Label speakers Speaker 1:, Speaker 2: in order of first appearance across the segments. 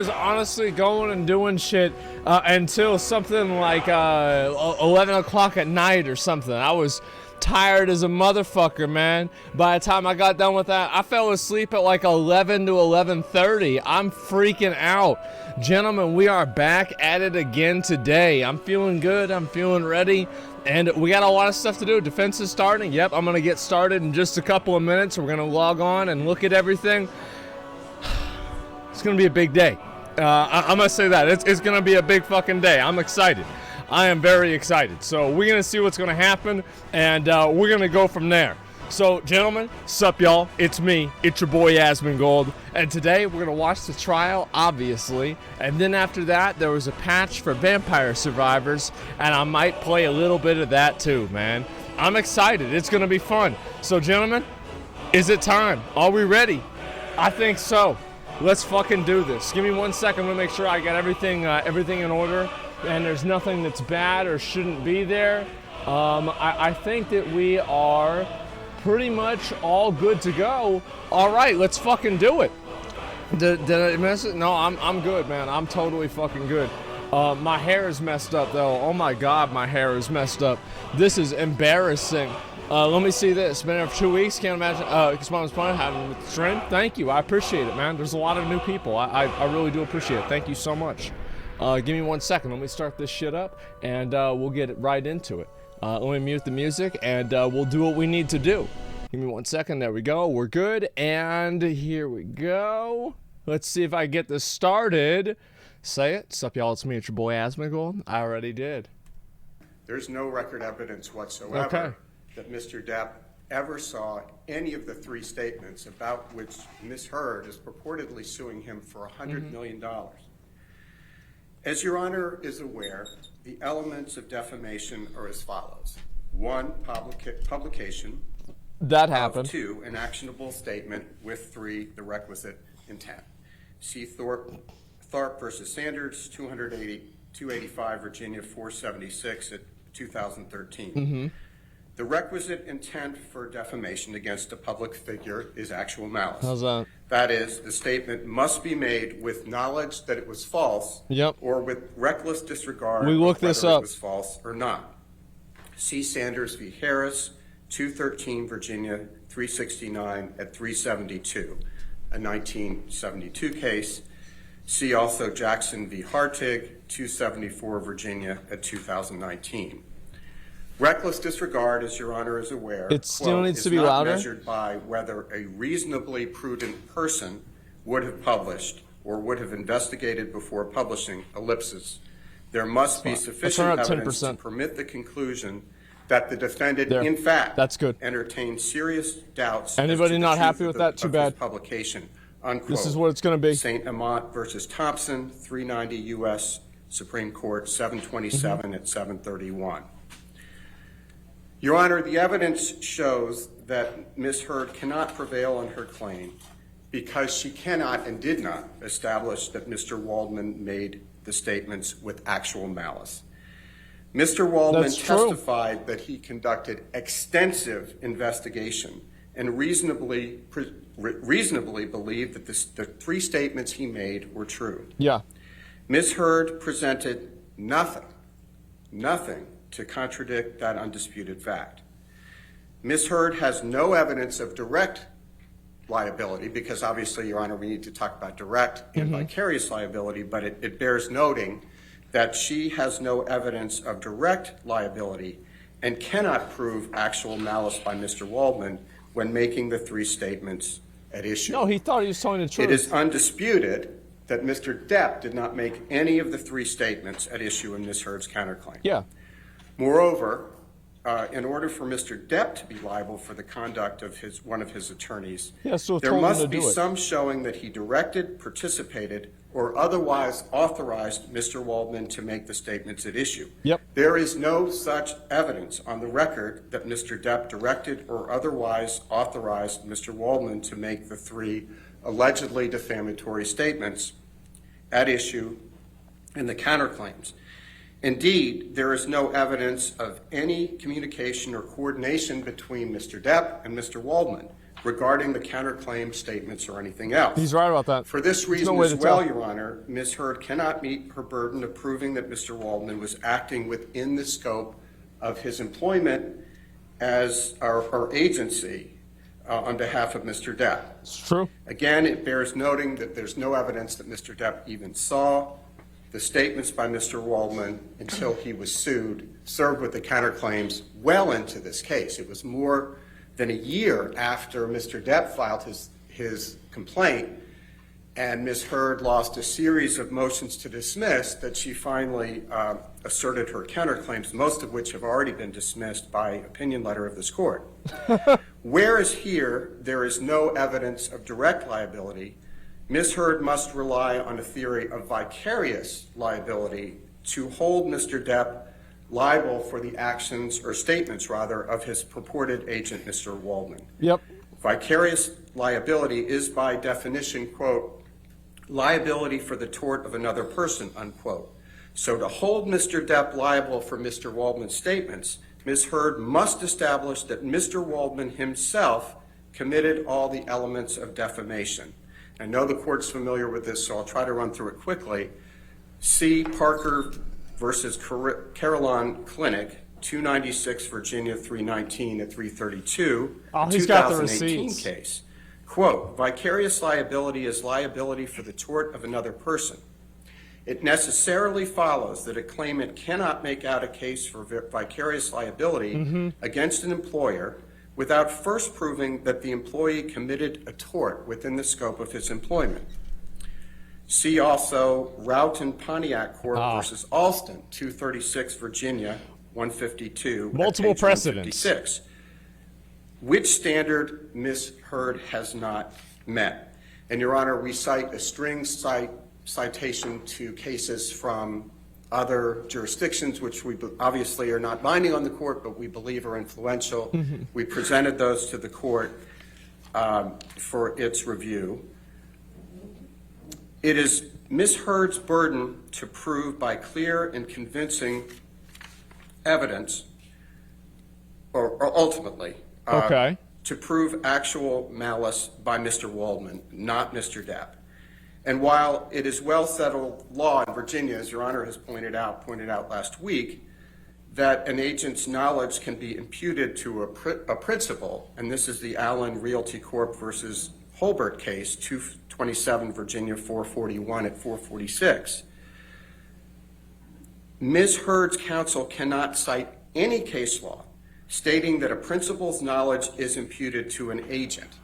Speaker 1: was honestly going and doing shit until something like 11 o'clock at night or something. I was tired as a motherfucker, man. By the time I got done with that, I fell asleep at like 11 to 11:30. I'm freaking out. Gentlemen, we are back at it again today. I'm feeling good. I'm feeling ready. And we got a lot of stuff to do. Defense is starting. Yep, I'm going to get started in just a couple of minutes. We're going to log on and look at everything. It's going to be a big day. I'm going to say that. It's going to be a big fucking day. I'm excited. I am very excited. So we're going to see what's going to happen, and we're going to go from there. So, gentlemen, sup, y'all? It's me. It's your boy, AsmonGold. And today, we're going to watch the trial, obviously. And then after that, there was a patch for Vampire Survivors, and I might play a little bit of that too, man. I'm excited. It's going to be fun. So, gentlemen, is it time? Are we ready? I think so. Let's fucking do this. Give me 1 second to make sure I got everything in order, and there's nothing that's bad or shouldn't be there. I think that we are pretty much all good to go. All right, let's fucking do it. Did I miss it? No, I'm good, man. I'm totally fucking good. My hair is messed up, though. Oh my God, my hair is messed up. This is embarrassing. Let me see this. Been there for 2 weeks. Can't imagine. It's fun having with the stream. Thank you. I appreciate it, man. There's a lot of new people. I really do appreciate it. Thank you so much. Give me 1 second. Let me start this shit up, and we'll get right into it. Let me mute the music, and we'll do what we need to do. Give me 1 second. There we go. We're good, and here we go. Let's see if I get this started. Say it. Sup, y'all? It's me. It's your boy, AsmonGold. I already did.
Speaker 2: There's no record evidence whatsoever that Mr. Depp ever saw any of the three statements about which Ms. Heard is purportedly suing him for $100 million. As Your Honor is aware, the elements of defamation are as follows. 1, publication.
Speaker 1: That happened.
Speaker 2: 2, an actionable statement. With 3, the requisite intent. See Thorpe versus Sanders, 285 Virginia 476 at 2013. The requisite intent for defamation against a public figure is actual malice.
Speaker 1: How's that?
Speaker 2: That is, the statement must be made with knowledge that it was false, or with reckless disregard of whether it was false or not. See Sanders v. Harris, 213 Virginia 369 at 372, a 1972 case. See also Jackson v. Hartig, 274 Virginia at 2019. Reckless disregard, as Your Honor is aware,
Speaker 1: it still needs to be
Speaker 2: not
Speaker 1: louder.
Speaker 2: Measured by whether a reasonably prudent person would have published or would have investigated before publishing, ellipsis. There must be sufficient evidence to permit the conclusion that the defendant, in fact, entertained serious doubts.
Speaker 1: Anybody not happy with that? Too bad.
Speaker 2: Publication. Unquote.
Speaker 1: This is what it's going to be.
Speaker 2: St. Amant versus Thompson, 390 U.S. Supreme Court, 727 at 731. Your Honor, the evidence shows that Ms. Heard cannot prevail on her claim because she cannot and did not establish that Mr. Waldman made the statements with actual malice. Mr. Waldman testified that he conducted extensive investigation and reasonably believed that the three statements he made were true.
Speaker 1: Yeah.
Speaker 2: Ms. Heard presented nothing to contradict that undisputed fact. Ms. Heard has no evidence of direct liability because obviously, Your Honor, we need to talk about direct and vicarious liability, but it bears noting that she has no evidence of direct liability and cannot prove actual malice by Mr. Waldman when making the three statements at issue.
Speaker 1: No, he thought he was telling the truth.
Speaker 2: It is undisputed that Mr. Depp did not make any of the three statements at issue in Ms. Heard's counterclaim.
Speaker 1: Yeah.
Speaker 2: Moreover, in order for Mr. Depp to be liable for the conduct of one of his attorneys, there must be some showing that he directed, participated, or otherwise authorized Mr. Waldman to make the statements at issue.
Speaker 1: Yep.
Speaker 2: There is no such evidence on the record that Mr. Depp directed or otherwise authorized Mr. Waldman to make the three allegedly defamatory statements at issue in the counterclaims. Indeed, there is no evidence of any communication or coordination between Mr. Depp and Mr. Waldman. regarding the counterclaim statements or anything else.
Speaker 1: He's right about that.
Speaker 2: For this
Speaker 1: There's no
Speaker 2: reason
Speaker 1: way
Speaker 2: as
Speaker 1: to
Speaker 2: well,
Speaker 1: tell.
Speaker 2: Your Honor, Ms. Heard cannot meet her burden of proving that Mr. Waldman was acting within the scope of his employment as our agency on behalf of Mr. Depp.
Speaker 1: It's true.
Speaker 2: Again, it bears noting that there's no evidence that Mr. Depp even saw the statements by Mr. Waldman until he was sued, served with the counterclaims well into this case. It was more than a year after Mr. Depp filed his complaint, and Ms. Heard lost a series of motions to dismiss that she finally asserted her counterclaims, most of which have already been dismissed by opinion letter of this court. Whereas here, there is no evidence of direct liability, Ms. Heard must rely on a theory of vicarious liability to hold Mr. Depp liable for the actions, or statements rather, of his purported agent, Mr. Waldman.
Speaker 1: Yep.
Speaker 2: Vicarious liability is by definition, quote, liability for the tort of another person, unquote. So to hold Mr. Depp liable for Mr. Waldman's statements, Ms. Heard must establish that Mr. Waldman himself committed all the elements of defamation. I know the court's familiar with this, so I'll try to run through it quickly. C. Parker versus Carillon Clinic, 296 Virginia 319 at 332,
Speaker 1: he's got the
Speaker 2: 2018
Speaker 1: receipts.
Speaker 2: case. Quote, vicarious liability is liability for the tort of another person. It necessarily follows that a claimant cannot make out a case for vicarious liability against an employer without first proving that the employee committed a tort within the scope of his employment. See also Roughton Pontiac Court versus Alston, 236 Virginia 152.
Speaker 1: Multiple precedents.
Speaker 2: 156. Which standard Ms. Heard has not met? And Your Honor, we cite a string citation to cases from other jurisdictions, which we obviously are not binding on the court, but we believe are influential. We presented those to the court for its review. It is Ms. Heard's burden to prove by clear and convincing evidence, or ultimately, to prove actual malice by Mr. Waldman, not Mr. Depp. And while it is well settled law in Virginia, as Your Honor has pointed out last week, that an agent's knowledge can be imputed to a principal, and this is the Allen Realty Corp versus Holbert case, 227 Virginia 441 at 446. Ms. Heard's counsel cannot cite any case law stating that a principal's knowledge is imputed to an agent.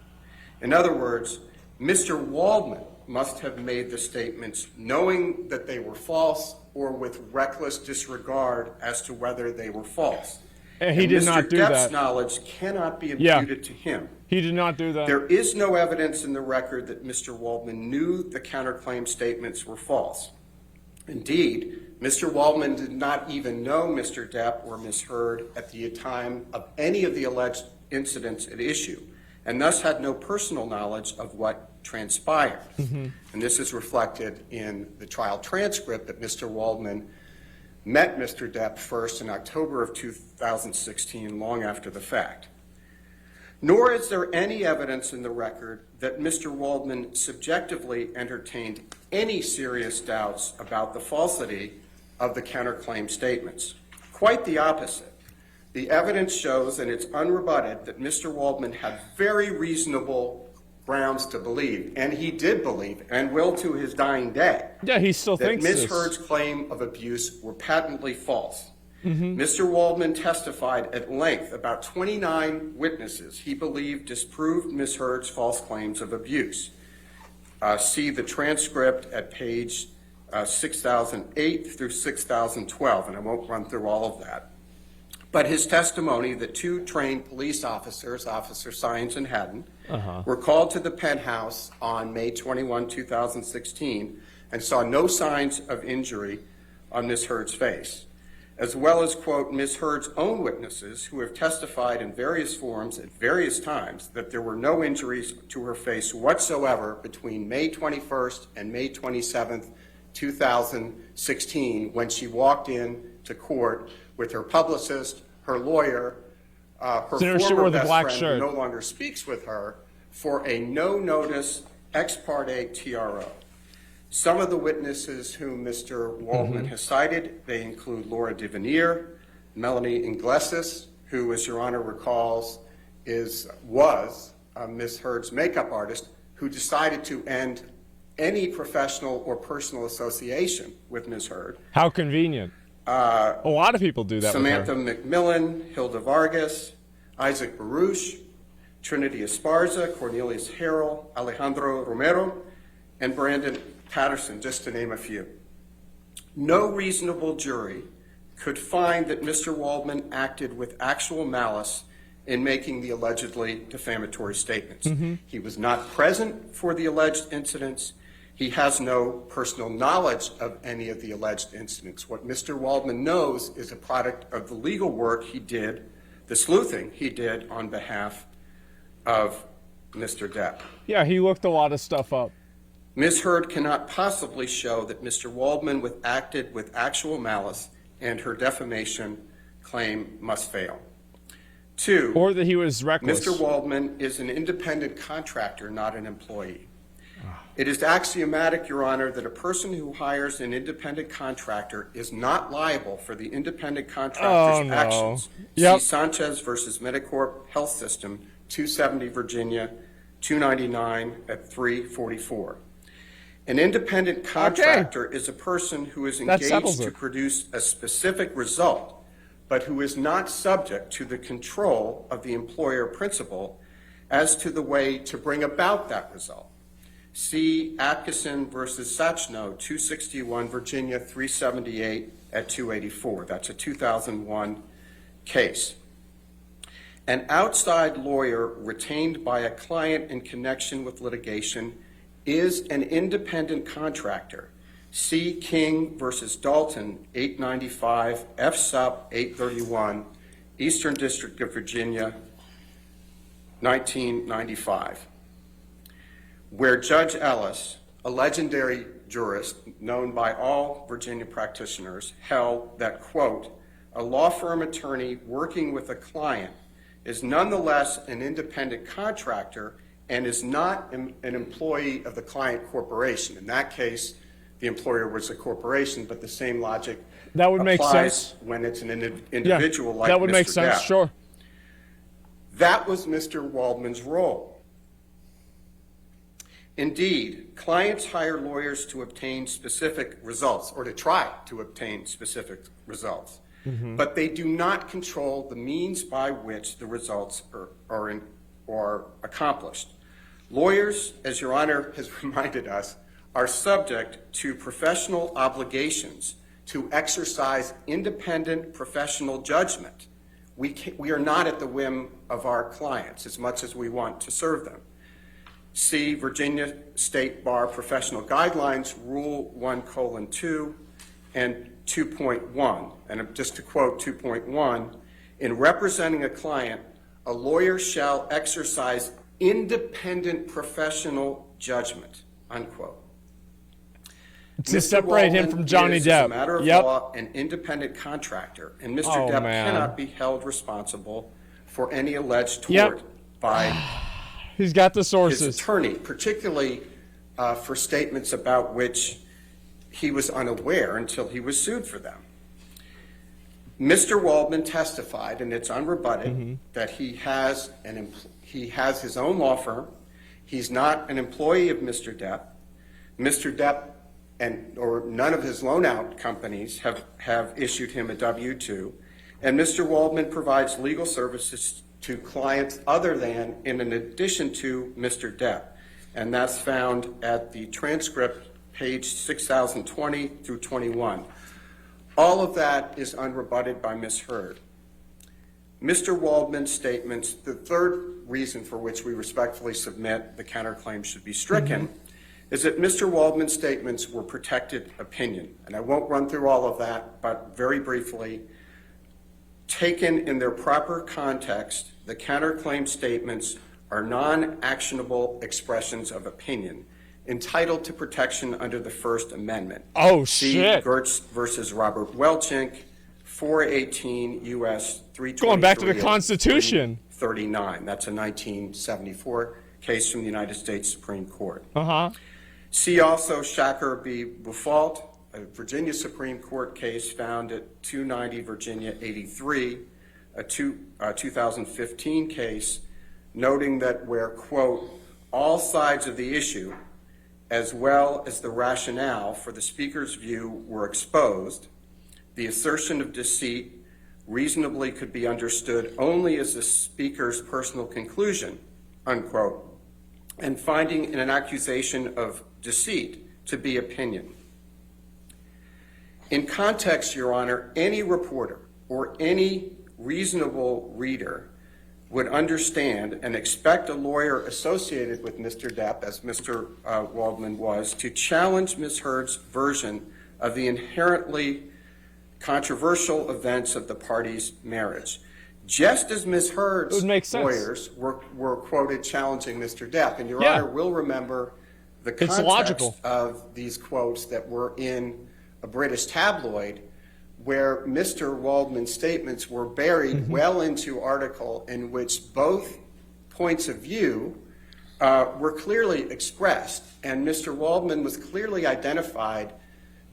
Speaker 2: In other words, Mr. Waldman must have made the statements knowing that they were false or with reckless disregard as to whether they were false.
Speaker 1: And he did not do that.
Speaker 2: Mr. Depp's knowledge cannot be imputed to him.
Speaker 1: He did not do that.
Speaker 2: There is no evidence in the record that Mr. Waldman knew the counterclaim statements were false. Indeed, Mr. Waldman did not even know Mr. Depp or Ms. Heard at the time of any of the alleged incidents at issue, and thus had no personal knowledge of what transpired. And this is reflected in the trial transcript that Mr. Waldman met Mr. Depp first in October of 2016, long after the fact. Nor is there any evidence in the record that Mr. Waldman subjectively entertained any serious doubts about the falsity of the counterclaim statements. Quite the opposite. The evidence shows, and it's unrebutted, that Mr. Waldman had very reasonable grounds to believe, and he did believe, and will to his dying day,
Speaker 1: Yeah, he still
Speaker 2: that
Speaker 1: thinks
Speaker 2: Ms.
Speaker 1: this.
Speaker 2: Heard's claim of abuse were patently false. Mr. Waldman testified at length about 29 witnesses he believed disproved Ms. Heard's false claims of abuse. See the transcript at page 6008 through 6012, and I won't run through all of that. But his testimony that two trained police officers, Officer Sines and Haddon, were called to the penthouse on May 21, 2016, and saw no signs of injury on Ms. Heard's face, as well as, quote, Ms. Heard's own witnesses who have testified in various forums at various times that there were no injuries to her face whatsoever between May 21st and May 27th, 2016, when she walked in to court with her publicist, her lawyer, her former best friend who no longer speaks with her, for a no-notice ex parte TRO. Some of the witnesses whom Mr. Waldman has cited, they include Laura DeVenier, Melanie Inglesis, who, as Your Honor recalls, was Ms. Heard's makeup artist, who decided to end any professional or personal association with Ms. Heard.
Speaker 1: How convenient. A lot of people do that.
Speaker 2: Samantha
Speaker 1: with her.
Speaker 2: McMillan, Hilda Vargas, Isaac Baruch, Trinity Esparza, Cornelius Harrell, Alejandro Romero, and Brandon Patterson, just to name a few. No reasonable jury could find that Mr. Waldman acted with actual malice in making the allegedly defamatory statements. He was not present for the alleged incidents. He has no personal knowledge of any of the alleged incidents. What Mr. Waldman knows is a product of the legal work he did, the sleuthing he did on behalf of Mr. Depp.
Speaker 1: Yeah, he looked a lot of stuff up.
Speaker 2: Ms. Heard cannot possibly show that Mr. Waldman acted with actual malice, and her defamation claim must fail. 2,
Speaker 1: or that he was reckless.
Speaker 2: Mr. Waldman is an independent contractor, not an employee. It is axiomatic, Your Honor, that a person who hires an independent contractor is not liable for the independent contractor's actions. See Sanchez versus Medicorp Health System, 270 Virginia, 299 at 344. An independent contractor is a person who is engaged to produce a specific result, but who is not subject to the control of the employer principal as to the way to bring about that result. See Atkinson versus Sachno, 261 Virginia, 378 at 284. That's a 2001 case. An outside lawyer retained by a client in connection with litigation is an independent contractor. See King versus Dalton, 895 F Sup 831, Eastern District of Virginia, 1995, where Judge Ellis, a legendary jurist known by all Virginia practitioners, held that, quote, a law firm attorney working with a client is nonetheless an independent contractor and is not an employee of the client corporation. In that case, the employer was a corporation, but the same logic
Speaker 1: that would make
Speaker 2: applies
Speaker 1: sense
Speaker 2: when it's an individual like Mr.
Speaker 1: That would make sense,
Speaker 2: Depp.
Speaker 1: sure.
Speaker 2: That was Mr. Waldman's role. Indeed, clients hire lawyers to obtain specific results, or to try to obtain specific results, but they do not control the means by which the results are accomplished. Lawyers, as Your Honor has reminded us, are subject to professional obligations to exercise independent professional judgment. We are not at the whim of our clients as much as we want to serve them. See Virginia State Bar Professional Guidelines, Rule 1:2 and 2.1. And just to quote 2.1, in representing a client, a lawyer shall exercise independent professional judgment, unquote.
Speaker 1: To separate him from Johnny Depp.
Speaker 2: As a matter of law, an independent contractor, and Mr. Depp cannot be held responsible for any alleged tort by
Speaker 1: He's got the sources.
Speaker 2: his attorney, particularly for statements about which he was unaware until he was sued for them. Mr. Waldman testified, and it's unrebutted, that he has his own law firm. He's not an employee of Mr. Depp. Mr. Depp or none of his loan-out companies have issued him a W-2, and Mr. Waldman provides legal services to clients other than and in addition to Mr. Depp, and that's found at the transcript, page 6020 through 21. All of that is unrebutted by Ms. Heard. Mr. Waldman's statements, the third reason for which we respectfully submit the counterclaim should be stricken, is that Mr. Waldman's statements were protected opinion. And I won't run through all of that, but very briefly, taken in their proper context, the counterclaim statements are non-actionable expressions of opinion entitled to protection under the First Amendment.
Speaker 1: Oh,
Speaker 2: See
Speaker 1: shit.
Speaker 2: Gertz versus Robert Welchink, 418 U.S. 323.
Speaker 1: Going back to the Constitution.
Speaker 2: 39. That's a 1974 case from the United States Supreme Court.
Speaker 1: Uh-huh.
Speaker 2: See also Shacker v. Bufault, a Virginia Supreme Court case found at 290 Virginia 83, a 2015 case noting that where, quote, all sides of the issue, as well as the rationale for the speaker's view were exposed, the assertion of deceit reasonably could be understood only as the speaker's personal conclusion, unquote, and finding in an accusation of deceit to be opinion. In context, Your Honor, any reporter or any reasonable reader would understand and expect a lawyer associated with Mr. Depp, as Mr. Waldman was, to challenge Ms. Heard's version of the inherently controversial events of the parties' marriage, just as Ms. Heard's lawyers were quoted challenging Mr. Depp. And Your Honor will remember the context of these quotes that were in a British tabloid, where Mr. Waldman's statements were buried well into article in which both points of view were clearly expressed. And Mr. Waldman was clearly identified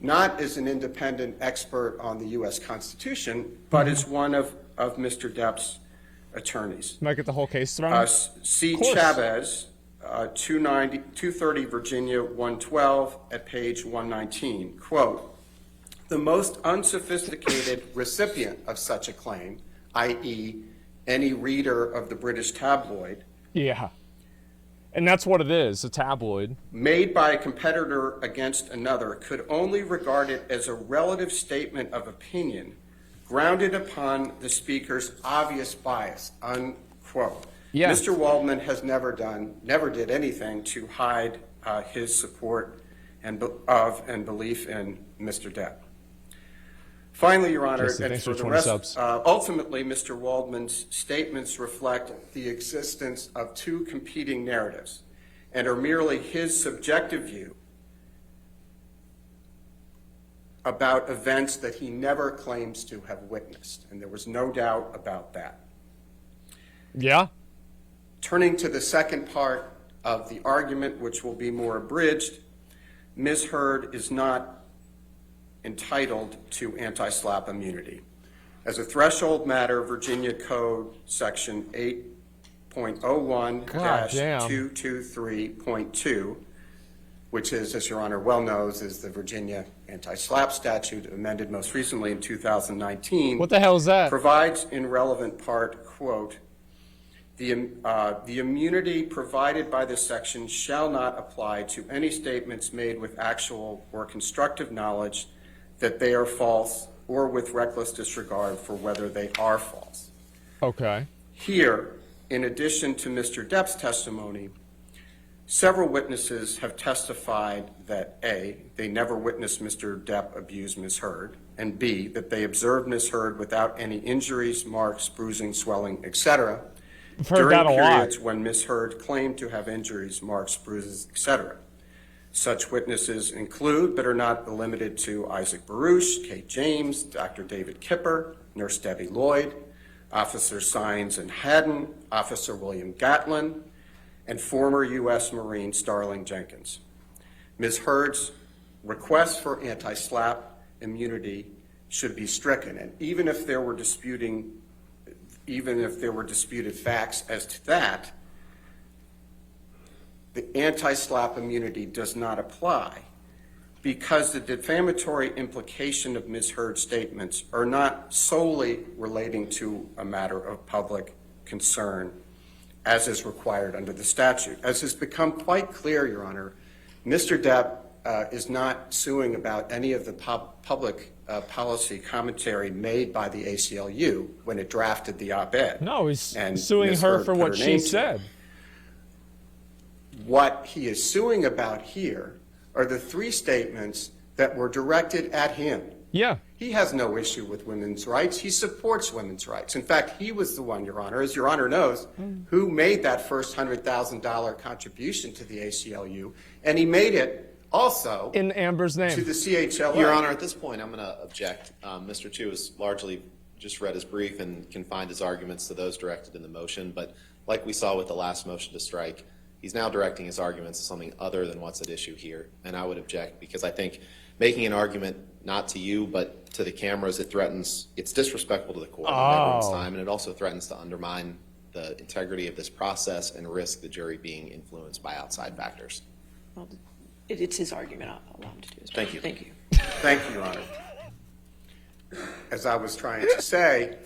Speaker 2: not as an independent expert on the U.S. Constitution, but as one of Mr. Depp's attorneys.
Speaker 1: Might get the whole case thrown?
Speaker 2: C. Chavez, 230 Virginia 112 at page 119, quote, the most unsophisticated recipient of such a claim, i.e. any reader of the British tabloid.
Speaker 1: Yeah. And that's what it is, a tabloid.
Speaker 2: Made by a competitor against another could only regard it as a relative statement of opinion grounded upon the speaker's obvious bias, unquote. Yeah. Mr. Waldman has never did anything to hide his support and belief in Mr. Depp. Finally, Your Honor, and for the rest, ultimately, Mr. Waldman's statements reflect the existence of two competing narratives and are merely his subjective view about events that he never claims to have witnessed, and there was no doubt about that.
Speaker 1: Yeah.
Speaker 2: Turning to the second part of the argument, which will be more abridged, Ms. Heard is not entitled to anti-SLAPP immunity. As a threshold matter, Virginia Code Section 8.01-223.2, which is, as Your Honor well knows, is the Virginia anti-SLAPP statute amended most recently in 2019.
Speaker 1: What the hell is that?
Speaker 2: Provides in relevant part, quote, the immunity provided by this section shall not apply to any statements made with actual or constructive knowledge that they are false or with reckless disregard for whether they are false.
Speaker 1: Okay.
Speaker 2: Here, in addition to Mr. Depp's testimony, several witnesses have testified that A, they never witnessed Mr. Depp abuse Ms. Heard, and B, that they observed Ms. Heard without any injuries, marks, bruising, swelling, etc. during periods when Ms. Heard claimed to have injuries, marks, bruises, etc. Such witnesses include, but are not limited to, Isaac Baruch, Kate James, Dr. David Kipper, Nurse Debbie Lloyd, Officer Sines and Haddon, Officer William Gatlin, and former U.S. Marine Starling Jenkins. Ms. Heard's request for anti-SLAPP immunity should be stricken, and even if there were disputed facts as to that, the anti-SLAPP immunity does not apply because the defamatory implication of Ms. Heard's statements are not solely relating to a matter of public concern, as is required under the statute. As has become quite clear, Your Honor, Mr. Depp is not suing about any of the public policy commentary made by the ACLU when it drafted the op-ed.
Speaker 1: No, he's suing her for what she said.
Speaker 2: What he is suing about here are the three statements that were directed at him.
Speaker 1: Yeah.
Speaker 2: He has no issue with women's rights. He supports women's rights. In fact, he was the one, Your Honor, as Your Honor knows, who made that first $100,000 contribution to the ACLU, and he made it also
Speaker 1: in Amber's name
Speaker 2: to the CHLA.
Speaker 3: Your Honor, at this point, I'm going to object. Mr. Chu has largely just read his brief and confined his arguments to those directed in the motion, but like we saw with the last motion to strike, He's now directing his arguments to something other than what's at issue here, and I would object because I think making an argument not to you but to the cameras, it's disrespectful to the court and everyone's time, and it also threatens to undermine the integrity of this process and risk the jury being influenced by outside factors.
Speaker 4: Well, it's his argument. I'll allow him to do his
Speaker 3: Thank you.
Speaker 4: Thank you.
Speaker 2: Thank you, Your Honor. As I was trying to say,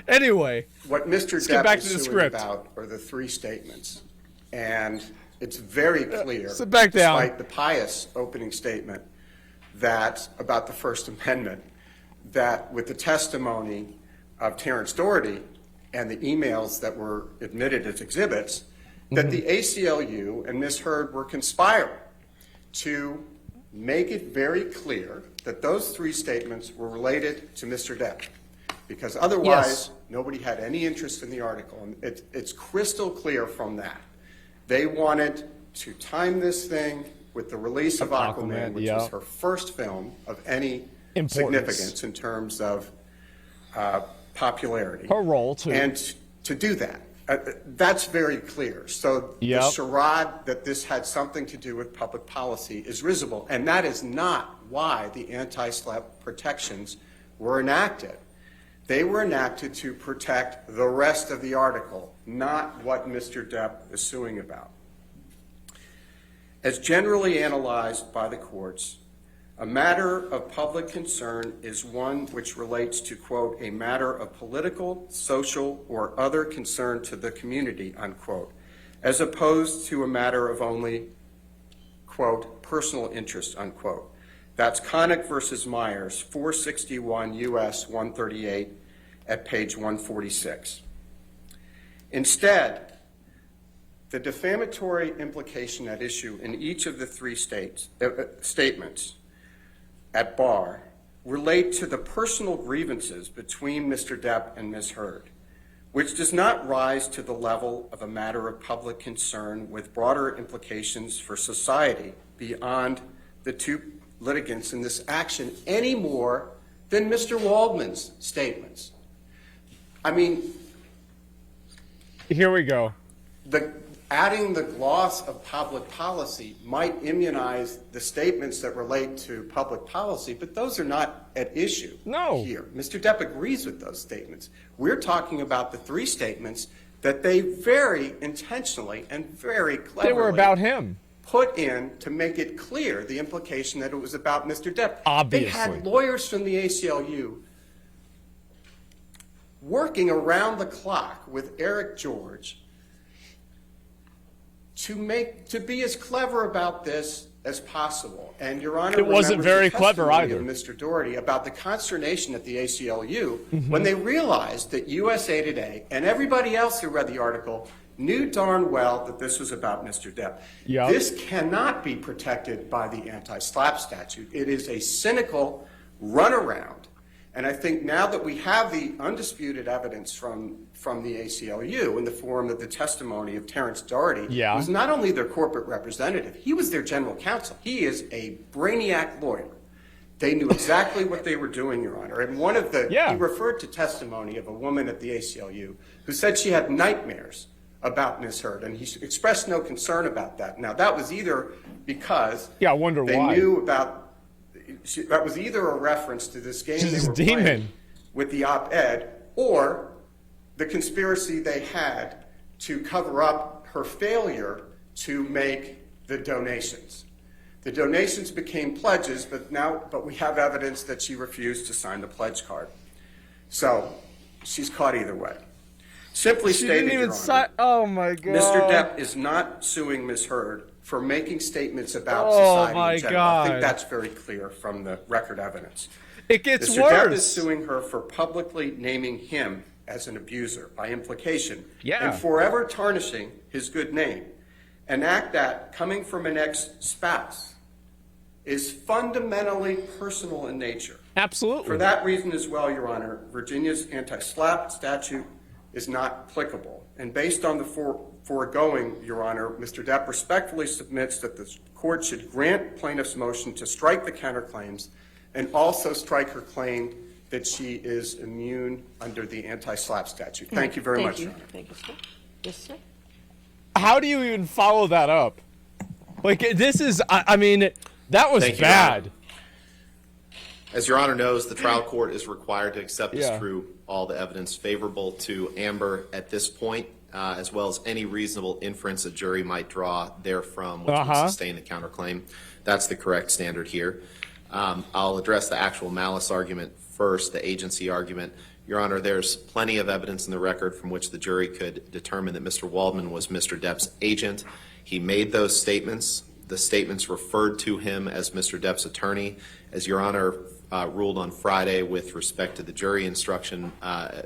Speaker 1: Anyway,
Speaker 2: what Mr.
Speaker 1: get
Speaker 2: Depp
Speaker 1: back
Speaker 2: is
Speaker 1: to the
Speaker 2: suing
Speaker 1: script.
Speaker 2: about are the three statements. And it's very clear,
Speaker 1: sit back down.
Speaker 2: despite the pious opening statement that about the First Amendment, that with the testimony of Terrence Doherty and the emails that were admitted as exhibits, that the ACLU and Ms. Heard were conspiring to make it very clear that those three statements were related to Mr. Depp, because otherwise
Speaker 1: Yes.
Speaker 2: nobody had any interest in the article. And it's crystal clear from that. They wanted to time this thing with the release of Aquaman, which was her first film of any significance in terms of popularity.
Speaker 1: Her role, too.
Speaker 2: And to do that. That's very clear. So the charade that this had something to do with public policy is risible, and that is not why the anti-SLAPP protections were enacted. They were enacted to protect the rest of the article, not what Mr. Depp is suing about. As generally analyzed by the courts, a matter of public concern is one which relates to, quote, a matter of political, social, or other concern to the community, unquote, as opposed to a matter of only, quote, personal interest, unquote. That's Connick versus Myers, 461 U.S. 138 at page 146. Instead, the defamatory implication at issue in each of the three statements at bar relate to the personal grievances between Mr. Depp and Ms. Heard, which does not rise to the level of a matter of public concern with broader implications for society beyond the two litigants in this action any more than Mr. Waldman's statements. I mean,
Speaker 1: here we go.
Speaker 2: Adding the gloss of public policy might immunize the statements that relate to public policy, but those are not at issue here. Mr. Depp agrees with those statements. We're talking about the three statements that they very intentionally and very cleverly
Speaker 1: They were about him.
Speaker 2: Put in to make it clear the implication that it was about Mr. Depp.
Speaker 1: Obviously.
Speaker 2: They had lawyers from the ACLU working around the clock with Eric George to be as clever about this as possible. And Your Honor,
Speaker 1: it wasn't very clever either.
Speaker 2: Of Mr. Doherty about the consternation at the ACLU when they realized that USA Today and everybody else who read the article knew darn well that this was about Mr. Depp. This cannot be protected by the anti-SLAPP statute. It is a cynical runaround. And I think now that we have the undisputed evidence from the ACLU in the form of the testimony of Terrence Doherty, who's not only their corporate representative, he was their general counsel. He is a brainiac lawyer. They knew exactly what they were doing, Your Honor. And one of the, he referred to testimony of a woman at the ACLU who said she had nightmares about Ms. Heard, and he expressed no concern about that. Now, that was either because
Speaker 1: I wonder
Speaker 2: they
Speaker 1: why.
Speaker 2: knew about that was either a reference to this game they were playing with the op-ed or the conspiracy they had to cover up her failure to make the donations. The donations became pledges, but we have evidence that she refused to sign the pledge card. So she's caught either way. Simply stated, Your Honor,
Speaker 1: oh my God.
Speaker 2: Mr. Depp is not suing Ms. Heard for making statements about society in general. I think that's very clear from the record evidence.
Speaker 1: It gets
Speaker 2: Mr.
Speaker 1: worse.
Speaker 2: Depp is suing her for publicly naming him as an abuser by implication and forever tarnishing his good name. An act that, coming from an ex-spouse, is fundamentally personal in nature.
Speaker 1: Absolutely.
Speaker 2: For that reason as well, Your Honor, Virginia's anti-SLAPP statute is not applicable. And based on the foregoing, Your Honor, Mr. Depp respectfully submits that the court should grant plaintiff's motion to strike the counterclaims and also strike her claim that she is immune under the anti-SLAPP statute. Thank you very much, Your Honor.
Speaker 4: Thank you, sir. Yes, sir.
Speaker 1: how do you even follow that up? Like, this is, I mean, that was
Speaker 3: Thank you, Your Honor.
Speaker 1: bad.
Speaker 3: As Your Honor knows, the trial court is required to accept
Speaker 1: Yeah.
Speaker 3: as true all the evidence favorable to Amber at this point, as well as any reasonable inference a jury might draw therefrom which would sustain the counterclaim. That's the correct standard here. I'll address the actual malice argument first, the agency argument. Your Honor, there's plenty of evidence in the record from which the jury could determine that Mr. Waldman was Mr. Depp's agent. He made those statements. The statements referred to him as Mr. Depp's attorney. As Your Honor ruled on Friday with respect to the jury instruction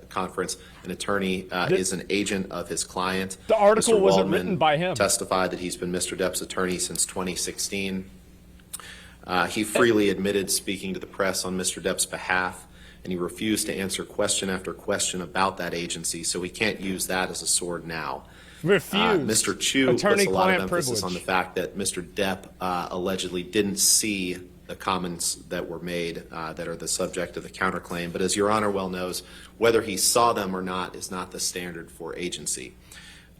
Speaker 3: conference, an attorney is an agent of his client.
Speaker 1: The article
Speaker 3: Mr.
Speaker 1: wasn't
Speaker 3: Waldman
Speaker 1: written by him.
Speaker 3: Testified that he's been Mr. Depp's attorney since 2016. He freely admitted speaking to the press on Mr. Depp's behalf, and he refused to answer question after question about that agency, so he can't use that as a sword now.
Speaker 1: Refused.
Speaker 3: Mr. Chu puts a lot of
Speaker 1: Attorney-client
Speaker 3: emphasis
Speaker 1: privilege.
Speaker 3: on the fact that Mr. Depp allegedly didn't see the comments that were made that are the subject of the counterclaim. But as Your Honor well knows, whether he saw them or not is not the standard for agency.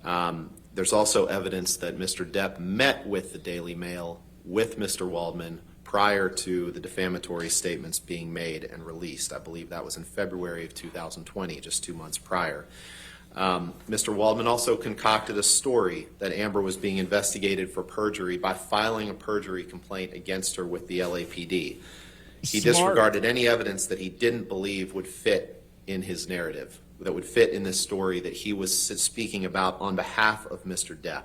Speaker 3: There's also evidence that Mr. Depp met with the Daily Mail with Mr. Waldman prior to the defamatory statements being made and released. I believe that was in February of 2020, just 2 months prior. Mr. Waldman also concocted a story that Amber was being investigated for perjury by filing a perjury complaint against her with the LAPD. He disregarded any evidence that he didn't believe would fit in his narrative, that would fit in this story that he was speaking about on behalf of Mr. Depp.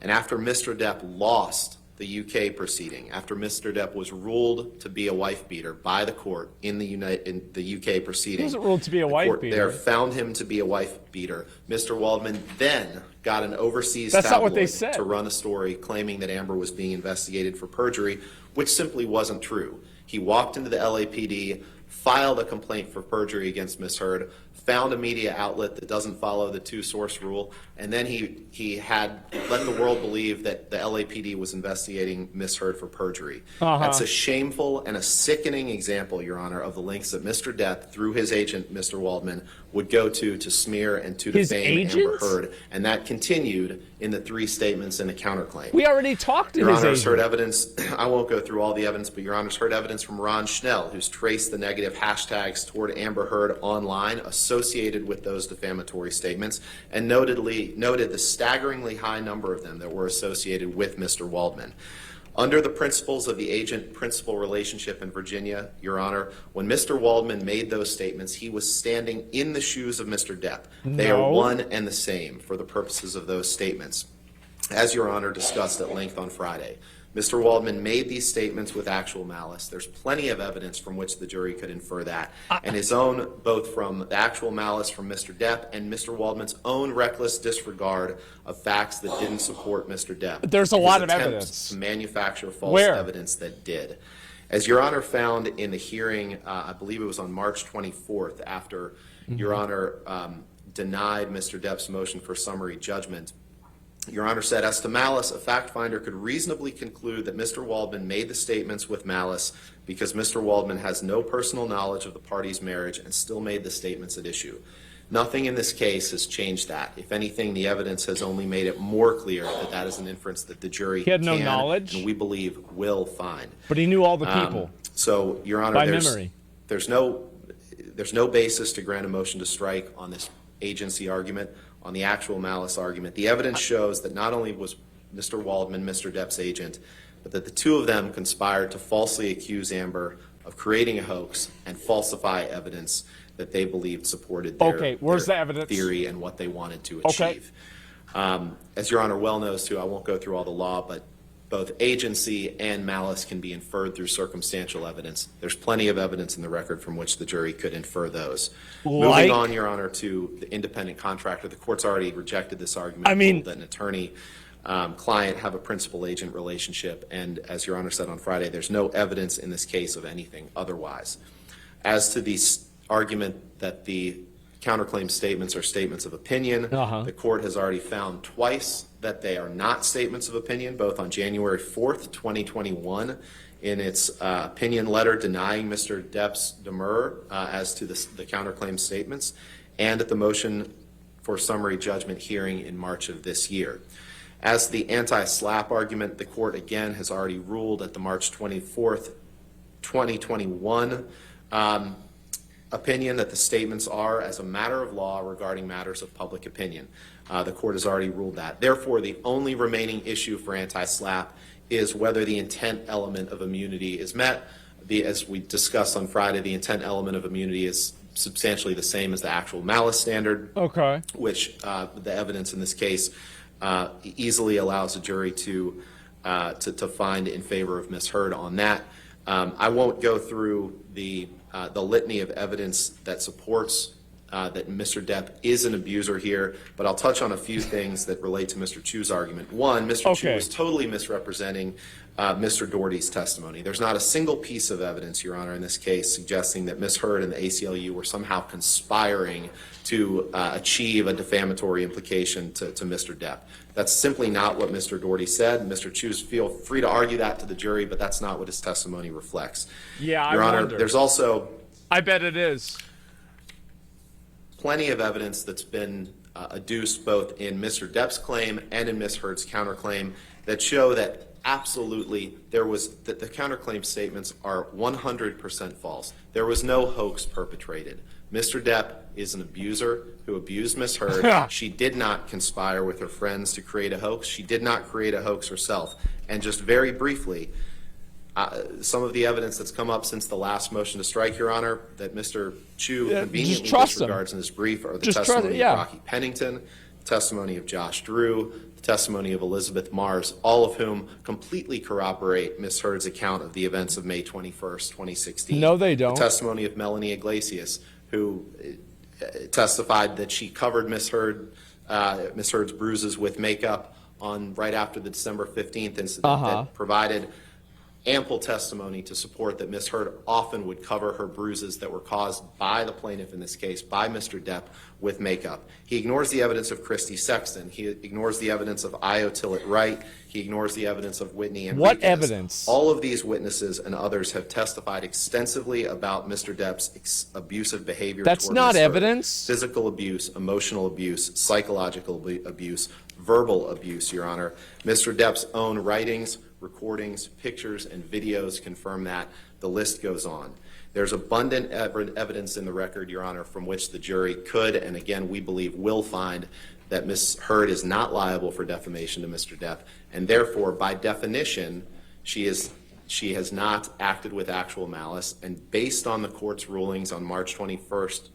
Speaker 3: And after Mr. Depp lost the UK proceeding, after Mr. Depp was ruled to be a wife beater by the court in the UK proceeding,
Speaker 1: He wasn't ruled to be a
Speaker 3: the
Speaker 1: wife
Speaker 3: court
Speaker 1: beater.
Speaker 3: there found him to be a wife beater. Mr. Waldman then got an overseas
Speaker 1: That's not what they
Speaker 3: tabloid
Speaker 1: said.
Speaker 3: to run a story claiming that Amber was being investigated for perjury, which simply wasn't true. He walked into the LAPD, filed a complaint for perjury against Ms. Heard, found a media outlet that doesn't follow the two-source rule, and then he had let the world believe that the LAPD was investigating Ms. Heard for perjury. That's a shameful and a sickening example, Your Honor, of the lengths that Mr. Depp, through his agent, Mr. Waldman, would go to smear and to
Speaker 1: His
Speaker 3: defame Amber
Speaker 1: agent?
Speaker 3: Heard, and that continued in the 3 statements in the counterclaim.
Speaker 1: We already talked to
Speaker 3: Your
Speaker 1: his
Speaker 3: Honor's heard
Speaker 1: agent.
Speaker 3: evidence, I won't go through all the evidence, but Your Honor's heard evidence from Ron Schnell, who's traced the negative hashtags toward Amber Heard online associated with those defamatory statements, and noted the staggeringly high number of them that were associated with Mr. Waldman. Under the principles of the agent-principal relationship in Virginia, Your Honor, when Mr. Waldman made those statements, he was standing in the shoes of Mr. Depp. They are one and the same for the purposes of those statements. As Your Honor discussed at length on Friday, Mr. Waldman made these statements with actual malice. There's plenty of evidence from which the jury could infer that, and his own, both from the actual malice from Mr. Depp and Mr. Waldman's own reckless disregard of facts that didn't support Mr. Depp.
Speaker 1: There's a
Speaker 3: His
Speaker 1: lot of
Speaker 3: attempts
Speaker 1: evidence.
Speaker 3: to manufacture false
Speaker 1: Where?
Speaker 3: evidence that did. As Your Honor found in the hearing, I believe it was on March 24th, after Your Honor denied Mr. Depp's motion for summary judgment, Your Honor said, as to malice, a fact finder could reasonably conclude that Mr. Waldman made the statements with malice because Mr. Waldman has no personal knowledge of the party's marriage and still made the statements at issue. Nothing in this case has changed that. If anything, the evidence has only made it more clear that that is an inference that the jury
Speaker 1: He had no
Speaker 3: can
Speaker 1: knowledge?
Speaker 3: and we believe will find.
Speaker 1: But he knew all the people.
Speaker 3: So, Your Honor,
Speaker 1: By memory.
Speaker 3: there's no basis to grant a motion to strike on this agency argument, on the actual malice argument. The evidence shows that not only was Mr. Waldman Mr. Depp's agent, but that the two of them conspired to falsely accuse Amber of creating a hoax and falsify evidence that they believed supported their,
Speaker 1: where's
Speaker 3: their
Speaker 1: the evidence?
Speaker 3: theory and what they wanted to
Speaker 1: Okay.
Speaker 3: achieve. As Your Honor well knows, too, I won't go through all the law, but both agency and malice can be inferred through circumstantial evidence. There's plenty of evidence in the record from which the jury could infer those. Moving on, Your Honor, to the independent contractor, the court's already rejected this argument.
Speaker 1: I mean-
Speaker 3: Ruled that an attorney client have a principal-agent relationship, and as Your Honor said on Friday, there's no evidence in this case of anything otherwise. As to the argument that the counterclaim statements are statements of opinion, the court has already found twice that they are not statements of opinion, both on January 4th, 2021, in its opinion letter denying Mr. Depp's demur as to the counterclaim statements, and at the motion for summary judgment hearing in March of this year. As to the anti-SLAPP argument, the court again has already ruled at the March 24th, 2021 opinion that the statements are as a matter of law regarding matters of public opinion. The court has already ruled that. Therefore, the only remaining issue for anti-SLAPP is whether the intent element of immunity is met. As we discussed on Friday, the intent element of immunity is substantially the same as the actual malice standard,
Speaker 1: Okay.
Speaker 3: which the evidence in this case easily allows a jury to find in favor of Ms. Heard on that. I won't go through the litany of evidence that supports that Mr. Depp is an abuser here, but I'll touch on a few things that relate to Mr. Chu's argument. One, Mr. Chu was totally misrepresenting Mr. Doherty's testimony. There's not a single piece of evidence, Your Honor, in this case suggesting that Ms. Heard and the ACLU were somehow conspiring to achieve a defamatory implication to Mr. Depp. That's simply not what Mr. Doherty said. Mr. Chu's feel free to argue that to the jury, but that's not what his testimony reflects.
Speaker 1: Yeah,
Speaker 3: Your
Speaker 1: I
Speaker 3: Honor,
Speaker 1: wonder.
Speaker 3: there's also
Speaker 1: I bet it is.
Speaker 3: plenty of evidence that's been adduced both in Mr. Depp's claim and in Ms. Heard's counterclaim that show that absolutely that the counterclaim statements are 100% false. There was no hoax perpetrated. Mr. Depp is an abuser who abused Ms. Heard. She did not conspire with her friends to create a hoax. She did not create a hoax herself. And just very briefly, some of the evidence that's come up since the last motion to strike, Your Honor, that Mr. Chu conveniently disregards in his brief are the testimony of Rocky Pennington, the testimony of Josh Drew, the testimony of Elizabeth Mars, all of whom completely corroborate Ms. Heard's account of the events of May 21st, 2016.
Speaker 1: No, they don't.
Speaker 3: The testimony of Melanie Iglesias, who testified that she covered Ms. Heard's bruises with makeup right after the December 15th incident, that provided ample testimony to support that Ms. Heard often would cover her bruises that were caused by the plaintiff, in this case, by Mr. Depp, with makeup. He ignores the evidence of Christy Sexton. He ignores the evidence of Io Tillett Wright. He ignores the evidence of Whitney Enriquez.
Speaker 1: What evidence?
Speaker 3: All of these witnesses and others have testified extensively about Mr. Depp's abusive behavior.
Speaker 1: That's
Speaker 3: toward
Speaker 1: not
Speaker 3: Ms. Heard.
Speaker 1: evidence.
Speaker 3: Physical abuse, emotional abuse, psychological abuse, verbal abuse, Your Honor. Mr. Depp's own writings, recordings, pictures, and videos confirm that. The list goes on. There's abundant evidence in the record, Your Honor, from which the jury could, and again, we believe will find that Ms. Heard is not liable for defamation to Mr. Depp, and therefore, by definition, she has not acted with actual malice, and based on the court's rulings on March 24th,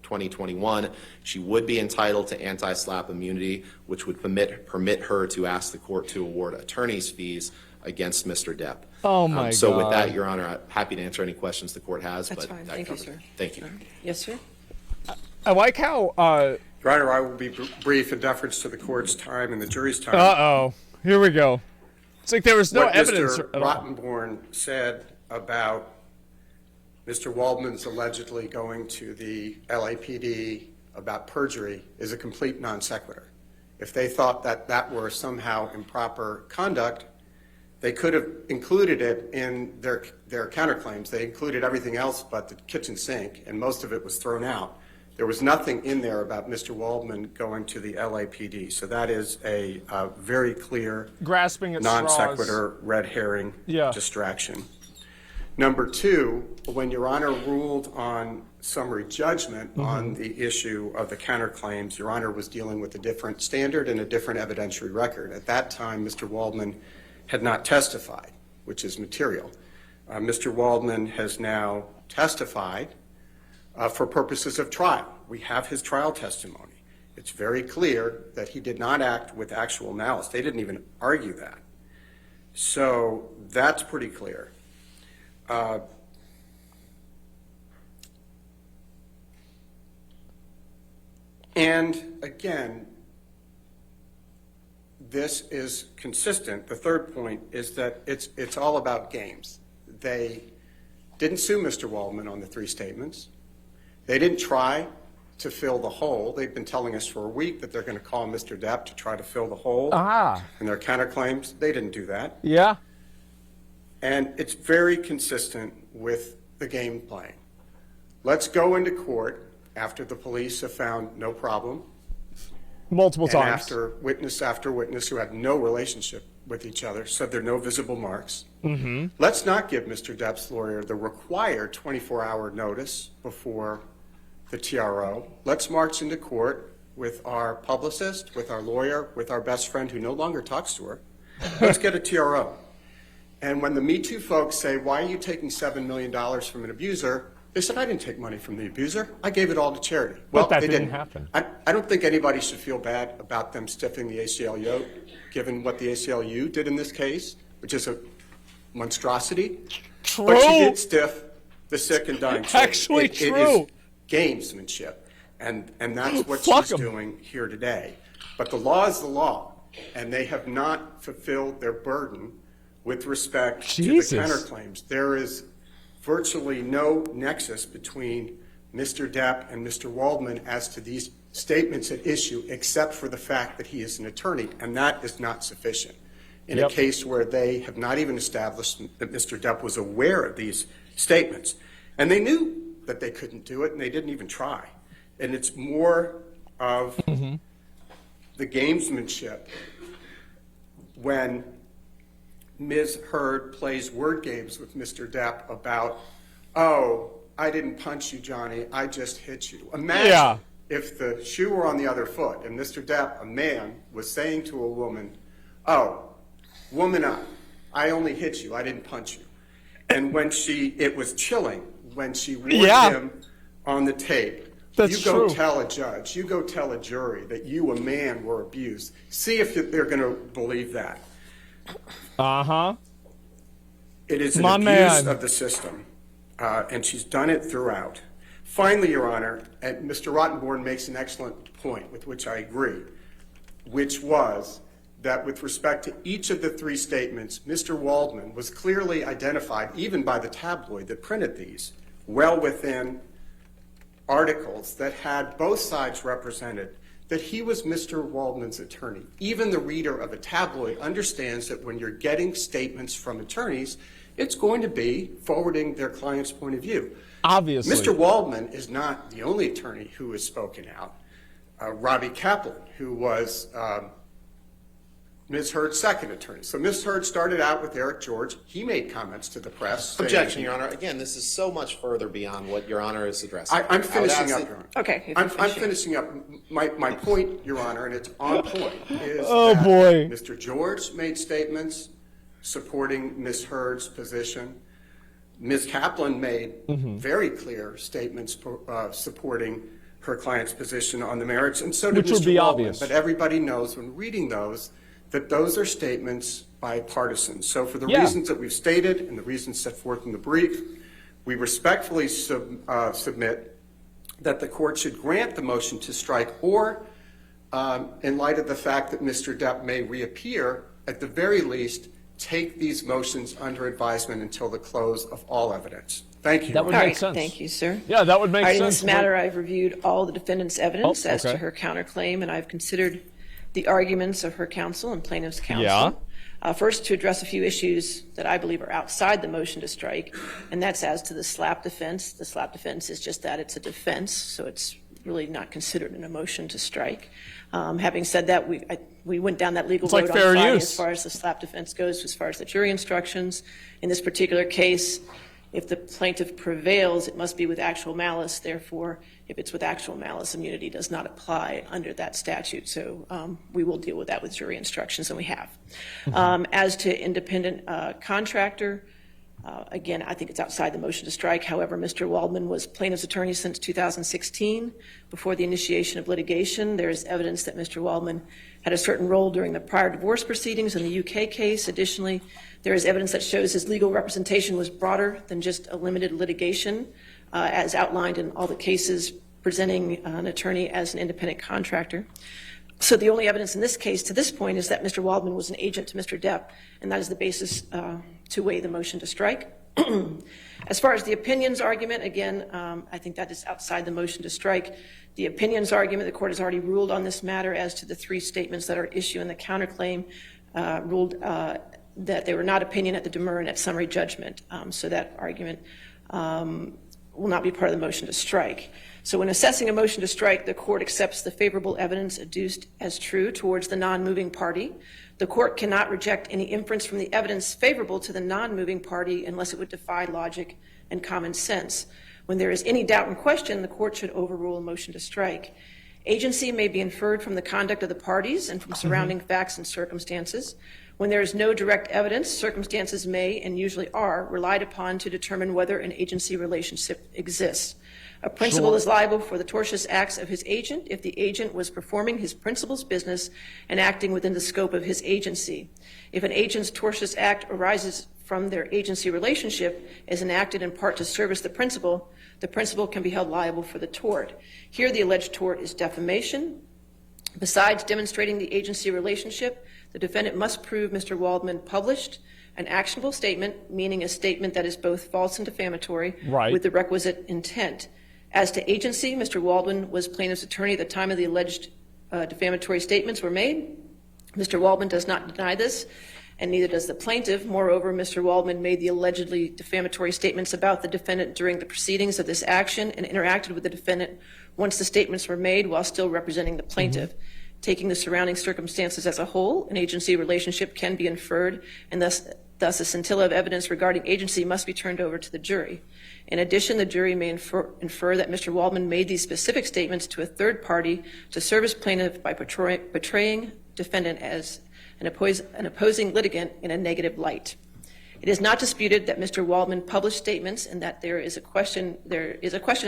Speaker 3: 2021, she would be entitled to anti-SLAPP immunity, which would permit her to ask the court to award attorney's fees against Mr. Depp.
Speaker 1: Oh my
Speaker 3: So
Speaker 1: God.
Speaker 3: with that, Your Honor, I'm happy to answer any questions the court has.
Speaker 4: That's
Speaker 3: but
Speaker 4: fine.
Speaker 3: that
Speaker 4: Thank you,
Speaker 3: covers
Speaker 4: sir.
Speaker 3: it. Thank you.
Speaker 4: Yes, sir?
Speaker 1: I like how,
Speaker 2: Your Honor, I will be brief in deference to the court's time and the jury's time.
Speaker 1: uh-oh, here we go. It's like there was no
Speaker 2: What
Speaker 1: evidence
Speaker 2: Mr.
Speaker 1: at all.
Speaker 2: Rottenborn said about Mr. Waldman's allegedly going to the LAPD about perjury is a complete non sequitur. If they thought that that were somehow improper conduct, they could have included it in their counterclaims. They included everything else but the kitchen sink, and most of it was thrown out. There was nothing in there about Mr. Waldman going to the LAPD. So that is a very clear
Speaker 1: Grasping at
Speaker 2: non
Speaker 1: straws.
Speaker 2: sequitur, red herring distraction. Number two, when Your Honor ruled on summary judgment on the issue of the counterclaims, Your Honor was dealing with a different standard and a different evidentiary record. At that time, Mr. Waldman had not testified, which is material. Mr. Waldman has now testified for purposes of trial. We have his trial testimony. It's very clear that he did not act with actual malice. They didn't even argue that. So that's pretty clear. And again, this is consistent. The third point is that it's all about games. They didn't sue Mr. Waldman on the three statements. They didn't try to fill the hole. They've been telling us for a week that they're going to call Mr. Depp to try to fill the hole in their counterclaims. They didn't do that.
Speaker 1: Yeah.
Speaker 2: And it's very consistent with the game playing. Let's go into court after the police have found no problem.
Speaker 1: Multiple
Speaker 2: and
Speaker 1: times.
Speaker 2: after witness who had no relationship with each other said there are no visible marks. Let's not give Mr. Depp's lawyer the required 24-hour notice before the TRO. Let's march into court with our publicist, with our lawyer, with our best friend who no longer talks to her. Let's get a TRO. And when the Me Too folks say, why are you taking $7 million from an abuser? They said, I didn't take money from the abuser. I gave it all to charity.
Speaker 1: But that
Speaker 2: they
Speaker 1: didn't happen.
Speaker 2: I don't think anybody should feel bad about them stiffing the ACLU, given what the ACLU did in this case, which is a monstrosity.
Speaker 1: True.
Speaker 2: But she did stiff the sick and dying children.
Speaker 1: Actually true.
Speaker 2: It is gamesmanship, and that's what
Speaker 1: Fuck
Speaker 2: she's
Speaker 1: 'em.
Speaker 2: doing here today. But the law is the law, and they have not fulfilled their burden with respect
Speaker 1: Jesus.
Speaker 2: to the counterclaims. There is virtually no nexus between Mr. Depp and Mr. Waldman as to these statements at issue, except for the fact that he is an attorney, and that is not sufficient. In a case where they have not even established that Mr. Depp was aware of these statements. And they knew that they couldn't do it, and they didn't even try. And it's more of the gamesmanship when Ms. Heard plays word games with Mr. Depp about, oh, I didn't punch you, Johnny, I just hit you. Imagine if the shoe were on the other foot and Mr. Depp, a man, was saying to a woman, oh, woman up, I only hit you, I didn't punch you. And when it was chilling, when she warned him on the tape,
Speaker 1: That's
Speaker 2: you go
Speaker 1: true.
Speaker 2: tell a judge, you go tell a jury that you, a man, were abused. See if they're going to believe that. It is an abuse of the system, and she's done it throughout. Finally, Your Honor, and Mr. Rottenborn makes an excellent point with which I agree, which was that with respect to each of the three statements, Mr. Waldman was clearly identified, even by the tabloid that printed these, well within articles that had both sides represented, that he was Mr. Waldman's attorney. Even the reader of a tabloid understands that when you're getting statements from attorneys, it's going to be forwarding their client's point of view.
Speaker 1: Obviously.
Speaker 2: Mr. Waldman is not the only attorney who has spoken out. Robbie Kaplan, who was Ms. Heard's second attorney. So Ms. Heard started out with Eric George. He made comments to the press.
Speaker 3: Objection, Your Honor. Again, this is so much further beyond what Your Honor is addressing.
Speaker 2: I'm finishing up, Your Honor.
Speaker 4: Okay.
Speaker 2: I'm finishing up. My point, Your Honor, and it's on point, is
Speaker 1: boy.
Speaker 2: Mr. George made statements supporting Ms. Heard's position. Ms. Kaplan made very clear statements supporting her client's position on the merits, and so did
Speaker 1: Which would
Speaker 2: Mr.
Speaker 1: be
Speaker 2: Waldman.
Speaker 1: obvious.
Speaker 2: But everybody knows when reading those that those are statements by partisans. So for the reasons that we've stated and the reasons set forth in the brief, we respectfully submit that the court should grant the motion to strike, or in light of the fact that Mr. Depp may reappear, at the very least, take these motions under advisement until the close of all evidence. Thank you.
Speaker 1: That would
Speaker 4: All
Speaker 1: make
Speaker 4: right,
Speaker 1: sense.
Speaker 4: thank you, sir.
Speaker 1: Yeah, that would make
Speaker 4: All right,
Speaker 1: sense.
Speaker 4: in this matter, I've reviewed all the defendant's evidence as
Speaker 1: okay.
Speaker 4: to her counterclaim, and I've considered the arguments of her counsel and plaintiff's counsel. First, to address a few issues that I believe are outside the motion to strike, and that's as to the slap defense. The slap defense is just that, it's a defense, so it's really not considered in a motion to strike. Having said that, we went down that legal road on Friday as far as the slap defense goes, as far as the jury instructions. In this particular case, if the plaintiff prevails, it must be with actual malice. Therefore, if it's with actual malice, immunity does not apply under that statute. So we will deal with that with jury instructions, and we have. As to independent contractor, again, I think it's outside the motion to strike. However, Mr. Waldman was plaintiff's attorney since 2016. Before the initiation of litigation, there is evidence that Mr. Waldman had a certain role during the prior divorce proceedings in the UK case. Additionally, there is evidence that shows his legal representation was broader than just a limited litigation, as outlined in all the cases presenting an attorney as an independent contractor. So the only evidence in this case to this point is that Mr. Waldman was an agent to Mr. Depp, and that is the basis to weigh the motion to strike. As far as the opinions argument, again, I think that is outside the motion to strike. The opinions argument, the court has already ruled on this matter as to the three statements that are at issue in the counterclaim, ruled that they were not opinion at the demur and at summary judgment. So that argument will not be part of the motion to strike. So when assessing a motion to strike, the court accepts the favorable evidence adduced as true towards the non-moving party. The court cannot reject any inference from the evidence favorable to the non-moving party unless it would defy logic and common sense. When there is any doubt and question, the court should overrule a motion to strike. Agency may be inferred from the conduct of the parties and from surrounding facts and circumstances. When there is no direct evidence, circumstances may, and usually are, relied upon to determine whether an agency relationship exists. A principal is liable for the tortious acts of his agent if the agent was performing his principal's business and acting within the scope of his agency. If an agent's tortious act arises from their agency relationship is enacted in part to service the principal can be held liable for the tort. Here, the alleged tort is defamation. Besides demonstrating the agency relationship, the defendant must prove Mr. Waldman published an actionable statement, meaning a statement that is both false and defamatory, with the requisite intent. As to agency, Mr. Waldman was plaintiff's attorney at the time of the alleged defamatory statements were made. Mr. Waldman does not deny this, and neither does the plaintiff. Moreover, Mr. Waldman made the allegedly defamatory statements about the defendant during the proceedings of this action and interacted with the defendant once the statements were made while still representing the plaintiff. Taking the surrounding circumstances as a whole, an agency relationship can be inferred, and thus a scintilla of evidence regarding agency must be turned over to the jury. In addition, the jury may infer that Mr. Waldman made these specific statements to a third party to serve as plaintiff by portraying defendant as an opposing litigant in a negative light. It is not disputed that Mr. Waldman published statements and that there is a question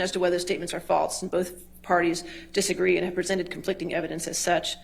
Speaker 4: as to whether statements are false, and both parties disagree and have presented conflicting evidence as such.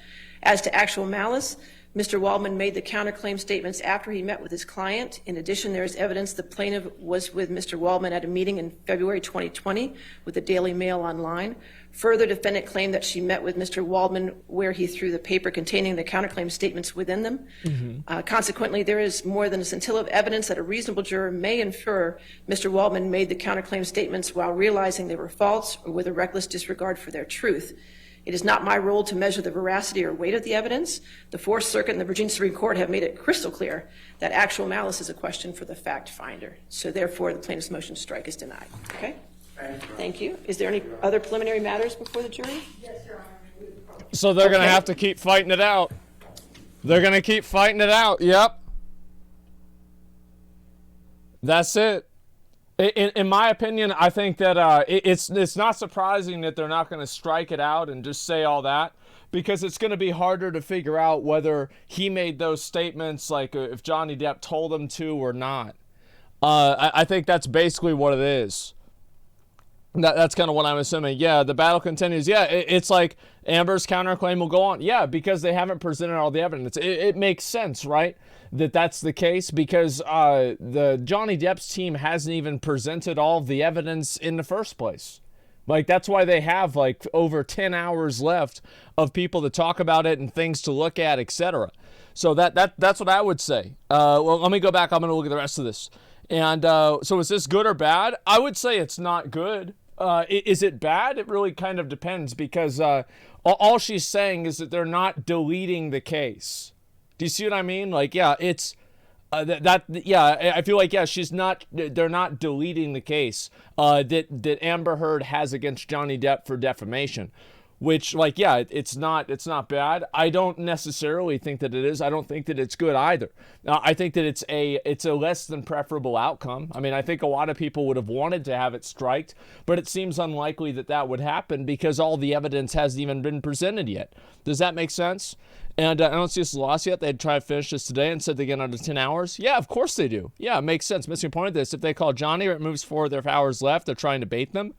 Speaker 4: As to actual malice, Mr. Waldman made the counterclaim statements after he met with his client. In addition, there is evidence the plaintiff was with Mr. Waldman at a meeting in February 2020 with the Daily Mail online. Further, defendant claimed that she met with Mr. Waldman where he threw the paper containing the counterclaim statements within them. Consequently, there is more than a scintilla of evidence that a reasonable juror may infer Mr. Waldman made the counterclaim statements while realizing they were false or with a reckless disregard for their truth. It is not my role to measure the veracity or weight of the evidence. The Fourth Circuit and the Virginia Supreme Court have made it crystal clear that actual malice is a question for the fact finder. So therefore, the plaintiff's motion to strike is denied. Okay? Thank you. Is there any other preliminary matters before the jury?
Speaker 5: Yes, Your Honor.
Speaker 1: So they're going to have to keep fighting it out. They're going to keep fighting it out. Yep. That's it. In my opinion, I think that it's not surprising that they're not going to strike it out and just say all that, because it's going to be harder to figure out whether he made those statements, like if Johnny Depp told him to or not. I think that's basically what it is. That's kind of what I'm assuming. Yeah, the battle continues. Yeah, it's like Amber's counterclaim will go on. Yeah, because they haven't presented all the evidence. It makes sense, right, that that's the case, because the Johnny Depp's team hasn't even presented all of the evidence in the first place. Like, that's why they have, like, over 10 hours left of people to talk about it and things to look at, etc. So that's what I would say. Well, let me go back. I'm going to look at the rest of this. And so is this good or bad? I would say it's not good. Is it bad? It really kind of depends, because all she's saying is that they're not deleting the case. Do you see what I mean? Like, yeah, it's yeah, I feel like, yeah, they're not deleting the case that Amber Heard has against Johnny Depp for defamation. Which, like, yeah, it's not bad. I don't necessarily think that it is. I don't think that it's good either. I think that it's a less than preferable outcome. I mean, I think a lot of people would have wanted to have it striked, but it seems unlikely that would happen because all the evidence hasn't even been presented yet. Does that make sense? And I don't see this loss yet. They'd try to finish this today and said they get under 10 hours. Yeah, of course they do. Yeah, it makes sense. Missing point of this, if they call Johnny or it moves forward, there are hours left, they're trying to bait them.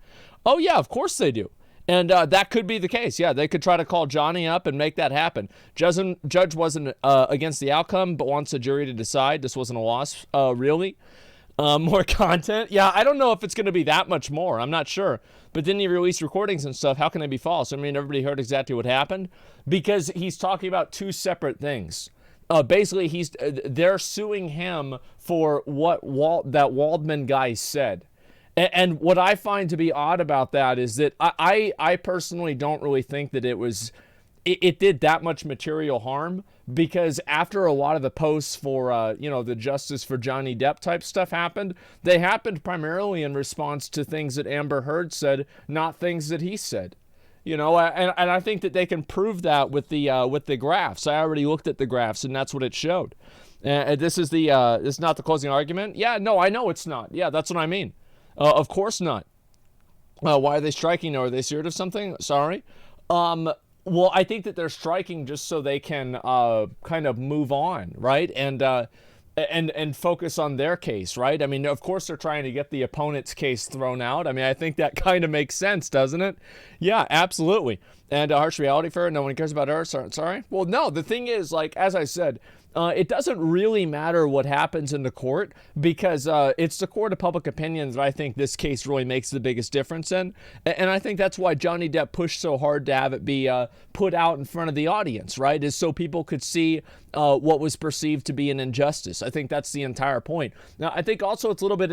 Speaker 1: Oh, yeah, of course they do. And that could be the case. Yeah, they could try to call Johnny up and make that happen. Judge wasn't against the outcome, but wants the jury to decide. This wasn't a loss, really. More content. Yeah, I don't know if it's going to be that much more. I'm not sure. But then he released recordings and stuff. How can they be false? I mean, everybody heard exactly what happened. Because he's talking about two separate things. Basically, they're suing him for what that Waldman guy said. And what I find to be odd about that is that I personally don't really think that it was it did that much material harm, because after a lot of the posts for, the justice for Johnny Depp type stuff happened, they happened primarily in response to things that Amber Heard said, not things that he said. And I think that they can prove that with the graphs. I already looked at the graphs, and that's what it showed. This is not the closing argument. Yeah, no, I know it's not. Yeah, that's what I mean. Of course not. Why are they striking? Are they scared of something? Sorry. Well, I think that they're striking just so they can kind of move on, right? And focus on their case, right? I mean, of course they're trying to get the opponent's case thrown out. I mean, I think that kind of makes sense, doesn't it? Yeah, absolutely. And harsh reality for her, no one cares about her. Sorry. Well, no, the thing is, like, as I said, it doesn't really matter what happens in the court, because it's the court of public opinion that I think this case really makes the biggest difference in. And I think that's why Johnny Depp pushed so hard to have it be put out in front of the audience, right? Is so people could see what was perceived to be an injustice. I think that's the entire point. Now, I think also it's a little bit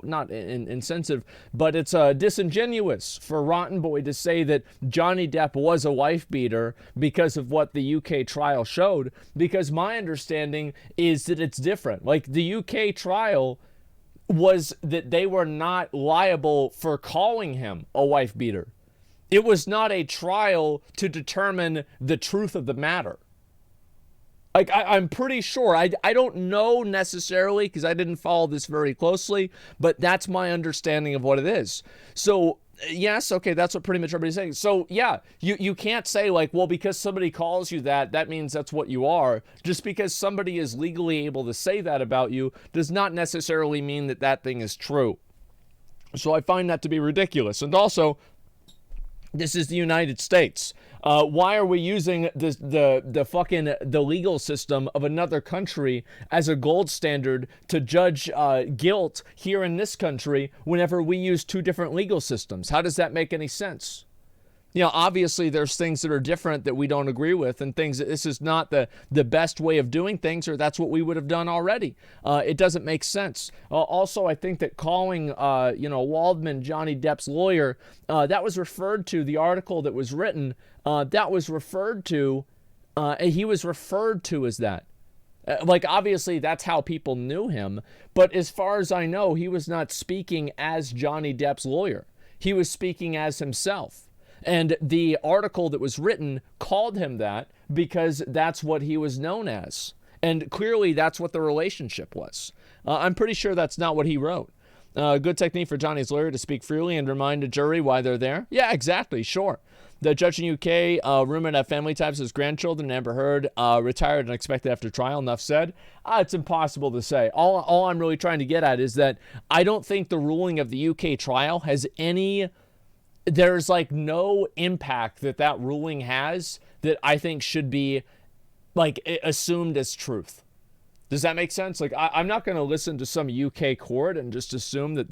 Speaker 1: not insensitive, but it's disingenuous for Rotten Boy to say that Johnny Depp was a wife beater because of what the UK trial showed, because my understanding is that it's different. Like, the UK trial was that they were not liable for calling him a wife beater. It was not a trial to determine the truth of the matter. Like, I'm pretty sure, I don't know necessarily, because I didn't follow this very closely, but that's my understanding of what it is. So, yes, okay, that's what pretty much everybody's saying. So, yeah, you can't say, like, well, because somebody calls you that means that's what you are. Just because somebody is legally able to say that about you does not necessarily mean that that thing is true. So I find that to be ridiculous. And also, this is the United States. Why are we using the legal system of another country as a gold standard to judge guilt here in this country whenever we use two different legal systems? How does that make any sense? Obviously there's things that are different that we don't agree with, and things that this is not the best way of doing things, or that's what we would have done already. It doesn't make sense. Also, I think that calling, Waldman Johnny Depp's lawyer, that was referred to, the article that was written, that was referred to, he was referred to as that. Like, obviously, that's how people knew him, but as far as I know, he was not speaking as Johnny Depp's lawyer. He was speaking as himself. And the article that was written called him that because that's what he was known as. And clearly that's what the relationship was. I'm pretty sure that's not what he wrote. Good technique for Johnny's lawyer to speak freely and remind a jury why they're there. Yeah, exactly, sure. The judge in UK rumored to have family ties with his grandchildren. Amber Heard retired and expected after trial. Enough said. It's impossible to say. All I'm really trying to get at is that I don't think the ruling of the UK trial has any... There's like no impact that ruling has that I think should be like assumed as truth. Does that make sense? Like, I'm not going to listen to some UK court and just assume that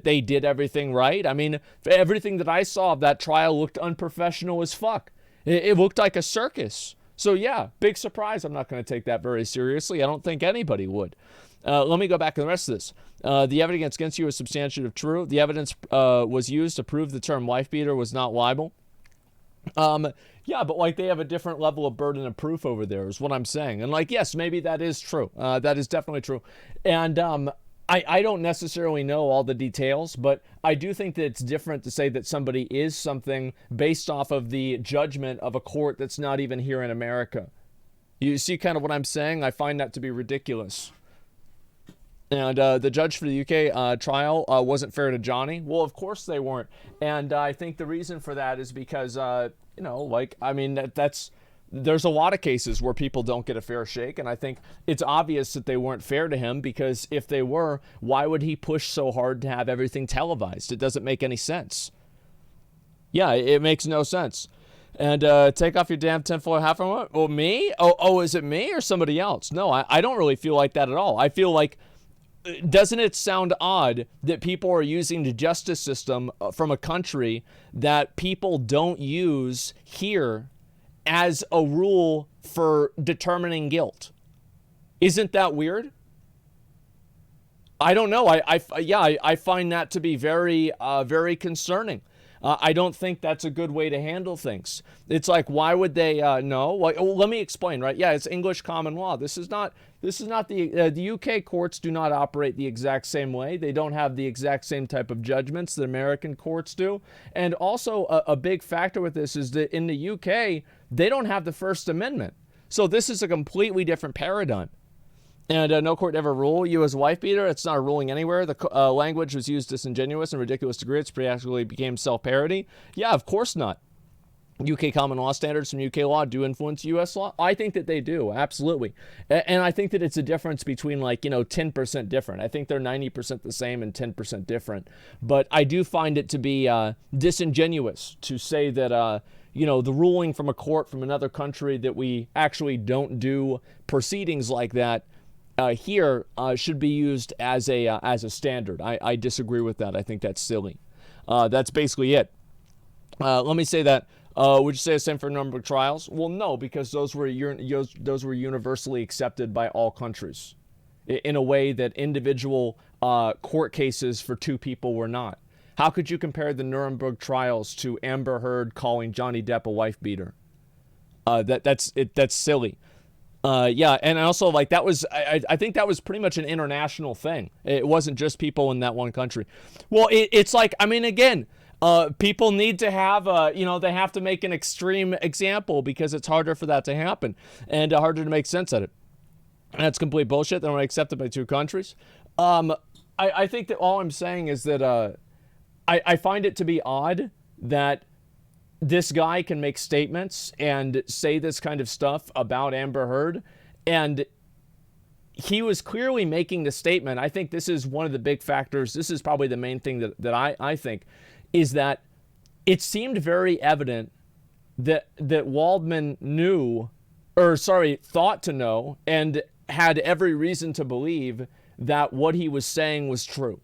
Speaker 1: they did everything right. I mean, everything that I saw of that trial looked unprofessional as fuck. It looked like a circus. So yeah, big surprise. I'm not going to take that very seriously. I don't think anybody would. Let me go back to the rest of this. The evidence against you is substantive true. The evidence was used to prove the term wife beater was not libel. Yeah, but like they have a different level of burden of proof over there is what I'm saying. And like, yes, maybe that is true. That is definitely true. And I don't necessarily know all the details, but I do think that it's different to say that somebody is something based off of the judgment of a court that's not even here in America. You see kind of what I'm saying? I find that to be ridiculous. And the judge for the UK trial wasn't fair to Johnny. Well, of course they weren't. And I think the reason for that is because, there's a lot of cases where people don't get a fair shake. And I think it's obvious that they weren't fair to him, because if they were, why would he push so hard to have everything televised? It doesn't make any sense. Yeah, it makes no sense. And take off your damn tinfoil hat from what? Oh, me? Oh, is it me or somebody else? No, I don't really feel like that at all. I feel like, doesn't it sound odd that people are using the justice system from a country that people don't use here as a rule for determining guilt? Isn't that weird? I don't know. I find that to be very, very concerning. I don't think that's a good way to handle things. It's like, why would they know? Like, well, let me explain, right? Yeah, it's English common law. This is not the UK courts do not operate the exact same way. They don't have the exact same type of judgments that American courts do. And also a big factor with this is that in the UK, they don't have the First Amendment. So this is a completely different paradigm. And no court ever rule you as a wife beater. It's not a ruling anywhere. The language was used disingenuous and ridiculous degree. It actually became self-parody. Yeah, of course not. UK common law standards from UK law do influence US law? I think that they do, absolutely. And I think that it's a difference between 10% different. I think they're 90% the same and 10% different. But I do find it to be disingenuous to say that, the ruling from a court from another country that we actually don't do proceedings like that here should be used as a standard. I disagree with that. I think that's silly. That's basically it. Let me say that. Would you say the same for Nuremberg trials? Well, no, because those were universally accepted by all countries in a way that individual court cases for two people were not. How could you compare the Nuremberg trials to Amber Heard calling Johnny Depp a wife beater? That's silly. Yeah, and also that was I think that was pretty much an international thing. It wasn't just people in that one country. Well, it's like, I mean, again. People need to have, they have to make an extreme example because it's harder for that to happen and harder to make sense of it. And that's complete bullshit. They don't accept it by two countries. I think that all I'm saying is that I find it to be odd that this guy can make statements and say this kind of stuff about Amber Heard. And he was clearly making the statement. I think this is one of the big factors. This is probably the main thing that I think is that it seemed very evident that Waldman thought to know and had every reason to believe that what he was saying was true.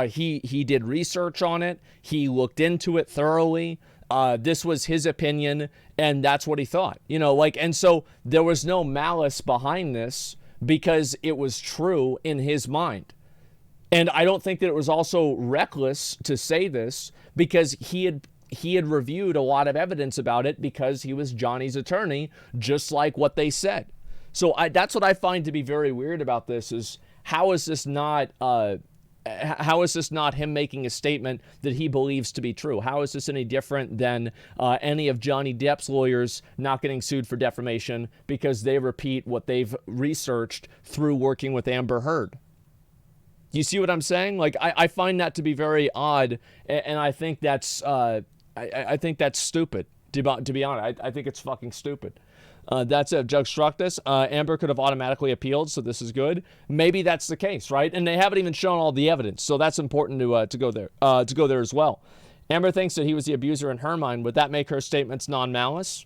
Speaker 1: He did research on it. He looked into it thoroughly. This was his opinion, and that's what he thought. And so there was no malice behind this because it was true in his mind. And I don't think that it was also reckless to say this because he had reviewed a lot of evidence about it because he was Johnny's attorney, just like what they said. So that's what I find to be very weird about this is how is this not him making a statement that he believes to be true? How is this any different than any of Johnny Depp's lawyers not getting sued for defamation because they repeat what they've researched through working with Amber Heard? You see what I'm saying? I find that to be very odd, and I think that's I think that's stupid. To be honest, I think it's fucking stupid. That's it. Judge struck this. Amber could have automatically appealed, so this is good. Maybe that's the case, right? And they haven't even shown all the evidence, so that's important to go there as well. Amber thinks that he was the abuser in her mind. Would that make her statements non-malice?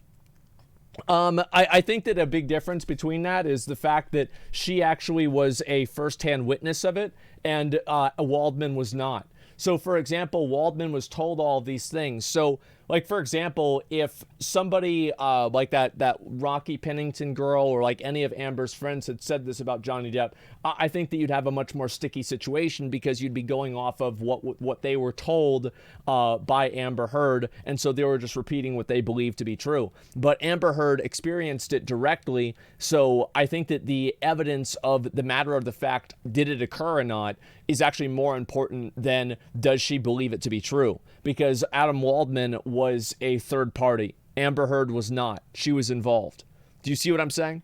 Speaker 1: I think that a big difference between that is the fact that she actually was a first-hand witness of it, and Waldman was not. So, for example, Waldman was told all of these things. So, for example, if somebody like that Rocky Pennington girl or any of Amber's friends had said this about Johnny Depp, I think that you'd have a much more sticky situation because you'd be going off of what they were told by Amber Heard, and so they were just repeating what they believed to be true. But Amber Heard experienced it directly, so I think that the evidence of the matter of the fact, did it occur or not, is actually more important than does she believe it to be true. Because Adam Waldman was a third party. Amber Heard was not. She was involved. Do you see what I'm saying?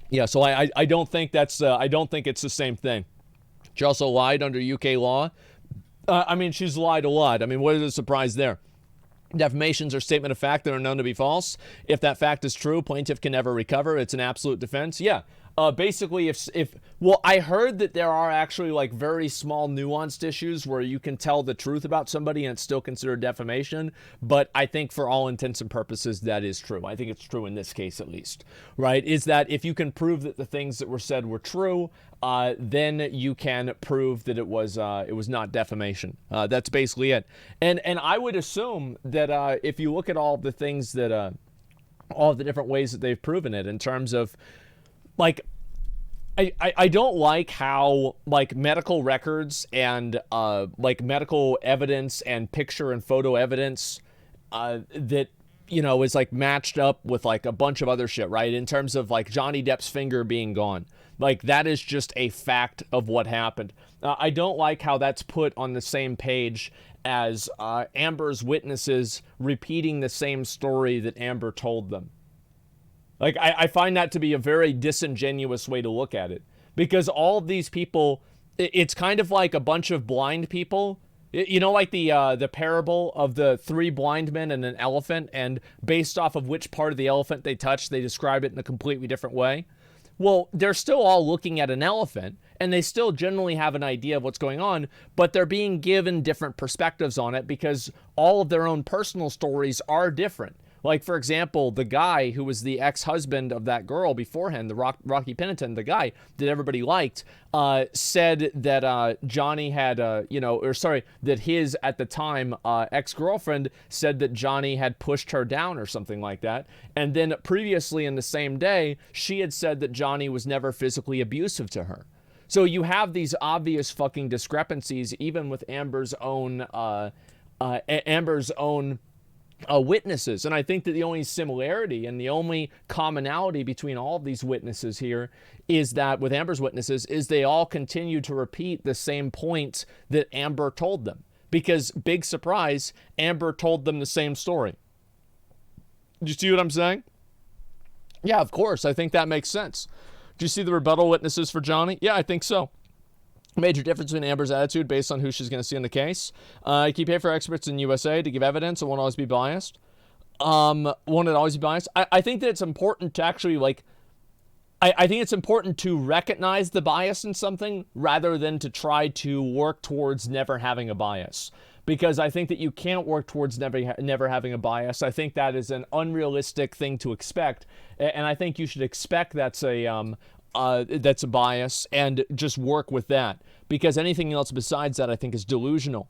Speaker 1: Yeah, so I don't think that's I don't think it's the same thing. She also lied under UK law. She's lied a lot. What is the surprise there? Defamations are statement of fact that are known to be false. If that fact is true, plaintiff can never recover. It's an absolute defense. Yeah. Basically, I heard that there are actually very small nuanced issues where you can tell the truth about somebody and it's still considered defamation. But I think for all intents and purposes, that is true. I think it's true in this case, at least, right? Is that if you can prove that the things that were said were true, then you can prove that it was not defamation. That's basically it. And I would assume that if you look at all the things that, all the different ways that they've proven it in terms of I don't like how like medical records and like medical evidence and picture and photo evidence that is like matched up with like a bunch of other shit, right? In terms of like Johnny Depp's finger being gone. Like that is just a fact of what happened. I don't like how that's put on the same page as Amber's witnesses repeating the same story that Amber told them. Like, I find that to be a very disingenuous way to look at it. Because all of these people, it's kind of like a bunch of blind people. Like the parable of the 3 blind men and an elephant, and based off of which part of the elephant they touch, they describe it in a completely different way. Well, they're still all looking at an elephant, and they still generally have an idea of what's going on, but they're being given different perspectives on it because all of their own personal stories are different. Like, for example, the guy who was the ex-husband of that girl beforehand, the Rocky Pennington, the guy that everybody liked, said that Johnny had, that his, at the time, ex-girlfriend said that Johnny had pushed her down or something like that. And then previously in the same day, she had said that Johnny was never physically abusive to her. So you have these obvious fucking discrepancies, even with Amber's own witnesses. And I think that the only similarity and the only commonality between all of these witnesses here is that with Amber's witnesses is they all continue to repeat the same points that Amber told them. Because, big surprise, Amber told them the same story. Do you see what I'm saying? Yeah, of course. I think that makes sense. Do you see the rebuttal witnesses for Johnny? Yeah, I think so. Major difference in Amber's attitude based on who she's going to see in the case. Can you pay for experts in USA to give evidence and won't always be biased? Won't it always be biased? I think that it's important to actually, I think it's important to recognize the bias in something rather than to try to work towards never having a bias. Because I think that you can't work towards never having a bias. I think that is an unrealistic thing to expect. And I think you should expect that's a bias and just work with that, because anything else besides that I think is delusional.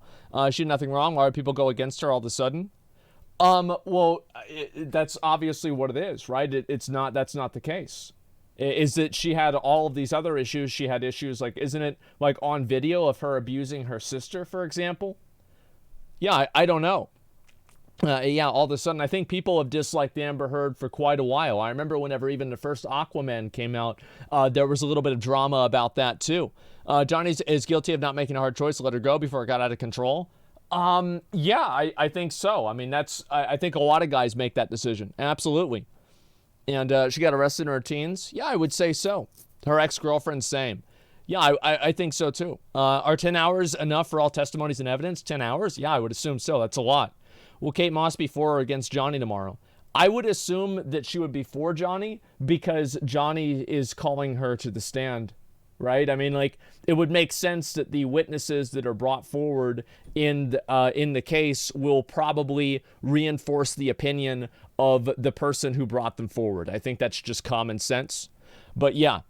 Speaker 1: She did nothing wrong. Why would people go against her all of a sudden? That's obviously what it is, right? That's not the case. Is that she had all of these other issues. She had issues like, isn't it like on video of her abusing her sister, for example? Yeah, I don't know. All of a sudden, I think people have disliked Amber Heard for quite a while. I remember whenever even the first Aquaman came out, there was a little bit of drama about that too. Johnny is guilty of not making a hard choice to let her go before it got out of control. I think so. I mean, I think a lot of guys make that decision. Absolutely. And she got arrested in her teens. Yeah, I would say so. Her ex-girlfriend, same. Yeah, I think so too. Are 10 hours enough for all testimonies and evidence? 10 hours? Yeah, I would assume so. That's a lot. Will Kate Moss be for or against Johnny tomorrow? I would assume that she would be for Johnny because Johnny is calling her to the stand, right? I mean, like, it would make sense that the witnesses that are brought forward in the case will probably reinforce the opinion of the person who brought them forward. I think that's just common sense. But yeah.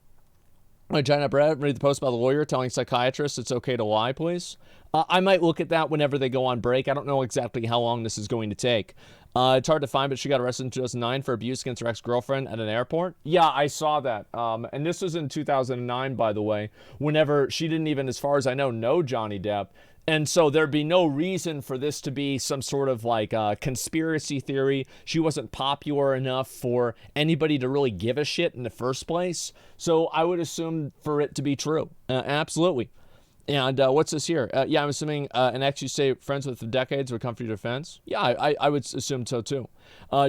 Speaker 1: China Brad, read the post by the lawyer telling psychiatrists it's okay to lie, please. I might look at that whenever they go on break. I don't know exactly how long this is going to take. It's hard to find, but she got arrested in 2009 for abuse against her ex-girlfriend at an airport. Yeah, I saw that. And this was in 2009, by the way, whenever she didn't even, as far as I know Johnny Depp. And so there'd be no reason for this to be some sort of like conspiracy theory. She wasn't popular enough for anybody to really give a shit in the first place. So I would assume for it to be true. Absolutely. And what's this here? Yeah, I'm assuming an ex you say friends with for decades would come for your defense. Yeah, I would assume so too.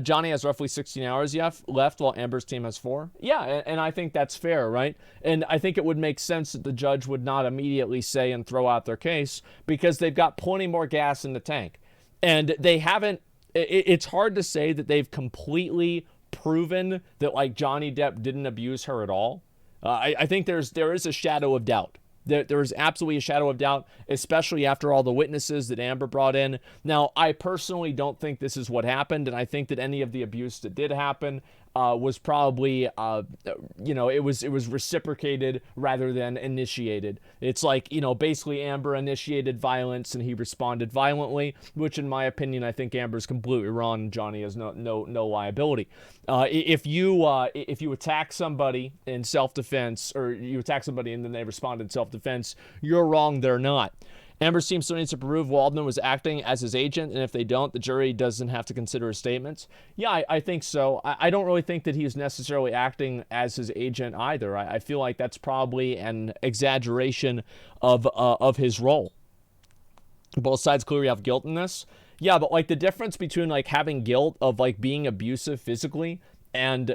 Speaker 1: Johnny has roughly 16 hours left while Amber's team has 4. Yeah, and I think that's fair, right? And I think it would make sense that the judge would not immediately say and throw out their case because they've got plenty more gas in the tank. And they haven't, it's hard to say that they've completely proven that like Johnny Depp didn't abuse her at all. I think there is a shadow of doubt. There is absolutely a shadow of doubt, especially after all the witnesses that Amber brought in. Now, I personally don't think this is what happened, and I think that any of the abuse that did happen was probably, it was reciprocated rather than initiated. It's like, basically Amber initiated violence and he responded violently, which in my opinion, I think Amber's completely wrong and Johnny has no liability. If you attack somebody in self-defense, or you attack somebody and then they respond in self-defense, you're wrong, they're not. Amber's team still needs to prove Waldman was acting as his agent, and if they don't, the jury doesn't have to consider his statements. Yeah, I think so. I don't really think that he's necessarily acting as his agent either. I feel like that's probably an exaggeration of his role. Both sides clearly have guilt in this. Yeah, but like the difference between like having guilt of like being abusive physically and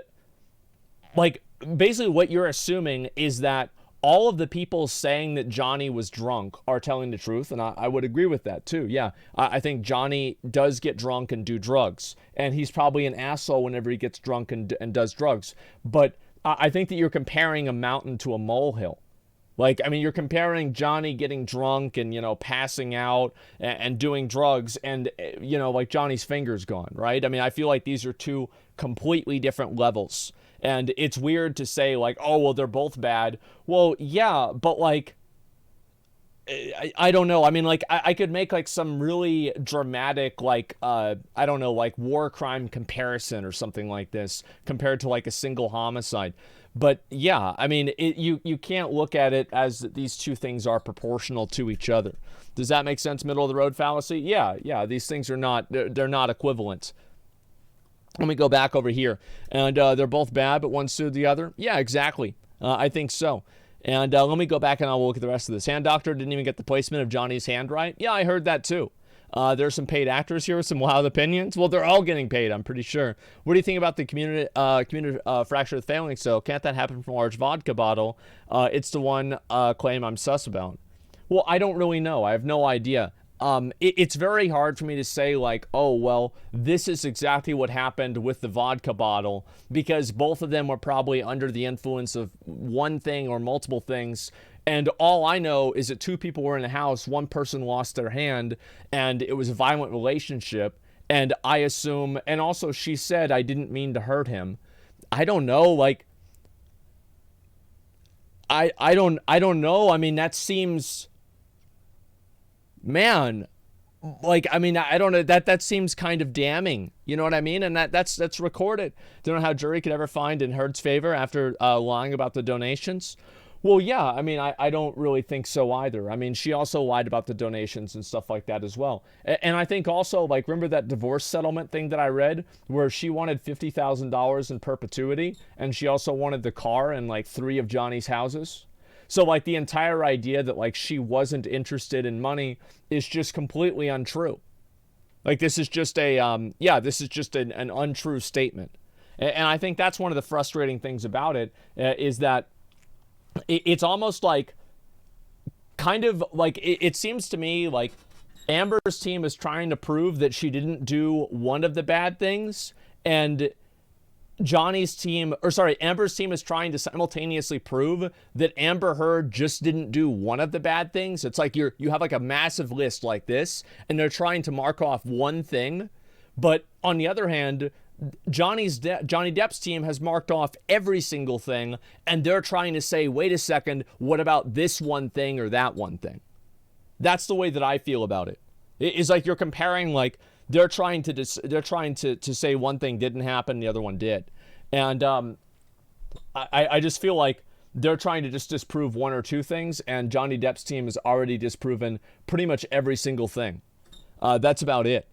Speaker 1: like basically what you're assuming is that all of the people saying that Johnny was drunk are telling the truth, and I would agree with that too. Yeah, I think Johnny does get drunk and do drugs, and he's probably an asshole whenever he gets drunk and does drugs. But I think that you're comparing a mountain to a molehill. Like, I mean, you're comparing Johnny getting drunk and, passing out and doing drugs and, like Johnny's finger's gone, right? I mean, I feel like these are two completely different levels. And it's weird to say, like, oh, well, they're both bad. Well, yeah, but, like, I don't know. I mean, like, I could make, like, some really dramatic, like, I don't know, like, war crime comparison or something like this compared to, like, a single homicide. But, yeah, I mean, you can't look at it as these two things are proportional to each other. Does that make sense? Middle of the road fallacy? Yeah, these things are not, they're not equivalent. Let me go back over here. And they're both bad, but one sued the other? Yeah, exactly. I think so. And let me go back and I'll look at the rest of this. Hand doctor didn't even get the placement of Johnny's hand right? Yeah, I heard that too. There's some paid actors here with some wild opinions. Well, they're all getting paid, I'm pretty sure. What do you think about the community fracture with failing? So can't that happen from a large vodka bottle? It's the one claim I'm sus about. Well, I don't really know. I have no idea. It's very hard for me to say like, oh, well, this is exactly what happened with the vodka bottle because both of them were probably under the influence of one thing or multiple things. And all I know is that two people were in the house, one person lost their hand, and it was a violent relationship. And I assume, and also she said, I didn't mean to hurt him. I don't know, like, I don't know. I mean, that seems, man, like, I mean, I don't know, that seems kind of damning. You know what I mean? And that's recorded. Don't know how jury could ever find in Heard's favor after lying about the donations. Well, yeah, I mean, I don't really think so either. I mean, she also lied about the donations and stuff like that as well. And I think also, like, remember that divorce settlement thing that I read where she wanted $50,000 in perpetuity and she also wanted the car and, like, 3 of Johnny's houses? So, like, the entire idea that, like, she wasn't interested in money is just completely untrue. Like, this is just an untrue statement. And I think that's one of the frustrating things about it is that it's almost like, kind of like, it seems to me like Amber's team is trying to prove that she didn't do one of the bad things, and Amber's team is trying to simultaneously prove that Amber Heard just didn't do one of the bad things. It's like you have like a massive list like this, and they're trying to mark off one thing, but on the other hand, Johnny Depp's team has marked off every single thing, and they're trying to say, wait a second, what about this one thing or that one thing? That's the way that I feel about it. It's like you're comparing, like, they're trying to say one thing didn't happen, the other one did. And I just feel like they're trying to just disprove one or two things, and Johnny Depp's team has already disproven pretty much every single thing. That's about it.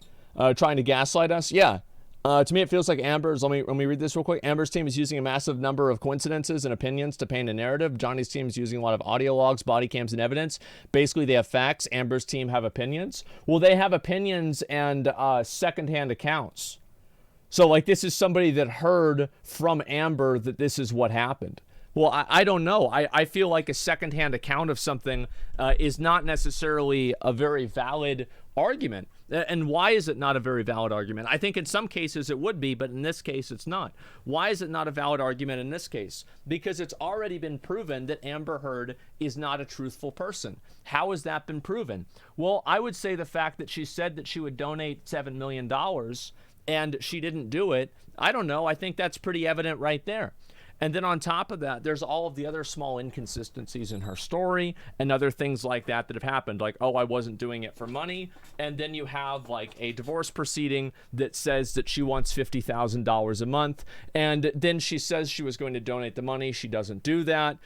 Speaker 1: Trying to gaslight us? Yeah. To me, it feels like Amber's, let me read this real quick. Amber's team is using a massive number of coincidences and opinions to paint a narrative. Johnny's team is using a lot of audio logs, body cams, and evidence. Basically, they have facts. Amber's team have opinions. Well, they have opinions and secondhand accounts. So, like, this is somebody that heard from Amber that this is what happened. Well, I don't know. I feel like a secondhand account of something is not necessarily a very valid argument. And why is it not a very valid argument? I think in some cases it would be, but in this case it's not. Why is it not a valid argument in this case? Because it's already been proven that Amber Heard is not a truthful person. How has that been proven? Well, I would say the fact that she said that she would donate $7 million and she didn't do it, I don't know. I think that's pretty evident right there. And then on top of that, there's all of the other small inconsistencies in her story and other things like that that have happened. Like, oh, I wasn't doing it for money. And then you have like a divorce proceeding that says that she wants $50,000 a month. And then she says she was going to donate the money. She doesn't do that.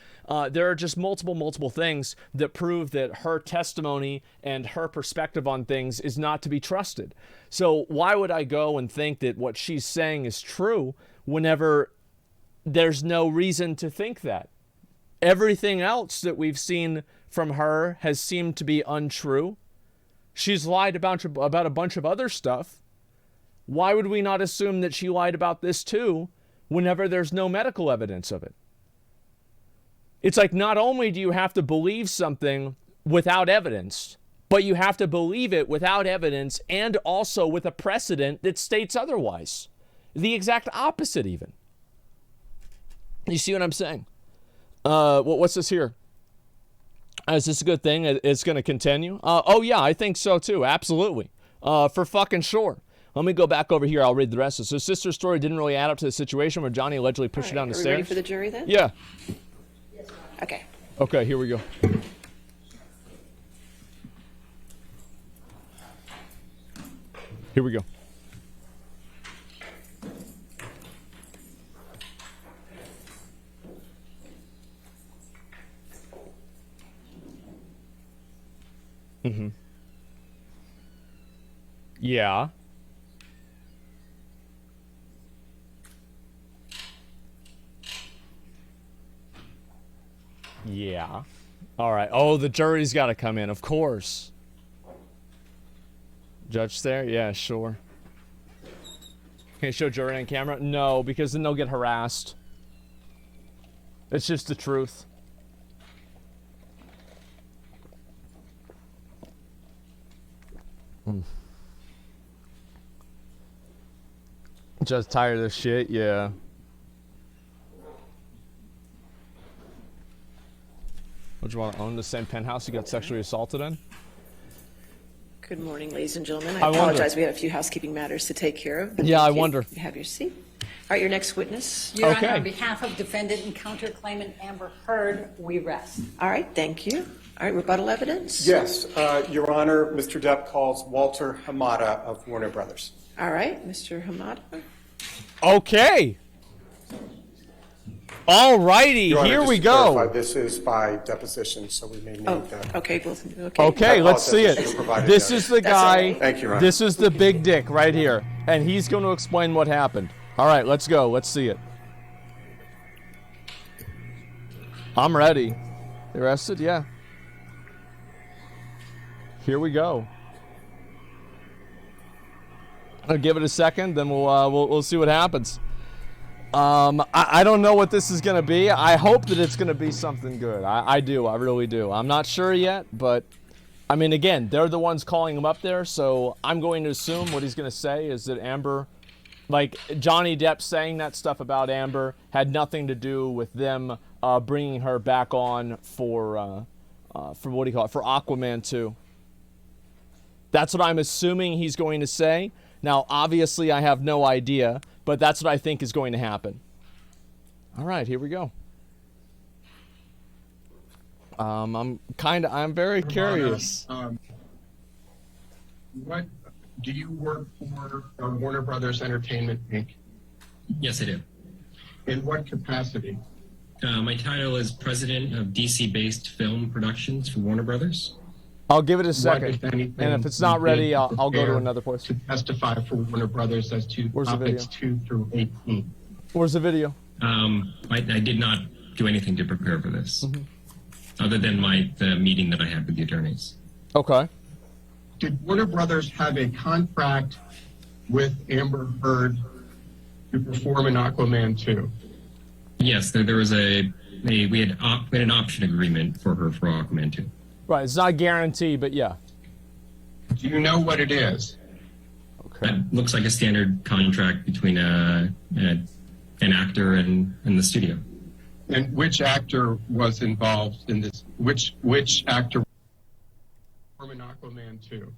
Speaker 1: There are just multiple things that prove that her testimony and her perspective on things is not to be trusted. So why would I go and think that what she's saying is true whenever there's no reason to think that? Everything else that we've seen from her has seemed to be untrue. She's lied about a bunch of other stuff. Why would we not assume that she lied about this too whenever there's no medical evidence of it? It's like, not only do you have to believe something without evidence, but you have to believe it without evidence and also with a precedent that states otherwise. The exact opposite even. You see what I'm saying? What's this here? Is this a good thing? It's going to continue? Oh, yeah, I think so, too. Absolutely. For fucking sure. Let me go back over here. I'll read the rest of it. So, sister's story didn't really add up to the situation where Johnny allegedly pushed her down the
Speaker 4: Are we
Speaker 1: stairs.
Speaker 4: ready for the jury then?
Speaker 1: Yeah.
Speaker 4: Okay.
Speaker 1: Okay, here we go. Here we go. Mm-hmm. Yeah. Yeah. All right. Oh, the jury's got to come in, of course. Judge there? Yeah, sure. Can you show jury on camera? No, because then they'll get harassed. It's just the truth. Just tired of this shit, yeah. Would you want to own the same penthouse you got sexually assaulted in?
Speaker 4: Good morning, ladies and gentlemen.
Speaker 1: I
Speaker 4: I apologize.
Speaker 1: wonder.
Speaker 4: We had a few housekeeping matters to take care of.
Speaker 1: Yeah,
Speaker 4: Thank
Speaker 1: I
Speaker 4: you.
Speaker 1: wonder.
Speaker 4: You have your seat. All right, your next witness.
Speaker 5: Your
Speaker 1: Okay.
Speaker 5: Honor, on behalf of defendant and counterclaimant Amber Heard, we rest.
Speaker 4: All right, thank you. All right, rebuttal evidence?
Speaker 2: Yes, Your Honor, Mr. Depp calls Walter Hamada of Warner Brothers.
Speaker 4: All right, Mr. Hamada.
Speaker 1: Okay. All righty,
Speaker 2: Your Honor,
Speaker 1: here
Speaker 2: just
Speaker 1: we
Speaker 2: to
Speaker 1: go.
Speaker 2: clarify, this is by deposition, so we may need
Speaker 4: Oh,
Speaker 2: that.
Speaker 4: okay, well, okay.
Speaker 1: Okay,
Speaker 2: I
Speaker 1: let's see
Speaker 2: apologize,
Speaker 1: it.
Speaker 2: provided
Speaker 1: This
Speaker 2: notice.
Speaker 1: is the
Speaker 4: That's all
Speaker 1: guy.
Speaker 4: right.
Speaker 2: Thank you, Your Honor.
Speaker 1: This is the big dick right here. And he's going to explain what happened. All right, let's go. Let's see it. I'm ready. You arrested? Yeah. Here we go. I'll give it a second, then we'll see what happens. I don't know what this is gonna be. I hope that it's gonna be something good. I do. I really do. I'm not sure yet, but I mean, again, they're the ones calling him up there, so I'm going to assume what he's gonna say is that Amber, like Johnny Depp saying that stuff about Amber, had nothing to do with them bringing her back on for what do you call it? For Aquaman 2. That's what I'm assuming he's going to say. Now, obviously, I have no idea, but that's what I think is going to happen. All right, here we go. I'm very curious.
Speaker 6: What do you work for Warner Brothers Entertainment Inc.?
Speaker 7: Yes, I do.
Speaker 6: In what capacity?
Speaker 7: My title is President of DC-based film productions for Warner Brothers.
Speaker 1: I'll give it a
Speaker 6: What,
Speaker 1: second,
Speaker 6: if anything,
Speaker 1: and if it's not
Speaker 6: you
Speaker 1: ready,
Speaker 6: did
Speaker 1: I'll go to
Speaker 6: prepare
Speaker 1: another place.
Speaker 6: to testify for Warner Brothers as to
Speaker 1: Where's the
Speaker 6: topics 2 through 18.
Speaker 1: Where's the video?
Speaker 7: I did not do anything to prepare for this, other than the meeting that I had with the attorneys.
Speaker 1: Okay.
Speaker 6: Did Warner Brothers have a contract with Amber Heard to perform in Aquaman 2?
Speaker 7: Yes, there was we had an option agreement for her for Aquaman 2.
Speaker 1: Right, it's not a guarantee, but yeah.
Speaker 6: Do you know what it is?
Speaker 1: Okay.
Speaker 7: That looks like a standard contract between an actor and the studio.
Speaker 6: And which actor was involved in this? Which actor performed in Aquaman 2?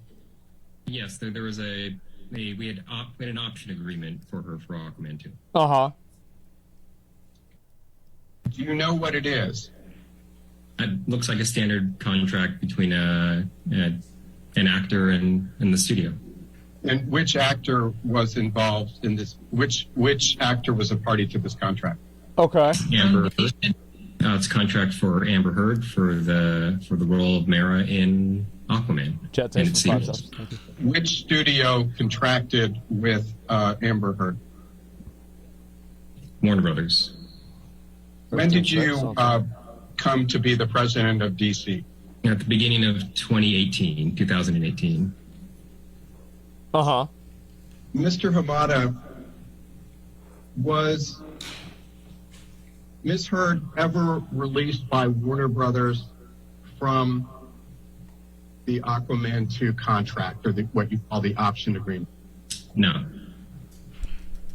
Speaker 7: Yes, there was we had an option agreement for her for Aquaman 2.
Speaker 1: Uh-huh.
Speaker 6: Do you know what it is?
Speaker 7: It looks like a standard contract between an actor and the studio.
Speaker 6: And which actor was involved in this? Which actor was a party to this contract?
Speaker 1: Okay.
Speaker 7: Amber Heard. It's a contract for Amber Heard for the role of Mara in Aquaman.
Speaker 1: Chat, thanks
Speaker 7: And
Speaker 1: for
Speaker 7: it's
Speaker 1: 5
Speaker 7: sequels.
Speaker 1: subs. Thank you.
Speaker 6: Which studio contracted with Amber Heard?
Speaker 7: Warner Brothers.
Speaker 6: When did you come to be the president of DC?
Speaker 7: At the beginning of 2018.
Speaker 1: Uh-huh.
Speaker 6: Mr. Hamada, was Ms. Heard ever released by Warner Brothers from the Aquaman 2 contract, or what you call the option agreement?
Speaker 7: No.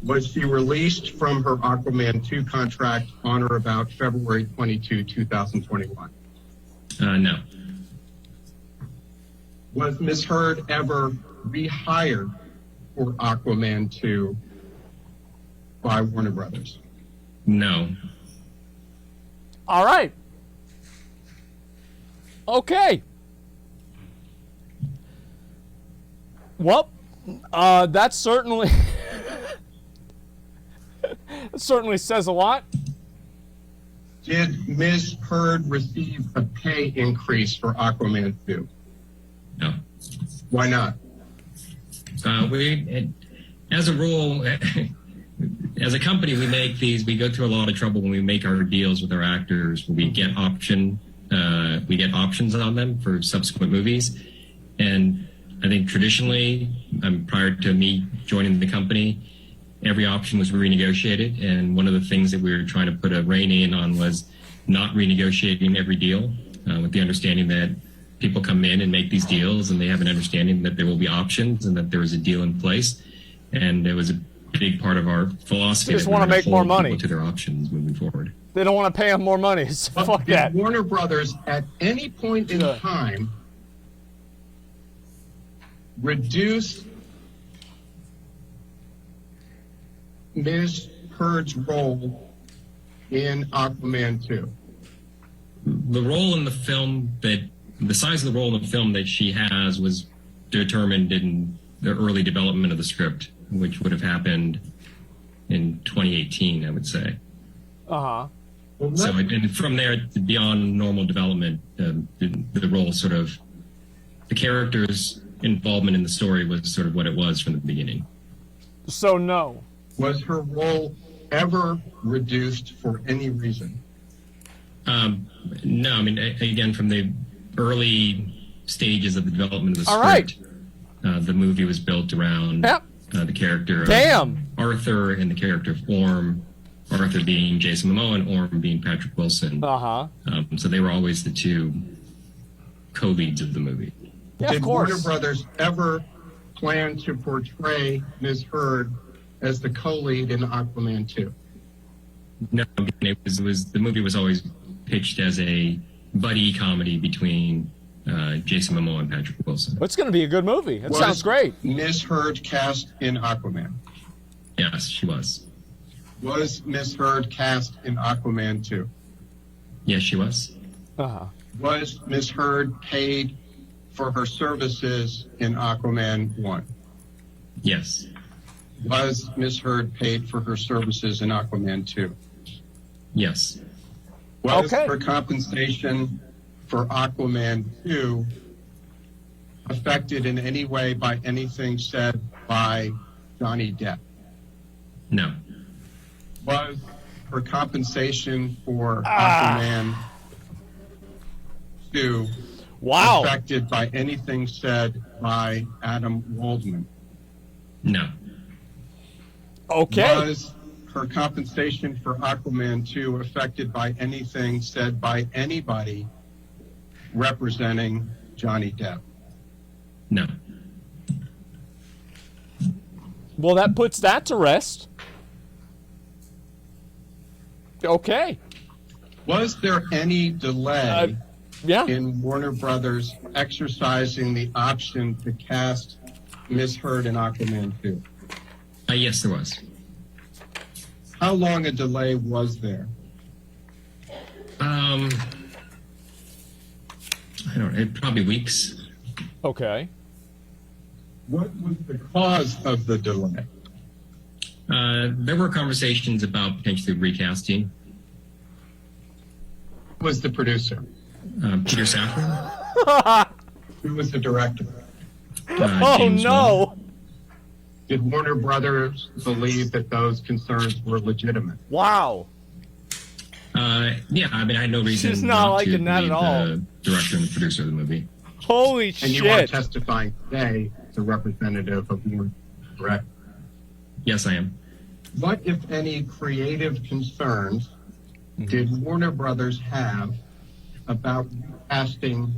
Speaker 6: Was she released from her Aquaman 2 contract on or about February 22, 2021?
Speaker 7: No.
Speaker 6: Was Ms. Heard ever rehired for Aquaman 2 by Warner Brothers?
Speaker 7: No.
Speaker 1: All right. Okay. Well, that certainly certainly says a lot.
Speaker 6: Did Ms. Heard receive a pay increase for Aquaman 2?
Speaker 7: No.
Speaker 6: Why not?
Speaker 7: As a rule, as a company, we go through a lot of trouble when we make our deals with our actors. We get options on them for subsequent movies. And I think traditionally, prior to me joining the company, every option was renegotiated. And one of the things that we were trying to put a rein in on was not renegotiating every deal, with the understanding that people come in and make these deals and they have an understanding that there will be options and that there is a deal in place. And it was a big part of our philosophy.
Speaker 1: They just
Speaker 7: that we
Speaker 1: want to
Speaker 7: were
Speaker 1: make
Speaker 7: gonna
Speaker 1: more
Speaker 7: hold
Speaker 1: money
Speaker 7: people to their options moving forward.
Speaker 1: They don't want to pay them more money. So fuck
Speaker 6: Did
Speaker 1: that.
Speaker 6: Warner Brothers at any point in time reduce Ms. Heard's role in Aquaman 2?
Speaker 7: The role in the film the size of the role in the film that she has was determined in the early development of the script, which would have happened in 2018, I would say.
Speaker 1: Uh-huh.
Speaker 6: Well,
Speaker 7: So, and from there, beyond normal development, the role sort of, the character's involvement in the story was sort of what it was from the beginning.
Speaker 1: So no.
Speaker 6: was her role ever reduced for any reason?
Speaker 7: No, I mean, again, from the early stages of the development of the
Speaker 1: All
Speaker 7: script,
Speaker 1: right.
Speaker 7: the movie was built around
Speaker 1: Yep.
Speaker 7: the character
Speaker 1: Damn.
Speaker 7: of Arthur and the character of Orm, Arthur being Jason Momoa and Orm being Patrick Wilson.
Speaker 1: Uh-huh.
Speaker 7: So they were always the two co-leads of the movie.
Speaker 1: Yeah,
Speaker 6: Did
Speaker 1: of course.
Speaker 6: Warner Brothers ever plan to portray Ms. Heard as the co-lead in Aquaman 2?
Speaker 7: No, it was the movie was always pitched as a buddy comedy between Jason Momoa and Patrick Wilson.
Speaker 1: It's going to be a good movie. It
Speaker 6: Was
Speaker 1: sounds great.
Speaker 6: Ms. Heard cast in Aquaman?
Speaker 7: Yes, she was.
Speaker 6: Was Ms. Heard cast in Aquaman 2?
Speaker 7: Yes, she was.
Speaker 1: Uh-huh.
Speaker 6: Was Ms. Heard paid for her services in Aquaman 1?
Speaker 7: Yes.
Speaker 6: Was Ms. Heard paid for her services in Aquaman 2?
Speaker 7: Yes.
Speaker 6: Was
Speaker 1: Okay.
Speaker 6: her compensation for Aquaman 2 affected in any way by anything said by Johnny Depp?
Speaker 7: No.
Speaker 6: Was her compensation for Aquaman 2
Speaker 1: Wow.
Speaker 6: affected by anything said by Adam Waldman?
Speaker 7: No.
Speaker 1: Okay.
Speaker 6: Was her compensation for Aquaman 2 affected by anything said by anybody representing Johnny Depp?
Speaker 7: No.
Speaker 1: Well, that puts that to rest. Okay.
Speaker 6: Was there any delay
Speaker 1: Yeah.
Speaker 6: in Warner Brothers exercising the option to cast Ms. Heard in Aquaman 2?
Speaker 7: Yes, there was.
Speaker 6: How long a delay was there?
Speaker 7: I don't know, probably weeks.
Speaker 1: Okay.
Speaker 6: What was the cause of the delay?
Speaker 7: There were conversations about potentially recasting.
Speaker 6: Who was the producer?
Speaker 7: Peter Safran.
Speaker 6: Who was the director?
Speaker 1: Oh
Speaker 7: James
Speaker 1: no!
Speaker 7: Wan.
Speaker 6: Did Warner Brothers believe that those concerns were legitimate?
Speaker 1: Wow.
Speaker 7: Yeah, I mean, I had no reason
Speaker 1: She's not
Speaker 7: to
Speaker 1: liking that
Speaker 7: believe
Speaker 1: at all.
Speaker 7: the director and the producer of the movie.
Speaker 1: Holy
Speaker 6: And you are
Speaker 1: shit!
Speaker 6: testifying today as a representative of Warner, correct?
Speaker 7: Yes, I am.
Speaker 6: What, if any, creative concerns did Warner Brothers have about casting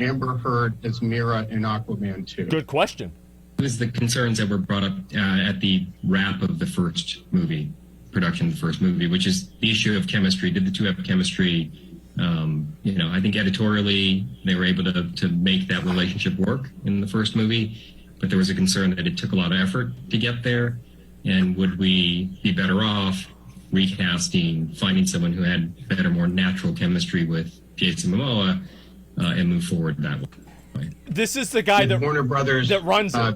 Speaker 6: Amber Heard as Mira in Aquaman 2?
Speaker 1: Good question.
Speaker 7: It was the concerns that were brought up at the wrap of the first movie, production of the first movie, which is the issue of chemistry. Did the two have chemistry? I think editorially they were able to make that relationship work in the first movie, but there was a concern that it took a lot of effort to get there. And would we be better off recasting, finding someone who had better, more natural chemistry with Jason Momoa and move forward that way?
Speaker 1: This is the guy
Speaker 6: Did
Speaker 1: that
Speaker 6: Warner Brothers
Speaker 1: that runs it.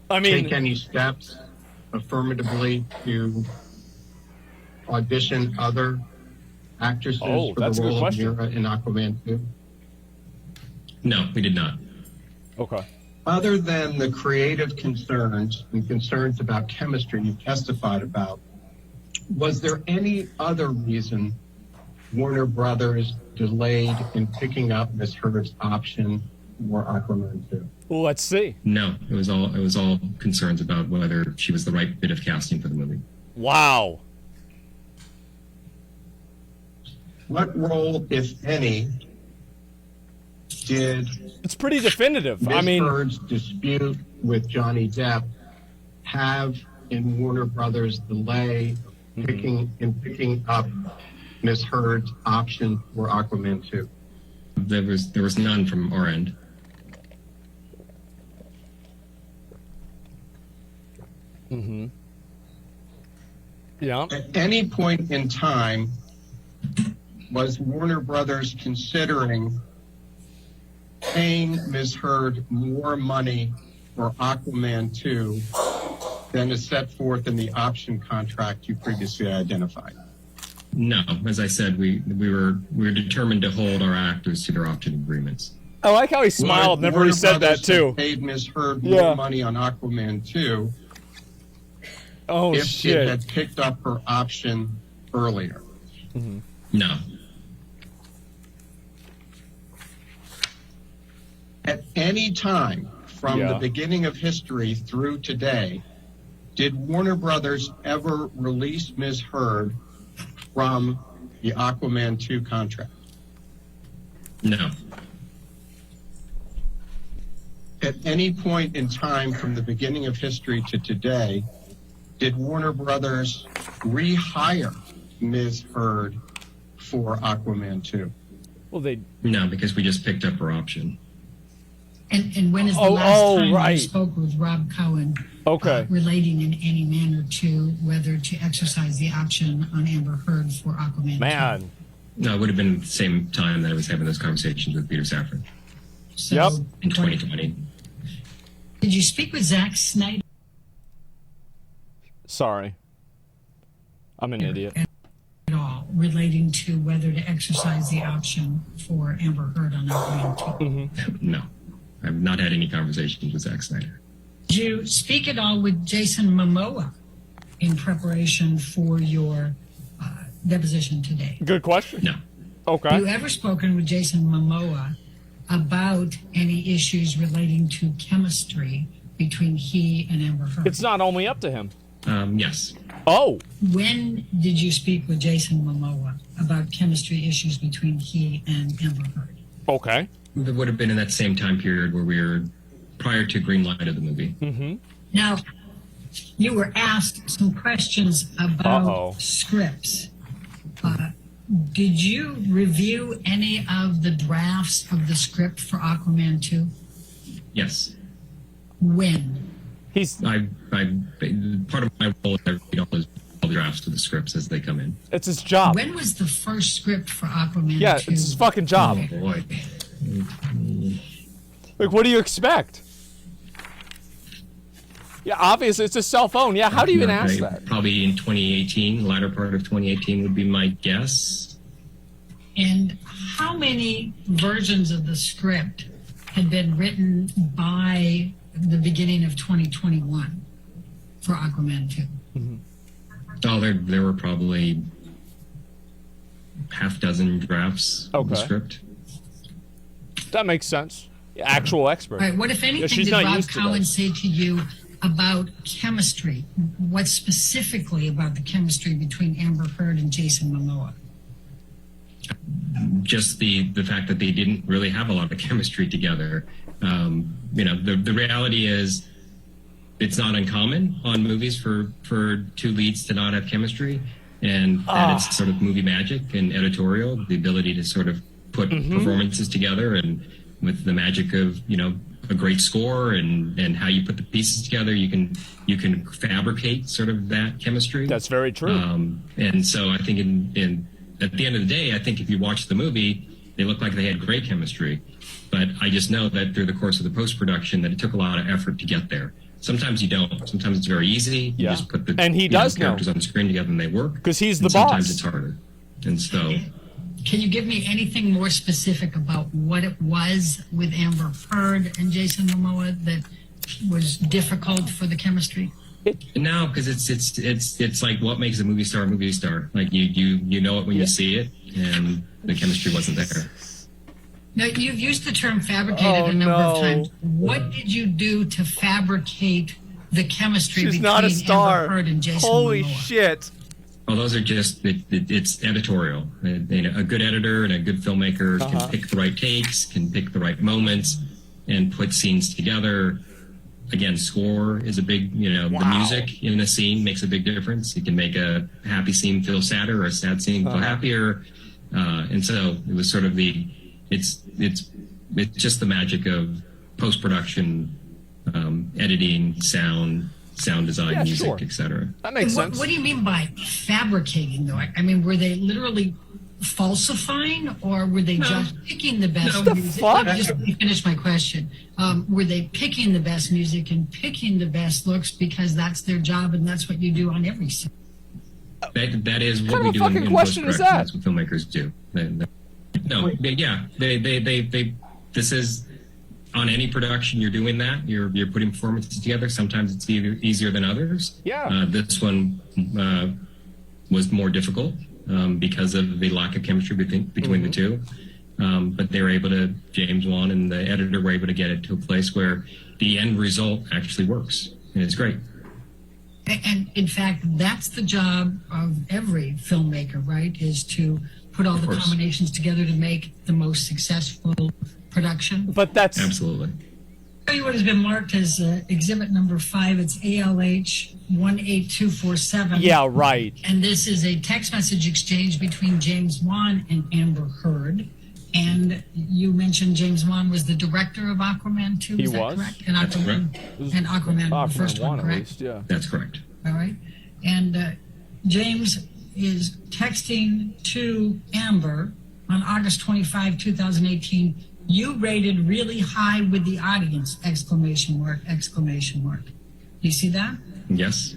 Speaker 1: I mean,
Speaker 6: take any steps affirmatively to audition other actresses
Speaker 1: Oh,
Speaker 6: for
Speaker 1: that's a
Speaker 6: the
Speaker 1: good
Speaker 6: role of
Speaker 1: question.
Speaker 6: Mira in Aquaman 2?
Speaker 7: No, we did not.
Speaker 1: okay.
Speaker 6: Other than the creative concerns and concerns about chemistry you testified about, was there any other reason Warner Brothers delayed in picking up Ms. Heard's option for Aquaman 2?
Speaker 1: Well, let's see.
Speaker 7: No, it was all concerns about whether she was the right bit of casting for the movie.
Speaker 1: Wow.
Speaker 6: What role, if any, did
Speaker 1: It's pretty definitive.
Speaker 6: Ms.
Speaker 1: I mean,
Speaker 6: Heard's dispute with Johnny Depp have in Warner Brothers' delay picking up Ms. Heard's option for Aquaman 2?
Speaker 7: There was none from our end.
Speaker 1: yeah.
Speaker 6: At any point in time, was Warner Brothers considering paying Ms. Heard more money for Aquaman 2 than is set forth in the option contract you previously identified?
Speaker 7: No, as I said, we were determined to hold our actors to their option agreements.
Speaker 1: I like how he smiled
Speaker 6: Would
Speaker 1: whenever he
Speaker 6: Warner
Speaker 1: said that
Speaker 6: Brothers have
Speaker 1: too.
Speaker 6: paid Ms. Heard
Speaker 1: Yeah.
Speaker 6: more money on Aquaman 2
Speaker 1: Oh
Speaker 6: if it
Speaker 1: shit.
Speaker 6: had picked up her option earlier?
Speaker 7: No.
Speaker 6: At any time from
Speaker 1: Yeah.
Speaker 6: the beginning of history through today, did Warner Brothers ever release Ms. Heard from the Aquaman 2 contract?
Speaker 7: No.
Speaker 6: At any point in time from the beginning of history to today, did Warner Brothers rehire Ms. Heard for Aquaman 2?
Speaker 1: Well, they.
Speaker 7: No, because we just picked up her option.
Speaker 8: And when is the
Speaker 1: Oh,
Speaker 8: last time
Speaker 1: right.
Speaker 8: you spoke with Rob Cohen
Speaker 1: Okay.
Speaker 8: relating in any manner to whether to exercise the option on Amber Heard for Aquaman 2?
Speaker 1: Man.
Speaker 7: No, it would have been the same time that I was having those conversations with Peter Safran
Speaker 8: So,
Speaker 1: Yep.
Speaker 7: in 2020.
Speaker 8: Did you speak with Zack Snyder
Speaker 1: Sorry. I'm an idiot.
Speaker 8: at all relating to whether to exercise the option for Amber Heard on Aquaman 2?
Speaker 7: No, I've not had any conversations with Zack Snyder.
Speaker 8: Did you speak at all with Jason Momoa in preparation for your deposition today?
Speaker 1: Good question.
Speaker 7: No.
Speaker 1: Okay.
Speaker 8: Have you ever spoken with Jason Momoa about any issues relating to chemistry between he and Amber Heard?
Speaker 1: It's not only up to him.
Speaker 7: Yes.
Speaker 1: Oh.
Speaker 8: When did you speak with Jason Momoa about chemistry issues between he and Amber Heard?
Speaker 1: Okay.
Speaker 7: It would have been in that same time period where we were prior to green light of the movie.
Speaker 8: Now, you were asked some questions about
Speaker 1: Uh-oh.
Speaker 8: scripts. Did you review any of the drafts of the script for Aquaman 2?
Speaker 7: Yes.
Speaker 8: When?
Speaker 7: Part of my role is I read all the drafts of the scripts as they come in.
Speaker 1: It's his job.
Speaker 8: When was the first script for Aquaman 2?
Speaker 1: Yeah, it's his fucking job.
Speaker 7: Oh boy.
Speaker 1: Like, what do you expect? Yeah, obviously it's a cell phone. Yeah, how do you even ask that?
Speaker 7: Probably in 2018, latter part of 2018 would be my guess.
Speaker 8: And how many versions of the script had been written by the beginning of 2021 for Aquaman 2?
Speaker 7: Oh, there were probably half dozen drafts of the script.
Speaker 1: That makes sense. Actual expert.
Speaker 8: All right, what, if anything,
Speaker 1: she's
Speaker 8: did
Speaker 1: not
Speaker 8: Rob
Speaker 1: used to
Speaker 8: Collins say to you about chemistry? What specifically about the chemistry between Amber Heard and Jason Momoa?
Speaker 7: Just the fact that they didn't really have a lot of chemistry together. The reality is it's not uncommon on movies for two leads to not have chemistry, and that is sort of movie magic and editorial, the ability to sort of put performances together, and with the magic of a great score and how you put the pieces together, you can fabricate sort of that chemistry.
Speaker 1: That's very true.
Speaker 7: And so I think at the end of the day, I think if you watch the movie, they look like they had great chemistry. But I just know that through the course of the post-production that it took a lot of effort to get there. Sometimes you don't. Sometimes it's very easy. You just put the characters on screen together and they work.
Speaker 1: Because he's the boss.
Speaker 7: Sometimes it's harder. And so...
Speaker 8: Can you give me anything more specific about what it was with Amber Heard and Jason Momoa that was difficult for the chemistry?
Speaker 7: No, because it's like what makes a movie star a movie star. Like you know it when you see it, and the chemistry wasn't there.
Speaker 8: Now, you've used the term fabricated a number of times. What did you do to fabricate the chemistry between Amber Heard and Jason
Speaker 1: Holy
Speaker 8: Momoa?
Speaker 1: shit.
Speaker 7: Well, those are just, it's editorial. A good editor and a good filmmaker can pick the right takes, can pick the right moments, and put scenes together. Again, score is a big, the music in a scene makes a big difference. It can make a happy scene feel sadder or a sad scene feel happier. And so it was sort of it's just the magic of post-production, editing, sound design, music, etc.
Speaker 1: That makes sense.
Speaker 8: What do you mean by fabricating, though? I mean, were they literally falsifying, or were they just picking the best music?
Speaker 1: Fuck?
Speaker 8: Just let me finish my question. Were they picking the best music and picking the best looks because that's their job and that's what you do on every scene?
Speaker 7: That is what
Speaker 1: What
Speaker 7: we
Speaker 1: kind
Speaker 7: do
Speaker 1: of
Speaker 7: in
Speaker 1: fucking question
Speaker 7: post-production.
Speaker 1: is that?
Speaker 7: That's what filmmakers do. This is on any production. You're doing that. You're putting performances together. Sometimes it's easier than others.
Speaker 1: Yeah.
Speaker 7: This one was more difficult because of the lack of chemistry between the two. But they were able to, James Wan and the editor were able to get it to a place where the end result actually works, and it's great.
Speaker 8: And in fact, that's the job of every filmmaker, right? Is to put all the combinations together to make the most successful production.
Speaker 1: But that's...
Speaker 7: Absolutely.
Speaker 8: I'll tell you what has been marked as exhibit number 5. It's ALH 18247.
Speaker 1: Yeah, right.
Speaker 8: And this is a text message exchange between James Wan and Amber Heard. And you mentioned James Wan was the director of Aquaman 2.
Speaker 1: He
Speaker 8: is that
Speaker 1: was?
Speaker 8: correct? And Aquaman, the first one,
Speaker 1: at
Speaker 8: correct?
Speaker 1: least, yeah.
Speaker 7: That's correct.
Speaker 8: All right. And James is texting to Amber on August 25, 2018. You rated really high with the audience, exclamation mark. Do you see that?
Speaker 7: Yes.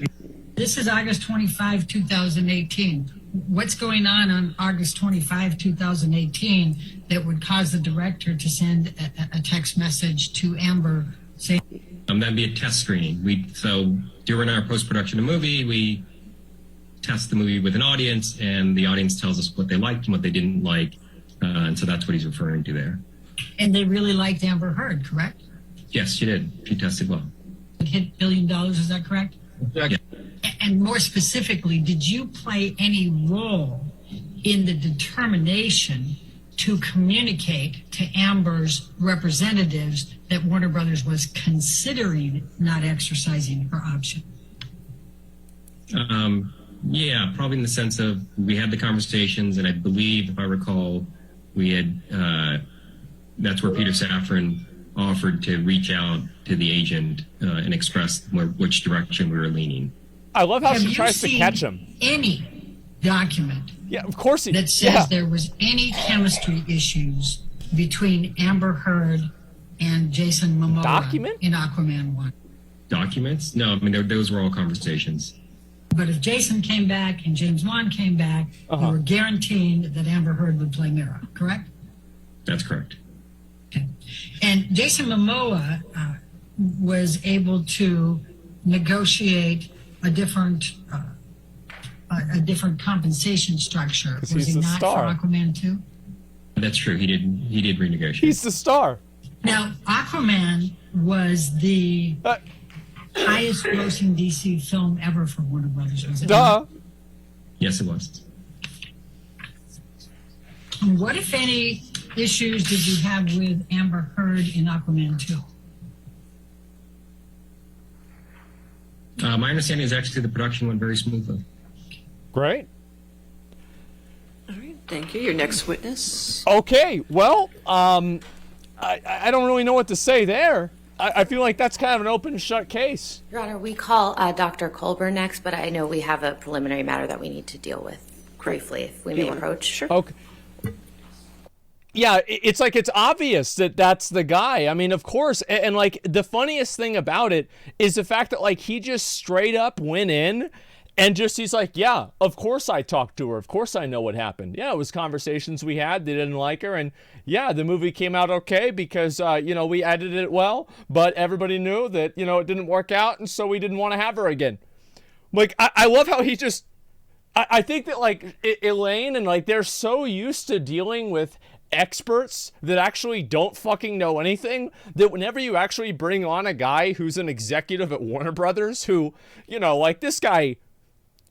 Speaker 8: This is August 25, 2018. What's going on August 25, 2018 that would cause the director to send a text message to Amber saying...
Speaker 7: That'd be a test screening. So during our post-production of movie, we test the movie with an audience, and the audience tells us what they liked and what they didn't like. And so that's what he's referring to there.
Speaker 8: And they really liked Amber Heard, correct?
Speaker 7: Yes, she did. She tested well.
Speaker 8: It hit $1 billion, is that correct?
Speaker 7: Yeah.
Speaker 8: And more specifically, did you play any role in the determination to communicate to Amber's representatives that Warner Brothers was considering not exercising her option?
Speaker 7: Yeah, probably in the sense of we had the conversations, and I believe, if I recall, we had that's where Peter Safran offered to reach out to the agent and express which direction we were leaning.
Speaker 1: I love how
Speaker 8: Have
Speaker 1: she
Speaker 8: you
Speaker 1: tries to
Speaker 8: seen
Speaker 1: catch him.
Speaker 8: any document
Speaker 1: Yeah, of course he
Speaker 8: that says
Speaker 1: yeah.
Speaker 8: there was any chemistry issues between Amber Heard and Jason Momoa
Speaker 1: Document?
Speaker 8: in Aquaman 1?
Speaker 7: Documents? No, I mean, those were all conversations.
Speaker 8: But if Jason came back and James Wan came back, you were guaranteeing that Amber Heard would play Mira, correct?
Speaker 7: That's correct.
Speaker 8: Okay. And Jason Momoa was able to negotiate a different compensation structure. Was
Speaker 1: he's
Speaker 8: he
Speaker 1: the
Speaker 8: not
Speaker 1: star.
Speaker 8: for Aquaman 2?
Speaker 7: That's true. He did renegotiate.
Speaker 1: He's the star.
Speaker 8: Now, Aquaman was the highest grossing DC film ever for Warner Brothers, was it?
Speaker 1: Duh.
Speaker 7: Yes, it was.
Speaker 8: And what, if any, issues did you have with Amber Heard in Aquaman 2?
Speaker 7: My understanding is actually the production went very smoothly.
Speaker 1: Great.
Speaker 4: All right, thank you. Your next witness.
Speaker 1: Okay, well, I don't really know what to say there. I feel like that's kind of an open and shut case.
Speaker 9: Your Honor, we call Dr. Colburn next, but I know we have a preliminary matter that we need to deal with briefly, if we may approach.
Speaker 4: Sure.
Speaker 1: Okay. Yeah, it's like it's obvious that that's the guy. I mean, of course. And like the funniest thing about it is the fact that like he just straight up went in and just he's like, yeah, of course I talked to her. Of course I know what happened. Yeah, it was conversations we had. They didn't like her. And yeah, the movie came out okay because, we edited it well. But everybody knew that, it didn't work out. And so we didn't want to have her again. Like, I love how he just... I think that like Elaine and like they're so used to dealing with experts that actually don't fucking know anything that whenever you actually bring on a guy who's an executive at Warner Brothers who, like this guy,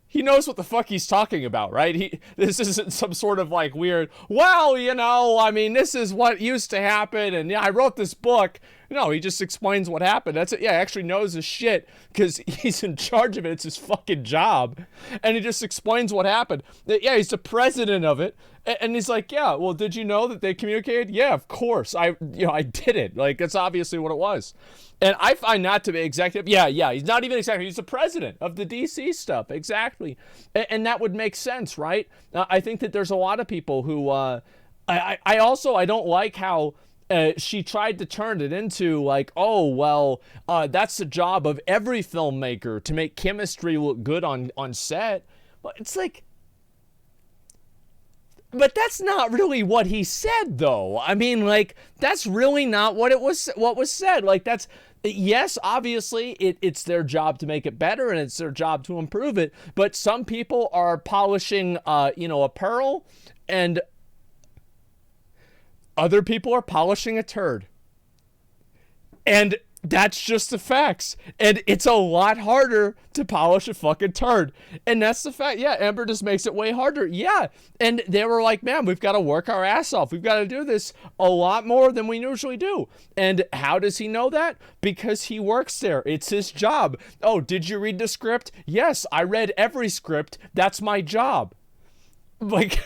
Speaker 1: he knows what the fuck he's talking about, right? This isn't some sort of like weird, well, this is what used to happen and yeah, I wrote this book. No, he just explains what happened. That's it. Yeah, he actually knows his shit because he's in charge of it. It's his fucking job. And he just explains what happened. Yeah, he's the president of it. And he's like, yeah, well, did you know that they communicated? Yeah, of course. I did it. Like, that's obviously what it was. And I find that to be executive. Yeah, he's not even executive. He's the president of the DC stuff. Exactly. And that would make sense, right? I think that there's a lot of people who, I don't like how, she tried to turn it into like, oh, well, that's the job of every filmmaker to make chemistry look good on set. But it's like, but that's not really what he said, though. I mean, like, that's really not what was said. Like, that's, yes, obviously, it's their job to make it better and it's their job to improve it. But some people are polishing, a pearl and other people are polishing a turd. And that's just the facts. And it's a lot harder to polish a fucking turd. And that's the fact. Yeah, Amber just makes it way harder. Yeah. And they were like, man, we've got to work our ass off. We've got to do this a lot more than we usually do. And how does he know that? Because he works there. It's his job. Oh, did you read the script? Yes, I read every script. That's my job. Like...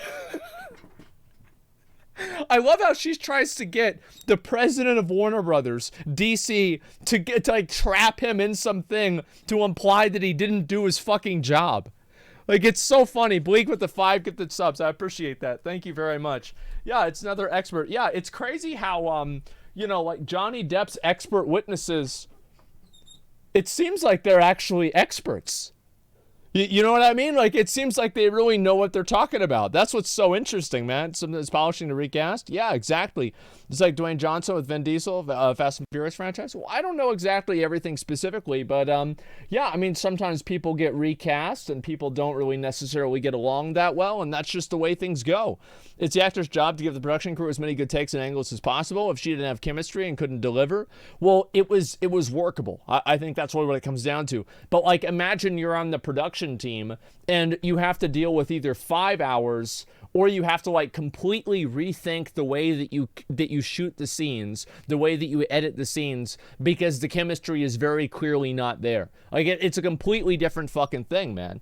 Speaker 1: I love how she tries to get the president of Warner Brothers, DC, to like trap him in something to imply that he didn't do his fucking job. Like, it's so funny. Bleak with the 5 gifted subs. I appreciate that. Thank you very much. Yeah, it's another expert. Yeah, it's crazy how, like Johnny Depp's expert witnesses, it seems like they're actually experts. You know what I mean? Like, it seems like they really know what they're talking about. That's what's so interesting, man. Something that's polishing the recast. Yeah, exactly. It's like Dwayne Johnson with Vin Diesel, Fast and Furious franchise. Well, I don't know exactly everything specifically, but yeah, I mean, sometimes people get recast and people don't really necessarily get along that well, and that's just the way things go. It's the actor's job to give the production crew as many good takes and angles as possible. If she didn't have chemistry and couldn't deliver, well, it was workable. I think that's really what it comes down to. But like, imagine you're on the production team and you have to deal with either 5 hours or you have to like completely rethink the way that you shoot the scenes, the way that you edit the scenes, because the chemistry is very clearly not there. Like, it's a completely different fucking thing, man.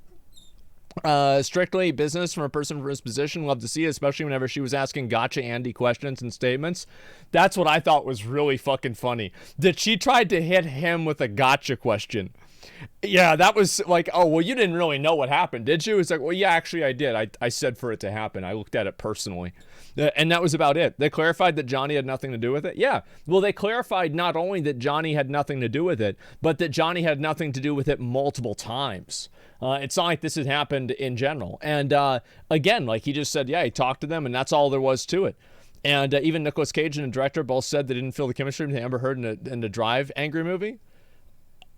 Speaker 1: Strictly business from a person from his position. Love to see it, especially whenever she was asking gotcha Andy questions and statements. That's what I thought was really fucking funny. That she tried to hit him with a gotcha question. Yeah, that was like, oh, well, you didn't really know what happened, did you? It's like, well, yeah, actually, I did. I said for it to happen. I looked at it personally. And that was about it. They clarified that Johnny had nothing to do with it. Yeah. Well, they clarified not only that Johnny had nothing to do with it, but that Johnny had nothing to do with it multiple times. It's not like this had happened in general. And again, like he just said, yeah, he talked to them, and that's all there was to it. And even Nicolas Cage and the director both said they didn't feel the chemistry with Amber Heard in the Drive angry movie.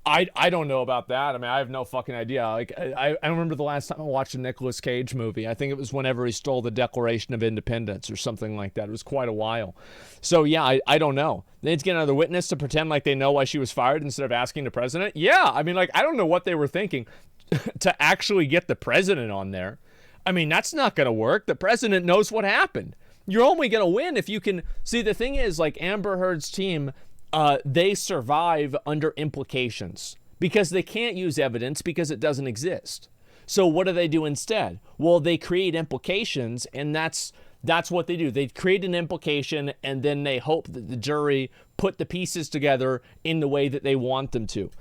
Speaker 1: I don't know about that. I mean, I have no fucking idea. Like, I remember the last time I watched a Nicolas Cage movie. I think it was whenever he stole the Declaration of Independence or something like that. It was quite a while. So, yeah, I don't know. They need to get another witness to pretend like they know why she was fired instead of asking the president. Yeah, I mean, like, I don't know what they were thinking to actually get the president on there. I mean, that's not going to work. The president knows what happened. You're only going to win if you can... See, the thing is, like, Amber Heard's team... they survive under implications because they can't use evidence because it doesn't exist. So what do they do instead? Well, they create implications, and that's what they do. They create an implication, and then they hope that the jury put the pieces together in the way that they want them to.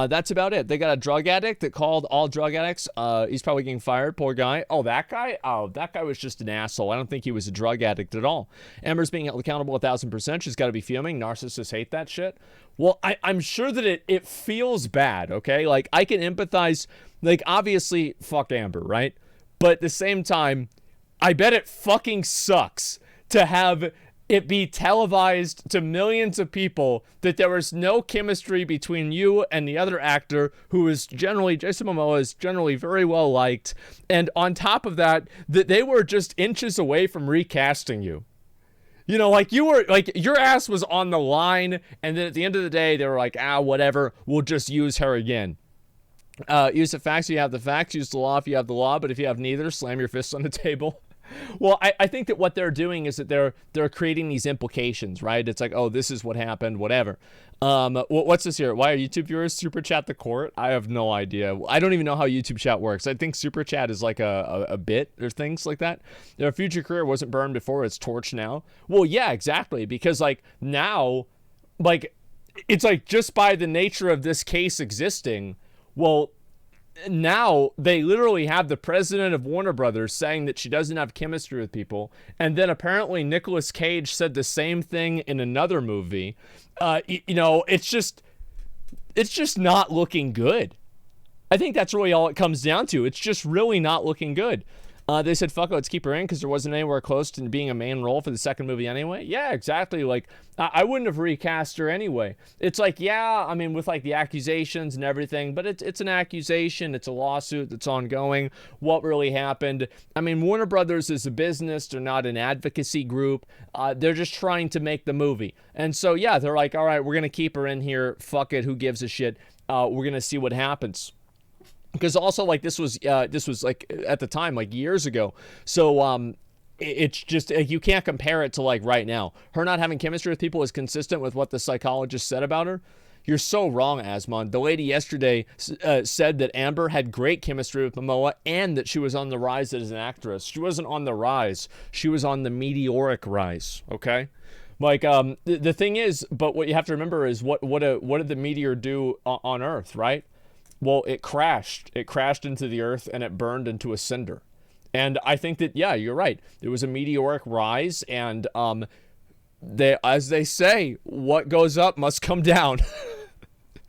Speaker 1: That's about it. They got a drug addict that called all drug addicts. He's probably getting fired. Poor guy. Oh, that guy? Oh, that guy was just an asshole. I don't think he was a drug addict at all. Amber's being accountable 1,000%. She's got to be fuming. Narcissists hate that shit. Well, I'm sure that it feels bad, okay? Like, I can empathize. Like, obviously, fuck Amber, right? But at the same time, I bet it fucking sucks to have it be televised to millions of people that there was no chemistry between you and the other actor, who is generally, Jason Momoa is generally very well liked. And on top of that, that they were just inches away from recasting you. You know, like you were, like your ass was on the line. And then at the end of the day, they were like, whatever, we'll just use her again. Use the facts, you have the facts. Use the law if you have the law. But if you have neither, slam your fists on the table. Well, I think that what they're doing is that they're creating these implications, right? It's like, oh, this is what happened, whatever. What's this here? Why are YouTube viewers super chat the court? I have no idea. I don't even know how YouTube chat works. I think super chat is like a bit or things like that. Their future career wasn't burned before, it's torched now. Well, yeah, exactly. Because like now, like it's like just by the nature of this case existing, well, now they literally have the president of Warner Brothers saying that she doesn't have chemistry with people, and then apparently Nicolas Cage said the same thing in another movie. You know, it's just not looking good. I think that's really all it comes down to. It's just really not looking good. They said, fuck it, let's keep her in because there wasn't anywhere close to being a main role for the second movie anyway. Yeah, exactly. Like, I wouldn't have recast her anyway. It's like, yeah, I mean, with like the accusations and everything, but it's an accusation. It's a lawsuit that's ongoing. What really happened? I mean, Warner Brothers is a business. They're not an advocacy group. They're just trying to make the movie. And so, yeah, they're like, all right, we're going to keep her in here. Fuck it. Who gives a shit? We're going to see what happens. Because also, like, this was like at the time, like years ago. So it's just you can't compare it to like right now. Her not having chemistry with people is consistent with what the psychologist said about her. You're so wrong, Asmon. The lady yesterday said that Amber had great chemistry with Momoa and that she was on the rise as an actress. She wasn't on the rise. She was on the meteoric rise. Okay. Like the thing is, but what you have to remember is what did the meteor do on Earth, right? Well, it crashed. It crashed into the earth and it burned into a cinder. And I think that, yeah, you're right. There was a meteoric rise, and as they say, what goes up must come down.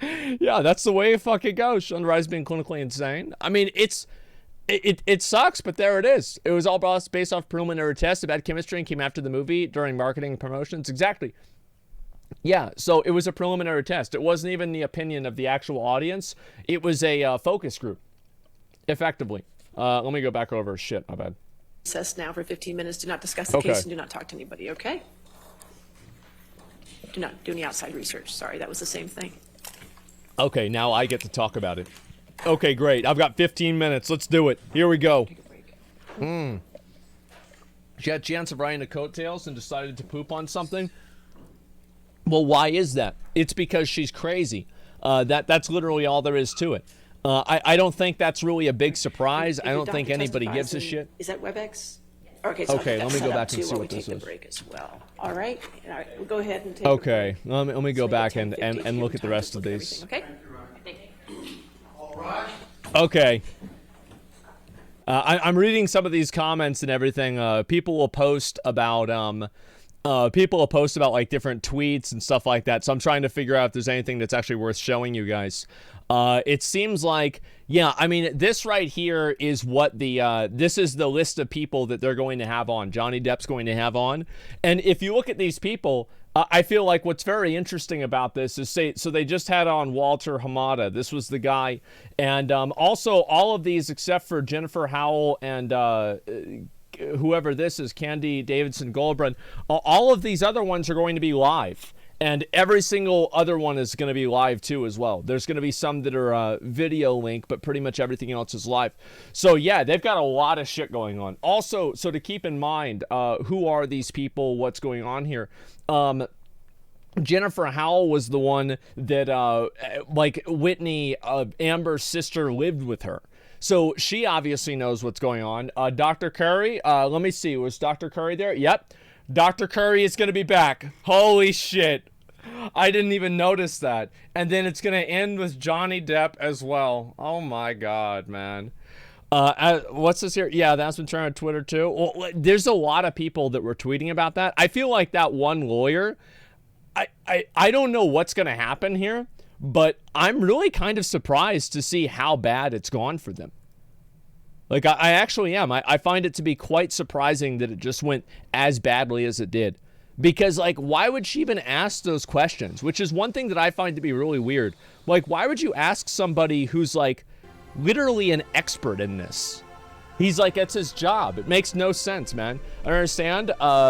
Speaker 1: Yeah, that's the way it fucking goes. Shonda Rhimes being clinically insane. I mean, it sucks, but there it is. It was all based off preliminary tests about chemistry and came after the movie during marketing and promotions. Exactly. Yeah, so it was a preliminary test. It wasn't even the opinion of the actual audience. It was a focus group, effectively. Let me go back over. Shit, my bad.
Speaker 4: Recess now for 15 minutes. Do not discuss the case and do not talk to anybody, okay? Do not do any outside research. Sorry, that was the same thing.
Speaker 1: Okay, now I get to talk about it. Okay, great. I've got 15 minutes. Let's do it. Here we go.
Speaker 4: Take a break.
Speaker 1: She had a chance of riding the coattails and decided to poop on something. Well, why is that? It's because she's crazy. That's literally all there is to it. I don't think that's really a big surprise.
Speaker 4: If
Speaker 1: I
Speaker 4: the
Speaker 1: don't think
Speaker 4: doctor
Speaker 1: anybody
Speaker 4: testifies,
Speaker 1: gives a
Speaker 4: then-
Speaker 1: shit.
Speaker 4: Is that WebEx? Okay, so
Speaker 1: Okay,
Speaker 4: I'll
Speaker 1: let
Speaker 4: get
Speaker 1: me
Speaker 4: that
Speaker 1: go
Speaker 4: set up
Speaker 1: back and
Speaker 4: too
Speaker 1: see
Speaker 4: while
Speaker 1: what
Speaker 4: we
Speaker 1: this
Speaker 4: take the
Speaker 1: is.
Speaker 4: break as well. All right, we'll go ahead and take.
Speaker 1: Okay, let me go
Speaker 4: So we get
Speaker 1: back
Speaker 4: 10,
Speaker 1: and
Speaker 4: 15
Speaker 1: look at the
Speaker 4: time
Speaker 1: rest
Speaker 4: to
Speaker 1: of
Speaker 4: look at
Speaker 1: these.
Speaker 4: everything, okay?
Speaker 1: Okay. I'm reading some of these comments and everything. People will post about like different tweets and stuff like that. So I'm trying to figure out if there's anything that's actually worth showing you guys. It seems like, yeah, I mean, this right here is what this is the list of people that they're going to have on. Johnny Depp's going to have on. And if you look at these people, I feel like what's very interesting about this is, so they just had on Walter Hamada. This was the guy. And also all of these except for Jennifer Howell and whoever this is, Candy Davidson Goldbrand, all of these other ones are going to be live. And every single other one is going to be live too as well. There's going to be some that are video link, but pretty much everything else is live. So yeah, they've got a lot of shit going on. Also, so to keep in mind, who are these people? What's going on here? Jennifer Howell was the one that, like Whitney, Amber's sister, lived with her. So she obviously knows what's going on. Dr. Curry, let me see. Was Dr. Curry there? Yep. Dr. Curry is going to be back. Holy shit. I didn't even notice that. And then it's going to end with Johnny Depp as well. Oh my God, man. What's this here? Yeah, that's been trying on Twitter too. Well, there's a lot of people that were tweeting about that. I feel like that one lawyer, I don't know what's going to happen here, but I'm really kind of surprised to see how bad it's gone for them. Like, I actually am. I find it to be quite surprising that it just went as badly as it did. Because, like, why would she even ask those questions? Which is one thing that I find to be really weird. Like, why would you ask somebody who's, like, literally an expert in this? He's like, it's his job. It makes no sense, man. I understand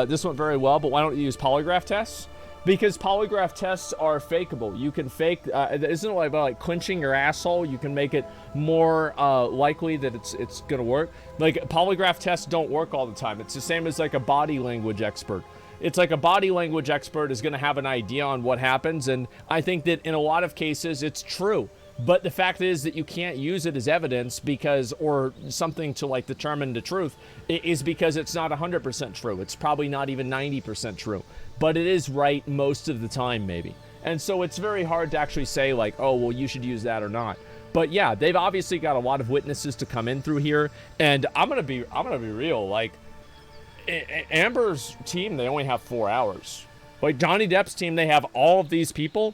Speaker 1: this went very well, but why don't you use polygraph tests? Because polygraph tests are fakeable. You can fake, isn't it like clenching your asshole? You can make it more likely that it's gonna work. Like, polygraph tests don't work all the time. It's the same as like a body language expert. It's like a body language expert is gonna have an idea on what happens, and I think that in a lot of cases it's true. But the fact is that you can't use it as evidence because, or something to like determine the truth, is because it's not 100% true. It's probably not even 90% true. But it is right most of the time, maybe. And so it's very hard to actually say like, oh, well, you should use that or not. But yeah, they've obviously got a lot of witnesses to come in through here. And I'm gonna be real. Like, Amber's team, they only have 4 hours. Like, Johnny Depp's team, they have all of these people.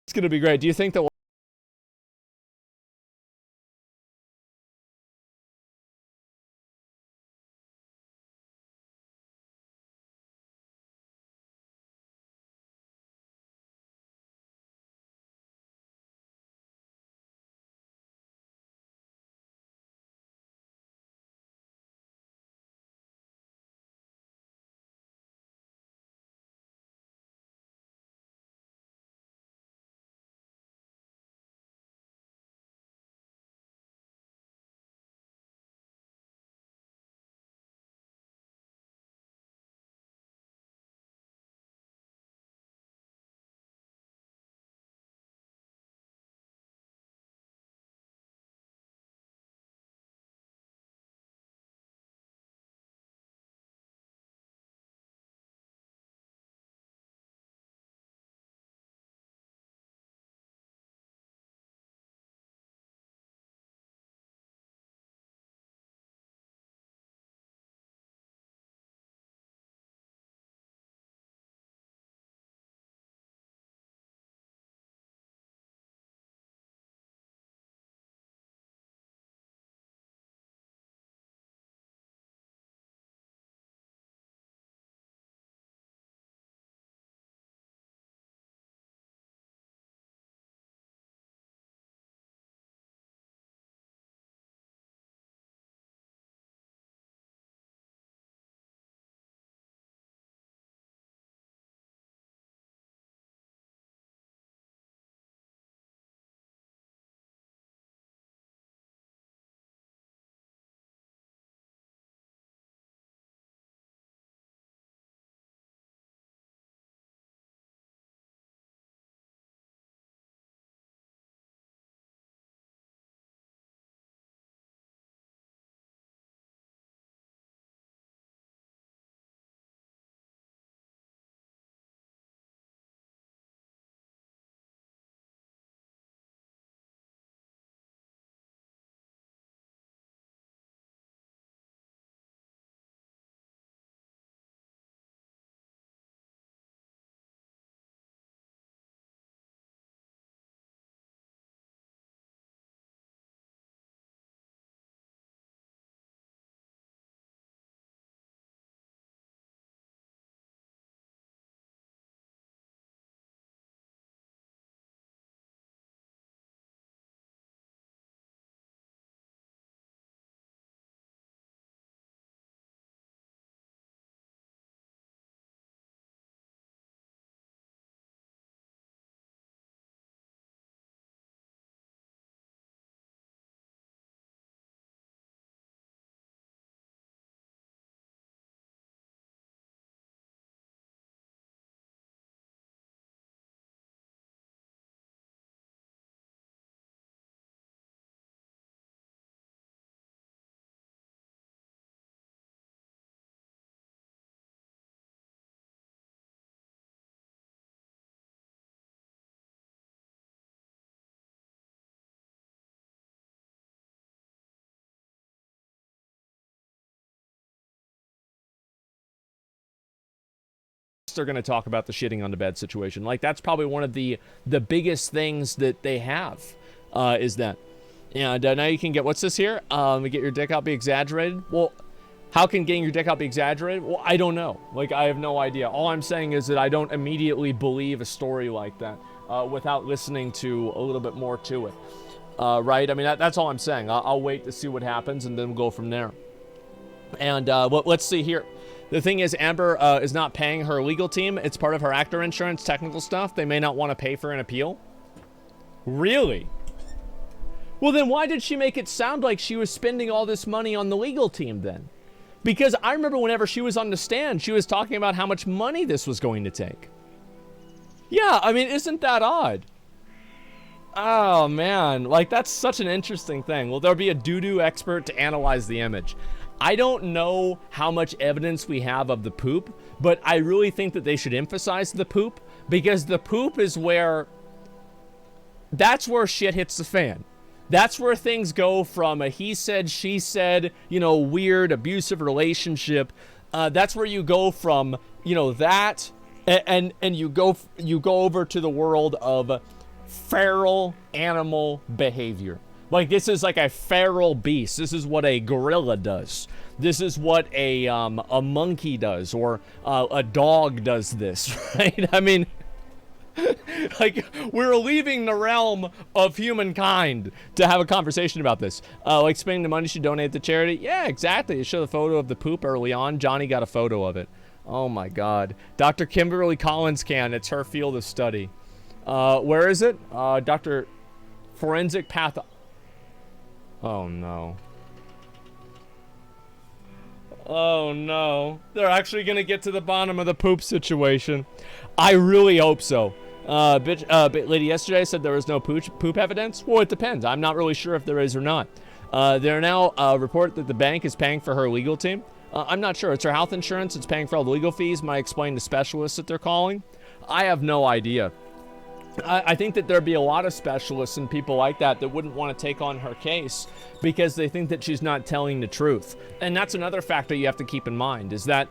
Speaker 1: It's going to be great. Do you think that they're going to talk about the shitting on the bed situation? Like, that's probably one of the biggest things that they have, is that. And now you can get, what's this here? Get your dick out be exaggerated. Well, how can getting your dick out be exaggerated? Well, I don't know. Like, I have no idea. All I'm saying is that I don't immediately believe a story like that without listening to a little bit more to it. Right? I mean, that's all I'm saying. I'll wait to see what happens, and then we'll go from there. And let's see here. The thing is, Amber is not paying her legal team. It's part of her actor insurance, technical stuff. They may not want to pay for an appeal. Really? Well, then why did she make it sound like she was spending all this money on the legal team then? Because I remember whenever she was on the stand, she was talking about how much money this was going to take. Yeah, I mean, isn't that odd? Oh, man. Like, that's such an interesting thing. Well, there'll be a doo-doo expert to analyze the image. I don't know how much evidence we have of the poop, but I really think that they should emphasize the poop, because the poop is where... that's where shit hits the fan. That's where things go from a he said, she said, you know, weird, abusive relationship. That's where you go from, you know, that, and you go over to the world of feral animal behavior. Like, this is like a feral beast. This is what a gorilla does. This is what a monkey does, or a dog does this, right? I mean, like, we're leaving the realm of humankind to have a conversation about this. Like, spending the money she donated to charity. Yeah, exactly. You show the photo of the poop early on. Johnny got a photo of it. Oh, my God. Dr. Kimberly Collins can. It's her field of study. Where is it? Dr. Forensic Path... Oh, no. Oh, no. They're actually going to get to the bottom of the poop situation. I really hope so. Lady yesterday said there was no poop evidence. Well, it depends. I'm not really sure if there is or not. There now report that the bank is paying for her legal team. I'm not sure. It's her health insurance. It's paying for all the legal fees. Might explain the specialists that they're calling. I have no idea. I think that there'd be a lot of specialists and people like that that wouldn't want to take on her case because they think that she's not telling the truth. And that's another factor you have to keep in mind, is that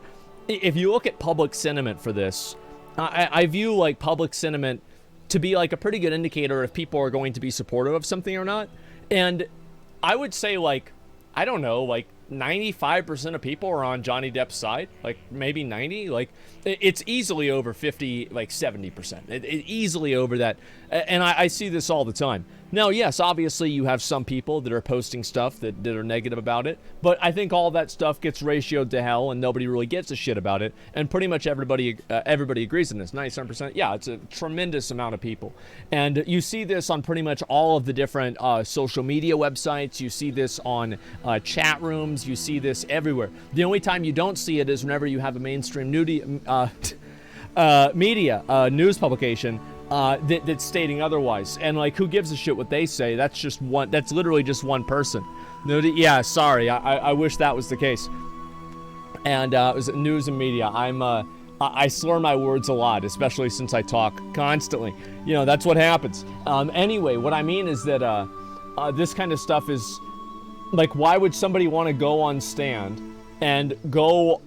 Speaker 1: if you look at public sentiment for this, I view like public sentiment to be like a pretty good indicator if people are going to be supportive of something or not. And I would say, like, I don't know, like 95% of people are on Johnny Depp's side, like maybe 90. Like, it's easily over 50, like 70%. It easily over that. And I see this all the time. Now, yes, obviously you have some people that are posting stuff that are negative about it, but I think all that stuff gets ratioed to hell and nobody really gives a shit about it. And pretty much everybody agrees on this. 97%. Yeah, it's a tremendous amount of people. And you see this on pretty much all of the different social media websites. You see this on chat rooms. You see this everywhere. The only time you don't see it is whenever you have a mainstream media news publication that's stating otherwise. And like, who gives a shit what they say? That's just one. That's literally just one person. Yeah, sorry. I wish that was the case. And it was news and media. I slur my words a lot, especially since I talk constantly. You know, that's what happens. Anyway, what I mean is that this kind of stuff is like, why would somebody want to go on stand and go,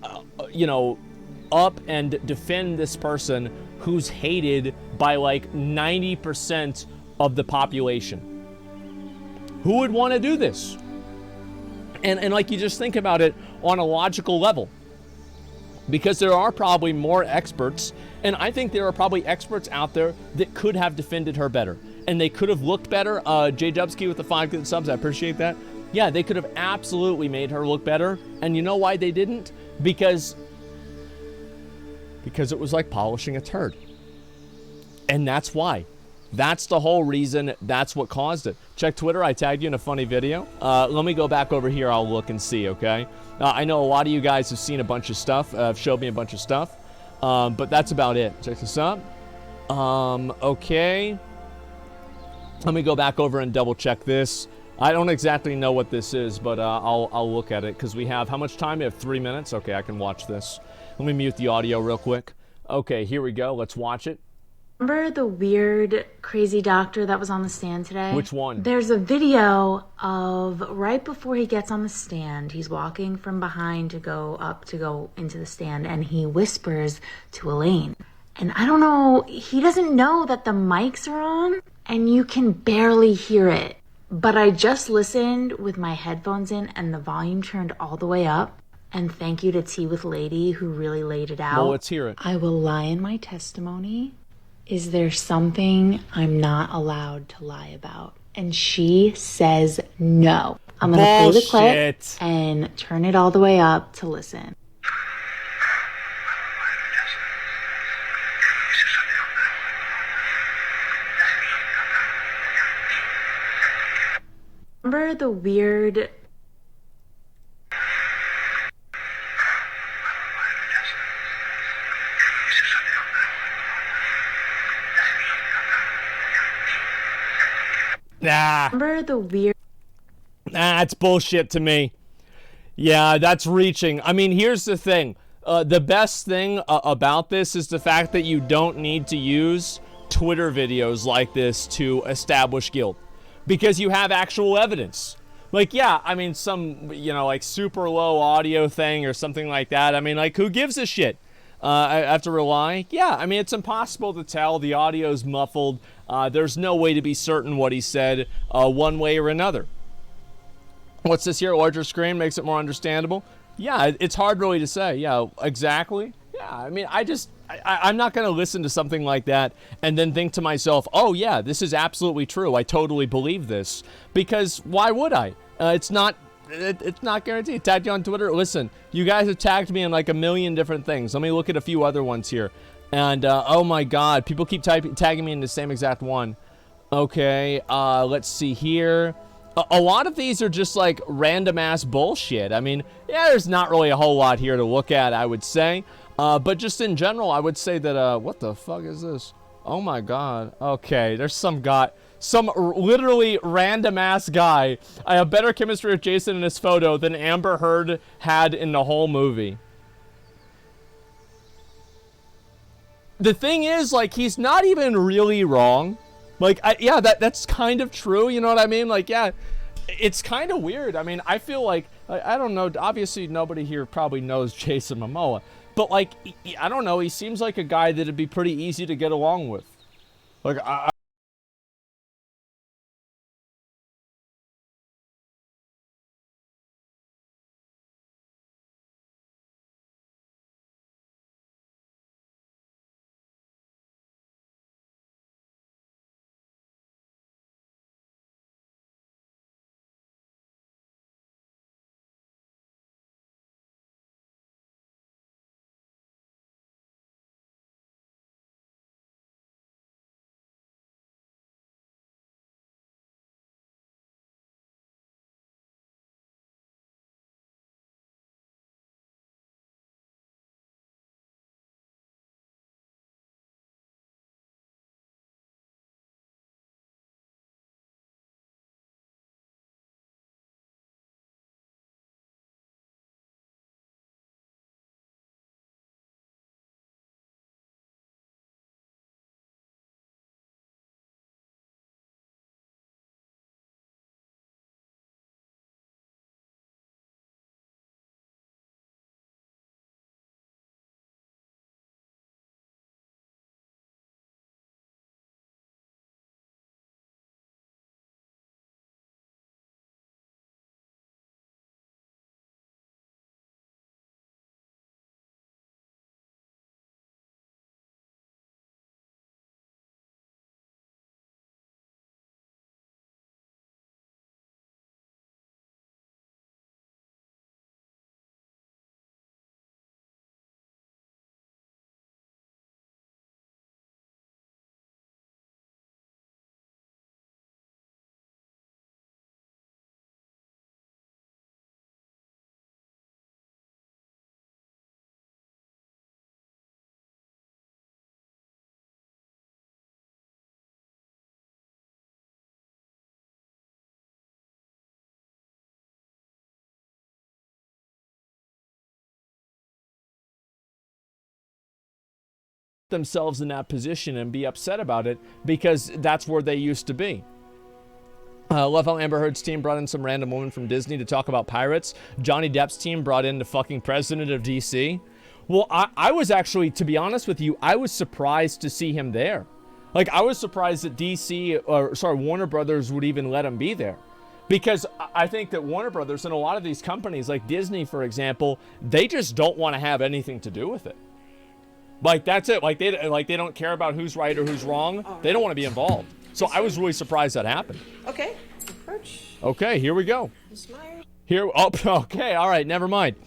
Speaker 1: up and defend this person who's hated by like 90% of the population? Who would want to do this? And like, you just think about it on a logical level, because there are probably more experts, and I think there are probably experts out there that could have defended her better, and they could have looked better. Jay Dubsky with the 5 good subs, I appreciate that. Yeah, they could have absolutely made her look better, and you know why they didn't? Because it was like polishing a turd. And that's why. That's the whole reason. That's what caused it. Check Twitter. I tagged you in a funny video. Let me go back over here. I'll look and see, okay? I know a lot of you guys have seen a bunch of stuff, showed me a bunch of stuff, but that's about it. Check this out. Okay. Let me go back over and double check this. I don't exactly know what this is, but I'll look at it, because we have, how much time? We have 3 minutes. Okay, I can watch this. Let me mute the audio real quick. Okay, here we go. Let's watch it.
Speaker 10: Remember the weird, crazy doctor that was on the stand today?
Speaker 1: Which one?
Speaker 10: There's a video of right before he gets on the stand, he's walking from behind to go into the stand, and he whispers to Elaine. And I don't know, he doesn't know that the mics are on, and you can barely hear it. But I just listened with my headphones in and the volume turned all the way up. And thank you to Tea with Lady, who really laid it out.
Speaker 1: Well, let's hear it.
Speaker 10: I will lie in my testimony. Is there something I'm not allowed to lie about? And she says no. I'm going to play the clip and turn it all the way up to listen. Remember the weird... Remember the weird...
Speaker 1: That's bullshit to me. Yeah, that's reaching. I mean, here's the thing. The best thing about this is the fact that you don't need to use Twitter videos like this to establish guilt, because you have actual evidence. Like, yeah, I mean, some, like super low audio thing or something like that. I mean, like, who gives a shit? I have to rely. Yeah, I mean, it's impossible to tell. The audio's muffled. There's no way to be certain what he said one way or another. What's this here? Larger screen makes it more understandable. Yeah, it's hard really to say. Yeah, exactly. Yeah, I mean, I'm not going to listen to something like that and then think to myself, oh yeah, this is absolutely true. I totally believe this. Because why would I? It's not guaranteed. Tagged you on Twitter. Listen, you guys have tagged me in like a million different things. Let me look at a few other ones here. And oh my God, people keep tagging me in the same exact one. Okay, let's see here. A lot of these are just like random ass bullshit. I mean, yeah, there's not really a whole lot here to look at, I would say. But just in general, I would say that, what the fuck is this? Oh my God. Okay, there's some guy, some literally random ass guy. I have better chemistry with Jason in this photo than Amber Heard had in the whole movie. The thing is, like, he's not even really wrong. Like, yeah, that's kind of true, you know what I mean? Like, yeah, it's kind of weird. I mean, I feel like, I don't know, obviously nobody here probably knows Jason Momoa, but, like, I don't know, he seems like a guy that'd be pretty easy to get along with. Like, themselves in that position and be upset about it because that's where they used to be. Love how Amber Heard's team brought in some random woman from Disney to talk about pirates. Johnny Depp's team brought in the fucking president of DC. Well, I was actually, to be honest with you, I was surprised to see him there. Like, I was surprised that Warner Brothers would even let him be there. Because I think that Warner Brothers and a lot of these companies, like Disney, for example, they just don't want to have anything to do with it. Like, that's it. Like they don't care about who's right or who's wrong. They don't want to be involved. So I was really surprised that happened.
Speaker 4: Okay. Approach.
Speaker 1: Okay, here we go.
Speaker 4: Ms. Myers.
Speaker 1: Here. Oh, okay. All right. Never mind.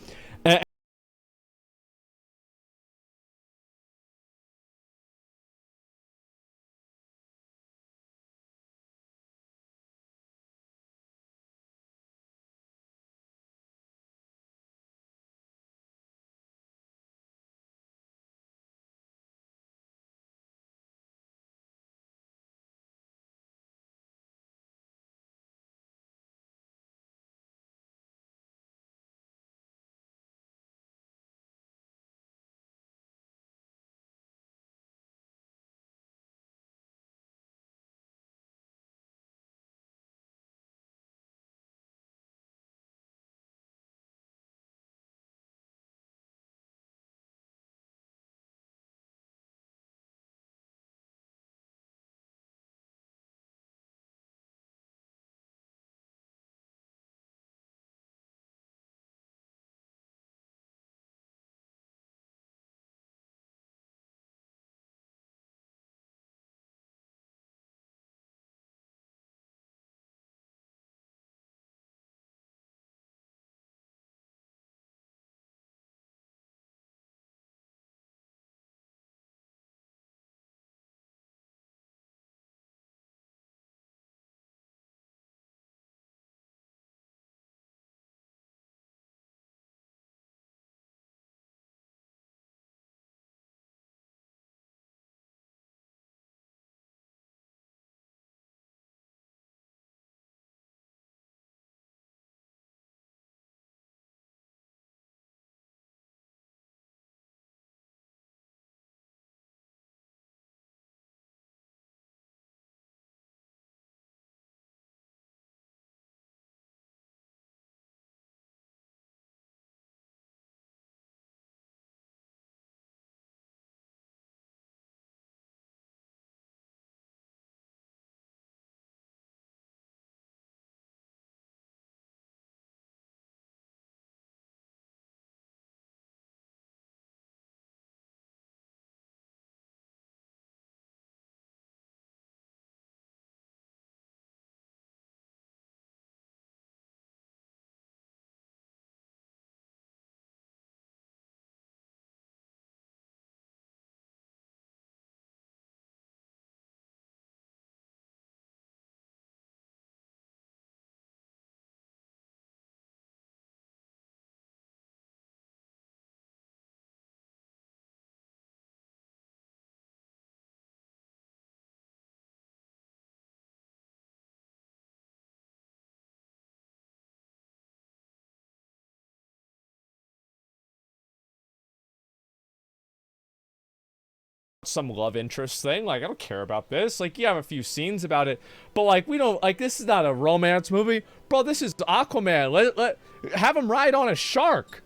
Speaker 1: some love interest thing. Like, I don't care about this. Like, you have a few scenes about it, but like, we don't, like, this is not a romance movie. Bro, this is Aquaman. Let have him ride on a shark.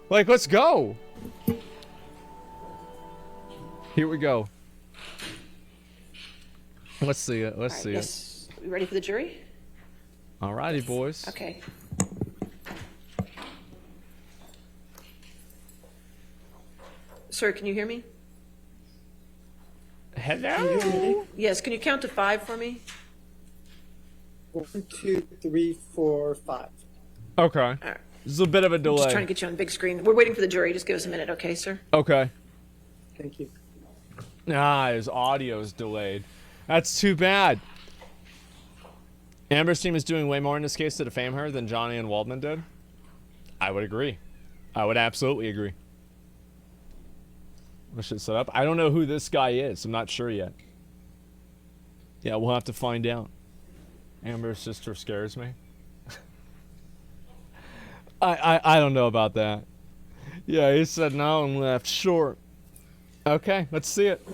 Speaker 1: Like, let's go. Here we go. Let's see it. Let's see
Speaker 4: yes. We ready for the jury?
Speaker 1: it. Alrighty, boys.
Speaker 4: Okay. Sir, can you hear me?
Speaker 1: Hello.
Speaker 4: Yes, can you count to 5 for me?
Speaker 11: 1, 2, 3, 4, 5.
Speaker 1: Okay.
Speaker 4: All right.
Speaker 1: There's a bit of a delay.
Speaker 4: Just trying to get you on the big screen. We're waiting for the jury. Just give us a minute, okay, sir?
Speaker 1: Okay.
Speaker 11: Thank you.
Speaker 1: Ah, his audio's delayed. That's too bad. Amber's team is doing way more in this case to defame her than Johnny and Waldman did. I would agree. I would absolutely agree. I should set up. I don't know who this guy is. I'm not sure yet. Yeah, we'll have to find out. Amber's sister scares me. I don't know about that. Yeah, he said no and left short. Okay, let's see it.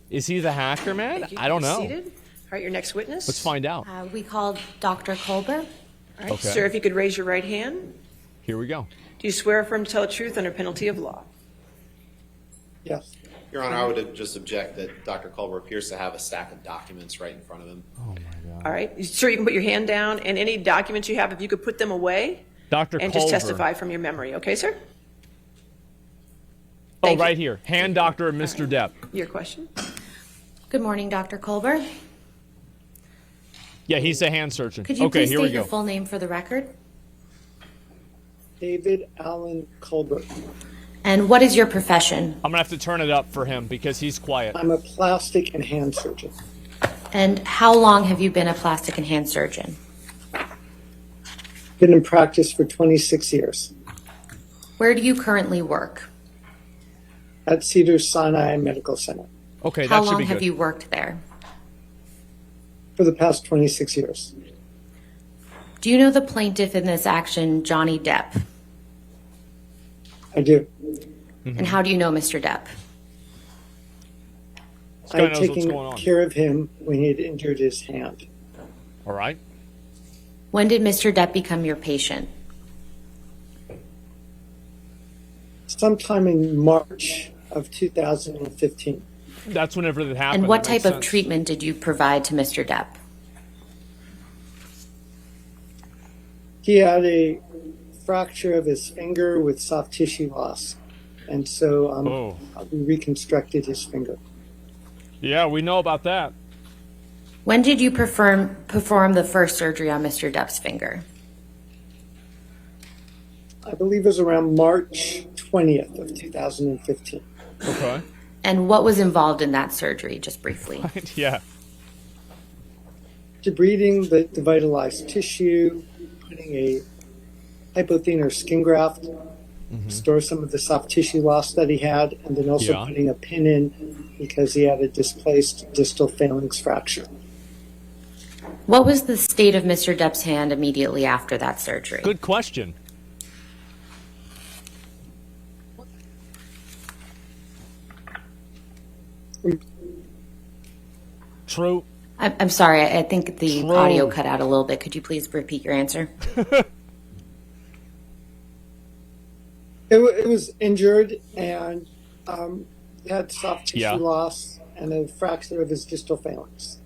Speaker 1: Is he the hacker, man? I don't know.
Speaker 4: Seated. All right, your next witness.
Speaker 1: Let's find out.
Speaker 9: We called Dr. Kolber.
Speaker 4: All right,
Speaker 1: Okay.
Speaker 4: sir, if you could raise your right hand.
Speaker 1: Here we go.
Speaker 4: Do you swear or affirm to tell the truth under penalty of law?
Speaker 11: Yes.
Speaker 3: Your Honor, I would just object that Dr. Culver appears to have a stack of documents right in front of him.
Speaker 1: Oh my God.
Speaker 4: All right, sir, you can put your hand down, and any documents you have, if you could put them away.
Speaker 1: Dr.
Speaker 4: And
Speaker 1: Culver.
Speaker 4: just testify from your memory, okay, sir?
Speaker 1: Oh,
Speaker 4: Thank you.
Speaker 1: right here. Hand doctor and Mr. Depp.
Speaker 4: Your question?
Speaker 9: Good morning, Dr. Kolber.
Speaker 1: Yeah, he's a hand surgeon.
Speaker 9: Could you
Speaker 1: Okay,
Speaker 9: please
Speaker 1: here we
Speaker 9: state your
Speaker 1: go.
Speaker 9: full name for the record?
Speaker 11: David Allen Colbert.
Speaker 9: And what is your profession?
Speaker 1: I'm gonna have to turn it up for him because he's quiet.
Speaker 11: I'm a plastic and hand surgeon.
Speaker 9: And how long have you been a plastic and hand surgeon?
Speaker 11: Been in practice for 26 years
Speaker 9: Where do you currently work?
Speaker 11: at Cedars-Sinai Medical Center
Speaker 1: Okay,
Speaker 9: How
Speaker 1: that should
Speaker 9: long
Speaker 1: be
Speaker 9: have
Speaker 1: good.
Speaker 9: you worked there?
Speaker 11: for the past 26 years.
Speaker 9: Do you know the plaintiff in this action, Johnny Depp?
Speaker 11: I do.
Speaker 9: And how do you know Mr. Depp?
Speaker 1: This guy
Speaker 11: I've
Speaker 1: knows what's
Speaker 11: taken
Speaker 1: going on.
Speaker 11: care of him when he had injured his hand.
Speaker 1: All right.
Speaker 9: When did Mr. Depp become your patient?
Speaker 11: Sometime in March of 2015.
Speaker 1: That's whenever that happened.
Speaker 9: And what
Speaker 1: That makes
Speaker 9: type of
Speaker 1: sense.
Speaker 9: treatment did you provide to Mr. Depp?
Speaker 11: He had a fracture of his finger with soft tissue loss. And so we reconstructed his finger.
Speaker 1: Yeah, we know about that.
Speaker 9: When did you perform the first surgery on Mr. Depp's finger?
Speaker 11: I believe it was around March 20th of 2015.
Speaker 1: Okay.
Speaker 9: And what was involved in that surgery, just briefly?
Speaker 1: Yeah.
Speaker 11: Debriding the devitalized tissue, putting a hypothenar skin graft, restore some of the soft tissue loss that he had, and then also
Speaker 1: Yeah.
Speaker 11: putting a pin in because he had a displaced distal phalanx fracture.
Speaker 9: What was the state of Mr. Depp's hand immediately after that surgery?
Speaker 1: Good question. True.
Speaker 9: I'm sorry, I think the
Speaker 1: True.
Speaker 9: audio cut out a little bit. Could you please repeat your answer?
Speaker 11: It was injured and he had soft tissue
Speaker 1: Yeah.
Speaker 11: loss and a fracture of his distal phalanx.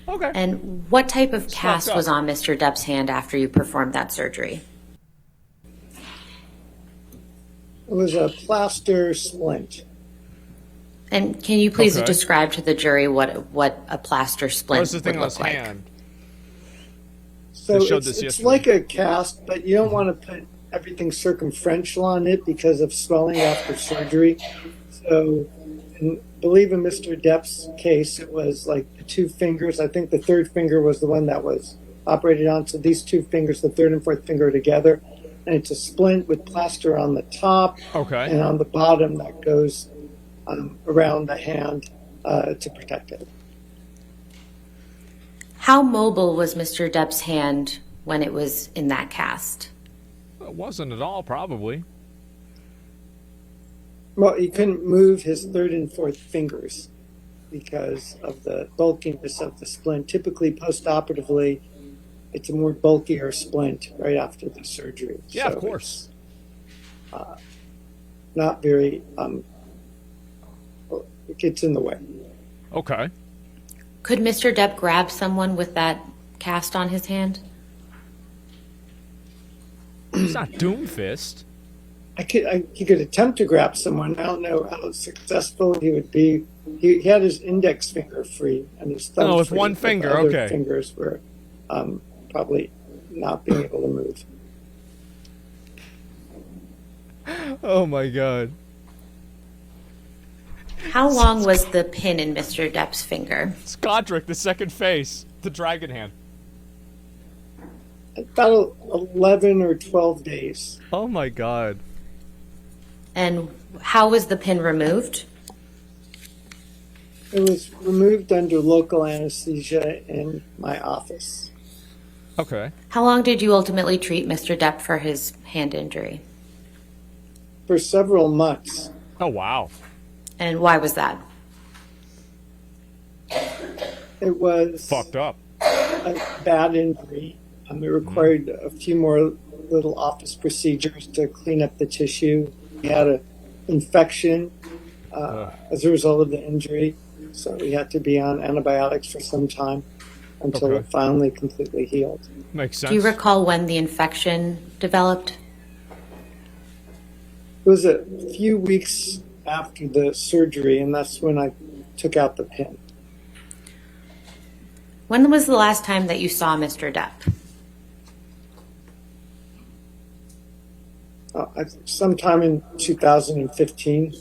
Speaker 1: Okay.
Speaker 9: And what type of cast
Speaker 1: up.
Speaker 9: was on Mr. Depp's hand after you performed that surgery?
Speaker 11: It was a plaster splint.
Speaker 9: And can you please
Speaker 1: Okay.
Speaker 9: describe to the jury what a plaster splint
Speaker 1: What's the
Speaker 9: would
Speaker 1: thing on
Speaker 9: look
Speaker 1: his
Speaker 9: like?
Speaker 1: hand?
Speaker 11: So
Speaker 1: They showed
Speaker 11: it's,
Speaker 1: this
Speaker 11: it's
Speaker 1: yesterday.
Speaker 11: like a cast, but you don't want to put everything circumferential on it because of swelling after surgery. So I believe in Mr. Depp's case, it was like the two fingers. I think the third finger was the one that was operated on. So these two fingers, the third and fourth finger are together. And it's a splint with plaster on the top
Speaker 1: Okay.
Speaker 11: and on the bottom that goes around the hand to protect it.
Speaker 9: How mobile was Mr. Depp's hand when it was in that cast?
Speaker 1: It wasn't at all, probably.
Speaker 11: Well, he couldn't move his third and fourth fingers. because of the bulkiness of the splint. Typically, post-operatively, it's a more bulkier splint right after the surgery.
Speaker 1: Yeah,
Speaker 11: So
Speaker 1: of course.
Speaker 11: it's, not very, it gets in the way.
Speaker 1: Okay.
Speaker 9: Could Mr. Depp grab someone with that cast on his hand?
Speaker 1: It's not Doomfist.
Speaker 11: He could attempt to grab someone. I don't know how successful he would be. He had his index finger free and his thumb
Speaker 1: with
Speaker 11: free,
Speaker 1: one
Speaker 11: but
Speaker 1: finger,
Speaker 11: the other
Speaker 1: okay.
Speaker 11: fingers were probably not being able to move.
Speaker 1: Oh my god.
Speaker 9: How long was the pin in Mr. Depp's finger?
Speaker 1: Skodrick, the second face. The dragon hand.
Speaker 11: About 11 or 12 days.
Speaker 1: Oh my god.
Speaker 9: And how was the pin removed?
Speaker 11: It was removed under local anesthesia in my office.
Speaker 1: Okay.
Speaker 9: How long did you ultimately treat Mr. Depp for his hand injury?
Speaker 11: For several months.
Speaker 1: Oh wow.
Speaker 9: And why was that?
Speaker 11: It was
Speaker 1: fucked up.
Speaker 11: A bad injury. It required a few more little office procedures to clean up the tissue. He had an infection as a result of the injury, so he had to be on antibiotics for some time until it finally completely healed.
Speaker 1: Makes sense.
Speaker 9: Do you recall when the infection developed?
Speaker 11: It was a few weeks after the surgery, and that's when I took out the pin.
Speaker 9: When was the last time that you saw Mr. Depp?
Speaker 11: Sometime in 2015.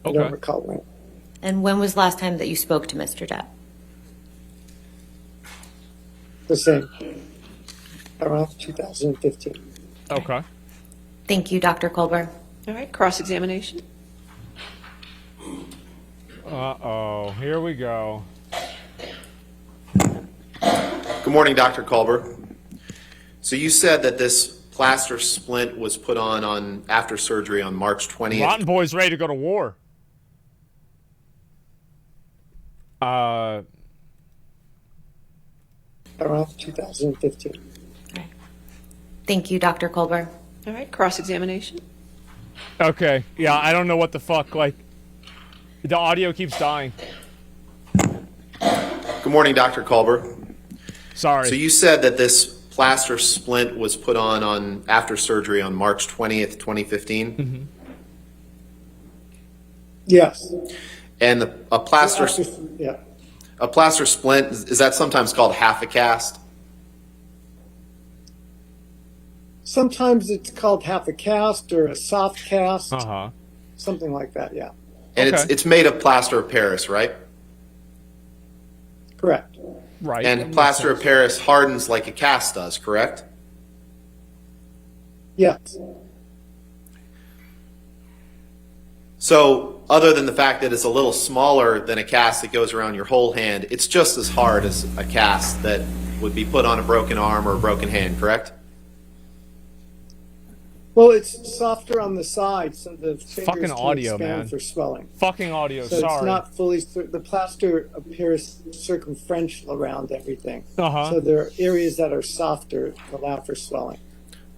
Speaker 11: I don't recall when.
Speaker 9: And when was the last time that you spoke to Mr. Depp?
Speaker 11: The same. Around 2015.
Speaker 1: Okay.
Speaker 9: Thank you, Dr. Colbert.
Speaker 4: All right, cross-examination.
Speaker 1: Uh-oh, here we go.
Speaker 3: Good morning, Dr. Culber. So you said that this plaster splint was put on after surgery on March 20th.
Speaker 1: Rotten Boy's ready to go to war.
Speaker 11: Around 2015.
Speaker 9: Thank you, Dr. Colbert.
Speaker 4: All right, cross-examination.
Speaker 1: Okay, yeah, I don't know what the fuck, like, the audio keeps dying.
Speaker 3: Good morning, Dr. Culber.
Speaker 1: Sorry.
Speaker 3: So you said that this plaster splint was put on after surgery on March 20th, 2015?
Speaker 1: Mm-hmm.
Speaker 11: Yes.
Speaker 3: And a plaster
Speaker 11: Yeah.
Speaker 3: a plaster splint, is that sometimes called half a cast?
Speaker 11: Sometimes it's called half a cast or a soft cast.
Speaker 1: Uh-huh.
Speaker 11: Something like that, yeah.
Speaker 3: And it's made of plaster of Paris, right?
Speaker 11: Correct.
Speaker 1: Right.
Speaker 3: And plaster of Paris hardens like a cast does, correct?
Speaker 11: Yes.
Speaker 3: So other than the fact that it's a little smaller than a cast that goes around your whole hand, it's just as hard as a cast that would be put on a broken arm or a broken hand, correct?
Speaker 11: Well, it's softer on the side, so the fingers
Speaker 1: Fucking
Speaker 11: can
Speaker 1: audio,
Speaker 11: expand
Speaker 1: man.
Speaker 11: for swelling.
Speaker 1: Fucking audio,
Speaker 11: So
Speaker 1: sorry.
Speaker 11: it's not fully, the plaster appears circumferential around everything.
Speaker 1: Uh-huh.
Speaker 11: So there are areas that are softer to allow for swelling.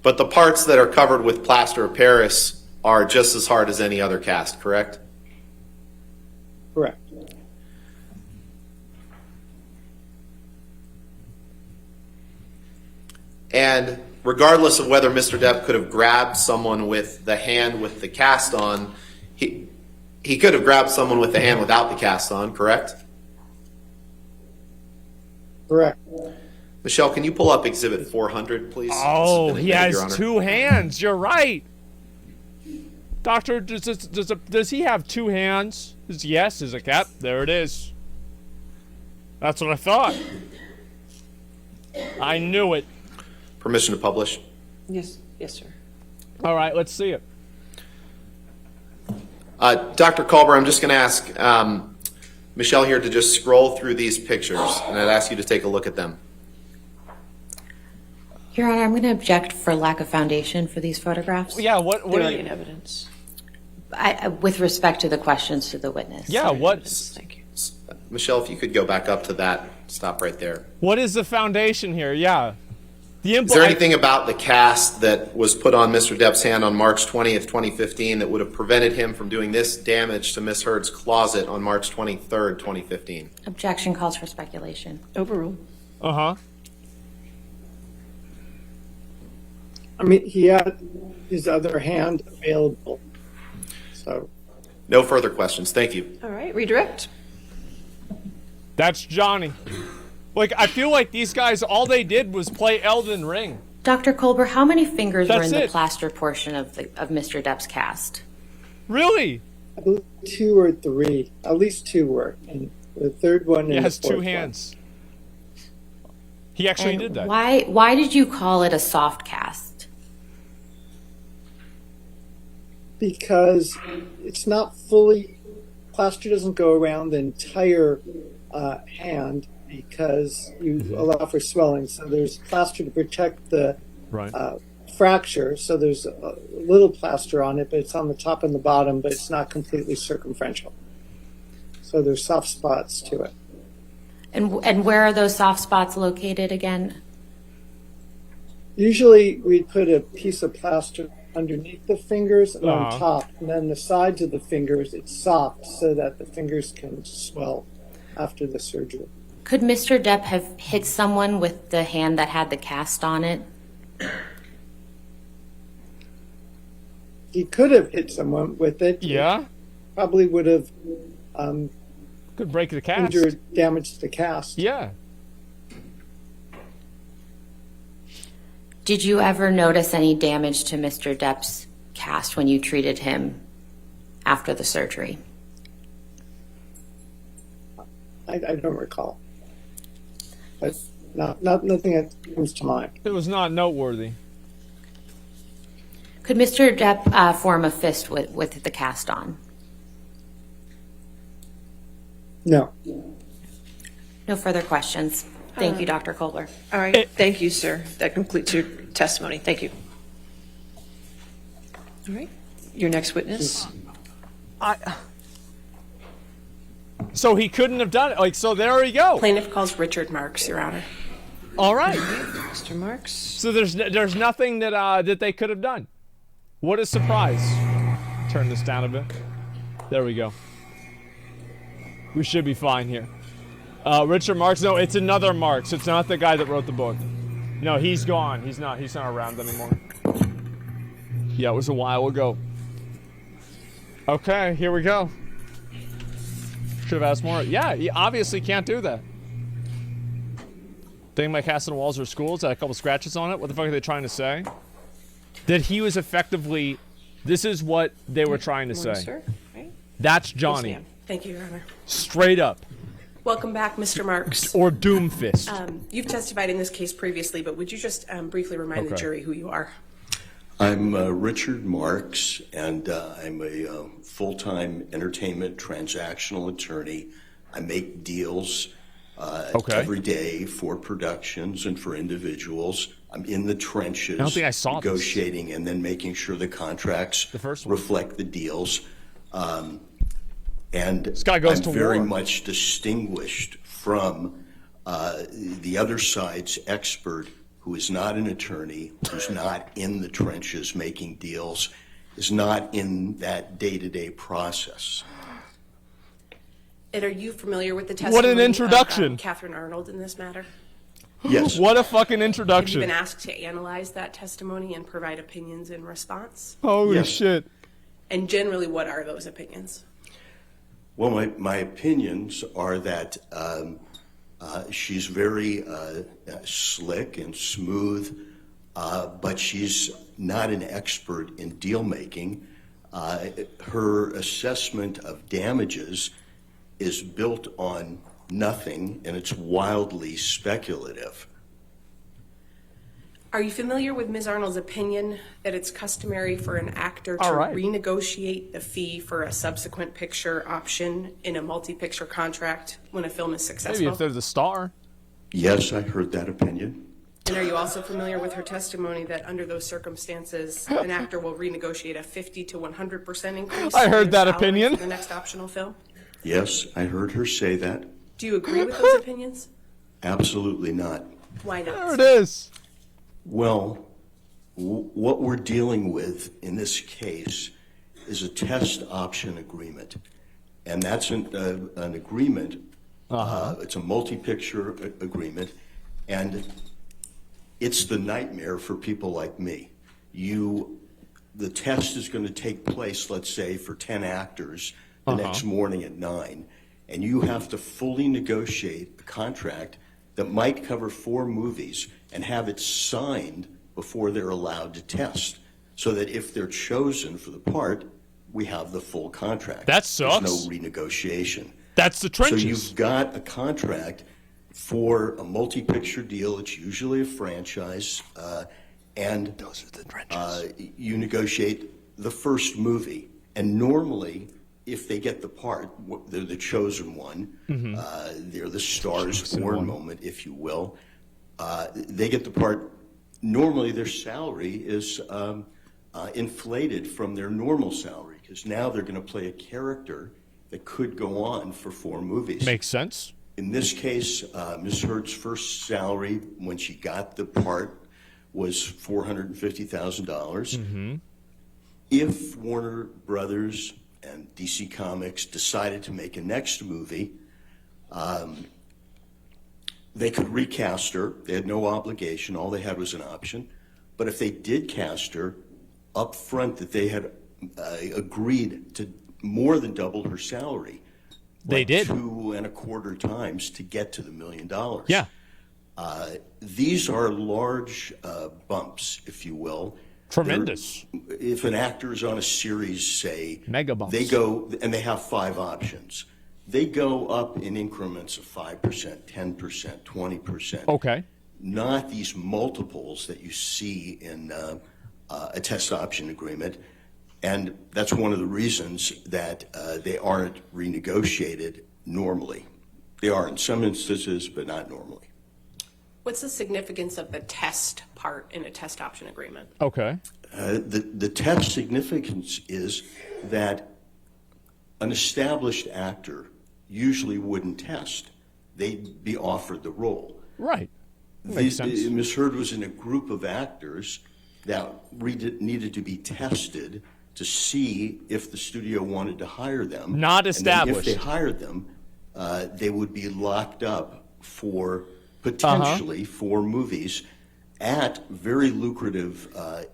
Speaker 3: But the parts that are covered with plaster of Paris are just as hard as any other cast, correct?
Speaker 11: Correct.
Speaker 3: And regardless of whether Mr. Depp could have grabbed someone with the hand with the cast on, he could have grabbed someone with the hand without the cast on, correct?
Speaker 11: Correct.
Speaker 3: Michelle, can you pull up Exhibit 400, please?
Speaker 1: Oh, he
Speaker 3: Your
Speaker 1: has
Speaker 3: Honor.
Speaker 1: two hands. You're right. Doctor, does he have two hands? Yes, is a cap. There it is. That's what I thought. I knew it.
Speaker 3: Permission to publish.
Speaker 4: Yes, yes, sir.
Speaker 1: All right, let's see it.
Speaker 3: Dr. Culber, I'm just going to ask Michelle here to just scroll through these pictures, and I'd ask you to take a look at them.
Speaker 9: Your Honor, I'm going to object for lack of foundation for these photographs.
Speaker 1: Yeah, what
Speaker 4: They're
Speaker 1: are
Speaker 4: already
Speaker 1: you...
Speaker 4: in evidence.
Speaker 9: With respect to the questions to the witness.
Speaker 1: Yeah, what...
Speaker 4: Thank you.
Speaker 3: Michelle, if you could go back up to that, stop right there.
Speaker 1: What is the foundation here? Yeah.
Speaker 3: Is there anything about the cast that was put on Mr. Depp's hand on March 20th, 2015 that would have prevented him from doing this damage to Ms. Heard's closet on March 23rd, 2015?
Speaker 9: Objection calls for speculation.
Speaker 4: Overruled.
Speaker 1: Uh-huh.
Speaker 11: I mean, he had his other hand available, so.
Speaker 3: No further questions. Thank you.
Speaker 4: All right, redirect.
Speaker 1: That's Johnny. Like, I feel like these guys, all they did was play Elden Ring.
Speaker 9: Dr. Kolber, how many fingers were
Speaker 1: That's
Speaker 9: in the
Speaker 1: it.
Speaker 9: plaster portion of Mr. Depp's cast?
Speaker 1: Really?
Speaker 11: I believe 2 or 3, at least 2 were, and the third one.
Speaker 1: He
Speaker 11: and
Speaker 1: has
Speaker 11: the fourth
Speaker 1: 2 hands. He actually did that.
Speaker 9: Why did you call it a soft cast?
Speaker 11: Because it's not fully, plaster doesn't go around the entire hand because you allow for swelling. So there's plaster to protect the fracture. So there's a little plaster on it, but it's on the top and the bottom, but it's not completely circumferential. So there's soft spots to it.
Speaker 9: And where are those soft spots located again?
Speaker 11: Usually we'd put a piece of plaster underneath the fingers and on top, and then the sides of the fingers, it's soft so that the fingers can swell after the surgery.
Speaker 9: Could Mr. Depp have hit someone with the hand that had the cast on it?
Speaker 11: He could have hit someone with it.
Speaker 1: Yeah?
Speaker 11: Probably would have
Speaker 1: could break the cast.
Speaker 11: injured, damaged the cast.
Speaker 1: Yeah.
Speaker 9: Did you ever notice any damage to Mr. Depp's cast when you treated him after the surgery?
Speaker 11: I don't recall. But nothing that comes to mind.
Speaker 1: It was not noteworthy.
Speaker 9: Could Mr. Depp form a fist with the cast on?
Speaker 11: No.
Speaker 9: No further questions. Thank you, Dr. Kohler.
Speaker 4: All right, thank you, sir. That completes your testimony. Thank you. All right, your next witness.
Speaker 1: So he couldn't have done it. Like, so there we go.
Speaker 12: Plaintiff calls Richard Marks, Your Honor.
Speaker 1: All right.
Speaker 4: Mr. Marks.
Speaker 1: So there's nothing that they could have done. What a surprise. Turn this down a bit. There we go. We should be fine here. Richard Marks. No, it's another Marks. It's not the guy that wrote the book. No, he's gone. He's not around anymore. Yeah, it was a while ago. Okay, here we go. Should have asked more. Yeah, you obviously can't do that. Thing by casting walls or schools, had a couple scratches on it. What the fuck are they trying to say? That he was effectively, this is what they were trying to say.
Speaker 4: Sir. Right.
Speaker 1: That's Johnny.
Speaker 12: Thank you, Your Honor.
Speaker 1: Straight up.
Speaker 12: Welcome back, Mr. Marks.
Speaker 1: Or Doomfist.
Speaker 12: You've testified in this case previously, but would you just briefly remind the jury who you are?
Speaker 13: I'm Richard Marks, and I'm a full-time entertainment transactional attorney. I make deals every day for productions and for individuals. I'm in the trenches,
Speaker 1: I don't think I saw
Speaker 13: negotiating
Speaker 1: this.
Speaker 13: And then making sure the contracts reflect the deals. And
Speaker 1: this guy goes
Speaker 13: I'm
Speaker 1: to
Speaker 13: very
Speaker 1: war.
Speaker 13: much distinguished from the other side's expert, who is not an attorney, who's not in the trenches making deals, is not in that day-to-day process.
Speaker 12: And are you familiar with the testimony
Speaker 1: What an introduction.
Speaker 12: of Catherine Arnold in this matter?
Speaker 13: Yes.
Speaker 1: What a fucking
Speaker 12: Have
Speaker 1: introduction.
Speaker 12: you been asked to analyze that testimony and provide opinions in response?
Speaker 1: Holy shit.
Speaker 12: And generally, what are those opinions?
Speaker 13: Well, my opinions are that she's very slick and smooth, but she's not an expert in deal making. Her assessment of damages is built on nothing, and it's wildly speculative.
Speaker 12: Are you familiar with Ms. Arnold's opinion that it's customary for an actor to renegotiate the fee for a subsequent picture option in a multi-picture contract when a film is successful?
Speaker 1: Maybe if there's a star.
Speaker 13: Yes, I heard that opinion.
Speaker 12: And are you also familiar with her testimony that under those circumstances, an actor will renegotiate a 50 to 100% increase?
Speaker 1: I heard
Speaker 12: in
Speaker 1: that
Speaker 12: salary
Speaker 1: opinion.
Speaker 12: for the next optional film?
Speaker 13: Yes, I heard her say that.
Speaker 12: Do you agree with those opinions?
Speaker 13: Absolutely not.
Speaker 12: Why not?
Speaker 1: There it is.
Speaker 13: Well, what we're dealing with in this case is a test option agreement. And that's an agreement. It's a multi-picture agreement. And it's the nightmare for people like me. The test is going to take place, let's say, for 10 actors the next morning at 9. And you have to fully negotiate a contract that might cover 4 movies and have it signed before they're allowed to test, so that if they're chosen for the part, we have the full contract.
Speaker 1: That sucks.
Speaker 13: There's no renegotiation.
Speaker 1: That's the trenches.
Speaker 13: So you've got a contract for a multi-picture deal. It's usually a franchise, and those are the trenches. You negotiate the first movie, and normally, if they get the part, they're the chosen one. They're the stars born moment, if you will. They get the part. Normally, their salary is inflated from their normal salary, because now they're going to play a character that could go on for 4 movies.
Speaker 1: Makes sense.
Speaker 13: In this case, Ms. Heard's first salary when she got the part was $450,000. If Warner Brothers and DC Comics decided to make a next movie, they could recast her. They had no obligation. All they had was an option. But if they did cast her up front, that they had agreed to more than double her salary.
Speaker 1: They did
Speaker 13: 2.25 times to get to the $1 million.
Speaker 1: Yeah.
Speaker 13: These are large bumps, if you will.
Speaker 1: Tremendous.
Speaker 13: If an actor is on a series, say,
Speaker 1: mega bumps.
Speaker 13: They go, and they have 5 options. They go up in increments of 5%, 10%, 20%.
Speaker 1: Okay.
Speaker 13: Not these multiples that you see in a test option agreement. And that's one of the reasons that they aren't renegotiated normally. They are in some instances, but not normally.
Speaker 12: What's the significance of the test part in a test option agreement?
Speaker 1: Okay.
Speaker 13: The test significance is that an established actor usually wouldn't test. They'd be offered the role.
Speaker 1: Right. Makes sense.
Speaker 13: Ms. Heard was in a group of actors that needed to be tested to see if the studio wanted to hire them.
Speaker 1: Not established.
Speaker 13: And then if they hired them, they would be locked up for potentially 4 movies at very lucrative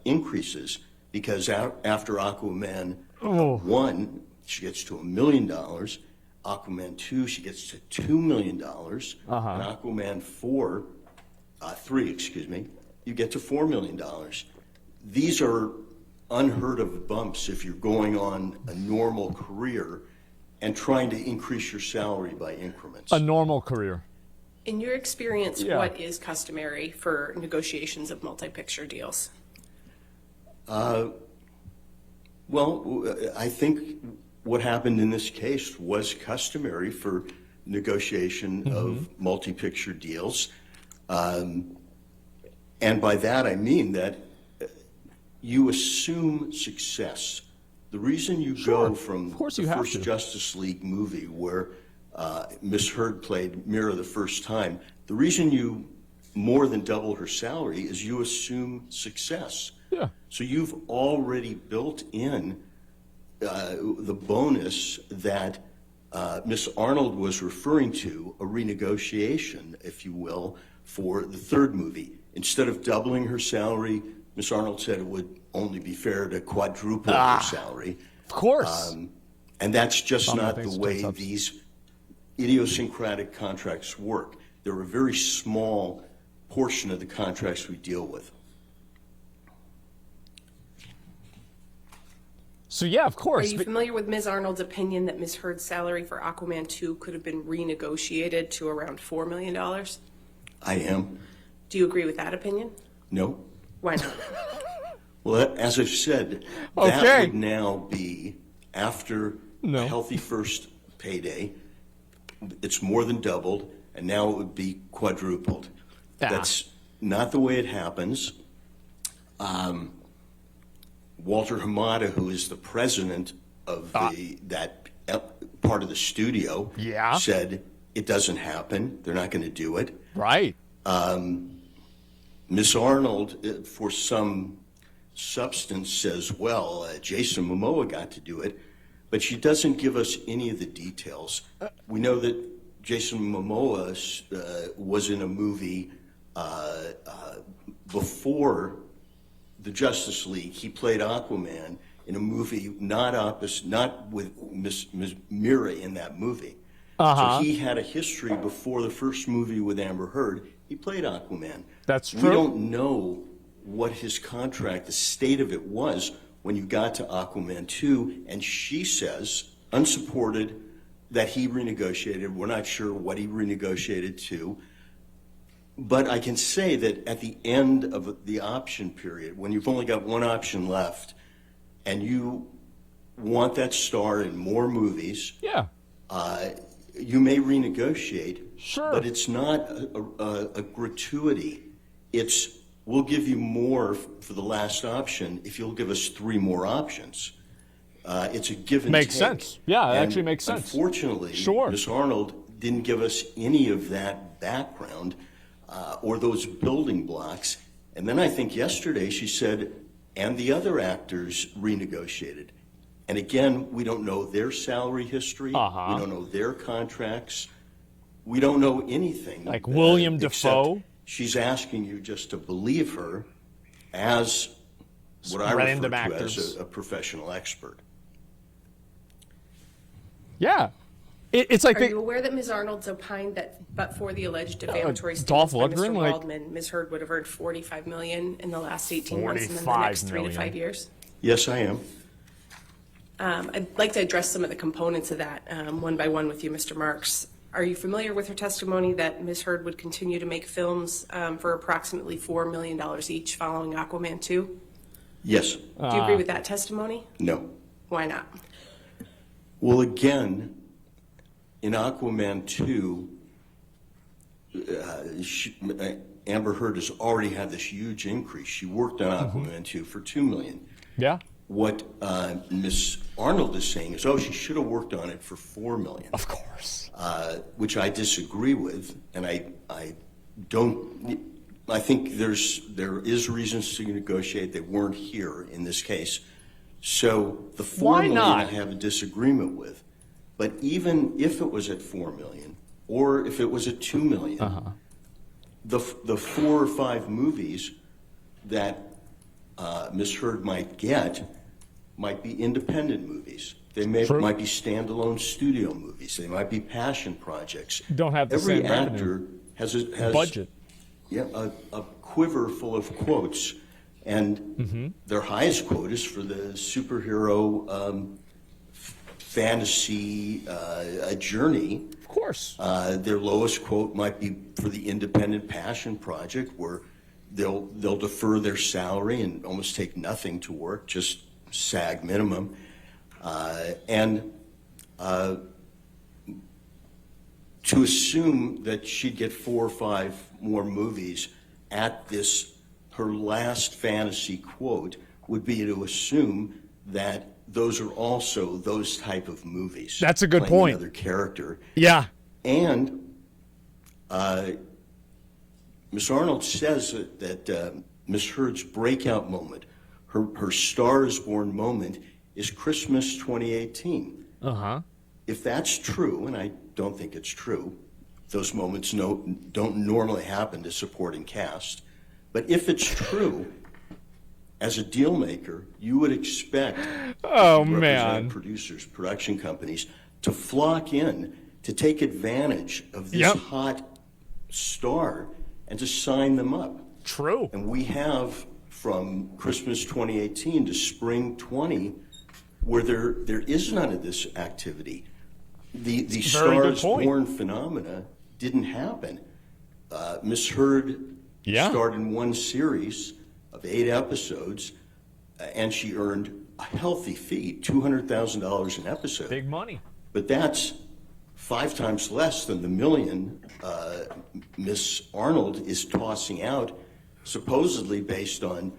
Speaker 13: increases, because after Aquaman 1, she gets to $1 million. Aquaman 2, she gets to $2 million. And Aquaman 3, you get to $4 million. These are unheard of bumps if you're going on a normal career and trying to increase your salary by increments.
Speaker 1: A normal career.
Speaker 12: In your experience, what is customary for negotiations of multi-picture deals?
Speaker 13: Well, I think what happened in this case was customary for negotiation of multi-picture deals. And by that I mean that you assume success. The reason you go from the first Justice League movie where Miss Heard played Mira the first time, the reason you more than double her salary is you assume success.
Speaker 1: Yeah.
Speaker 13: So you've already built in the bonus that Miss Arnold was referring to, a renegotiation, if you will, for the 3rd movie. Instead of doubling her salary, Miss Arnold said it would only be fair to quadruple her salary.
Speaker 1: Of course.
Speaker 13: And that's just not the way these idiosyncratic contracts work. They're a very small portion of the contracts we deal with.
Speaker 1: So yeah, of course.
Speaker 12: Are you familiar with Ms. Arnold's opinion that Ms. Heard's salary for Aquaman 2 could have been renegotiated to around $4 million?
Speaker 13: I am.
Speaker 12: Do you agree with that opinion?
Speaker 13: No.
Speaker 12: Why not?
Speaker 13: Well, as I've said, that would now be after a healthy first payday. It's more than doubled, and now it would be quadrupled. That's not the way it happens. Walter Hamada, who is the president of that part of the studio, said it doesn't happen. They're not going to do it.
Speaker 1: Right.
Speaker 13: Miss Arnold, for some substance, says, well, Jason Momoa got to do it, but she doesn't give us any of the details. We know that Jason Momoa was in a movie before the Justice League. He played Aquaman in a movie not with Miss Mira in that movie. So he had a history before the first movie with Amber Heard. He played Aquaman.
Speaker 1: That's true.
Speaker 13: We don't know what his contract, the state of it was when you got to Aquaman 2, and she says, unsupported, that he renegotiated. We're not sure what he renegotiated to. But I can say that at the end of the option period, when you've only got one option left, and you want that star in more movies, you may renegotiate.
Speaker 1: Sure.
Speaker 13: But it's not a gratuity. It's, we'll give you more for the last option if you'll give us 3 more options. It's a give and
Speaker 1: Makes
Speaker 13: take.
Speaker 1: sense. Yeah, it
Speaker 13: And
Speaker 1: actually makes sense.
Speaker 13: Unfortunately, Miss Arnold didn't give us any of that background or those building blocks. And then I think yesterday she said, and the other actors renegotiated. And again, we don't know their salary history. We don't know their contracts. We don't know anything.
Speaker 1: Like William Dafoe?
Speaker 13: She's asking you just to believe her as what I refer to as a professional expert.
Speaker 1: Yeah. It's like
Speaker 12: Are you aware that Ms. Arnold's opined that, but for the alleged defamatory
Speaker 1: Dolph
Speaker 12: statements by
Speaker 1: Lundgren,
Speaker 12: Mr.
Speaker 1: like-
Speaker 12: Waldman, Ms. Heard would have earned $45 million in the last 18 months and then the next 3 to 5 years?
Speaker 13: Yes, I am.
Speaker 12: I'd like to address some of the components of that one by one with you, Mr. Marks. Are you familiar with her testimony that Ms. Heard would continue to make films for approximately $4 million each following Aquaman 2?
Speaker 13: Yes.
Speaker 12: Do you agree with that testimony?
Speaker 13: No.
Speaker 12: Why not?
Speaker 13: Well, again, in Aquaman 2, Amber Heard has already had this huge increase. She worked on Aquaman 2 for $2 million.
Speaker 1: Yeah.
Speaker 13: What Ms. Arnold is saying is, oh, she should have worked on it for $4 million.
Speaker 1: Of course.
Speaker 13: Which I disagree with, and I don't. I think there is reasons to negotiate. They weren't here in this case, so the $4 million I have a disagreement with. But even if it was at $4 million, or if it was at $2 million, the 4 or 5 movies that Ms. Heard might get might be independent movies. They might be standalone studio movies. They might be passion projects.
Speaker 1: Don't have the
Speaker 13: Every
Speaker 1: same
Speaker 13: actor has
Speaker 1: budget.
Speaker 13: Yeah, a quiver full of quotes, and their highest quote is for the superhero fantasy journey.
Speaker 1: Of course.
Speaker 13: Their lowest quote might be for the independent passion project, where they'll defer their salary and almost take nothing to work, just SAG minimum. To assume that she'd get 4 or 5 more movies at this, her last fantasy quote, would be to assume that those are also those type of movies.
Speaker 1: That's a good
Speaker 13: playing
Speaker 1: point.
Speaker 13: Another character.
Speaker 1: Yeah.
Speaker 13: And Miss Arnold says that Miss Heard's breakout moment, her Star is Born moment, is Christmas 2018. If that's true, and I don't think it's true, those moments don't normally happen to supporting cast, but if it's true, as a deal maker, you would expect producers, production companies to flock in to take advantage of this hot star and to sign them up.
Speaker 1: True.
Speaker 13: And we have from Christmas 2018 to spring 20, where there is none of this activity. The Stars Born phenomena didn't happen. Miss Heard starred in one series of 8 episodes, and she earned a healthy fee, $200,000 an episode.
Speaker 1: Big money.
Speaker 13: But that's 5 times less than the $1 million Miss Arnold is tossing out, supposedly based on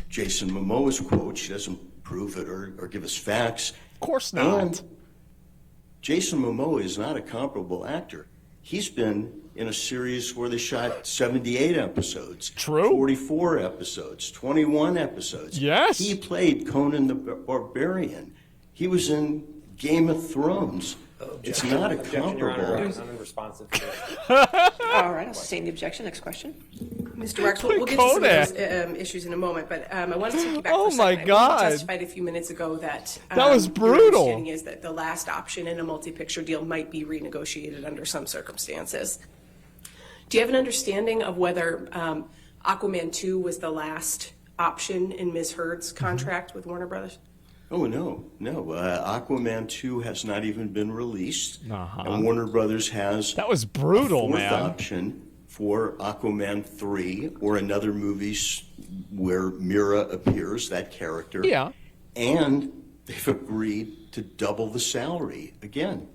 Speaker 13: Jason Momoa's quote. She doesn't prove it or give us facts.
Speaker 1: Of course not.
Speaker 13: Jason Momoa is not a comparable actor. He's been in a series where they shot 78 episodes, 44 episodes, 21 episodes.
Speaker 1: Yes.
Speaker 13: He played Conan the Barbarian. He was in Game of Thrones. It's not a comparable.
Speaker 14: Unresponsive.
Speaker 4: All right, I'll sustain the objection. Next question.
Speaker 12: Mr. Marks, we'll get to some of those issues in a moment, but I wanted to take you back for a second. I believe you testified a few minutes ago that
Speaker 1: was brutal.
Speaker 12: Your understanding is that the last option in a multi-picture deal might be renegotiated under some circumstances. Do you have an understanding of whether Aquaman 2 was the last option in Ms. Heard's contract with Warner Brothers?
Speaker 13: Oh, no. Aquaman 2 has not even been released. And Warner Brothers has
Speaker 1: that was brutal,
Speaker 13: a fourth
Speaker 1: man.
Speaker 13: option for Aquaman 3 or another movie where Mira appears, that character.
Speaker 1: Yeah.
Speaker 13: And they've agreed to double the salary again.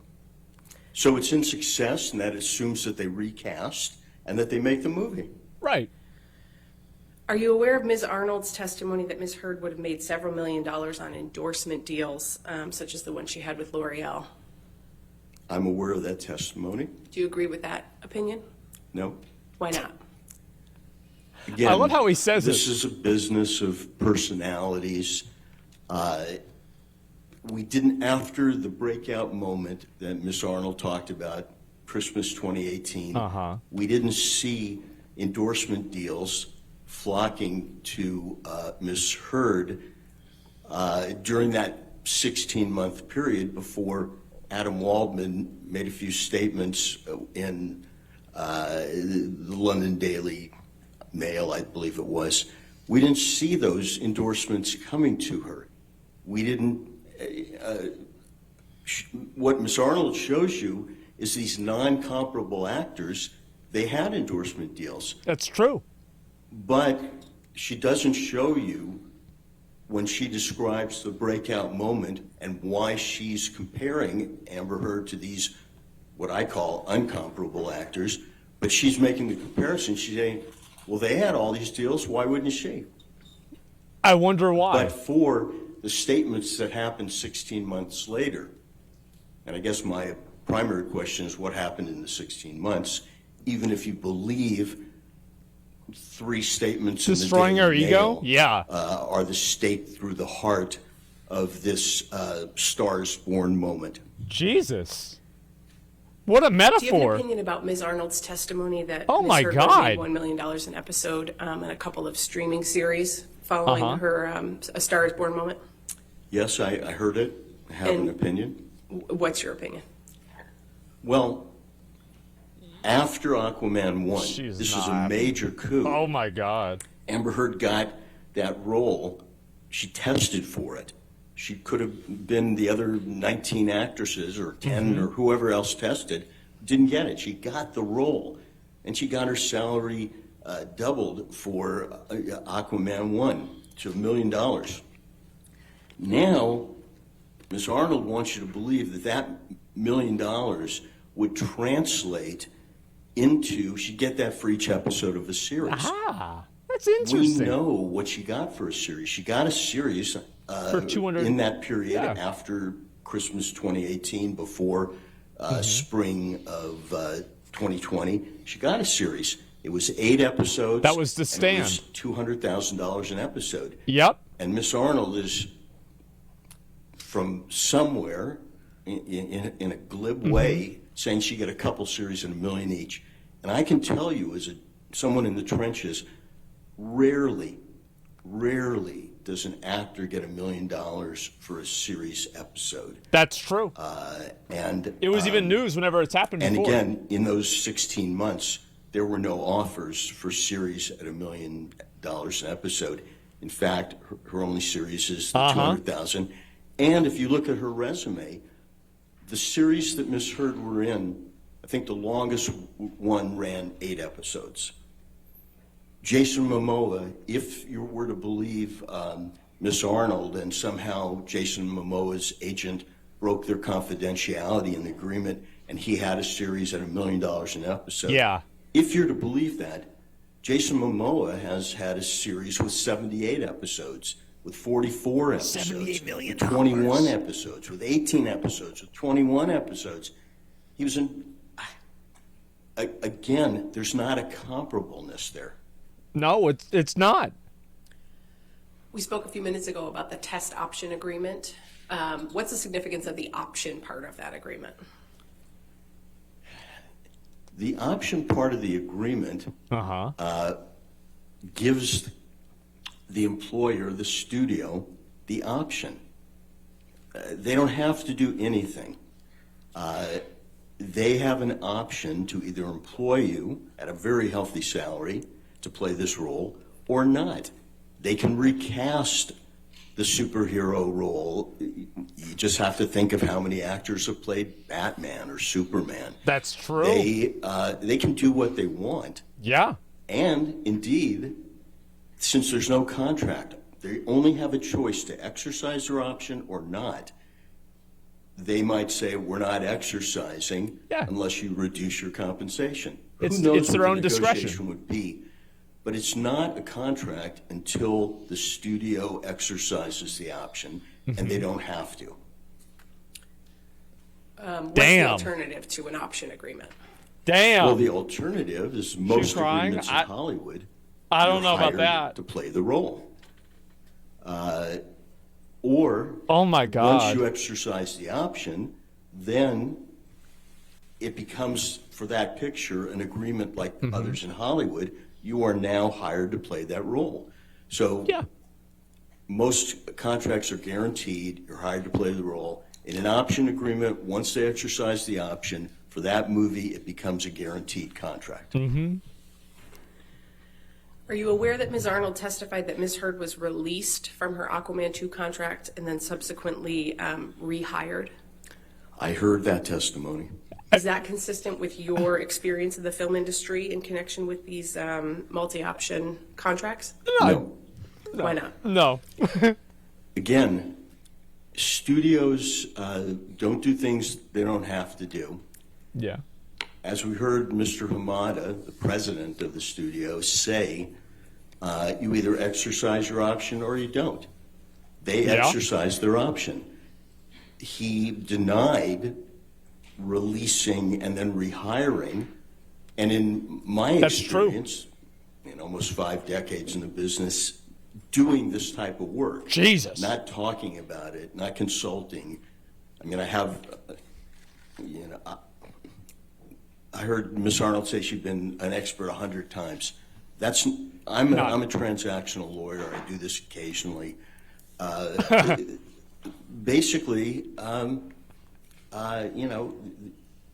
Speaker 13: So it's in success, and that assumes that they recast and that they make the movie.
Speaker 1: Right.
Speaker 12: Are you aware of Ms. Arnold's testimony that Ms. Heard would have made several $1 million on endorsement deals, such as the one she had with L'Oreal?
Speaker 13: I'm aware of that testimony.
Speaker 12: Do you agree with that opinion?
Speaker 13: No.
Speaker 12: Why not?
Speaker 13: Again,
Speaker 1: I love how he says
Speaker 13: this is a business of personalities. We didn't, after the breakout moment that Ms. Arnold talked about, Christmas 2018, we didn't see endorsement deals flocking to Ms. Heard during that 16-month period before Adam Waldman made a few statements in the London Daily Mail, I believe it was. We didn't see those endorsements coming to her. We didn't. What Ms. Arnold shows you is these non-comparable actors, they had endorsement deals.
Speaker 1: That's true.
Speaker 13: But she doesn't show you when she describes the breakout moment and why she's comparing Amber Heard to these, what I call uncomparable actors, but she's making the comparison. She's saying, well, they had all these deals, why wouldn't she?
Speaker 1: I wonder why.
Speaker 13: But for the statements that happened 16 months later, and I guess my primary question is what happened in the 16 months, even if you believe 3 statements
Speaker 1: destroying
Speaker 13: in the
Speaker 1: her
Speaker 13: Daily
Speaker 1: ego?
Speaker 13: Mail,
Speaker 1: Yeah.
Speaker 13: are the stake through the heart of this Stars Born moment.
Speaker 1: Jesus. What a metaphor.
Speaker 12: Do you have an opinion about Ms. Arnold's testimony that
Speaker 1: Oh
Speaker 12: Ms.
Speaker 1: my
Speaker 12: Heard
Speaker 1: God.
Speaker 12: made $1 million an episode and a couple of streaming series following her A Star is Born moment?
Speaker 13: Yes, I heard it. I have an opinion.
Speaker 12: What's your opinion?
Speaker 13: Well, after Aquaman 1, this was a major coup.
Speaker 1: Oh my God.
Speaker 13: Amber Heard got that role. She tested for it. She could have been the other 19 actresses or 10 or whoever else tested. Didn't get it. She got the role. And she got her salary doubled for Aquaman 1 to $1 million. Now, Ms. Arnold wants you to believe that that $1 million would translate into, she'd get that for each episode of a series.
Speaker 1: Ah, that's interesting.
Speaker 13: We know what she got for a series. She got a series
Speaker 1: for 200
Speaker 13: in that period after Christmas 2018, before spring of 2020. She got a series. It was 8 episodes.
Speaker 1: That was The Stand.
Speaker 13: It was $200,000 an episode.
Speaker 1: Yep.
Speaker 13: And Miss Arnold is from somewhere in a glib way saying she got a couple series and $1 million each. And I can tell you, as someone in the trenches, rarely does an actor get $1 million for a series episode.
Speaker 1: That's true.
Speaker 13: And
Speaker 1: it was even news whenever it's happened before.
Speaker 13: And again, in those 16 months, there were no offers for series at $1 million an episode. In fact, her only series is the 200,000. And if you look at her resume, the series that Miss Heard were in, I think the longest one ran 8 episodes. Jason Momoa, if you were to believe Miss Arnold, and somehow Jason Momoa's agent broke their confidentiality in the agreement, and he had a series at $1 million an episode.
Speaker 1: Yeah.
Speaker 13: If you're to believe that, Jason Momoa has had a series with 78 episodes with 44 episodes,
Speaker 1: 78 million
Speaker 13: with 21 episodes, with 18 episodes, with 21 episodes. He was in, again, there's not a comparableness there.
Speaker 1: No, it's not.
Speaker 12: We spoke a few minutes ago about the test option agreement. What's the significance of the option part of that agreement?
Speaker 13: The option part of the agreement gives the employer, the studio, the option. They don't have to do anything. They have an option to either employ you at a very healthy salary to play this role or not. They can recast the superhero role. You just have to think of how many actors have played Batman or Superman.
Speaker 1: That's true.
Speaker 13: They can do what they want.
Speaker 1: Yeah.
Speaker 13: And indeed, since there's no contract, they only have a choice to exercise their option or not. They might say, we're not exercising unless you reduce your compensation.
Speaker 1: It's
Speaker 13: Who knows
Speaker 1: it's their
Speaker 13: what
Speaker 1: own
Speaker 13: the
Speaker 1: discretion.
Speaker 13: negotiation would be. But it's not a contract until the studio exercises the option, and they don't have to.
Speaker 12: What's the alternative to an option agreement?
Speaker 1: Damn.
Speaker 13: Well, the alternative is most agreements in Hollywood.
Speaker 1: I don't know about
Speaker 13: hired
Speaker 1: that.
Speaker 13: To play the role. Or
Speaker 1: oh my God.
Speaker 13: Once you exercise the option, then it becomes, for that picture, an agreement like others in Hollywood. You are now hired to play that role. So most contracts are guaranteed. You're hired to play the role. In an option agreement, once they exercise the option, for that movie, it becomes a guaranteed contract.
Speaker 12: Are you aware that Ms. Arnold testified that Ms. Heard was released from her Aquaman 2 contract and then subsequently rehired?
Speaker 13: I heard that testimony.
Speaker 12: Is that consistent with your experience in the film industry in connection with these multi-option contracts?
Speaker 13: No.
Speaker 12: Why not?
Speaker 1: No.
Speaker 13: Again, studios don't do things they don't have to do.
Speaker 1: Yeah.
Speaker 13: As we heard Mr. Hamada, the president of the studio, say, you either exercise your option or you don't. They exercise their option. He denied releasing and then rehiring, and in my experience, in almost 5 decades in the business, doing this type of work.
Speaker 1: Jesus.
Speaker 13: Not talking about it, not consulting. I mean, I have, I heard Ms. Arnold say she'd been an expert 100 times. I'm a transactional lawyer. I do this occasionally. Basically,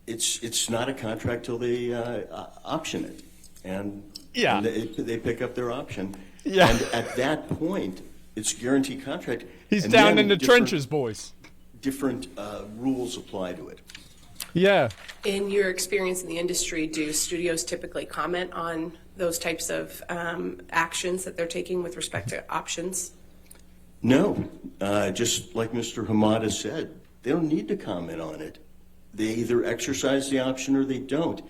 Speaker 13: it's not a contract till they option it, and they pick up their option. Yeah. And at that point, it's a guaranteed contract.
Speaker 1: He's down in the trenches, boys.
Speaker 13: Different rules apply to it.
Speaker 1: Yeah.
Speaker 12: In your experience in the industry, do studios typically comment on those types of actions that they're taking with respect to options?
Speaker 13: No. Just like Mr. Hamada said, they don't need to comment on it. They either exercise the option or they don't.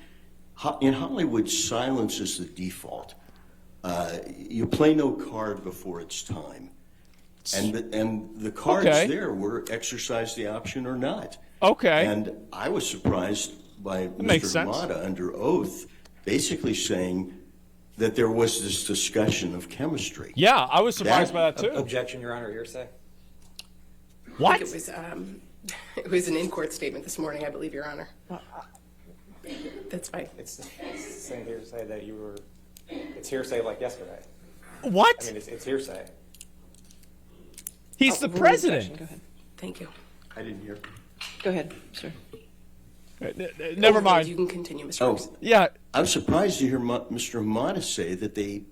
Speaker 13: In Hollywood, silence is the default. You play no card before it's time. And the cards there were exercise the option or not.
Speaker 1: Okay.
Speaker 13: And I was surprised by Mr. Hamada under oath basically saying that there was this discussion of chemistry.
Speaker 1: Yeah, I was surprised by that too.
Speaker 14: Objection, Your Honor, hearsay.
Speaker 1: What?
Speaker 12: I think it was an in-court statement this morning, I believe, Your Honor. That's fine.
Speaker 14: It's the same hearsay that you were. It's hearsay like yesterday.
Speaker 1: What?
Speaker 14: I mean, it's hearsay.
Speaker 1: He's the president.
Speaker 12: Go ahead. Thank you.
Speaker 13: I didn't hear.
Speaker 4: Go ahead, sir.
Speaker 1: Never mind.
Speaker 12: You can continue, Mr.
Speaker 13: Oh,
Speaker 12: Ferguson.
Speaker 13: yeah. I was surprised to hear Mr. Hamada say that they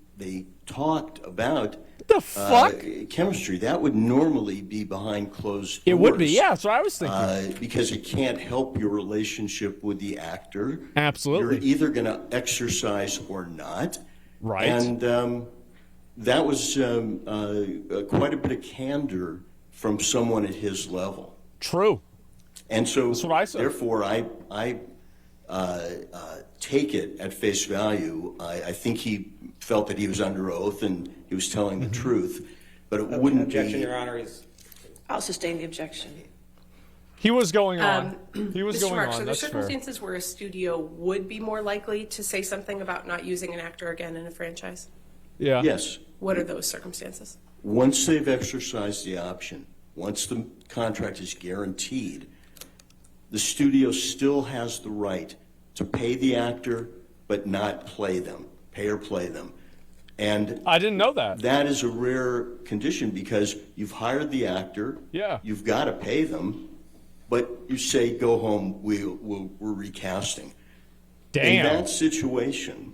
Speaker 13: talked about
Speaker 1: the fuck
Speaker 13: chemistry. That would normally be behind closed doors.
Speaker 1: It would be, yeah. That's what I was thinking.
Speaker 13: Because it can't help your relationship with the actor.
Speaker 1: Absolutely.
Speaker 13: You're either going to exercise or not.
Speaker 1: Right.
Speaker 13: And that was quite a bit of candor from someone at his level.
Speaker 1: True.
Speaker 13: And so,
Speaker 1: that's what I said.
Speaker 13: Therefore, I take it at face value. I think he felt that he was under oath and he was telling the truth. but it wouldn't
Speaker 14: Objection,
Speaker 13: be.
Speaker 14: Your Honor.
Speaker 4: I'll sustain the objection.
Speaker 1: He was going on. He was
Speaker 12: Mr.
Speaker 1: going
Speaker 12: Marks,
Speaker 1: on.
Speaker 12: are there
Speaker 1: That's fair.
Speaker 12: circumstances where a studio would be more likely to say something about not using an actor again in a franchise?
Speaker 1: Yeah.
Speaker 13: Yes.
Speaker 12: What are those circumstances?
Speaker 13: Once they've exercised the option, once the contract is guaranteed, the studio still has the right to pay the actor but not play them, pay or play them. And
Speaker 1: I didn't know that.
Speaker 13: That is a rare condition because you've hired the actor,
Speaker 1: Yeah.
Speaker 13: you've got to pay them, but you say, go home, we're recasting.
Speaker 1: Damn.
Speaker 13: In that situation,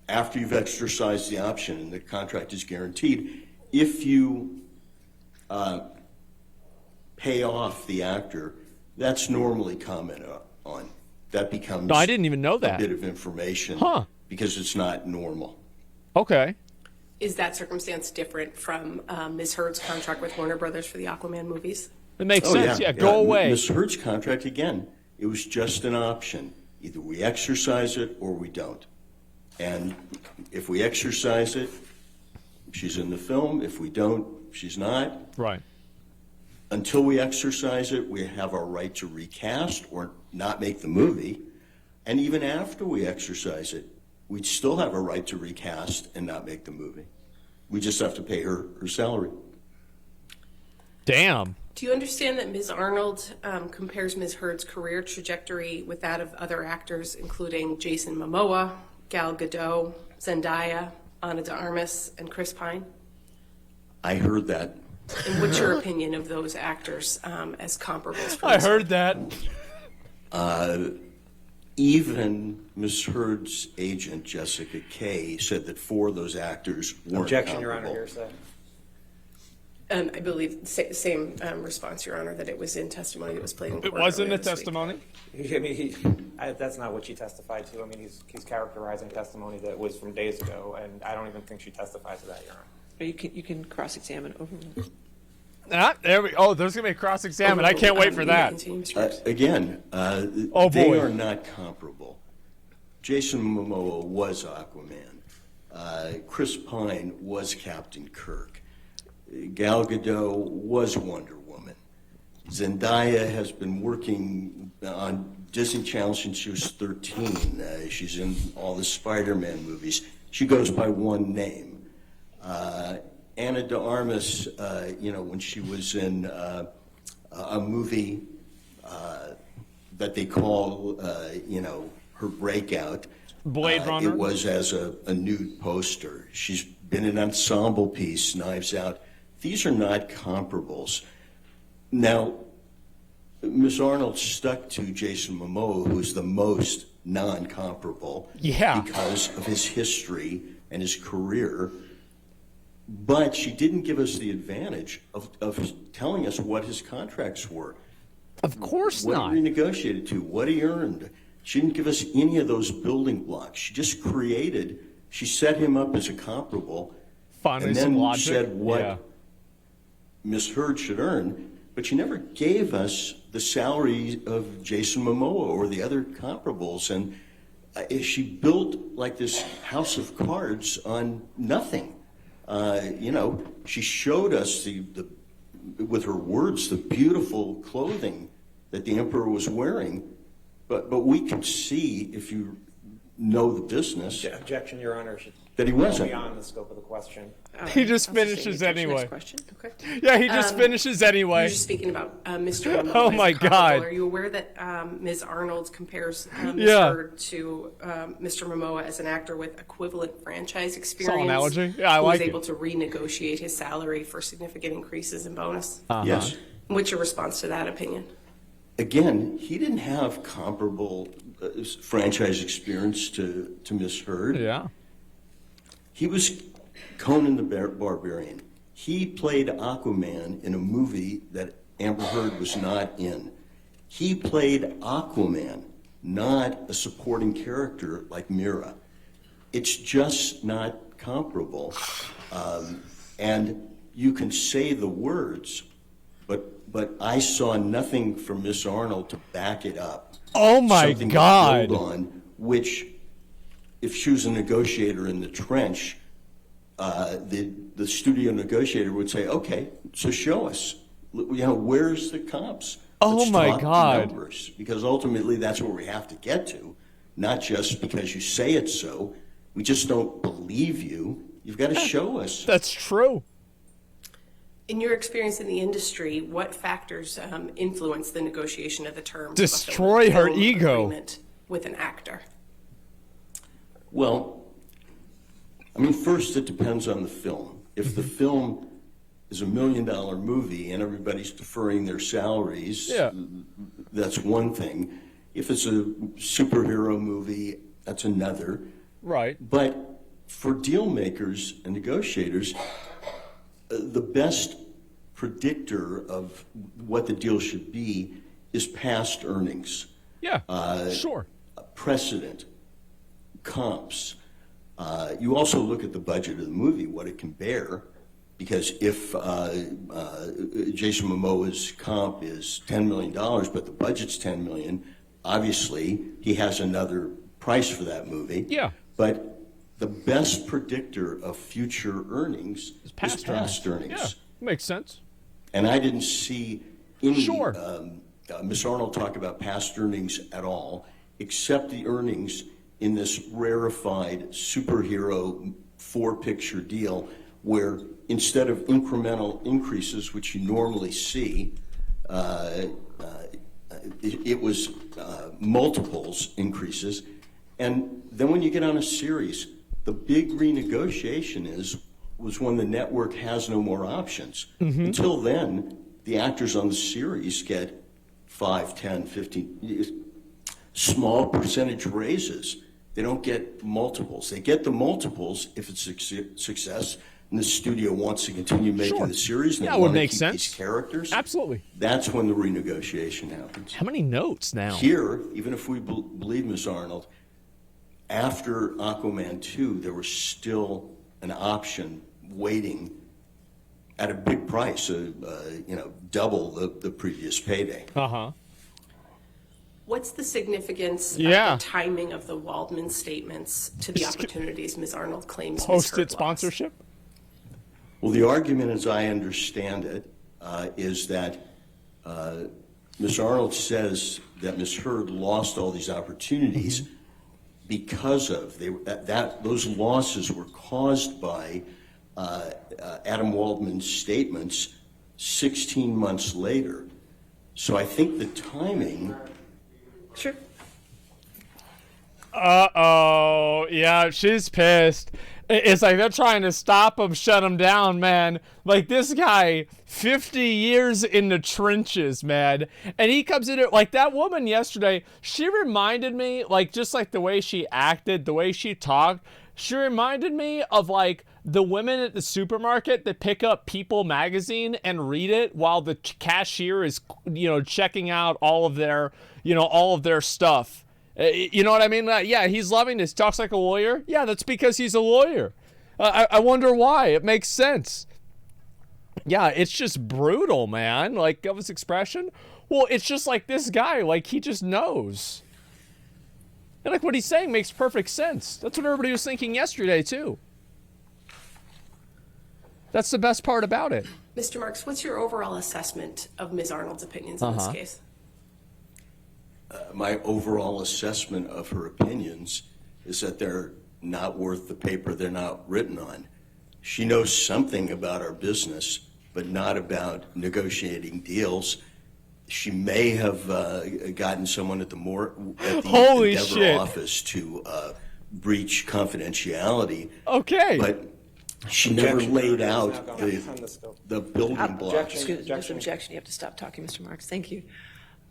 Speaker 13: after you've exercised the option and the contract is guaranteed, if you pay off the actor, that's normally commented on. That becomes
Speaker 1: No, I didn't even know that.
Speaker 13: a bit of information because it's not normal.
Speaker 1: Okay.
Speaker 12: Is that circumstance different from Ms. Heard's contract with Warner Brothers for the Aquaman movies?
Speaker 1: It makes sense. Yeah, go away.
Speaker 13: Ms. Heard's contract, again, it was just an option. Either we exercise it or we don't. And if we exercise it, she's in the film. If we don't, she's not.
Speaker 1: Right.
Speaker 13: Until we exercise it, we have our right to recast or not make the movie. And even after we exercise it, we'd still have a right to recast and not make the movie. We just have to pay her salary.
Speaker 1: Damn.
Speaker 12: Do you understand that Ms. Arnold compares Ms. Heard's career trajectory with that of other actors, including Jason Momoa, Gal Gadot, Zendaya, Ana de Armas, and Chris Pine?
Speaker 13: I heard that.
Speaker 12: And what's your opinion of those actors as comparables? For
Speaker 1: I
Speaker 12: Ms.
Speaker 1: heard that.
Speaker 13: Even Ms. Heard's agent, Jessica Kay, said that 4 of those actors weren't
Speaker 14: Objection, Your
Speaker 13: comparable.
Speaker 14: Honor. Hearsay.
Speaker 12: I believe same response, Your Honor, that it was in testimony that was played in court.
Speaker 1: It wasn't
Speaker 12: earlier
Speaker 1: a
Speaker 12: this week.
Speaker 1: testimony?
Speaker 14: I mean, that's not what she testified to. I mean, he's characterizing testimony that was from days ago, and I don't even think she testified to that, Your Honor.
Speaker 4: Or you can cross-examine over.
Speaker 1: There we. Oh, there's gonna be a cross-examine. I can't wait for that.
Speaker 13: Again,
Speaker 1: Oh,
Speaker 13: they
Speaker 1: boy.
Speaker 13: are not comparable. Jason Momoa was Aquaman. Chris Pine was Captain Kirk. Gal Gadot was Wonder Woman. Zendaya has been working on Disney Channel since she was 13. She's in all the Spider-Man movies. She goes by one name. Ana de Armas, when she was in a movie that they call, her breakout.
Speaker 1: Blade Runner?
Speaker 13: It was as a nude poster. She's been in an ensemble piece, Knives Out. These are not comparables. Now, Ms. Arnold stuck to Jason Momoa, who's the most non-comparable because of his history and his career. But she didn't give us the advantage of telling us what his contracts were.
Speaker 1: Of course
Speaker 13: what
Speaker 1: not.
Speaker 13: What he renegotiated to, what he earned. She didn't give us any of those building blocks. She just she set him up as a comparable,
Speaker 1: Finally,
Speaker 13: and
Speaker 1: some
Speaker 13: then
Speaker 1: logic.
Speaker 13: said what
Speaker 1: Yeah.
Speaker 13: Ms. Heard should earn, but she never gave us the salary of Jason Momoa or the other comparables. And she built like this house of cards on nothing. She showed us with her words, the beautiful clothing that the emperor was wearing, but we could see, if you know the business,
Speaker 14: Objection, Your Honor.
Speaker 13: that he wasn't.
Speaker 14: Beyond the scope of the question.
Speaker 1: He just finishes anyway.
Speaker 12: Next question. Okay.
Speaker 1: Yeah, he just finishes anyway.
Speaker 12: You're just speaking about Mr. Momoa.
Speaker 1: Oh
Speaker 12: as
Speaker 1: my
Speaker 12: comparable.
Speaker 1: God.
Speaker 12: Are you aware that Ms. Arnold compares Ms.
Speaker 1: Yeah.
Speaker 12: Heard to Mr. Momoa as an actor with equivalent franchise experience?
Speaker 1: Solid analogy. Yeah, I
Speaker 12: who
Speaker 1: like
Speaker 12: was
Speaker 1: it.
Speaker 12: able to renegotiate his salary for significant increases in bonus?
Speaker 13: Yes.
Speaker 12: What's your response to that opinion?
Speaker 13: Again, he didn't have comparable franchise experience to Miss Heard.
Speaker 1: Yeah.
Speaker 13: He was Conan the Barbarian. He played Aquaman in a movie that Amber Heard was not in. He played Aquaman, not a supporting character like Mira. It's just not comparable. And you can say the words, but I saw nothing from Miss Arnold to back it up.
Speaker 1: Oh my
Speaker 13: Something
Speaker 1: God.
Speaker 13: to build on, which, if she was a negotiator in the trench, the studio negotiator would say, okay, so show us, where's the comps?
Speaker 1: Oh
Speaker 13: Let's
Speaker 1: my
Speaker 13: talk
Speaker 1: God.
Speaker 13: numbers, because ultimately that's where we have to get to, not just because you say it's so. We just don't believe you. You've got to show us.
Speaker 1: That's true.
Speaker 12: In your experience in the industry, what factors influence the negotiation of the terms
Speaker 1: Destroy
Speaker 12: of a
Speaker 1: her
Speaker 12: film
Speaker 1: ego.
Speaker 12: agreement with an actor?
Speaker 13: Well, I mean, first it depends on the film. If the film is $1 million movie and everybody's deferring their salaries, that's one thing. If it's a superhero movie, that's another.
Speaker 1: Right.
Speaker 13: But for deal makers and negotiators, the best predictor of what the deal should be is past earnings.
Speaker 1: Yeah, sure.
Speaker 13: Precedent, comps. You also look at the budget of the movie, what it can bear, because if Jason Momoa's comp is $10 million, but the budget's $10 million, obviously he has another price for that movie.
Speaker 1: Yeah.
Speaker 13: But the best predictor of future earnings is past earnings.
Speaker 1: Yeah, makes sense.
Speaker 13: And I didn't see any Miss Arnold talk about past earnings at all, except the earnings in this rarefied superhero 4-picture deal where instead of incremental increases, which you normally see, it was multiples increases. And then when you get on a series, the big renegotiation was when the network has no more options. Until then, the actors on the series get 5, 10, 15 small percentage raises. They don't get multiples. They get the multiples if it's a success and the studio wants to continue making the series. And
Speaker 1: Yeah,
Speaker 13: they
Speaker 1: it would
Speaker 13: want to
Speaker 1: make
Speaker 13: keep
Speaker 1: sense.
Speaker 13: these characters.
Speaker 1: Absolutely.
Speaker 13: That's when the renegotiation happens.
Speaker 1: How many notes now?
Speaker 13: Here, even if we believe Miss Arnold, after Aquaman 2, there was still an option waiting at a big price, double the previous payday.
Speaker 1: Uh-huh.
Speaker 12: What's the significance of
Speaker 1: Yeah.
Speaker 12: the timing of the Waldman statements to the opportunities Ms. Arnold claims Ms.
Speaker 1: Post-it
Speaker 12: Hurd lost?
Speaker 1: sponsorship?
Speaker 13: Well, the argument, as I understand it, is that Ms. Arnold says that Ms. Hurd lost all these opportunities because of those losses were caused by Adam Waldman's statements 16 months later. So I think the timing.
Speaker 12: Sure.
Speaker 1: Uh-oh. Yeah, she's pissed. It's like they're trying to stop him, shut him down, man. Like, this guy, 50 years in the trenches, man. And he comes in, like, that woman yesterday, she reminded me, like, just like the way she acted, the way she talked, she reminded me of, like, the women at the supermarket that pick up People magazine and read it while the cashier is, checking out all of their stuff. You know what I mean? Yeah, he's loving this. Talks like a lawyer. Yeah, that's because he's a lawyer. I wonder why. It makes sense. Yeah, it's just brutal, man. Like, of his expression. Well, it's just like this guy. Like, he just knows. And like what he's saying makes perfect sense. That's what everybody was thinking yesterday, too. That's the best part about it.
Speaker 12: Mr. Marks, what's your overall assessment of Ms. Arnold's opinions in this case?
Speaker 13: My overall assessment of her opinions is that they're not worth the paper they're not written on. She knows something about our business, but not about negotiating deals. She may have gotten someone at the
Speaker 1: Holy
Speaker 13: Endeavor
Speaker 1: shit.
Speaker 13: office to breach confidentiality.
Speaker 1: Okay.
Speaker 13: But she never laid out
Speaker 14: On the scope.
Speaker 13: the building blocks.
Speaker 12: Excuse me, there's objection. You have to stop talking, Mr. Marks. Thank you.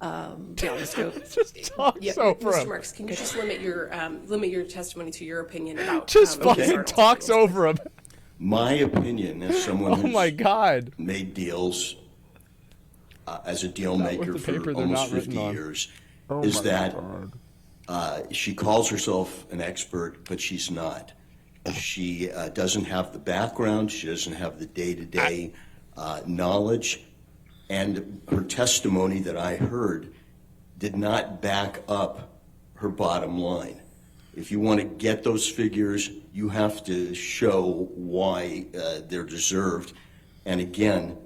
Speaker 12: Beyond the scope.
Speaker 1: Just talk over
Speaker 12: Mr.
Speaker 1: him.
Speaker 12: Marks, can you just limit your testimony to your opinion about
Speaker 1: Just
Speaker 12: Ms.
Speaker 1: fucking
Speaker 12: Arnold's
Speaker 1: talks
Speaker 12: opinions?
Speaker 1: over him.
Speaker 13: My opinion, as someone
Speaker 1: Oh
Speaker 13: who's
Speaker 1: my God.
Speaker 13: made deals as a deal
Speaker 1: Not
Speaker 13: maker
Speaker 1: worth the paper
Speaker 13: for
Speaker 1: they're
Speaker 13: almost
Speaker 1: not written
Speaker 13: 50
Speaker 1: on.
Speaker 13: years,
Speaker 1: Oh
Speaker 13: is
Speaker 1: my
Speaker 13: that
Speaker 1: God.
Speaker 13: she calls herself an expert, but she's not. She doesn't have the background. She doesn't have the day-to-day knowledge. And her testimony that I heard did not back up her bottom line. If you want to get those figures, you have to show why they're deserved. And again,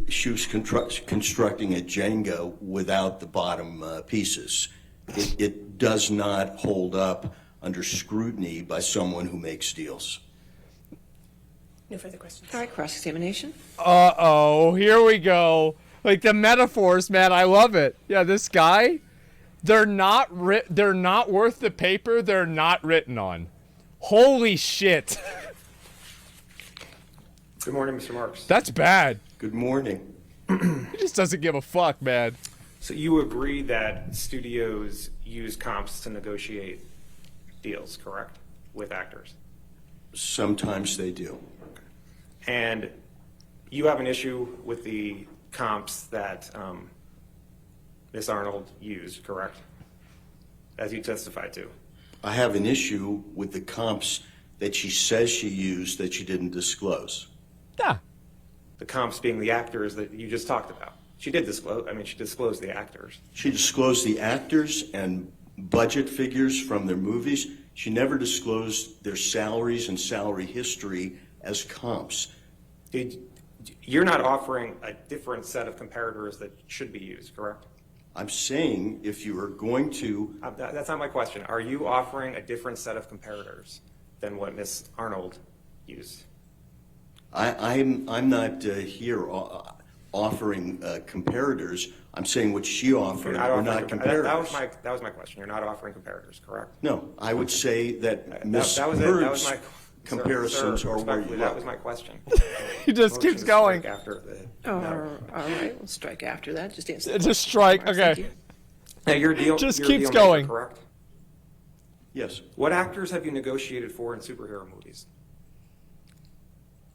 Speaker 13: she was constructing a Jenga without the bottom pieces. It does not hold up under scrutiny by someone who makes deals.
Speaker 12: No further questions.
Speaker 4: All right, cross-examination.
Speaker 1: Uh-oh, here we go. Like the metaphors, man, I love it. Yeah, this guy, they're not worth the paper they're not written on. Holy shit.
Speaker 14: Good morning, Mr. Marks.
Speaker 1: That's bad.
Speaker 13: Good morning.
Speaker 1: He just doesn't give a fuck, man.
Speaker 14: So you agree that studios use comps to negotiate deals, correct, with actors?
Speaker 13: Sometimes they do.
Speaker 14: And you have an issue with the comps that Ms. Arnold used, correct? As you testified to.
Speaker 13: I have an issue with the comps that she says she used that she didn't disclose.
Speaker 1: Yeah.
Speaker 14: The comps being the actors that you just talked about. She did disclose, she disclosed the actors.
Speaker 13: She disclosed the actors and budget figures from their movies. She never disclosed their salaries and salary history as comps.
Speaker 14: You're not offering a different set of comparators that should be used, correct?
Speaker 13: I'm saying if you are going to...
Speaker 14: That's not my question. Are you offering a different set of comparators than what Ms. Arnold used?
Speaker 13: I'm not here offering comparators. I'm saying what she offered are not comparators.
Speaker 14: That was my question. You're not offering comparators, correct?
Speaker 13: No, I would say that Ms.
Speaker 14: That was
Speaker 13: Heard's comparisons are where you
Speaker 14: that
Speaker 13: look.
Speaker 14: was my question.
Speaker 1: He just keeps going.
Speaker 14: After the,
Speaker 4: All right, we'll strike after that. Just answer.
Speaker 1: Just strike. Okay.
Speaker 14: Now your deal
Speaker 1: just
Speaker 14: your
Speaker 1: keeps
Speaker 14: deal
Speaker 1: going.
Speaker 14: Maker, correct?
Speaker 13: Yes.
Speaker 14: What actors have you negotiated for in superhero movies?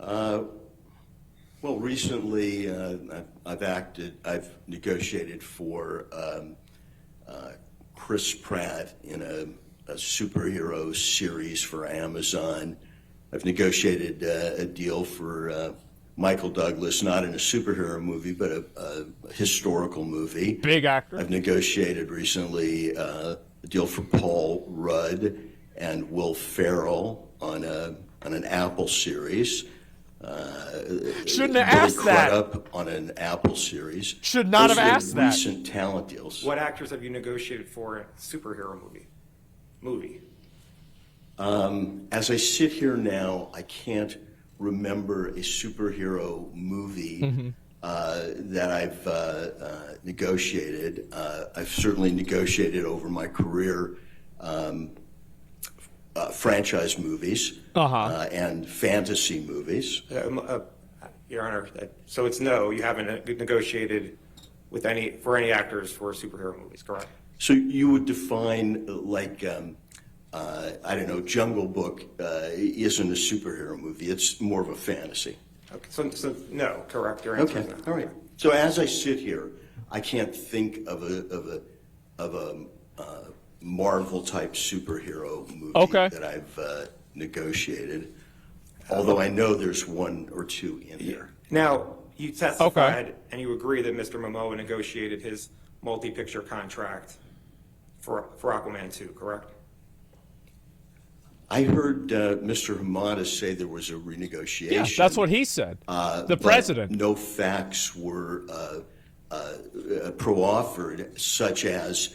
Speaker 13: Well, recently I've negotiated for Chris Pratt in a superhero series for Amazon. I've negotiated a deal for Michael Douglas, not in a superhero movie, but a historical movie.
Speaker 1: Big actor.
Speaker 13: I've negotiated recently a deal for Paul Rudd and Will Ferrell on an Apple series.
Speaker 1: Shouldn't have asked that.
Speaker 13: Up on an Apple series.
Speaker 1: Should not
Speaker 13: Those
Speaker 1: have
Speaker 13: are
Speaker 1: asked that.
Speaker 13: Recent talent deals.
Speaker 14: What actors have you negotiated for in a superhero movie?
Speaker 13: As I sit here now, I can't remember a superhero movie that I've negotiated. I've certainly negotiated over my career franchise movies and fantasy movies.
Speaker 14: Your Honor, so it's no, you haven't negotiated with for any actors for superhero movies, correct?
Speaker 13: So you would define like, I don't know, Jungle Book isn't a superhero movie. It's more of a fantasy.
Speaker 14: Okay, so no, correct. Your answer
Speaker 13: Okay,
Speaker 14: is no.
Speaker 13: all right. So as I sit here, I can't think of a Marvel type superhero movie that I've negotiated. Although I know there's one or two in there.
Speaker 14: Now, you testified and you agree that Mr. Momoa negotiated his multi-picture contract for Aquaman 2, correct?
Speaker 13: I heard Mr. Hamada say there was a renegotiation.
Speaker 1: Yeah, that's what he said. The president.
Speaker 13: No facts were pro-offered, such as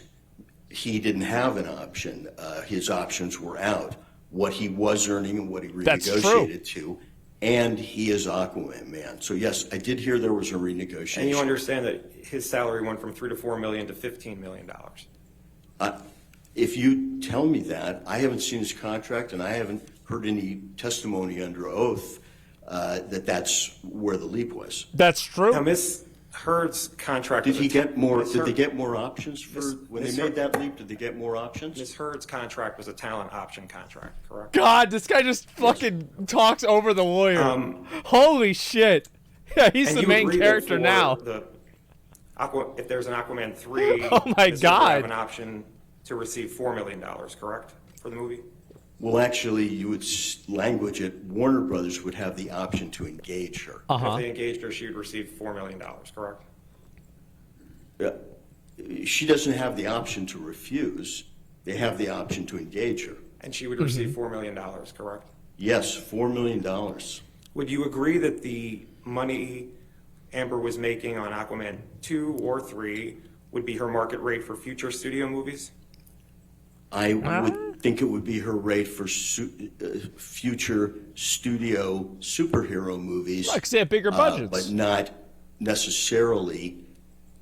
Speaker 13: he didn't have an option. His options were out. What he was earning and what he renegotiated to. And he is Aquaman Man. So yes, I did hear there was a renegotiation.
Speaker 14: And you understand that his salary went from $3 to $4 million to $15 million.
Speaker 13: If you tell me that, I haven't seen his contract and I haven't heard any testimony under oath that that's where the leap was.
Speaker 1: That's true.
Speaker 14: Now, Ms. Heard's contract.
Speaker 13: Did he get more? Did they get more options for when they made that leap? Did they get more options?
Speaker 14: Ms. Heard's contract was a talent option contract, correct?
Speaker 1: God, this guy just fucking talks over the lawyer. Holy shit. Yeah, he's the main character now.
Speaker 14: If there's an Aquaman 3,
Speaker 1: oh my
Speaker 14: Ms. Heard would
Speaker 1: God.
Speaker 14: have an option to receive $4 million, correct, for the movie?
Speaker 13: Well, actually, you would language it. Warner Brothers would have the option to engage her.
Speaker 14: If they engaged her, she would receive $4 million, correct?
Speaker 13: She doesn't have the option to refuse. They have the option to engage her.
Speaker 14: and she would receive $4 million, correct?
Speaker 13: Yes, $4 million.
Speaker 14: Would you agree that the money Amber was making on Aquaman 2 or 3 would be her market rate for future studio movies?
Speaker 13: I would think it would be her rate for future studio superhero movies.
Speaker 1: Like, say, bigger budgets.
Speaker 13: But not necessarily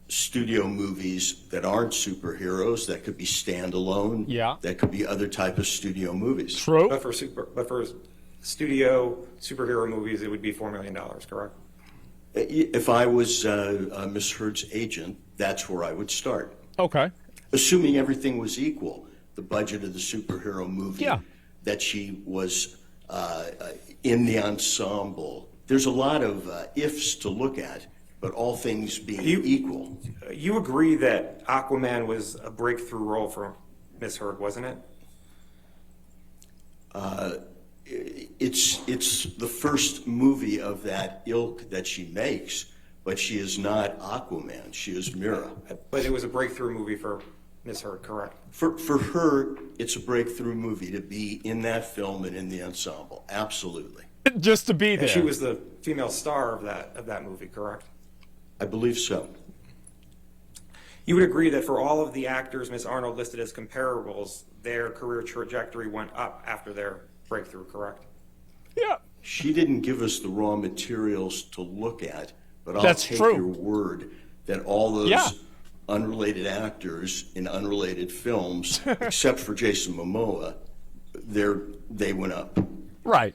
Speaker 13: studio movies that aren't superheroes. That could be standalone.
Speaker 1: Yeah.
Speaker 13: That could be other type of studio movies.
Speaker 1: True.
Speaker 14: But for studio superhero movies, it would be $4 million, correct?
Speaker 13: If I was Miss Heard's agent, that's where I would start.
Speaker 1: Okay.
Speaker 13: Assuming everything was equal, the budget of the superhero movie,
Speaker 1: Yeah.
Speaker 13: that she was in the ensemble. There's a lot of ifs to look at, but all things being equal.
Speaker 14: You agree that Aquaman was a breakthrough role for Miss Heard, wasn't it?
Speaker 13: It's the first movie of that ilk that she makes, but she is not Aquaman. She is Mira.
Speaker 14: But it was a breakthrough movie for Miss Heard, correct?
Speaker 13: For her, it's a breakthrough movie to be in that film and in the ensemble. Absolutely.
Speaker 1: Just to be there.
Speaker 14: And she was the female star of that movie, correct?
Speaker 13: I believe so.
Speaker 14: You would agree that for all of the actors Ms. Arnold listed as comparables, their career trajectory went up after their breakthrough, correct?
Speaker 1: Yeah.
Speaker 13: She didn't give us the raw materials to look at, but I'll
Speaker 1: That's
Speaker 13: take
Speaker 1: true.
Speaker 13: your word that all those
Speaker 1: Yeah.
Speaker 13: unrelated actors in unrelated films, except for Jason Momoa, they went up.
Speaker 1: Right.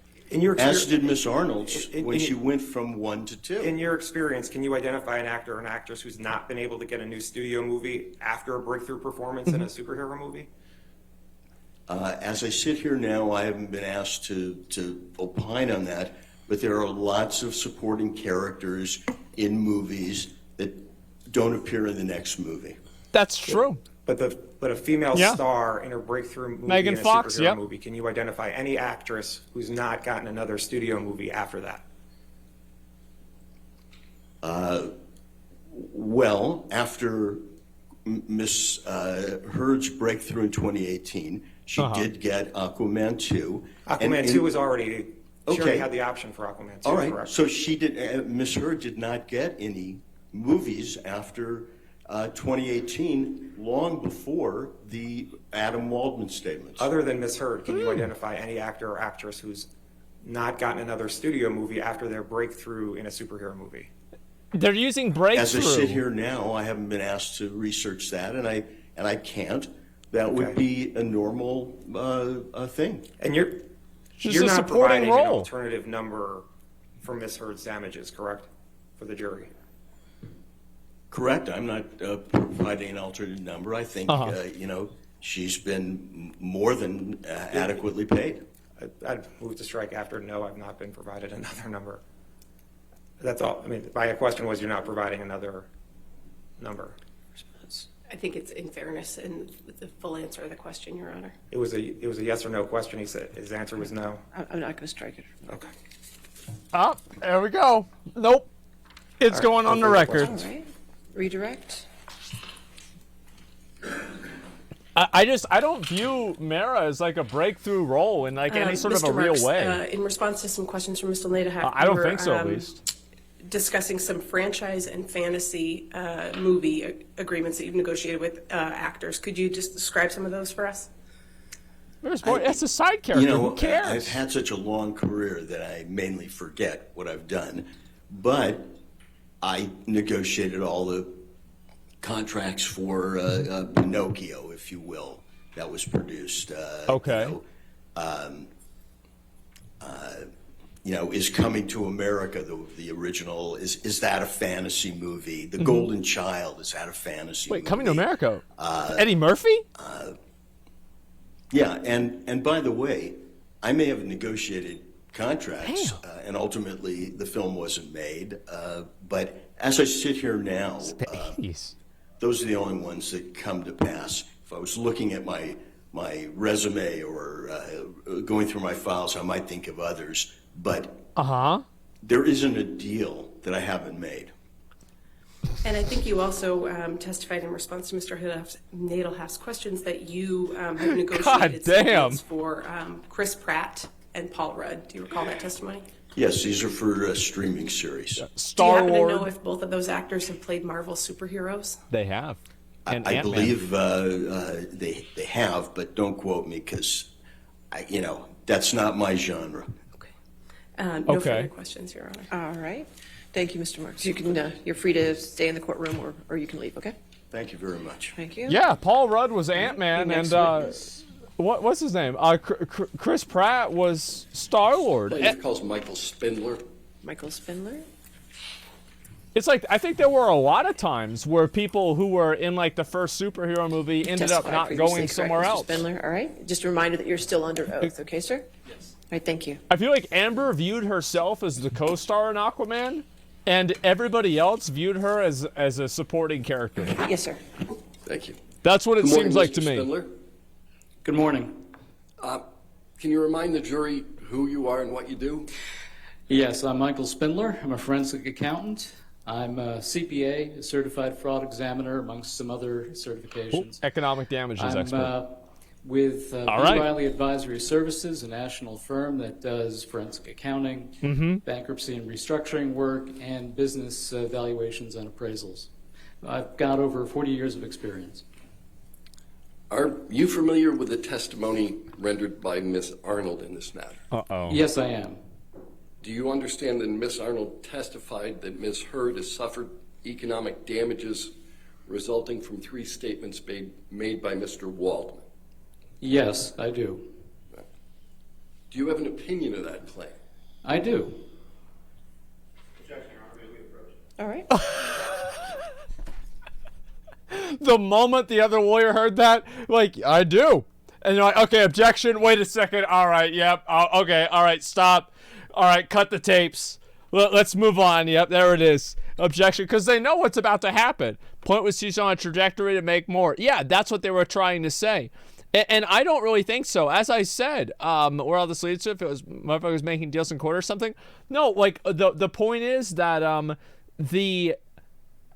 Speaker 13: As did Miss Arnold's when she went from 1 to 2.
Speaker 14: In your experience, can you identify an actor or an actress who's not been able to get a new studio movie after a breakthrough performance in a superhero movie?
Speaker 13: As I sit here now, I haven't been asked to opine on that, but there are lots of supporting characters in movies that don't appear in the next movie.
Speaker 1: That's true.
Speaker 14: But a female star in her breakthrough movie
Speaker 1: Megan
Speaker 14: in a
Speaker 1: Fox,
Speaker 14: superhero movie, can you identify any actress who's not gotten another studio movie after that?
Speaker 13: Well, after Miss Heard's breakthrough in 2018, she did get Aquaman 2.
Speaker 14: Aquaman 2 was already, she
Speaker 13: Okay.
Speaker 14: already had the option for Aquaman 2,
Speaker 13: All right,
Speaker 14: correct?
Speaker 13: so she did. Miss Heard did not get any movies after 2018, long before the Adam Waldman statements.
Speaker 14: Other than Miss Heard, can you identify any actor or actress who's not gotten another studio movie after their breakthrough in a superhero movie?
Speaker 1: They're using breakthrough.
Speaker 13: As I sit here now, I haven't been asked to research that, and I can't. That would be a normal thing.
Speaker 14: And you're
Speaker 1: She's a
Speaker 14: not
Speaker 1: supporting
Speaker 14: providing an
Speaker 1: role.
Speaker 14: alternative number for Miss Heard's damages, correct? For the jury.
Speaker 13: Correct. I'm not providing an alternative number. I think she's been more than adequately paid.
Speaker 14: I'd move to strike after no, I've not been provided another number. That's all. I mean, my question was you're not providing another number.
Speaker 12: I think it's in fairness and with the full answer to the question, Your Honor.
Speaker 14: It was a yes or no question. He said his answer was no.
Speaker 12: I'm not going to strike it.
Speaker 14: Okay.
Speaker 1: There we go. Nope. It's going on the record.
Speaker 12: All right. Redirect.
Speaker 1: I don't view Mara as like a breakthrough role in like any sort of
Speaker 12: Mr.
Speaker 1: a real
Speaker 12: Marks,
Speaker 1: way.
Speaker 12: In response to some questions from Mr. Ladehack,
Speaker 1: I don't think so, at least.
Speaker 12: Discussing some franchise and fantasy movie agreements that you've negotiated with actors. Could you just describe some of those for us?
Speaker 1: It's a side character.
Speaker 13: You know,
Speaker 1: Who cares?
Speaker 13: I've had such a long career that I mainly forget what I've done, but I negotiated all the contracts for Pinocchio, if you will, that was produced.
Speaker 1: Okay.
Speaker 13: Is Coming to America the original? Is that a fantasy movie? The Golden Child, is that a fantasy movie?
Speaker 1: Wait, Coming to America? Eddie Murphy?
Speaker 13: Yeah, and by the way, I may have negotiated contracts, and ultimately the film wasn't made. But as I sit here now, those are the only ones that come to pass. If I was looking at my resume or going through my files, I might think of others. But there isn't a deal that I haven't made.
Speaker 12: And I think you also testified in response to Mr. Nadelhoff's questions that you have negotiated some deals for Chris Pratt and Paul Rudd. Do you recall that testimony?
Speaker 13: Yes, these are for streaming series.
Speaker 12: Do you happen to know if both of those actors have played Marvel superheroes?
Speaker 1: They have. And
Speaker 13: I believe they have, but don't quote me because, that's not my genre.
Speaker 12: No further questions, Your Honor. All right. Thank you, Mr. Marks. You can, you're free to stay in the courtroom or you can leave, okay?
Speaker 13: Thank you very much.
Speaker 12: Thank you.
Speaker 1: Yeah, Paul Rudd was Ant-Man, and what's his name? Chris Pratt was Star-Lord.
Speaker 15: Plaintiff calls Michael Spindler.
Speaker 12: Michael Spindler?
Speaker 1: It's like, I think there were a lot of times where people who were in like the first superhero movie ended up not going somewhere else.
Speaker 12: Spindler, all right. Just a reminder that you're still under oath, okay, sir? Yes. All right, thank you.
Speaker 1: I feel like Amber viewed herself as the co-star in Aquaman, and everybody else viewed her as a supporting character.
Speaker 12: Yes, sir.
Speaker 15: Thank you.
Speaker 1: That's what it seems like to me.
Speaker 15: Spindler.
Speaker 16: Good morning.
Speaker 15: Can you remind the jury who you are and what you do?
Speaker 16: Yes, I'm Michael Spindler. I'm a forensic accountant. I'm a CPA, a certified fraud examiner, amongst some other certifications.
Speaker 1: Economic damages expert.
Speaker 16: With B.
Speaker 1: right.
Speaker 16: Riley Advisory Services, a national firm that does forensic accounting, bankruptcy and restructuring work, and business valuations and appraisals. I've got over 40 years of experience.
Speaker 15: Are you familiar with the testimony rendered by Ms. Arnold in this matter?
Speaker 1: Uh-oh.
Speaker 16: Yes, I am.
Speaker 15: Do you understand that Ms. Arnold testified that Ms. Heard has suffered economic damages resulting from 3 statements made by Mr. Waldman?
Speaker 16: Yes, I do.
Speaker 15: Do you have an opinion of that claim?
Speaker 16: I do.
Speaker 12: All right.
Speaker 1: The moment the other lawyer heard that, like, I do. And you're like, okay, objection, wait a second, all right, yep, okay, all right, stop. All right, cut the tapes. Let's move on. Yep, there it is. Objection, because they know what's about to happen. Point was she's on a trajectory to make more. Yeah, that's what they were trying to say. And I don't really think so. As I said, where all this leads to, if it was motherfuckers making deals in court or something. No, like, the point is that the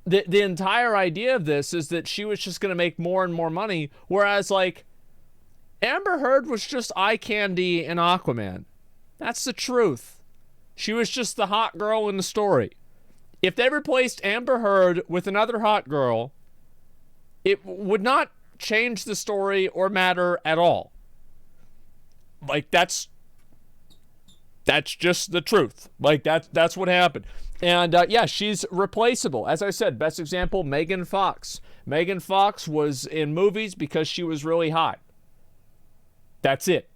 Speaker 1: entire idea of this is that she was just going to make more and more money, whereas, like, Amber Heard was just eye candy in Aquaman. That's the truth. She was just the hot girl in the story. If they replaced Amber Heard with another hot girl, it would not change the story or matter at all. Like, that's just the truth. Like, that's what happened. And yeah, she's replaceable. As I said, best example, Megan Fox. Megan Fox was in movies because she was really hot. That's it.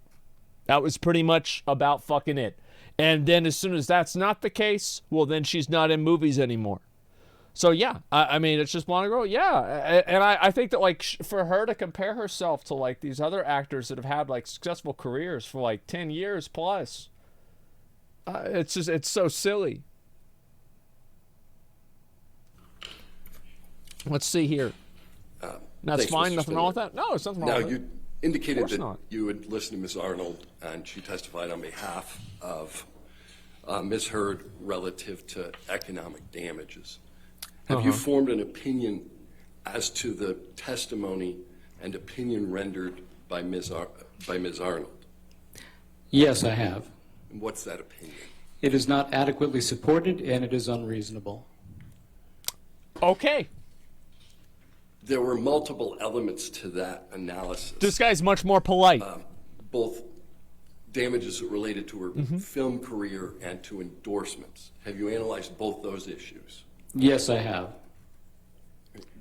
Speaker 1: That was pretty much about fucking it. And then as soon as that's not the case, well, then she's not in movies anymore. So yeah, I mean, it's just blonde girl. Yeah, and I think that, like, for her to compare herself to, like, these other actors that have had, like, successful careers for like 10 years plus, it's so silly. Let's see here. That's fine. Nothing wrong with that. No, it's nothing wrong with it.
Speaker 15: You indicated that you would listen to Ms. Arnold, and she testified on behalf of Ms. Heard relative to economic damages. Have you formed an opinion as to the testimony and opinion rendered by Ms. Arnold?
Speaker 16: Yes, I have.
Speaker 15: And what's that opinion?
Speaker 16: It is not adequately supported, and it is unreasonable.
Speaker 1: Okay.
Speaker 15: There were multiple elements to that analysis.
Speaker 1: This guy's much more polite.
Speaker 15: Both damages related to her film career and to endorsements. Have you analyzed both those issues?
Speaker 16: Yes, I have.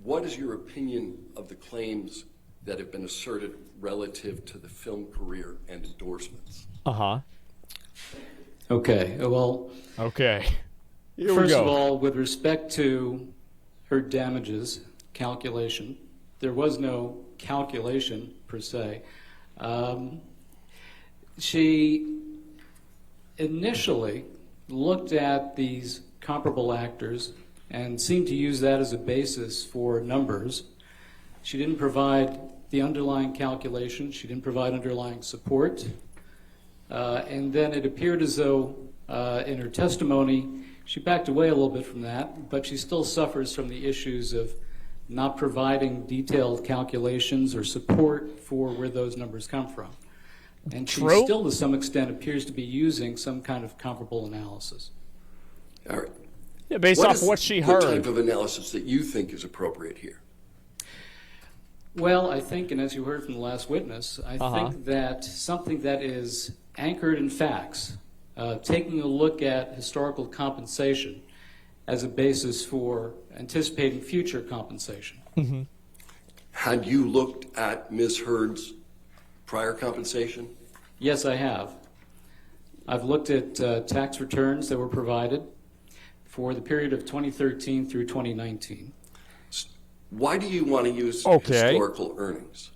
Speaker 15: What is your opinion of the claims that have been asserted relative to the film career and endorsements?
Speaker 16: Okay, well...
Speaker 1: Okay. Here we
Speaker 16: first
Speaker 1: go.
Speaker 16: of all, with respect to her damages calculation, there was no calculation per se. She initially looked at these comparable actors and seemed to use that as a basis for numbers. She didn't provide the underlying calculation. She didn't provide underlying support. And then it appeared as though in her testimony She backed away a little bit from that, but she still suffers from the issues of not providing detailed calculations or support for where those numbers come from. And she
Speaker 1: True.
Speaker 16: still, to some extent, appears to be using some kind of comparable analysis.
Speaker 15: All right.
Speaker 1: Yeah, based off what she heard.
Speaker 15: What type of analysis that you think is appropriate here?
Speaker 16: Well, I think, and as you heard from the last witness, I think that something that is anchored in facts, taking a look at historical compensation as a basis for anticipating future compensation.
Speaker 1: Mm-hmm.
Speaker 15: Had you looked at Ms. Heard's prior compensation?
Speaker 16: Yes, I have. I've looked at tax returns that were provided for the period of 2013 through 2019.
Speaker 15: Why do you want to use historical earnings?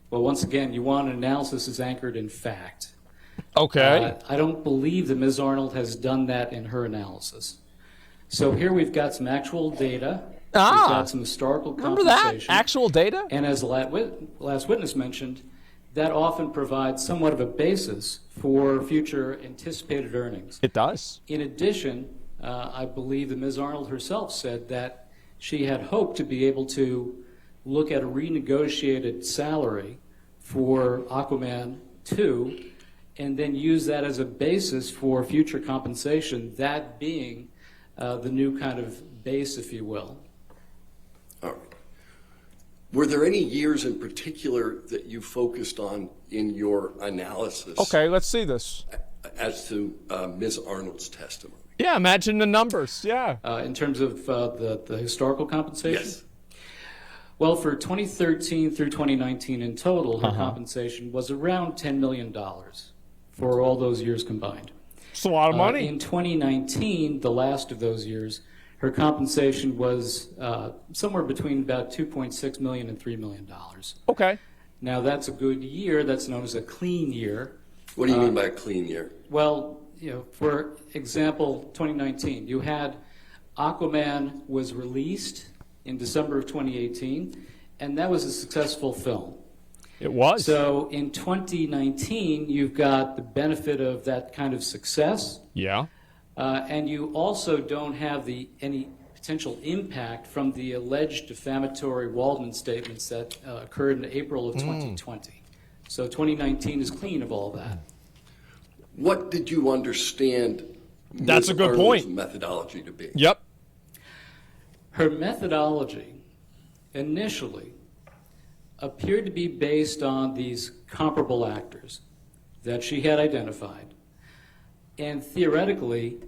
Speaker 16: Well, once again, you want an analysis that's anchored in fact.
Speaker 1: Okay.
Speaker 16: I don't believe that Ms. Arnold has done that in her analysis. So here we've got some actual data. We've got some historical
Speaker 1: remember
Speaker 16: compensation.
Speaker 1: that? Actual data?
Speaker 16: And as the last witness mentioned, that often provides somewhat of a basis for future anticipated earnings.
Speaker 1: It does.
Speaker 16: In addition, I believe that Ms. Arnold herself said that she had hoped to be able to look at a renegotiated salary for Aquaman 2 and then use that as a basis for future compensation, that being the new kind of base, if you will.
Speaker 15: All right. Were there any years in particular that you focused on in your analysis?
Speaker 1: Okay, let's see this.
Speaker 15: As to Ms. Arnold's testimony?
Speaker 1: Yeah, imagine the numbers. Yeah.
Speaker 16: In terms of the historical compensation?
Speaker 15: Yes.
Speaker 16: Well, for 2013 through 2019 in total, her compensation was around $10 million for all those years combined.
Speaker 1: It's a lot of money.
Speaker 16: In 2019, the last of those years, her compensation was somewhere between about $2.6 million and $3 million.
Speaker 1: Okay.
Speaker 16: Now, that's a good year. That's known as a clean year.
Speaker 15: What do you mean by a clean year?
Speaker 16: Well, for example, 2019, you had Aquaman was released in December of 2018, and that was a successful film.
Speaker 1: It was.
Speaker 16: So in 2019, you've got the benefit of that kind of success.
Speaker 1: Yeah.
Speaker 16: And you also don't have any potential impact from the alleged defamatory Waldman statements that occurred in April of 2020. So 2019 is clean of all that.
Speaker 15: What did you understand
Speaker 1: That's a good
Speaker 15: Arnold's
Speaker 1: point.
Speaker 15: methodology to be?
Speaker 1: Yep.
Speaker 16: Her methodology initially appeared to be based on these comparable actors that she had identified, and theoretically,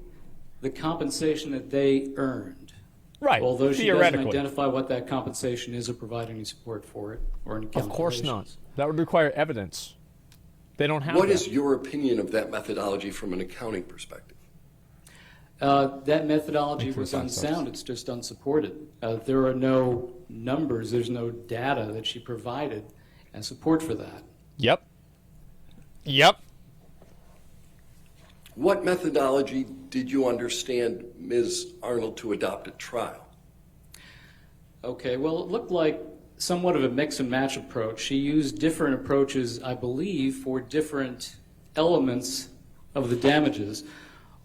Speaker 16: the compensation that they earned.
Speaker 1: Right.
Speaker 16: Although she doesn't identify what that compensation is or provide any support for it or any calculations.
Speaker 1: Of course not. That would require evidence. They don't have
Speaker 15: What
Speaker 1: that.
Speaker 15: is your opinion of that methodology from an accounting perspective?
Speaker 16: That methodology was unsound. It's just unsupported. There are no numbers. There's no data that she provided and support for that.
Speaker 1: Yep. Yep.
Speaker 15: What methodology did you understand Ms. Arnold to adopt at trial?
Speaker 16: Okay, well, it looked like somewhat of a mix and match approach. She used different approaches, I believe, for different elements of the damages,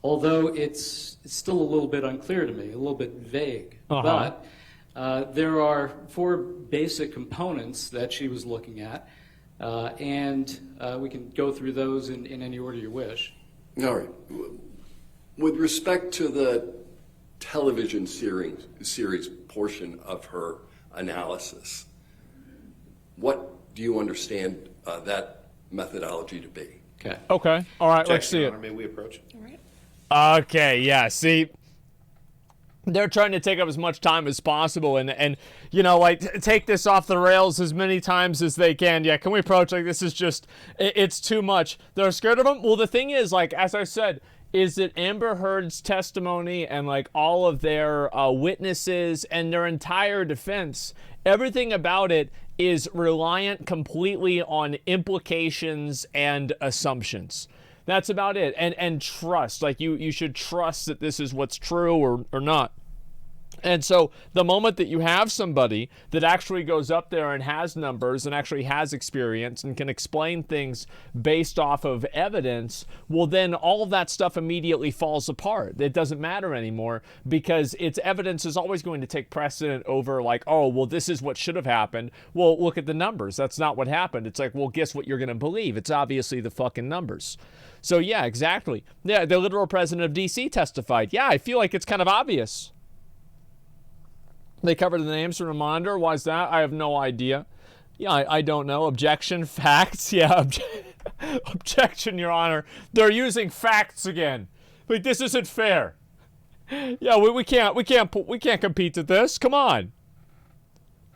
Speaker 16: although it's still a little bit unclear to me, a little bit vague. But there are 4 basic components that she was looking at, and we can go through those in any order you wish.
Speaker 15: All right. With respect to the television series portion of her analysis, what do you understand that methodology to be?
Speaker 16: Okay.
Speaker 1: Okay. All right, let's see it.
Speaker 3: May we approach it?
Speaker 4: All right.
Speaker 1: Okay, yeah, see, they're trying to take up as much time as possible and you know, like, take this off the rails as many times as they can. Yeah, can we approach, like, this is just, it's too much. They're scared of them. Well, the thing is, like, as I said, is that Amber Heard's testimony and, like, all of their witnesses and their entire defense, everything about it is reliant completely on implications and assumptions. That's about it. And trust. Like, you should trust that this is what's true or not. And so the moment that you have somebody that actually goes up there and has numbers and actually has experience and can explain things based off of evidence, well, then all of that stuff immediately falls apart. It doesn't matter anymore because its evidence is always going to take precedent over like, oh, well, this is what should have happened. Well, look at the numbers. That's not what happened. It's like, well, guess what you're going to believe? It's obviously the fucking numbers. So yeah, exactly. Yeah, the literal president of DC testified. Yeah, I feel like it's kind of obvious. They covered the names from the monitor. Why is that? I have no idea. Yeah, I don't know. Objection, facts. Yeah, objection, Your Honor. They're using facts again. Like, this isn't fair. Yeah, we can't compete at this. Come on.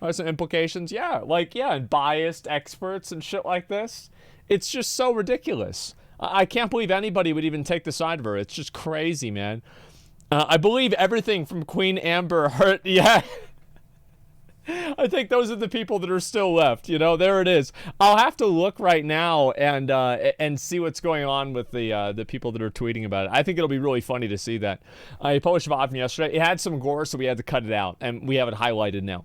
Speaker 1: Are some implications? Yeah, and biased experts and shit like this. It's just so ridiculous. I can't believe anybody would even take the side of her. It's just crazy, man. I believe everything from Queen Amber Heard. Yeah. I think those are the people that are still left. You know, there it is. I'll have to look right now and see what's going on with the people that are tweeting about it. I think it'll be really funny to see that. I published a VOD from yesterday. It had some gore, so we had to cut it out, and we have it highlighted now.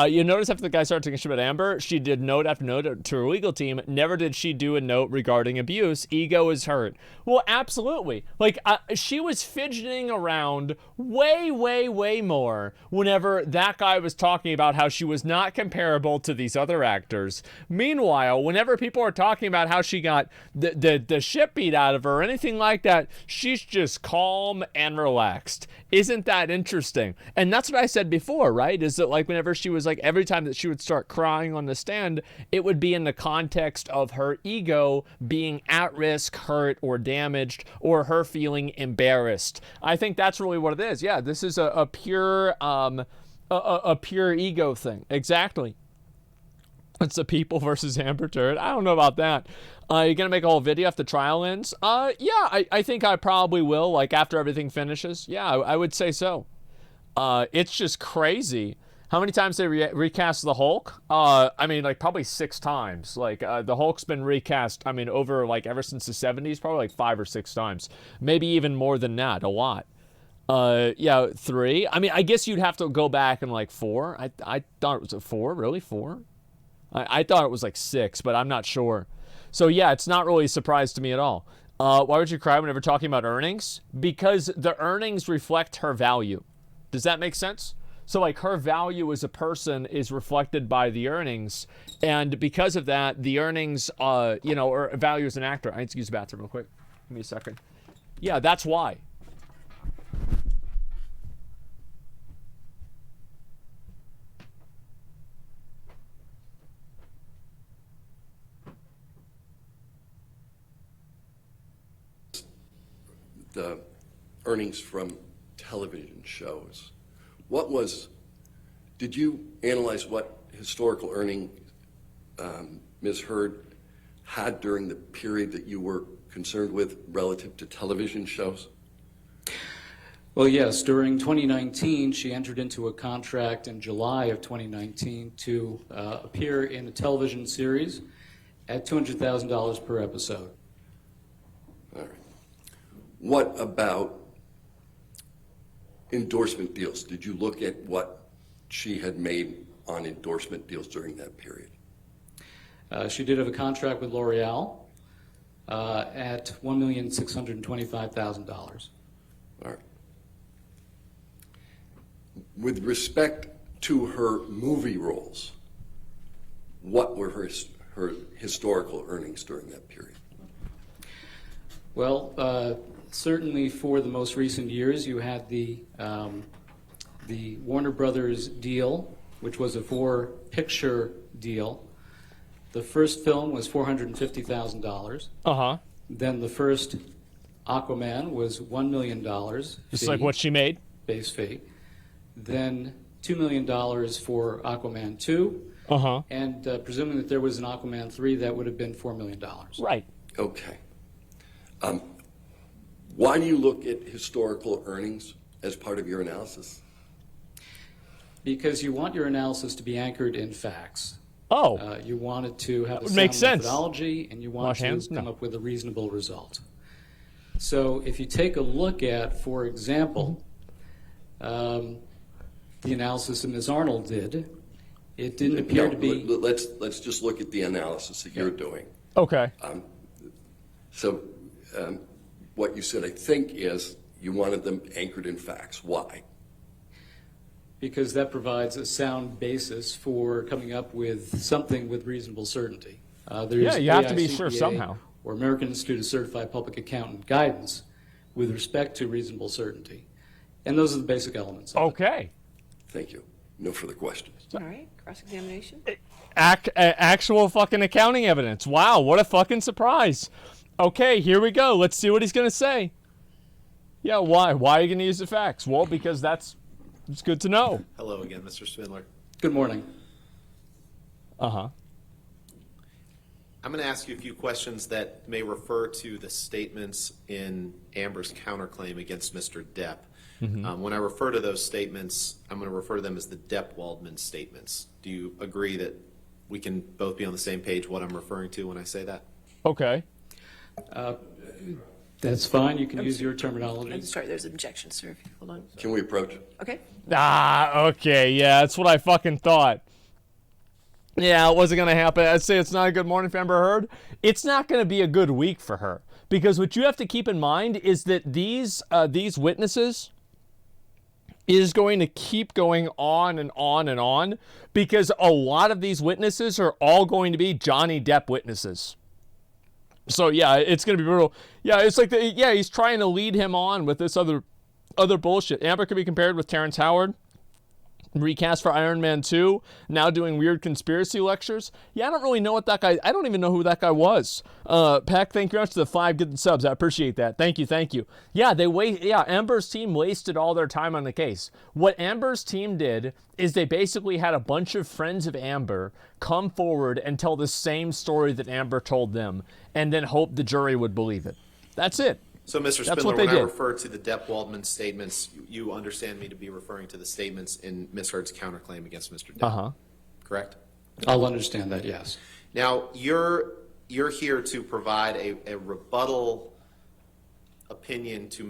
Speaker 1: You notice after the guy started taking shit about Amber, she did note after note to her legal team. Never did she do a note regarding abuse. Ego is hurt. Well, absolutely. Like, she was fidgeting around way, way, way more whenever that guy was talking about how she was not comparable to these other actors. Meanwhile, whenever people are talking about how she got the shit beat out of her or anything like that, she's just calm and relaxed. Isn't that interesting? And that's what I said before, right? Is that like whenever she was like, every time that she would start crying on the stand, it would be in the context of her ego being at risk, hurt, or damaged, or her feeling embarrassed. I think that's really what it is. Yeah, this is a pure ego thing. Exactly. It's the people versus Amber Turd. I don't know about that. You're gonna make a whole video if the trial ends? Yeah, I think I probably will, like after everything finishes. Yeah, I would say so. It's just crazy how many times they recast the Hulk. I mean, like probably 6 times. Like the Hulk's been recast, I mean, over like ever since the 70s, probably like 5 or 6 times. Maybe even more than that, a lot. Yeah, 3. I mean, I guess you'd have to go back and like 4. I thought it was a 4, really 4? I thought it was like 6, but I'm not sure. So yeah, it's not really a surprise to me at all. Why would you cry whenever talking about earnings? Because the earnings reflect her value. Does that make sense? So like her value as a person is reflected by the earnings, and because of that, the earnings, you know, or value as an actor. I need to use the bathroom real quick. Give me a second. Yeah, that's why.
Speaker 15: The earnings from television shows. Did you analyze what historical earning Ms. Heard had during the period that you were concerned with relative to television shows?
Speaker 16: Well, yes. During 2019, she entered into a contract in July of 2019 to appear in a television series at $200,000 per episode.
Speaker 15: All right. What about endorsement deals? Did you look at what she had made on endorsement deals during that period?
Speaker 16: She did have a contract with L'Oreal at $1,625,000.
Speaker 15: All right. With respect to her movie roles, what were her historical earnings during that period?
Speaker 16: Well, certainly for the most recent years, you had the Warner Brothers deal, which was a 4-picture deal. The first film was $450,000.
Speaker 1: Uh-huh.
Speaker 16: Then the first Aquaman was $1 million.
Speaker 1: Just like what she made?
Speaker 16: Base fee. Then $2 million for Aquaman 2.
Speaker 1: Uh-huh.
Speaker 16: And presuming that there was an Aquaman 3, that would have been $4 million.
Speaker 1: Right.
Speaker 15: Okay. Why do you look at historical earnings as part of your analysis?
Speaker 16: Because you want your analysis to be anchored in facts.
Speaker 1: Oh.
Speaker 16: You want it to have a sound methodology, and you want to come up with a reasonable result. So if you take a look at, for example, the analysis that Ms. Arnold did, it didn't appear to be.
Speaker 15: Let's just look at the analysis that you're doing.
Speaker 1: Okay.
Speaker 15: So what you said, I think, is you wanted them anchored in facts. Why?
Speaker 16: Because that provides a sound basis for coming up with something with reasonable certainty. There's
Speaker 1: you have to be
Speaker 16: AICPA
Speaker 1: sure somehow.
Speaker 16: Or American Institute of Certified Public Accountant guidance with respect to reasonable certainty. And those are the basic elements.
Speaker 1: Okay.
Speaker 15: Thank you. No further questions.
Speaker 4: All right, cross-examination.
Speaker 1: Actual fucking accounting evidence. Wow, what a fucking surprise. Okay, here we go. Let's see what he's going to say. Yeah, why? Why are you going to use the facts? Well, because it's good to know.
Speaker 3: Hello again, Mr. Spindler.
Speaker 16: Good morning.
Speaker 1: Uh-huh.
Speaker 3: I'm going to ask you a few questions that may refer to the statements in Amber's counterclaim against Mr. Depp. When I refer to those statements, I'm going to refer to them as the Depp-Waldman statements. Do you agree that we can both be on the same page what I'm referring to when I say that?
Speaker 1: Okay.
Speaker 16: That's fine. You can use your terminology.
Speaker 4: I'm sorry, there's an objection, sir. If you hold on.
Speaker 15: Can we approach?
Speaker 4: Okay.
Speaker 1: Okay, yeah, that's what I fucking thought. Yeah, it wasn't going to happen. I'd say it's not a good morning for Amber Heard. It's not going to be a good week for her. Because what you have to keep in mind is that these witnesses is going to keep going on and on and on, because a lot of these witnesses are all going to be Johnny Depp witnesses. So yeah, it's going to be brutal. Yeah, it's like he's trying to lead him on with this other bullshit. Amber could be compared with Terrence Howard, recast for Iron Man 2, now doing weird conspiracy lectures. Yeah, I don't really know what that guy, I don't even know who that guy was. Pack, thank you very much to the 5 good subs. I appreciate that. Thank you. Yeah, Amber's team wasted all their time on the case. What Amber's team did is they basically had a bunch of friends of Amber come forward and tell the same story that Amber told them, and then hope the jury would believe it. That's it.
Speaker 3: So, Mr. Spindler, when I refer to the Depp-Waldman statements, you understand me to be referring to the statements in Ms. Heard's counterclaim against Mr. Depp, correct?
Speaker 16: I'll understand that, yes.
Speaker 3: Now, you're here to provide a rebuttal opinion to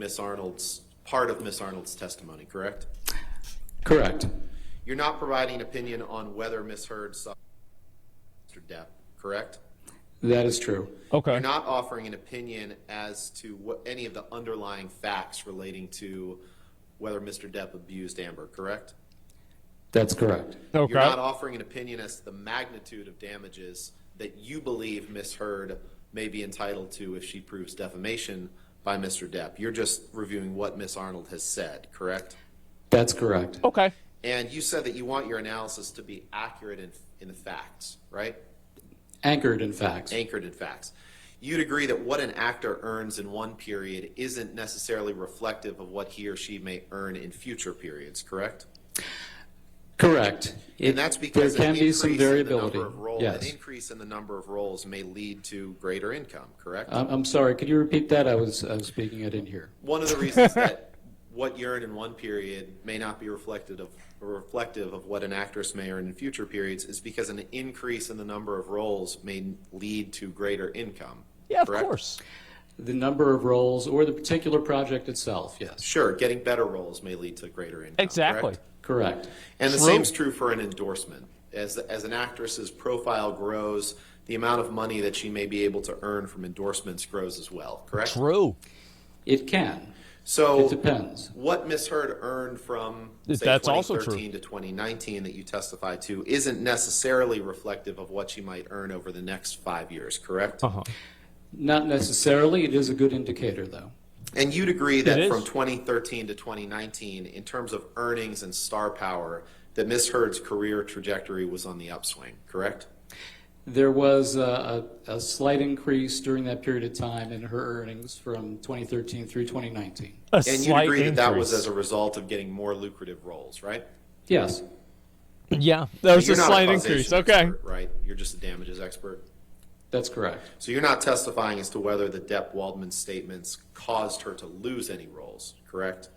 Speaker 3: part of Ms. Arnold's testimony, correct?
Speaker 16: Correct.
Speaker 3: You're not providing an opinion on whether Ms. Heard saw Mr. Depp, correct?
Speaker 16: That is true.
Speaker 1: Okay.
Speaker 3: You're not offering an opinion as to any of the underlying facts relating to whether Mr. Depp abused Amber, correct?
Speaker 16: That's correct.
Speaker 1: Okay.
Speaker 3: You're not offering an opinion as to the magnitude of damages that you believe Ms. Heard may be entitled to if she proves defamation by Mr. Depp. You're just reviewing what Ms. Arnold has said, correct?
Speaker 16: That's correct.
Speaker 1: Okay.
Speaker 3: And you said that you want your analysis to be accurate in the facts, right?
Speaker 16: Anchored in facts.
Speaker 3: Anchored in facts. You'd agree that what an actor earns in one period isn't necessarily reflective of what he or she may earn in future periods, correct?
Speaker 16: Correct.
Speaker 3: And that's because
Speaker 16: there can be some variability.
Speaker 3: An increase in the number of roles may lead to greater income, correct?
Speaker 16: I'm sorry, could you repeat that? I was speaking, I didn't hear.
Speaker 3: One of the reasons that what you earn in one period may not be reflective of what an actress may earn in future periods is because an increase in the number of roles may lead to greater income.
Speaker 1: Yeah,
Speaker 3: correct?
Speaker 1: Of course.
Speaker 16: The number of roles or the particular project itself, yes.
Speaker 3: Sure, getting better roles may lead to greater income.
Speaker 1: Exactly.
Speaker 16: Correct.
Speaker 3: And the same is true for an endorsement. As an actress's profile grows, the amount of money that she may be able to earn from endorsements grows as well, correct?
Speaker 1: True.
Speaker 16: It can.
Speaker 3: So
Speaker 16: it depends.
Speaker 3: What Ms. Heard earned from, say, 2013 to 2019 that you testified to isn't necessarily reflective of what she might earn over the next 5 years, correct?
Speaker 16: Not necessarily. It is a good indicator, though.
Speaker 3: And you'd agree that from 2013 to 2019, in terms of earnings and star power, that Ms. Heard's career trajectory was on the upswing, correct?
Speaker 16: There was a slight increase during that period of time in her earnings from 2013 through 2019.
Speaker 3: And you agree that was as a result of getting more lucrative roles, right?
Speaker 16: Yes.
Speaker 1: Yeah, there was a slight increase. Okay.
Speaker 3: Expert, right? You're just a damages expert?
Speaker 16: That's correct.
Speaker 3: So you're not testifying as to whether the Depp-Waldman statements caused her to lose any roles, correct?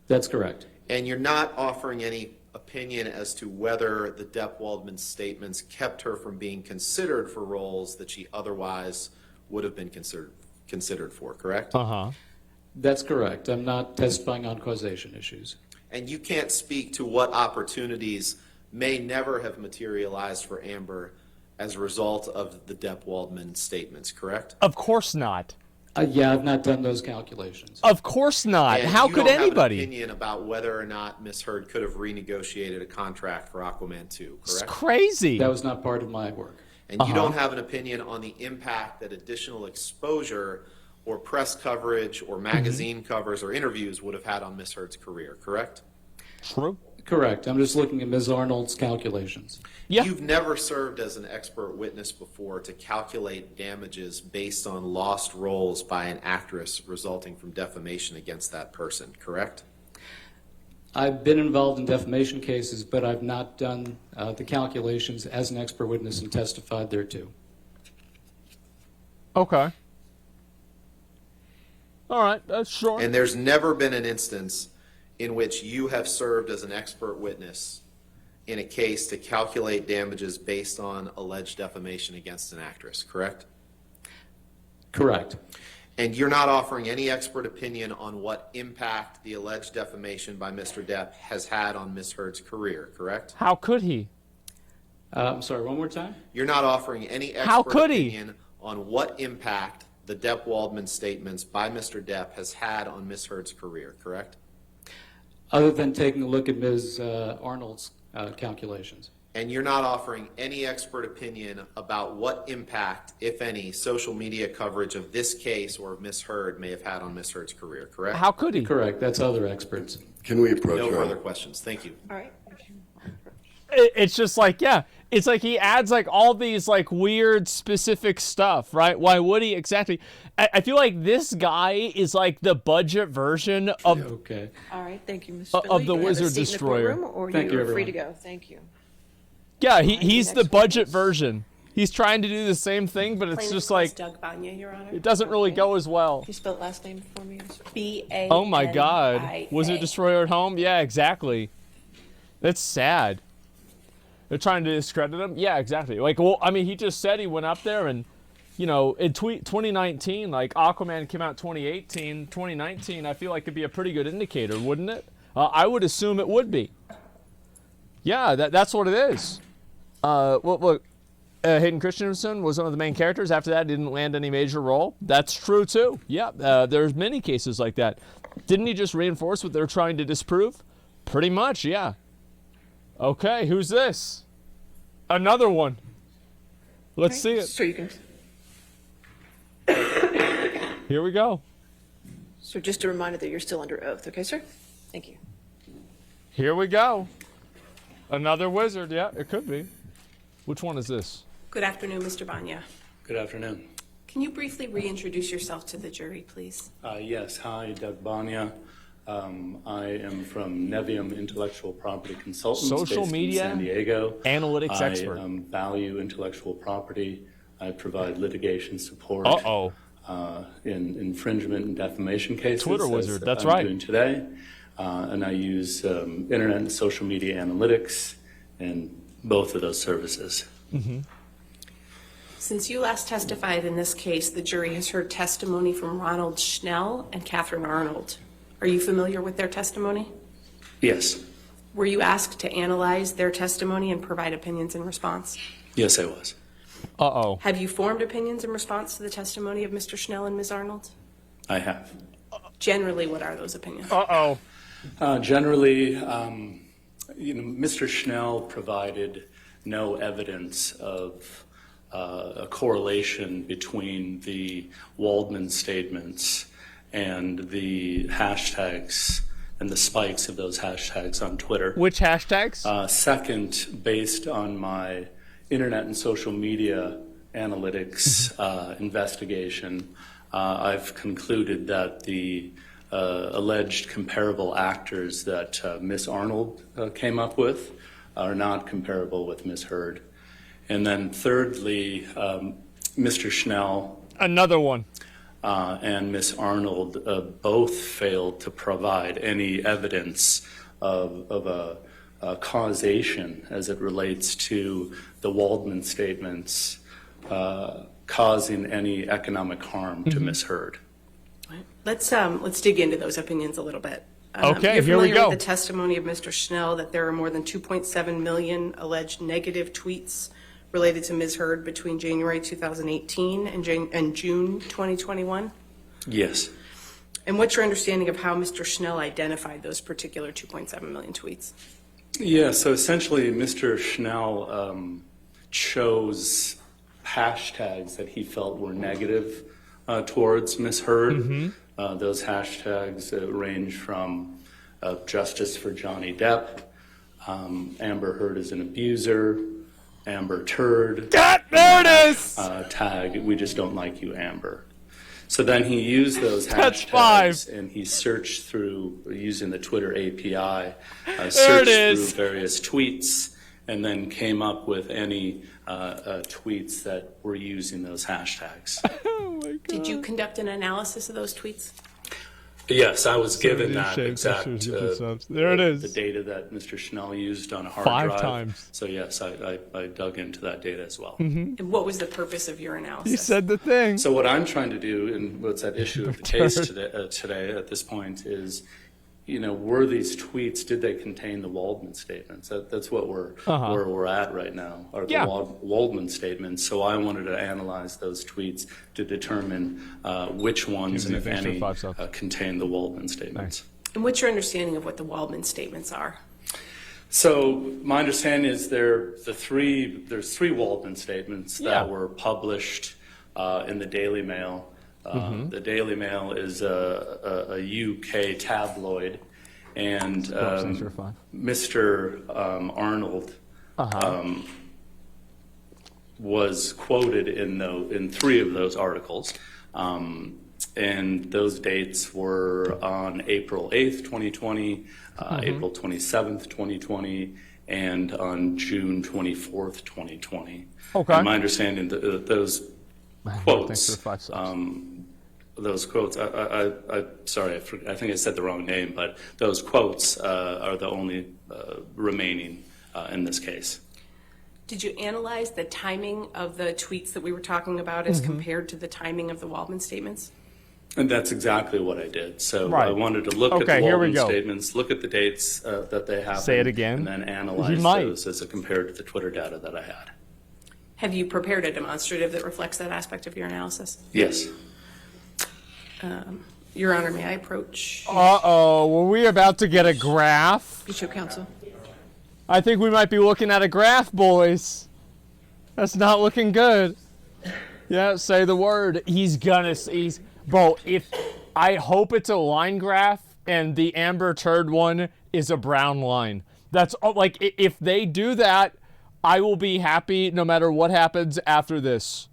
Speaker 16: That's correct.
Speaker 3: And you're not offering any opinion as to whether the Depp-Waldman statements kept her from being considered for roles that she otherwise would have been considered for, correct?
Speaker 1: Uh-huh.
Speaker 16: That's correct. I'm not testifying on causation issues.
Speaker 3: And you can't speak to what opportunities may never have materialized for Amber as a result of the Depp-Waldman statements, correct?
Speaker 1: Of course not.
Speaker 16: Yeah, I've not done those calculations.
Speaker 1: Of course not.
Speaker 3: And
Speaker 1: How
Speaker 3: you
Speaker 1: could
Speaker 3: don't
Speaker 1: anybody?
Speaker 3: have an opinion about whether or not Ms. Heard could have renegotiated a contract for Aquaman 2, correct?
Speaker 1: It's crazy.
Speaker 16: That was not part of my work.
Speaker 3: And you don't have an opinion on the impact that additional exposure or press coverage or magazine covers or interviews would have had on Ms. Heard's career, correct?
Speaker 1: True.
Speaker 16: Correct. I'm just looking at Ms. Arnold's calculations.
Speaker 1: Yeah.
Speaker 3: You've never served as an expert witness before to calculate damages based on lost roles by an actress resulting from defamation against that person, correct?
Speaker 16: I've been involved in defamation cases, but I've not done the calculations as an expert witness and testified thereto.
Speaker 1: Okay. All right, that's sure.
Speaker 3: And there's never been an instance in which you have served as an expert witness in a case to calculate damages based on alleged defamation against an actress, correct?
Speaker 16: Correct.
Speaker 3: And you're not offering any expert opinion on what impact the alleged defamation by Mr. Depp has had on Ms. Heard's career, correct?
Speaker 1: How could he?
Speaker 16: I'm sorry, one more time?
Speaker 3: You're not offering any
Speaker 1: How
Speaker 3: expert
Speaker 1: could he?
Speaker 3: opinion on what impact the Depp-Waldman statements by Mr. Depp has had on Ms. Heard's career, correct?
Speaker 16: Other than taking a look at Ms. Arnold's calculations.
Speaker 3: And you're not offering any expert opinion about what impact, if any, social media coverage of this case or of Ms. Heard may have had on Ms. Heard's career, correct?
Speaker 1: How could he?
Speaker 16: Correct. That's other experts.
Speaker 15: Can we approach
Speaker 3: No
Speaker 15: her?
Speaker 3: further questions. Thank you.
Speaker 4: All right.
Speaker 1: It's just like, yeah, it's like he adds like all these like weird specific stuff, right? Why would he exactly? I feel like this guy is like the budget version of
Speaker 16: Okay.
Speaker 4: All right. Thank you, Mr.
Speaker 1: Of
Speaker 4: Spindler.
Speaker 1: the
Speaker 4: You can have a
Speaker 1: Wizard
Speaker 4: seat in the
Speaker 1: Destroyer.
Speaker 4: courtroom, or
Speaker 16: Thank you,
Speaker 4: you're free
Speaker 16: everyone.
Speaker 4: to go. Thank you.
Speaker 1: yeah. He's the budget version. He's trying to do the same thing, but it's
Speaker 12: Plaintiff
Speaker 1: just
Speaker 12: class
Speaker 1: like
Speaker 12: Doug Banya, Your Honor.
Speaker 1: it doesn't really go as well.
Speaker 4: Can you spell last name for me?
Speaker 12: B-A-N-I-A.
Speaker 1: Oh my God, Wizard Destroyer at home? Yeah, exactly. That's sad. They're trying to discredit him? Yeah, exactly. Like, well, I mean, he just said he went up there and, you know, in 2019, like Aquaman came out 2019, I feel like could be a pretty good indicator, wouldn't it? I would assume it would be. Yeah, that's what it is. Well, look, Hayden Christensen was one of the main characters. After that, didn't land any major role. That's true, too. Yeah, there's many cases like that. Didn't he just reinforce what they're trying to disprove? Pretty much, yeah. Okay, who's this? Another one. Let's see it.
Speaker 4: So you can.
Speaker 1: Here we go.
Speaker 4: So just a reminder that you're still under oath, okay, sir? Thank you.
Speaker 1: Here we go. Another wizard. Yeah, it could be. Which one is this?
Speaker 12: Good afternoon, Mr. Banya.
Speaker 17: Good afternoon.
Speaker 12: Can you briefly reintroduce yourself to the jury, please?
Speaker 17: Yes, hi, Doug Banya. I am from Nevium Intellectual Property Consultants,
Speaker 1: Social
Speaker 17: based
Speaker 1: media
Speaker 17: in San Diego.
Speaker 1: analytics expert.
Speaker 17: I value intellectual property. I provide litigation support in infringement and defamation cases.
Speaker 1: Twitter wizard, that's
Speaker 17: I'm
Speaker 1: right.
Speaker 17: doing today. And I use internet and social media analytics and both of those services.
Speaker 1: Mm-hmm.
Speaker 12: Since you last testified in this case, the jury has heard testimony from Ronald Schnell and Catherine Arnold. Are you familiar with their testimony?
Speaker 17: Yes.
Speaker 12: Were you asked to analyze their testimony and provide opinions in response?
Speaker 17: Yes, I was.
Speaker 1: Uh-oh.
Speaker 12: Have you formed opinions in response to the testimony of Mr. Schnell and Ms. Arnold?
Speaker 17: I have.
Speaker 12: Generally, what are those opinions?
Speaker 1: Uh-oh.
Speaker 17: Generally, Mr. Schnell provided no evidence of a correlation between the Waldman statements and the hashtags and the spikes of those hashtags on Twitter.
Speaker 1: Which hashtags?
Speaker 17: Second, based on my internet and social media analytics investigation, I've concluded that the alleged comparable actors that Ms. Arnold came up with are not comparable with Ms. Heard. And then thirdly, Mr. Schnell.
Speaker 1: Another one.
Speaker 17: And Ms. Arnold both failed to provide any evidence of a causation as it relates to the Waldman statements causing any economic harm to Ms. Heard.
Speaker 12: Let's dig into those opinions a little bit.
Speaker 1: Okay,
Speaker 12: you're
Speaker 1: here we
Speaker 12: familiar
Speaker 1: go.
Speaker 12: with the testimony of Mr. Schnell that there are more than 2.7 million alleged negative tweets related to Ms. Heard between January 2018 and June 2021?
Speaker 17: Yes.
Speaker 12: And what's your understanding of how Mr. Schnell identified those particular 2.7 million tweets?
Speaker 17: Yeah, so essentially Mr. Schnell chose hashtags that he felt were negative towards Ms. Heard. Those hashtags range from Justice for Johnny Depp, Amber Heard is an abuser, Amber Turd.
Speaker 1: There it is!
Speaker 17: Tag, we just don't like you, Amber. So then he used those
Speaker 1: That's
Speaker 17: hashtags
Speaker 1: 5.
Speaker 17: and he searched through, using the Twitter API,
Speaker 1: There
Speaker 17: searched
Speaker 1: it is.
Speaker 17: through various tweets and then came up with any tweets that were using those hashtags.
Speaker 12: Did you conduct an analysis of those tweets?
Speaker 17: Yes, I was given that
Speaker 1: Shame
Speaker 17: exact,
Speaker 1: pictures. There it is.
Speaker 17: the data that Mr. Schnell used on a hard
Speaker 1: 5
Speaker 17: drive.
Speaker 1: times.
Speaker 17: So yes, I dug into that data as well.
Speaker 12: And what was the purpose of your analysis?
Speaker 1: You said the thing.
Speaker 17: So what I'm trying to do, and what's at issue of the case today at this point is, were these tweets, did they contain the Waldman statements? That's what where we're at right now, are the Waldman statements. So I wanted to analyze those tweets to determine which ones, and if any, contain the Waldman statements.
Speaker 12: And what's your understanding of what the Waldman statements are?
Speaker 17: So my understanding is there's three Waldman statements that were published in the Daily Mail. The Daily Mail is a UK tabloid, and Mr. Arnold was quoted in 3 of those articles, and those dates were on April 8th, 2020, April 27th, 2020, and on June 24th, 2020.
Speaker 1: Okay.
Speaker 17: And my understanding that those quotes, those quotes, sorry, I think I said the wrong name, but those quotes are the only remaining in this case.
Speaker 12: Did you analyze the timing of the tweets that we were talking about as compared to the timing of the Waldman statements?
Speaker 17: And that's exactly what I did. So I wanted to look at the Waldman statements, look at the dates that they happened.
Speaker 1: Say it again.
Speaker 17: And then analyze those as compared to the Twitter data that I had.
Speaker 12: Have you prepared a demonstrative that reflects that aspect of your analysis?
Speaker 17: Yes.
Speaker 12: Your Honor, may I approach?
Speaker 1: Uh-oh, were we about to get a graph?
Speaker 12: Show counsel.
Speaker 1: I think we might be looking at a graph, boys. That's not looking good. Yeah, say the word. Bro, I hope it's a line graph and the Amber Turd one is a brown line. That's like, if they do that, I will be happy no matter what happens after this.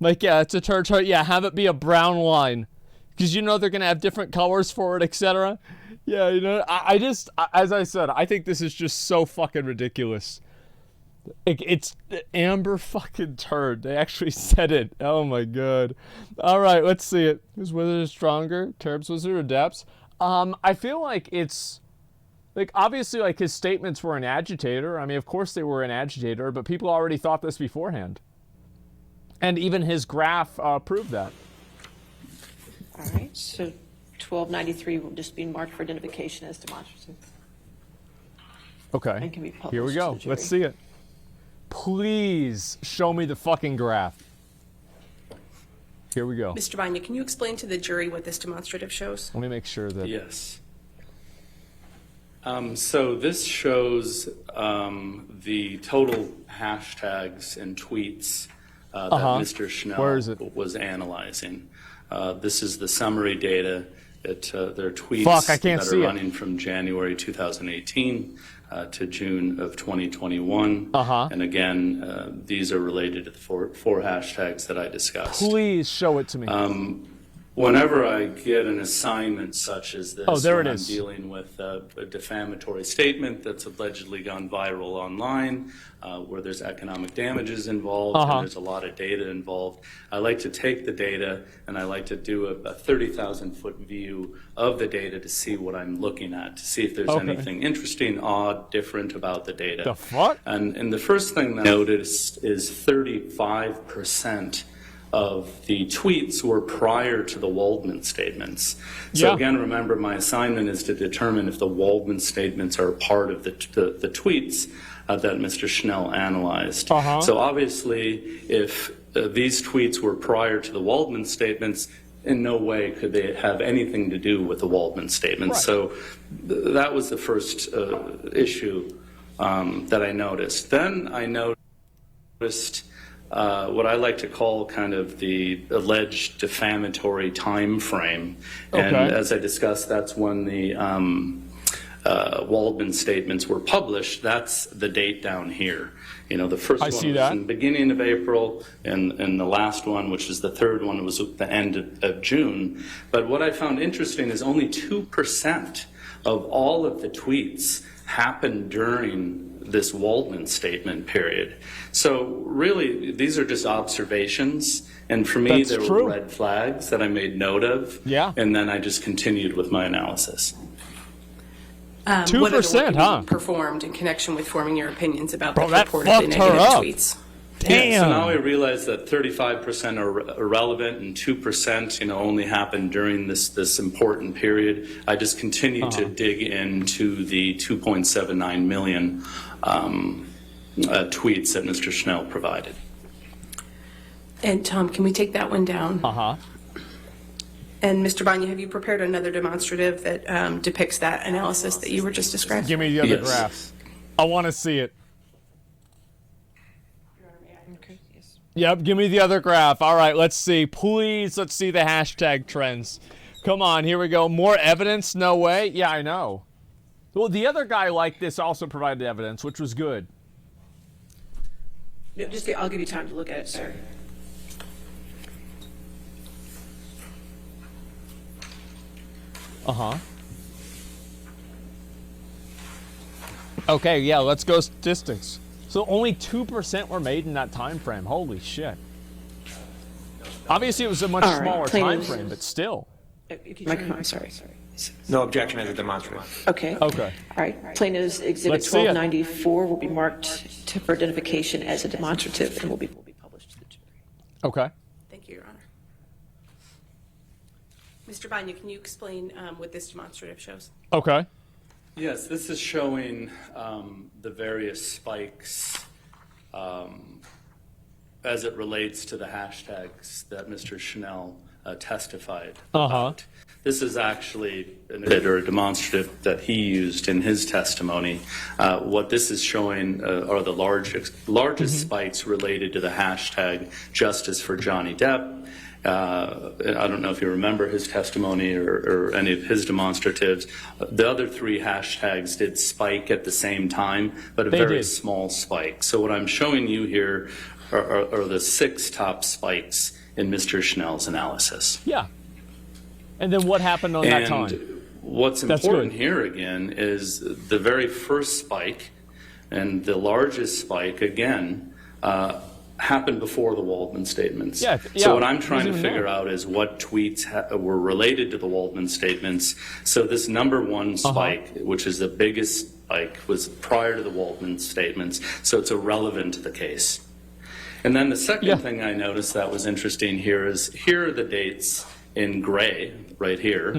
Speaker 1: Like, yeah, it's a turd. Yeah, have it be a brown line. Because they're going to have different colors for it, etc. Yeah, I just, as I said, I think this is just so fucking ridiculous. It's Amber fucking Turd. They actually said it. Oh my god. All right, let's see it. Is Wizard stronger? Turbs Wizard or Depths? I feel like it's, like, obviously, like, his statements were an agitator. I mean, of course they were an agitator, but people already thought this beforehand. And even his graph proved that.
Speaker 4: All right, so 1293 will just be marked for identification as demonstrative.
Speaker 1: Okay,
Speaker 4: And can be published
Speaker 1: here we
Speaker 4: to
Speaker 1: go.
Speaker 4: the jury.
Speaker 1: Let's see it. Please show me the fucking graph. Here we go.
Speaker 12: Mr. Vanya, can you explain to the jury what this demonstrative shows?
Speaker 1: Let me make sure that...
Speaker 17: Yes. So this shows the total hashtags and tweets that Mr. Schnell was analyzing. This is the summary data. They're tweets that are running from January 2018 to June of 2021. And again, these are related to the four hashtags that I discussed.
Speaker 1: Please show it to me.
Speaker 17: Whenever I get an assignment such as this,
Speaker 1: I'm
Speaker 17: dealing with a defamatory statement that's allegedly gone viral online, where there's economic damages involved, and there's a lot of data involved, I like to take the data and I like to do a 30,000-foot view of the data to see what I'm looking at, to see if there's anything interesting, odd, different about the data.
Speaker 1: The fuck?
Speaker 17: And the first thing that I noticed is 35% of the tweets were prior to the Waldman statements. So again, remember, my assignment is to determine if the Waldman statements are part of the tweets that Mr. Schnell analyzed. So obviously, if these tweets were prior to the Waldman statements, in no way could they have anything to do with the Waldman statements.
Speaker 1: Right.
Speaker 17: So that was the first issue that I noticed. Then I noticed what I like to call kind of the alleged defamatory time frame. And as I discussed, that's when the Waldman statements were published. That's the date down here. You know, the first one was in the beginning of April, and the last one, which is the third one, was at the end of June. But what I found interesting is only 2% of all of the tweets happened during this Waldman statement period. So really, these are just observations. And for me, there were red flags that I made note of. Yeah. And then I just continued with my analysis.
Speaker 1: 2%, huh?
Speaker 12: Performed in connection with forming your opinions about the
Speaker 1: that
Speaker 12: reportedly
Speaker 1: fucked
Speaker 12: negative
Speaker 1: her up.
Speaker 12: tweets.
Speaker 1: Damn.
Speaker 17: Yeah, so now I realize that 35% are irrelevant and 2%, only happened during this important period. I just continued to dig into the 2.79 million tweets that Mr. Schnell provided.
Speaker 12: And Tom, can we take that one down? And Mr. Banya, have you prepared another demonstrative that depicts that analysis that you were just describing?
Speaker 1: Give me the other graphs. I want to see it. Yep, give me the other graph. All right, let's see. Please, let's see the hashtag trends. Come on, here we go. More evidence? No way. Yeah, I know. Well, the other guy like this also provided evidence, which was good.
Speaker 4: No, I'll give you time to look at it, sir.
Speaker 1: Okay, yeah, let's go statistics. So only 2% were made in that time frame. Holy shit. Obviously, it was a much smaller time frame, but still.
Speaker 4: I'm sorry.
Speaker 14: No objection as a demonstrative.
Speaker 4: Okay.
Speaker 1: Okay.
Speaker 4: All right. Plaintiff's Exhibit 1294 will be marked for identification as a demonstrative and will be published to the jury.
Speaker 1: Okay.
Speaker 12: Thank you, Your Honor. Mr. Banya, can you explain what this demonstrative shows?
Speaker 1: Okay.
Speaker 17: Yes, this is showing the various spikes as it relates to the hashtags that Mr. Schnell testified about. This is actually a demonstrative that he used in his testimony. What this is showing are the largest spikes related to the hashtag Justice for Johnny Depp. I don't know if you remember his testimony or any of his demonstratives. The other three hashtags did spike at the same time, but a very small spike. So what I'm showing you here are the 6 top spikes in Mr. Schnell's analysis.
Speaker 1: Yeah. And then what happened on that time?
Speaker 17: What's important here again is the very first spike and the largest spike, again, happened before the Waldman statements. So what I'm trying to figure out is what tweets were related to the Waldman statements. So this number 1 spike, which is the biggest spike, was prior to the Waldman statements, so it's irrelevant to the case. And then the second thing I noticed that was interesting here is here are the dates in gray right here.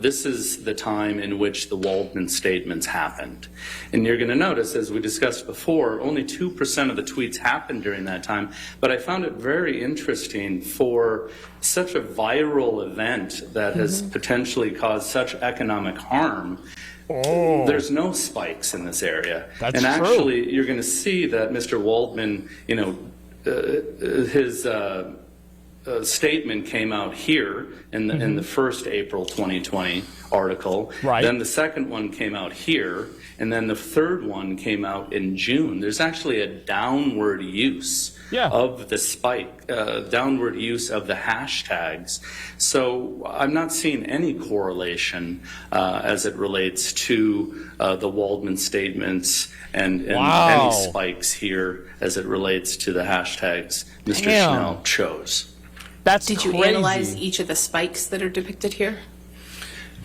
Speaker 17: This is the time in which the Waldman statements happened. And you're going to notice, as we discussed before, only 2% of the tweets happened during that time. But I found it very interesting for such a viral event that has potentially caused such economic harm. There's no spikes in this area. And actually, you're going to see that Mr. Waldman, his statement came out here in the first April 2020 article. Then the second one came out here, and then the third one came out in June. There's actually a downward use of the spike, downward use of the hashtags. So I'm not seeing any correlation as it relates to the Waldman statements and any spikes here as it relates to the hashtags Mr. Schnell chose.
Speaker 12: Did you analyze each of the spikes that are depicted here?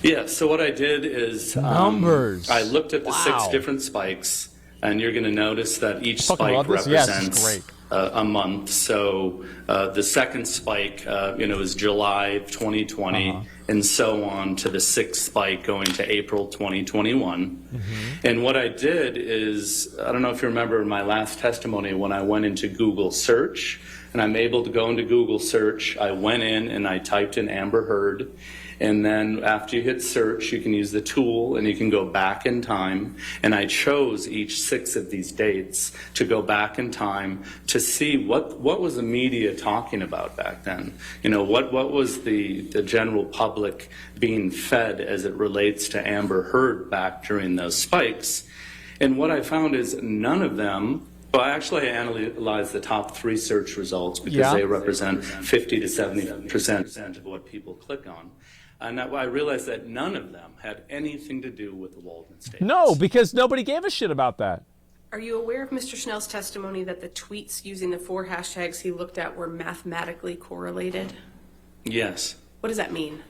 Speaker 17: Yeah, so what I did is I looked at the 6 different spikes, and you're going to notice that each spike represents a month. So the second spike, is July of 2020, and so on to the sixth spike going to April 2021. And what I did is, I don't know if you remember my last testimony when I went into Google search, and I'm able to go into Google search. I went in and I typed in Amber Heard. And then after you hit search, you can use the tool and you can go back in time. And I chose each 6 of these dates to go back in time to see what was the media talking about back then. What was the general public being fed as it relates to Amber Heard back during those spikes. And what I found is none of them. Well, actually, I analyzed the top 3 search results because they represent 50 to 70% of what people click on. And I realized that none of them had anything to do with the Waldman statements.
Speaker 1: No, because nobody gave a shit about that.
Speaker 12: Are you aware of Mr. Schnell's testimony that the tweets using the 4 hashtags he looked at were mathematically correlated?
Speaker 17: Yes.
Speaker 12: What does that mean?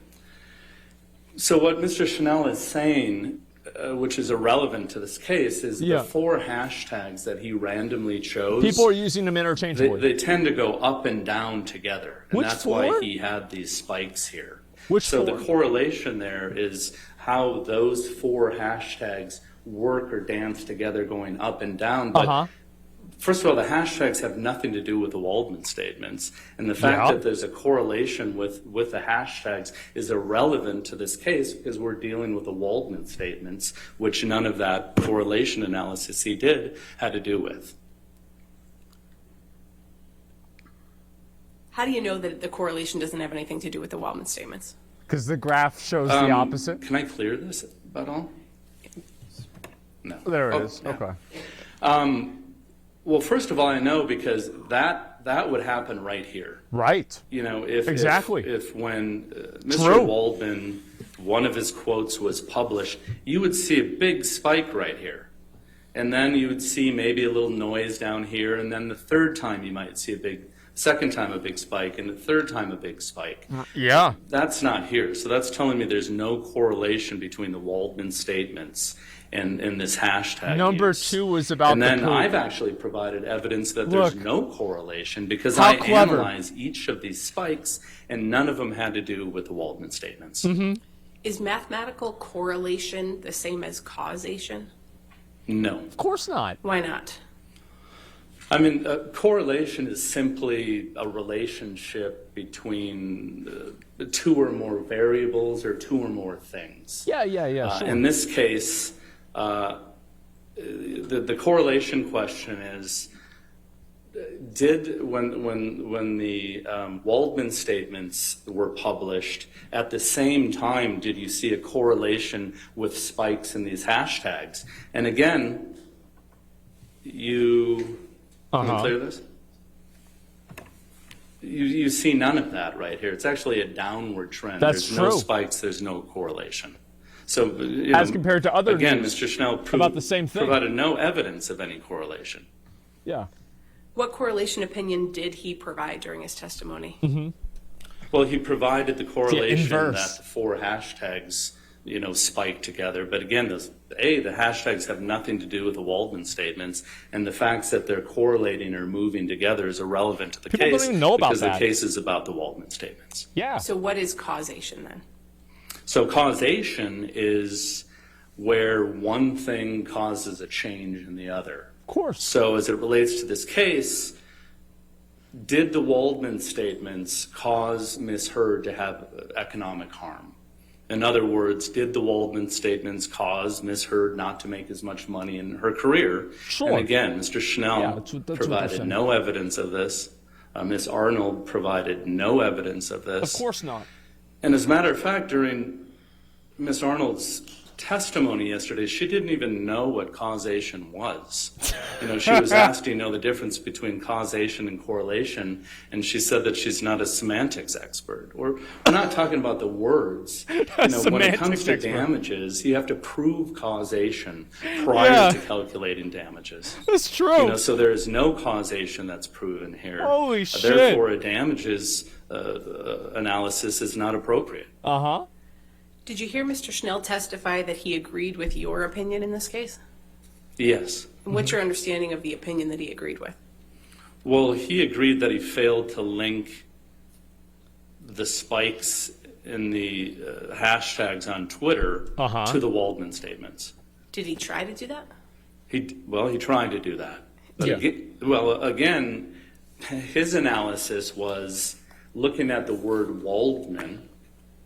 Speaker 17: So what Mr. Schnell is saying, which is irrelevant to this case, is the 4 hashtags that he randomly chose.
Speaker 1: People are using them interchangeably.
Speaker 17: They tend to go up and down together. And
Speaker 1: Which
Speaker 17: that's
Speaker 1: 4?
Speaker 17: why he had these spikes here.
Speaker 1: So
Speaker 17: the correlation there is how those 4 hashtags work or dance together going up and down. But first of all, the hashtags have nothing to do with the Waldman statements. And the fact that there's a correlation with the hashtags is irrelevant to this case because we're dealing with the Waldman statements, which none of that correlation analysis he did had to do with.
Speaker 12: How do you know that the correlation doesn't have anything to do with the Waldman statements?
Speaker 1: Because the graph shows the opposite.
Speaker 17: Can I clear this at all? No.
Speaker 1: There it is.
Speaker 17: Yeah.
Speaker 1: Okay.
Speaker 17: Well, first of all, I know because that would happen right here.
Speaker 1: Right.
Speaker 17: If when Mr. Waldman, one of his quotes was published, you would see a big spike right here. And then you would see maybe a little noise down here, and then the third time you might see second time a big spike, and the third time a big spike.
Speaker 1: Yeah.
Speaker 17: That's not here. So that's telling me there's no correlation between the Waldman statements and this hashtag
Speaker 1: Number
Speaker 17: use.
Speaker 1: 2 was about
Speaker 17: and
Speaker 1: the
Speaker 17: then
Speaker 1: poop.
Speaker 17: I've actually provided evidence that there's no correlation because
Speaker 1: How
Speaker 17: I
Speaker 1: clever.
Speaker 17: analyzed each of these spikes, and none of them had to do with the Waldman statements.
Speaker 12: Is mathematical correlation the same as causation?
Speaker 17: No.
Speaker 1: Of course not.
Speaker 12: Why not?
Speaker 17: I mean, correlation is simply a relationship between 2 or more variables or 2 or more things.
Speaker 1: Yeah, sure.
Speaker 17: In this case, the correlation question is, when the Waldman statements were published, at the same time, did you see a correlation with spikes in these hashtags? And again, Can we clear this? You see none of that right here. It's actually a downward trend.
Speaker 1: That's
Speaker 17: there's no
Speaker 1: true.
Speaker 17: spikes, there's no correlation. So,
Speaker 1: as compared to other
Speaker 17: again,
Speaker 1: news
Speaker 17: Mr. Schnell
Speaker 1: about the same thing.
Speaker 17: provided no evidence of any correlation.
Speaker 1: Yeah.
Speaker 12: What correlation opinion did he provide during his testimony?
Speaker 17: Well, he provided the correlation
Speaker 1: inverse.
Speaker 17: that the 4 hashtags, spike together. But again, the hashtags have nothing to do with the Waldman statements, and the facts that they're correlating or moving together is irrelevant to the
Speaker 1: People
Speaker 17: case
Speaker 1: don't even know about
Speaker 17: because
Speaker 1: that.
Speaker 17: the case is about the Waldman statements.
Speaker 1: Yeah.
Speaker 12: So what is causation then?
Speaker 17: So causation is where one thing causes a change in the other.
Speaker 1: Of course.
Speaker 17: So as it relates to this case, did the Waldman statements cause Ms. Heard to have economic harm? In other words, did the Waldman statements cause Ms. Heard not to make as much money in her career?
Speaker 1: Sure.
Speaker 17: And again, Mr. Schnell
Speaker 1: that's what they're
Speaker 17: provided
Speaker 1: saying.
Speaker 17: no evidence of this. Ms. Arnold provided no evidence of this.
Speaker 1: Of course not.
Speaker 17: And as a matter of fact, during Ms. Arnold's testimony yesterday, she didn't even know what causation was. She was asked, do you know the difference between causation and correlation? And she said that she's not a semantics expert. We're not talking about the words. When it comes to damages, you have to prove causation prior to calculating damages.
Speaker 1: That's true.
Speaker 17: So there is no causation that's proven here.
Speaker 1: Holy shit.
Speaker 17: Therefore, a damages analysis is not appropriate.
Speaker 12: Did you hear Mr. Schnell testify that he agreed with your opinion in this case?
Speaker 17: Yes.
Speaker 12: And what's your understanding of the opinion that he agreed with?
Speaker 17: Well, he agreed that he failed to link the spikes in the hashtags on Twitter to the Waldman statements.
Speaker 12: Did he try to do that?
Speaker 17: He tried to do that. But
Speaker 1: Yeah.
Speaker 17: again, his analysis was looking at the word Waldman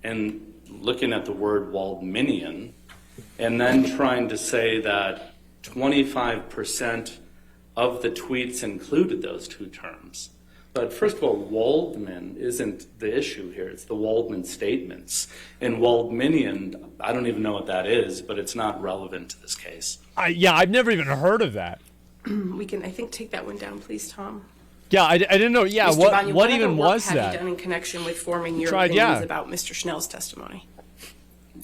Speaker 17: and looking at the word Waldmanian, and then trying to say that 25% of the tweets included those two terms. But first of all, Waldman isn't the issue here. It's the Waldman statements. And Waldmanian, I don't even know what that is, but it's not relevant to this case.
Speaker 1: I've never even heard of that.
Speaker 12: We can, I think, take that one down, please, Tom.
Speaker 1: Yeah, I didn't know. Yeah,
Speaker 12: Mr. Banya,
Speaker 1: what
Speaker 12: other
Speaker 1: even
Speaker 12: work
Speaker 1: was
Speaker 12: have
Speaker 1: that?
Speaker 12: you done in connection with forming your
Speaker 1: Tried,
Speaker 12: opinions
Speaker 1: yeah.
Speaker 12: about Mr. Schnell's testimony?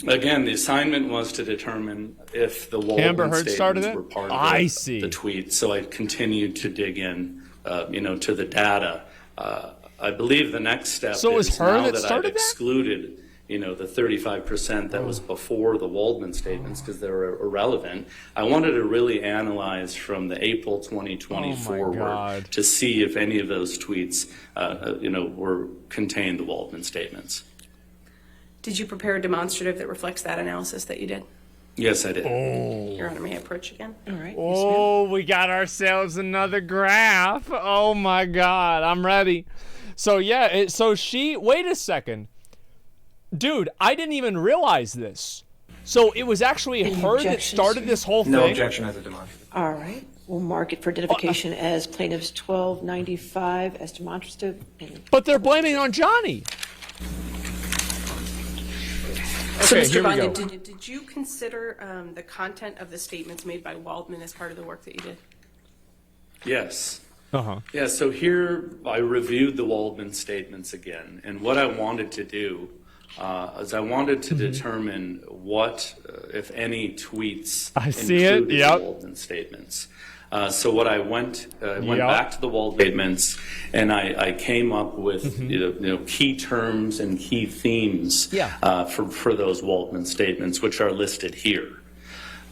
Speaker 17: Again, the assignment was to determine if the
Speaker 1: Amber
Speaker 17: Waldman
Speaker 1: Heard started
Speaker 17: statements
Speaker 1: it?
Speaker 17: were part
Speaker 1: I
Speaker 17: of
Speaker 1: see.
Speaker 17: the tweet. So I continued to dig in, to the data. I believe the next step
Speaker 1: So it was
Speaker 17: is
Speaker 1: her
Speaker 17: now
Speaker 1: that
Speaker 17: that I've
Speaker 1: started that?
Speaker 17: excluded, the 35% that was before the Waldman statements because they're irrelevant. I wanted to really analyze from the April 2020 forward
Speaker 1: God.
Speaker 17: to see if any of those tweets, contained the Waldman statements.
Speaker 12: Did you prepare a demonstrative that reflects that analysis that you did?
Speaker 17: Yes, I did.
Speaker 12: Your Honor, may I approach again? All right.
Speaker 1: Oh, we got ourselves another graph. Oh my God, I'm ready. So yeah, wait a second. Dude, I didn't even realize this. So it was actually
Speaker 4: Any
Speaker 1: her that
Speaker 4: objections,
Speaker 1: started
Speaker 4: sir?
Speaker 1: this whole thing?
Speaker 14: No objection as a demonstrative.
Speaker 12: All right. We'll mark it for identification as plaintiffs 1295 as demonstrative.
Speaker 1: But they're blaming it on Johnny.
Speaker 12: So,
Speaker 1: Okay,
Speaker 12: Mr.
Speaker 1: here we
Speaker 12: Banya,
Speaker 1: go.
Speaker 12: did you consider the content of the statements made by Waldman as part of the work that you did?
Speaker 17: Yes.
Speaker 1: Uh-huh.
Speaker 17: Yeah, so here I reviewed the Waldman statements again, and what I wanted to do is I wanted to determine what, if any, tweets
Speaker 1: I see it,
Speaker 17: included
Speaker 1: yep.
Speaker 17: the Waldman statements. So what I went back to the Waldman statements, and I came up with key terms and key themes for those Waldman statements, which are listed here.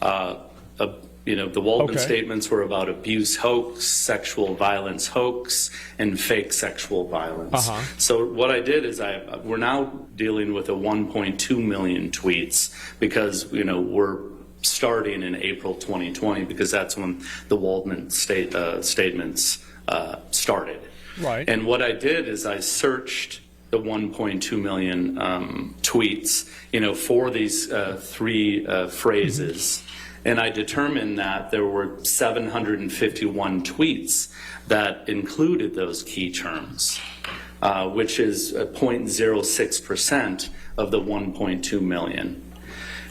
Speaker 17: The Waldman statements were about abuse hoax, sexual violence hoax, and fake sexual violence. So what I did is we're now dealing with a 1.2 million tweets because we're starting in April 2020 because that's when the Waldman statements started.
Speaker 1: Right.
Speaker 17: And what I did is I searched the 1.2 million tweets, for these three phrases. And I determined that there were 751 tweets that included those key terms, which is 0.06% of the 1.2 million.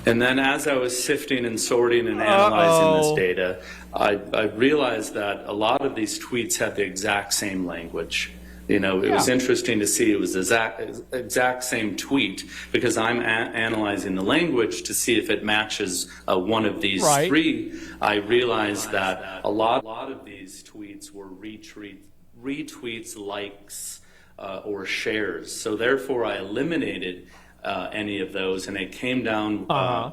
Speaker 17: And then as I was sifting and sorting and analyzing this data, I realized that a lot of these tweets had the exact same language. It was interesting to see it was the exact same tweet because I'm analyzing the language to see if it matches one of these three. I realized that a lot of these tweets were retweets, likes, or shares. So therefore, I eliminated any of those, and it came down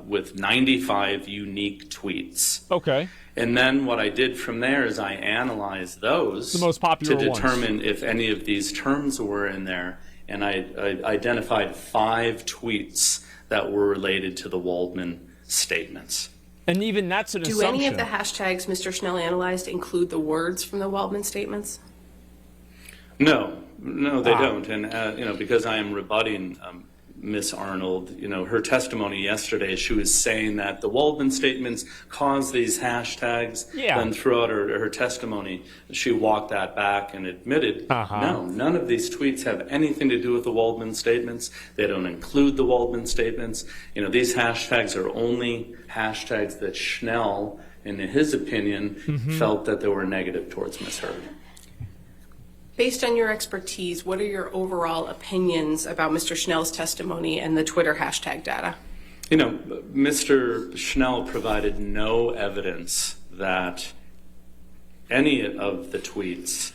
Speaker 17: with 95 unique tweets.
Speaker 1: Okay.
Speaker 17: And then what I did from there is I analyzed those
Speaker 1: The most popular
Speaker 17: to
Speaker 1: ones.
Speaker 17: determine if any of these terms were in there. And I identified 5 tweets that were related to the Waldman statements.
Speaker 1: And even that's an
Speaker 12: Do
Speaker 1: assumption.
Speaker 12: any of the hashtags Mr. Schnell analyzed include the words from the Waldman statements?
Speaker 17: No, they don't. And, because I am rebutting Ms. Arnold, her testimony yesterday, she was saying that the Waldman statements caused these hashtags.
Speaker 1: Yeah.
Speaker 17: Then throughout her testimony, she walked that back and admitted, no, none of these tweets have anything to do with the Waldman statements. They don't include the Waldman statements. These hashtags are only hashtags that Schnell, in his opinion, felt that they were negative towards Ms. Heard.
Speaker 12: Based on your expertise, what are your overall opinions about Mr. Schnell's testimony and the Twitter hashtag data?
Speaker 17: Mr. Schnell provided no evidence that any of the tweets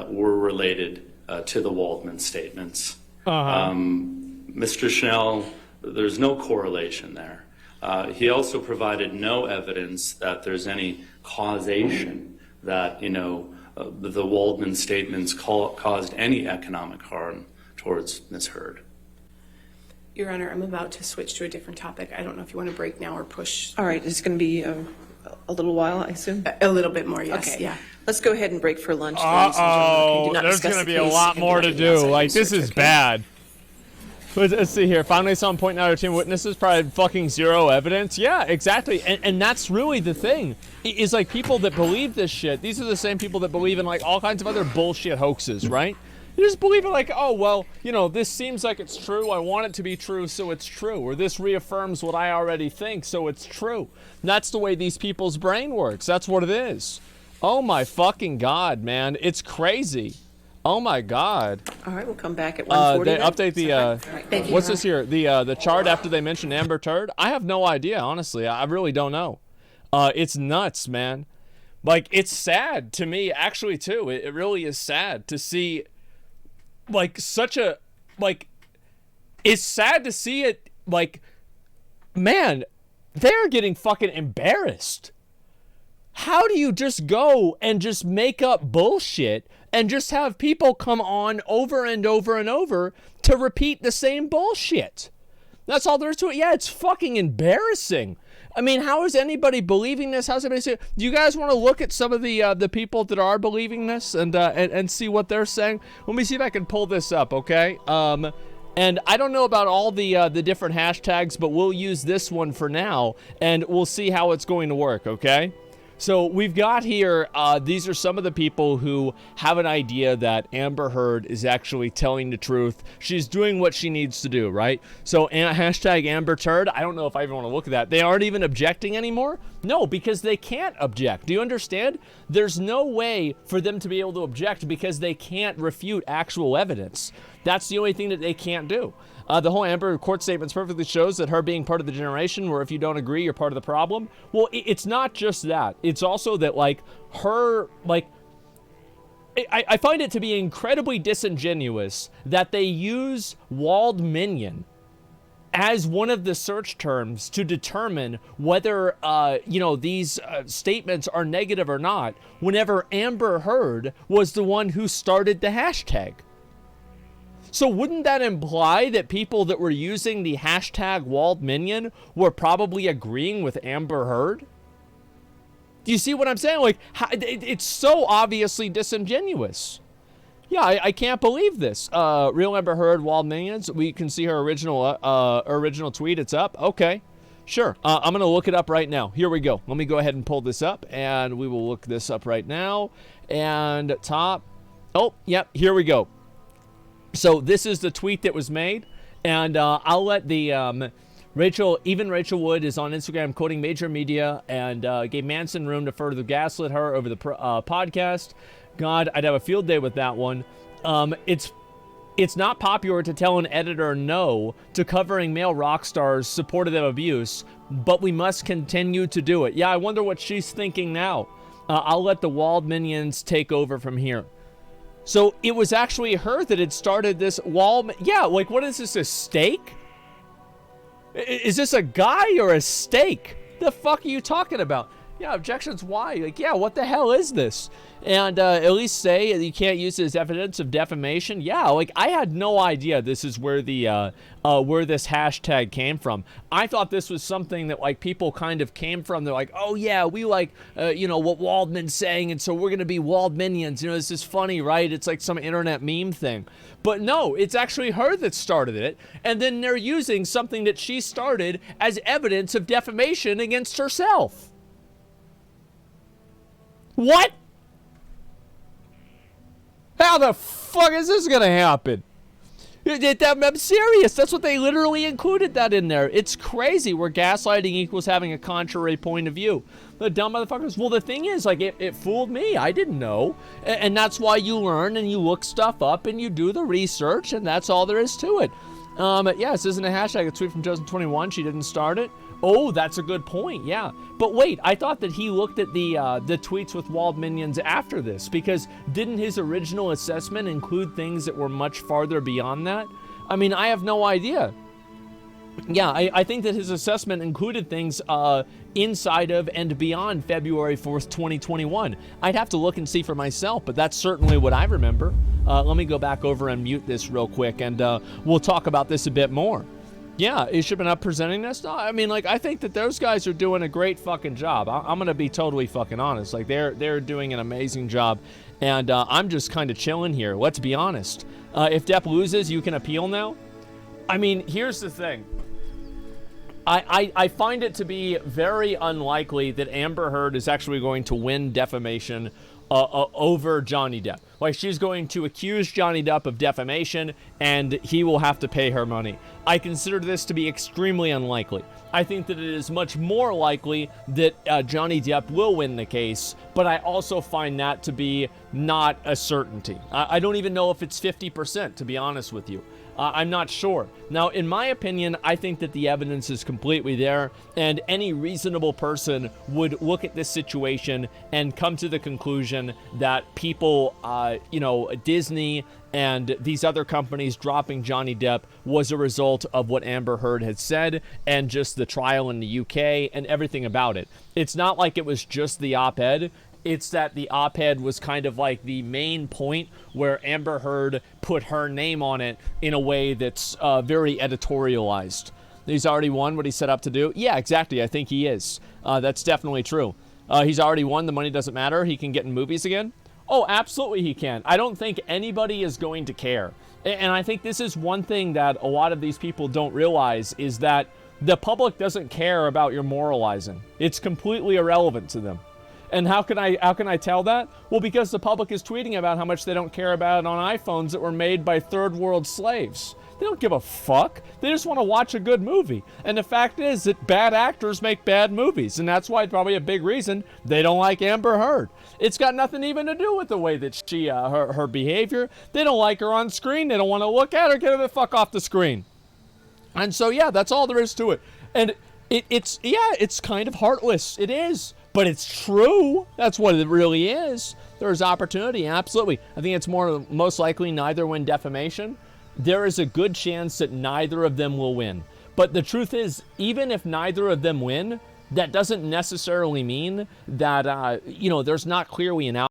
Speaker 17: were related to the Waldman statements. Mr. Schnell, there's no correlation there. He also provided no evidence that there's any causation that, the Waldman statements caused any economic harm towards Ms. Heard.
Speaker 12: Your Honor, I'm about to switch to a different topic. I don't know if you want to break now or push.
Speaker 4: All right, it's going to be a little while, I assume?
Speaker 12: A little bit more, yes.
Speaker 4: Okay.
Speaker 12: Yeah.
Speaker 4: Let's go ahead and break for lunch. ladies and gentlemen. We do not
Speaker 1: There's
Speaker 4: discuss
Speaker 1: going to
Speaker 4: the
Speaker 1: be a
Speaker 4: case
Speaker 1: lot
Speaker 4: and
Speaker 1: more
Speaker 4: do
Speaker 1: to
Speaker 4: not
Speaker 1: do.
Speaker 4: outside
Speaker 1: Like, this
Speaker 4: research,
Speaker 1: is
Speaker 4: okay?
Speaker 1: bad. Let's see here. Finally, someone pointing out our team witnesses provided fucking zero evidence. Yeah, exactly. And that's really the thing. Is like people that believe this shit. These are the same people that believe in like all kinds of other bullshit hoaxes, right? You just believe it like, oh, well, you know, this seems like it's true. I want it to be true, so it's true. Or this reaffirms what I already think, so it's true. And that's the way these people's brain works. That's what it is. Oh my fucking God, man. It's crazy. Oh my God.
Speaker 4: All right, we'll come back at 1:40.
Speaker 1: They update the
Speaker 4: Thank you,
Speaker 1: what's
Speaker 4: Your
Speaker 1: this here? The chart after they mention Amber Turd? I have no idea, honestly. I really don't know. It's nuts, man. Like, it's sad to me, actually, too. It really is sad to see, like, such a, like, it's sad to see it, like, man, they're getting fucking embarrassed. How do you just go and just make up bullshit and just have people come on over and over and over to repeat the same bullshit? That's all there is to it. Yeah, it's fucking embarrassing. I mean, how is anybody believing this? How's anybody saying? Do you guys want to look at some of the people that are believing this and see what they're saying? Let me see if I can pull this up, okay? And I don't know about all the different hashtags, but we'll use this one for now, and we'll see how it's going to work, okay? So we've got here, these are some of the people who have an idea that Amber Heard is actually telling the truth. She's doing what she needs to do, right? So hashtag Amber Turd, I don't know if I even want to look at that. They aren't even objecting anymore? No, because they can't object. Do you understand? There's no way for them to be able to object because they can't refute actual evidence. That's the only thing that they can't do. The whole Amber court statement perfectly shows that her being part of the generation where if you don't agree, you're part of the problem. Well, it's not just that. It's also that, like, her, like, I find it to be incredibly disingenuous that they use walled minion as one of the search terms to determine whether, you know, these statements are negative or not, whenever Amber Heard was the one who started the hashtag. So wouldn't that imply that people that were using the hashtag walled minion were probably agreeing with Amber Heard? Do you see what I'm saying? Like, it's so obviously disingenuous. Yeah, I can't believe this. Real Amber Heard walled minions. We can see her original tweet. It's up. Okay, sure. I'm gonna look it up right now. Here we go. Let me go ahead and pull this up, and we will look this up right now. And top. Oh, yep. Here we go. So this is the tweet that was made, and I'll let the Rachel Wood is on Instagram quoting major media and gave Manson room to further gaslit her over the podcast. God, I'd have a field day with that one. It's not popular to tell an editor no to covering male rock stars supportive of abuse, but we must continue to do it. Yeah, I wonder what she's thinking now. I'll let the walled minions take over from here. So it was actually her that had started this wall. Yeah, like, what is this, a steak? Is this a guy or a steak? The fuck are you talking about? Yeah, objections, why? Like, yeah, what the hell is this? And at least say you can't use it as evidence of defamation. Yeah, like, I had no idea this is where the where this hashtag came from. I thought this was something that, like, people kind of came from. They're like, oh yeah, we like you know, what Waldman's saying, and so we're gonna be walled minions. You know, this is funny, right? It's like some internet meme thing. But no, it's actually her that started it, and then they're using something that she started as evidence of defamation against herself. What? How the fuck is this gonna happen? I'm serious. That's what they literally included that in there. It's crazy where gaslighting equals having a contrary point of view. The dumb motherfuckers. Well, the thing is, like, it fooled me. I didn't know. And that's why you learn and you look stuff up and you do the research, and that's all there is to it. Yeah, this isn't a hashtag. A tweet from 2021. She didn't start it. Oh, that's a good point, yeah. But wait, I thought that he looked at the tweets with walled minions after this, because didn't his original assessment include things that were much farther beyond that? I mean, I have no idea. Yeah, I think that his assessment included things inside of and beyond February 4th, 2021. I'd have to look and see for myself, but that's certainly what I remember. Let me go back over and mute this real quick, and we'll talk about this a bit more. Yeah, is Shipman up presenting this? No, I mean, like, I think that those guys are doing a great fucking job. I'm going to be totally fucking honest. Like, they're doing an amazing job, and I'm just kind of chilling here. Let's be honest. If Depp loses, you can appeal now? I mean, here's the thing. I find it to be very unlikely that Amber Heard is actually going to win defamation over Johnny Depp. Like, she's going to accuse Johnny Depp of defamation, and he will have to pay her money. I consider this to be extremely unlikely. I think that it is much more likely that Johnny Depp will win the case, but I also find that to be not a certainty. I don't even know if it's 50%, to be honest with you. I'm not sure. Now, in my opinion, I think that the evidence is completely there, and any reasonable person would look at this situation and come to the conclusion that people, Disney and these other companies dropping Johnny Depp was a result of what Amber Heard had said and just the trial in the UK and everything about it. It's not like it was just the op-ed. It's that the op-ed was kind of like the main point where Amber Heard put her name on it in a way that's very editorialized. He's already won what he set up to do? Yeah, exactly. I think he is. That's definitely true. He's already won. The money doesn't matter. He can get in movies again? Oh, absolutely he can. I don't think anybody is going to care. And I think this is one thing that a lot of these people don't realize is that the public doesn't care about your moralizing. It's completely irrelevant to them. And how can I tell that? Well, because the public is tweeting about how much they don't care about it on iPhones that were made by third world slaves. They don't give a fuck. They just want to watch a good movie. And the fact is that bad actors make bad movies. And that's why probably a big reason they don't like Amber Heard. It's got nothing even to do with the way that she, her behavior. They don't like her on screen. They don't want to look at her. Get her the fuck off the screen. And so, yeah, that's all there is to it. And it's kind of heartless. It is. But it's true. That's what it really is. There's opportunity, absolutely. I think it's most likely neither win defamation. There is a good chance that neither of them will win. But the truth is, even if neither of them win, that doesn't necessarily mean that, there's not clearly an out.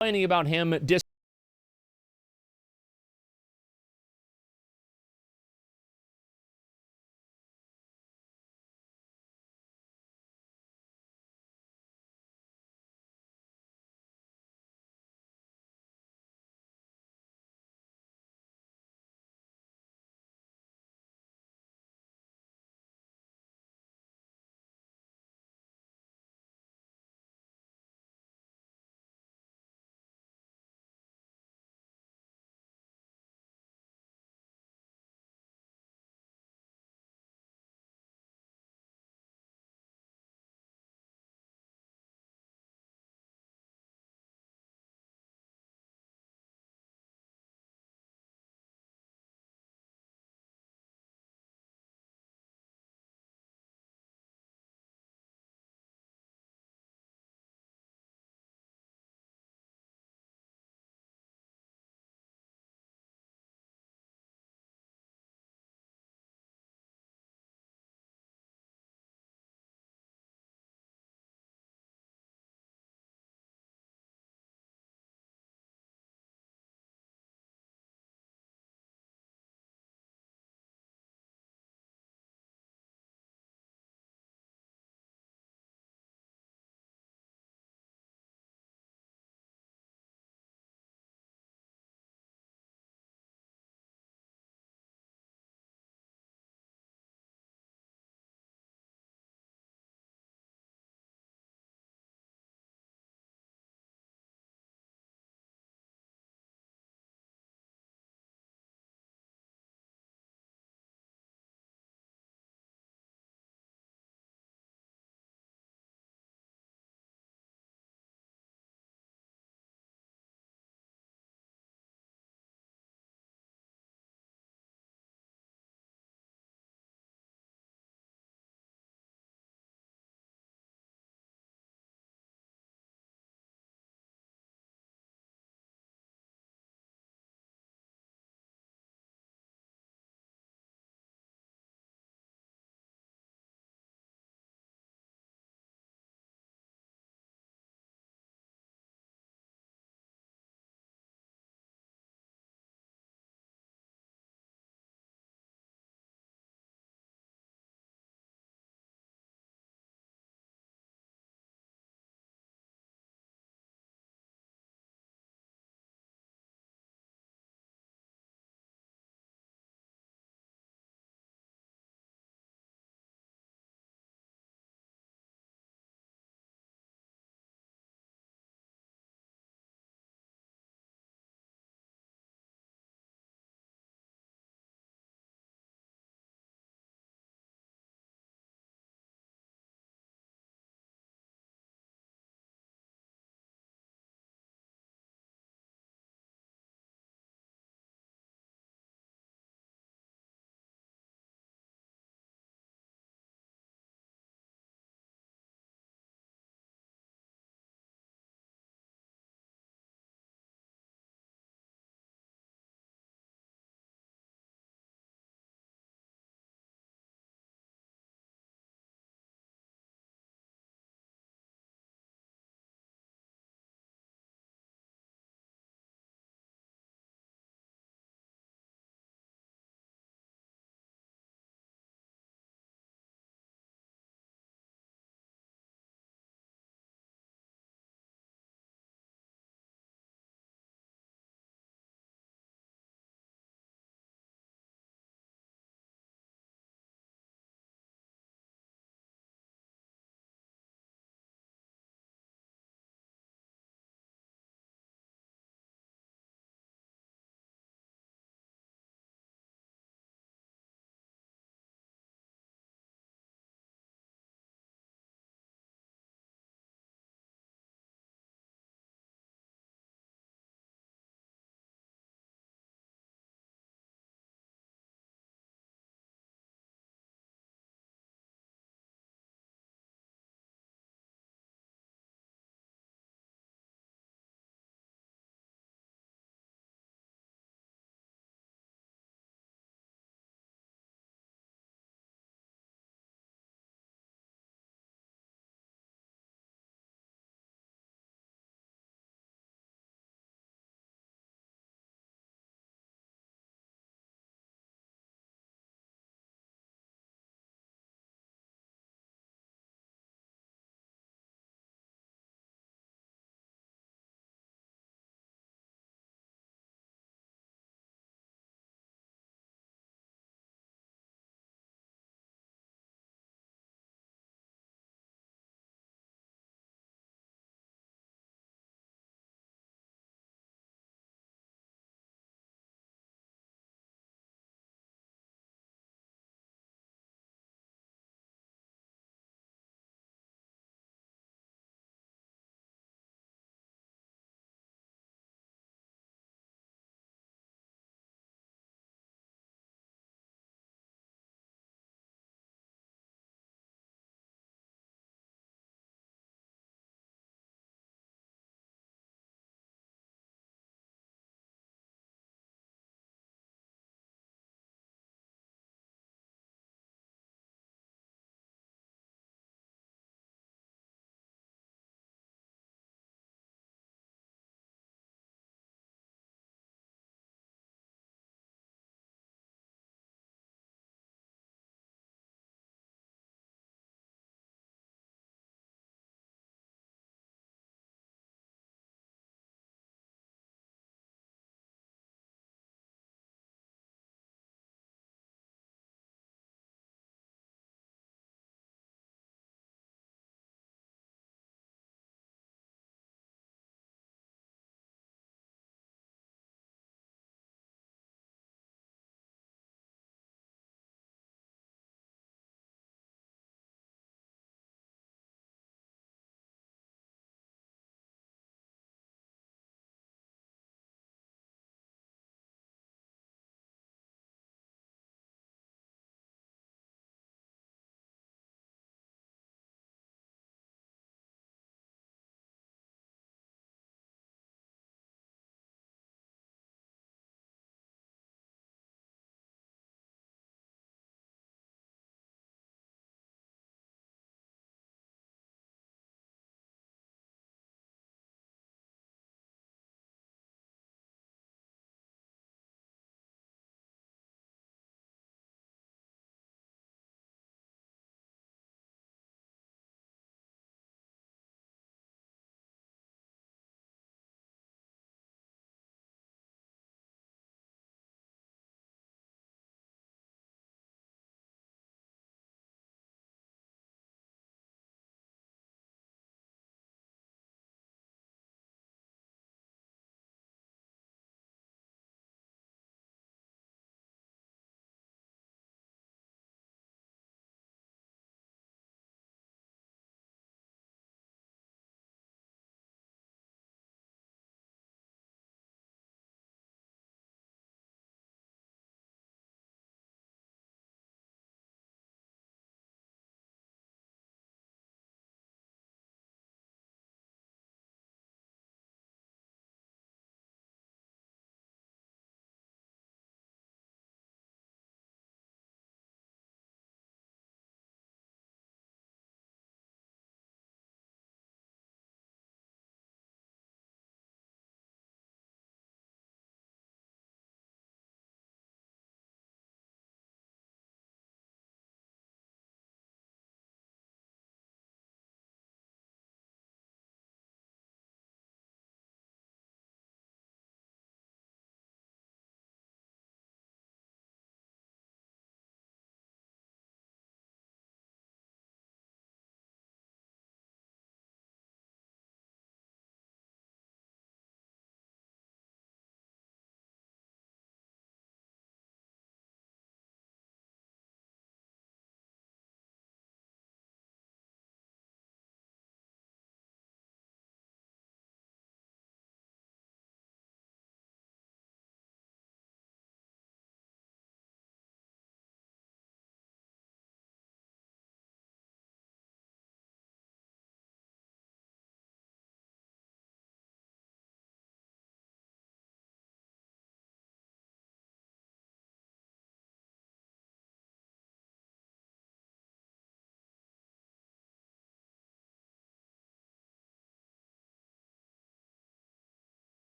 Speaker 1: Complaining about him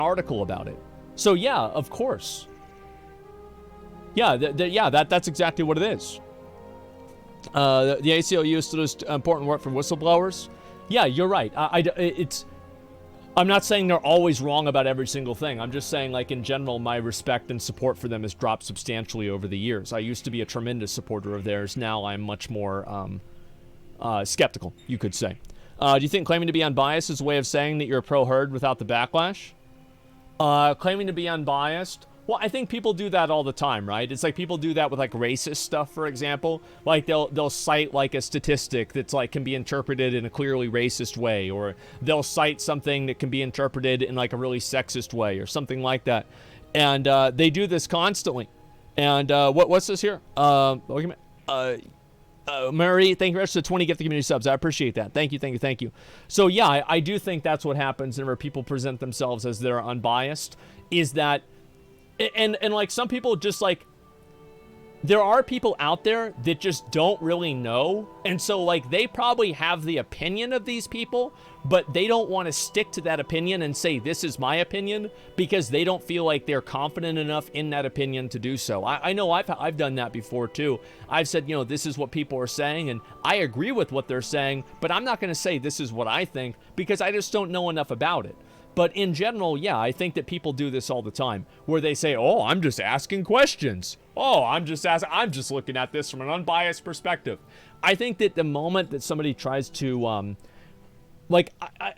Speaker 1: article about it. So yeah, of course. Yeah, that's exactly what it is. The ACLU still does important work for whistleblowers. Yeah, you're right. I'm not saying they're always wrong about every single thing. I'm just saying, like, in general, my respect and support for them has dropped substantially over the years. I used to be a tremendous supporter of theirs. Now I'm much more skeptical, you could say. Do you think claiming to be unbiased is a way of saying that you're pro-Heard without the backlash? Claiming to be unbiased? Well, I think people do that all the time, right? It's like people do that with, like, racist stuff, for example. Like, they'll cite, like, a statistic that's, like, can be interpreted in a clearly racist way, or they'll cite something that can be interpreted in, like, a really sexist way, or something like that. And they do this constantly. And what's this here? Murray, thank you very much for the 20 gift the community subs. I appreciate that. Thank you. So, yeah, I do think that's what happens whenever people present themselves as they're unbiased, is that... And like, some people just, like, there are people out there that just don't really know. And so, like, they probably have the opinion of these people, but they don't want to stick to that opinion and say, this is my opinion, because they don't feel like they're confident enough in that opinion to do so. I know I've done that before, too. I've said, you know, this is what people are saying, and I agree with what they're saying, but I'm not going to say this is what I think, because I just don't know enough about it. But in general, yeah, I think that people do this all the time, where they say, oh, I'm just asking questions. Oh, I'm just looking at this from an unbiased perspective. I think that the moment that somebody tries to,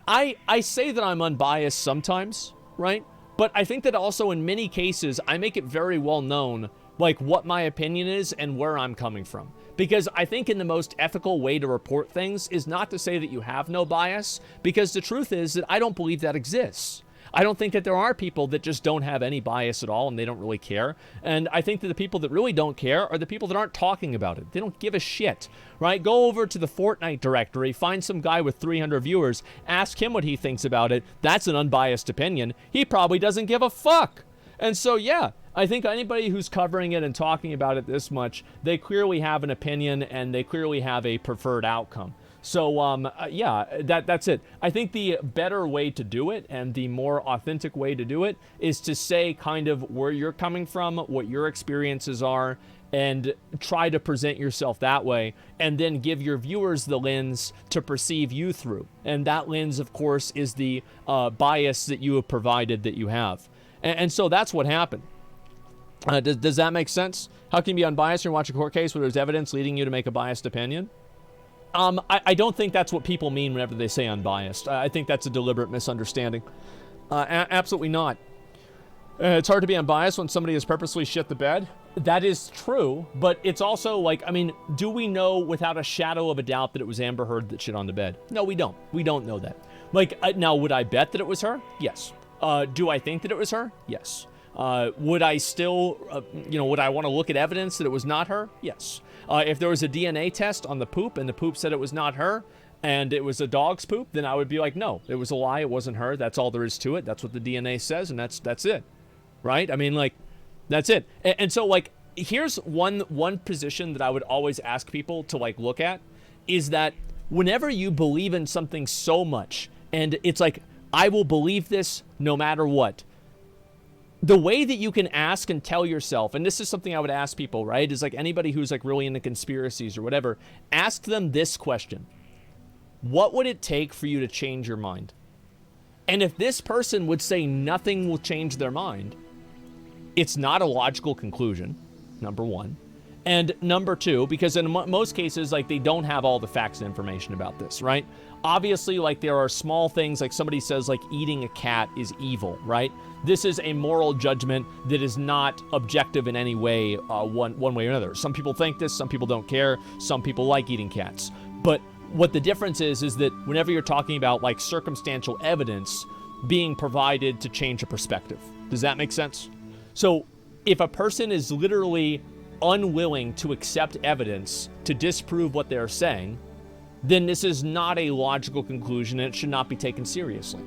Speaker 1: I say that I'm unbiased sometimes, right? But I think that also in many cases, I make it very well known, like, what my opinion is and where I'm coming from. Because I think in the most ethical way to report things is not to say that you have no bias, because the truth is that I don't believe that exists. I don't think that there are people that just don't have any bias at all and they don't really care. And I think that the people that really don't care are the people that aren't talking about it. They don't give a shit, right? Go over to the Fortnite directory, find some guy with 300 viewers, ask him what he thinks about it. That's an unbiased opinion. He probably doesn't give a fuck. And so, yeah, I think anybody who's covering it and talking about it this much, they clearly have an opinion and they clearly have a preferred outcome. So, yeah, that's it. I think the better way to do it and the more authentic way to do it is to say kind of where you're coming from, what your experiences are, and try to present yourself that way, and then give your viewers the lens to perceive you through. And that lens, of course, is the bias that you have provided that you have. And so that's what happened. Does that make sense? How can you be unbiased and watch a court case where there's evidence leading you to make a biased opinion? I don't think that's what people mean whenever they say unbiased. I think that's a deliberate misunderstanding. Absolutely not. It's hard to be unbiased when somebody has purposely shit the bed. That is true, but it's also like, I mean, do we know without a shadow of a doubt that it was Amber Heard that shit on the bed? No, we don't. We don't know that. Like, now, would I bet that it was her? Yes. Do I think that it was her? Yes. Would I still, would I want to look at evidence that it was not her? Yes. If there was a DNA test on the poop and the poop said it was not her and it was a dog's poop, then I would be like, no, it was a lie. It wasn't her. That's all there is to it. That's what the DNA says. And that's it. Right? I mean, like, that's it. And so, like, here's one position that I would always ask people to, like, look at is that whenever you believe in something so much and it's like, I will believe this no matter what. The way that you can ask and tell yourself, and this is something I would ask people, right, is like anybody who's like really into conspiracies or whatever, ask them this question. What would it take for you to change your mind? And if this person would say nothing will change their mind, it's not a logical conclusion, number one. And number two, because in most cases, like, they don't have all the facts and information about this, right? Obviously, like, there are small things, like somebody says, like, eating a cat is evil, right? This is a moral judgment that is not objective in any way, one way or another. Some people think this, some people don't care, some people like eating cats. But what the difference is that whenever you're talking about, like, circumstantial evidence being provided to change a perspective. Does that make sense? So if a person is literally unwilling to accept evidence to disprove what they're saying, then this is not a logical conclusion and it should not be taken seriously.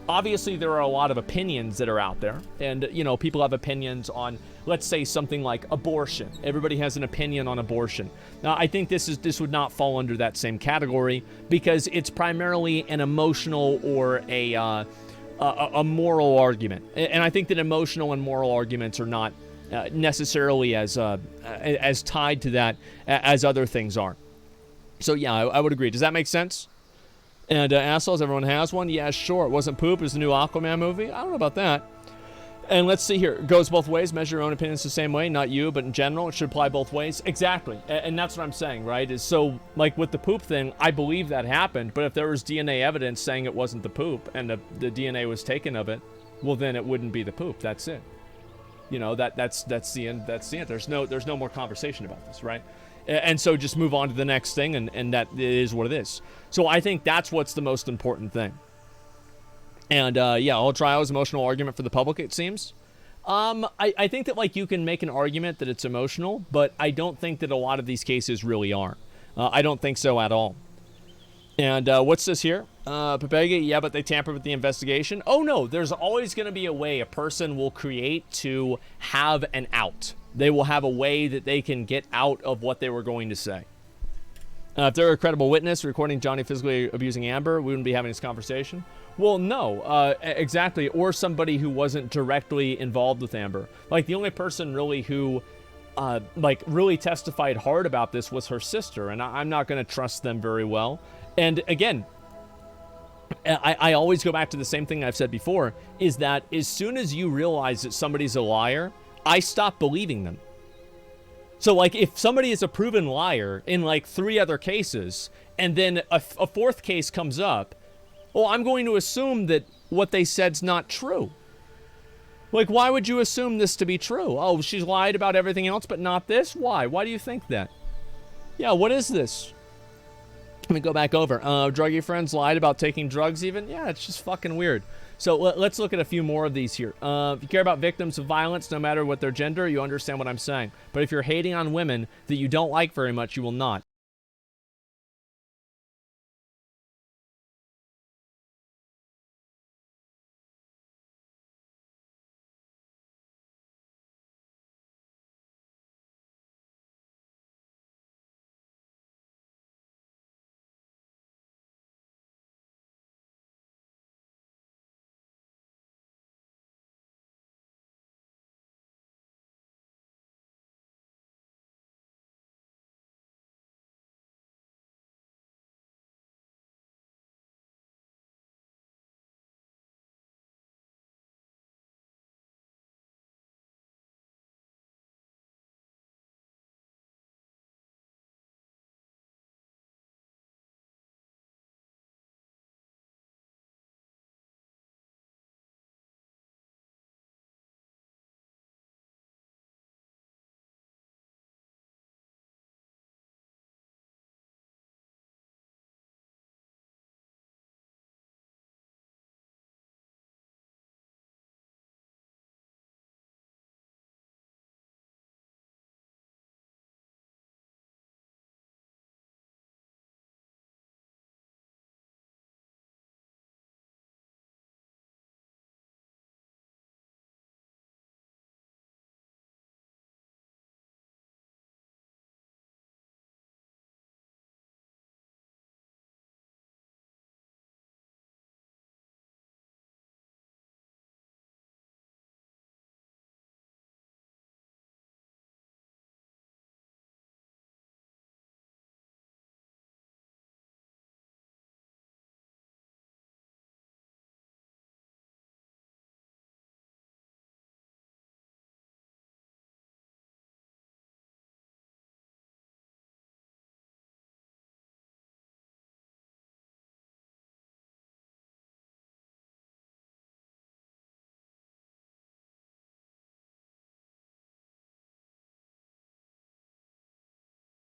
Speaker 1: Obviously, there are a lot of opinions that are out there, and, people have opinions on, let's say, something like abortion. Everybody has an opinion on abortion. Now, I think this would not fall under that same category because it's primarily an emotional or a moral argument. And I think that emotional and moral arguments are not necessarily as tied to that as other things are. So yeah, I would agree. Does that make sense? And assholes, everyone has one? Yeah, sure. It wasn't poop. It was the new Aquaman movie. I don't know about that. And let's see here. It goes both ways. Measure your own opinions the same way. Not you, but in general, it should apply both ways. Exactly. And that's what I'm saying, right? Is so, like with the poop thing, I believe that happened. But if there was DNA evidence saying it wasn't the poop and the DNA was taken of it, well, then it wouldn't be the poop. That's it. You know, that's the end. That's the end. There's no more conversation about this, right? And so just move on to the next thing, and that is what it is. So I think that's what's the most important thing. And yeah, all trial is emotional argument for the public, it seems. I think that like you can make an argument that it's emotional, but I don't think that a lot of these cases really are. I don't think so at all. And what's this here? Pepega, yeah, but they tampered with the investigation. Oh no, there's always going to be a way a person will create to have an out. They will have a way that they can get out of what they were going to say. If they're a credible witness recording Johnny physically abusing Amber, we wouldn't be having this conversation. Well, no, exactly. Or somebody who wasn't directly involved with Amber. Like, the only person really who, like, really testified hard about this was her sister, and I'm not going to trust them very well. And again, I always go back to the same thing I've said before, is that as soon as you realize that somebody's a liar, I stop believing them. So, like, if somebody is a proven liar in, like, 3 other cases, and then a 4th case comes up, well, I'm going to assume that what they said's not true. Like, why would you assume this to be true? Oh, she's lied about everything else, but not this? Why? Why do you think that? Yeah, what is this? Let me go back over. Druggy friends lied about taking drugs even? Yeah, it's just fucking weird. So let's look at a few more of these here. If you care about victims of violence, no matter what their gender, you understand what I'm saying. But if you're hating on women that you don't like very much, you will not.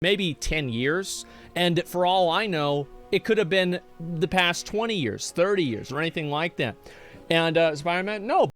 Speaker 1: Maybe 10 years, and for all I know, it could have been the past 20 years, 30 years, or anything like that. And Spider-Man, no,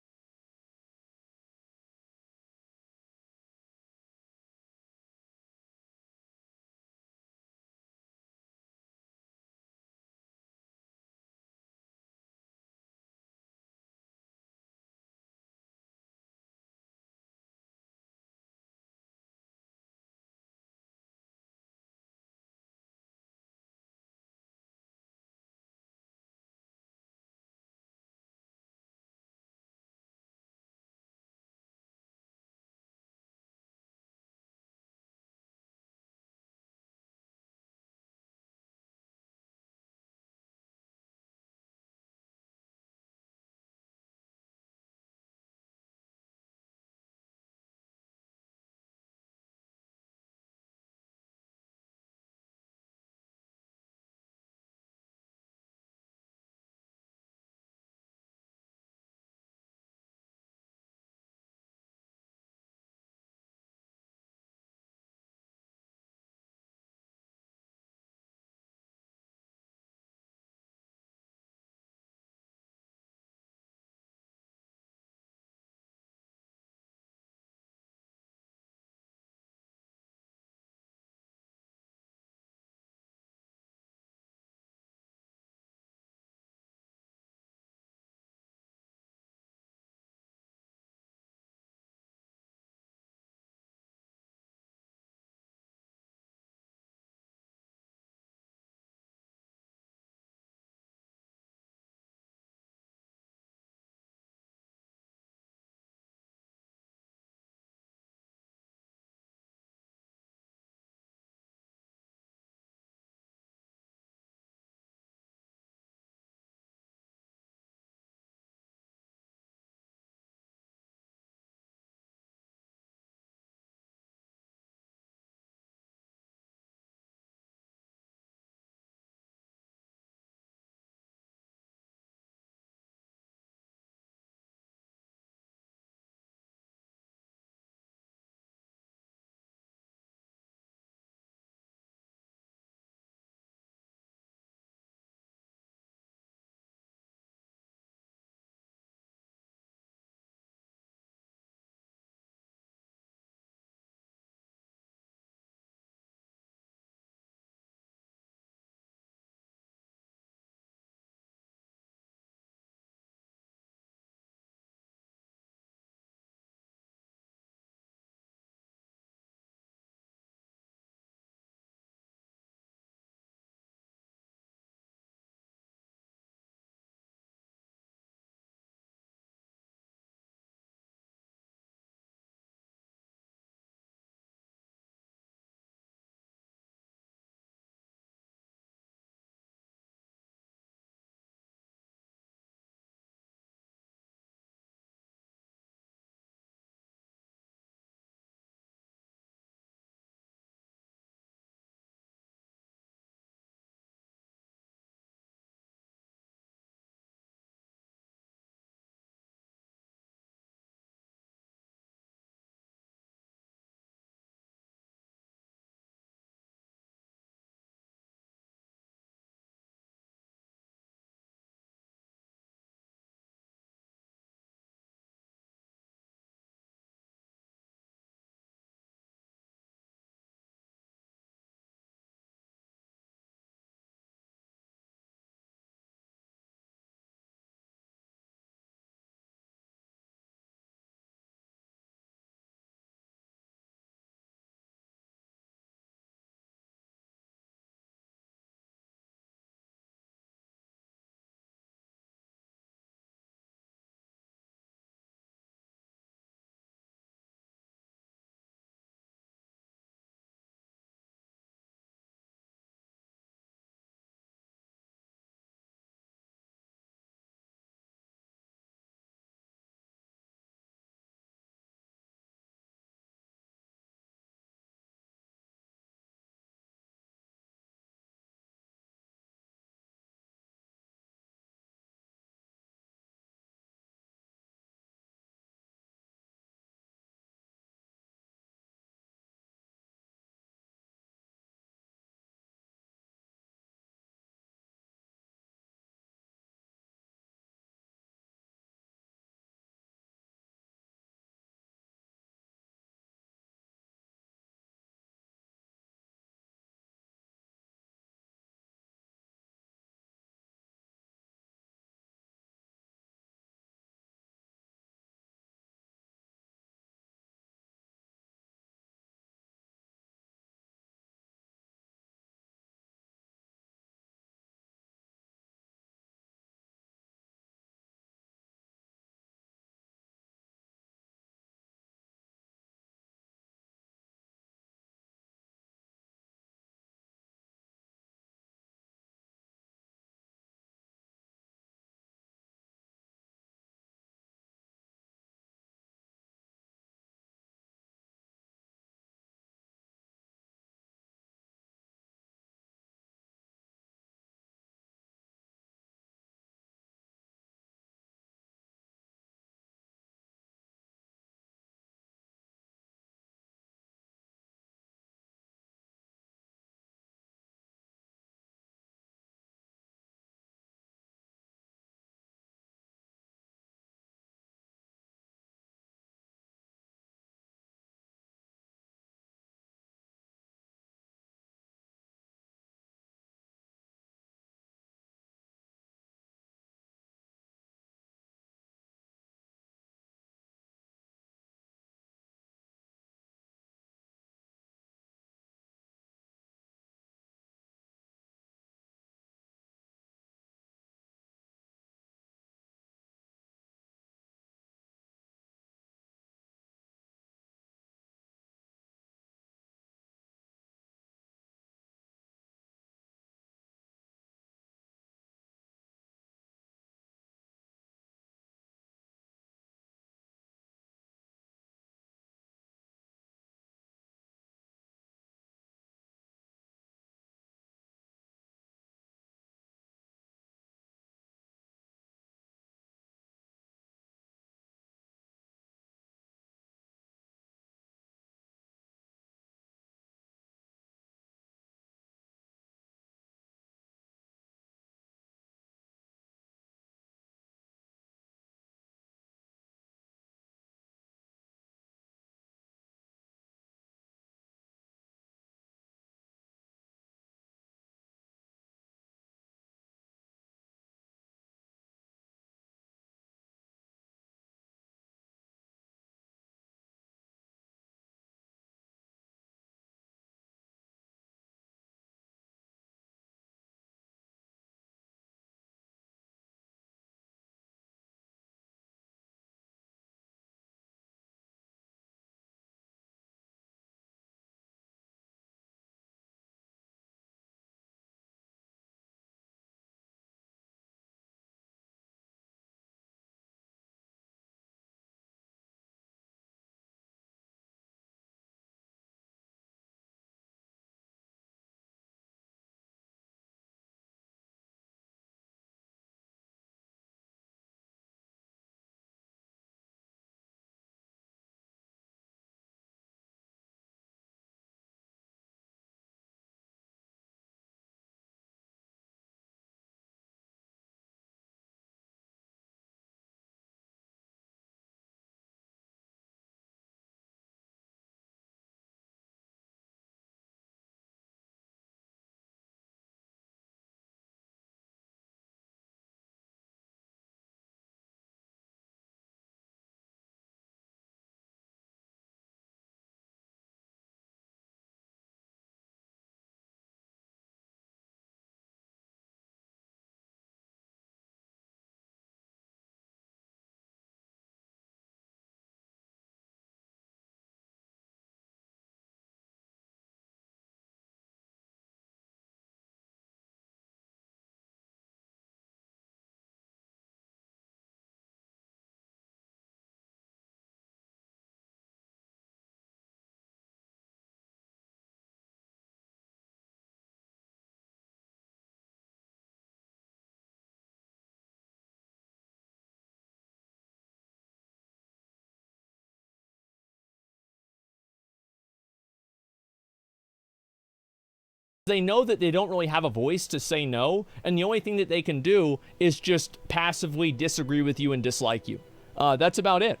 Speaker 1: they know that they don't really have a voice to say no, and the only thing that they can do is just passively disagree with you and dislike you. That's about it.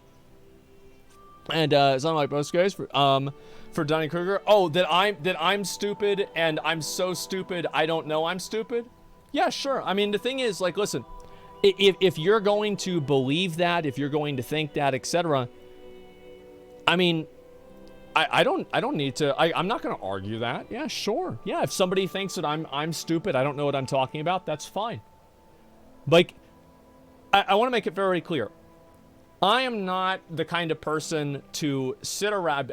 Speaker 1: And it's not like most guys for Dunning Kruger. Oh, that I'm stupid and I'm so stupid I don't know I'm stupid. Yeah, sure. I mean, the thing is, like, listen, if you're going to believe that, if you're going to think that, etc., I mean, I don't need to. I'm not going to argue that. Yeah, sure. Yeah, if somebody thinks that I'm stupid, I don't know what I'm talking about, that's fine. Like, I want to make it very clear. I am not the kind of person to sit around.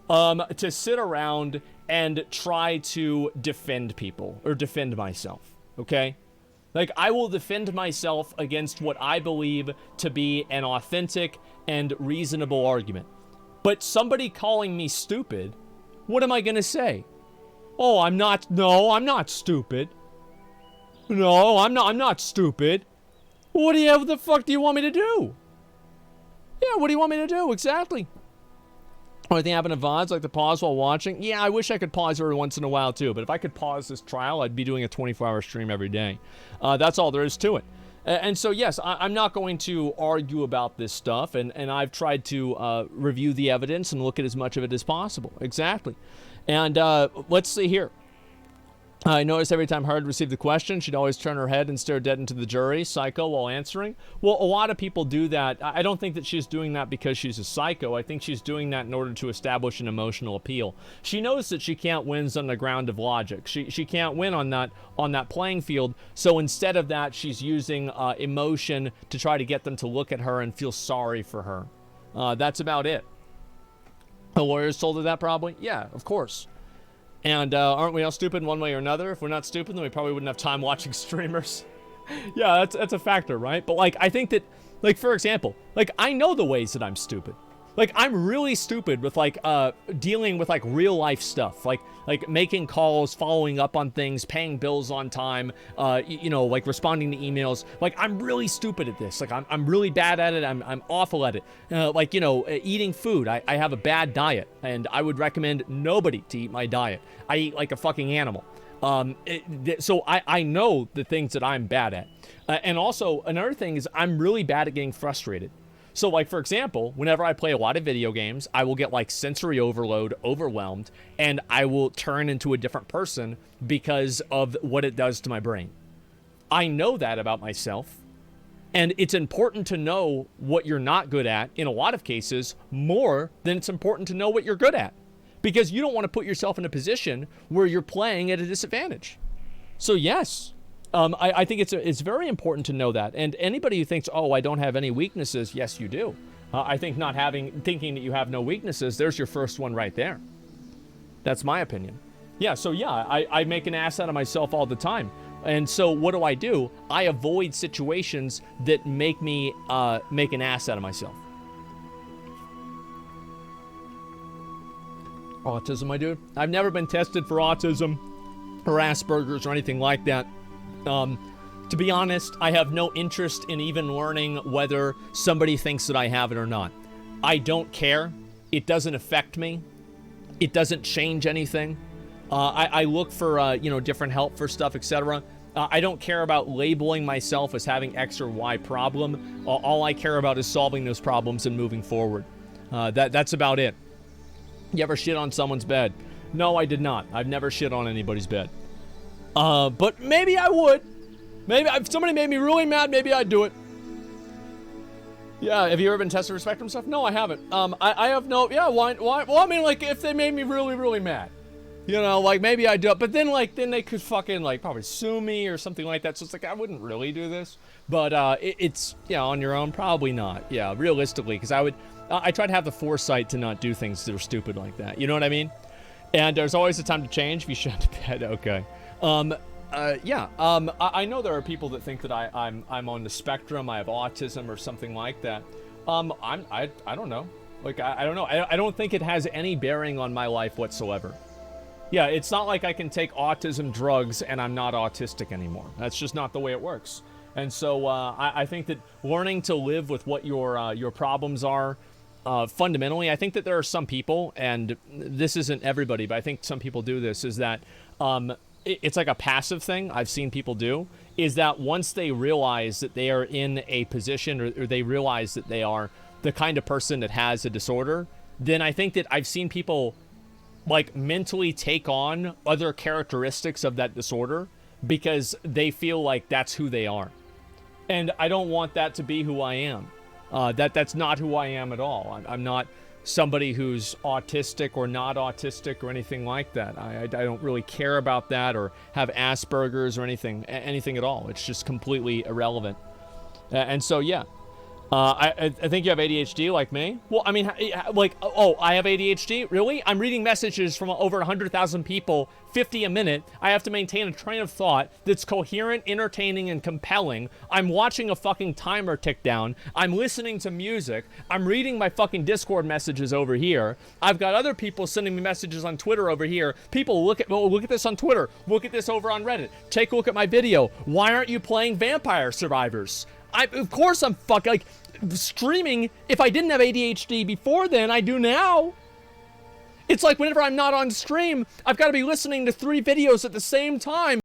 Speaker 1: To sit around and try to defend people or defend myself. Okay. Like, I will defend myself against what I believe to be an authentic and reasonable argument. But somebody calling me stupid, what am I going to say? Oh, I'm not stupid. No, I'm not stupid. What the fuck do you want me to do? Yeah, what do you want me to do? Exactly. Only thing happened to VODs, like to pause while watching. Yeah, I wish I could pause every once in a while too, but if I could pause this trial, I'd be doing a 24-hour stream every day. That's all there is to it. And so, yes, I'm not going to argue about this stuff, and I've tried to review the evidence and look at as much of it as possible. Exactly. And let's see here. I noticed every time Heard received the question, she'd always turn her head and stare dead into the jury, psycho, while answering. Well, a lot of people do that. I don't think that she's doing that because she's a psycho. I think she's doing that in order to establish an emotional appeal. She knows that she can't win on the ground of logic. She can't win on that playing field. So instead of that, she's using emotion to try to get them to look at her and feel sorry for her. That's about it. The lawyers told her that probably? Yeah, of course. And aren't we all stupid one way or another? If we're not stupid, then we probably wouldn't have time watching streamers. Yeah, that's a factor, right? But, like, I think that, like, for example, like, I know the ways that I'm stupid. Like, I'm really stupid with, like, dealing with, like, real life stuff. Like making calls, following up on things, paying bills on time, you know, like, responding to emails. Like, I'm really stupid at this. Like, I'm really bad at it. I'm awful at it. Like, you know, eating food. I have a bad diet, and I would recommend nobody to eat my diet. I eat like a fucking animal. So I know the things that I'm bad at. And also, another thing is I'm really bad at getting frustrated. So, like, for example, whenever I play a lot of video games, I will get, like, sensory overload, overwhelmed, and I will turn into a different person because of what it does to my brain. I know that about myself, and it's important to know what you're not good at, in a lot of cases, more than it's important to know what you're good at, because you don't want to put yourself in a position where you're playing at a disadvantage. So, yes. I think it's very important to know that. And anybody who thinks, oh, I don't have any weaknesses, yes, you do. I think thinking that you have no weaknesses, there's your first one right there. That's my opinion. Yeah, so yeah, I make an ass out of myself all the time. And so what do? I avoid situations that make me make an ass out of myself. Autism, my dude. I've never been tested for autism or Asperger's or anything like that. To be honest, I have no interest in even learning whether somebody thinks that I have it or not. I don't care. It doesn't affect me. It doesn't change anything. I look for, you know, different help for stuff, etc. I don't care about labeling myself as having X or Y problem. All I care about is solving those problems and moving forward. That's about it. You ever shit on someone's bed? No, I did not. I've never shit on anybody's bed. But maybe I would. Maybe if somebody made me really mad, maybe I'd do it. Yeah, have you ever been tested for spectrum stuff? No, I haven't. I have no, yeah, why? Well, I mean, like, if they made me really, really mad. You know, like, maybe I'd do it. But then, like, then they could fucking, like, probably sue me or something like that. So it's like, I wouldn't really do this. But, it's, yeah, on your own, probably not. Yeah, realistically, because I try to have the foresight to not do things that are stupid like that. You know what I mean? And there's always a time to change if you shit to bed. Okay. I know there are people that think that I'm on the spectrum, I have autism or something like that. I don't know. Like, I don't know. I don't think it has any bearing on my life whatsoever. Yeah, it's not like I can take autism drugs and I'm not autistic anymore. That's just not the way it works. And so I think that learning to live with what your problems are fundamentally, I think that there are some people, and this isn't everybody, but I think some people do this, is that it's like a passive thing I've seen people do, is that once they realize that they are in a position or they realize that they are the kind of person that has a disorder, then I think that I've seen people like mentally take on other characteristics of that disorder because they feel like that's who they are. And I don't want that to be who I am. That's not who I am at all. I'm not somebody who's autistic or not autistic or anything like that. I don't really care about that or have Asperger's or anything at all. It's just completely irrelevant. And so, yeah. I think you have ADHD like me. Well, I mean, like, oh, I have ADHD? Really? I'm reading messages from over 100,000 people, 50 a minute. I have to maintain a train of thought that's coherent, entertaining, and compelling. I'm watching a fucking timer tick down. I'm listening to music. I'm reading my fucking Discord messages over here. I've got other people sending me messages on Twitter over here. People, look at this on Twitter. Look at this over on Reddit. Take a look at my video. Why aren't you playing Vampire Survivors? Of course I'm like, streaming. If I didn't have ADHD before then, I do now. It's like whenever I'm not on stream, I've got to be listening to 3 videos at the same time.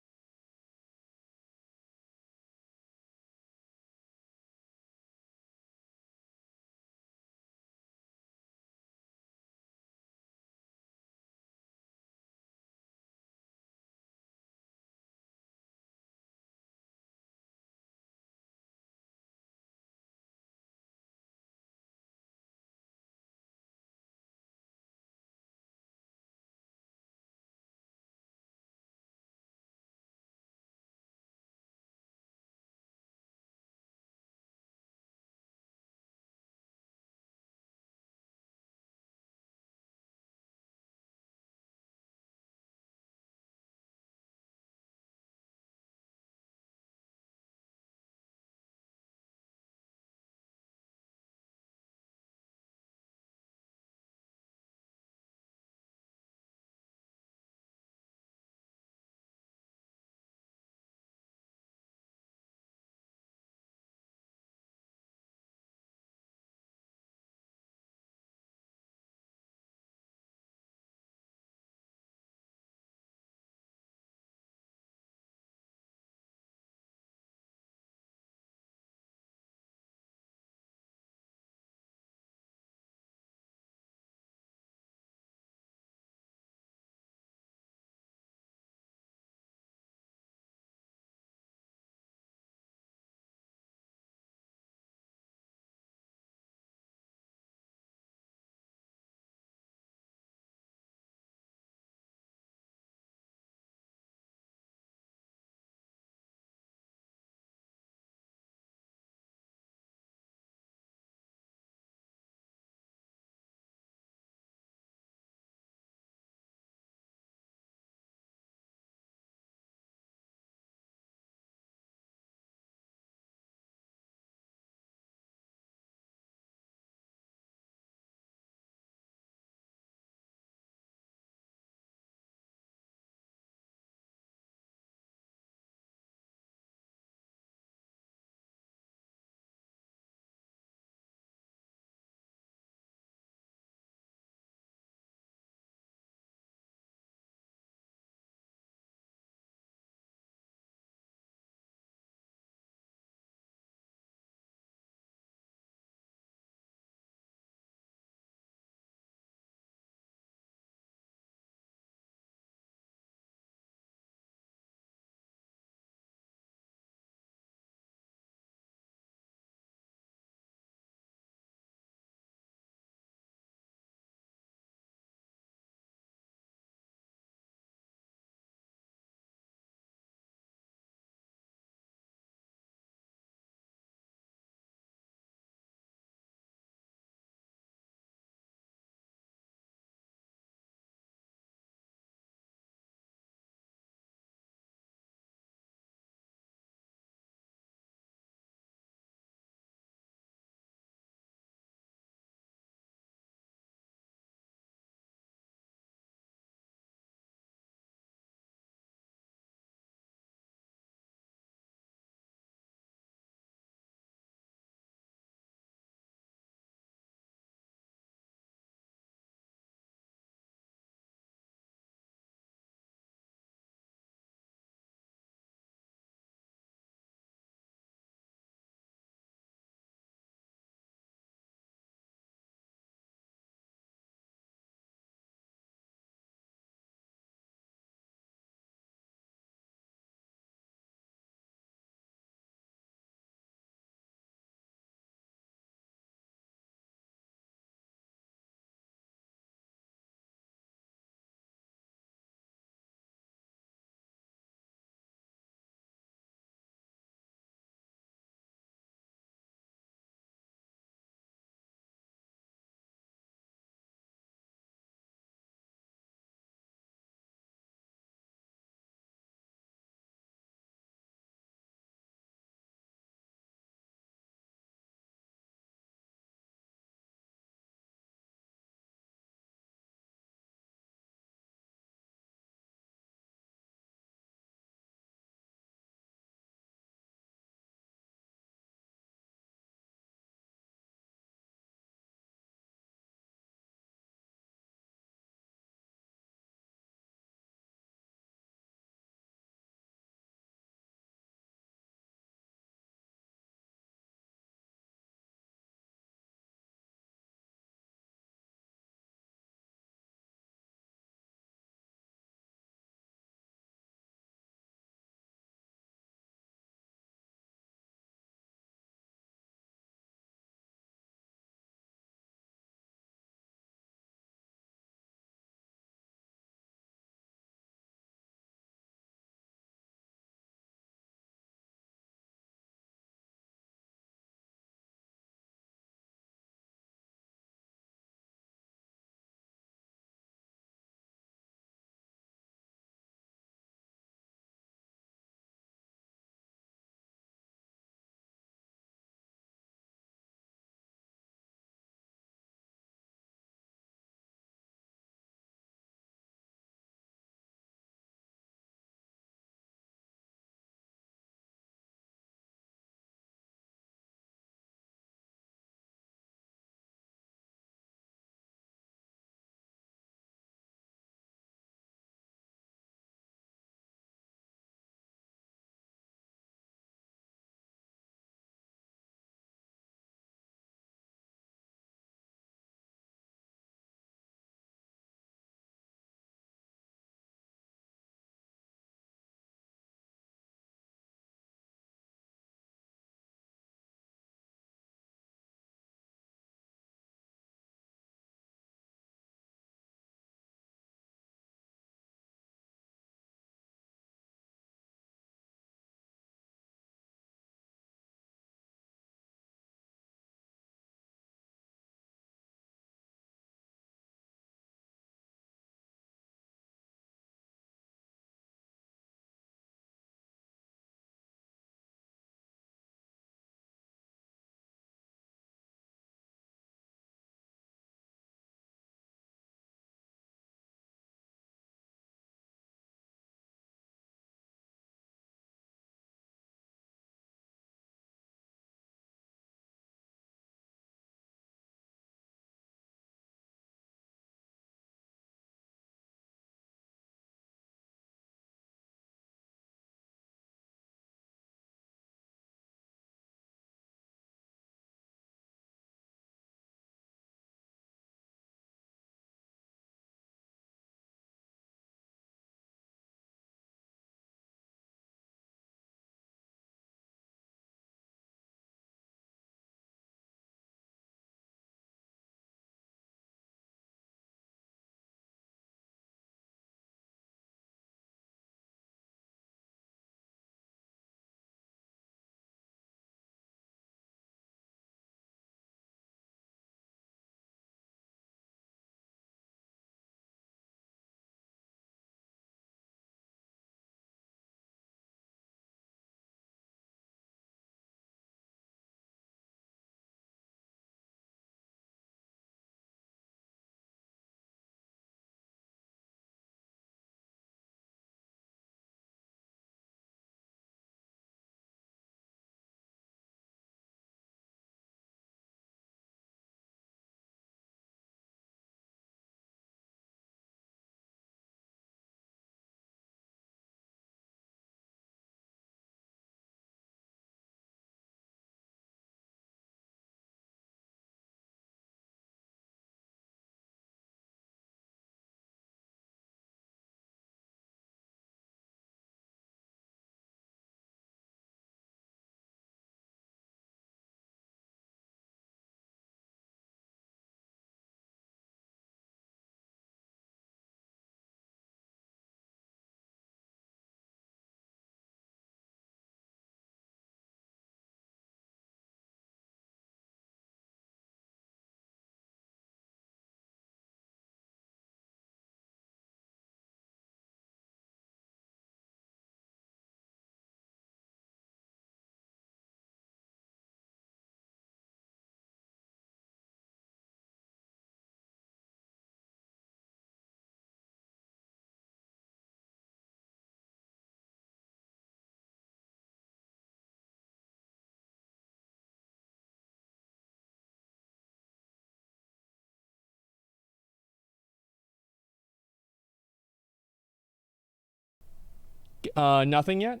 Speaker 1: Nothing yet?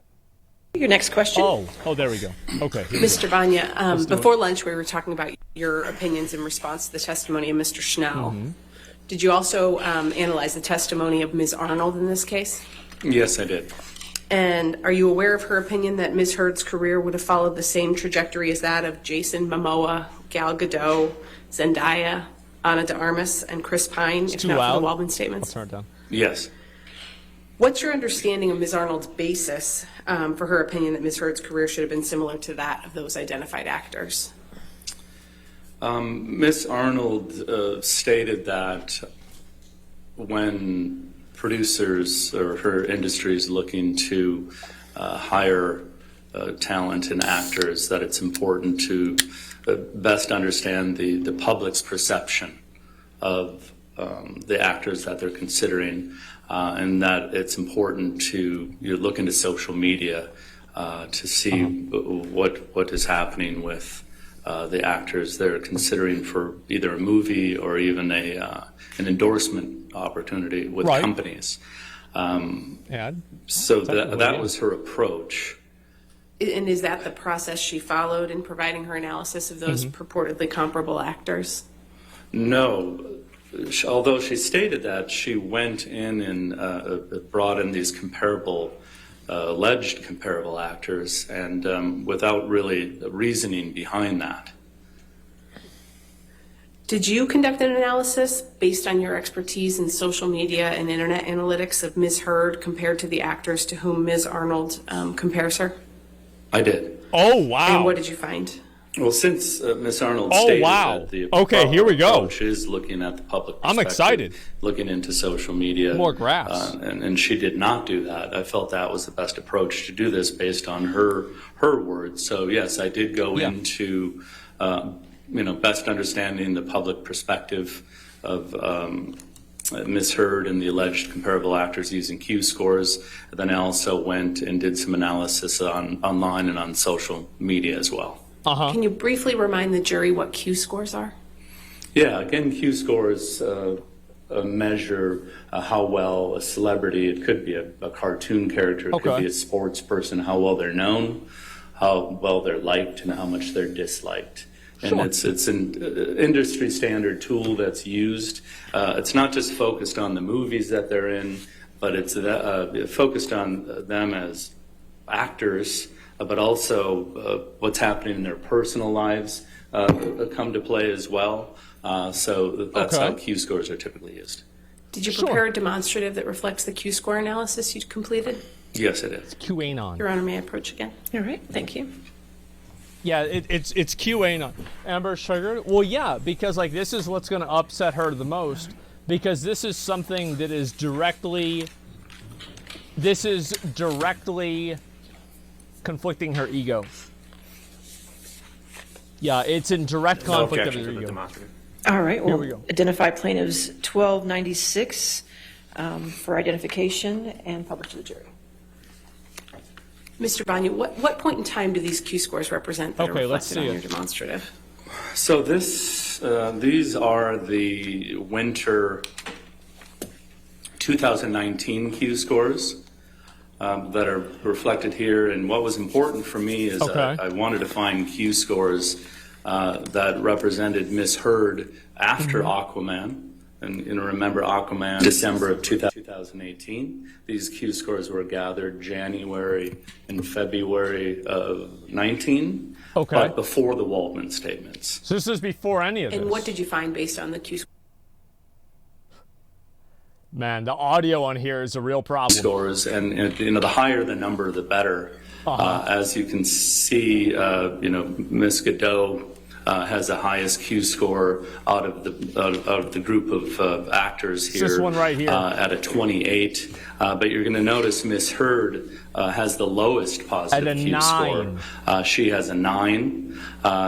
Speaker 12: Your next question.
Speaker 1: Oh, there we go. Okay.
Speaker 12: Mr. Banya, before lunch we were talking about your opinions in response to the testimony of Mr. Schnell. Did you also analyze the testimony of Ms. Arnold in this case?
Speaker 17: Yes, I did.
Speaker 12: And are you aware of her opinion that Ms. Heard's career would have followed the same trajectory as that of Jason Momoa, Gal Gadot, Zendaya, Ana de Armas, and Chris Pine, if not for the Waldman statements?
Speaker 1: I'll turn it down.
Speaker 17: Yes.
Speaker 12: What's your understanding of Ms. Arnold's basis for her opinion that Ms. Heard's career should have been similar to that of those identified actors?
Speaker 17: Ms. Arnold stated that when producers or her industry is looking to hire talent and actors, that it's important to best understand the public's perception of the actors that they're considering, and that it's important to look into social media to see what is happening with the actors they're considering for either a movie or even an endorsement opportunity with companies. So that was her approach.
Speaker 12: And is that the process she followed in providing her analysis of those purportedly comparable actors?
Speaker 17: No. Although she stated that, she went in and brought in these alleged comparable actors, and without really reasoning behind that.
Speaker 12: Did you conduct an analysis based on your expertise in social media and internet analytics of Ms. Heard compared to the actors to whom Ms. Arnold compares her?
Speaker 17: I did.
Speaker 1: Oh, wow.
Speaker 12: And what did you find?
Speaker 17: Well, since Ms. Arnold stated that the
Speaker 1: here we go.
Speaker 17: approach is looking at the public perspective,
Speaker 1: I'm excited.
Speaker 17: Looking into social media.
Speaker 1: More graphs.
Speaker 17: And she did not do that. I felt that was the best approach to do this based on her words. So, yes, I did go into best understanding the public perspective of Ms. Heard and the alleged comparable actors using Q scores. And then I also went and did some analysis online and on social media as well.
Speaker 12: Can you briefly remind the jury what Q scores are?
Speaker 17: Yeah, again, Q scores measure how well a celebrity, it could be a cartoon character, it could be a sports person, how well they're known, how well they're liked, and how much they're disliked. And it's an industry standard tool that's used. It's not just focused on the movies that they're in, but it's focused on them as actors, but also what's happening in their personal lives come to play as well. So that's how Q scores are typically used.
Speaker 12: Did you prepare a demonstrative that reflects the Q score analysis you completed?
Speaker 17: Yes, it is.
Speaker 1: QAnon.
Speaker 12: Your Honor, may I approach again? All right, thank you.
Speaker 1: Yeah, it's QAnon. Amber Sugar? Well, yeah, because this is what's going to upset her the most, because this is something that is directly conflicting her ego. Yeah, it's in direct conflict of her ego.
Speaker 12: All right,
Speaker 1: Here we go.
Speaker 12: Identify plaintiffs 1296 for identification and publish to the jury. Mr. Banya, what point in time do these Q scores represent that are reflected on your demonstrative?
Speaker 17: So these are the winter 2019 Q scores that are reflected here. And what was important for me is I wanted to find Q scores that represented Ms. Heard after Aquaman. And remember Aquaman, December of 2018. These Q scores were gathered January and February of 19, but before the Waldman statements.
Speaker 1: So this is before any of this.
Speaker 12: And what did you find based on the Q scores?
Speaker 1: Man, the audio on here is a real problem.
Speaker 17: Scores, and the higher the number, the better. As you can see, Ms. Gadot has the highest Q score out of the group of actors here.
Speaker 1: This one right here.
Speaker 17: At a 28. But you're going to notice Ms. Heard has the lowest positive Q score. She has a 9.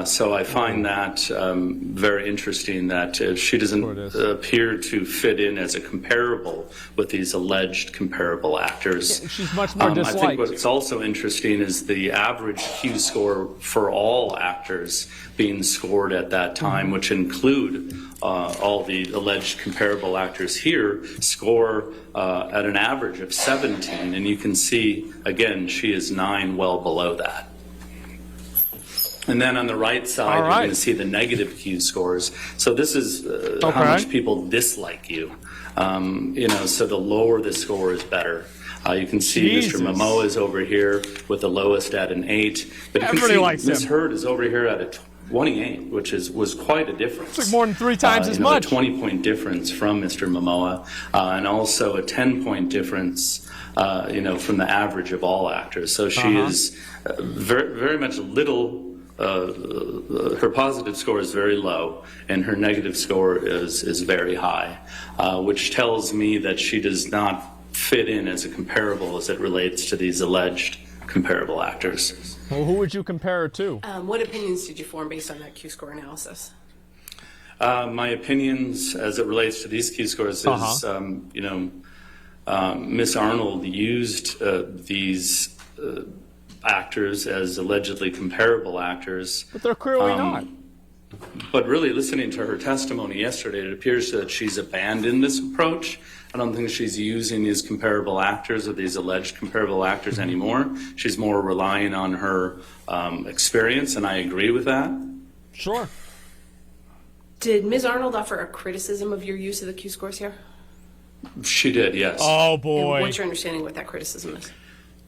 Speaker 17: So I find that very interesting that she doesn't appear to fit in as a comparable with these alleged comparable actors.
Speaker 1: Yeah, she's much more disliked.
Speaker 17: I think what's also interesting is the average Q score for all actors being scored at that time, which include all the alleged comparable actors here, score at an average of 17. And you can see, again, she is 9, well below that. And then on the right side, you're going to see the negative Q scores. So this is how much people dislike you. So the lower the score is better. You can see
Speaker 1: Jesus.
Speaker 17: Mr. Momoa is over here with the lowest at an 8. But you
Speaker 1: Everybody
Speaker 17: can
Speaker 1: likes
Speaker 17: see Ms.
Speaker 1: him.
Speaker 17: Heard is over here at a 28, which was quite a difference.
Speaker 1: It's like more than 3 times as much.
Speaker 17: A 20-point difference from Mr. Momoa, and also a 10-point difference, from the average of all actors. So she is very, very much her positive score is very low, and her negative score is very high, which tells me that she does not fit in as a comparable as it relates to these alleged comparable actors.
Speaker 1: Well, who would you compare her to?
Speaker 12: What opinions did you form based on that Q-score analysis?
Speaker 17: My opinions as it relates to these Q scores is, Miss Arnold used these actors as allegedly comparable actors.
Speaker 1: But they're clearly not.
Speaker 17: But really, listening to her testimony yesterday, it appears that she's abandoned this approach. I don't think she's using these comparable actors or these alleged comparable actors anymore. She's more relying on her experience, and I agree with that.
Speaker 1: Sure.
Speaker 12: Did Ms. Arnold offer a criticism of your use of the Q-scores here?
Speaker 17: She did, yes.
Speaker 1: Oh,
Speaker 12: And
Speaker 1: boy.
Speaker 12: what's your understanding of what that criticism is?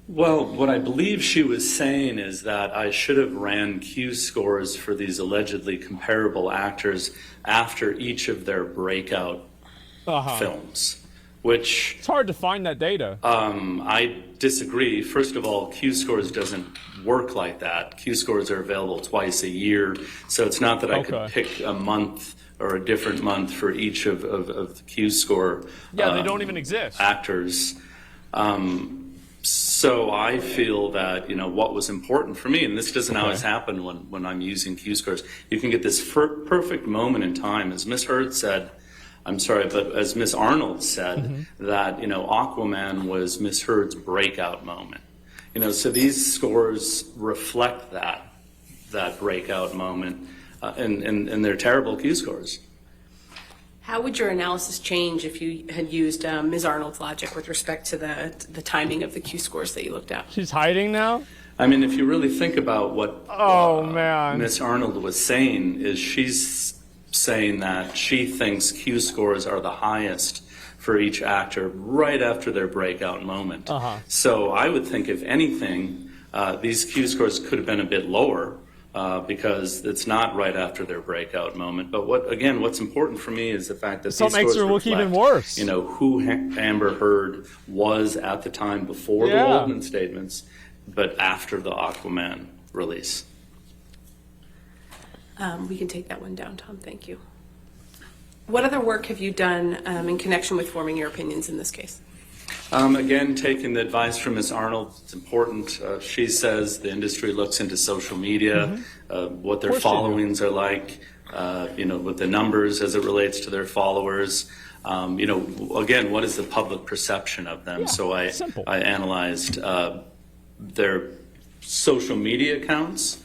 Speaker 17: Well, what I believe she was saying is that I should have ran Q scores for these allegedly comparable actors after each of their breakout films, which...
Speaker 1: It's hard to find that data.
Speaker 17: I disagree. First of all, Q scores doesn't work like that. Q scores are available twice a year, so it's not that I could pick a month or a different month for each of the Q score
Speaker 1: Yeah, they don't even exist.
Speaker 17: actors. So I feel that, what was important for me, and this doesn't always happen when I'm using Q scores, you can get this perfect moment in time. As Miss Heard said, as Miss Arnold said, that, Aquaman was Miss Heard's breakout moment. So these scores reflect that breakout moment, and they're terrible Q scores.
Speaker 12: How would your analysis change if you had used Ms. Arnold's logic with respect to the timing of the Q-scores that you looked at?
Speaker 1: She's hiding now?
Speaker 17: I mean, if you really think about what
Speaker 1: man,
Speaker 17: Miss Arnold was saying, is she's saying that she thinks Q scores are the highest for each actor right after their breakout moment. So I would think, if anything, these Q scores could have been a bit lower, because it's not right after their breakout moment. But what's important for me is the fact that these
Speaker 1: makes
Speaker 17: scores
Speaker 1: her look
Speaker 17: reflect,
Speaker 1: even worse.
Speaker 17: Who Amber Heard was at the time before the Waldman statements, but after the Aquaman release.
Speaker 12: We can take that one down, Tom. Thank you. What other work have you done in connection with forming your opinions in this case?
Speaker 17: Again, taking the advice from Ms. Arnold, it's important. She says the industry looks into social media, what their followings are like, with the numbers as it relates to their followers. Again, what is the public perception of them? So I analyzed their social media accounts,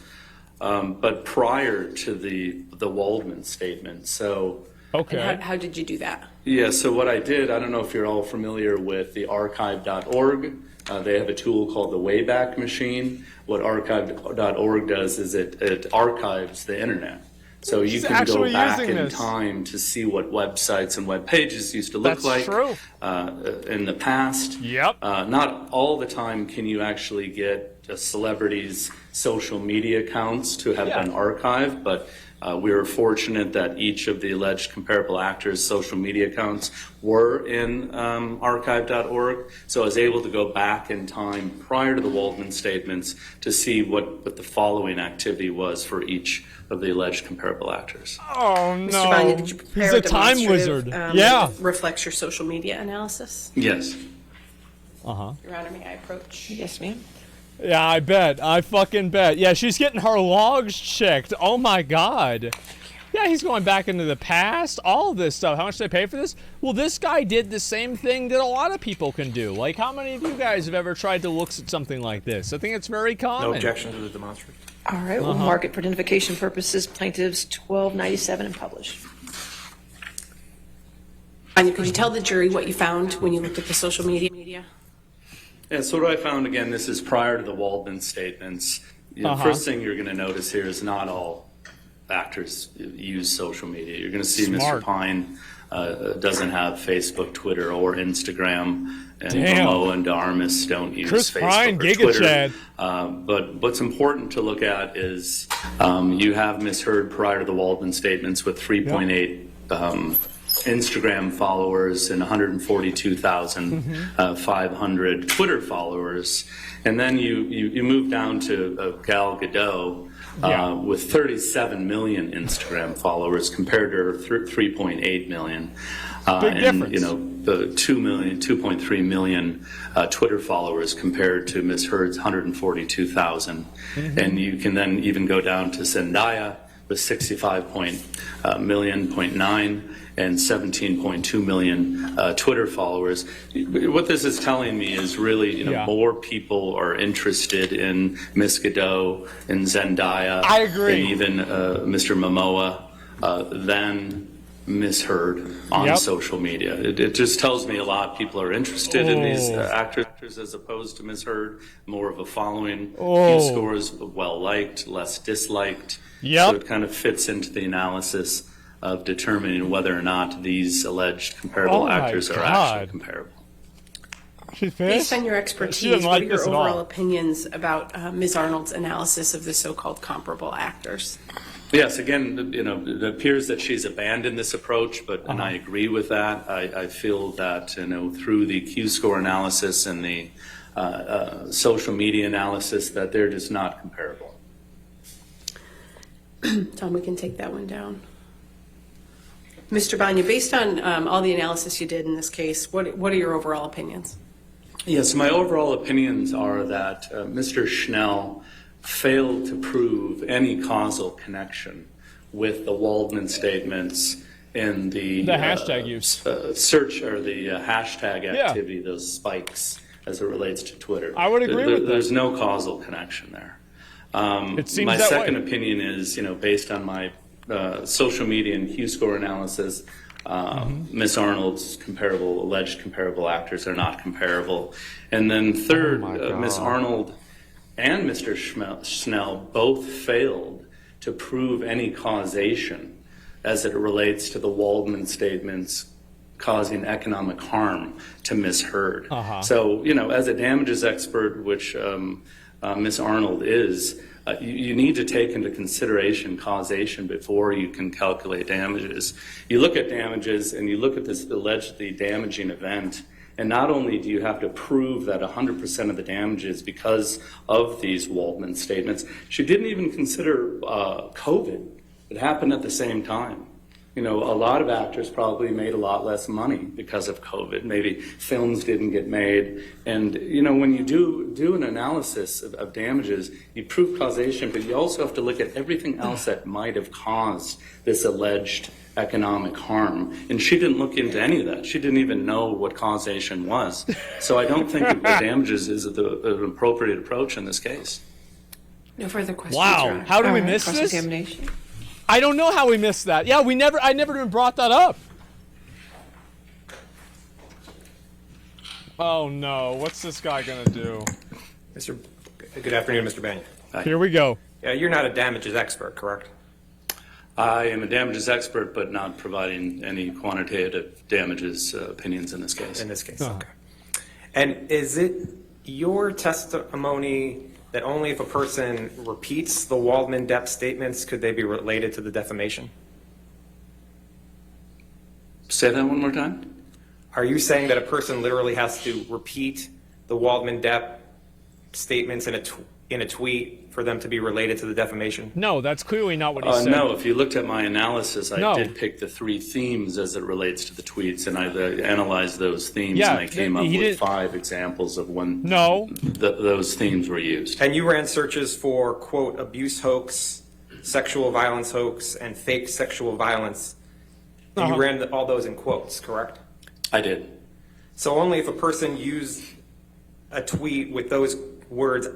Speaker 17: but prior to the Waldman statement. So.
Speaker 12: And how did you do that?
Speaker 17: Yeah, so what I did, I don't know if you're all familiar with the archive.org. They have a tool called the Wayback Machine. What archive.org does is it archives the internet. So you can go back in time to see what websites and web pages used to look like in the past. Not all the time can you actually get a celebrity's social media accounts to have been archived, but we were fortunate that each of the alleged comparable actors' social media accounts were in archive.org. So I was able to go back in time prior to the Waldman statements to see what the following activity was for each of the alleged comparable actors.
Speaker 1: Oh, no.
Speaker 12: Mr. Vanya, did you prepare
Speaker 1: He's a time wizard.
Speaker 12: That reflects your social media analysis?
Speaker 17: Yes.
Speaker 12: Your Honor, may I approach? Yes, ma'am.
Speaker 1: Yeah, I bet. I fucking bet. Yeah, she's getting her logs checked. Oh my god. Yeah, he's going back into the past. All this stuff. How much did they pay for this? Well, this guy did the same thing that a lot of people can do. Like, how many of you guys have ever tried to look at something like this? I think it's very common.
Speaker 14: No objection to the demonstration.
Speaker 4: All right, we'll mark it for identification purposes, plaintiffs 1297 and publish.
Speaker 12: Anya, could you tell the jury what you found when you looked at the social media?
Speaker 17: Yeah, so what I found, again, this is prior to the Waldman statements. First thing you're going to notice here is not all actors use social media. You're going to see Mr. Pine doesn't have Facebook, Twitter, or Instagram, and Momoa and Darmus don't use
Speaker 1: Chris
Speaker 17: Facebook
Speaker 1: Pine,
Speaker 17: or
Speaker 1: Giga
Speaker 17: Twitter.
Speaker 1: Chad.
Speaker 17: But what's important to look at is you have Ms. Heard prior to the Waldman statements with 3.8 Instagram followers and 142,500 Twitter followers. And then you move down to Gal Gadot with 37 million Instagram followers compared to her 3.8 million.
Speaker 1: Big difference.
Speaker 17: You know, the 2.3 million Twitter followers compared to Ms. Heard's 142,000. And you can then even go down to Zendaya with 65.9 and 17.2 million Twitter followers. What this is telling me is really, more people are interested in Miss Gadot and Zendaya.
Speaker 1: I agree.
Speaker 17: And even Mr. Momoa than Miss Heard on social media. It just tells me a lot. People are interested in these actors as opposed to Miss Heard. More of a following. Few scores, well liked, less disliked. So it kind of fits into the analysis of determining whether or not these alleged comparable actors are actually comparable.
Speaker 12: Based on your expertise, what are your overall opinions about Ms. Arnold's analysis of the so-called comparable actors?
Speaker 17: Yes, again, it appears that she's abandoned this approach, and I agree with that. I feel that, through the Q-score analysis and the social media analysis, that they're just not comparable.
Speaker 12: Tom, we can take that one down. Mr. Banya, based on all the analysis you did in this case, what are your overall opinions?
Speaker 17: Yes, my overall opinions are that Mr. Schnell failed to prove any causal connection with the Waldman statements and the
Speaker 1: hashtag use.
Speaker 17: Search or the hashtag activity, those spikes as it relates to Twitter.
Speaker 1: I would agree with that.
Speaker 17: There's no causal connection there.
Speaker 1: It seems
Speaker 17: my
Speaker 1: that
Speaker 17: second
Speaker 1: way.
Speaker 17: opinion is, based on my social media and Q-score analysis, Miss Arnold's alleged comparable actors are not comparable. And then third, Miss Arnold and Mr. Schnell both failed to prove any causation as it relates to the Waldman statements causing economic harm to Miss Heard. So, as a damages expert, which Miss Arnold is, you need to take into consideration causation before you can calculate damages. You look at damages and you look at this allegedly damaging event, and not only do you have to prove that 100% of the damages because of these Waldman statements, she didn't even consider COVID. It happened at the same time. A lot of actors probably made a lot less money because of COVID. Maybe films didn't get made. And, when you do an analysis of damages, you prove causation, but you also have to look at everything else that might have caused this alleged economic harm. And she didn't look into any of that. She didn't even know what causation was. So I don't think that the damages is an appropriate approach in this case.
Speaker 12: No further questions.
Speaker 1: Wow. How did we miss this? I don't know how we missed that. Yeah, I never even brought that up. Oh no, what's this guy gonna do?
Speaker 14: Good afternoon, Mr. Banya.
Speaker 1: Here we go.
Speaker 14: Yeah, you're not a damages expert, correct?
Speaker 17: I am a damages expert, but not providing any quantitative damages opinions in this case.
Speaker 14: In this case, okay. And is it your testimony that only if a person repeats the Waldman-Depp statements could they be related to the defamation?
Speaker 17: Say that one more time?
Speaker 14: Are you saying that a person literally has to repeat the Waldman-Depp statements in a tweet for them to be related to the defamation?
Speaker 1: No, that's clearly not what he said.
Speaker 17: No, if you looked at my analysis, I did pick the 3 themes as it relates to the tweets, and I analyzed those themes, and I came up with 5 examples of when those themes were used.
Speaker 14: And you ran searches for, quote, abuse hoax, sexual violence hoax, and fake sexual violence. And you ran all those in quotes, correct?
Speaker 17: I did.
Speaker 14: So only if a person used a tweet with those words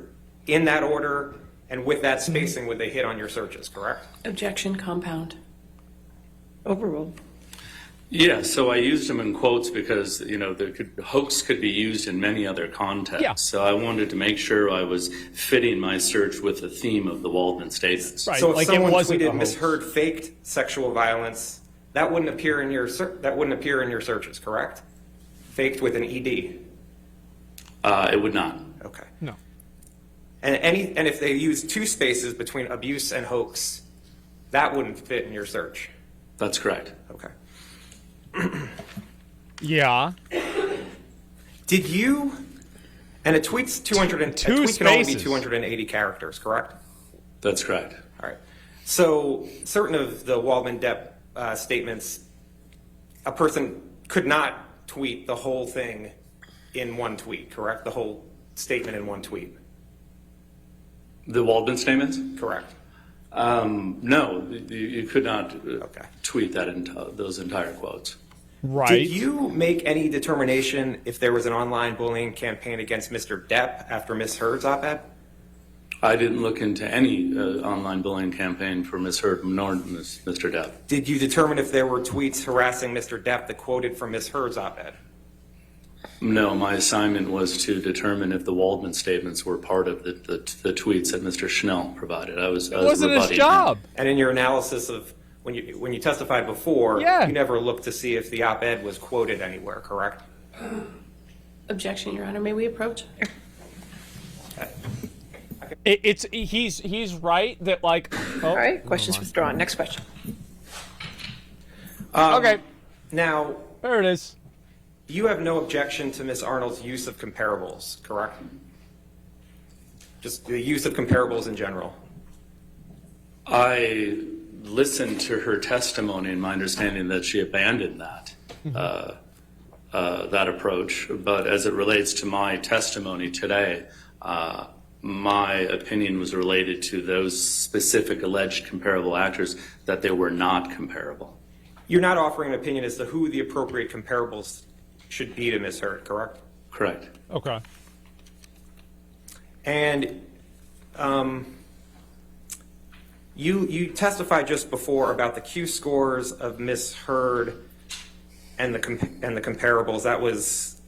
Speaker 14: in that order And with that spacing, would they hit on your searches, correct?
Speaker 12: Objection, compound. Overruled.
Speaker 17: Yeah, so I used them in quotes because, hoax could be used in many other contexts.
Speaker 1: Yeah.
Speaker 17: So I wanted to make sure I was fitting my search with the theme of the Waldman statements.
Speaker 1: Right.
Speaker 14: So if
Speaker 1: Like, it
Speaker 14: someone
Speaker 1: wasn't a
Speaker 14: tweeted
Speaker 1: hoax.
Speaker 14: Ms. Heard faked sexual violence, that wouldn't appear in your searches, correct? Faked with an ED.
Speaker 17: It would not.
Speaker 14: Okay.
Speaker 1: No.
Speaker 14: And if they use two spaces between abuse and hoax, that wouldn't fit in your search.
Speaker 17: That's correct.
Speaker 14: Okay.
Speaker 1: Yeah.
Speaker 14: Did you? And a tweet's 200. A tweet can only be 280 characters, correct?
Speaker 17: That's correct.
Speaker 14: All right. So certain of the Waldman-Depp statements, a person could not tweet the whole thing in one tweet, correct? The whole statement in one tweet.
Speaker 17: The Waldman statements?
Speaker 14: Correct.
Speaker 17: No, you could not tweet those entire quotes.
Speaker 1: Right.
Speaker 14: Did you make any determination if there was an online bullying campaign against Mr. Depp after Ms. Heard's op-ed?
Speaker 17: I didn't look into any online bullying campaign for Ms. Heard nor Mr. Depp.
Speaker 14: Did you determine if there were tweets harassing Mr. Depp that quoted from Ms. Heard's op-ed?
Speaker 17: No, my assignment was to determine if the Waldman statements were part of the tweets that Mr. Schnell provided. I was
Speaker 1: wasn't his
Speaker 17: rebutting
Speaker 1: job.
Speaker 14: And in your analysis of when you testified before,
Speaker 1: Yeah.
Speaker 14: you never looked to see if the op-ed was quoted anywhere, correct?
Speaker 12: Objection, Your Honor. May we approach?
Speaker 1: He's right that like. Oh,
Speaker 4: All right, questions withdrawn. Next question.
Speaker 1: Okay.
Speaker 14: Now,
Speaker 1: there it is.
Speaker 14: You have no objection to Ms. Arnold's use of comparables, correct? Just the use of comparables in general.
Speaker 17: I listened to her testimony and my understanding that she abandoned that approach. But as it relates to my testimony today, my opinion was related to those specific alleged comparable actors, that they were not comparable.
Speaker 14: You're not offering an opinion as to who the appropriate comparables should be to Ms. Heard, correct?
Speaker 17: Correct.
Speaker 1: Okay.
Speaker 14: And you testified just before about the Q scores of Ms. Heard and the comparables. That was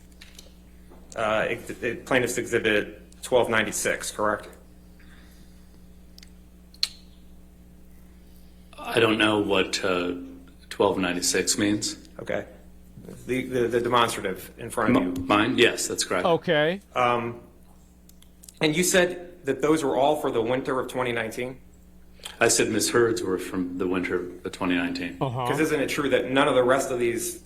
Speaker 14: Plaintiff's Exhibit 1296, correct?
Speaker 17: I don't know what 1296 means.
Speaker 14: Okay. The demonstrative in front of you.
Speaker 17: Mine? Yes, that's correct.
Speaker 1: Okay.
Speaker 14: And you said that those were all for the winter of 2019?
Speaker 17: I said Ms. Heard's were from the winter of 2019.
Speaker 14: Because isn't it true that none of the rest of these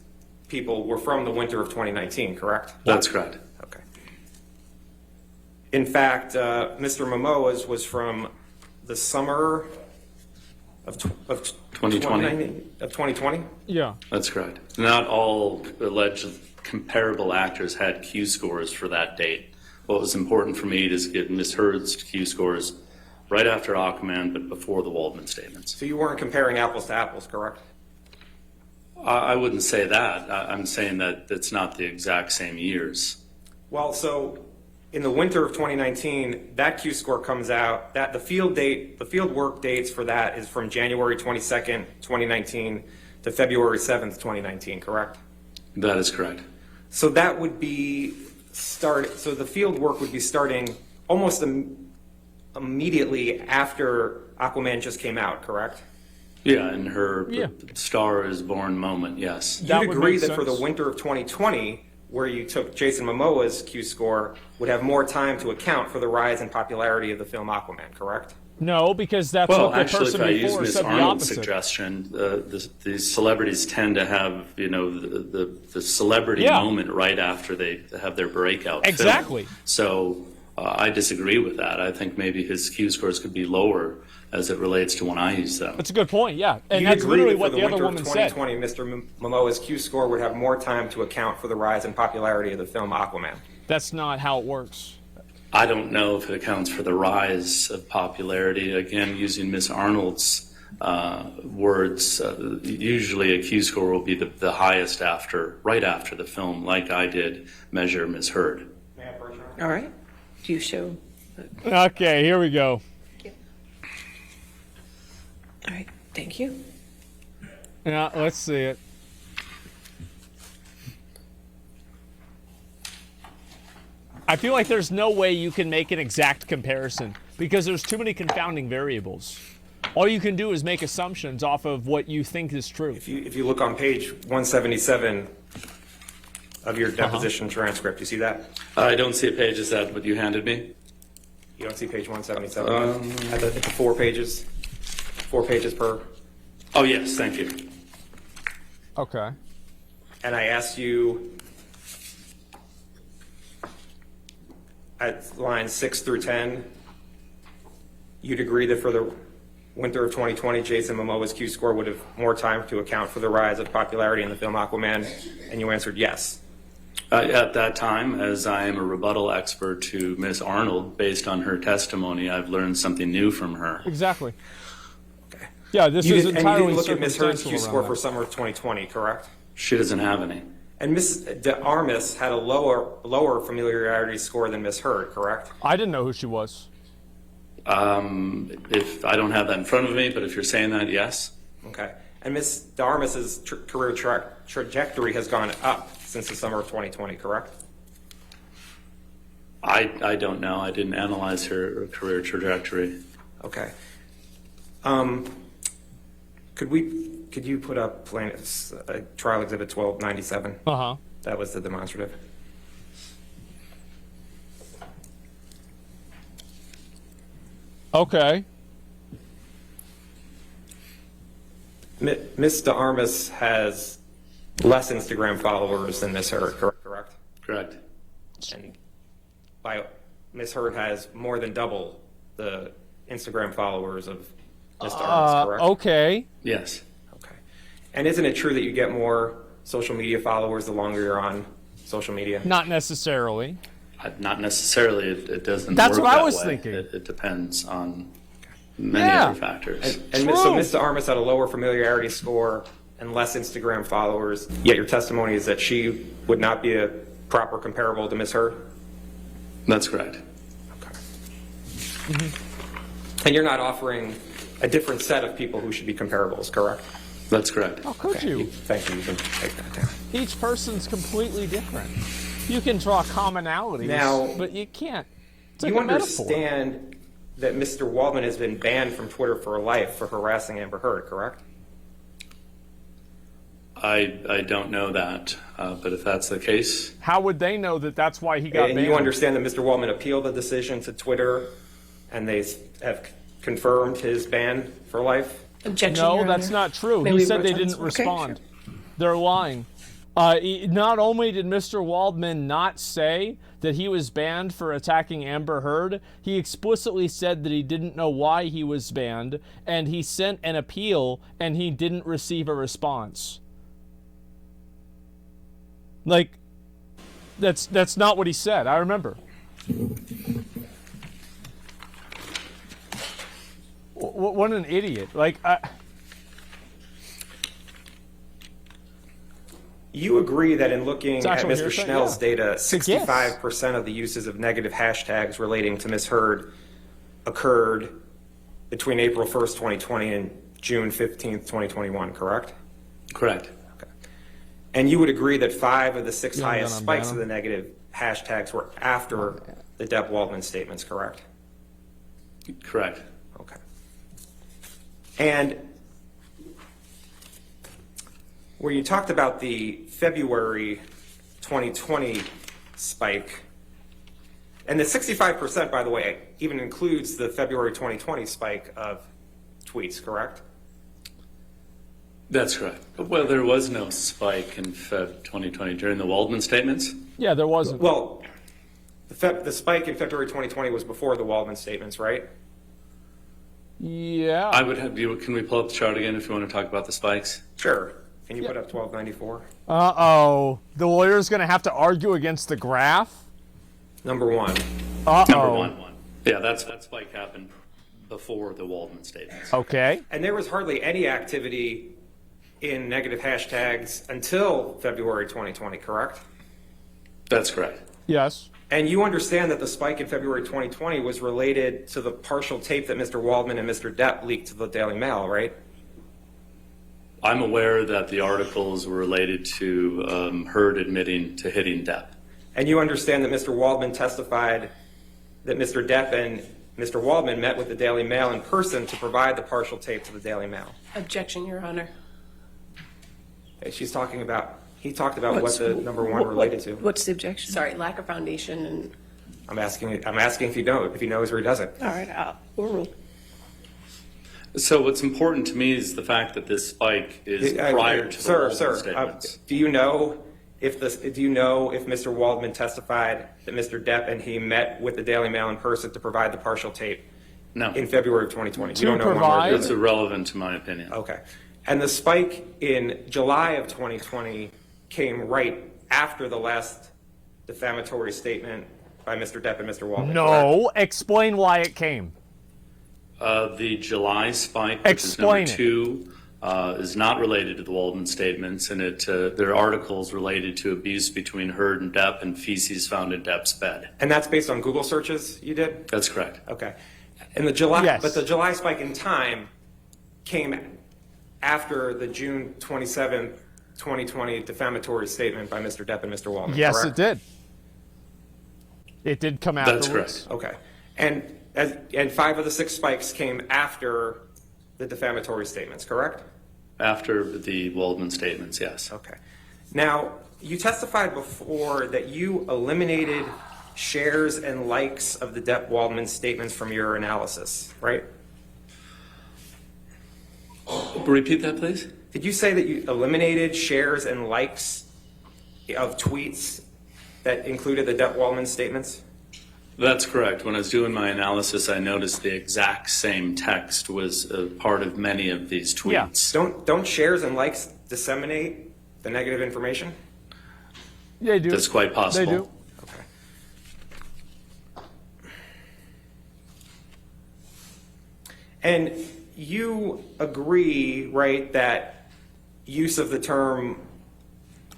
Speaker 14: people were from the winter of 2019, correct?
Speaker 17: That's correct.
Speaker 14: Okay. In fact, Mr. Momoa's was from the summer of 2020? Of 2020?
Speaker 1: Yeah.
Speaker 17: That's correct. Not all alleged comparable actors had Q scores for that date. What was important for me is to get Ms. Heard's Q scores right after Aquaman, but before the Waldman statements.
Speaker 14: So you weren't comparing apples to apples, correct?
Speaker 17: I wouldn't say that. I'm saying that it's not the exact same years.
Speaker 14: Well, so in the winter of 2019, that Q score comes out. That the field work dates for that is from January 22nd, 2019 to February 7th, 2019, correct?
Speaker 17: That is correct.
Speaker 14: So that would be so the field work would be starting almost immediately after Aquaman just came out, correct?
Speaker 17: Yeah, in her Star is Born moment, yes.
Speaker 14: You'd agree that for the winter of 2020, where you took Jason Momoa's Q score, would have more time to account for the rise in popularity of the film Aquaman, correct?
Speaker 1: No, because that's
Speaker 17: Well,
Speaker 1: what the
Speaker 17: actually,
Speaker 1: person
Speaker 17: if I
Speaker 1: before
Speaker 17: use Ms.
Speaker 1: said the
Speaker 17: Arnold's
Speaker 1: opposite.
Speaker 17: suggestion, these celebrities tend to have, the celebrity moment right after they have their breakout film.
Speaker 1: Exactly.
Speaker 17: So I disagree with that. I think maybe his Q scores could be lower as it relates to when I use them.
Speaker 1: That's a good point, yeah. And
Speaker 14: You
Speaker 1: that's
Speaker 14: agree
Speaker 1: literally
Speaker 14: that
Speaker 1: what
Speaker 14: for
Speaker 1: the other
Speaker 14: winter
Speaker 1: woman
Speaker 14: of
Speaker 1: said.
Speaker 14: 2020, Mr. Momoa's Q score would have more time to account for the rise in popularity of the film Aquaman.
Speaker 1: That's not how it works.
Speaker 17: I don't know if it accounts for the rise of popularity. Again, using Ms. Arnold's words, usually a Q score will be the highest right after the film, like I did measure Ms. Heard.
Speaker 4: All right. Do you show?
Speaker 1: Okay, here we go.
Speaker 4: All right, thank you.
Speaker 1: Yeah, let's see it. I feel like there's no way you can make an exact comparison because there's too many confounding variables. All you can do is make assumptions off of what you think is true.
Speaker 14: If you look on page 177 of your deposition transcript, you see that?
Speaker 17: I don't see a page. Is that what you handed me?
Speaker 14: You don't see page 177? At the 4 pages? 4 pages per?
Speaker 17: Oh, yes, thank you.
Speaker 1: Okay.
Speaker 14: And I asked you at lines 6 through 10, you'd agree that for the winter of 2020, Jason Momoa's Q-score would have more time to account for the rise of popularity in the film Aquaman, and you answered yes.
Speaker 17: At that time, as I am a rebuttal expert to Ms. Arnold, based on her testimony, I've learned something new from her.
Speaker 1: Exactly. Okay. Yeah, this is entirely
Speaker 14: and you didn't look at Ms. Heard's
Speaker 1: circumstantial
Speaker 14: Q-score
Speaker 1: around
Speaker 14: for
Speaker 1: that.
Speaker 14: summer of 2020, correct?
Speaker 17: She doesn't have any.
Speaker 14: And Ms. de Armas had a lower familiarity score than Ms. Heard, correct?
Speaker 1: I didn't know who she was.
Speaker 17: If I don't have that in front of me, but if you're saying that, yes.
Speaker 14: Okay. And Ms. de Armas's career trajectory has gone up since the summer of 2020, correct?
Speaker 17: I don't know. I didn't analyze her career trajectory.
Speaker 14: Okay. Could you put up plaintiff's trial exhibit 1297?
Speaker 1: Uh-huh.
Speaker 14: That was the demonstrative.
Speaker 1: Okay.
Speaker 14: Ms. de Armas has less Instagram followers than Ms. Heard, correct?
Speaker 17: Correct.
Speaker 14: And Ms. Heard has more than double the Instagram followers of Ms. de Armas, correct?
Speaker 1: Okay.
Speaker 17: Yes.
Speaker 14: Okay. And isn't it true that you get more social media followers the longer you're on social media?
Speaker 1: Not necessarily.
Speaker 17: Not necessarily. It doesn't
Speaker 1: That's
Speaker 17: work
Speaker 1: what I
Speaker 17: that
Speaker 1: was
Speaker 17: way.
Speaker 1: thinking.
Speaker 17: It depends on many other factors.
Speaker 14: And so Ms. de Armas had a lower familiarity score and less Instagram followers, yet your testimony is that she would not be a proper comparable to Ms. Heard?
Speaker 17: That's correct.
Speaker 14: Okay. And you're not offering a different set of people who should be comparables, correct?
Speaker 17: That's correct.
Speaker 1: How could you?
Speaker 14: Thank you. You can take that down.
Speaker 1: Each person's completely different. You can draw commonalities,
Speaker 14: Now,
Speaker 1: but you can't. It's like
Speaker 14: You
Speaker 1: a metaphor.
Speaker 14: understand that Mr. Waldman has been banned from Twitter for life for harassing Amber Heard, correct?
Speaker 17: I don't know that, but if that's the case,
Speaker 1: How would they know that that's why he got
Speaker 14: And
Speaker 1: banned?
Speaker 14: you understand that Mr. Waldman appealed the decision to Twitter, and they have confirmed his ban for life?
Speaker 4: Objection,
Speaker 1: No,
Speaker 4: Your
Speaker 1: that's
Speaker 4: Honor.
Speaker 1: not true.
Speaker 4: May
Speaker 1: He
Speaker 4: we
Speaker 1: said they
Speaker 4: vote on
Speaker 1: didn't
Speaker 4: this? Okay,
Speaker 1: respond. They're lying. Not only did Mr. Waldman not say that he was banned for attacking Amber Heard, he explicitly said that he didn't know why he was banned, and he sent an appeal, and he didn't receive a response. Like, that's not what he said. I remember. What an idiot. Like,
Speaker 14: You agree that in looking
Speaker 1: It's
Speaker 14: at
Speaker 1: actual
Speaker 14: Mr.
Speaker 1: hearsay,
Speaker 14: Schnell's
Speaker 1: yeah.
Speaker 14: data,
Speaker 1: It's a guess.
Speaker 14: 65% of the uses of negative hashtags relating to Ms. Heard occurred between April 1st, 2020 and June 15th, 2021, correct?
Speaker 17: correct.
Speaker 14: And you would agree that 5 of the 6
Speaker 1: Yeah,
Speaker 14: highest
Speaker 1: I'm
Speaker 14: spikes
Speaker 1: down.
Speaker 14: of the negative hashtags were after the Deb Waldman statements, correct?
Speaker 17: Correct.
Speaker 14: Okay. And where you talked about the February 2020 spike, and the 65%, by the way, even includes the February 2020 spike of tweets, correct?
Speaker 17: That's correct. Well, there was no spike in Feb 2020 during the Waldman statements.
Speaker 1: yeah, there wasn't.
Speaker 14: Well, the spike in February 2020 was before the Waldman statements, right?
Speaker 1: Yeah.
Speaker 17: I would have you. Can we pull up the chart again if you want to talk about the spikes?
Speaker 14: Sure. Can you put up 1294?
Speaker 1: Uh-oh. The lawyer's going to have to argue against the graph?
Speaker 14: Number 1.
Speaker 1: Uh-oh.
Speaker 17: Number one. Yeah, that spike happened before the Waldman statements.
Speaker 1: Okay.
Speaker 14: And there was hardly any activity in negative hashtags until February 2020, correct?
Speaker 17: That's correct.
Speaker 1: Yes.
Speaker 14: And you understand that the spike in February 2020 was related to the partial tape that Mr. Waldman and Mr. Depp leaked to the Daily Mail, right?
Speaker 17: I'm aware that the articles were related to Heard admitting to hitting Depp.
Speaker 14: And you understand that Mr. Waldman testified that Mr. Depp and Mr. Waldman met with the Daily Mail in person to provide the partial tape to the Daily Mail.
Speaker 12: Objection, Your Honor.
Speaker 14: He talked about what the number one related to.
Speaker 4: What's the objection?
Speaker 12: Sorry, lack of foundation and.
Speaker 14: I'm asking if he knows or he doesn't.
Speaker 4: All right, overruled.
Speaker 17: So what's important to me is the fact that this spike is prior to the Waldman statements.
Speaker 14: Do you know if Mr. Waldman testified that Mr. Depp and he met with the Daily Mail in person to provide the partial tape?
Speaker 17: No.
Speaker 14: In February of 2020.
Speaker 17: To provide? It's irrelevant to my opinion.
Speaker 14: Okay. And the spike in July of 2020 came right after the last defamatory statement by Mr. Depp and Mr. Waldman.
Speaker 1: No, explain why it came.
Speaker 17: The July spike, which is number 2, is not related to the Waldman statements, and there are articles related to abuse between Heard and Depp and feces found in Depp's bed.
Speaker 14: And that's based on Google searches you did?
Speaker 17: That's correct.
Speaker 14: Okay. And the July,
Speaker 1: Yes.
Speaker 14: but the July spike in time came after the June 27th, 2020 defamatory statement by Mr. Depp and Mr. Waldman.
Speaker 1: Yes,
Speaker 14: correct?
Speaker 1: it did. It did come afterwards.
Speaker 17: That's correct.
Speaker 14: Okay. And 5 of the 6 spikes came after the defamatory statements, correct?
Speaker 17: After the Waldman statements, yes.
Speaker 14: Okay. Now, you testified before that you eliminated shares and likes of the Depp-Waldman statements from your analysis, right?
Speaker 17: Repeat that, please.
Speaker 14: Did you say that you eliminated shares and likes of tweets that included the Depp-Waldman statements?
Speaker 17: That's correct. When I was doing my analysis, I noticed the exact same text was a part of many of these tweets.
Speaker 14: Yeah. Don't shares and likes disseminate the negative information?
Speaker 1: They do.
Speaker 17: That's quite possible.
Speaker 1: They do.
Speaker 14: And you agree, right, that use of the term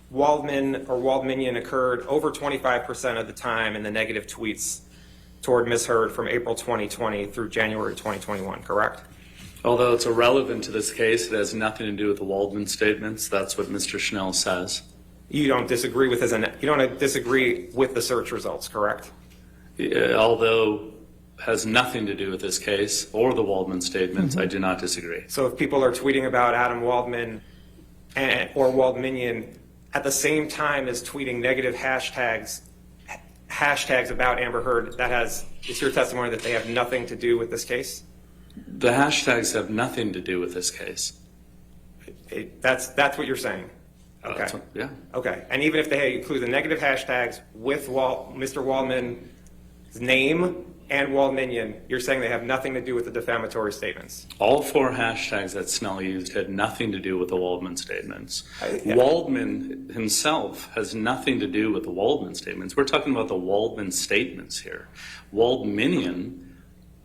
Speaker 14: Waldman or Waldmanian occurred over 25% of the time in the negative tweets toward Ms. Heard from April 2020 through January 2021, correct?
Speaker 17: Although it's irrelevant to this case, it has nothing to do with the Waldman statements. That's what Mr. Schnell says.
Speaker 14: You don't disagree with the search results, correct?
Speaker 17: Although has nothing to do with this case or the Waldman statements, I do not disagree.
Speaker 14: So if people are tweeting about Adam Waldman or Waldmanian at the same time as tweeting negative hashtags about Amber Heard, it's your testimony that they have nothing to do with this case?
Speaker 17: The hashtags have nothing to do with this case.
Speaker 14: That's what you're saying? Okay.
Speaker 17: Yeah.
Speaker 14: Okay. And even if they include the negative hashtags with Mr. Waldman's name and Waldmanian, you're saying they have nothing to do with the defamatory statements?
Speaker 17: All 4 hashtags that Snell used had nothing to do with the Waldman statements. Waldman himself has nothing to do with the Waldman statements. We're talking about the Waldman statements here. Waldmanian,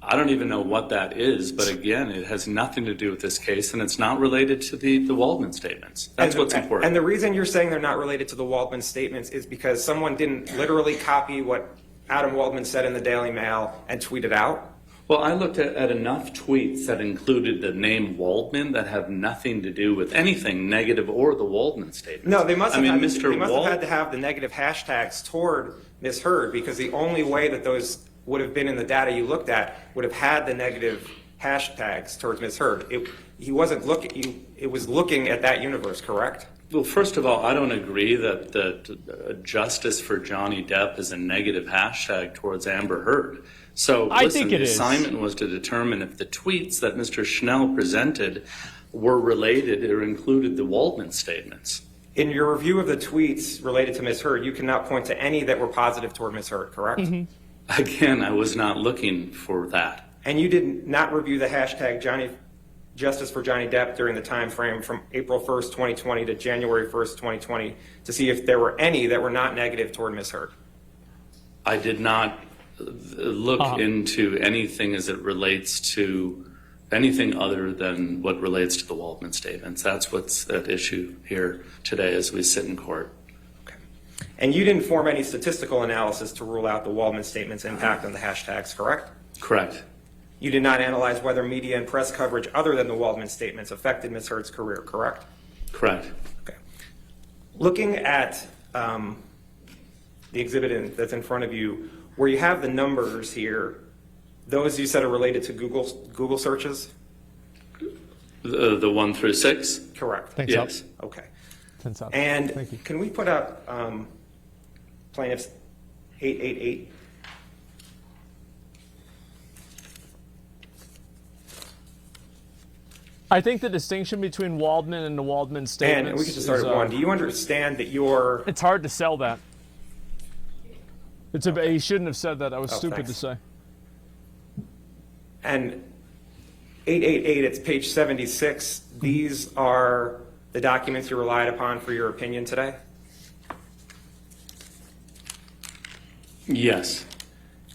Speaker 17: I don't even know what that is, but again, it has nothing to do with this case, and it's not related to the Waldman statements. That's what's important.
Speaker 14: And the reason you're saying they're not related to the Waldman statements is because someone didn't literally copy what Adam Waldman said in the Daily Mail and tweet it out?
Speaker 17: Well, I looked at enough tweets that included the name Waldman that have nothing to do with anything negative or the Waldman statements.
Speaker 14: No, they must have had to have the negative hashtags toward Ms. Heard, because the only way that those would have been in the data you looked at would have had the negative hashtags towards Ms. Heard. It was looking at that universe, correct?
Speaker 17: Well, first of all, I don't agree that justice for Johnny Depp is a negative hashtag towards Amber Heard. So listen, the assignment was to determine if the tweets that Mr. Schnell presented were related or included the Waldman statements.
Speaker 14: In your review of the tweets related to Ms. Heard, you cannot point to any that were positive toward Ms. Heard, correct?
Speaker 17: Mm-hmm. Again, I was not looking for that.
Speaker 14: And you did not review the hashtag Justice for Johnny Depp during the time frame from April 1st, 2020 to January 1st, 2020 to see if there were any that were not negative toward Ms. Heard?
Speaker 17: I did not look into anything as it relates to anything other than what relates to the Waldman statements. That's what's at issue here today as we sit in court.
Speaker 14: Okay. And you didn't form any statistical analysis to rule out the Waldman statement's impact on the hashtags, correct?
Speaker 17: Correct.
Speaker 14: You did not analyze whether media and press coverage other than the Waldman statements affected Ms. Heard's career, correct?
Speaker 17: Correct.
Speaker 14: Okay. Looking at the exhibit that's in front of you, where you have the numbers here, those you said are related to Google searches?
Speaker 17: The 1 through 6?
Speaker 14: Correct.
Speaker 1: Thanks,
Speaker 17: yes.
Speaker 14: Okay.
Speaker 1: Thank
Speaker 14: And
Speaker 1: you.
Speaker 14: can we put up plaintiff's 888?
Speaker 1: I think the distinction between Waldman and the Waldman statements.
Speaker 14: And we could just start at 1. Do you understand that your...
Speaker 1: It's hard to sell that. He shouldn't have said that. That was stupid
Speaker 14: thanks.
Speaker 1: to say.
Speaker 14: And 888, it's page 76. These are the documents you relied upon for your opinion today?
Speaker 17: Yes.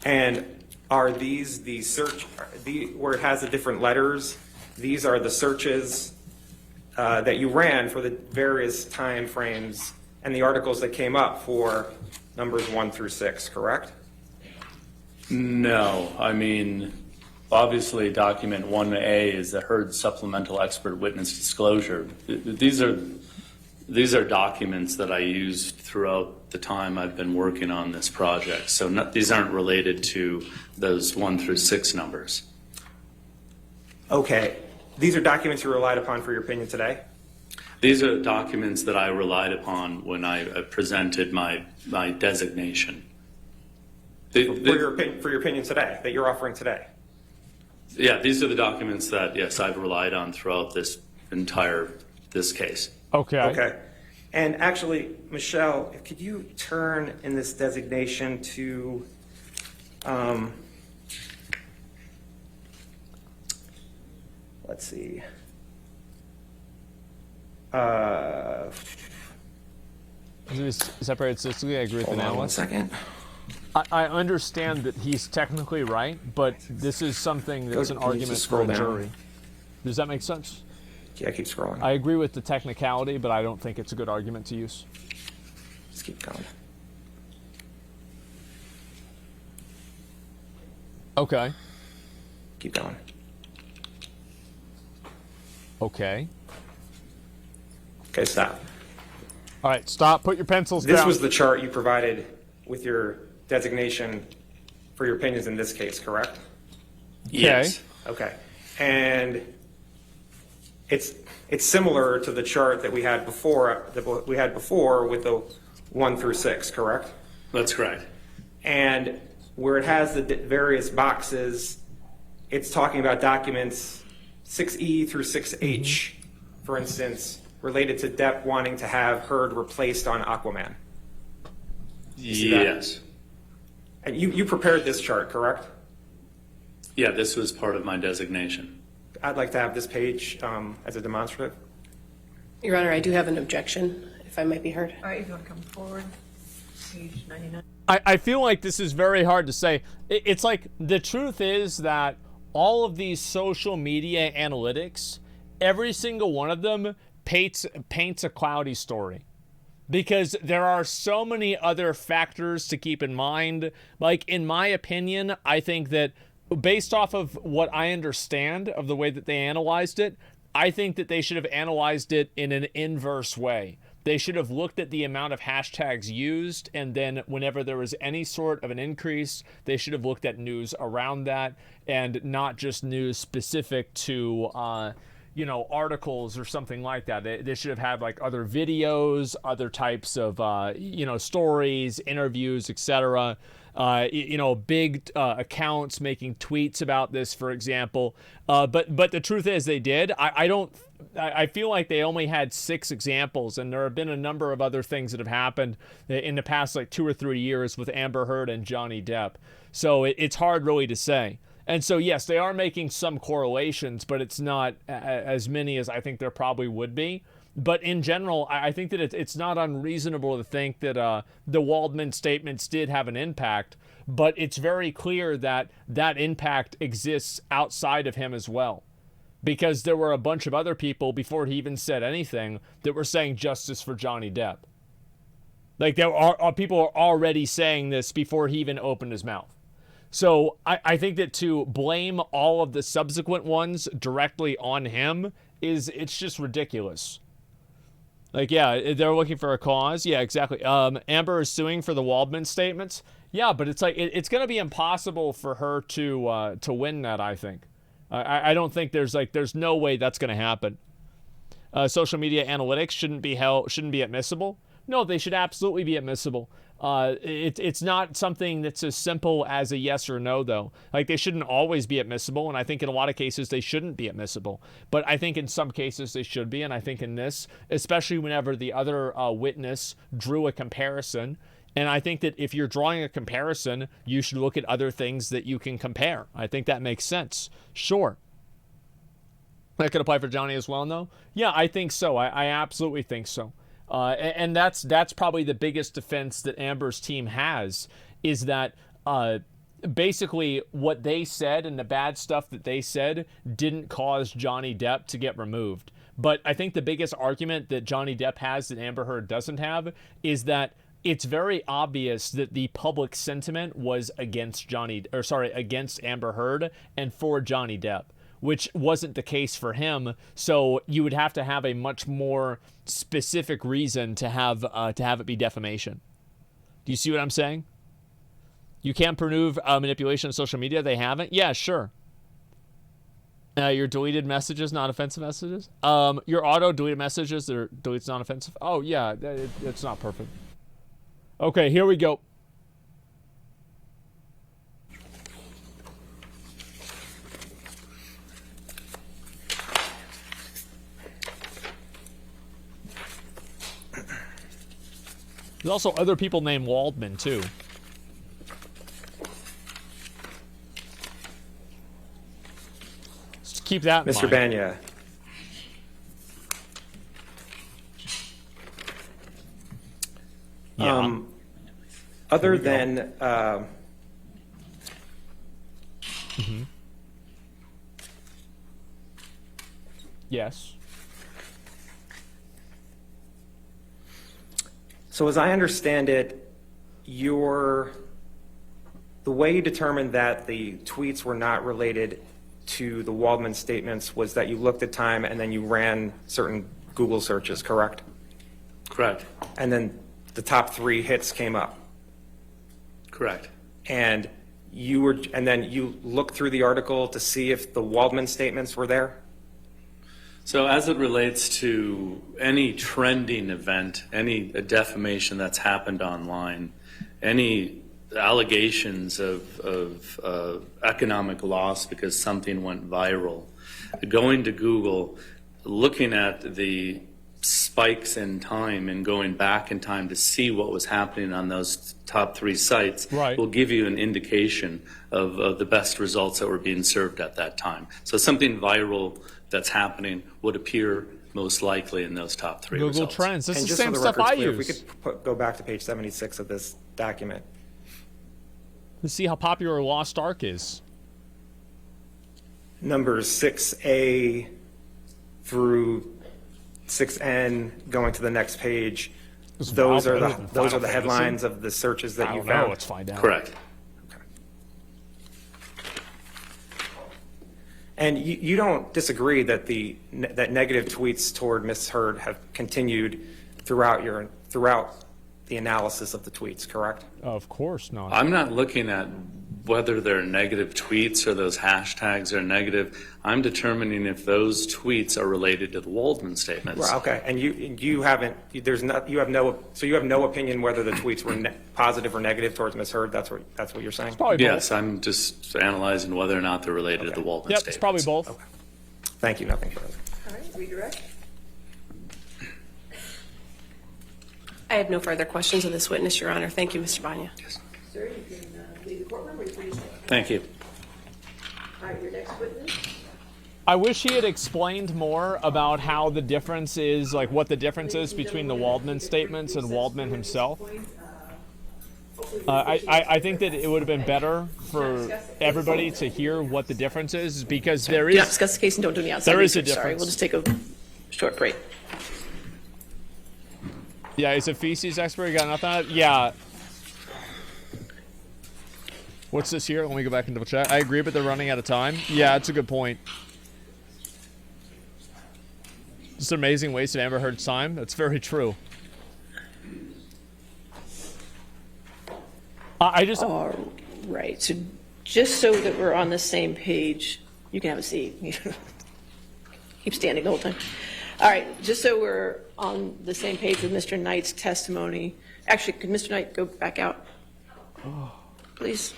Speaker 14: And are these the search, where it has the different letters? These are the searches that you ran for the various time frames and the articles that came up for numbers 1 through 6, correct?
Speaker 17: No. I mean, obviously, document 1A is the Heard supplemental expert witness disclosure. These are documents that I used throughout the time I've been working on this project. So these aren't related to those 1 through 6 numbers.
Speaker 14: Okay. These are documents you relied upon for your opinion today?
Speaker 17: These are documents that I relied upon when I presented my designation.
Speaker 14: For your opinion today, that you're offering today?
Speaker 17: Yeah, these are the documents that, yes, I've relied on throughout this case.
Speaker 1: Okay.
Speaker 14: Okay. And actually, Michelle, could you turn in this designation to let's see.
Speaker 1: Separated statistically, I agree with the
Speaker 14: Hold on 1
Speaker 1: analyst.
Speaker 14: second.
Speaker 1: I understand that he's technically right, but this is something that's an
Speaker 14: Can you
Speaker 1: argument
Speaker 14: just
Speaker 1: for
Speaker 14: scroll
Speaker 1: a
Speaker 14: down?
Speaker 1: jury. Does that make sense?
Speaker 14: Yeah, keep scrolling.
Speaker 1: I agree with the technicality, but I don't think it's a good argument to use.
Speaker 14: Just keep going.
Speaker 1: Okay.
Speaker 14: Keep going.
Speaker 1: Okay.
Speaker 14: Okay, stop.
Speaker 1: All right, stop. Put your pencils
Speaker 14: This
Speaker 1: down.
Speaker 14: was the chart you provided with your designation for your opinions in this case, correct?
Speaker 17: Yes.
Speaker 14: Okay. And it's similar to the chart that we had before with the 1 through 6, correct?
Speaker 17: That's correct.
Speaker 14: And where it has the various boxes, it's talking about documents 6E through 6H, for instance, related to Depp wanting to have Heard replaced on Aquaman.
Speaker 17: Yes.
Speaker 14: And you prepared this chart, correct?
Speaker 17: Yeah, this was part of my designation.
Speaker 14: I'd like to have this page as a demonstrative.
Speaker 12: Your Honor, I do have an objection, if I might be heard.
Speaker 4: All right, if you want to come forward, page 99.
Speaker 1: I feel like this is very hard to say. It's like the truth is that all of these social media analytics, every single one of them paints a cloudy story. Because there are so many other factors to keep in mind. Like, in my opinion, I think that based off of what I understand of the way that they analyzed it, I think that they should have analyzed it in an inverse way. They should have looked at the amount of hashtags used, and then whenever there was any sort of an increase, they should have looked at news around that, and not just news specific to articles or something like that. They should have had like other videos, other types of stories, interviews, etc. Big accounts making tweets about this, for example. But the truth is, they did. I feel like they only had 6 examples, and there have been a number of other things that have happened in the past like 2 or 3 years with Amber Heard and Johnny Depp. So it's hard really to say. And so, yes, they are making some correlations, but it's not as many as I think there probably would be. But in general, I think that it's not unreasonable to think that the Waldman statements did have an impact, but it's very clear that that impact exists outside of him as well. Because there were a bunch of other people, before he even said anything, that were saying justice for Johnny Depp. Like, there are people are already saying this before he even opened his mouth. So I think that to blame all of the subsequent ones directly on him it's just ridiculous. Like, yeah, they're looking for a cause. Yeah, exactly. Amber is suing for the Waldman statements. Yeah, but it's like it's going to be impossible for her to win that. I think. I don't think there's no way that's going to happen. Social media analytics shouldn't be admissible. No, they should absolutely be admissible. It's not something that's as simple as a yes or no, though. Like, they shouldn't always be admissible, and I think in a lot of cases they shouldn't be admissible. But I think in some cases they should be, and I think in this, especially whenever the other witness drew a comparison, and I think that if you're drawing a comparison, you should look at other things that you can compare. I think that makes sense. Sure. That could apply for Johnny as well, though? Yeah, I think so. I absolutely think so. And that's probably the biggest defense that Amber's team has, is that basically what they said and the bad stuff that they said didn't cause Johnny Depp to get removed. But I think the biggest argument that Johnny Depp has that Amber Heard doesn't have is that it's very obvious that the public sentiment was against Amber Heard and for Johnny Depp, which wasn't the case for him. So you would have to have a much more specific reason to have it be defamation. Do you see what I'm saying? You can't prove manipulation of social media. They haven't. Yeah, sure. Your deleted messages, not offensive messages. Your auto deleted messages that deletes non offensive. Oh yeah, it's not perfect. Okay, here we go. There's also other people named Waldman, too. Just keep that in
Speaker 14: Mr.
Speaker 1: mind.
Speaker 14: Banya.
Speaker 1: Yeah.
Speaker 14: Other than...
Speaker 1: Yes.
Speaker 14: So as I understand it, the way you determined that the tweets were not related to the Waldman statements was that you looked at time and then you ran certain Google searches, correct?
Speaker 17: Correct.
Speaker 14: And then the top 3 hits came up.
Speaker 17: Correct.
Speaker 14: And then you looked through the article to see if the Waldman statements were there?
Speaker 17: So as it relates to any trending event, any defamation that's happened online, any allegations of economic loss because something went viral, going to Google, looking at the spikes in time and going back in time to see what was happening on those top 3 sites will give you an indication of the best results that were being served at that time. So something viral that's happening would appear most likely in those top 3
Speaker 1: Google
Speaker 17: results.
Speaker 1: Trends. This
Speaker 14: And
Speaker 1: is
Speaker 14: just
Speaker 1: the same
Speaker 14: so
Speaker 1: stuff
Speaker 14: record's
Speaker 1: I
Speaker 14: clear,
Speaker 1: use.
Speaker 14: if we could go back to page 76 of this document.
Speaker 1: Let's see how popular Lost Ark is.
Speaker 14: Numbers 6A through 6N, going to the next page. Those are the headlines of the searches that you found.
Speaker 1: Let's find out.
Speaker 17: Correct.
Speaker 14: And you don't disagree that that negative tweets toward Ms. Heard have continued throughout the analysis of the tweets, correct?
Speaker 1: Of course not.
Speaker 17: I'm not looking at whether they're negative tweets or those hashtags are negative. I'm determining if those tweets are related to the Waldman statements.
Speaker 14: Well, okay, and you have no opinion whether the tweets were positive or negative towards Ms. Heard. That's what you're saying.
Speaker 17: Yes, I'm just analyzing whether or not they're related to the Waldman statements.
Speaker 1: It's probably both.
Speaker 14: Okay. Thank you. Nothing further.
Speaker 12: All right, redirect. I have no further questions of this witness, Your Honor. Thank you, Mr. Banya.
Speaker 17: Yes.
Speaker 12: Sir, you can leave the courtroom or you please.
Speaker 17: Thank you.
Speaker 12: All right, your next witness.
Speaker 1: I wish he had explained more about how the difference is, like what the difference is between the Waldman statements and Waldman himself. I think that it would have been better for everybody to hear what the difference is, because there is...
Speaker 12: Yeah, discuss the case and don't do any outside
Speaker 1: there is a
Speaker 12: research. Sorry,
Speaker 1: difference.
Speaker 12: we'll just take a short break.
Speaker 1: Yeah, he's a feces expert. You got nothing on it? Yeah. What's this here? Let me go back and double check. I agree, but they're running out of time. Yeah, it's a good point. Just an amazing waste of Amber Heard's time. That's very true. I just...
Speaker 4: All right. So just so that we're on the same page, you can have a seat. Keep standing the whole time. All right. Just so we're on the same page with Mr. Knight's testimony. Actually, could Mr. Knight go back out, please?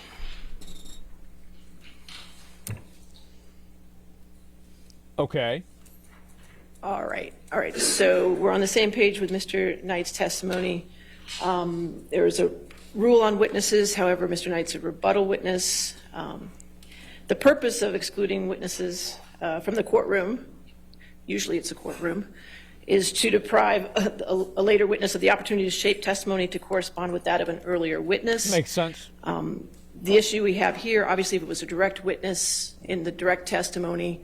Speaker 1: Okay.
Speaker 4: All right. All right. So we're on the same page with Mr. Knight's testimony. There is a rule on witnesses. However, Mr. Knight's a rebuttal witness. The purpose of excluding witnesses from the courtroom, usually it's a courtroom, is to deprive a later witness of the opportunity to shape testimony to correspond with that of an earlier witness.
Speaker 1: Makes sense.
Speaker 4: The issue we have here, obviously, if it was a direct witness in the direct testimony,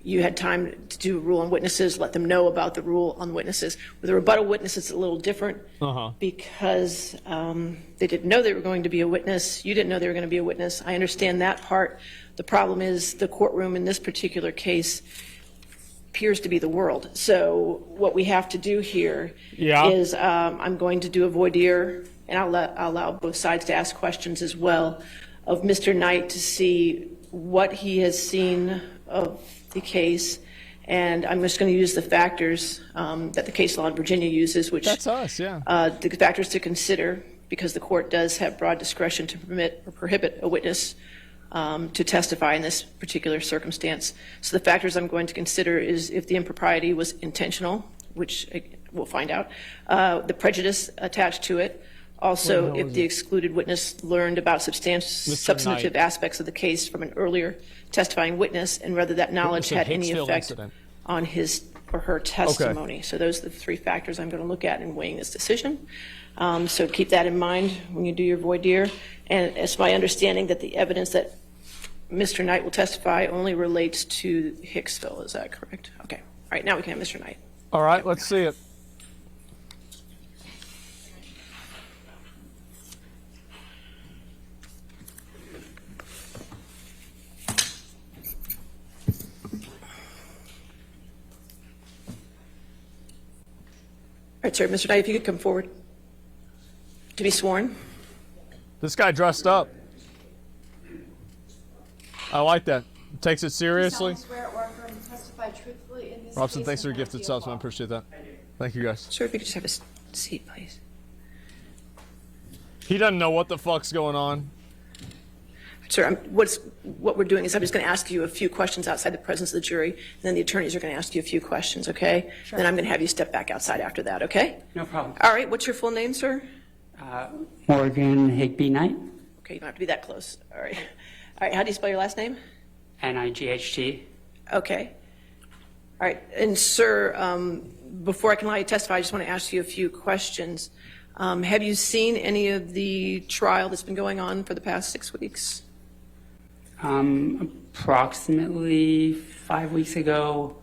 Speaker 4: you had time to do a rule on witnesses, let them know about the rule on witnesses. With a rebuttal witness, it's a little different because they didn't know they were going to be a witness. You didn't know they were going to be a witness. I understand that part. The problem is the courtroom in this particular case appears to be the world. So what we have to do here is I'm going to do a voir dire, and I'll allow both sides to ask questions as well of Mr. Knight to see what he has seen of the case, and I'm just going to use the factors that the case law in Virginia uses, which
Speaker 1: that's us, yeah.
Speaker 4: The factors to consider, because the court does have broad discretion to permit or prohibit a witness to testify in this particular circumstance. So the factors I'm going to consider is if the impropriety was intentional, which we'll find out, the prejudice attached to it. Also, if the excluded witness learned about substantive aspects of the case from an earlier testifying witness, and whether that knowledge had any effect on his or her testimony. So those are the three factors I'm going to look at in weighing this decision. So keep that in mind when you do your voir dire. And it's my understanding that the evidence that Mr. Knight will testify only relates to Hicksville. Is that correct? Okay. All right. Now we can have Mr. Knight.
Speaker 1: All right. Let's see it.
Speaker 4: All right, sir. Mr. Knight, if you could come forward to be sworn.
Speaker 1: This guy dressed up. I like that. Takes it seriously. Robson, thanks for your gifted subs, man. I appreciate that. Thank you, guys.
Speaker 4: Sir, if you could just have a seat, please.
Speaker 1: He doesn't know what the fuck's going on.
Speaker 4: Sir, what we're doing is I'm just going to ask you a few questions outside the presence of the jury, and then the attorneys are going to ask you a few questions, okay? Sure. Then I'm going to have you step back outside after that, okay?
Speaker 18: No problem.
Speaker 4: All right, what's your full name, sir?
Speaker 18: Morgan Higby Knight.
Speaker 4: Okay, you don't have to be that close. All right. All right, how do you spell your last name?
Speaker 18: N-I-G-H-T.
Speaker 4: Okay. All right, and sir, before I can allow you to testify, I just want to ask you a few questions. Have you seen any of the trial that's been going on for the past 6 weeks?
Speaker 18: Approximately 5 weeks ago,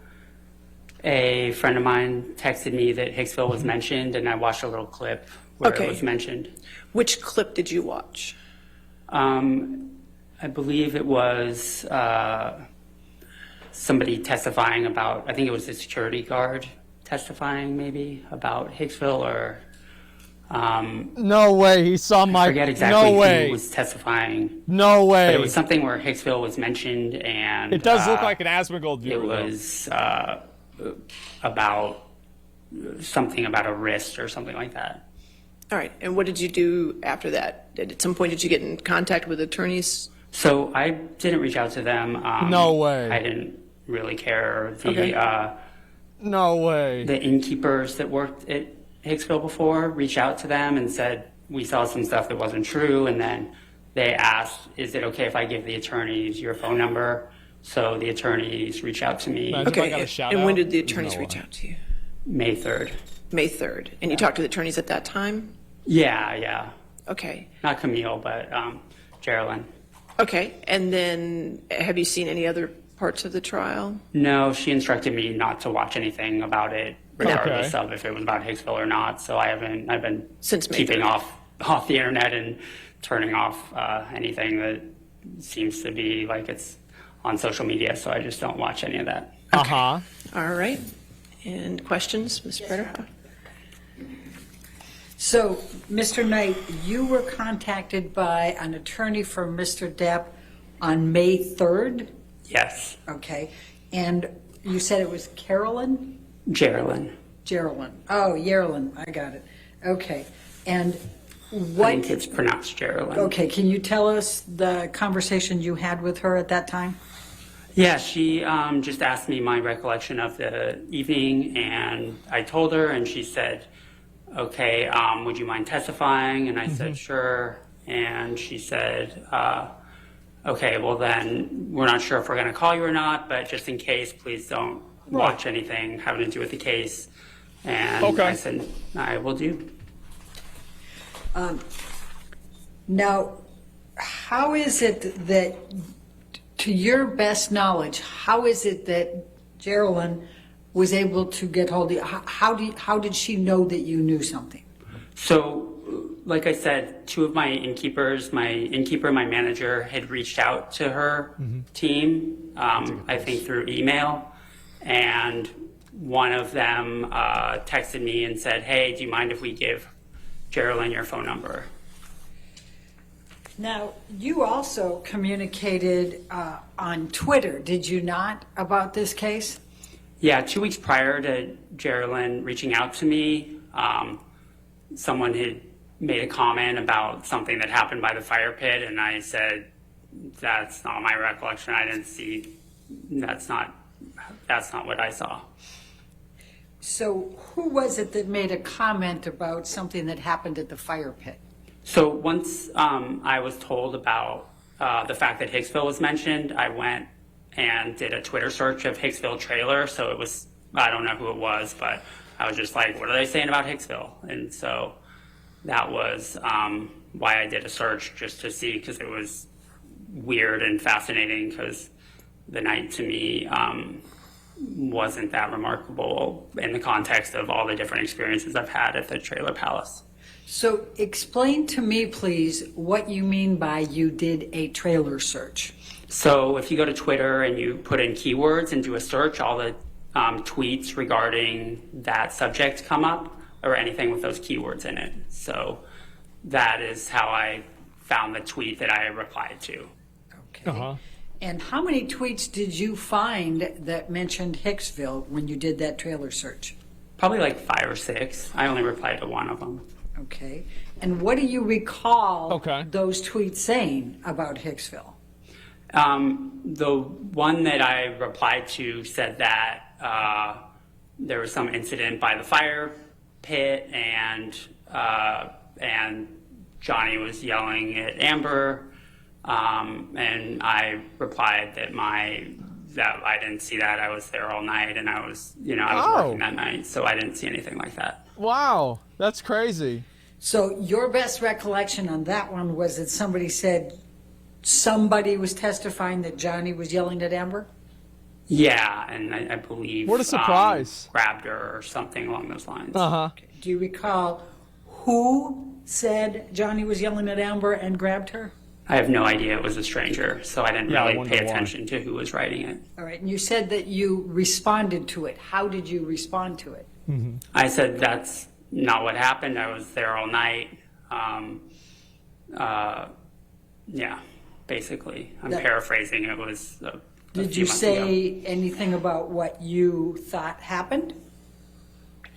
Speaker 18: a friend of mine texted me that Hicksville was mentioned, and I watched a little clip where it was mentioned.
Speaker 4: Which clip did you watch?
Speaker 18: I believe it was somebody testifying about, I think it was a security guard testifying maybe about Hicksville or...
Speaker 1: no way, he saw my...
Speaker 18: I forget exactly
Speaker 1: no way.
Speaker 18: who was testifying.
Speaker 1: No way.
Speaker 18: But it was something where Hicksville was mentioned, and...
Speaker 1: It does look like an AsmonGold viewer,
Speaker 18: it was about something about a wrist or something like that.
Speaker 4: All right, and what did you do after that? At some point, did you get in contact with attorneys?
Speaker 18: So I didn't reach out to them.
Speaker 1: No way.
Speaker 18: I didn't really care. The,
Speaker 1: no way.
Speaker 18: The innkeepers that worked at Hicksville before reached out to them and said, we saw some stuff that wasn't true, and then they asked, is it okay if I give the attorneys your phone number? So the attorneys reached out to me.
Speaker 4: Okay, and when did the attorneys reach out to you?
Speaker 18: May 3rd.
Speaker 4: May 3rd. And you talked to the attorneys at that time?
Speaker 18: Yeah.
Speaker 4: Okay.
Speaker 18: Not Camille, but Geraldine.
Speaker 4: Okay, and then have you seen any other parts of the trial?
Speaker 18: No, she instructed me not to watch anything about it regardless of if it was about Hicksville or not. So I've been
Speaker 4: Since May
Speaker 18: keeping
Speaker 4: 3rd.
Speaker 18: off the internet and turning off anything that seems to be like it's on social media. So I just don't watch any of that.
Speaker 1: Uh-huh.
Speaker 4: All right. And questions, Ms. Prater?
Speaker 8: So, Mr. Knight, you were contacted by an attorney for Mr. Depp on May 3rd?
Speaker 18: Yes.
Speaker 8: Okay. And you said it was Carolyn?
Speaker 18: Geraldine.
Speaker 8: Oh, Yerlin. I got it. Okay. And
Speaker 18: I
Speaker 8: what?
Speaker 18: think it's pronounced Geraldine.
Speaker 8: Okay. Can you tell us the conversation you had with her at that time?
Speaker 18: Yeah, she just asked me my recollection of the evening, and I told her, and she said, okay, would you mind testifying? And I said, sure. And she said, okay, well then, we're not sure if we're going to call you or not, but just in case, please don't watch anything having to do with the case. And I said, I will do.
Speaker 8: Now, how is it that, to your best knowledge, how is it that Geraldine was able to get hold of you? How did she know that you knew something?
Speaker 18: So, like I said, two of my innkeepers, my innkeeper and my manager, had reached out to her team, I think through email, and one of them texted me and said, hey, do you mind if we give Geraldine your phone number?
Speaker 8: Now, you also communicated on Twitter, did you not, about this case?
Speaker 18: Yeah, 2 weeks prior to Geraldine reaching out to me, someone had made a comment about something that happened by the fire pit, and I said, that's not my recollection. I didn't see, that's not what I saw.
Speaker 8: So who was it that made a comment about something that happened at the fire pit?
Speaker 18: So once I was told about the fact that Hicksville was mentioned, I went and did a Twitter search of Hicksville trailer. So it was, I don't know who it was, but I was just like, what are they saying about Hicksville? And so that was why I did a search, just to see, because it was weird and fascinating, because the night to me wasn't that remarkable in the context of all the different experiences I've had at the Trailer Palace.
Speaker 8: So explain to me, please, what you mean by you did a trailer search.
Speaker 18: So if you go to Twitter and you put in keywords and do a search, all the tweets regarding that subject come up, or anything with those keywords in it. So that is how I found the tweet that I replied to.
Speaker 8: Okay. And how many tweets did you find that mentioned Hicksville when you did that trailer search?
Speaker 18: Probably like 5 or 6. I only replied to one of them.
Speaker 8: Okay. And what do you recall those tweets saying about Hicksville?
Speaker 18: The one that I replied to said that there was some incident by the fire pit, and Johnny was yelling at Amber, and I replied that I didn't see that. I was there all night, and I was working that night, so I didn't see anything like that.
Speaker 1: Wow, that's crazy.
Speaker 8: So your best recollection on that one was that somebody said somebody was testifying that Johnny was yelling at Amber?
Speaker 18: Yeah, and I believe
Speaker 1: what a surprise.
Speaker 18: Grabbed her or something along those lines.
Speaker 8: Okay. Do you recall who said Johnny was yelling at Amber and grabbed her?
Speaker 18: I have no idea. It was a stranger, so I didn't really pay attention to who was writing it.
Speaker 8: All right, and you said that you responded to it. How did you respond to it?
Speaker 18: I said that's not what happened. I was there all night. Yeah, basically. I'm paraphrasing. It was a
Speaker 8: Did
Speaker 18: few
Speaker 8: you
Speaker 18: months
Speaker 8: say
Speaker 18: ago.
Speaker 8: anything about what you thought happened?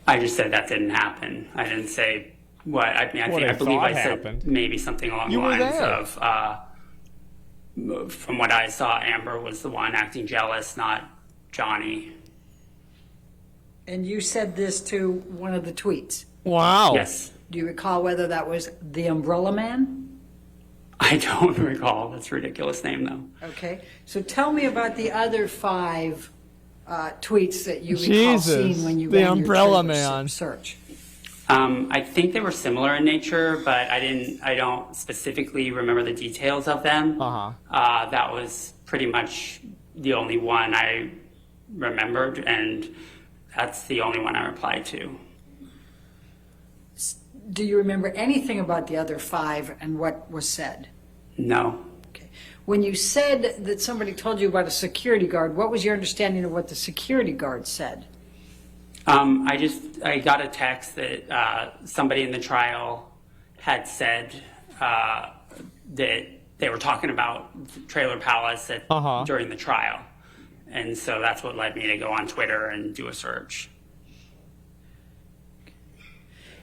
Speaker 18: I just said that didn't happen. I didn't say what. I believe I said maybe something along the lines of, from what I saw, Amber was the one acting jealous, not Johnny.
Speaker 8: And you said this to one of the tweets?
Speaker 1: Wow.
Speaker 18: Yes.
Speaker 8: Do you recall whether that was the Umbrella Man?
Speaker 18: I don't recall. That's a ridiculous name, though.
Speaker 8: Okay. So tell me about the other 5 tweets that you recall seeing when you
Speaker 1: the
Speaker 8: ran
Speaker 1: Umbrella
Speaker 8: your
Speaker 1: Man
Speaker 8: search.
Speaker 18: I think they were similar in nature, but I don't specifically remember the details of them. That was pretty much the only one I remembered, and That's the only one I replied to.
Speaker 8: Do you remember anything about the other 5 and what was said?
Speaker 18: No.
Speaker 8: When you said that somebody told you about a security guard, what was your understanding of what the security guard said?
Speaker 18: I got a text that somebody in the trial had said that they were talking about Trailer Palace during the trial. And so that's what led me to go on Twitter and do a search.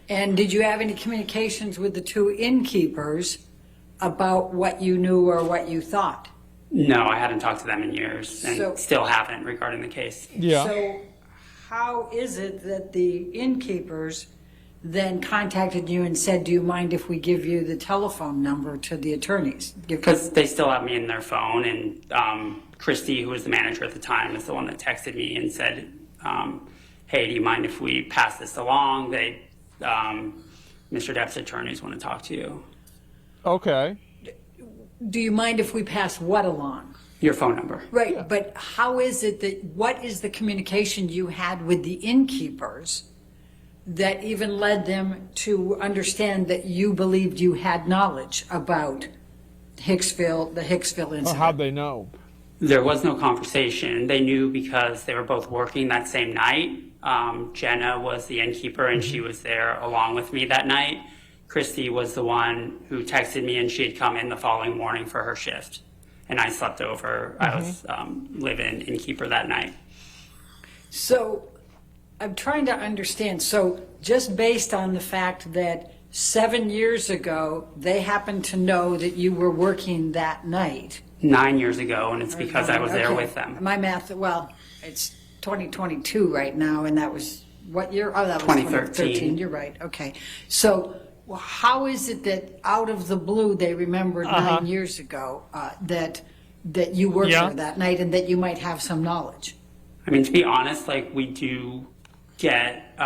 Speaker 8: And did you have any communications with the 2 innkeepers about what you knew or what you thought?
Speaker 18: No, I hadn't talked to them in years and
Speaker 8: So-
Speaker 18: still haven't regarding the case.
Speaker 8: So how is it that the innkeepers then contacted you and said, do you mind if we give you the telephone number to the attorneys?
Speaker 18: Because they still have me in their phone, and Christy, who was the manager at the time, is the one that texted me and said, hey, do you mind if we pass this along? Mr. Depp's attorneys want to talk to you.
Speaker 1: Okay.
Speaker 8: Do you mind if we pass what along?
Speaker 18: Your phone number.
Speaker 8: Right, but how is it that, what is the communication you had with the innkeepers that even led them to understand that you believed you had knowledge about the Hicksville incident?
Speaker 1: Oh, how'd they know?
Speaker 18: There was no conversation. They knew because they were both working that same night. Jenna was the innkeeper, and she was there along with me that night. Christy was the one who texted me, and she had come in the following morning for her shift. And I slept over. I was live-in innkeeper that night.
Speaker 8: So I'm trying to understand. So just based on the fact that 7 years ago, they happened to know that you were working that night.
Speaker 18: 9 years ago, and it's because I was there with them.
Speaker 8: My math, well, it's 2022 right now, and that was what year? Oh, that was
Speaker 18: 2013.
Speaker 8: You're right. Okay. So how is it that out of the blue they remembered 9 years ago that you worked there that night and that you might have some knowledge?
Speaker 18: I mean, to be honest, like, we do get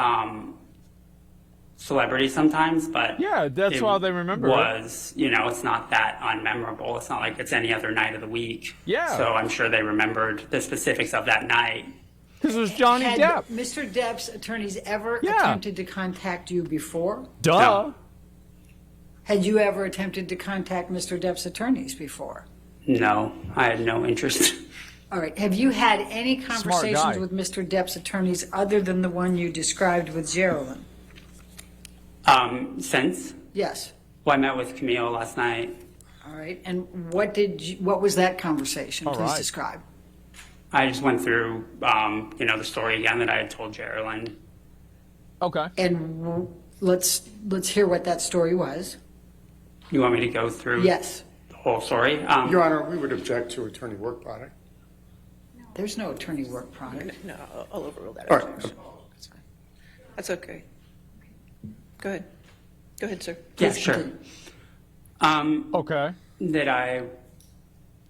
Speaker 18: celebrities sometimes, but
Speaker 1: yeah, that's why they remember
Speaker 18: was, you know, it's not that unmemorable. It's not like it's any other night of the week.
Speaker 1: Yeah.
Speaker 18: So I'm sure they remembered the specifics of that night.
Speaker 1: Because it was Johnny
Speaker 8: Had
Speaker 1: Depp.
Speaker 8: Mr. Depp's attorneys ever attempted to contact you before?
Speaker 1: Duh.
Speaker 18: No.
Speaker 8: Had you ever attempted to contact Mr. Depp's attorneys before?
Speaker 18: No, I had no interest.
Speaker 8: All right. Have you had any
Speaker 18: guy.
Speaker 8: conversations with Mr. Depp's attorneys other than the one you described with Geraldine?
Speaker 18: Since?
Speaker 8: Yes.
Speaker 18: Well, I met with Camille last night.
Speaker 8: All right. And what was that conversation? Please
Speaker 18: right.
Speaker 8: describe.
Speaker 18: I just went through, the story again that I had told Geraldine.
Speaker 1: Okay.
Speaker 8: And let's hear what that story was.
Speaker 18: You want me to go through?
Speaker 8: Yes.
Speaker 18: The whole story?
Speaker 2: Your Honor, we would object to attorney work product.
Speaker 8: There's no attorney work product.
Speaker 4: No, I'll overrule that.
Speaker 2: All right.
Speaker 4: That's fine. That's okay. Go ahead. Go ahead, sir.
Speaker 18: Yeah,
Speaker 8: Please
Speaker 18: sure.
Speaker 8: continue.
Speaker 1: Okay.
Speaker 18: That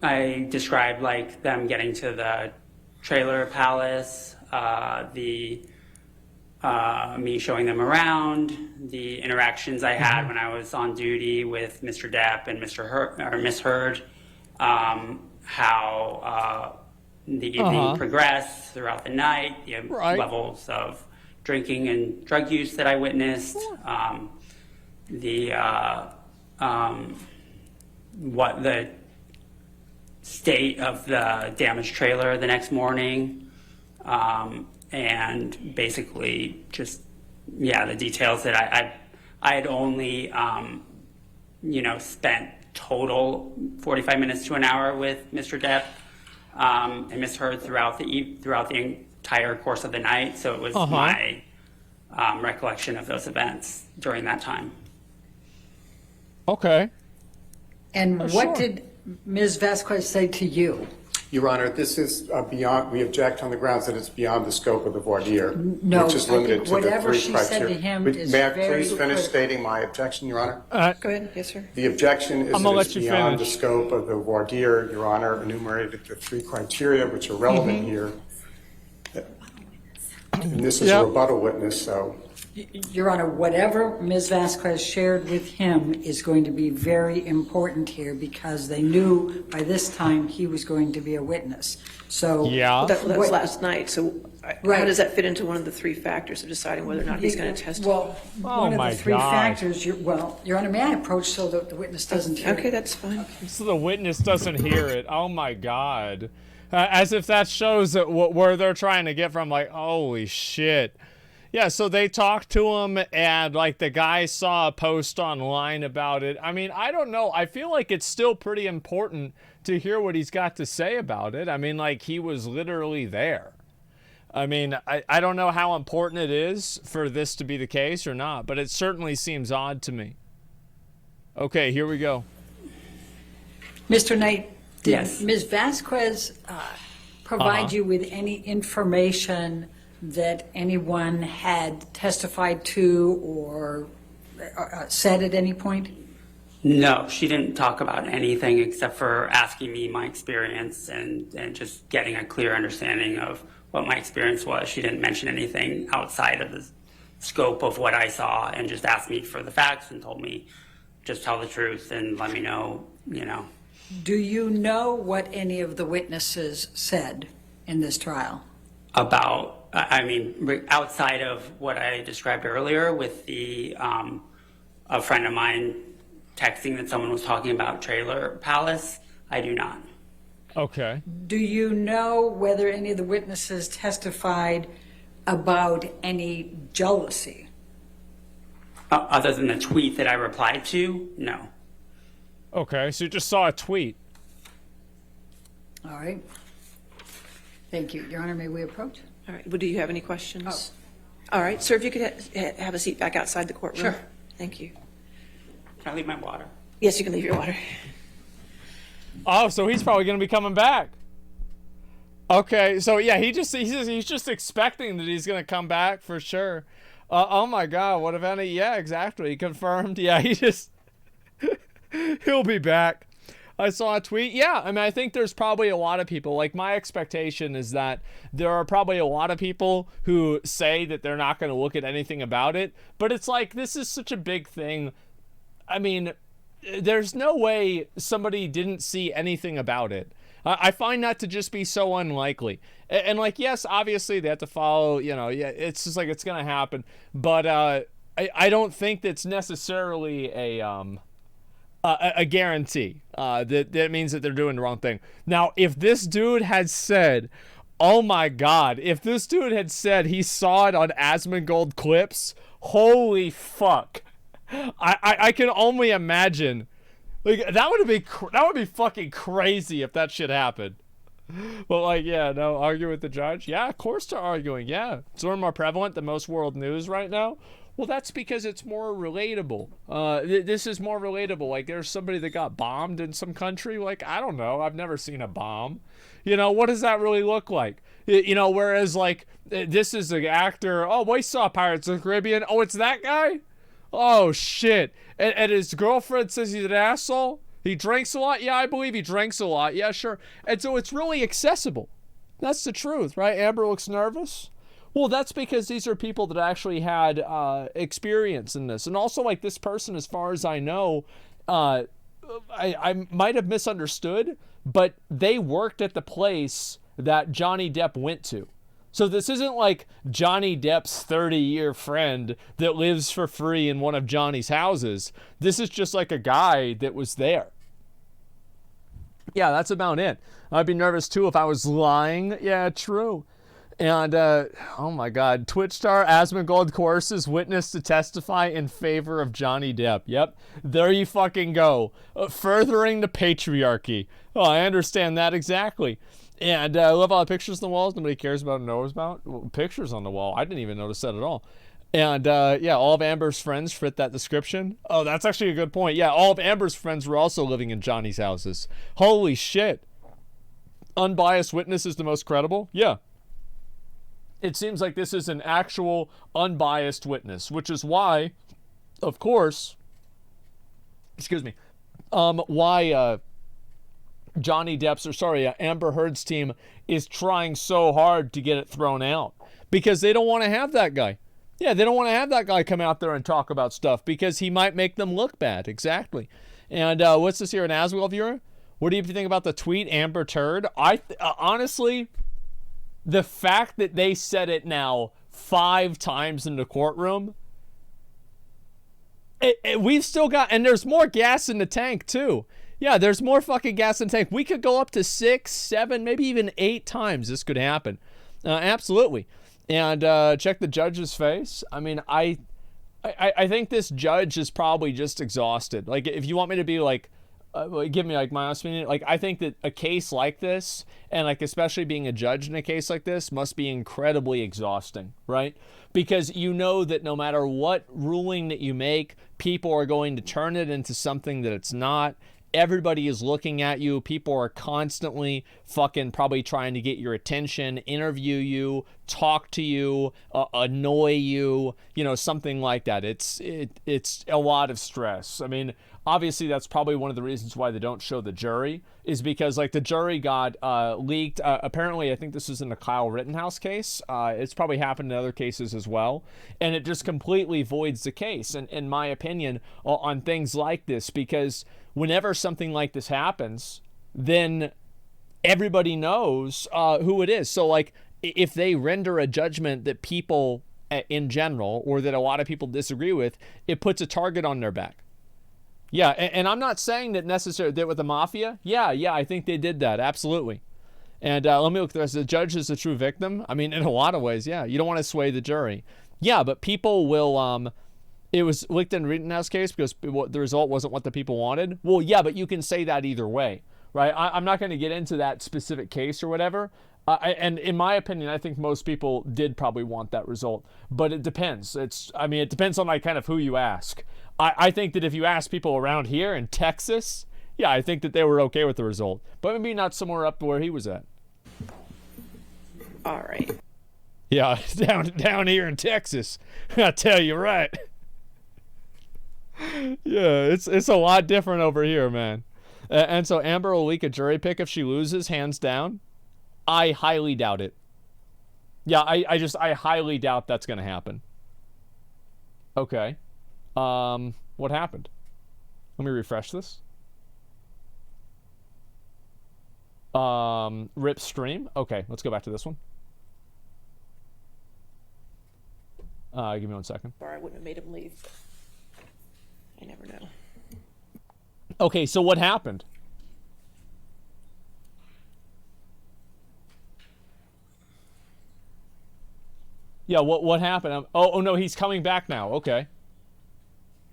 Speaker 18: I described, like, them getting to the trailer palace, me showing them around, the interactions I had when I was on duty with Mr. Depp and Miss Heard, how the evening progressed throughout the night, the levels of drinking and drug use that I witnessed, what the state of the damaged trailer the next morning, and basically just, the details that I had only, spent total 45 minutes to an hour with Mr. Depp and Miss Heard throughout the entire course of the night. So it was my recollection of those events during that time.
Speaker 1: Okay.
Speaker 8: And what did Ms. Vasquez say to you?
Speaker 2: Your Honor, this is beyond, we object on the grounds that it's beyond the scope of the voir dire,
Speaker 8: No,
Speaker 2: which is
Speaker 8: I think
Speaker 2: limited to the
Speaker 8: whatever
Speaker 2: three
Speaker 8: she
Speaker 2: criteria.
Speaker 8: said to him is
Speaker 2: May I
Speaker 8: very
Speaker 2: please finish
Speaker 8: critical.
Speaker 2: stating my objection, Your Honor?
Speaker 4: Go ahead. Yes, sir.
Speaker 2: The objection is
Speaker 1: I'm gonna
Speaker 2: that
Speaker 1: let
Speaker 2: it's
Speaker 1: you
Speaker 2: beyond
Speaker 1: finish.
Speaker 2: the scope of the voir dire. Your Honor enumerated the three criteria which are relevant here. And this is a rebuttal witness, so.
Speaker 8: Your Honor, whatever Ms. Vasquez shared with him is going to be very important here because they knew by this time he was going to be a witness.
Speaker 5: So
Speaker 1: Yeah.
Speaker 4: That was last night, so
Speaker 5: Right.
Speaker 4: how does that fit into one of the three factors of deciding whether or not he's going to testify?
Speaker 5: Well, one of
Speaker 1: my
Speaker 5: the three
Speaker 1: God.
Speaker 5: factors, Your Honor, may I approach so that the witness doesn't hear?
Speaker 4: Okay, that's fine.
Speaker 1: So the witness doesn't hear it. Oh my God. As if that shows that where they're trying to get from, like, holy shit. Yeah, so they talked to him, and like the guy saw a post online about it. I mean, I don't know. I feel like it's still pretty important to hear what he's got to say about it. I mean, like, he was literally there. I mean, I don't know how important it is for this to be the case or not, but it certainly seems odd to me. Okay, here we go.
Speaker 5: Mr. Knight, did
Speaker 18: Yes.
Speaker 5: Ms. Vasquez provide you with any information that anyone had testified to or said at any point?
Speaker 18: No, she didn't talk about anything except for asking me my experience and just getting a clear understanding of what my experience was. She didn't mention anything outside of the scope of what I saw and just asked me for the facts and told me just tell the truth and let me know, you know.
Speaker 5: Do you know what any of the witnesses said in this trial?
Speaker 18: About, I mean, outside of what I described earlier with the, a friend of mine texting that someone was talking about Trailer Palace, I do not.
Speaker 1: Okay.
Speaker 5: Do you know whether any of the witnesses testified about any jealousy?
Speaker 18: Other than the tweet that I replied to, no.
Speaker 1: Okay, so you just saw a tweet.
Speaker 5: All right. Thank you. Your Honor, may we approach?
Speaker 4: All right, well, do you have any questions? All right, sir, if you could have a seat back outside the courtroom.
Speaker 18: Sure.
Speaker 4: Thank you.
Speaker 18: Can I leave my water?
Speaker 4: Yes, you can leave your water.
Speaker 1: Oh, so he's probably going to be coming back. Okay, so yeah, he's just expecting that he's going to come back for sure. Oh my God, what if any? Yeah, exactly. He confirmed. Yeah, he'll be back. I saw a tweet. Yeah, I mean, I think there's probably a lot of people. Like, my expectation is that there are probably a lot of people who say that they're not going to look at anything about it. But it's like, this is such a big thing. I mean, there's no way somebody didn't see anything about it. I find that to just be so unlikely. And like, yes, obviously they have to follow, you know, yeah, it's just like it's going to happen. But I don't think that's necessarily a guarantee that means that they're doing the wrong thing. Now, if this dude had said, oh my God, if this dude had said he saw it on AsmonGold clips, holy fuck. I can only imagine. Like, that would be fucking crazy if that shit happened. But like, yeah, no, argue with the judge. Yeah, of course they're arguing. Yeah, it's a little more prevalent than most world news right now. Well, that's because it's more relatable. This is more relatable. Like, there's somebody that got bombed in some country. Like, I don't know. I've never seen a bomb. You know, what does that really look like? You know, whereas, like, this is an actor. Oh, we saw Pirates of the Caribbean. Oh, it's that guy? Oh, shit. And his girlfriend says he's an asshole? He drinks a lot? Yeah, I believe he drinks a lot. Yeah, sure. And so it's really accessible. That's the truth, right? Amber looks nervous. Well, that's because these are people that actually had experience in this. And also, like, this person, as far as I know, I might have misunderstood, but they worked at the place that Johnny Depp went to. So this isn't like Johnny Depp's 30-year friend that lives for free in one of Johnny's houses. This is just like a guy that was there. Yeah, that's about it. I'd be nervous too if I was lying. Yeah, true. And, oh my God, Twitch star AsmonGold coerces witness to testify in favor of Johnny Depp. Yep, there you fucking go. Furthering the patriarchy. Oh, I understand that exactly. And I love all the pictures on the walls nobody cares about or knows about. Well, pictures on the wall, I didn't even notice that at all. And, yeah, all of Amber's friends fit that description. Oh, that's actually a good point. Yeah, all of Amber's friends were also living in Johnny's houses. Holy shit. Unbiased witness is the most credible? Yeah. It seems like this is an actual unbiased witness, which is why, of course, why Johnny Depp's, or sorry, Amber Heard's team is trying so hard to get it thrown out because they don't want to have that guy. Yeah, they don't want to have that guy come out there and talk about stuff because he might make them look bad. Exactly. And what's this here, an Aswell viewer? What do you think about the tweet, Amber Turd? Honestly, the fact that they said it now 5 times in the courtroom, we've still got, and there's more gas in the tank too. Yeah, there's more fucking gas in the tank. We could go up to 6, 7, maybe even 8 times this could happen. Absolutely. And check the judge's face. I mean, I think this judge is probably just exhausted. Like, if you want me to be like, give me like my honest opinion, like, I think that a case like this, and like especially being a judge in a case like this, must be incredibly exhausting, right? Because you know that no matter what ruling that you make, people are going to turn it into something that it's not. Everybody is looking at you. People are constantly fucking probably trying to get your attention, interview you, talk to you, annoy you, something like that. It's a lot of stress. I mean, obviously that's probably one of the reasons why they don't show the jury, is because like the jury got leaked. Apparently, I think this is in the Kyle Rittenhouse case. It's probably happened in other cases as well. And it just completely voids the case, in my opinion, on things like this, because whenever something like this happens, then everybody knows who it is. So like, if they render a judgment that people in general, or that a lot of people disagree with, it puts a target on their back. Yeah, and I'm not saying that necessarily that with the mafia. Yeah, I think they did that, absolutely. And let me look at the rest. The judge is the true victim. I mean, in a lot of ways, yeah. You don't want to sway the jury. Yeah, but people will. It was leaked in Rittenhouse case because the result wasn't what the people wanted. Well, yeah, but you can say that either way, right? I'm not going to get into that specific case or whatever. And in my opinion, I think most people did probably want that result, but it depends. It depends on like kind of who you ask. I think that if you ask people around here in Texas, yeah, I think that they were okay with the result, but maybe not somewhere up where he was at.
Speaker 4: All right.
Speaker 1: Yeah, down here in Texas, I tell you right. Yeah, it's a lot different over here, man. And so Amber will leak a jury pick if she loses, hands down. I highly doubt it. Yeah, I highly doubt that's going to happen. Okay. What happened? Let me refresh this. Rip stream. Okay, let's go back to this one. Give me 1 second.
Speaker 4: Or I wouldn't have made him leave. I never know.
Speaker 1: Okay, so what happened? Yeah, what happened? Oh no, he's coming back now. Okay.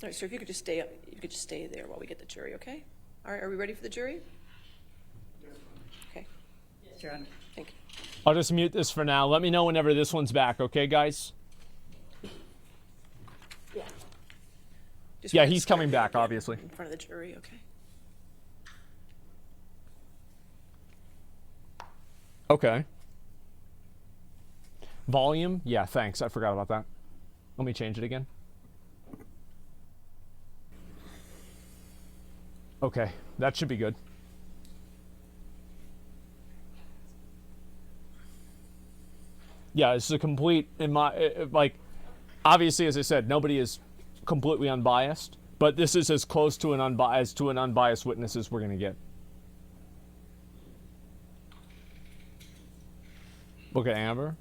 Speaker 4: All right, sir, if you could just stay up, you could just stay there while we get the jury, okay? All right, are we ready for the jury? Okay. Yes, Your Honor. Thank you.
Speaker 1: I'll just mute this for now. Let me know whenever this one's back, okay, guys?
Speaker 4: Yeah.
Speaker 1: Yeah, he's coming back, obviously.
Speaker 4: In front of the jury, okay?
Speaker 1: Okay. Volume? Yeah, thanks. I forgot about that. Let me change it again. Okay, that should be good. Yeah, it's a complete, obviously, as I said, nobody is completely unbiased, but this is as close to an unbiased witness as we're going to get. Look at Amber.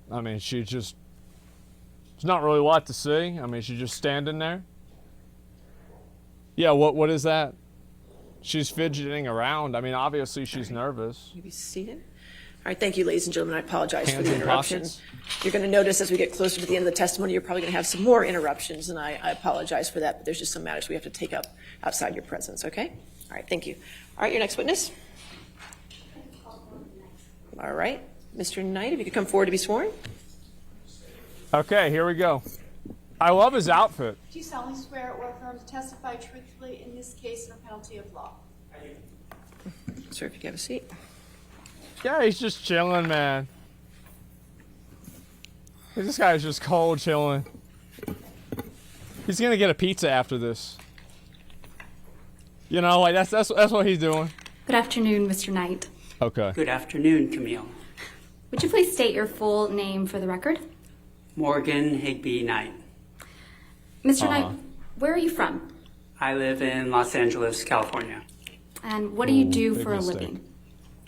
Speaker 1: I mean, there's not really a lot to see. I mean, she's just standing there. Yeah, what is that? She's fidgeting around. I mean, obviously she's nervous.
Speaker 4: You be seated. All right, thank you, ladies and gentlemen. I apologize for
Speaker 1: Hands
Speaker 4: the
Speaker 1: in
Speaker 4: interruption.
Speaker 1: pockets.
Speaker 4: You're going to notice as we get closer to the end of the testimony, you're probably going to have some more interruptions, and I apologize for that, but there's just some matters we have to take up outside your presence, okay? All right, thank you. All right, your next witness. All right, Mr. Knight, if you could come forward to be sworn.
Speaker 1: Okay, here we go. I love his outfit.
Speaker 19: Do you solemnly swear or affirm to testify truthfully in this case under penalty of law?
Speaker 4: Sir, if you could have a seat.
Speaker 1: Yeah, he's just chilling, man. This guy's just cold chilling. He's gonna get a pizza after this. You know, like that's what he's doing.
Speaker 20: Good afternoon, Mr. Knight.
Speaker 1: Okay.
Speaker 21: Good afternoon, Camille.
Speaker 20: Would you please state your full name for the record?
Speaker 21: Morgan Higby Knight.
Speaker 20: Mr. Knight, where are you from?
Speaker 18: I live in Los Angeles, California.
Speaker 20: And what do you do for a living?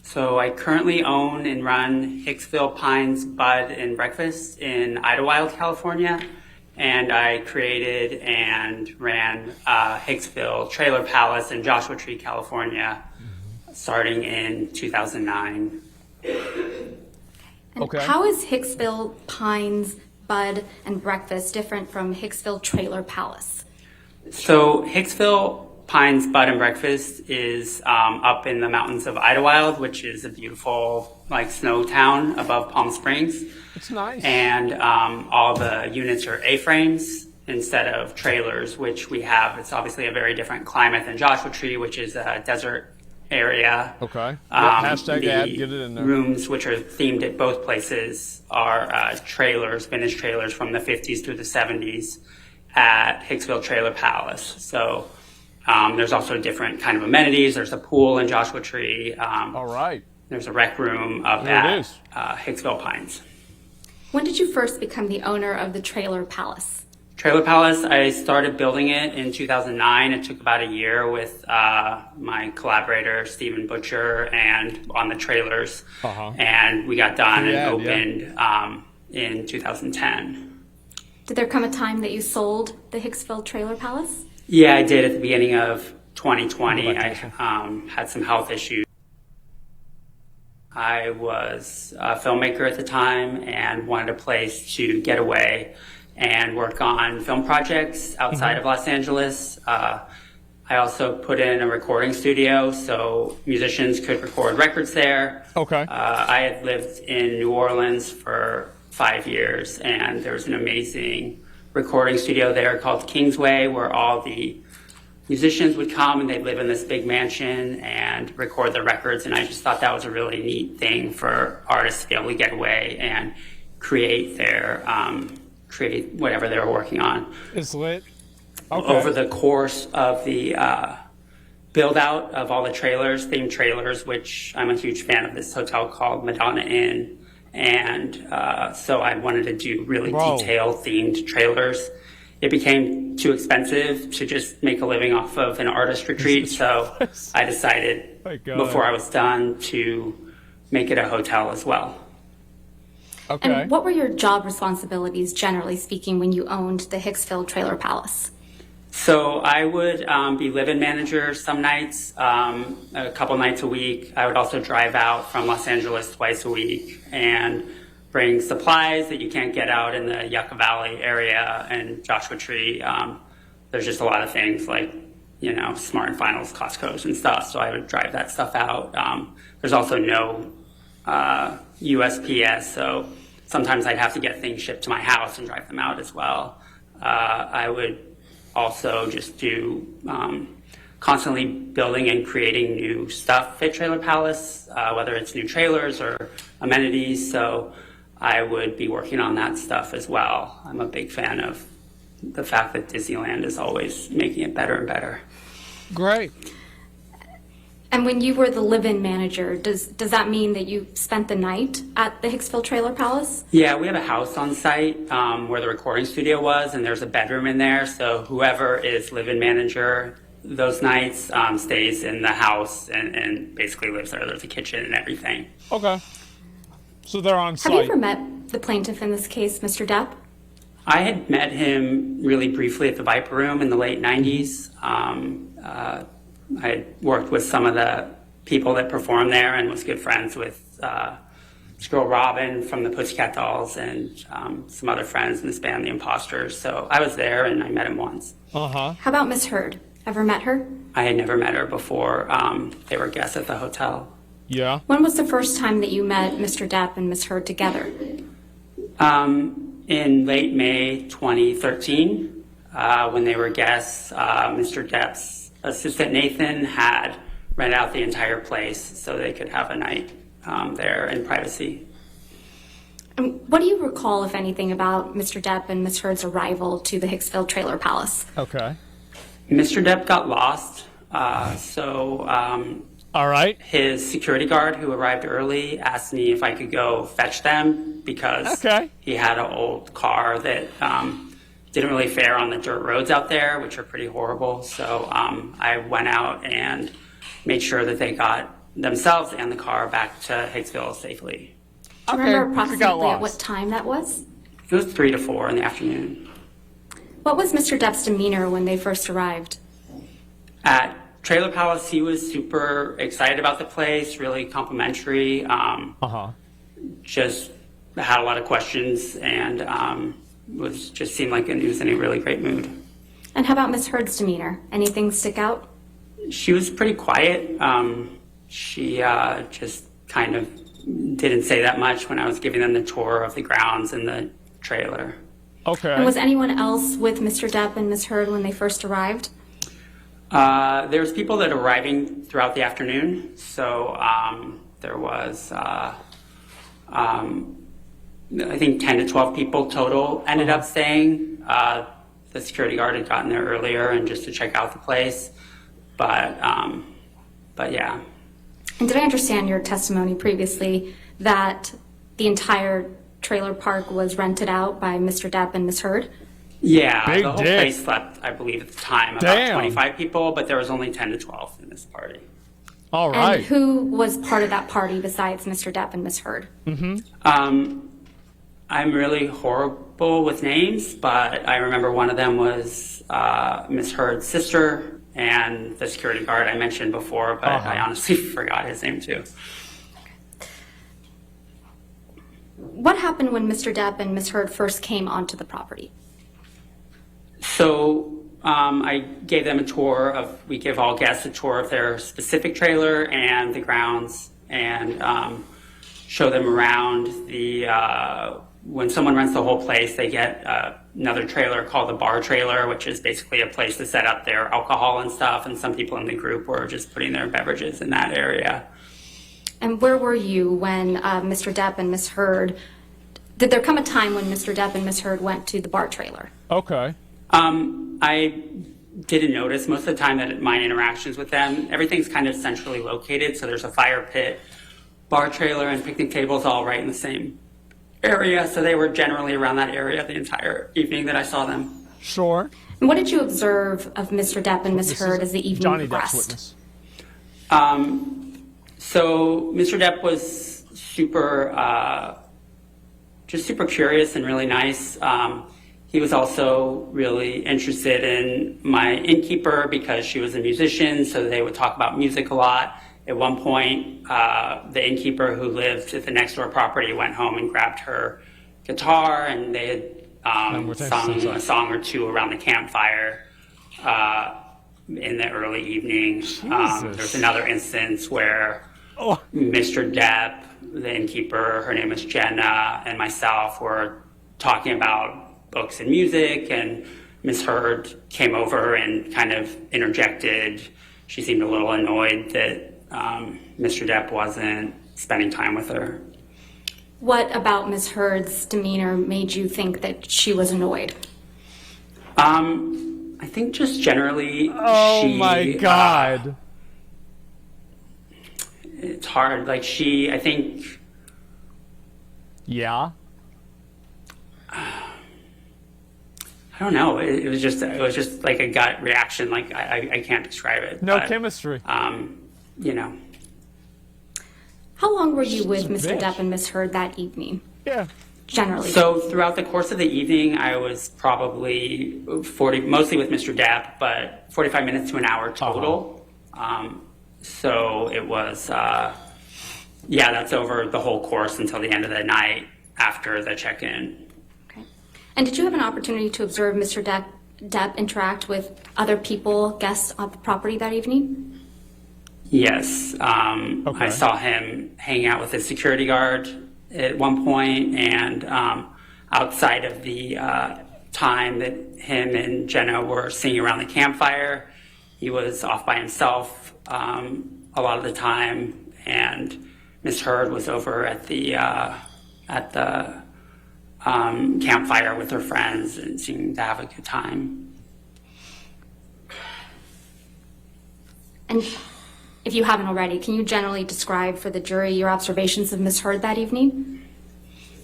Speaker 18: So I currently own and run Hicksville Pines Bud and Breakfast in Idlewild, California. And I created and ran Hicksville Trailer Palace in Joshua Tree, California, starting in 2009.
Speaker 20: And how is Hicksville Pines Bud and Breakfast different from Hicksville Trailer Palace?
Speaker 18: So Hicksville Pines Bud and Breakfast is up in the mountains of Idlewild, which is a beautiful snow town above Palm Springs.
Speaker 1: It's nice.
Speaker 18: And all the units are A-frames instead of trailers, which we have. It's obviously a very different climate than Joshua Tree, which is a desert area.
Speaker 1: Okay. Hashtag
Speaker 18: the
Speaker 1: ad, get it in there.
Speaker 18: Rooms, which are themed at both places, are trailers, vintage trailers from the 50s through the 70s at Hicksville Trailer Palace. So there's also different kind of amenities. There's a pool in Joshua Tree.
Speaker 1: All right.
Speaker 18: There's a rec room up
Speaker 1: There it is.
Speaker 18: at Hicksville Pines.
Speaker 20: When did you first become the owner of the Trailer Palace?
Speaker 18: Trailer Palace, I started building it in 2009. It took about a year with my collaborator, Stephen Butcher, and on the trailers. And we got done and opened in 2010.
Speaker 20: Did there come a time that you sold the Hicksville Trailer Palace?
Speaker 18: Yeah, I did at the beginning of 2020. I had some health issues. I was a filmmaker at the time and wanted a place to get away and work on film projects outside of Los Angeles. I also put in a recording studio so musicians could record records there. I had lived in New Orleans for 5 years, and there was an amazing recording studio there called Kingsway, where all the musicians would come and they'd live in this big mansion and record their records. And I just thought that was a really neat thing for artists to be able to get away and create create whatever they were working on.
Speaker 1: It's lit.
Speaker 18: Over the course of the build out of all the trailers, themed trailers, which I'm a huge fan of this hotel called Madonna Inn. And so I wanted to do really detailed themed trailers. It became too expensive to just make a living off of an artist retreat. So I decided before I was done to make it a hotel as well.
Speaker 20: And what were your job responsibilities, generally speaking, when you owned the Hicksville Trailer Palace?
Speaker 18: So I would be live-in manager some nights, a couple nights a week. I would also drive out from Los Angeles twice a week and bring supplies that you can't get out in the Yucca Valley area and Joshua Tree. There's just a lot of things like, Smart and Finals, Costco's and stuff. So I would drive that stuff out. There's also no USPS, so sometimes I'd have to get things shipped to my house and drive them out as well. I would also just do constantly building and creating new stuff at Trailer Palace, whether it's new trailers or amenities. So I would be working on that stuff as well. I'm a big fan of the fact that Disneyland is always making it better and better.
Speaker 1: Great.
Speaker 20: And when you were the live-in manager, does that mean that you spent the night at the Hicksville Trailer Palace?
Speaker 18: Yeah, we have a house on site where the recording studio was, and there's a bedroom in there. So whoever is live-in manager those nights stays in the house and basically lives there. There's a kitchen and everything.
Speaker 1: Okay. So they're on site.
Speaker 20: Have you ever met the plaintiff in this case, Mr. Depp?
Speaker 18: I had met him really briefly at the Viper Room in the late 90s. I had worked with some of the people that performed there and was good friends with this girl Robin from the Pussycat Dolls and some other friends in this band, The Imposters. So I was there and I met him once.
Speaker 20: How about Miss Heard? Ever met her?
Speaker 18: I had never met her before. They were guests at the hotel.
Speaker 1: Yeah.
Speaker 20: When was the first time that you met Mr. Depp and Miss Heard together?
Speaker 18: In late May 2013, when they were guests, Mr. Depp's assistant Nathan had rent out the entire place so they could have a night there in privacy.
Speaker 20: And what do you recall, if anything, about Mr. Depp and Miss Heard's arrival to the Hicksville Trailer Palace?
Speaker 1: Okay.
Speaker 18: Mr. Depp got lost,
Speaker 1: all right.
Speaker 18: His security guard, who arrived early, asked me if I could go fetch them because he had an old car that didn't really fare on the dirt roads out there, which are pretty horrible. So I went out and made sure that they got themselves and the car back to Hicksville safely.
Speaker 20: Do you remember approximately at what time that was?
Speaker 18: It was 3 to 4 in the afternoon.
Speaker 20: What was Mr. Depp's demeanor when they first arrived?
Speaker 18: At Trailer Palace, he was super excited about the place, really complimentary. Just had a lot of questions and seemed like he was in a really great mood.
Speaker 20: And how about Miss Heard's demeanor? Anything stick out?
Speaker 18: She was pretty quiet. She just kind of didn't say that much when I was giving them the tour of the grounds and the trailer.
Speaker 1: Okay.
Speaker 20: And was anyone else with Mr. Depp and Miss Heard when they first arrived?
Speaker 18: There was people that were arriving throughout the afternoon. So there was, I think 10 to 12 people total ended up staying. The security guard had gotten there earlier and just to check out the place. But yeah.
Speaker 20: And did I understand your testimony previously that the entire trailer park was rented out by Mr. Depp and Miss Heard?
Speaker 18: Yeah,
Speaker 1: Big
Speaker 18: the whole
Speaker 1: dick.
Speaker 18: place slept, I believe, at the time, about
Speaker 1: Damn.
Speaker 18: 25 people, but there was only 10 to 12 in this party.
Speaker 1: All right.
Speaker 20: And who was part of that party besides Mr. Depp and Miss Heard?
Speaker 18: I'm really horrible with names, but I remember one of them was Miss Heard's sister and the security guard I mentioned before, but I honestly forgot his name too.
Speaker 20: What happened when Mr. Depp and Miss Heard first came onto the property?
Speaker 18: So I gave them a tour of, we give all guests a tour of their specific trailer and the grounds and show them around the, when someone rents the whole place, they get another trailer called the bar trailer, which is basically a place to set up their alcohol and stuff. And some people in the group were just putting their beverages in that area.
Speaker 20: And where were you when Mr. Depp and Miss Heard, did there come a time when Mr. Depp and Miss Heard went to the bar trailer?
Speaker 1: Okay.
Speaker 18: I didn't notice most of the time that my interactions with them, everything's kind of centrally located. So there's a fire pit, bar trailer, and picnic tables all right in the same area. So they were generally around that area the entire evening that I saw them.
Speaker 1: Sure.
Speaker 20: And what did you observe of Mr. Depp and Miss Heard as the evening
Speaker 1: Johnny Depp's
Speaker 20: progressed?
Speaker 1: witness.
Speaker 18: So Mr. Depp was just super curious and really nice. He was also really interested in my innkeeper because she was a musician, so they would talk about music a lot. At one point, the innkeeper who lived at the next door property went home and grabbed her guitar, and they had sung a song or two around the campfire in the early evening. There's another instance where Mr. Depp, the innkeeper, her name is Jenna, and myself were talking about books and music, and Miss Heard came over and kind of interjected. She seemed a little annoyed that Mr. Depp wasn't spending time with her.
Speaker 20: What about Miss Heard's demeanor made you think that she was annoyed?
Speaker 18: I think just generally
Speaker 1: My God.
Speaker 18: It's hard. Like I think...
Speaker 1: Yeah?
Speaker 18: I don't know. It was just like a gut reaction. Like I can't describe it.
Speaker 1: No
Speaker 18: but,
Speaker 1: chemistry.
Speaker 18: You know.
Speaker 20: How long were you with
Speaker 1: She's a
Speaker 20: Mr.
Speaker 1: bitch.
Speaker 20: Depp and Miss Heard that evening?
Speaker 1: Yeah.
Speaker 20: Generally.
Speaker 18: So throughout the course of the evening, I was probably mostly with Mr. Depp, but 45 minutes to an hour total. So it was, that's over the whole course until the end of the night after the check-in.
Speaker 20: And did you have an opportunity to observe Mr. Depp interact with other people, guests on the property that evening?
Speaker 18: Yes. I saw him hanging out with his security guard at one point, and outside of the time that him and Jenna were singing around the campfire, he was off by himself a lot of the time, and Miss Heard was over at the campfire with her friends and seemed to have a good time.
Speaker 20: And if you haven't already, can you generally describe for the jury your observations of Miss Heard that evening?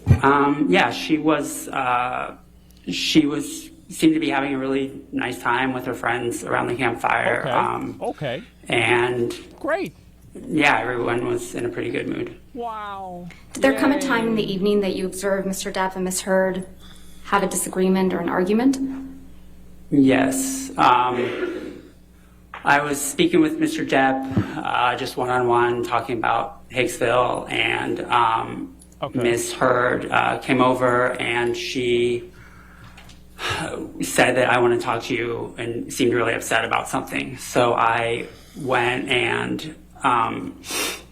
Speaker 18: Yeah, she was seemed to be having a really nice time with her friends around the campfire.
Speaker 1: Okay.
Speaker 18: And
Speaker 1: great.
Speaker 18: Yeah, everyone was in a pretty good mood.
Speaker 1: Wow.
Speaker 20: Did there come a time in the evening that you observed Mr. Depp and Ms. Heard have a disagreement or an argument?
Speaker 18: Yes. I was speaking with Mr. Depp, just one-on-one, talking about Hicksville, and Ms. Heard came over and she said that I want to talk to you and seemed really upset about something. So I went and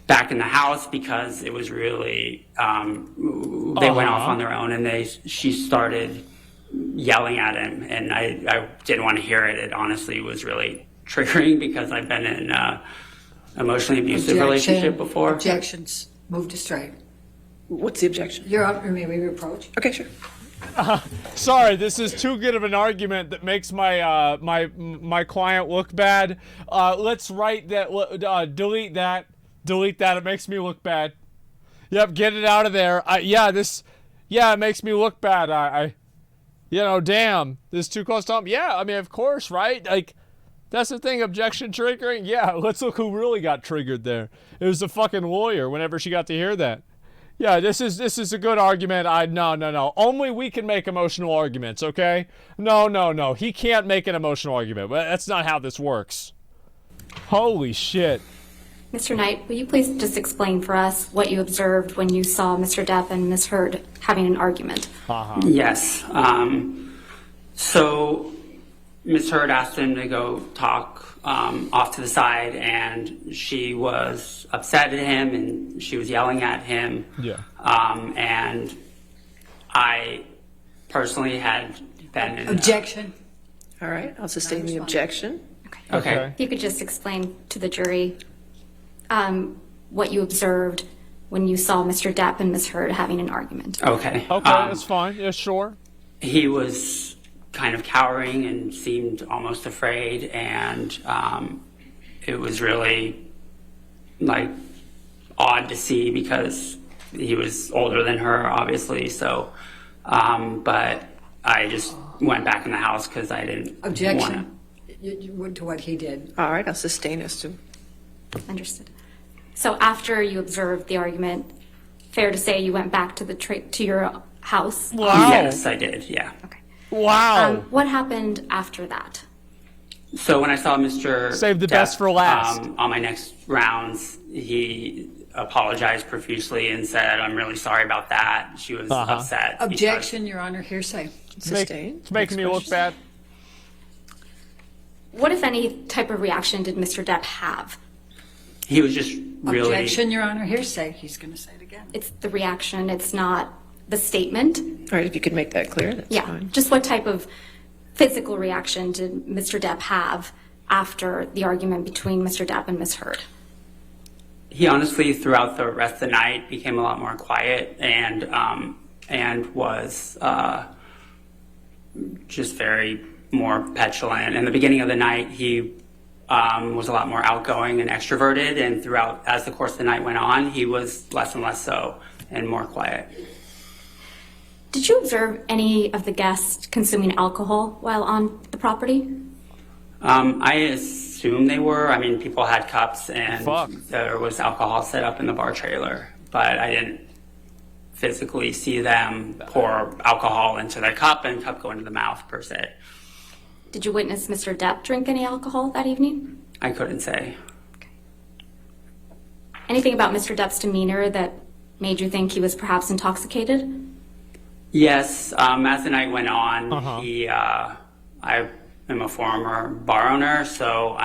Speaker 18: back in the house because it was really, they went off on their own and she started yelling at him, and I didn't want to hear it. It honestly was really triggering because I've been in an emotionally abusive relationship before.
Speaker 5: Objections. Move to strike.
Speaker 4: What's the objection?
Speaker 5: You're up, or may we approach?
Speaker 4: Okay, sure.
Speaker 1: Sorry, this is too good of an argument that makes my my client look bad. Let's write that. Delete that. Delete that. It makes me look bad. Yep, get it out of there. Yeah, it makes me look bad. Damn, this is too close to home. Yeah, I mean, of course, right? Like, that's the thing. Objection triggering. Yeah, let's look who really got triggered there. It was the fucking lawyer. Whenever she got to hear that. Yeah, this is a good argument. No. Only we can make emotional arguments, okay? No. He can't make an emotional argument. That's not how this works. Holy shit.
Speaker 20: Mr. Knight, will you please just explain for us what you observed when you saw Mr. Depp and Ms. Heard having an argument?
Speaker 18: Yes. So Ms. Heard asked him to go talk off to the side, and she was upset at him, and she was yelling at him.
Speaker 1: Yeah.
Speaker 18: And I personally had been in
Speaker 5: Objection.
Speaker 4: All right, I'll sustain the objection.
Speaker 18: Okay.
Speaker 20: If you could just explain to the jury what you observed when you saw Mr. Depp and Ms. Heard having an argument.
Speaker 18: Okay.
Speaker 1: That's fine. Yeah, sure.
Speaker 18: He was kind of cowering and seemed almost afraid, and it was really like odd to see because he was older than her, obviously. So, but I just went back in the house because I didn't
Speaker 5: Objection. To what he did.
Speaker 4: All right, I'll sustain as to.
Speaker 20: Understood. So after you observed the argument, fair to say you went back to to your house?
Speaker 1: Wow.
Speaker 18: Yes, I did. Yeah.
Speaker 20: Okay.
Speaker 1: Wow.
Speaker 20: What happened after that?
Speaker 18: So when I saw Mr.
Speaker 1: Save the best for last.
Speaker 18: On my next rounds, he apologized profusely and said, "I'm really sorry about that." She was upset.
Speaker 5: Objection, Your Honor. Hearsay.
Speaker 4: Sustain.
Speaker 1: It's making me look bad.
Speaker 20: What, if any, type of reaction did Mr. Depp have?
Speaker 18: He was just really...
Speaker 5: Objection, Your Honor. Hearsay. He's going to say it again.
Speaker 20: It's the reaction. It's not the statement.
Speaker 4: All right, if you could make that clear, that's
Speaker 20: Yeah.
Speaker 4: fine.
Speaker 20: Just what type of physical reaction did Mr. Depp have after the argument between Mr. Depp and Ms. Heard?
Speaker 18: He honestly, throughout the rest of the night, became a lot more quiet and was just very more petulant. In the beginning of the night, he was a lot more outgoing and extroverted, and throughout, as the course of the night went on, he was less and less so and more quiet.
Speaker 20: Did you observe any of the guests consuming alcohol while on the property?
Speaker 18: I assume they were. I mean, people had cups and there was alcohol set up in the bar trailer, but I didn't physically see them pour alcohol into their cup and cup go into the mouth per se.
Speaker 20: Did you witness Mr. Depp drink any alcohol that evening?
Speaker 18: I couldn't say.
Speaker 20: Anything about Mr. Depp's demeanor that made you think he was perhaps intoxicated?
Speaker 18: Yes, as the night went on, I am a former bar owner, so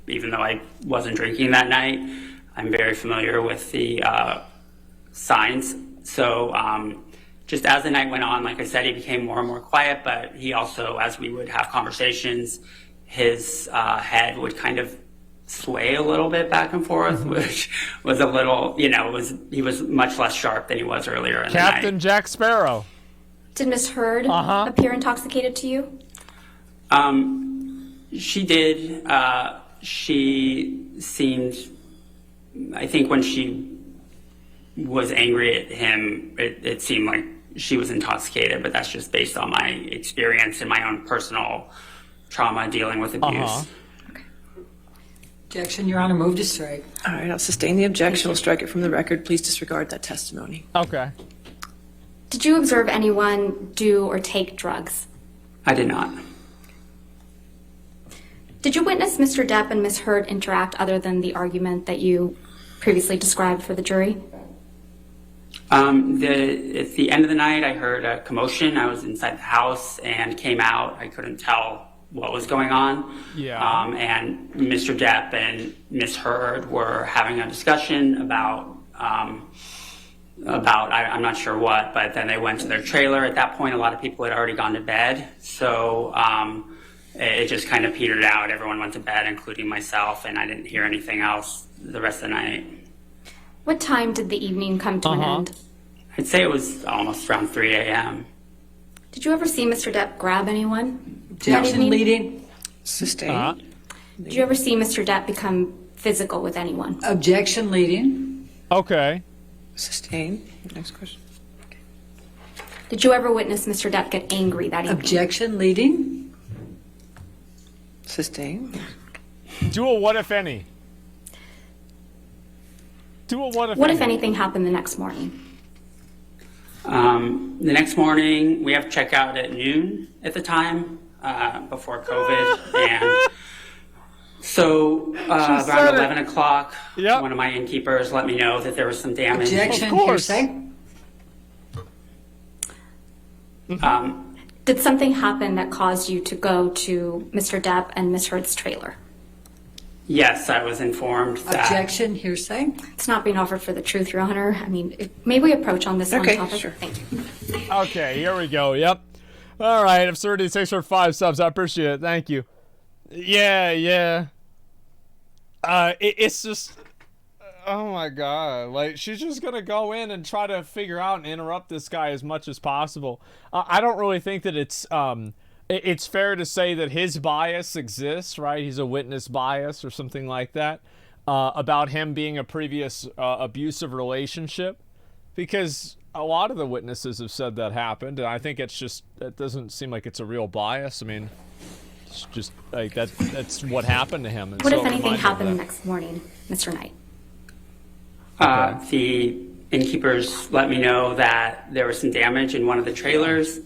Speaker 18: even though I wasn't drinking that night, I'm very familiar with the signs. So just as the night went on, like I said, he became more and more quiet, but he also, as we would have conversations, his head would kind of sway a little bit back and forth, which was a little, he was much less sharp than he was earlier in the night.
Speaker 1: Captain Jack Sparrow.
Speaker 20: Did Ms. Heard appear intoxicated to you?
Speaker 18: She did. She seemed, I think when she was angry at him, it seemed like she was intoxicated, but that's just based on my experience and my own personal trauma dealing with abuse.
Speaker 5: Objection, Your Honor, move to strike.
Speaker 4: All right, I'll sustain the objection. We'll strike it from the record. Please disregard that testimony.
Speaker 1: Okay.
Speaker 20: Did you observe anyone do or take drugs?
Speaker 18: I did not.
Speaker 20: Did you witness Mr. Depp and Ms. Heard interact other than the argument that you previously described for the jury?
Speaker 18: At the end of the night, I heard a commotion. I was inside the house and came out. I couldn't tell what was going on.
Speaker 1: Yeah.
Speaker 18: And Mr. Depp and Ms. Heard were having a discussion about I'm not sure what, but then they went to their trailer. At that point, a lot of people had already gone to bed. So it just kind of petered out. Everyone went to bed, including myself, and I didn't hear anything else the rest of the night.
Speaker 20: What time did the evening come to an end?
Speaker 18: I'd say it was almost around 3 a.m.
Speaker 20: Did you ever see Mr. Depp grab anyone?
Speaker 5: Objection, leading.
Speaker 4: Sustained.
Speaker 20: Did you ever see Mr. Depp become physical with anyone?
Speaker 5: Objection, leading.
Speaker 1: Okay.
Speaker 4: Sustained. Next question.
Speaker 20: Did you ever witness Mr. Depp get angry that evening?
Speaker 5: Objection, leading.
Speaker 4: Sustained.
Speaker 1: Do a what if any. Do a what if
Speaker 20: What
Speaker 1: any.
Speaker 20: if anything happened the next morning?
Speaker 18: The next morning, we have checkout at noon at the time, before COVID. And so around 11 o'clock, one of my innkeepers let me know that there was some damage.
Speaker 5: Objection, hearsay.
Speaker 20: Did something happen that caused you to go to Mr. Depp and Ms. Heard's trailer?
Speaker 18: Yes, I was informed that.
Speaker 5: Objection, hearsay.
Speaker 20: It's not being offered for the truth, Your Honor. I mean, may we approach on this one topic?
Speaker 4: Sure.
Speaker 20: Thank you.
Speaker 1: Okay, here we go. Yep. All right, absurdity 6 for 5 subs. I appreciate it. Thank you. Yeah. It's just, oh my god, like she's just gonna go in and try to figure out and interrupt this guy as much as possible. I don't really think that it's fair to say that his bias exists, right? He's a witness bias or something like that about him being a previous abusive relationship, because a lot of the witnesses have said that happened, and I think it doesn't seem like it's a real bias. I mean, it's just like that's what happened to him. And
Speaker 20: What
Speaker 1: so
Speaker 20: if
Speaker 1: it
Speaker 20: anything
Speaker 1: reminded
Speaker 20: happened
Speaker 1: him
Speaker 20: the next morning, Mr. Knight?
Speaker 18: The innkeepers let me know that there was some damage in one of the trailers,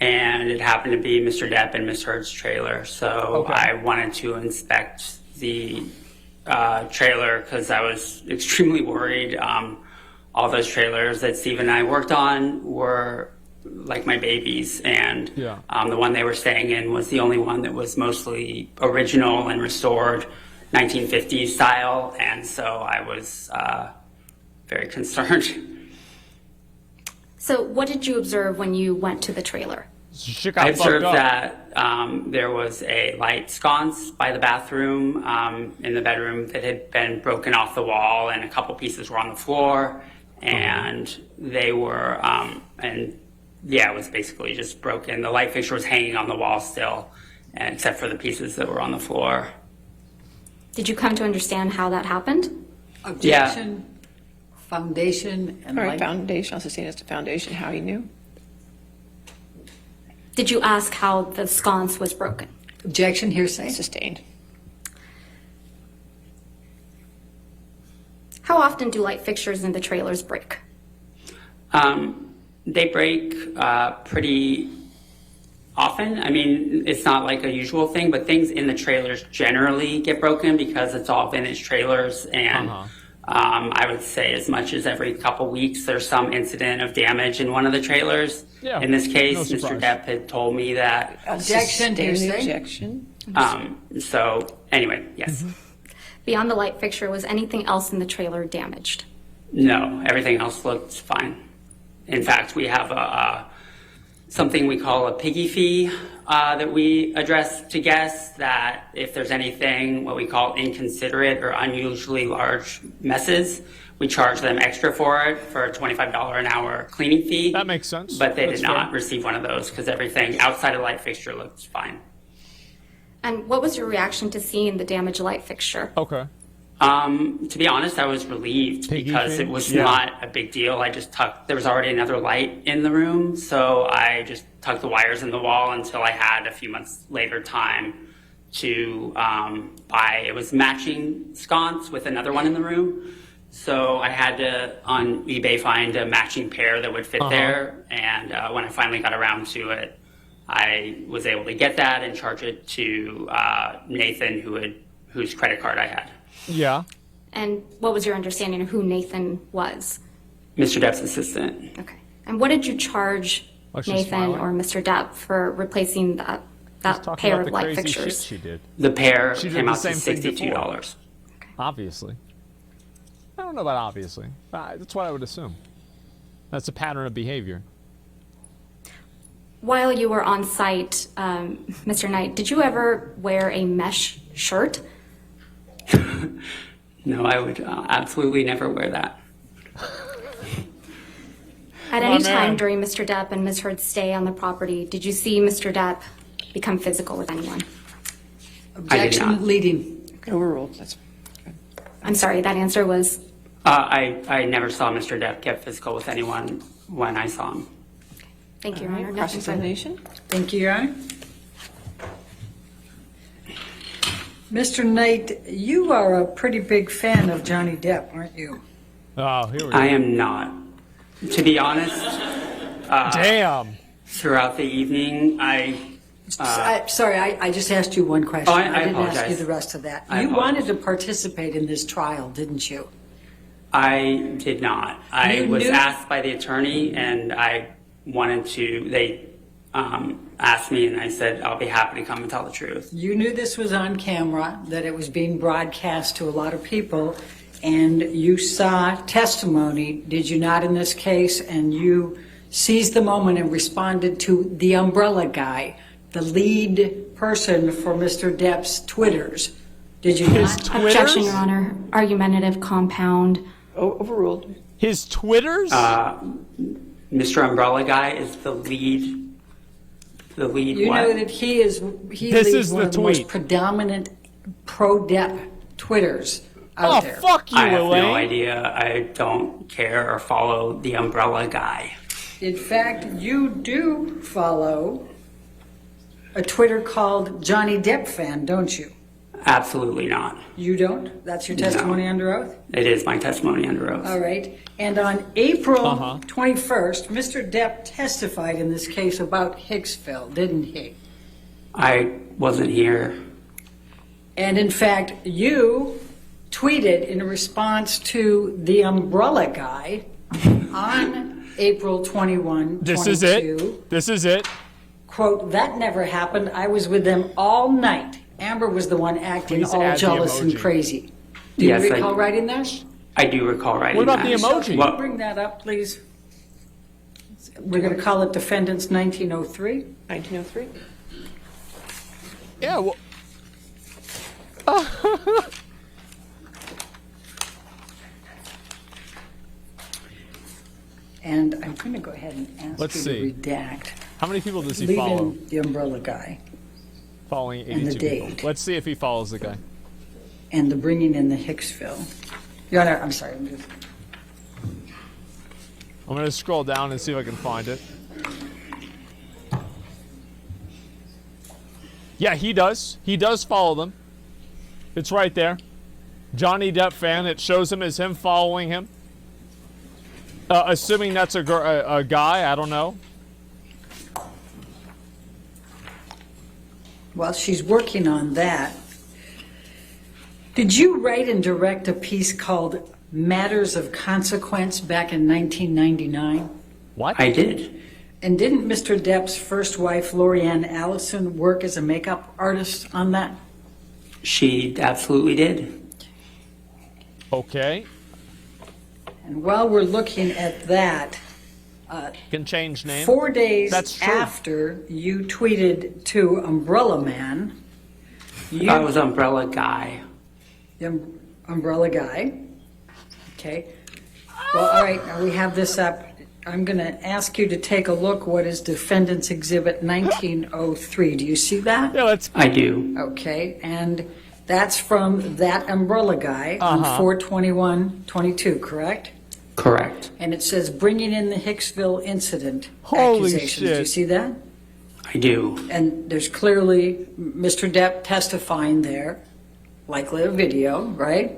Speaker 18: and it happened to be Mr. Depp and Ms. Heard's trailer. So I wanted to inspect the trailer because I was extremely worried. All those trailers that Steve and I worked on were like my babies, and the one they were staying in was the only one that was mostly original and restored 1950s style, and so I was very concerned.
Speaker 20: So what did you observe when you went to the trailer?
Speaker 18: I observed that there was a light sconce by the bathroom in the bedroom that had been broken off the wall, and a couple pieces were on the floor, and they were, it was basically just broken. The light fixture was hanging on the wall still, except for the pieces that were on the floor.
Speaker 20: Did you come to understand how that happened?
Speaker 5: Objection, foundation, and
Speaker 4: All right,
Speaker 5: light.
Speaker 4: foundation. I'll sustain as to foundation. How he knew.
Speaker 20: Did you ask how the sconce was broken?
Speaker 5: Objection, hearsay.
Speaker 4: Sustained.
Speaker 20: How often do light fixtures in the trailers break?
Speaker 18: They break pretty often. I mean, it's not like a usual thing, but things in the trailers generally get broken because it's all vintage trailers, and I would say as much as every couple weeks there's some incident of damage in one of the trailers.
Speaker 1: Yeah,
Speaker 18: in this case,
Speaker 1: no
Speaker 18: Mr.
Speaker 1: surprise.
Speaker 18: Depp had told me that.
Speaker 5: Objection, hearsay.
Speaker 4: Objection.
Speaker 18: So anyway, yes.
Speaker 20: Beyond the light fixture, was anything else in the trailer damaged?
Speaker 18: No, everything else looked fine. In fact, we have something we call a piggy fee that we address to guests, that if there's anything what we call inconsiderate or unusually large messes, we charge them extra for it, for a $25 an hour cleaning fee.
Speaker 1: That makes sense.
Speaker 18: But they
Speaker 1: That's
Speaker 18: did not
Speaker 1: fair.
Speaker 18: receive one of those because everything outside of light fixture looked fine.
Speaker 20: And what was your reaction to seeing the damaged light fixture?
Speaker 1: Okay.
Speaker 18: To be honest, I was relieved because it was not a big deal. I just there was already another light in the room, so I just tucked the wires in the wall until I had a few months later time to buy, it was matching sconce with another one in the room. So I had to, on eBay, find a matching pair that would fit there. And when I finally got around to it, I was able to get that and charge it to Nathan, whose credit card I had.
Speaker 1: Yeah.
Speaker 20: And what was your understanding of who Nathan was?
Speaker 18: Mr. Depp's assistant.
Speaker 20: Okay. And what did you charge Nathan or Mr. Depp for replacing that pair of light fixtures?
Speaker 1: She did.
Speaker 18: The pair
Speaker 1: She did
Speaker 18: came
Speaker 1: the
Speaker 18: out to
Speaker 1: same thing before.
Speaker 18: $62.
Speaker 1: Obviously. I don't know about obviously. That's what I would assume. That's a pattern of behavior.
Speaker 20: While you were on site, Mr. Knight, did you ever wear a mesh shirt?
Speaker 18: No, I would absolutely never wear that.
Speaker 20: At any time during Mr. Depp and Ms. Heard's stay on the property, did you see Mr. Depp become physical with anyone?
Speaker 5: Objection leading.
Speaker 4: Overruled. That's
Speaker 20: I'm sorry, that answer was?
Speaker 18: I never saw Mr. Depp get physical with anyone when I saw him.
Speaker 20: Thank you, Your Honor.
Speaker 4: Cross-examination.
Speaker 5: Thank you, Your Honor. Mr. Knight, you are a pretty big fan of Johnny Depp, aren't you?
Speaker 1: Oh, here we go.
Speaker 18: I am not. To be honest,
Speaker 1: damn.
Speaker 18: Throughout the evening,
Speaker 5: Sorry, I just asked you one question.
Speaker 18: Oh, I
Speaker 5: didn't
Speaker 18: apologize.
Speaker 5: ask you the rest of that.
Speaker 18: I
Speaker 5: You
Speaker 18: apologize.
Speaker 5: wanted to participate in this trial, didn't you?
Speaker 18: I did not. I
Speaker 5: You
Speaker 18: was
Speaker 5: knew-
Speaker 18: asked by the attorney, and I wanted to. They asked me, and I said I'll be happy to come and tell the truth.
Speaker 5: You knew this was on camera, that it was being broadcast to a lot of people, and you saw testimony, did you not, in this case? And you seized the moment and responded to the umbrella guy, the lead person for Mr. Depp's Twitters. Did you not?
Speaker 20: Objection, Your Honor. Argumentative compound.
Speaker 4: Overruled.
Speaker 1: His Twitters?
Speaker 18: Mr. Umbrella Guy is the lead. The lead.
Speaker 5: You
Speaker 18: what?
Speaker 5: know that he
Speaker 1: This
Speaker 5: leads
Speaker 1: is
Speaker 5: one
Speaker 1: the
Speaker 5: of the most
Speaker 1: tweet.
Speaker 5: predominant pro-Depp Twitters out there.
Speaker 1: Fuck you,
Speaker 18: I have
Speaker 1: Elaine.
Speaker 18: no idea. I don't care or follow the Umbrella Guy.
Speaker 5: In fact, you do follow a Twitter called Johnny Depp Fan, don't you?
Speaker 18: Absolutely not.
Speaker 5: You don't? That's your testimony under oath?
Speaker 18: It is my testimony under oath.
Speaker 5: All right. And on April 21st, Mr. Depp testified in this case about Hicksville, didn't he?
Speaker 18: I wasn't here.
Speaker 5: And in fact, you tweeted in response to the umbrella guy on April 21,
Speaker 1: This
Speaker 5: 22,
Speaker 1: is it. This is it.
Speaker 5: quote, "That never happened. I was with them all night. Amber was the one acting
Speaker 1: Please
Speaker 5: all
Speaker 1: add the
Speaker 5: jealous and
Speaker 1: emoji.
Speaker 5: crazy." Do you
Speaker 18: Yes, I-
Speaker 5: recall writing that?
Speaker 18: I do recall writing
Speaker 1: What about
Speaker 18: that.
Speaker 1: the emoji?
Speaker 5: Can you bring that up, please? We're going to call it Defendants 1903.
Speaker 4: 1903.
Speaker 1: Yeah, well.
Speaker 5: And I'm going to go ahead and ask
Speaker 1: Let's
Speaker 5: you
Speaker 1: see.
Speaker 5: to redact.
Speaker 1: How many people does he
Speaker 5: Leave
Speaker 1: follow?
Speaker 5: in the umbrella guy
Speaker 1: Following
Speaker 5: and the
Speaker 1: 82 people.
Speaker 5: date.
Speaker 1: Let's see if he follows the guy.
Speaker 5: and the bringing in the Hicksville. Your Honor, I'm sorry.
Speaker 1: I'm going to scroll down and see if I can find it. Yeah, he does. He does follow them. It's right there. Johnny Depp fan. It shows him as him following him. Assuming that's a guy, I don't know.
Speaker 5: While she's working on that, did you write and direct a piece called Matters of Consequence back in 1999?
Speaker 1: What?
Speaker 18: I did.
Speaker 5: And didn't Mr. Depp's first wife, Lorianne Allison, work as a makeup artist on that?
Speaker 18: She absolutely did.
Speaker 1: Okay.
Speaker 5: And while we're looking at that,
Speaker 1: Can change name.
Speaker 5: 4 days
Speaker 1: That's true.
Speaker 5: after you tweeted to Umbrella Man,
Speaker 18: I was Umbrella Guy.
Speaker 5: Umbrella Guy. Okay. Well, all right, now we have this up. I'm going to ask you to take a look what is Defendant's Exhibit 1903. Do you see that?
Speaker 1: Yeah, let's.
Speaker 18: I do.
Speaker 5: Okay, and That's from that umbrella guy on 4/21/22, correct?
Speaker 18: Correct.
Speaker 5: And it says bringing in the Hicksville incident
Speaker 1: Holy
Speaker 5: accusations.
Speaker 1: shit.
Speaker 5: Do you see that?
Speaker 18: I do.
Speaker 5: And there's clearly Mr. Depp testifying there, likely a video, right?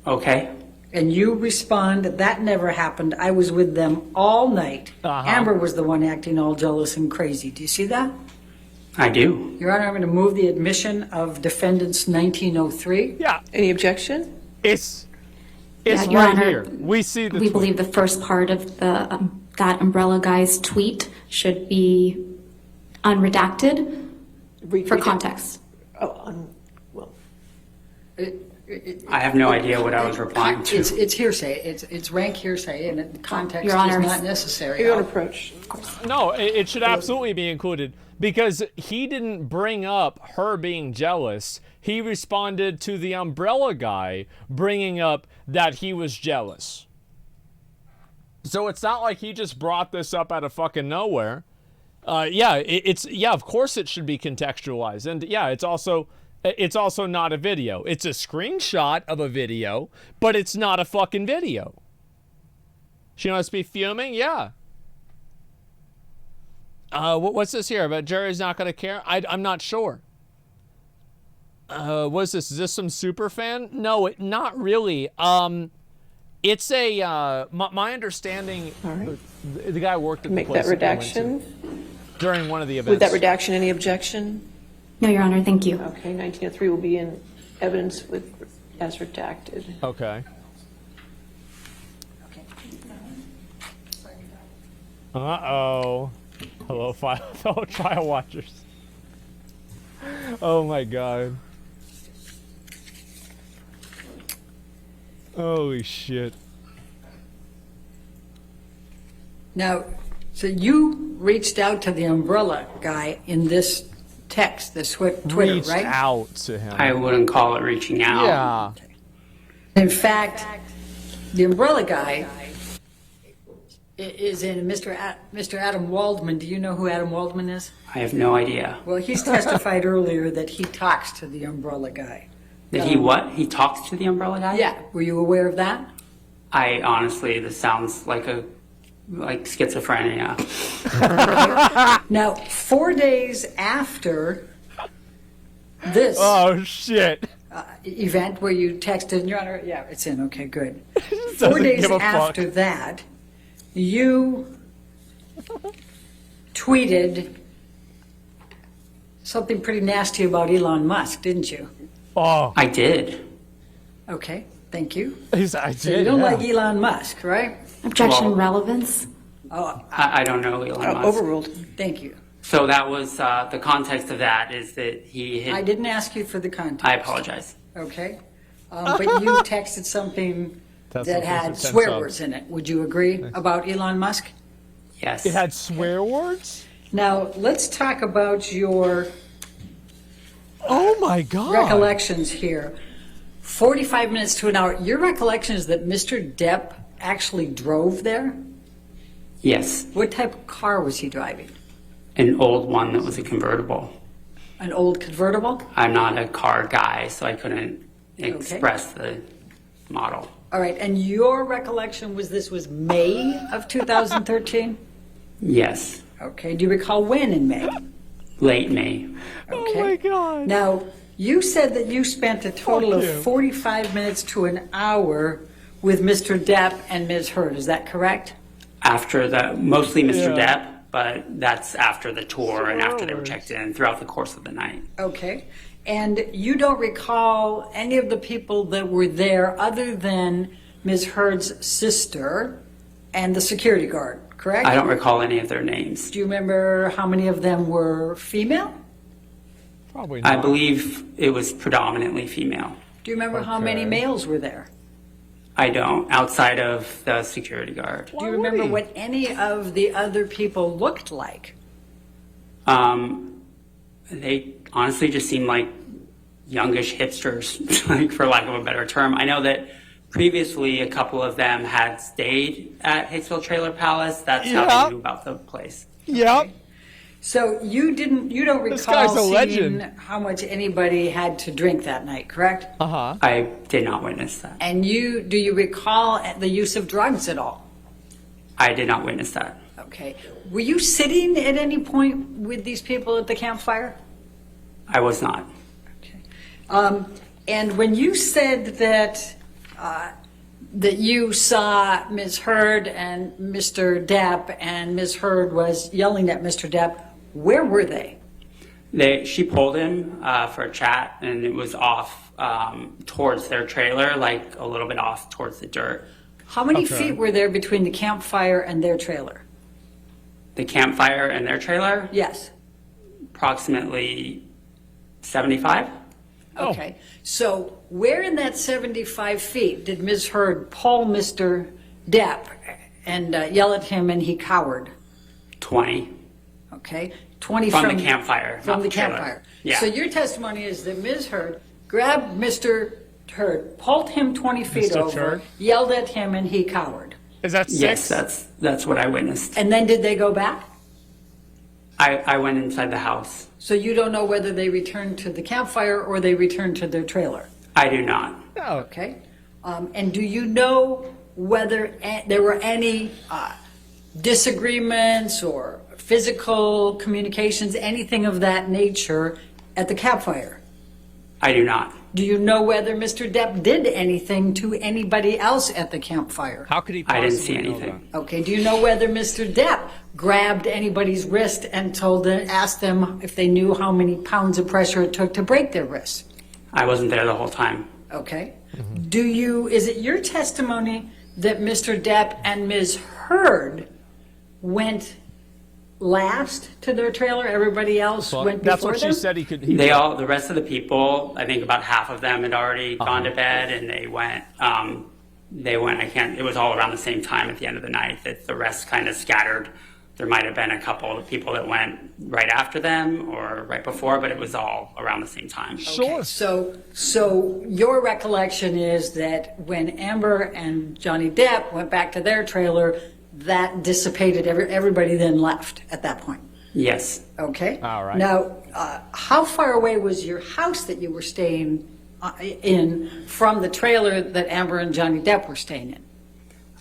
Speaker 18: Okay.
Speaker 5: And you respond, that never happened. I was with them all night. Amber was the one acting all jealous and crazy. Do you see that?
Speaker 18: I do.
Speaker 5: Your Honor, I'm going to move the admission of defendants 1903.
Speaker 1: Yeah.
Speaker 4: Any objection?
Speaker 1: It's
Speaker 20: Yeah, Your
Speaker 1: right
Speaker 20: Honor,
Speaker 1: here. We see the
Speaker 20: We
Speaker 1: tweet.
Speaker 20: believe the first part of the that umbrella guy's tweet should be unredacted for context.
Speaker 18: I have no idea what I was replying to.
Speaker 5: It's hearsay. It's rank hearsay, and the context
Speaker 20: Your
Speaker 5: is
Speaker 20: Honor.
Speaker 5: not necessary.
Speaker 4: Your approach.
Speaker 1: No, it should absolutely be included because he didn't bring up her being jealous. He responded to the umbrella guy bringing up that he was jealous. So it's not like he just brought this up out of fucking nowhere. Of course it should be contextualized. And yeah, it's also not a video. It's a screenshot of a video, but it's not a fucking video. She must be fuming? Yeah. What's this here? About Jerry's not going to care? I'm not sure. What's this? Is this some super fan? No, not really. It's a, my understanding, the guy worked at the
Speaker 4: Make
Speaker 1: place
Speaker 4: that
Speaker 1: that we went
Speaker 4: redaction.
Speaker 1: to during one of the events.
Speaker 4: With that redaction, any objection?
Speaker 20: No, Your Honor, thank you.
Speaker 4: Okay, 1903 will be in evidence as redacted.
Speaker 1: Okay. Uh-oh. Hello, fellow trial watchers. Oh my god. Holy shit.
Speaker 5: Now, so you reached out to the umbrella guy in this text, this Twitter,
Speaker 1: Reached
Speaker 5: right?
Speaker 1: out to him.
Speaker 18: I wouldn't call it reaching out.
Speaker 1: Yeah.
Speaker 5: In fact, the umbrella guy is in Mr. Adam Waldman. Do you know who Adam Waldman is?
Speaker 18: I have no idea.
Speaker 5: Well, he's testified earlier that he talks to the umbrella guy.
Speaker 18: That he what? He talks to the umbrella guy?
Speaker 5: Yeah. Were you aware of that?
Speaker 18: I honestly, this sounds like schizophrenia.
Speaker 5: Now, 4 days after this
Speaker 1: Oh shit.
Speaker 5: event where you texted, Your Honor, yeah, it's in, okay, good. 4
Speaker 1: Doesn't
Speaker 5: days
Speaker 1: give a
Speaker 5: after
Speaker 1: fuck.
Speaker 5: that, you tweeted something pretty nasty about Elon Musk, didn't you?
Speaker 1: Oh.
Speaker 18: I did.
Speaker 5: Okay, thank you.
Speaker 1: I
Speaker 5: So you
Speaker 1: did.
Speaker 5: don't
Speaker 1: Yeah.
Speaker 5: like Elon Musk, right?
Speaker 20: Objection
Speaker 18: Well-
Speaker 20: relevance.
Speaker 5: Oh,
Speaker 18: I don't know Elon Musk.
Speaker 5: overruled. Thank you.
Speaker 18: So that was, the context of that is that he
Speaker 5: I
Speaker 18: had,
Speaker 5: didn't ask you for the context.
Speaker 18: I apologize.
Speaker 5: Okay. But you texted something
Speaker 1: That's
Speaker 5: that
Speaker 1: okay,
Speaker 5: had
Speaker 1: so 10
Speaker 5: swear
Speaker 1: subs.
Speaker 5: words in it. Would you agree about Elon Musk?
Speaker 18: Yes.
Speaker 1: It had swear words?
Speaker 5: Now, let's talk about your
Speaker 1: Oh my god.
Speaker 5: recollections here. 45 minutes to an hour. Your recollection is that Mr. Depp actually drove there?
Speaker 18: Yes.
Speaker 5: What type of car was he driving?
Speaker 18: An old one that was a convertible.
Speaker 5: An old convertible?
Speaker 18: I'm not a car guy, so I couldn't express the model.
Speaker 5: All right, and your recollection was this was May of 2013?
Speaker 18: Yes.
Speaker 5: Okay, do you recall when in May?
Speaker 18: Late May.
Speaker 5: Okay.
Speaker 1: Oh my god.
Speaker 5: Now, you said that you spent a total
Speaker 1: Fuck
Speaker 5: of
Speaker 1: you.
Speaker 5: 45 minutes to an hour with Mr. Depp and Ms. Heard. Is that correct?
Speaker 18: After the, mostly Mr.
Speaker 1: Yeah.
Speaker 18: Depp, but that's after the tour and after they were checked in throughout the course of the night.
Speaker 5: Okay. And you don't recall any of the people that were there other than Ms. Heard's sister and the security guard, correct?
Speaker 18: I don't recall any of their names.
Speaker 5: Do you remember how many of them were female?
Speaker 1: Probably not.
Speaker 18: I believe it was predominantly female.
Speaker 5: Do you remember how many
Speaker 1: Okay.
Speaker 5: males were there?
Speaker 18: I don't, outside of the security guard.
Speaker 5: Do you remember what any of the other people looked like?
Speaker 18: They honestly just seemed like youngish hipsters, like for lack of a better term. I know that previously a couple of them had stayed at Hicksville Trailer Palace. That's how
Speaker 1: Yeah.
Speaker 18: they knew about the place.
Speaker 1: Yep.
Speaker 5: So you don't
Speaker 1: This guy's a
Speaker 5: recall seeing
Speaker 1: legend.
Speaker 5: how much anybody had to drink that night, correct?
Speaker 1: Uh-huh.
Speaker 18: I did not witness that.
Speaker 5: And do you recall the use of drugs at all?
Speaker 18: I did not witness that.
Speaker 5: Okay. Were you sitting at any point with these people at the campfire?
Speaker 18: I was not.
Speaker 5: And when you said that that you saw Ms. Heard and Mr. Depp, and Ms. Heard was yelling at Mr. Depp, where were they?
Speaker 18: She pulled him for a chat, and it was off towards their trailer, like a little bit off towards the dirt.
Speaker 5: How many feet were there between the campfire and their trailer?
Speaker 18: The campfire and their trailer?
Speaker 5: Yes.
Speaker 18: Approximately 75.
Speaker 5: Okay. So where in that 75 feet did Ms. Heard pull Mr. Depp and yell at him and he cowered?
Speaker 18: 20.
Speaker 5: Okay. 20
Speaker 18: from the campfire.
Speaker 5: From
Speaker 18: not
Speaker 5: the
Speaker 18: trailer.
Speaker 5: campfire.
Speaker 18: Yeah.
Speaker 5: So your testimony is that Ms. Heard grabbed Mr. Heard, pulled him 20 feet
Speaker 1: Mr.
Speaker 5: over,
Speaker 1: Heard?
Speaker 5: yelled at him, and he cowered.
Speaker 1: Is that 6?
Speaker 18: Yes, that's what I witnessed.
Speaker 5: And then did they go back?
Speaker 18: I went inside the house.
Speaker 5: So you don't know whether they returned to the campfire or they returned to their trailer?
Speaker 18: I do not.
Speaker 5: Okay. And do you know whether there were any disagreements or physical communications, anything of that nature at the campfire?
Speaker 18: I do not.
Speaker 5: Do you know whether Mr. Depp did anything to anybody else at the campfire?
Speaker 1: How could he
Speaker 18: I
Speaker 1: possibly
Speaker 18: didn't see
Speaker 1: know
Speaker 18: anything.
Speaker 5: Okay. Do you know whether Mr. Depp grabbed anybody's wrist and asked them if they knew how many pounds of pressure it took to break their wrist?
Speaker 18: I wasn't there the whole time.
Speaker 5: Okay. Is it your testimony that Mr. Depp and Ms. Heard went last to their trailer? Everybody else went before
Speaker 1: That's what
Speaker 5: them?
Speaker 1: she said he could.
Speaker 18: The rest of the people, I think about half of them had already gone to bed, and they went, it was all around the same time at the end of the night that the rest kind of scattered. There might have been a couple of people that went right after them or right before, but it was all around the same time.
Speaker 5: Okay. So your recollection is that when Amber and Johnny Depp went back to their trailer, that dissipated. Everybody then left at that point.
Speaker 18: Yes.
Speaker 5: Okay.
Speaker 1: All right.
Speaker 5: Now, how far away was your house that you were staying in from the trailer that Amber and Johnny Depp were staying in?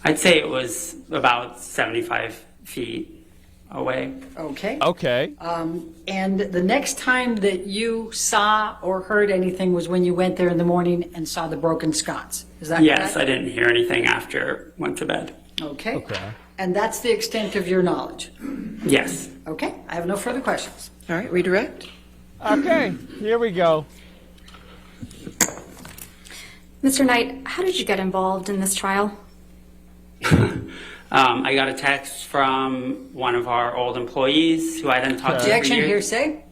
Speaker 18: I'd say it was about 75 feet away.
Speaker 5: Okay.
Speaker 1: Okay.
Speaker 5: And the next time that you saw or heard anything was when you went there in the morning and saw the broken sconce. Is that
Speaker 18: Yes,
Speaker 5: correct?
Speaker 18: I didn't hear anything after went to bed.
Speaker 5: Okay.
Speaker 1: Okay.
Speaker 5: And that's the extent of your knowledge?
Speaker 18: Yes.
Speaker 5: Okay. I have no further questions.
Speaker 4: All right, redirect.
Speaker 1: Okay, here we go.
Speaker 20: Mr. Knight, how did you get involved in this trial?
Speaker 18: I got a text from one of our old employees who I then talked to for
Speaker 5: Objection,
Speaker 18: years.
Speaker 5: hearsay?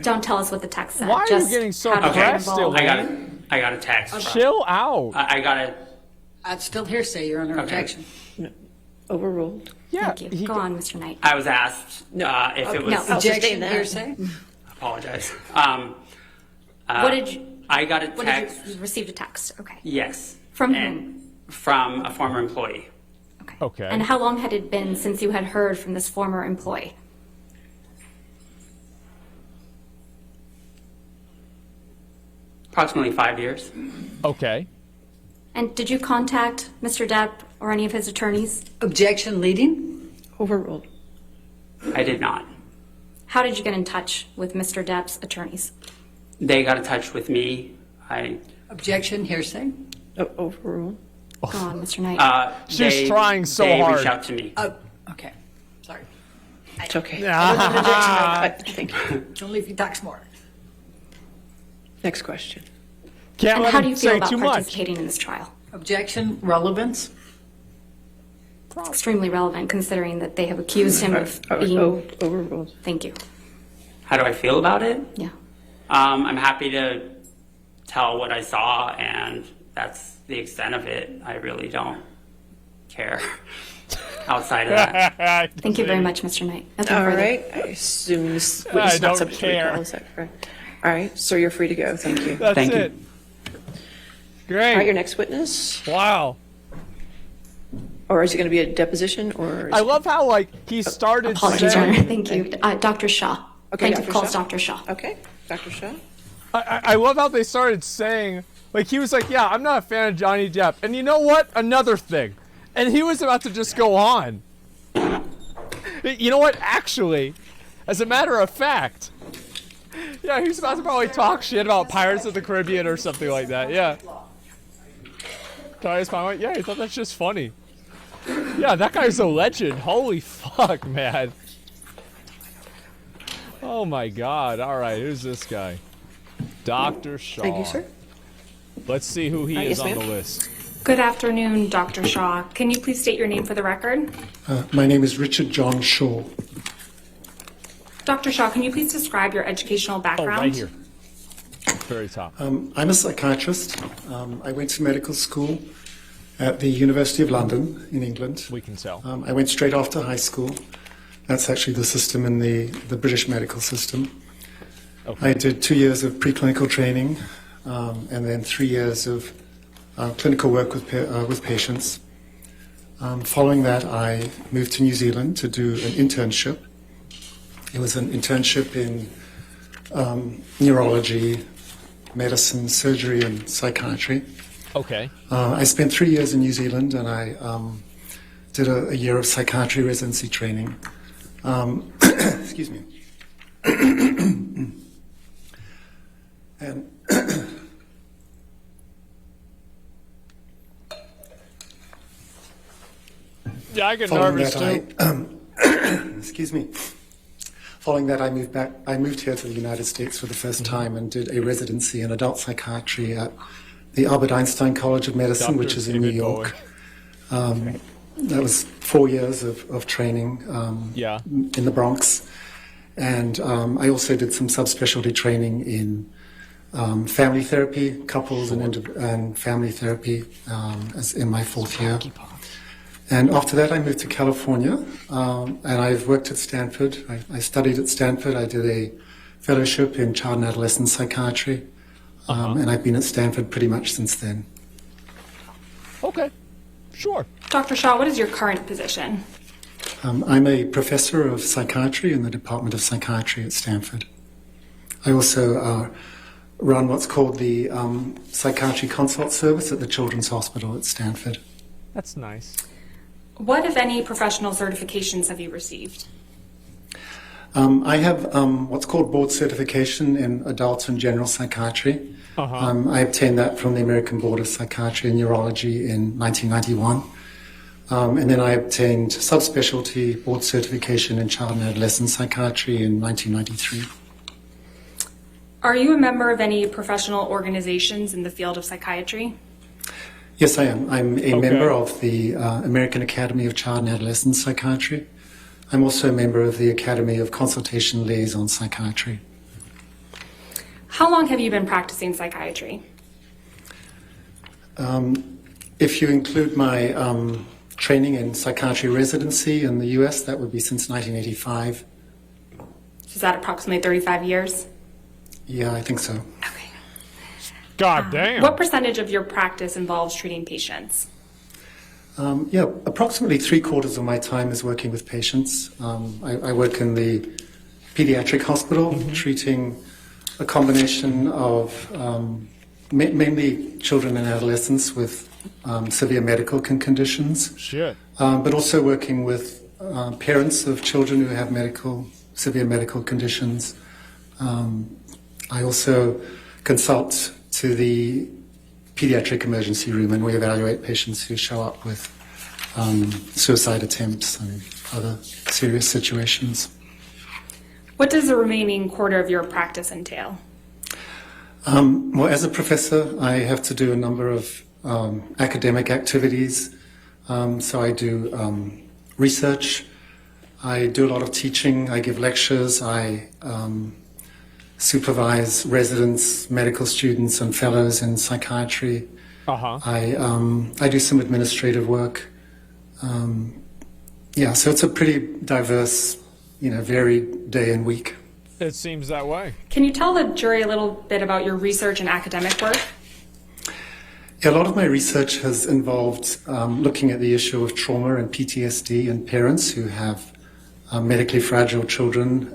Speaker 20: Don't tell us what the text said.
Speaker 1: Why are you
Speaker 20: Just
Speaker 1: getting so
Speaker 20: how did you get
Speaker 1: pressed,
Speaker 20: involved?
Speaker 18: I got a text. from-
Speaker 1: Chill out.
Speaker 18: I got a
Speaker 5: That's still hearsay. You're under
Speaker 18: Okay.
Speaker 5: objection.
Speaker 4: Overruled.
Speaker 1: Yeah.
Speaker 20: Thank you. Go on, Mr. Knight.
Speaker 18: I was asked if it was.
Speaker 20: no.
Speaker 4: I'll sustain
Speaker 5: Objection,
Speaker 4: that.
Speaker 5: hearsay?
Speaker 18: Apologize.
Speaker 20: What did you?
Speaker 18: I got a
Speaker 20: What
Speaker 18: text.
Speaker 20: did you received a text? Okay.
Speaker 18: Yes.
Speaker 20: From
Speaker 18: and From a former employee.
Speaker 1: Okay.
Speaker 20: And how long had it been since you had heard from this former employee?
Speaker 18: Approximately 5 years.
Speaker 1: Okay.
Speaker 20: And did you contact Mr. Depp or any of his attorneys?
Speaker 5: Objection, leading?
Speaker 4: Overruled.
Speaker 18: I did not.
Speaker 20: How did you get in touch with Mr. Depp's attorneys?
Speaker 18: They got in touch with me.
Speaker 5: Objection, hearsay?
Speaker 4: Overruled.
Speaker 20: Go on, Mr. Knight.
Speaker 1: She's trying so
Speaker 18: they
Speaker 1: hard.
Speaker 18: reached out to me.
Speaker 5: Okay. Sorry.
Speaker 4: It's okay.
Speaker 5: Thank you. Only if he talks more.
Speaker 4: Next question.
Speaker 1: Can't
Speaker 20: And
Speaker 1: let
Speaker 20: how
Speaker 1: him
Speaker 20: do you feel
Speaker 1: say
Speaker 20: about
Speaker 1: too much.
Speaker 20: participating in this trial?
Speaker 5: Objection, relevance?
Speaker 20: It's extremely relevant considering that they have accused him of being...
Speaker 4: Overruled.
Speaker 20: Thank you.
Speaker 18: How do I feel about it?
Speaker 20: Yeah.
Speaker 18: I'm happy to tell what I saw, and that's the extent of it. I really don't care outside of that.
Speaker 20: Thank you very much, Mr. Knight. Nothing
Speaker 4: All
Speaker 20: further.
Speaker 4: right. I assume this
Speaker 1: I
Speaker 4: witness is
Speaker 1: don't
Speaker 4: not subject to
Speaker 1: care.
Speaker 4: recall. Is that correct? All right. So you're free to go. Thank you.
Speaker 1: That's
Speaker 18: Thank you.
Speaker 1: it. Great.
Speaker 4: All right. Your next witness.
Speaker 1: Wow.
Speaker 4: Or is it going to be a deposition? Or
Speaker 1: I love how like he started
Speaker 20: Apologies, Your
Speaker 1: saying.
Speaker 20: Honor. Thank you. Dr. Shaw.
Speaker 4: Okay,
Speaker 20: Plaintiff
Speaker 4: Dr.
Speaker 20: calls
Speaker 4: Shaw.
Speaker 20: Dr. Shaw.
Speaker 4: Okay, Dr. Shaw.
Speaker 1: I love how they started saying, like, he was like, yeah, I'm not a fan of Johnny Depp. And you know what? Another thing. And he was about to just go on. You know what? Actually, as a matter of fact, yeah, he's about to probably talk shit about Pirates of the Caribbean or something like that. Yeah. Yeah, he thought that's just funny. Yeah, that guy's a legend. Holy fuck, man. Oh my god. Alright, who's this guy? Dr. Shaw.
Speaker 4: Thank you, sir.
Speaker 1: Let's see who he is
Speaker 4: yes,
Speaker 1: on the
Speaker 4: ma'am.
Speaker 1: list.
Speaker 21: Good afternoon, Dr. Shaw. Can you please state your name for the record?
Speaker 22: My name is Richard John Shaw.
Speaker 21: Dr. Shaw, can you please describe your educational
Speaker 1: Oh,
Speaker 21: background?
Speaker 1: right here. Very top.
Speaker 22: I'm a psychiatrist. I went to medical school at the University of London in England.
Speaker 1: We can tell.
Speaker 22: I went straight after high school. That's actually the system in the British medical system.
Speaker 1: Okay.
Speaker 22: I did 2 years of preclinical training and then 3 years of clinical work with patients. Following that, I moved to New Zealand to do an internship. It was an internship in neurology, medicine, surgery, and psychiatry.
Speaker 1: Okay.
Speaker 22: I spent 3 years in New Zealand, and I did a year of psychiatry residency training. Excuse me. And
Speaker 1: Yeah, I get nervous too.
Speaker 22: Excuse me. Following that, I moved here to the United States for the first time and did a residency in adult psychiatry at the Albert Einstein College of Medicine,
Speaker 1: Dr.
Speaker 22: which is in New
Speaker 1: David
Speaker 22: York. That was 4 years of training in the Bronx. And I also did some subspecialty training in family therapy, couples and family therapy as in my fourth year. And after that, I moved to California, and I've worked at Stanford. I studied at Stanford. I did a fellowship in child and adolescent psychiatry, and I've been at Stanford pretty much since then.
Speaker 1: Okay, sure.
Speaker 21: Dr. Shaw, what is your current position?
Speaker 22: I'm a professor of psychiatry in the Department of Psychiatry at Stanford. I also run what's called the Psychiatry Consult Service at the Children's Hospital at Stanford.
Speaker 1: That's nice.
Speaker 21: What, if any, professional certifications have you received?
Speaker 22: I have what's called board certification in adult and general psychiatry. I obtained that from the American Board of Psychiatry and Neurology in 1991. And then I obtained subspecialty board certification in child and adolescent psychiatry in 1993.
Speaker 21: Are you a member of any professional organizations in the field of psychiatry?
Speaker 22: Yes, I am. I'm a member of the American Academy of Child and Adolescent Psychiatry. I'm also a member of the Academy of Consultation Liaison Psychiatry.
Speaker 21: How long have you been practicing psychiatry?
Speaker 22: If you include my training in psychiatry residency in the US, that would be since 1985.
Speaker 21: Is that approximately 35 years?
Speaker 22: Yeah, I think so.
Speaker 1: God damn.
Speaker 21: What percentage of your practice involves treating patients?
Speaker 22: Approximately 3/4 of my time is working with patients. I work in the pediatric hospital, treating a combination of mainly children and adolescents with severe medical conditions.
Speaker 1: Shit.
Speaker 22: But also working with parents of children who have severe medical conditions. I also consult to the pediatric emergency room, and we evaluate patients who show up with suicide attempts and other serious situations.
Speaker 21: What does the remaining quarter of your practice entail?
Speaker 22: Well, as a professor, I have to do a number of academic activities. So I do research, I do a lot of teaching, I give lectures, I supervise residents, medical students, and fellows in psychiatry. I do some administrative work. So it's a pretty diverse, varied day and week.
Speaker 1: It seems that way.
Speaker 21: Can you tell the jury a little bit about your research and academic work?
Speaker 22: A lot of my research has involved looking at the issue of trauma and PTSD in parents who have medically fragile children.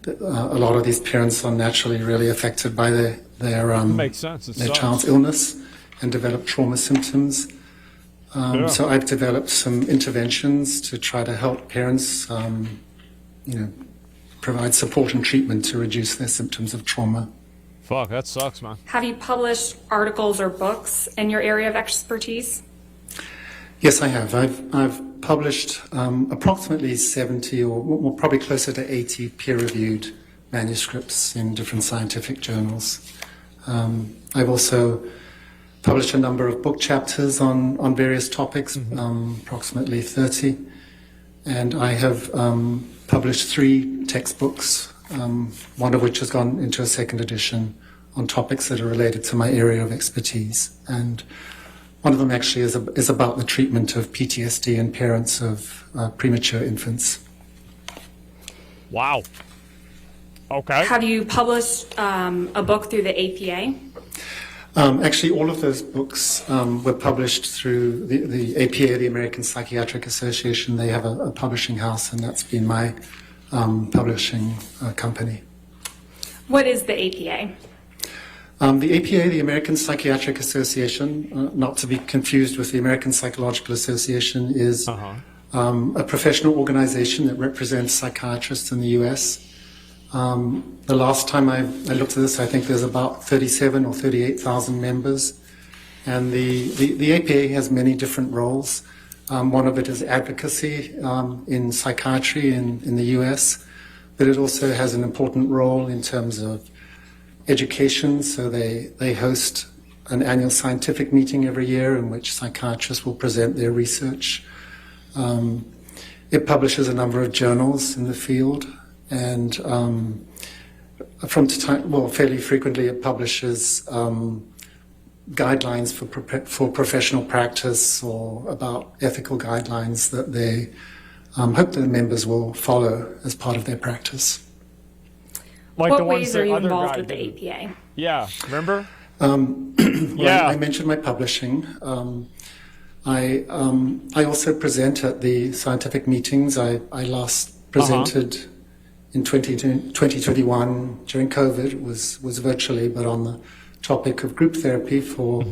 Speaker 22: A lot of these parents are naturally really affected by their
Speaker 1: Makes sense. It
Speaker 22: their
Speaker 1: sucks.
Speaker 22: child's illness and develop trauma symptoms.
Speaker 1: Yeah.
Speaker 22: So I've developed some interventions to try to help parents, provide support and treatment to reduce their symptoms of trauma.
Speaker 1: Fuck, that sucks, man.
Speaker 21: Have you published articles or books in your area of expertise?
Speaker 22: Yes, I have. I've published approximately 70 or probably closer to 80 peer-reviewed manuscripts in different scientific journals. I've also published a number of book chapters on various topics, approximately 30. And I have published 3 textbooks, one of which has gone into a second edition on topics that are related to my area of expertise. And one of them actually is about the treatment of PTSD in parents of premature infants.
Speaker 1: Wow. Okay.
Speaker 21: Have you published a book through the APA?
Speaker 22: Actually, all of those books were published through the APA, the American Psychiatric Association. They have a publishing house, and that's been my publishing company.
Speaker 21: What is the APA?
Speaker 22: The APA, the American Psychiatric Association, not to be confused with the American Psychological Association, is a professional organization that represents psychiatrists in the U.S. The last time I looked at this, I think there's about 37 or 38,000 members. And the APA has many different roles. One of it is advocacy in psychiatry in the US, but it also has an important role in terms of education. So they host an annual scientific meeting every year in which psychiatrists will present their research. It publishes a number of journals in the field, and from time, fairly frequently it publishes guidelines for professional practice or about ethical guidelines that they hope that the members will follow as part of their practice.
Speaker 1: Like
Speaker 21: what
Speaker 1: the ones
Speaker 21: ways
Speaker 1: that
Speaker 21: are you
Speaker 1: other
Speaker 21: involved
Speaker 1: guy
Speaker 21: with
Speaker 1: did.
Speaker 21: the APA?
Speaker 1: Yeah, remember?
Speaker 22: Yeah. I mentioned my publishing. I also present at the scientific meetings. I last presented in 2021 during COVID. It was virtually, but on the topic of group therapy for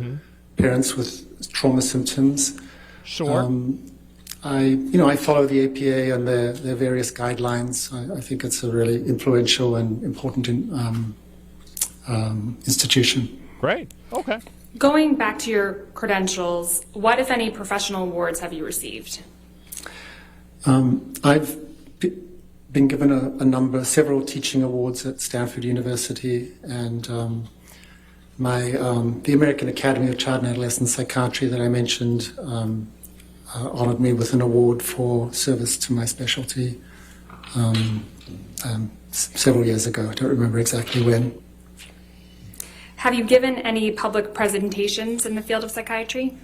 Speaker 22: parents with trauma symptoms.
Speaker 1: Sure.
Speaker 22: I follow the APA and their various guidelines. I think it's a really influential and important institution.
Speaker 1: Great. Okay.
Speaker 21: Going back to your credentials, what, if any, professional awards have you received?
Speaker 22: I've been given several teaching awards at Stanford University, and the American Academy of Child and Adolescent Psychiatry that I mentioned honored me with an award for service to my specialty several years ago. I don't remember exactly when.
Speaker 21: Have you given any public presentations in the field of psychiatry?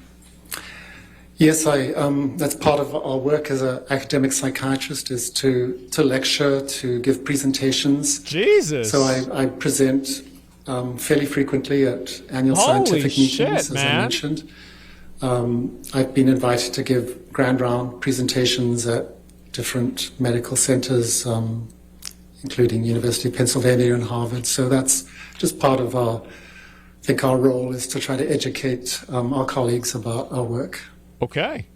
Speaker 22: Yes, that's part of our work as an academic psychiatrist, is to lecture, to give presentations.
Speaker 1: Jesus!
Speaker 22: So I present fairly frequently at annual
Speaker 1: Holy
Speaker 22: scientific meetings,
Speaker 1: shit,
Speaker 22: as
Speaker 1: man.
Speaker 22: I mentioned. I've been invited to give grand round presentations at different medical centers, including University of Pennsylvania and Harvard. So that's just part of our role is to try to educate our colleagues about our work.
Speaker 1: Okay.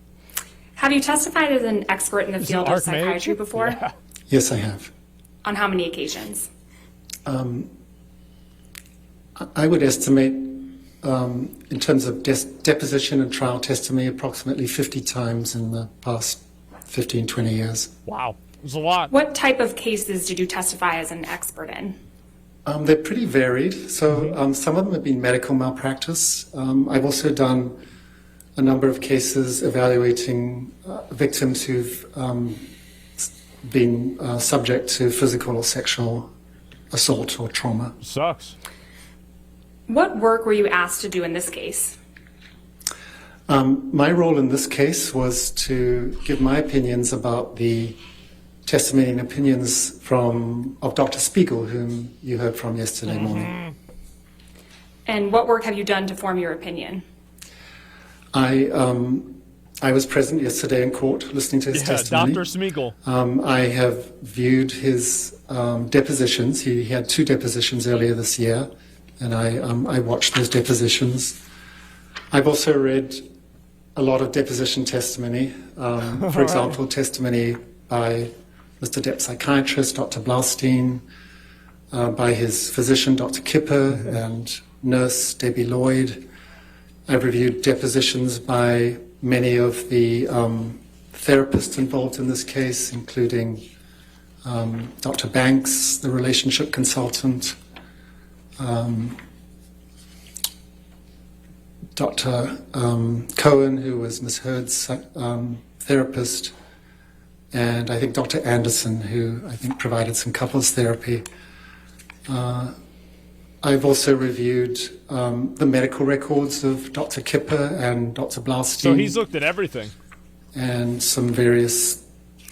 Speaker 21: Have you testified as an expert in the field of psychiatry before?
Speaker 1: Yeah.
Speaker 22: Yes, I have.
Speaker 21: On how many occasions?
Speaker 22: I would estimate, in terms of deposition and trial testimony, approximately 50 times in the past 15, 20 years.
Speaker 1: Wow. There's a lot.
Speaker 21: What type of cases did you testify as an expert in?
Speaker 22: They're pretty varied. So some of them have been medical malpractice. I've also done a number of cases evaluating victims who've been subject to physical or sexual assault or trauma.
Speaker 1: Sucks.
Speaker 21: What work were you asked to do in this case?
Speaker 22: My role in this case was to give my opinions about the testimony and opinions of Dr. Spiegel, whom you heard from yesterday morning.
Speaker 21: And what work have you done to form your opinion?
Speaker 22: I was present yesterday in court listening to his testimony.
Speaker 1: Dr. Smeagol.
Speaker 22: I have viewed his depositions. He had 2 depositions earlier this year, and I watched those depositions. I've also read a lot of deposition testimony. For example, testimony by Mr. Depp's psychiatrist, Dr. Blaustein, by his physician, Dr. Kipper, and nurse Debbie Lloyd. I've reviewed depositions by many of the therapists involved in this case, including Dr. Banks, the relationship consultant, Dr. Cohen, who was Ms. Heard's therapist, and I think Dr. Anderson, who I think provided some couples therapy. I've also reviewed the medical records of Dr. Kipper and Dr. Blaustein.
Speaker 1: So he's looked at everything.
Speaker 22: And some various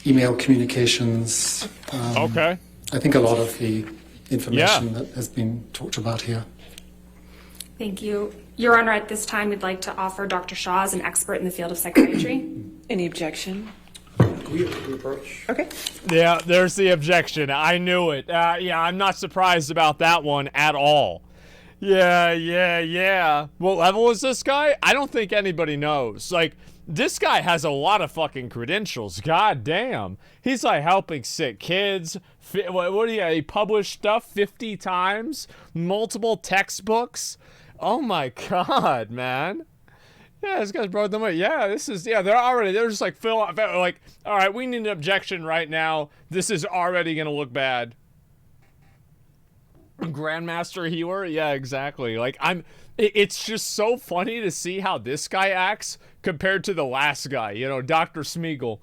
Speaker 22: email communications.
Speaker 1: Okay.
Speaker 22: I think a lot of the information that has been talked about here.
Speaker 21: Thank you. Your Honor, at this time, we'd like to offer Dr. Shaw as an expert in the field of psychiatry.
Speaker 4: Any objection?
Speaker 14: Okay.
Speaker 1: Yeah, there's the objection. I knew it. Yeah, I'm not surprised about that one at all. Yeah. What level is this guy? I don't think anybody knows. Like, this guy has a lot of fucking credentials. God damn. He's like helping sick kids. What do you, he published stuff 50 times? Multiple textbooks? Oh my God, man. Yeah, this guy's brought them up. Yeah, they're just like, like, all right, we need an objection right now. This is already going to look bad. Grandmaster Healer? Yeah, exactly. Like, it's just so funny to see how this guy acts compared to the last guy, Dr. Smeagol.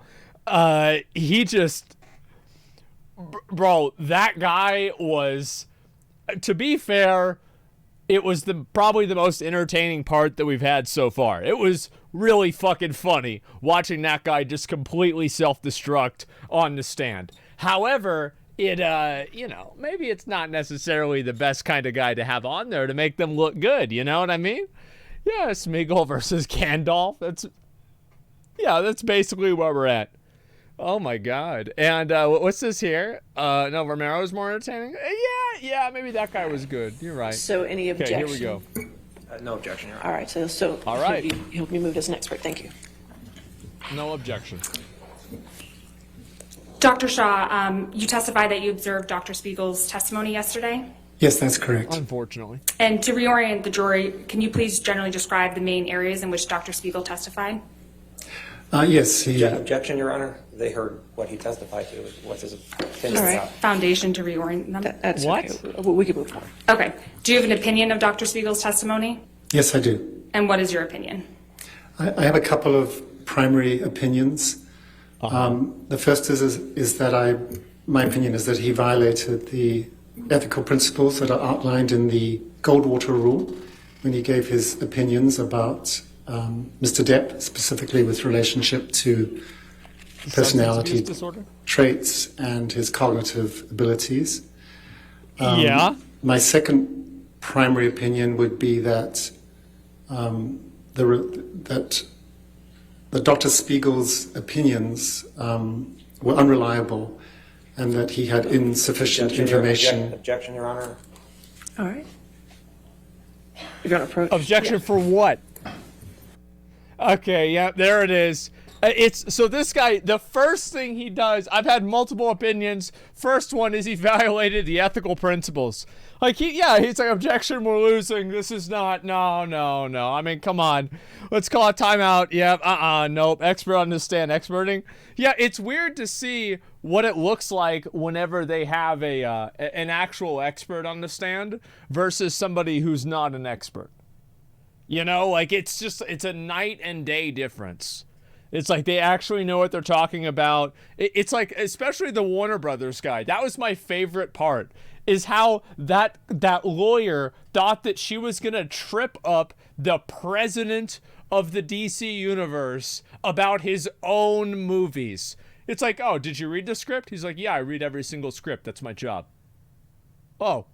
Speaker 1: He just, bro, that guy was, to be fair, it was probably the most entertaining part that we've had so far. It was really fucking funny watching that guy just completely self-destruct on the stand. However, it, maybe it's not necessarily the best kind of guy to have on there to make them look good. You know what I mean? Yeah, Smeagol versus Gandalf. That's basically where we're at. Oh my God. And what's this here? No, Romero's more entertaining? Yeah, maybe that guy was good. You're right.
Speaker 4: So any objection?
Speaker 1: Okay, here we go.
Speaker 14: No objection, Your Honor.
Speaker 4: All right, so
Speaker 1: All right.
Speaker 4: He'll be moved as an expert. Thank you.
Speaker 1: No objection.
Speaker 21: Dr. Shaw, you testified that you observed Dr. Spiegel's testimony yesterday.
Speaker 22: Yes, that's correct.
Speaker 1: Unfortunately.
Speaker 21: And to reorient the jury, can you please generally describe the main areas in which Dr. Spiegel testified?
Speaker 22: Yes.
Speaker 14: Objection, Your Honor. They heard what he testified to. What's his opinion about?
Speaker 21: Foundation to reorient them.
Speaker 4: That's
Speaker 1: what?
Speaker 4: Okay. We can move forward.
Speaker 21: Okay. Do you have an opinion of Dr. Spiegel's testimony?
Speaker 22: Yes, I do.
Speaker 21: And what is your opinion?
Speaker 22: I have a couple of primary opinions. The first is that my opinion is that he violated the ethical principles that are outlined in the Goldwater Rule when he gave his opinions about Mr. Depp, specifically with relationship to personality traits and his cognitive abilities. My second primary opinion would be that that Dr. Spiegel's opinions were unreliable and that he had insufficient information.
Speaker 14: Objection, Your Honor.
Speaker 4: All right. You're going to approach.
Speaker 1: Objection for what? Okay, yeah, there it is. So this guy, the first thing he does, I've had multiple opinions. First one is he violated the ethical principles. Like, he's like, objection, we're losing. This is not, no. I mean, come on. Let's call a timeout. Yeah, nope. Expert on the stand, experting. Yeah, it's weird to see what it looks like whenever they have an actual expert on the stand versus somebody who's not an expert. Like, it's a night and day difference. It's like they actually know what they're talking about. It's like, especially the Warner Brothers guy. That was my favorite part, is how that lawyer thought that she was going to trip up the president of the DC universe about his own movies. It's like, oh, did you read the script? He's like, yeah, I read every single script. That's my job. Oh,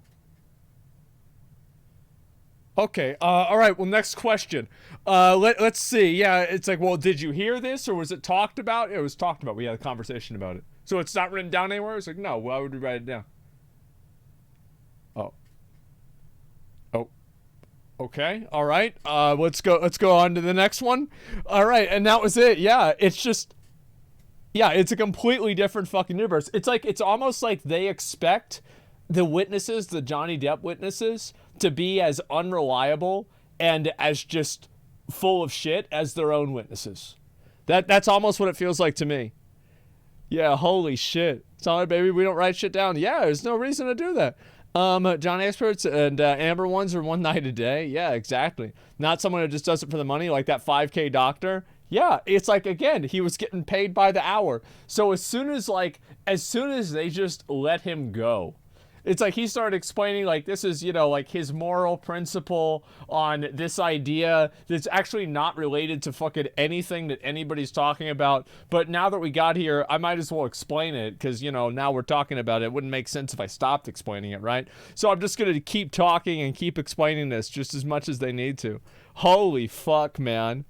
Speaker 1: Okay. All right. Well, next question. Let's see. Yeah, it's like, well, did you hear this or was it talked about? It was talked about. We had a conversation about it. So it's not written down anywhere? It's like, no, why would we write it down? Oh. Okay. All right. Let's go on to the next one. All right. And that was it. Yeah. It's just, yeah, it's a completely different fucking universe. It's almost like they expect the witnesses, the Johnny Depp witnesses, to be as unreliable and as just full of shit as their own witnesses. That's almost what it feels like to me. Yeah, holy shit. Sorry, baby, we don't write shit down. Yeah, there's no reason to do that. John Experts and Amber ones are one night a day. Yeah, exactly. Not someone who just does it for the money, like that 5K doctor. Yeah, it's like, again, he was getting paid by the hour. So as soon as they just let him go, it's like he started explaining, like, this is, like his moral principle on this idea that's actually not related to fucking anything that anybody's talking about. But now that we got here, I might as well explain it because, now we're talking about it. It wouldn't make sense if I stopped explaining it, right? So I'm just going to keep talking and keep explaining this just as much as they need to. Holy fuck, man.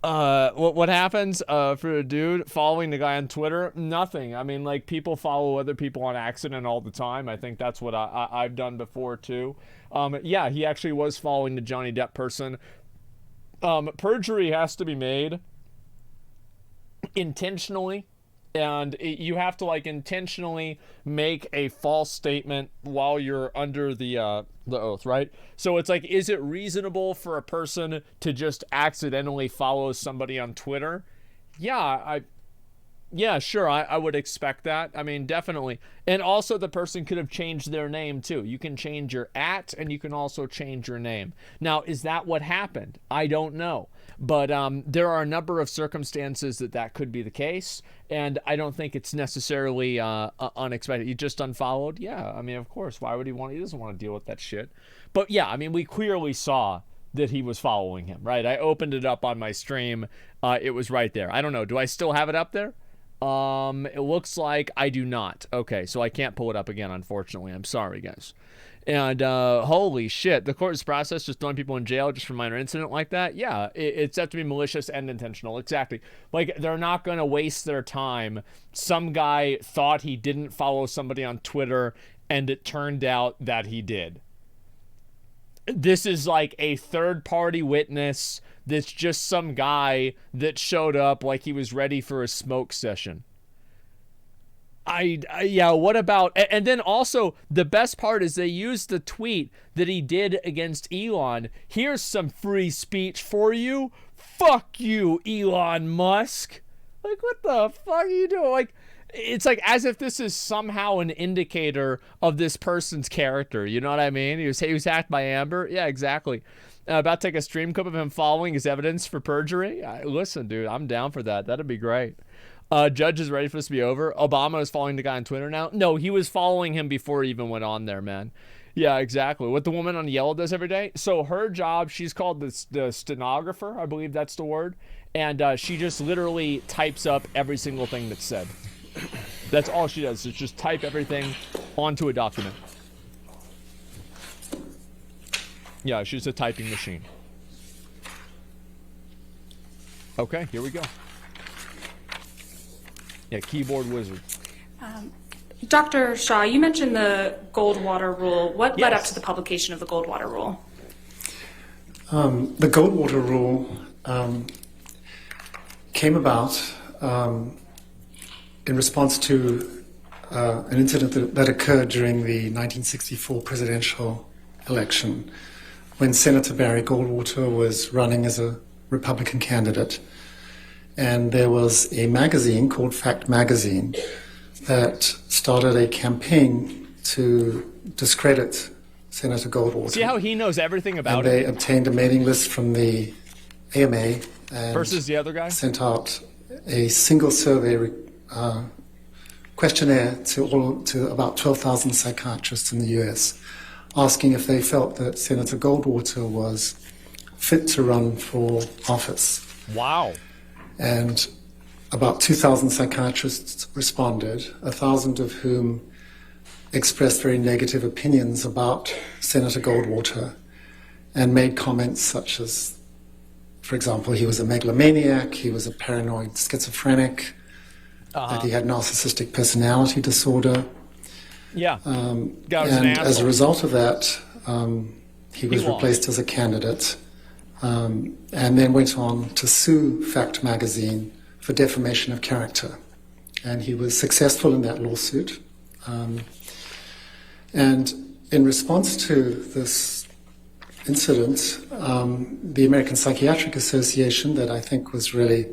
Speaker 1: What happens for a dude following the guy on Twitter? Nothing. I mean, like, people follow other people on accident all the time. I think that's what I've done before too. Yeah, he actually was following the Johnny Depp person. Perjury has to be made intentionally, and you have to, like, intentionally make a false statement while you're under the oath, right? So it's like, is it reasonable for a person to just accidentally follow somebody on Twitter? Yeah, sure, I would expect that. I mean, definitely. And also the person could have changed their name too. You can change your @ and you can also change your name. Now, is that what happened? I don't know. But there are a number of circumstances that could be the case. And I don't think it's necessarily unexpected. You just unfollowed? Yeah, I mean, of course. Why would he doesn't want to deal with that shit. But yeah, I mean, we clearly saw that he was following him, right? I opened it up on my stream. It was right there. I don't know. Do I still have it up there? It looks like I do not. Okay, so I can't pull it up again, unfortunately. I'm sorry, guys. And holy shit, the court's process just throwing people in jail just for a minor incident like that? Yeah, it's have to be malicious and intentional. Exactly. Like, they're not going to waste their time. Some guy thought he didn't follow somebody on Twitter, and it turned out that he did. This is like a third-party witness that's just some guy that showed up like he was ready for a smoke session. Yeah, what about... And then also, the best part is they used the tweet that he did against Elon. Here's some free speech for you. Fuck you, Elon Musk. Like, what the fuck are you doing? Like, it's like as if this is somehow an indicator of this person's character. You know what I mean? He was hacked by Amber. Yeah, exactly. About to take a stream clip of him following as evidence for perjury. Listen, dude, I'm down for that. That'd be great. Judge is ready for this to be over. Obama is following the guy on Twitter now. No, he was following him before he even went on there, man. Yeah, exactly. What the woman on yellow does every day. So her job, she's called the stenographer. I believe that's the word. And she just literally types up every single thing that's said. That's all she does, is just type everything onto a document. Yeah, she's a typing machine. Okay, here we go. Yeah, keyboard wizard.
Speaker 21: Dr. Shaw, you mentioned the Goldwater rule. What led up to the publication of the Goldwater rule?
Speaker 22: The Goldwater rule came about in response to an incident that occurred during the 1964 presidential election when Senator Barry Goldwater was running as a Republican candidate. And there was a magazine called Fact Magazine that started a campaign to discredit Senator Goldwater.
Speaker 1: See how he knows everything about
Speaker 22: and
Speaker 1: it?
Speaker 22: they obtained a mailing list from the AMA and
Speaker 1: versus the other guy?
Speaker 22: Sent out a single survey questionnaire to about 12,000 psychiatrists in the US, asking if they felt that Senator Goldwater was fit to run for office.
Speaker 1: Wow.
Speaker 22: And about 2,000 psychiatrists responded, 1,000 of whom expressed very negative opinions about Senator Goldwater. and made comments such as, for example, he was a megalomaniac, he was a paranoid schizophrenic, that he had narcissistic personality disorder.
Speaker 1: Yeah.
Speaker 22: And
Speaker 1: Guy was an
Speaker 22: as a
Speaker 1: asshole.
Speaker 22: result of that, he was
Speaker 1: won.
Speaker 22: replaced as a candidate, and then went on to sue Fact magazine for defamation of character. And he was successful in that lawsuit. And in response to this incident, the American Psychiatric Association, that I think was really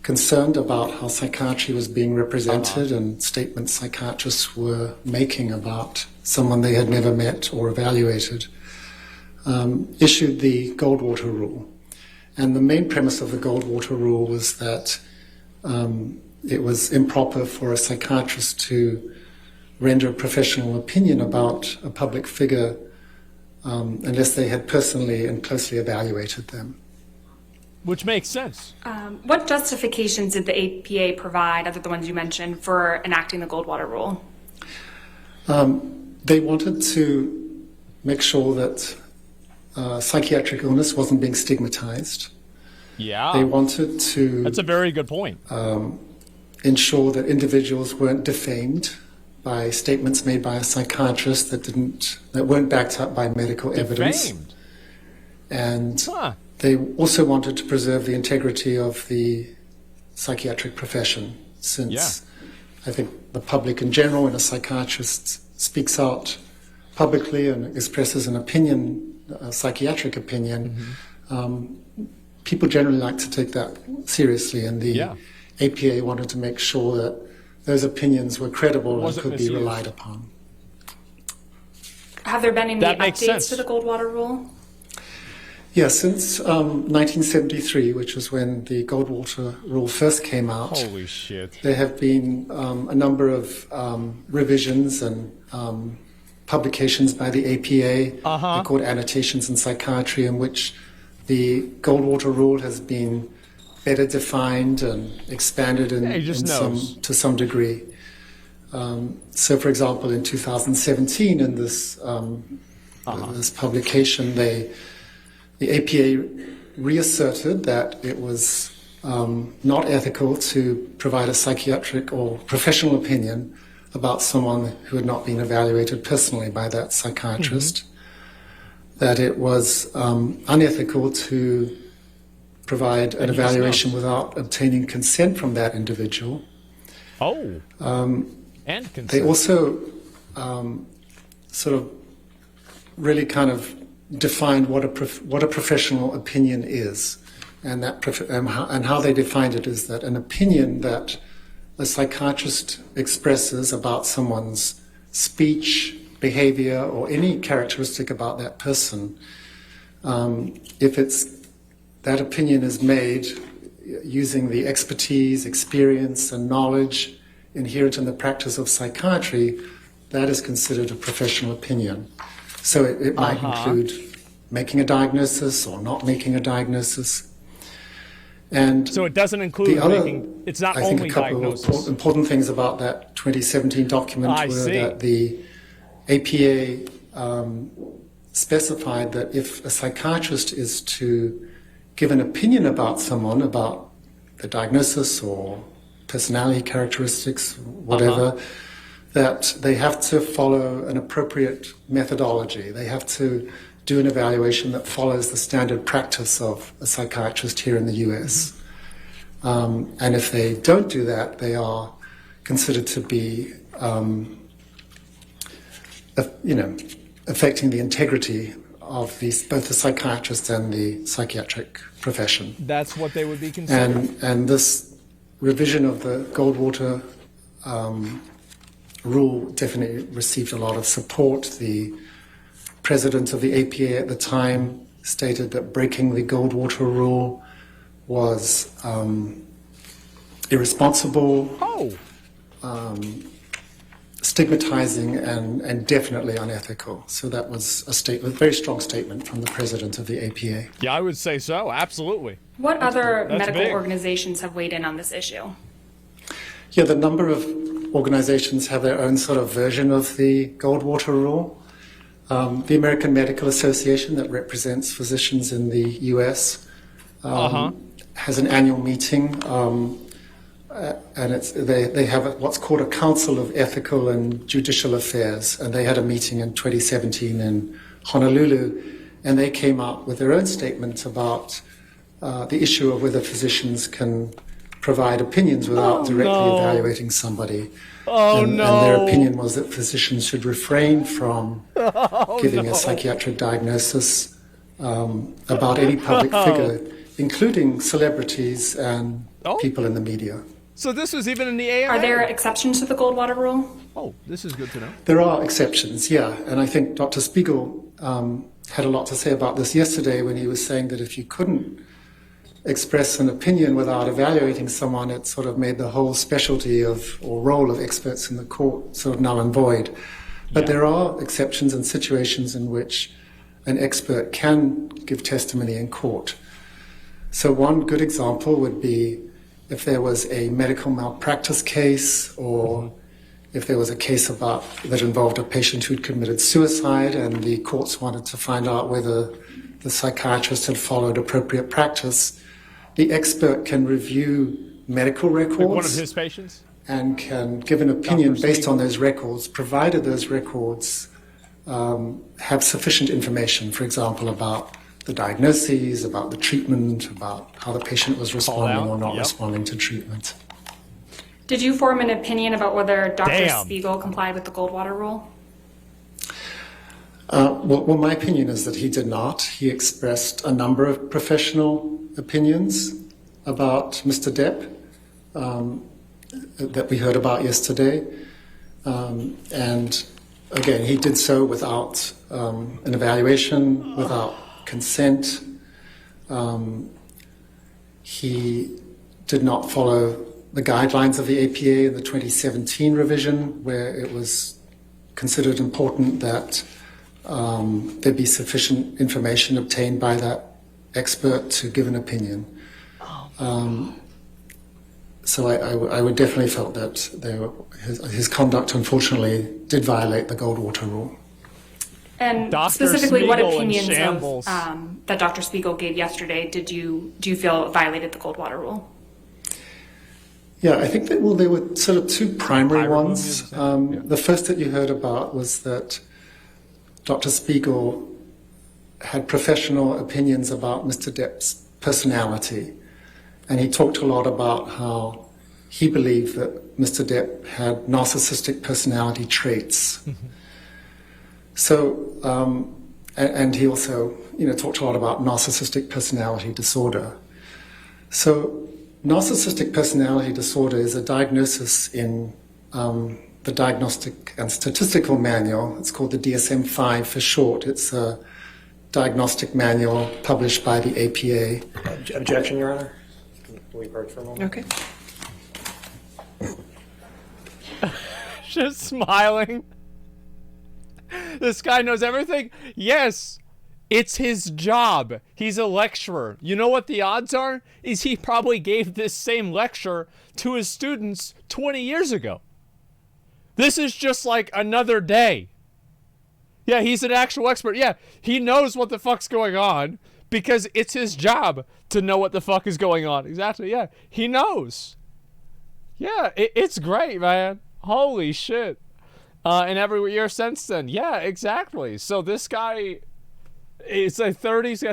Speaker 22: concerned about how psychiatry was being represented and statements psychiatrists were making about someone they had never met or evaluated, issued the Goldwater Rule. And the main premise of the Goldwater Rule was that it was improper for a psychiatrist to render a professional opinion about a public figure unless they had personally and closely evaluated them.
Speaker 1: Which makes sense.
Speaker 21: What justifications did the APA provide, other than the ones you mentioned, for enacting the Goldwater Rule?
Speaker 22: They wanted to make sure that psychiatric illness wasn't being stigmatized.
Speaker 1: Yeah.
Speaker 22: They wanted to...
Speaker 1: That's a very good point.
Speaker 22: Ensure that individuals weren't defamed by statements made by a psychiatrist that weren't backed up by medical evidence.
Speaker 1: Defamed?
Speaker 22: And they also wanted to preserve the integrity of the psychiatric profession, since I think the public in general, when a psychiatrist speaks out publicly and expresses an opinion, a psychiatric opinion, people generally like to take that seriously, and the APA wanted to make sure that those opinions were credible and could be relied upon.
Speaker 21: Have there been any
Speaker 22: That makes
Speaker 21: updates
Speaker 22: sense.
Speaker 21: to the Goldwater Rule?
Speaker 22: Yeah, since 1973, which was when the Goldwater Rule first came out,
Speaker 1: Holy shit.
Speaker 22: there have been a number of revisions and publications by the APA, they're called Annotations in Psychiatry, in which the Goldwater Rule has been better defined and expanded to some degree. So, for example, in 2017, in this this publication, the APA reasserted that it was not ethical to provide a psychiatric or professional opinion about someone who had not been evaluated personally by that psychiatrist, that it was unethical to provide an evaluation without obtaining consent from that individual.
Speaker 1: And consent.
Speaker 22: They also sort of really kind of defined what a professional opinion is, and how they defined it is that an opinion that a psychiatrist expresses about someone's speech, behavior, or any characteristic about that person, if that opinion is made using the expertise, experience, and knowledge inherent in the practice of psychiatry, that is considered a professional opinion. So it might include making a diagnosis or not making a diagnosis. And
Speaker 1: so it doesn't include making, it's not
Speaker 22: I think
Speaker 1: only
Speaker 22: a couple
Speaker 1: diagnosis.
Speaker 22: of important things about that 2017 document were that the APA specified that if a psychiatrist is to give an opinion about someone, about the diagnosis or personality characteristics, whatever, that they have to follow an appropriate methodology. They have to do an evaluation that follows the standard practice of a psychiatrist here in the US. And if they don't do that, they are considered to be, affecting the integrity of both the psychiatrist and the psychiatric profession.
Speaker 1: That's what they would be considered.
Speaker 22: And this revision of the Goldwater rule definitely received a lot of support. The president of the APA at the time stated that breaking the Goldwater rule was irresponsible, stigmatizing, and definitely unethical. So that was a very strong statement from the president of the APA.
Speaker 1: Yeah, I would say so, absolutely.
Speaker 21: What other medical
Speaker 1: big.
Speaker 21: organizations have weighed in on this issue?
Speaker 22: Yeah, the number of organizations have their own sort of version of the Goldwater rule. The American Medical Association, that represents physicians in the U.S., has an annual meeting, and they have what's called a Council of Ethical and Judicial Affairs, and they had a meeting in 2017 in Honolulu, and they came out with their own statement about the issue of whether physicians can provide opinions without directly evaluating somebody. And their opinion was that physicians should refrain from giving a psychiatric diagnosis about any public figure, including celebrities and people in the media.
Speaker 1: So this was even in the AMA?
Speaker 21: Are there exceptions to the Goldwater rule?
Speaker 1: Oh, this is good to know.
Speaker 22: There are exceptions, yeah. And I think Dr. Spiegel had a lot to say about this yesterday when he was saying that if you couldn't express an opinion without evaluating someone, it sort of made the whole specialty of or role of experts in the court sort of null and void. But there are exceptions and situations in which an expert can give testimony in court. So one good example would be if there was a medical malpractice case, or if there was a case that involved a patient who'd committed suicide and the courts wanted to find out whether the psychiatrist had followed appropriate practice. The expert can review medical records.
Speaker 1: Like one of his patients?
Speaker 22: And can give an opinion based on those records, provided those records have sufficient information, for example, about the diagnoses, about the treatment, about how the patient was responding or not responding to treatment.
Speaker 21: Did you form an opinion about whether Dr. Spiegel complied with the Goldwater rule?
Speaker 22: Well, my opinion is that he did not. He expressed a number of professional opinions about Mr. Depp that we heard about yesterday. And again, he did so without an evaluation, without consent. He did not follow the guidelines of the APA in the 2017 revision, where it was considered important that there be sufficient information obtained by that expert to give an opinion. So I would definitely felt that his conduct, unfortunately, did violate the Goldwater rule.
Speaker 21: And
Speaker 1: Dr.
Speaker 21: specifically, what
Speaker 1: Spiegel in
Speaker 21: opinions
Speaker 1: shambles.
Speaker 21: that Dr. Spiegel gave yesterday do you feel violated the Goldwater rule?
Speaker 22: Yeah, I think that, well, there were sort of two primary ones. The first that you heard about was that Dr. Spiegel had professional opinions about Mr. Depp's personality. And he talked a lot about how he believed that Mr. Depp had narcissistic personality traits. So, and he also, talked a lot about narcissistic personality disorder. So, narcissistic personality disorder is a diagnosis in the Diagnostic and Statistical Manual. It's called the DSM-5 for short. It's a diagnostic manual published by the APA.
Speaker 14: Objection, Your Honor. Can we purge for a moment?
Speaker 4: Okay.
Speaker 1: Just smiling. This guy knows everything? Yes. It's his job. He's a lecturer. You know what the odds are? Is he probably gave this same lecture to his students 20 years ago. This is just like another day. Yeah, he's an actual expert. Yeah, he knows what the fuck's going on because it's his job to know what the fuck is going on. Exactly, yeah. He knows. Yeah, it's great, man. Holy shit. And every year since then. Yeah, exactly. So this guy... he's got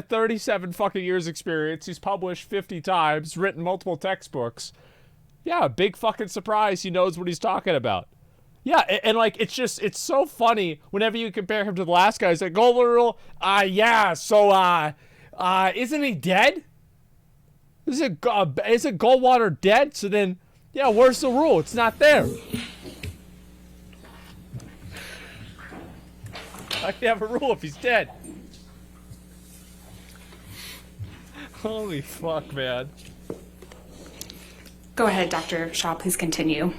Speaker 1: 37 fucking years experience. He's published 50 times, written multiple textbooks. Yeah, big fucking surprise. He knows what he's talking about. Yeah, and like, it's so funny whenever you compare him to the last guy. He's like, Goldwater rule, yeah, so, isn't he dead? Isn't Goldwater dead? So then, yeah, where's the rule? It's not there. How can you have a rule if he's dead? Holy fuck, man.
Speaker 21: Go ahead, Dr. Shaw, please continue.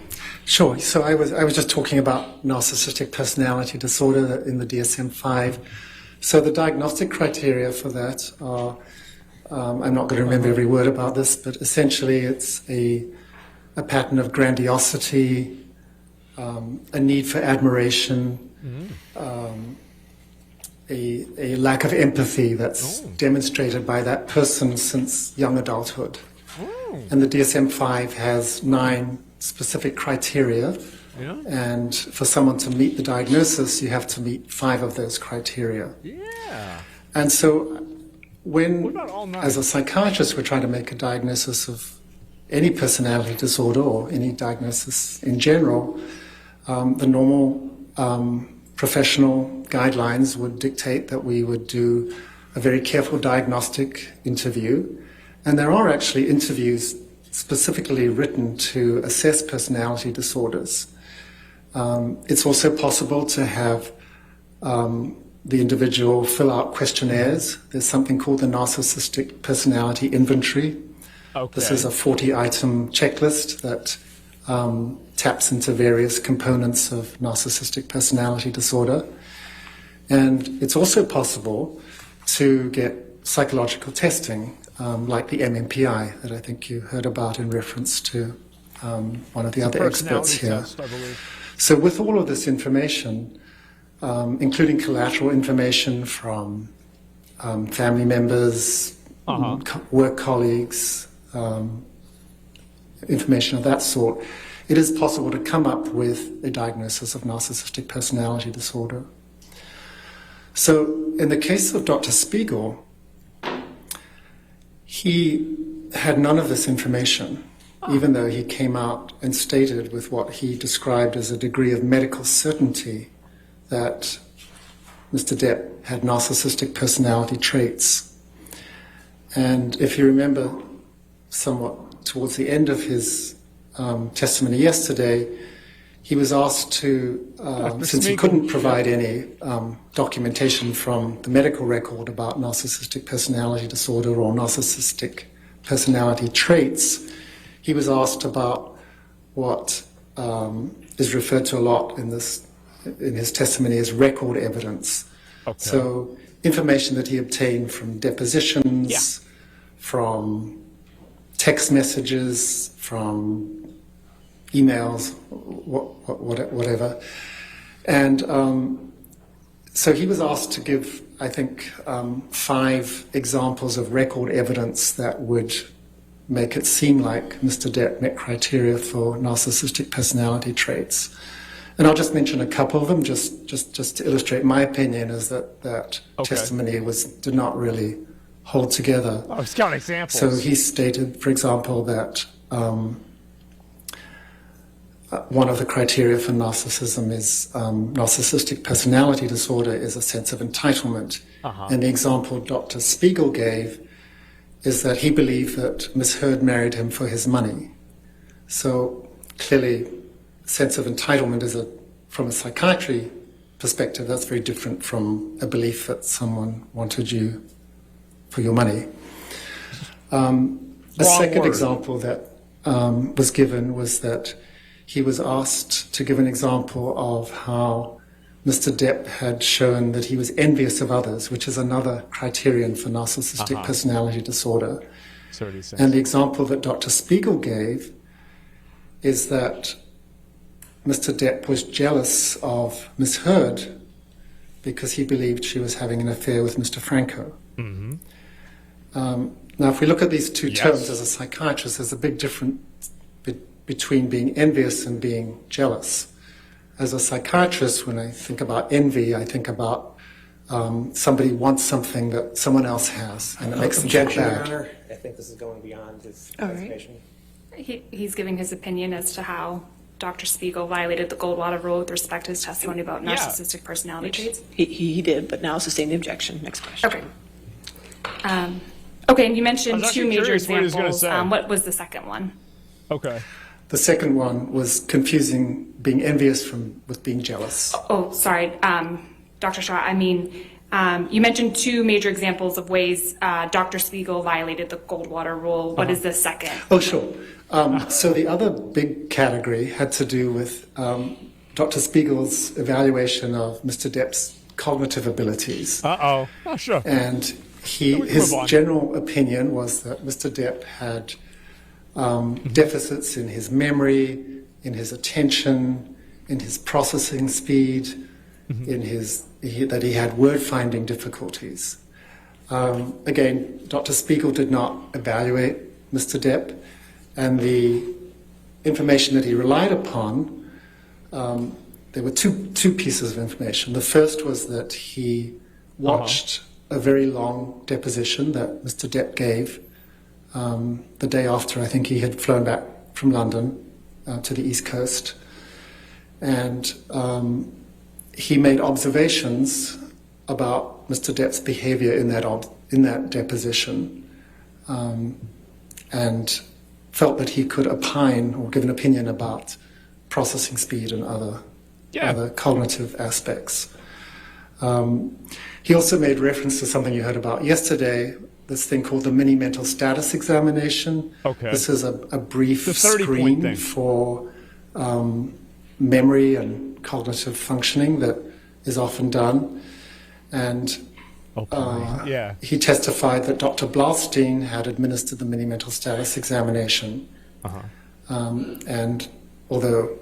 Speaker 22: Sure. So I was just talking about narcissistic personality disorder in the DSM-5. So the diagnostic criteria for that are, I'm not going to remember every word about this, but essentially it's a pattern of grandiosity, a need for admiration, a lack of empathy that's demonstrated by that person since young adulthood. And the DSM-5 has 9 specific criteria.
Speaker 1: Yeah.
Speaker 22: And for someone to meet the diagnosis, you have to meet 5 of those criteria.
Speaker 1: Yeah.
Speaker 22: And so when, as a psychiatrist, we're trying to make a diagnosis of any personality disorder or any diagnosis in general, the normal professional guidelines would dictate that we would do a very careful diagnostic interview. And there are actually interviews specifically written to assess personality disorders. It's also possible to have the individual fill out questionnaires. There's something called the Narcissistic Personality Inventory.
Speaker 1: Okay.
Speaker 22: This is a 40-item checklist that taps into various components of narcissistic personality disorder. And it's also possible to get psychological testing, like the MMPI that I think you heard about in reference to one of the other experts here.
Speaker 1: Test, I believe.
Speaker 22: So with all of this information, including collateral information from family members, work colleagues, information of that sort, it is possible to come up with a diagnosis of narcissistic personality disorder. So in the case of Dr. Spiegel, he had none of this information, even though he came out and stated with what he described as a degree of medical certainty that Mr. Depp had narcissistic personality traits. And if you remember somewhat towards the end of his testimony yesterday, he was asked to, since he couldn't provide any documentation from the medical record about narcissistic personality disorder or narcissistic personality traits, he was asked about what is referred to a lot in his testimony as record evidence.
Speaker 1: Okay.
Speaker 22: So information that he obtained from depositions, from text messages, from emails, whatever. And so he was asked to give, I think, 5 examples of record evidence that would make it seem like Mr. Depp met criteria for narcissistic personality traits. And I'll just mention a couple of them, just to illustrate my opinion, is that testimony did not really hold together.
Speaker 1: Oh, it's got examples.
Speaker 22: So he stated, for example, that one of the criteria for narcissism is narcissistic personality disorder is a sense of entitlement. And the example Dr. Spiegel gave is that he believed that Miss Heard married him for his money. So clearly, sense of entitlement is from a psychiatry perspective, that's very different from a belief that someone wanted you for your money. A second example that was given was that he was asked to give an example of how Mr. Depp had shown that he was envious of others, which is another criterion for narcissistic personality disorder. And the example that Dr. Spiegel gave is that Mr. Depp was jealous of Miss Heard because he believed she was having an affair with Mr. Franco. Now, if we look at these two terms as a psychiatrist, there's a big difference between being envious and being jealous. As a psychiatrist, when I think about envy, I think about somebody wants something that someone else has, and it makes them feel bad.
Speaker 6: Your Honor, I think this is going beyond his
Speaker 4: All right.
Speaker 6: presentation.
Speaker 21: He's giving his opinion as to how Dr. Spiegel violated the Goldwater rule with respect to his testimony about narcissistic personality traits.
Speaker 4: He did, but now sustain the objection. Next question.
Speaker 21: Okay. Okay, and you mentioned
Speaker 1: I was
Speaker 21: 2
Speaker 1: actually
Speaker 21: major
Speaker 1: curious what he was gonna
Speaker 21: examples.
Speaker 1: say.
Speaker 21: What was the second one?
Speaker 1: Okay.
Speaker 22: The second one was confusing being envious with being jealous.
Speaker 21: Oh, sorry, Dr. Shaw. I mean, you mentioned 2 major examples of ways Dr. Spiegel violated the Goldwater rule. What is the second?
Speaker 22: Oh, sure. So the other big category had to do with Dr. Spiegel's evaluation of Mr. Depp's cognitive abilities.
Speaker 1: Oh, sure.
Speaker 22: And his general opinion was that Mr. Depp had deficits in his memory, in his attention, in his processing speed, in his that he had word-finding difficulties. Again, Dr. Spiegel did not evaluate Mr. Depp, and the information that he relied upon, there were two pieces of information. The first was that he watched a very long deposition that Mr. Depp gave the day after I think he had flown back from London to the East Coast. And he made observations about Mr. Depp's behavior in that deposition, and felt that he could opine or give an opinion about processing speed and other cognitive aspects. He also made reference to something you heard about yesterday, this thing called the mini mental status examination.
Speaker 1: Okay.
Speaker 22: This is a brief
Speaker 1: The 30-point
Speaker 22: screen
Speaker 1: thing.
Speaker 22: for memory and cognitive functioning that is often done. And he testified that Dr. Blaustein had administered the mini mental status examination. And although,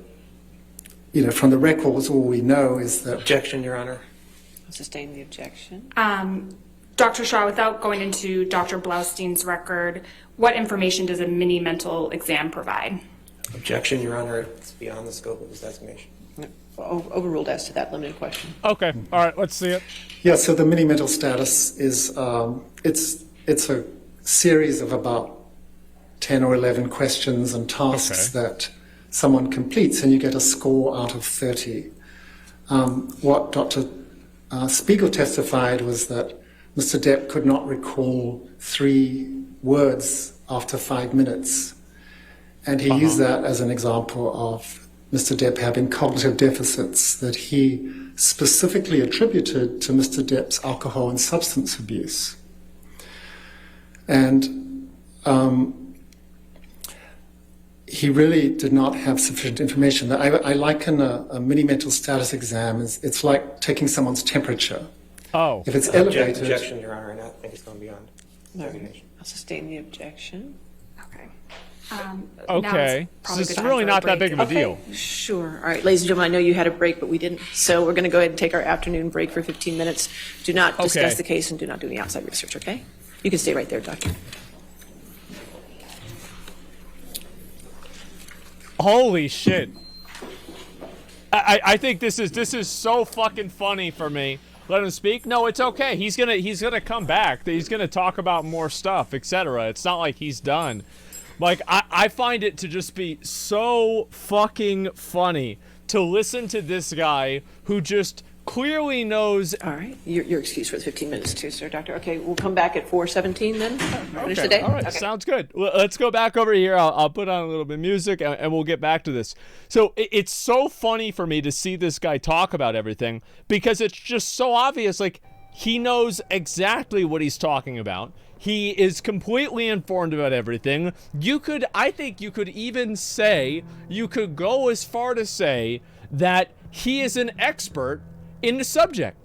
Speaker 22: from the records, all we know is that...
Speaker 6: Objection, Your Honor.
Speaker 4: I'll sustain the objection.
Speaker 21: Dr. Shaw, without going into Dr. Blaustein's record, what information does a mini mental exam provide?
Speaker 6: Objection, Your Honor. It's beyond the scope of his designation.
Speaker 4: Overruled as to that limited question.
Speaker 1: Okay, all right, let's see it.
Speaker 22: Yeah, so the mini mental status is, it's a series of about 10 or 11 questions and tasks that someone completes, and you get a score out of 30. What Dr. Spiegel testified was that Mr. Depp could not recall 3 words after 5 minutes. And he used that as an example of Mr. Depp having cognitive deficits that he specifically attributed to Mr. Depp's alcohol and substance abuse. And he really did not have sufficient information. I liken a mini mental status exam as it's like taking someone's temperature.
Speaker 1: Oh.
Speaker 22: If it's elevated...
Speaker 6: Objection, Your Honor, and I think it's going beyond designation.
Speaker 4: I'll sustain the objection.
Speaker 21: Okay.
Speaker 1: Okay. So it's really not that big of a deal.
Speaker 4: Sure. All right, ladies and gentlemen, I know you had a break, but we didn't. So we're going to go ahead and take our afternoon break for 15 minutes. Do not discuss the case and do not do any outside research, okay? You can stay right there, Doctor.
Speaker 1: Holy shit. I think this is so fucking funny for me. Let him speak? No, it's okay. He's gonna come back. He's gonna talk about more stuff, etc. It's not like he's done. Like, I find it to just be so fucking funny to listen to this guy who just clearly knows...
Speaker 4: All right, your excuse for the 15 minutes too, sir, Doctor. Okay, we'll come back at 4:17 then. Finish the day?
Speaker 1: All right, sounds good. Let's go back over here. I'll put on a little bit of music and we'll get back to this. So it's so funny for me to see this guy talk about everything because it's just so obvious. Like, he knows exactly what he's talking about. He is completely informed about everything. I think you could even say, you could go as far to say that he is an expert in the subject.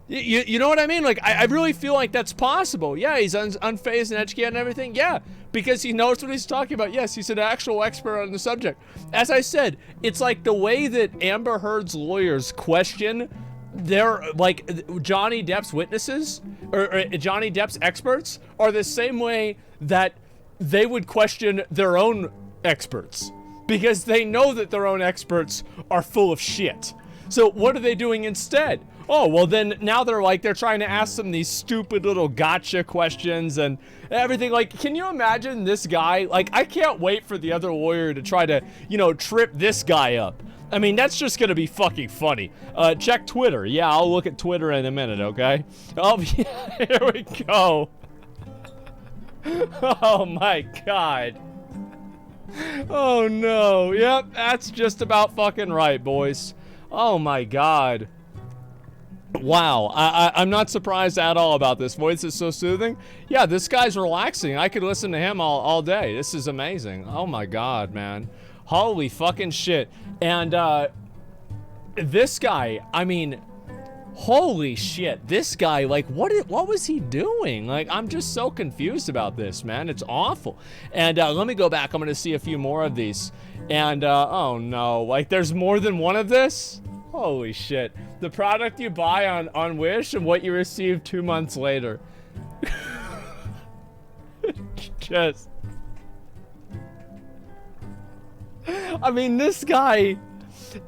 Speaker 1: You know what I mean? Like, I really feel like that's possible. Yeah, he's unfazed and educated and everything. Yeah, because he knows what he's talking about. Yes, he's an actual expert on the subject. As I said, it's like the way that Amber Heard's lawyers question they're like Johnny Depp's witnesses or Johnny Depp's experts are the same way that they would question their own experts because they know that their own experts are full of shit. So what are they doing instead? Oh, well then now they're trying to ask them these stupid little gotcha questions and everything. Like, can you imagine this guy? Like, I can't wait for the other lawyer to try to, trip this guy up. I mean, that's just gonna be fucking funny. Check Twitter. Yeah, I'll look at Twitter in a minute, okay? Oh, yeah, here we go. Oh my God. Oh no. Yep, that's just about fucking right, boys. Oh my God. Wow, I'm not surprised at all about this. Voice is so soothing. Yeah, this guy's relaxing. I could listen to him all day. This is amazing. Oh my God, man. Holy fucking shit. And this guy, I mean, holy shit. This guy, like, what was he doing? Like, I'm just so confused about this, man. It's awful. And let me go back. I'm going to see a few more of these. And, oh no, like, there's more than one of this? Holy shit. The product you buy on Wish and what you receive 2 months later. Just... I mean, this guy...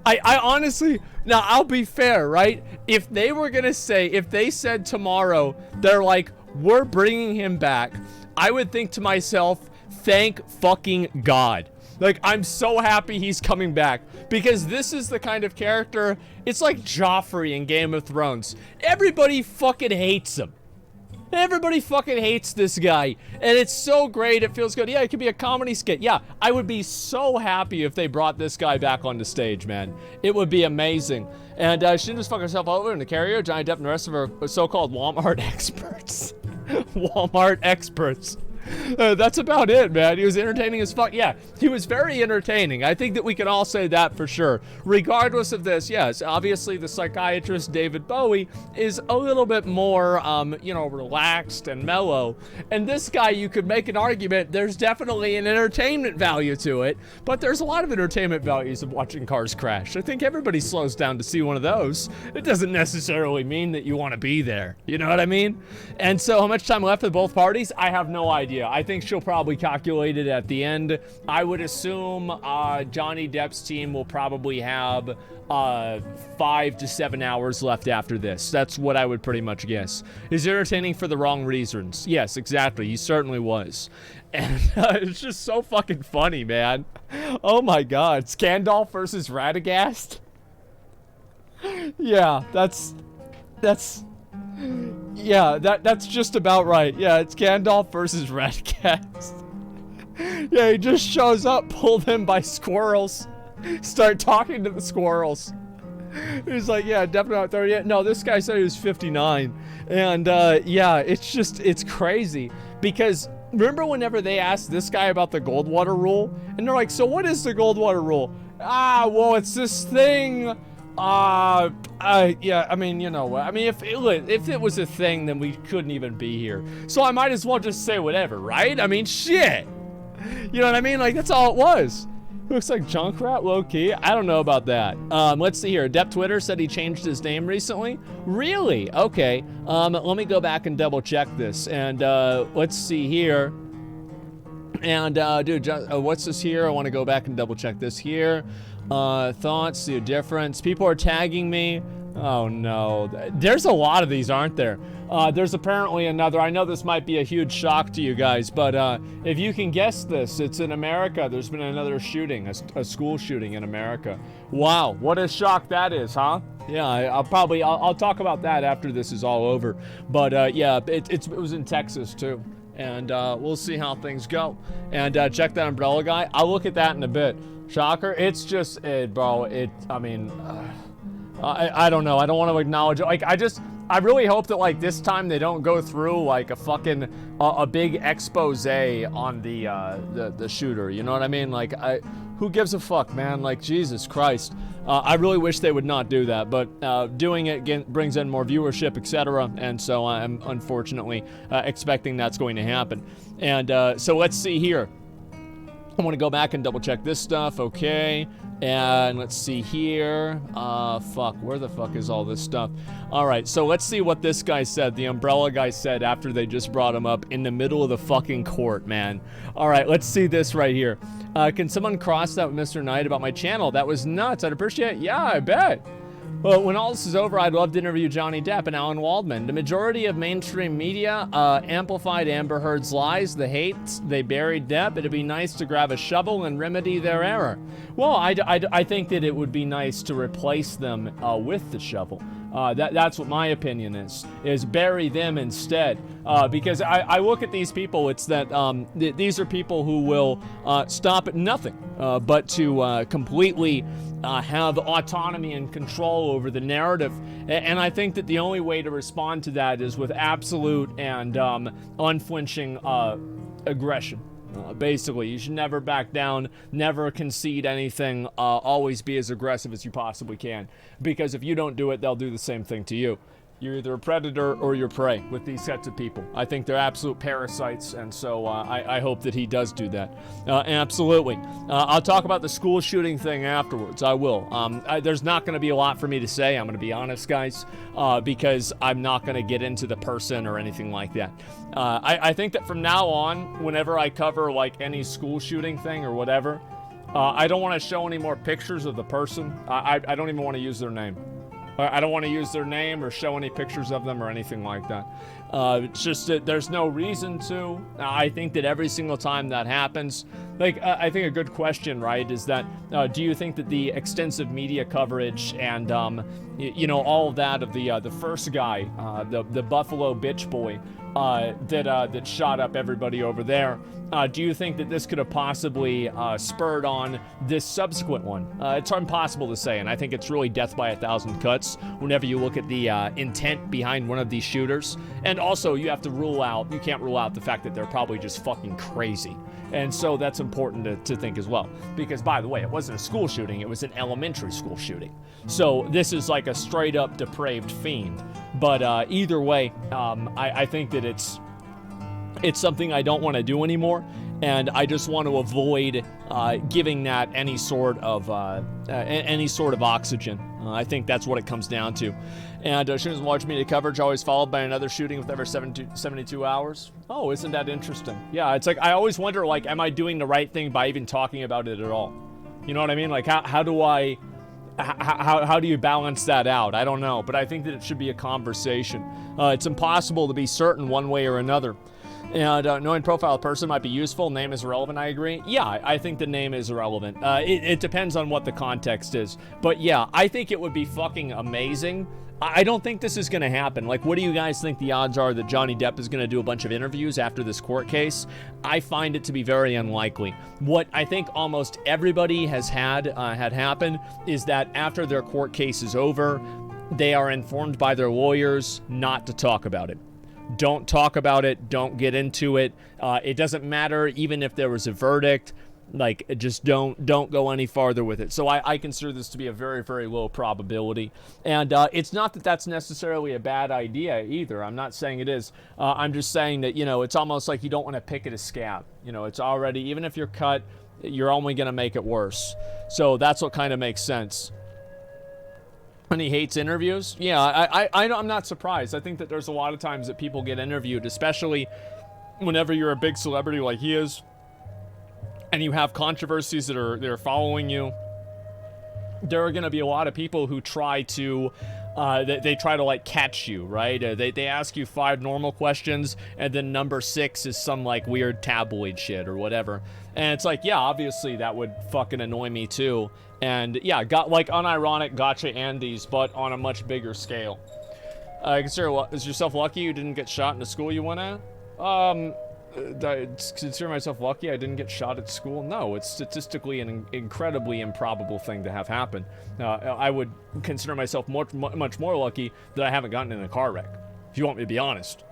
Speaker 1: I honestly... Now, I'll be fair, right? If they were gonna say... If they said tomorrow, they're like, we're bringing him back, I would think to myself, thank fucking God. Like, I'm so happy he's coming back. Because this is the kind of character... It's like Joffrey in Game of Thrones. Everybody fucking hates him. Everybody fucking hates this guy. And it's so great. It feels good. Yeah, it could be a comedy skit. Yeah, I would be so happy if they brought this guy back on the stage, man. It would be amazing. And she didn't just fuck herself over in the carrier. Johnny Depp and the rest of her so-called Walmart experts. Walmart experts. That's about it, man. He was entertaining as fuck. Yeah, he was very entertaining. I think that we can all say that for sure. Regardless of this, yes, obviously the psychiatrist David Bowie is a little bit more, you know, relaxed and mellow. And this guy, you could make an argument, there's definitely an entertainment value to it, but there's a lot of entertainment values of watching cars crash. I think everybody slows down to see one of those. It doesn't necessarily mean that you want to be there. You know what I mean? And so how much time left for both parties? I have no idea. I think she'll probably calculate it at the end. I would assume Johnny Depp's team will probably have 5 to 7 hours left after this. That's what I would pretty much guess. He's entertaining for the wrong reasons. Yes, exactly. He certainly was. And it's just so fucking funny, man. Oh my god. Scandal versus Radagast? Yeah, that's yeah, that's just about right. Yeah, it's Gandalf versus Radagast. Yeah, he just shows up, pulled him by squirrels, start talking to the squirrels. He's like, yeah, definitely not 30 yet. No, this guy said he was 59. And yeah, it's crazy. Because remember whenever they asked this guy about the Goldwater rule? And they're like, so what is the Goldwater rule? Ah, well, it's this thing... yeah, I mean, you know what? I mean, if it was a thing, then we couldn't even be here. So I might as well just say whatever, right? I mean, shit. You know what I mean? Like, that's all it was. Looks like Junkrat, low-key. I don't know about that. Let's see here. Depp Twitter said he changed his name recently. Really? Okay. Let me go back and double-check this. And, let's see here. And, dude, what's this here? I want to go back and double-check this here. Thoughts, see a difference. People are tagging me. Oh no. There's a lot of these, aren't there? There's apparently another. I know this might be a huge shock to you guys, but if you can guess this, it's in America. There's been another shooting, a school shooting in America. Wow, what a shock that is, huh? Yeah, I'll talk about that after this is all over. But yeah, it was in Texas too. And we'll see how things go. And check that umbrella guy. I'll look at that in a bit. Shocker. It's just, bro, I mean, I don't know. I don't want to acknowledge it. Like, I really hope that, like, this time they don't go through, like, a fucking, a big expose on the shooter. You know what I mean? Like, who gives a fuck, man? Like, Jesus Christ. I really wish they would not do that, but doing it again brings in more viewership, etc. And so I'm unfortunately expecting that's going to happen. And so let's see here. I want to go back and double check this stuff. Okay. And let's see here. Fuck. Where the fuck is all this stuff? All right. So let's see what this guy said. The umbrella guy said after they just brought him up in the middle of the fucking court, man. All right. Let's see this right here. Can someone cross that with Mr. Knight about my channel? That was nuts. I'd appreciate it. Yeah, I bet. Well, when all this is over, I'd love to interview Johnny Depp and Alan Waldman. The majority of mainstream media amplified Amber Heard's lies, the hate, they buried Depp. It'd be nice to grab a shovel and remedy their error. Well, I think that it would be nice to replace them with the shovel. That's what my opinion is bury them instead. Because I look at these people, it's that these are people who will stop at nothing but to completely have autonomy and control over the narrative. And I think that the only way to respond to that is with absolute and unflinching aggression. Basically, you should never back down, never concede anything, always be as aggressive as you possibly can. Because if you don't do it, they'll do the same thing to you. You're either a predator or you're prey with these sets of people. I think they're absolute parasites, and so I hope that he does do that. Absolutely. I'll talk about the school shooting thing afterwards. I will. There's not going to be a lot for me to say. I'm going to be honest, guys, because I'm not going to get into the person or anything like that. I think that from now on, whenever I cover like any school shooting thing or whatever, I don't want to show any more pictures of the person. I don't even want to use their name. I don't want to use their name or show any pictures of them or anything like that. It's just that there's no reason to. I think that every single time that happens, like, I think a good question, right, is that do you think that the extensive media coverage and, you know, all of that of the first guy, the Buffalo bitch boy, that shot up everybody over there, do you think that this could have possibly spurred on this subsequent one? It's impossible to say, and I think it's really death by 1,000 cuts whenever you look at the intent behind one of these shooters. And also, you can't rule out the fact that they're probably just fucking crazy. And so that's important to think as well. Because, by the way, it wasn't a school shooting, it was an elementary school shooting. So this is like a straight up depraved fiend. But either way, I think that it's something I don't want to do anymore, and I just want to avoid giving that any sort of oxygen. I think that's what it comes down to. And shootings and large media coverage always followed by another shooting with every 72 hours. Oh, isn't that interesting? Yeah, it's like I always wonder, like, am I doing the right thing by even talking about it at all? You know what I mean? Like, how do you balance that out? I don't know, but I think that it should be a conversation. It's impossible to be certain one way or another. And knowing profile person might be useful. Name is irrelevant, I agree. Yeah, I think the name is irrelevant. It depends on what the context is. But yeah, I think it would be fucking amazing. I don't think this is going to happen. Like, what do you guys think the odds are that Johnny Depp is going to do a bunch of interviews after this court case? I find it to be very unlikely. What I think almost everybody has had happen is that after their court case is over, they are informed by their lawyers not to talk about it. Don't talk about it. Don't get into it. It doesn't matter even if there was a verdict. Like, just don't go any farther with it. So I consider this to be a very, very low probability. And it's not that that's necessarily a bad idea either. I'm not saying it is. I'm just saying that, you know, it's almost like you don't want to pick at a scab. You know, it's already, even if you're cut, you're only going to make it worse. So that's what kind of makes sense. And he hates interviews? Yeah, I'm not surprised. I think that there's a lot of times that people get interviewed, especially whenever you're a big celebrity like he is, and you have controversies that are following you. There are going to be a lot of people who try to they try to like catch you, right? They ask you 5 normal questions, and then number 6 is some like weird tabloid shit or whatever. And it's like, yeah, obviously that would fucking annoy me too. And yeah, got like unironic gotcha Andes, but on a much bigger scale. Is yourself lucky you didn't get shot in the school you went at? Consider myself lucky I didn't get shot at school? No, it's statistically an incredibly improbable thing to have happen. I would consider myself much more lucky that I haven't gotten in a car wreck, if you want me to be honest.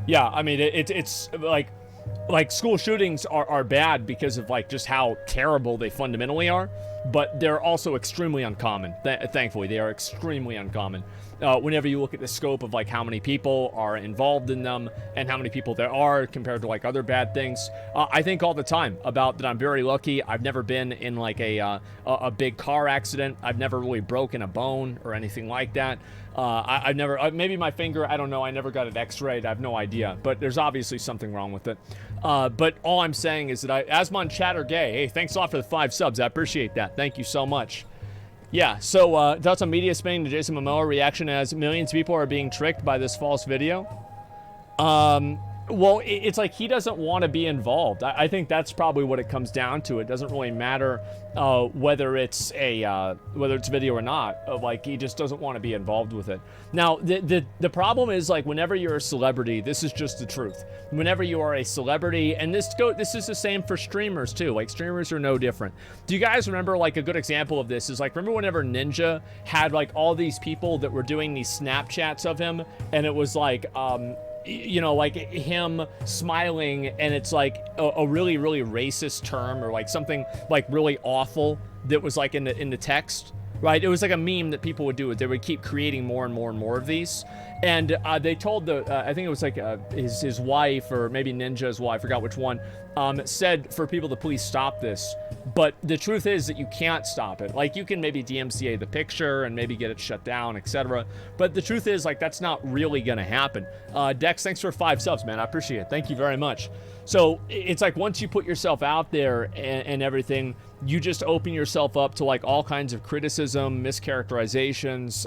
Speaker 1: Yeah, I mean, it's like school shootings are bad because of like just how terrible they fundamentally are, but they're also extremely uncommon. Thankfully, they are extremely uncommon. Whenever you look at the scope of like how many people are involved in them and how many people there are compared to like other bad things, I think all the time about that I'm very lucky. I've never been in like a big car accident. I've never really broken a bone or anything like that. I've never, maybe my finger, I don't know, I never got it x-rayed, I have no idea, but there's obviously something wrong with it. But all I'm saying is that Asmon Chatter Gay, hey, thanks a lot for the 5 subs, I appreciate that, thank you so much. Yeah, so thoughts on media spinning to Jason Momoa reaction as millions of people are being tricked by this false video? Well, it's like he doesn't want to be involved. I think that's probably what it comes down to. It doesn't really matter whether it's video or not. Like, he just doesn't want to be involved with it. Now, the problem is, like, whenever you're a celebrity, this is just the truth. Whenever you are a celebrity, and this is the same for streamers too. Like, streamers are no different. Do you guys remember, like, a good example of this is, like, remember whenever Ninja had, like, all these people that were doing these Snapchats of him, and it was like, you know, like him smiling, and it's like a really, really racist term or like something like really awful that was like in the text, right? It was like a meme that people would do. They would keep creating more and more and more of these. And they told I think it was like his wife or maybe Ninja's wife, I forgot which one, said for people to please stop this. But the truth is that you can't stop it. Like, you can maybe DMCA the picture and maybe get it shut down, etc. But the truth is, like, that's not really going to happen. Dex, thanks for 5 subs, man. I appreciate it. Thank you very much. So it's like once you put yourself out there and everything, you just open yourself up to like all kinds of criticism, mischaracterizations,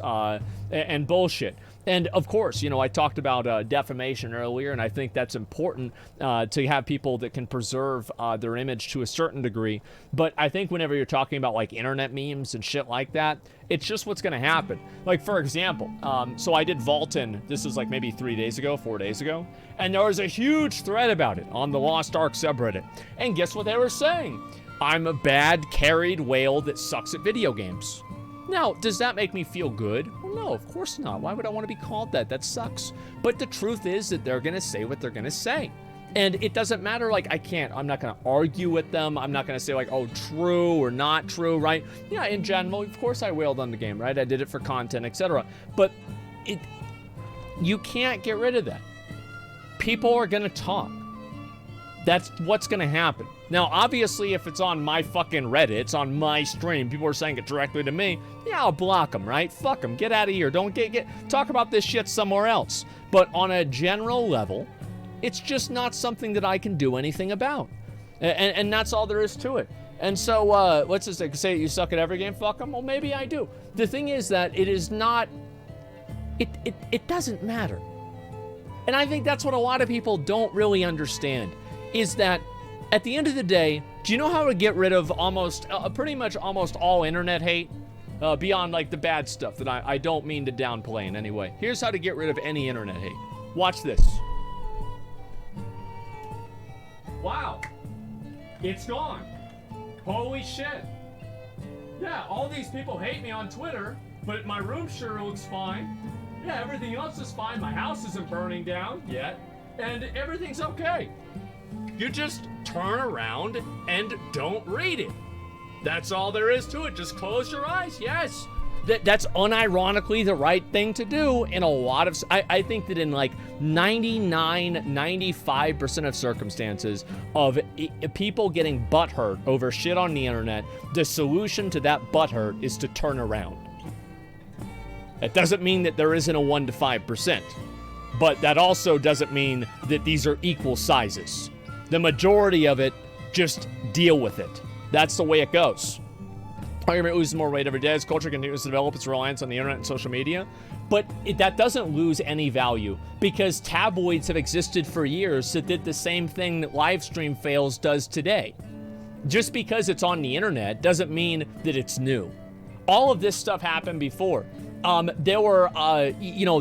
Speaker 1: and bullshit. And of course, you know, I talked about defamation earlier, and I think that's important to have people that can preserve their image to a certain degree. But I think whenever you're talking about like internet memes and shit like that, it's just what's going to happen. Like, for example, so I did Vaulton, this is like maybe 4 days ago, and there was a huge thread about it on the Lost Ark subreddit. And guess what they were saying? I'm a bad carried whale that sucks at video games. Now, does that make me feel good? Well, no, of course not. Why would I want to be called that? That sucks. But the truth is that they're going to say what they're going to say. And it doesn't matter, like, I'm not going to argue with them. I'm not going to say, like, oh, true or not true, right? Yeah, in general, of course I wailed on the game, right? I did it for content, etc. But you can't get rid of that. People are going to talk. That's what's going to happen. Now, obviously, if it's on my fucking Reddit, it's on my stream, people are saying it directly to me, yeah, I'll block them, right? Fuck them. Get out of here. Don't talk about this shit somewhere else. But on a general level, it's just not something that I can do anything about. And that's all there is to it. And so, let's just say you suck at every game, fuck them. Well, maybe I do. The thing is that it is not, it doesn't matter. And I think that's what a lot of people don't really understand, is that at the end of the day, do you know how to get rid of pretty much almost all internet hate? Beyond like the bad stuff that I don't mean to downplay in any way. Here's how to get rid of any internet hate. Watch this. Wow. It's gone. Holy shit. Yeah, all these people hate me on Twitter, but my room sure looks fine. Yeah, everything else is fine. My house isn't burning down yet, and everything's okay. You just turn around and don't read it. That's all there is to it. Just close your eyes. Yes. That's unironically the right thing to do in a lot of... I think that in like 95% of circumstances of people getting butthurt over shit on the internet, the solution to that butthurt is to turn around. That doesn't mean that there isn't a 1 to 5%, but that also doesn't mean that these are equal sizes. The majority of it, just deal with it. That's the way it goes. Argument loses more weight every day as culture continues to develop its reliance on the internet and social media. But that doesn't lose any value, because tabloids have existed for years that did the same thing that live stream fails does today. Just because it's on the internet doesn't mean that it's new. All of this stuff happened before. There were,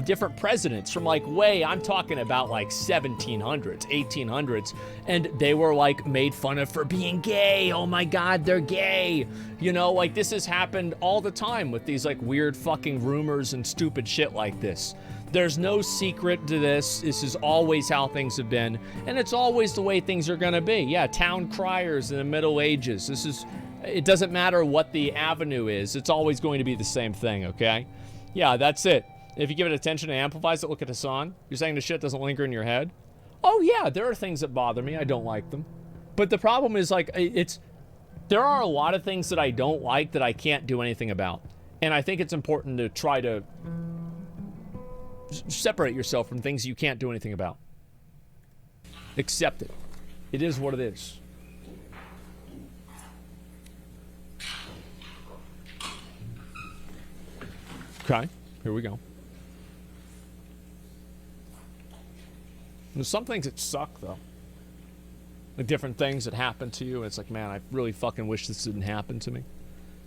Speaker 1: different presidents from I'm talking about 1700s, 1800s, and they were made fun of for being gay. Oh my God, they're gay. This has happened all the time with these weird fucking rumors and stupid shit like this. There's no secret to this. This is always how things have been, and it's always the way things are gonna be. Yeah, town criers in the Middle Ages. It doesn't matter what the avenue is. It's always going to be the same thing, okay? Yeah, that's it. If you give it attention and amplifies it, look at Hassan. You're saying the shit doesn't linger in your head? Oh yeah, there are things that bother me. I don't like them. But the problem is there are a lot of things that I don't like that I can't do anything about. And I think it's important to try to separate yourself from things you can't do anything about. Accept it. It is what it is. Okay, here we go. There's some things that suck, though. Different things that happen to you. It's man, I really fucking wish this didn't happen to me.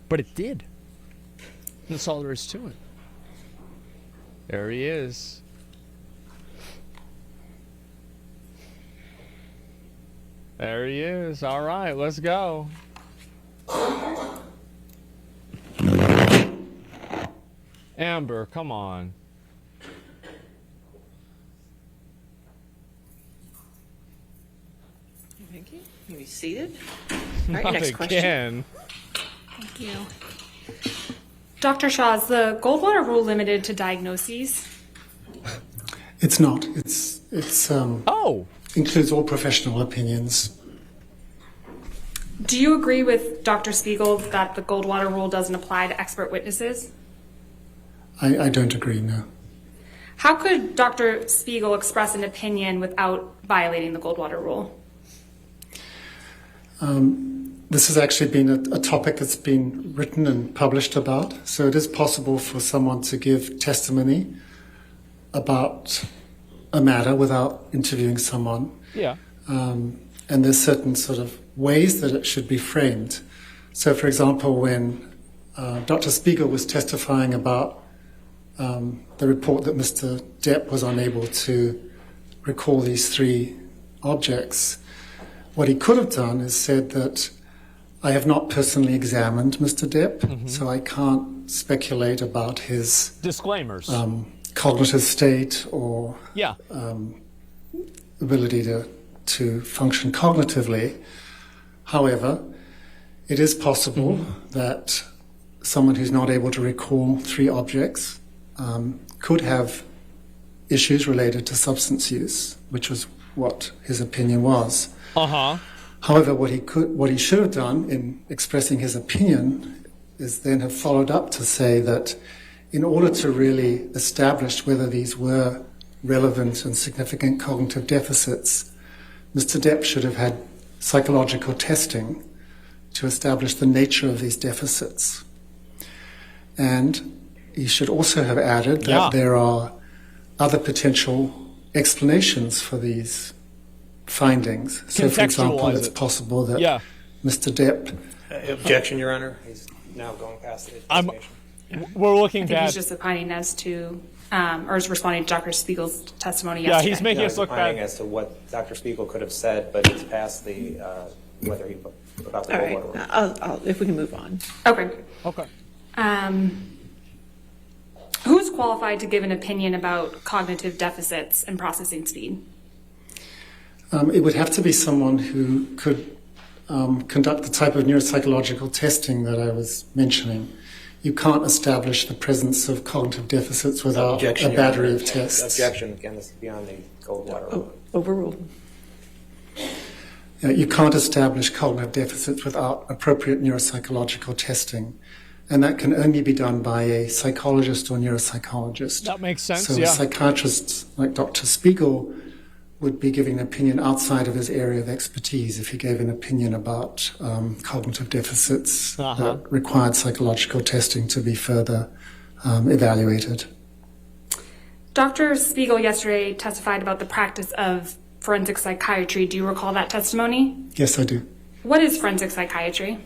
Speaker 1: But it did. That's all there is to it. There he is. There he is. All right, let's go. Amber, come on.
Speaker 4: Thank you. You be seated. All right,
Speaker 1: Not
Speaker 4: next
Speaker 1: again.
Speaker 4: question.
Speaker 21: Thank you. Dr. Shaw, is the Goldwater rule limited to diagnoses?
Speaker 22: It's not. It's includes all professional opinions.
Speaker 21: Do you agree with Dr. Spiegel that the Goldwater rule doesn't apply to expert witnesses?
Speaker 22: I don't agree, no.
Speaker 21: How could Dr. Spiegel express an opinion without violating the Goldwater rule?
Speaker 22: This has actually been a topic that's been written and published about. So it is possible for someone to give testimony about a matter without interviewing someone.
Speaker 1: Yeah.
Speaker 22: And there's certain sort of ways that it should be framed. So, for example, when Dr. Spiegel was testifying about the report that Mr. Depp was unable to recall these 3 objects, what he could have done is said that I have not personally examined Mr. Depp, so I can't speculate about his
Speaker 1: disclaimers,
Speaker 22: cognitive state or
Speaker 1: yeah.
Speaker 22: Ability to function cognitively. However, it is possible that someone who's not able to recall 3 objects could have issues related to substance use, which was what his opinion was. However, what he should have done in expressing his opinion is then have followed up to say that in order to really establish whether these were relevant and significant cognitive deficits, Mr. Depp should have had psychological testing to establish the nature of these deficits. And he should also have added that there are other potential explanations for these findings. So, for example, it's possible that Mr. Depp...
Speaker 6: Objection, Your Honor. He's now going past the explanation.
Speaker 1: We're looking
Speaker 21: I think
Speaker 1: bad.
Speaker 21: he's just opining as to, or is responding to Dr. Spiegel's testimony
Speaker 1: Yeah,
Speaker 21: yesterday.
Speaker 1: he's making us look
Speaker 6: opining
Speaker 1: bad.
Speaker 6: as to what Dr. Spiegel could have said, but it's past the whether he about the
Speaker 4: All right,
Speaker 6: Goldwater rule.
Speaker 4: if we can move on.
Speaker 21: Okay.
Speaker 1: Okay.
Speaker 21: Who's qualified to give an opinion about cognitive deficits and processing speed?
Speaker 22: It would have to be someone who could conduct the type of neuropsychological testing that I was mentioning. You can't establish the presence of cognitive deficits without
Speaker 6: Objection,
Speaker 22: a
Speaker 6: Your
Speaker 22: battery
Speaker 6: Honor.
Speaker 22: of tests.
Speaker 6: Objection. Again, this is beyond the Goldwater rule.
Speaker 4: Overruled.
Speaker 22: You can't establish cognitive deficits without appropriate neuropsychological testing. And that can only be done by a psychologist or neuropsychologist.
Speaker 1: That makes sense,
Speaker 22: So a psychiatrist like Dr. Spiegel would be giving an opinion outside of his area of expertise if he gave an opinion about cognitive deficits that required psychological testing to be further evaluated.
Speaker 21: Dr. Spiegel yesterday testified about the practice of forensic psychiatry. Do you recall that testimony?
Speaker 22: Yes, I do.
Speaker 21: What is forensic psychiatry?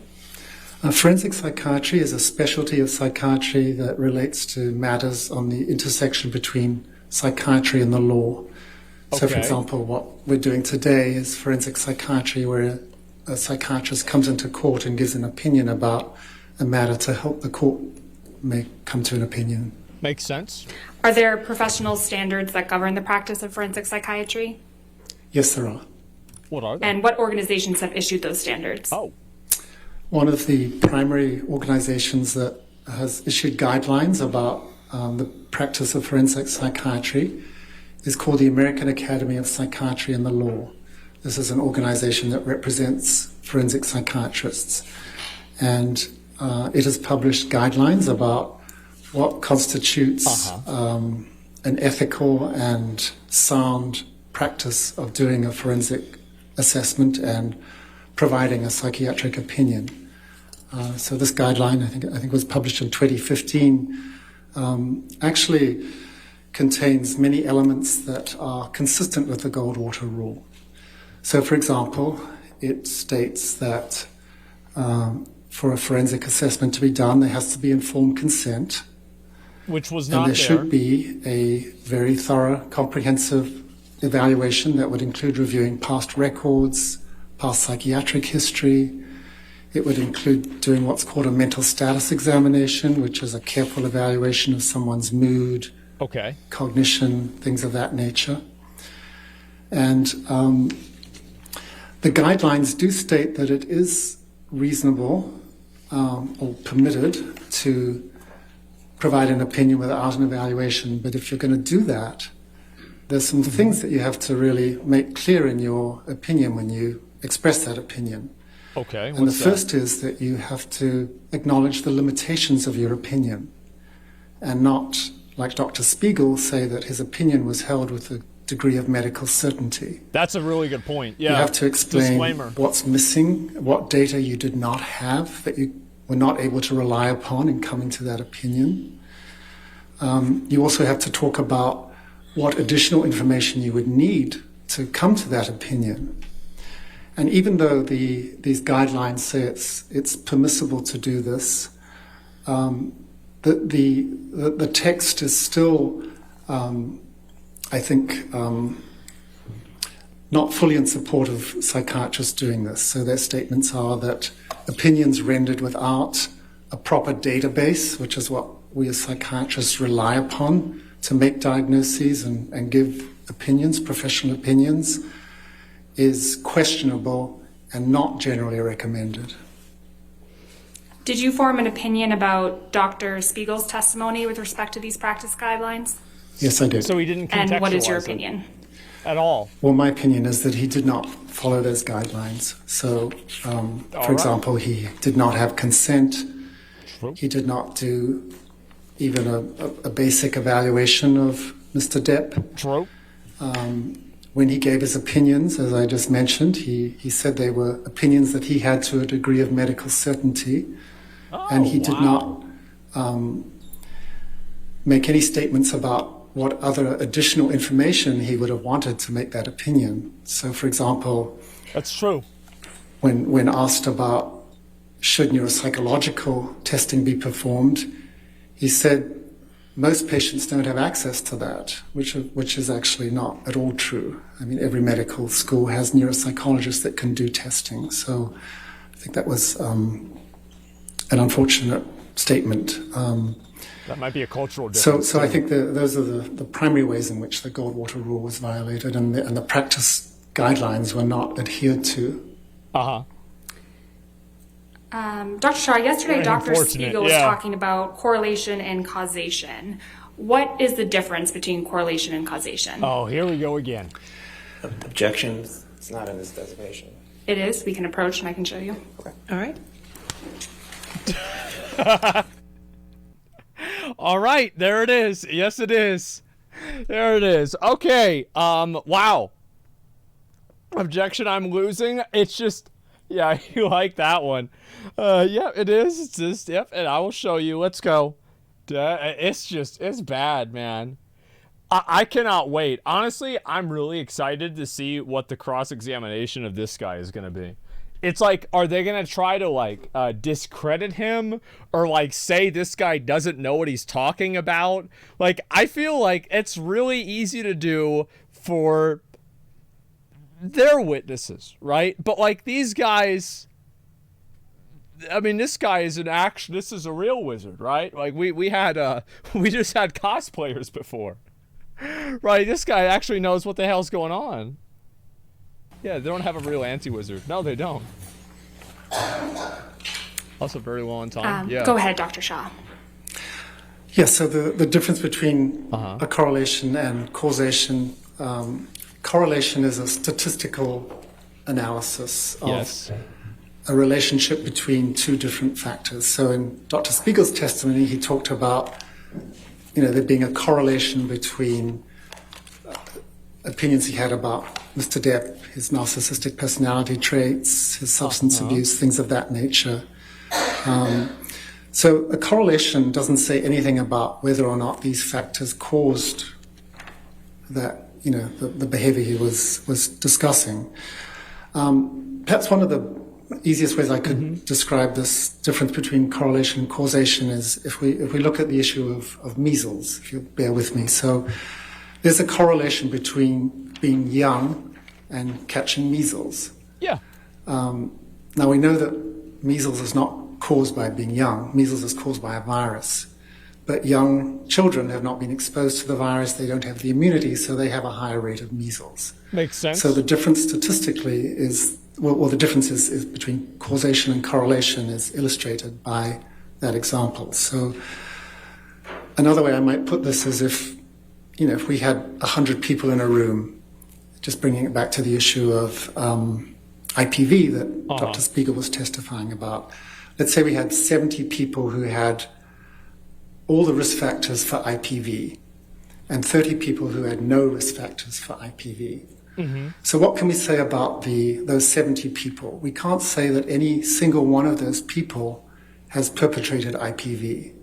Speaker 22: Forensic psychiatry is a specialty of psychiatry that relates to matters on the intersection between psychiatry and the law. So, for example, what we're doing today is forensic psychiatry, where a psychiatrist comes into court and gives an opinion about a matter to help the court may come to an opinion.
Speaker 1: Makes sense.
Speaker 21: Are there professional standards that govern the practice of forensic psychiatry?
Speaker 22: Yes, there are.
Speaker 1: What are they?
Speaker 21: And what organizations have issued those standards?
Speaker 22: One of the primary organizations that has issued guidelines about the practice of forensic psychiatry is called the American Academy of Psychiatry and the Law. This is an organization that represents forensic psychiatrists. And it has published guidelines about what constitutes an ethical and sound practice of doing a forensic assessment and providing a psychiatric opinion. So this guideline, I think was published in 2015, actually contains many elements that are consistent with the Goldwater rule. So, for example, it states that for a forensic assessment to be done, there has to be informed consent.
Speaker 1: Which was not
Speaker 22: and there should be a very thorough, comprehensive evaluation that would include reviewing past records, past psychiatric history. It would include doing what's called a mental status examination, which is a careful evaluation of someone's mood, cognition, things of that nature. And the guidelines do state that it is reasonable or permitted to provide an opinion without an evaluation, but if you're going to do that, there's some things that you have to really make clear in your opinion when you express that opinion.
Speaker 1: Okay.
Speaker 22: And the first is that you have to acknowledge the limitations of your opinion and not, like Dr. Spiegel, say that his opinion was held with a degree of medical certainty.
Speaker 1: That's a really good point. Yeah.
Speaker 22: You have to explain
Speaker 1: Disclaimer.
Speaker 22: what's missing, what data you did not have that you were not able to rely upon in coming to that opinion. You also have to talk about what additional information you would need to come to that opinion. And even though these guidelines say it's permissible to do this, the text is still, I think, not fully in support of psychiatrists doing this. So their statements are that opinions rendered without a proper database, which is what we as psychiatrists rely upon to make diagnoses and give opinions, professional opinions, is questionable and not generally recommended.
Speaker 21: Did you form an opinion about Dr. Spiegel's testimony with respect to these practice guidelines?
Speaker 22: Yes, I did.
Speaker 1: So he didn't contextualize
Speaker 21: And what is your
Speaker 1: it
Speaker 21: opinion?
Speaker 1: at all?
Speaker 22: Well, my opinion is that he did not follow those guidelines. So, for example, he did not have consent.
Speaker 1: True.
Speaker 22: He did not do even a basic evaluation of Mr. Depp.
Speaker 1: True.
Speaker 22: When he gave his opinions, as I just mentioned, he said they were opinions that he had to a degree of medical certainty. And he did not make any statements about what other additional information he would have wanted to make that opinion. So, for example,
Speaker 1: that's true.
Speaker 22: When asked about should neuropsychological testing be performed, he said most patients don't have access to that, which is actually not at all true. I mean, every medical school has neuropsychologists that can do testing. So I think that was an unfortunate statement.
Speaker 1: That might be a cultural difference.
Speaker 22: So I think those are the primary ways in which the Goldwater Rule was violated, and the practice guidelines were not adhered to.
Speaker 21: Dr. Shah, yesterday
Speaker 1: Very
Speaker 21: Dr.
Speaker 1: unfortunate,
Speaker 21: Spiegel was
Speaker 1: yeah.
Speaker 21: talking about correlation and causation. What is the difference between correlation and causation?
Speaker 1: Oh, here we go again.
Speaker 6: Objections. It's not in this designation.
Speaker 21: It is. We can approach and I can show you.
Speaker 6: Okay.
Speaker 4: All right.
Speaker 1: All right, there it is. Yes, it is. There it is. Okay. Wow. Objection, I'm losing. It's just, yeah, you like that one. Yeah, it is. It's just, yep, and I will show you. Let's go. It's bad, man. I cannot wait. Honestly, I'm really excited to see what the cross-examination of this guy is going to be. It's like, are they going to try to, like, discredit him? Or, like, say this guy doesn't know what he's talking about? Like, I feel like it's really easy to do for their witnesses, right? But, like, these guys... I mean, this guy is this is a real wizard, right? Like, we just had cosplayers before. Right, this guy actually knows what the hell's going on. Yeah, they don't have a real anti-wizard. No, they don't. Also very well on time. Yeah.
Speaker 21: Go ahead, Dr. Shah.
Speaker 22: Yeah, so the difference between a correlation and causation, correlation is a statistical analysis of a relationship between two different factors. So in Dr. Spiegel's testimony, he talked about, there being a correlation between opinions he had about Mr. Depp, his narcissistic personality traits, his substance abuse, things of that nature. So a correlation doesn't say anything about whether or not these factors caused that, the behavior he was discussing. Perhaps one of the easiest ways I could describe this difference between correlation and causation is if we look at the issue of measles, if you bear with me. So there's a correlation between being young and catching measles.
Speaker 1: Yeah.
Speaker 22: Now we know that measles is not caused by being young. Measles is caused by a virus. But young children have not been exposed to the virus. They don't have the immunity, so they have a higher rate of measles.
Speaker 1: Makes sense.
Speaker 22: So the difference statistically is, the difference is between causation and correlation is illustrated by that example. So another way I might put this is if if we had 100 people in a room, just bringing it back to the issue of IPV that Dr. Spiegel was testifying about. Let's say we had 70 people who had all the risk factors for IPV and 30 people who had no risk factors for IPV.
Speaker 1: Mm-hmm.
Speaker 22: So what can we say about those 70 people? We can't say that any single one of those people has perpetrated IPV,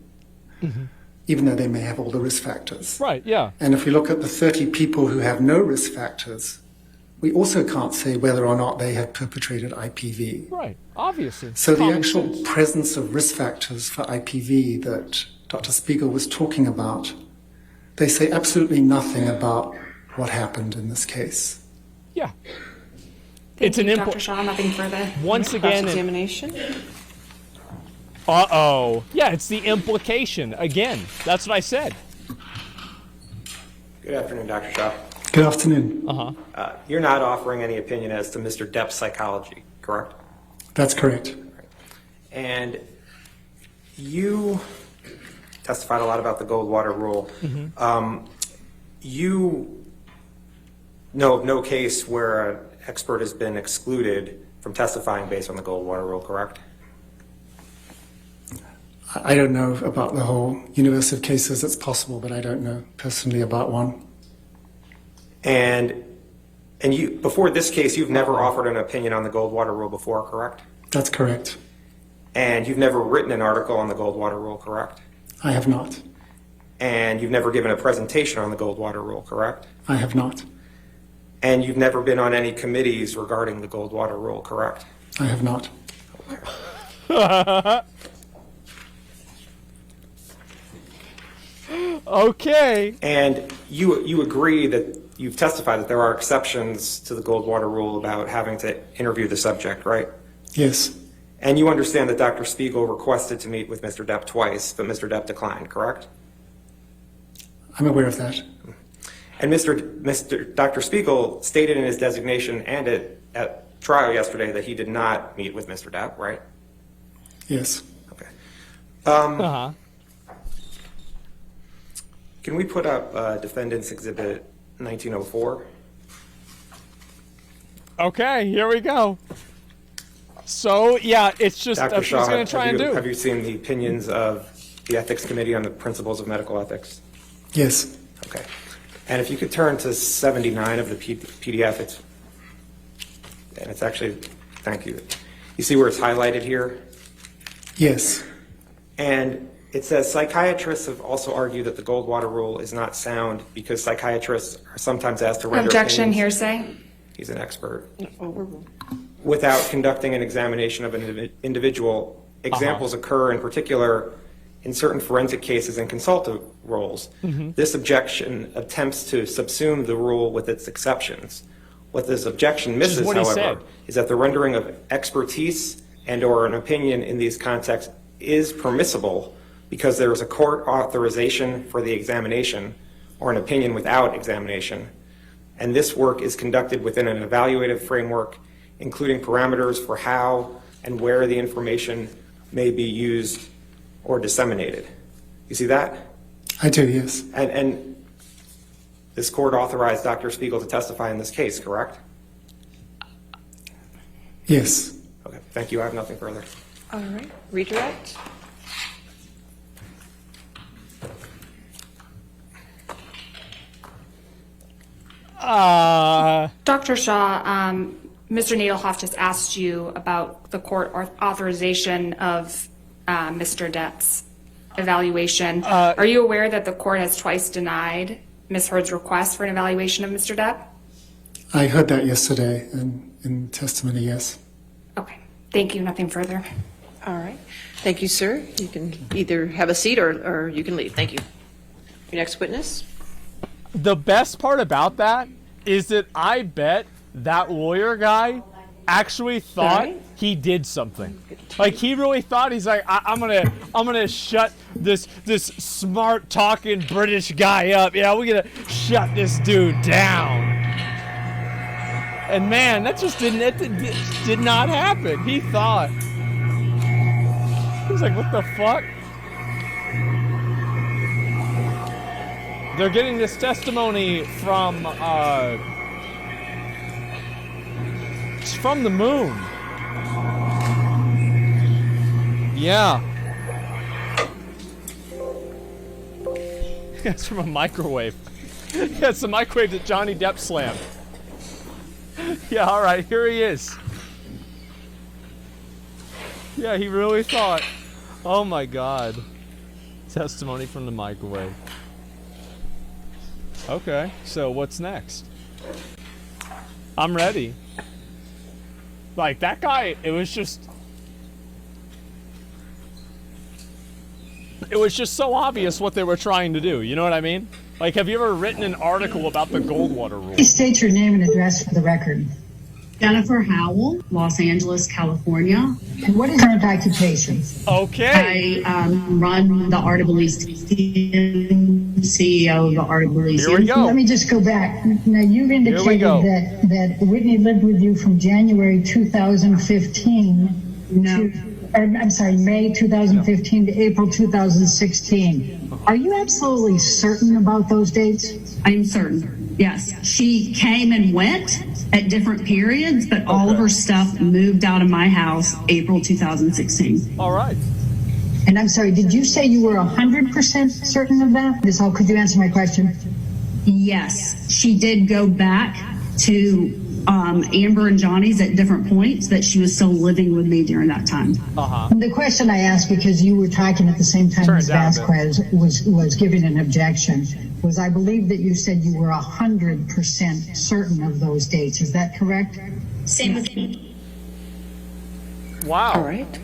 Speaker 22: even though they may have all the risk factors.
Speaker 1: Right, yeah.
Speaker 22: And if we look at the 30 people who have no risk factors, we also can't say whether or not they have perpetrated IPV.
Speaker 1: Right, obviously.
Speaker 22: So the
Speaker 1: Common
Speaker 22: actual
Speaker 1: sense.
Speaker 22: presence of risk factors for IPV that Dr. Spiegel was talking about, they say absolutely nothing about what happened in this case.
Speaker 1: Yeah.
Speaker 21: Thank you, Dr. Shaw, nothing further.
Speaker 1: Once again,
Speaker 4: Cross-examination?
Speaker 1: Yeah, it's the implication. Again, that's what I said.
Speaker 14: Good afternoon, Dr. Shaw.
Speaker 22: Good afternoon.
Speaker 14: You're not offering any opinion as to Mr. Depp's psychology, correct?
Speaker 22: That's correct.
Speaker 14: And you testified a lot about the Goldwater rule. You know of no case where an expert has been excluded from testifying based on the Goldwater rule, correct?
Speaker 22: I don't know about the whole universe of cases. It's possible, but I don't know personally about one.
Speaker 14: And you, before this case, you've never offered an opinion on the Goldwater rule before, correct?
Speaker 22: That's correct.
Speaker 14: And you've never written an article on the Goldwater rule, correct?
Speaker 22: I have not.
Speaker 14: And you've never given a presentation on the Goldwater rule, correct?
Speaker 22: I have not.
Speaker 14: And you've never been on any committees regarding the Goldwater rule, correct?
Speaker 22: I have not.
Speaker 1: Okay.
Speaker 14: And you agree that you've testified that there are exceptions to the Goldwater rule about having to interview the subject, right?
Speaker 22: Yes.
Speaker 14: And you understand that Dr. Spiegel requested to meet with Mr. Depp twice, but Mr. Depp declined, correct?
Speaker 22: I'm aware of that.
Speaker 14: And Dr. Spiegel stated in his designation and at trial yesterday that he did not meet with Mr. Depp, right?
Speaker 22: Yes.
Speaker 14: Okay. Can we put up Defendant's Exhibit 1904?
Speaker 1: Okay, here we go. So, yeah, it's just
Speaker 14: Dr.
Speaker 1: that's
Speaker 14: Shaw,
Speaker 1: what he's going to try and do.
Speaker 14: have you seen the opinions of the Ethics Committee on the Principles of Medical Ethics?
Speaker 22: Yes.
Speaker 14: Okay. And if you could turn to 79 of the PDF, it's actually, thank you. You see where it's highlighted here?
Speaker 22: Yes.
Speaker 14: And it says, psychiatrists have also argued that the Goldwater rule is not sound because psychiatrists are sometimes asked to render
Speaker 21: Objection,
Speaker 14: opinions.
Speaker 21: hearsay.
Speaker 14: He's an expert. Without conducting an examination of an individual. Examples occur in particular in certain forensic cases and consultative roles. This objection attempts to subsume the rule with its exceptions. What this objection misses, however, is that the rendering of expertise and or an opinion in these contexts is permissible because there is a court authorization for the examination or an opinion without examination. And this work is conducted within an evaluative framework, including parameters for how and where the information may be used or disseminated. You see that?
Speaker 22: I do, yes.
Speaker 14: And this court authorized Dr. Spiegel to testify in this case, correct?
Speaker 22: Yes.
Speaker 14: Okay, thank you. I have nothing further.
Speaker 4: All right, redirect.
Speaker 21: Dr. Shaw, Mr. Nadelhoff just asked you about the court authorization of Mr. Depp's evaluation. Are you aware that the court has twice denied Ms. Heard's request for an evaluation of Mr. Depp?
Speaker 22: I heard that yesterday in testimony, yes.
Speaker 21: Okay, thank you. Nothing further.
Speaker 4: All right. Thank you, sir. You can either have a seat or you can leave. Thank you. Your next witness.
Speaker 1: The best part about that is that I bet that lawyer guy actually thought he did something. Like he really thought he's like, I'm gonna shut this smart talking British guy up. Yeah, we're gonna shut this dude down. And man, that just did not happen. He thought. He was like, what the fuck? They're getting this testimony from, it's from the moon. Yeah. It's from a microwave. Yeah, it's the microwave that Johnny Depp slammed. Yeah, all right, here he is. Yeah, he really thought. Oh my God. Testimony from the microwave. Okay, so what's next? I'm ready. Like, that guy, it was just so obvious what they were trying to do. You know what I mean? Like, have you ever written an article about the Goldwater rule?
Speaker 7: Please state your name and address for the record. Jennifer Howell, Los Angeles, California. And what is your current occupation?
Speaker 1: Okay.
Speaker 7: I run the Art of Elysium, CEO of the Art of Elysium.
Speaker 1: Here we go.
Speaker 7: Let me just go back. Now, you've indicated that Whitney lived with you from January 2015 May 2015 to April 2016. Are you absolutely certain about those dates? I am certain, yes. She came and went at different periods, but all of her stuff moved out of my house April 2016.
Speaker 1: All right.
Speaker 7: And I'm sorry, did you say you were 100% certain of that? Could you answer my question? Yes, she did go back to Amber and Johnny's at different points, that she was still living with me during that time. The question I asked, because you were talking at the same time as Vasquez was giving an objection, was I believe that you said you were 100% certain of those dates. Is that correct?
Speaker 20: Same with me.
Speaker 1: Wow.
Speaker 4: All right.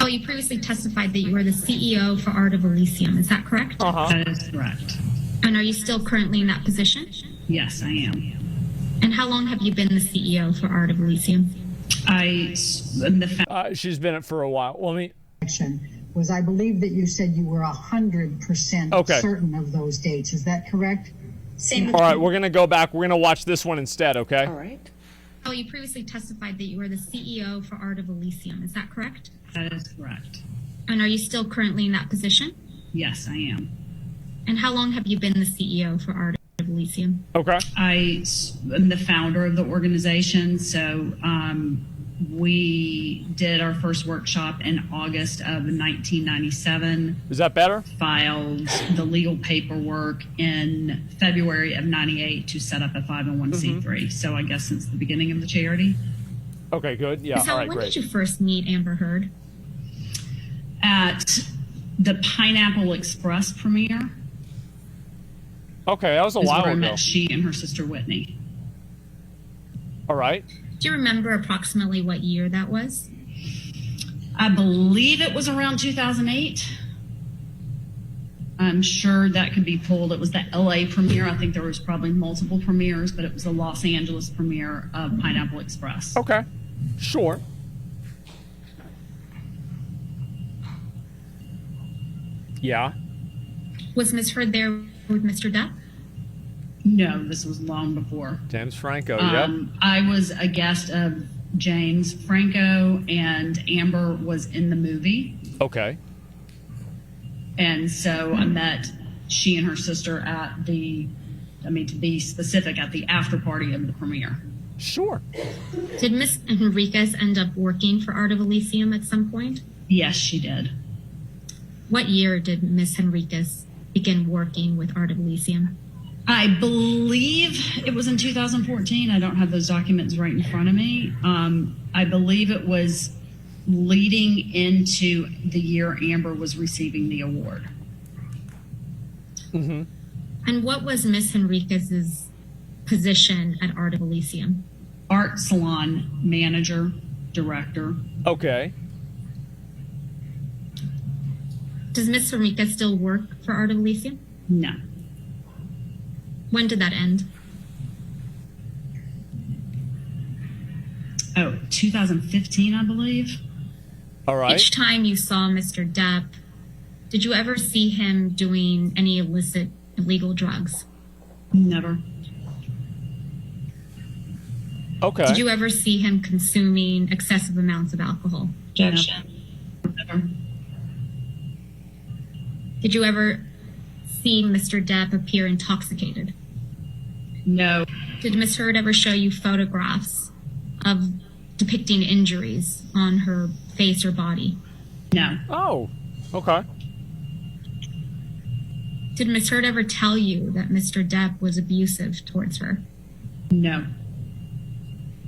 Speaker 21: Oh, you previously testified that you were the CEO for Art of Elysium. Is that correct?
Speaker 7: That is correct.
Speaker 21: And are you still currently in that position?
Speaker 7: Yes, I am.
Speaker 21: And how long have you been the CEO for Art of Elysium?
Speaker 1: She's been it for a while. Well,
Speaker 7: Was I believe that you said you were 100% certain of those dates. Is that correct?
Speaker 21: Same.
Speaker 1: All right, we're going to go back. We're going to watch this one instead, okay?
Speaker 4: All right.
Speaker 21: Oh, you previously testified that you were the CEO for Art of Elysium. Is that correct?
Speaker 7: That is correct.
Speaker 21: And are you still currently in that position?
Speaker 7: Yes, I am.
Speaker 21: And how long have you been the CEO for Art of Elysium?
Speaker 1: Okay.
Speaker 7: I am the founder of the organization, so we did our first workshop in August of 1997.
Speaker 1: Is that better?
Speaker 7: Filed the legal paperwork in February of 98 to set up a 501c3. So I guess since the beginning of the charity.
Speaker 1: Okay, good. Yeah,
Speaker 21: So
Speaker 1: all right,
Speaker 21: when
Speaker 1: great.
Speaker 21: did you first meet Amber Heard?
Speaker 7: At the Pineapple Express premiere.
Speaker 1: Okay, that was a
Speaker 7: is
Speaker 1: while
Speaker 7: where I
Speaker 1: ago.
Speaker 7: met she and her sister Whitney.
Speaker 1: All right.
Speaker 21: Do you remember approximately what year that was?
Speaker 7: I believe it was around 2008. I'm sure that could be pulled. It was the LA premiere. I think there was probably multiple premieres, but it was the Los Angeles premiere of Pineapple Express.
Speaker 1: Okay, sure. Yeah.
Speaker 21: Was Ms. Heard there with Mr. Depp?
Speaker 7: No, this was long before.
Speaker 1: James Franco, yep.
Speaker 7: I was a guest of James Franco, and Amber was in the movie.
Speaker 1: Okay.
Speaker 7: And so I met she and her sister at the, to be specific, at the after party of the premiere.
Speaker 1: Sure.
Speaker 21: Did Ms. Enriquez end up working for Art of Elysium at some point?
Speaker 7: Yes, she did.
Speaker 21: What year did Ms. Enriquez begin working with Art of Elysium?
Speaker 7: I believe it was in 2014. I don't have those documents right in front of me. I believe it was leading into the year Amber was receiving the award.
Speaker 1: Mm-hmm.
Speaker 21: And what was Ms. Enriquez's position at Art of Elysium?
Speaker 7: Art salon manager, director.
Speaker 1: Okay.
Speaker 21: Does Ms. Enriquez still work for Art of Elysium?
Speaker 7: No.
Speaker 21: When did that end?
Speaker 7: 2015, I believe.
Speaker 1: All right.
Speaker 21: Each time you saw Mr. Depp, did you ever see him doing any illicit, illegal drugs?
Speaker 7: Never.
Speaker 1: Okay.
Speaker 21: Did you ever see him consuming excessive amounts of alcohol?
Speaker 7: Never.
Speaker 21: Did you ever
Speaker 20: see Mr. Depp appear intoxicated?
Speaker 10: No.
Speaker 20: Did Ms. Heard ever show you photographs of depicting injuries on her face or body?
Speaker 10: No.
Speaker 1: Oh, okay.
Speaker 20: Did Ms. Heard ever tell you that Mr. Depp was abusive towards her?
Speaker 10: No.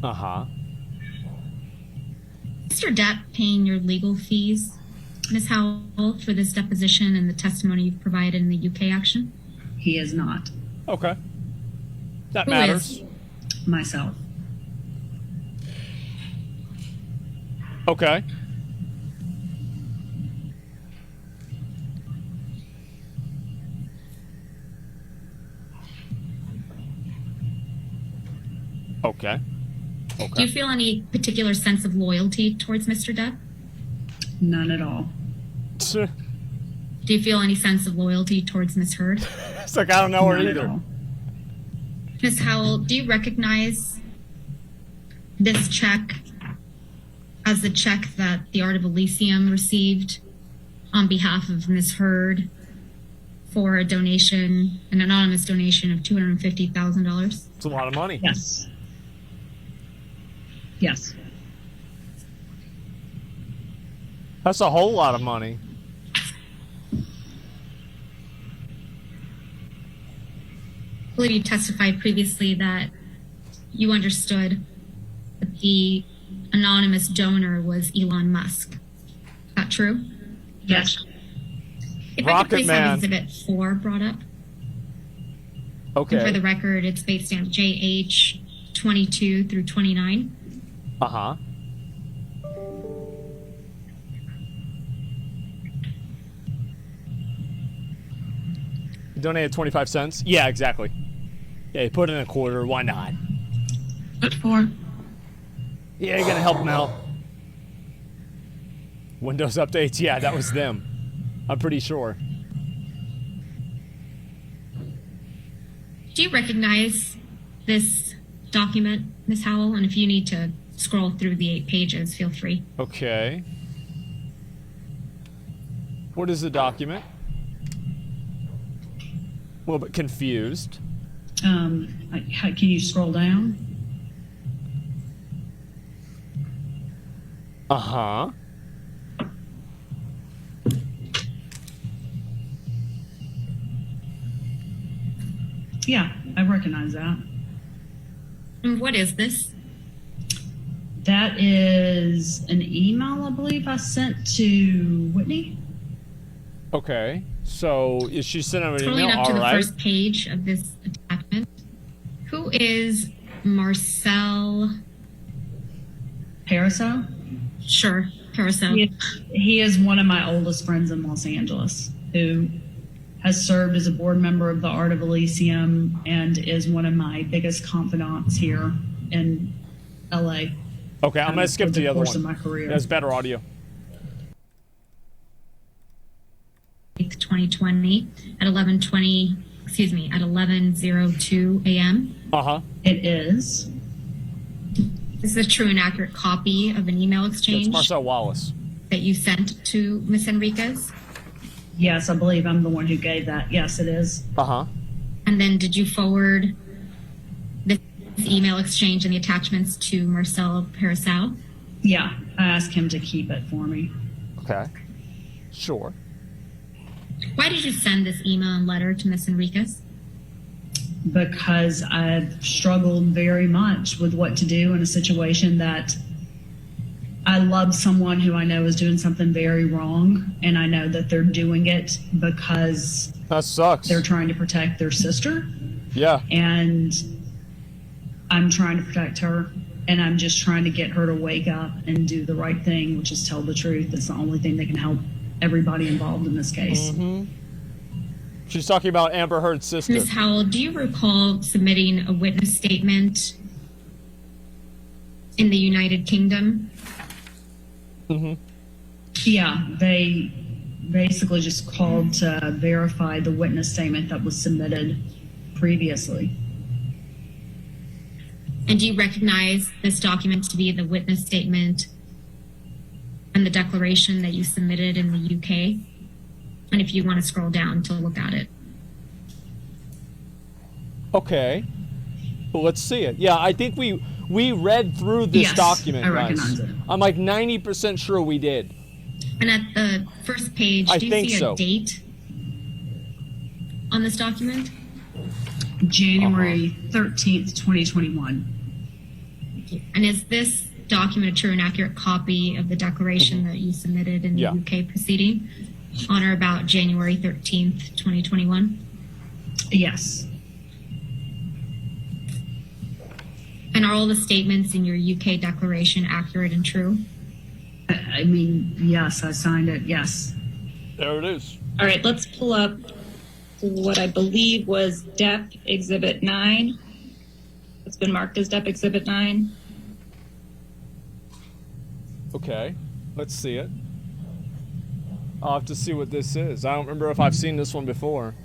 Speaker 1: Uh-huh.
Speaker 20: Mr. Depp paying your legal fees, Ms. Howell, for this deposition and the testimony you've provided in the UK action?
Speaker 10: He is not.
Speaker 1: Okay. That
Speaker 20: Who
Speaker 1: matters.
Speaker 20: is?
Speaker 10: Myself.
Speaker 1: Okay. Okay.
Speaker 20: Do you feel any particular sense of loyalty towards Mr. Depp?
Speaker 10: None at all.
Speaker 1: Sure.
Speaker 20: Do you feel any sense of loyalty towards Ms. Heard?
Speaker 1: It's like, I don't know her
Speaker 10: None at
Speaker 1: either.
Speaker 10: all.
Speaker 20: Ms. Howell, do you recognize this check as the check that the Art of Elysium received on behalf of Ms. Heard for a donation, an anonymous donation of $250,000?
Speaker 1: It's a lot of money.
Speaker 10: Yes. Yes.
Speaker 1: That's a whole lot of money.
Speaker 20: I believe you testified previously that you understood that the anonymous donor was Elon Musk. Is that true?
Speaker 10: Yes.
Speaker 20: If I could
Speaker 1: Rocket
Speaker 20: please
Speaker 1: Man.
Speaker 20: have Exhibit 4 brought up. And for
Speaker 1: Okay.
Speaker 20: the record, it's base stamp JH 22 through 29.
Speaker 1: Uh-huh. You donated 25 cents? Yeah, exactly. Yeah, you put in a quarter. Why not?
Speaker 10: What for?
Speaker 1: Yeah, you're gonna help them out. Windows updates? Yeah, that was them. I'm pretty sure.
Speaker 20: Do you recognize this document, Ms. Howell? And if you need to scroll through the 8 pages, feel free.
Speaker 1: Okay. What is the document? A little bit confused.
Speaker 10: Can you scroll down?
Speaker 1: Uh-huh.
Speaker 10: Yeah, I recognize that.
Speaker 20: And what is this?
Speaker 10: That is an email, I believe, I sent to Whitney.
Speaker 1: Okay. So is she sending an
Speaker 20: Scrolling
Speaker 1: email?
Speaker 20: up to
Speaker 1: All
Speaker 20: the
Speaker 1: right.
Speaker 20: first page of this attachment. Who is Marcel?
Speaker 10: Parasol?
Speaker 20: Sure, Parasol.
Speaker 10: He is one of my oldest friends in Los Angeles who has served as a board member of the Art of Elysium and is one of my biggest confidants here in LA.
Speaker 1: Okay, I'm going to skip to the other
Speaker 10: course
Speaker 1: one.
Speaker 10: of my career.
Speaker 1: That's better audio.
Speaker 20: 2020 at 11:20. Excuse me, at 11:02 a.m.
Speaker 1: Uh-huh.
Speaker 10: It is.
Speaker 20: This is a true and accurate copy of an email exchange
Speaker 1: It's Marcel Wallace.
Speaker 20: that you sent to Ms. Enriquez.
Speaker 10: Yes, I believe I'm the one who gave that. Yes, it is.
Speaker 1: Uh-huh.
Speaker 20: And then did you forward this email exchange and the attachments to Marcel Parasol?
Speaker 10: Yeah, I asked him to keep it for me.
Speaker 1: Okay. Sure.
Speaker 20: Why did you send this email and letter to Ms. Enriquez?
Speaker 10: Because I've struggled very much with what to do in a situation that I love someone who I know is doing something very wrong, and I know that they're doing it because
Speaker 1: that sucks.
Speaker 10: They're trying to protect their sister.
Speaker 1: Yeah.
Speaker 10: And I'm trying to protect her, and I'm just trying to get her to wake up and do the right thing, which is tell the truth. It's the only thing that can help everybody involved in this case.
Speaker 1: Mm-hmm. She's talking about Amber Heard's sister.
Speaker 20: Ms. Howell, do you recall submitting a witness statement in the United Kingdom?
Speaker 1: Mm-hmm.
Speaker 10: Yeah, they basically just called to verify the witness statement that was submitted previously.
Speaker 20: And do you recognize this document to be the witness statement and the declaration that you submitted in the UK? And if you want to scroll down to look at it.
Speaker 1: Okay. Well, let's see it. Yeah, I think we read through this
Speaker 20: Yes,
Speaker 1: document.
Speaker 20: I recognize
Speaker 1: guys.
Speaker 20: it.
Speaker 1: I'm like 90% sure we did.
Speaker 20: And at the first page,
Speaker 1: I
Speaker 20: do you
Speaker 1: think
Speaker 20: see
Speaker 1: so.
Speaker 20: a date on this document?
Speaker 10: January 13th, 2021.
Speaker 20: And is this document a true and accurate copy of the declaration that you submitted in the
Speaker 1: Yeah.
Speaker 20: UK proceeding on or about January 13th, 2021?
Speaker 10: Yes.
Speaker 20: And are all the statements in your UK declaration accurate and true?
Speaker 10: I mean, yes, I signed it. Yes.
Speaker 1: There it is.
Speaker 9: All right, let's pull up what I believe was DEP Exhibit 9. It's been marked as DEP Exhibit 9.
Speaker 1: Okay. Let's see it. I'll have to see what this is. I don't remember if I've seen this one before.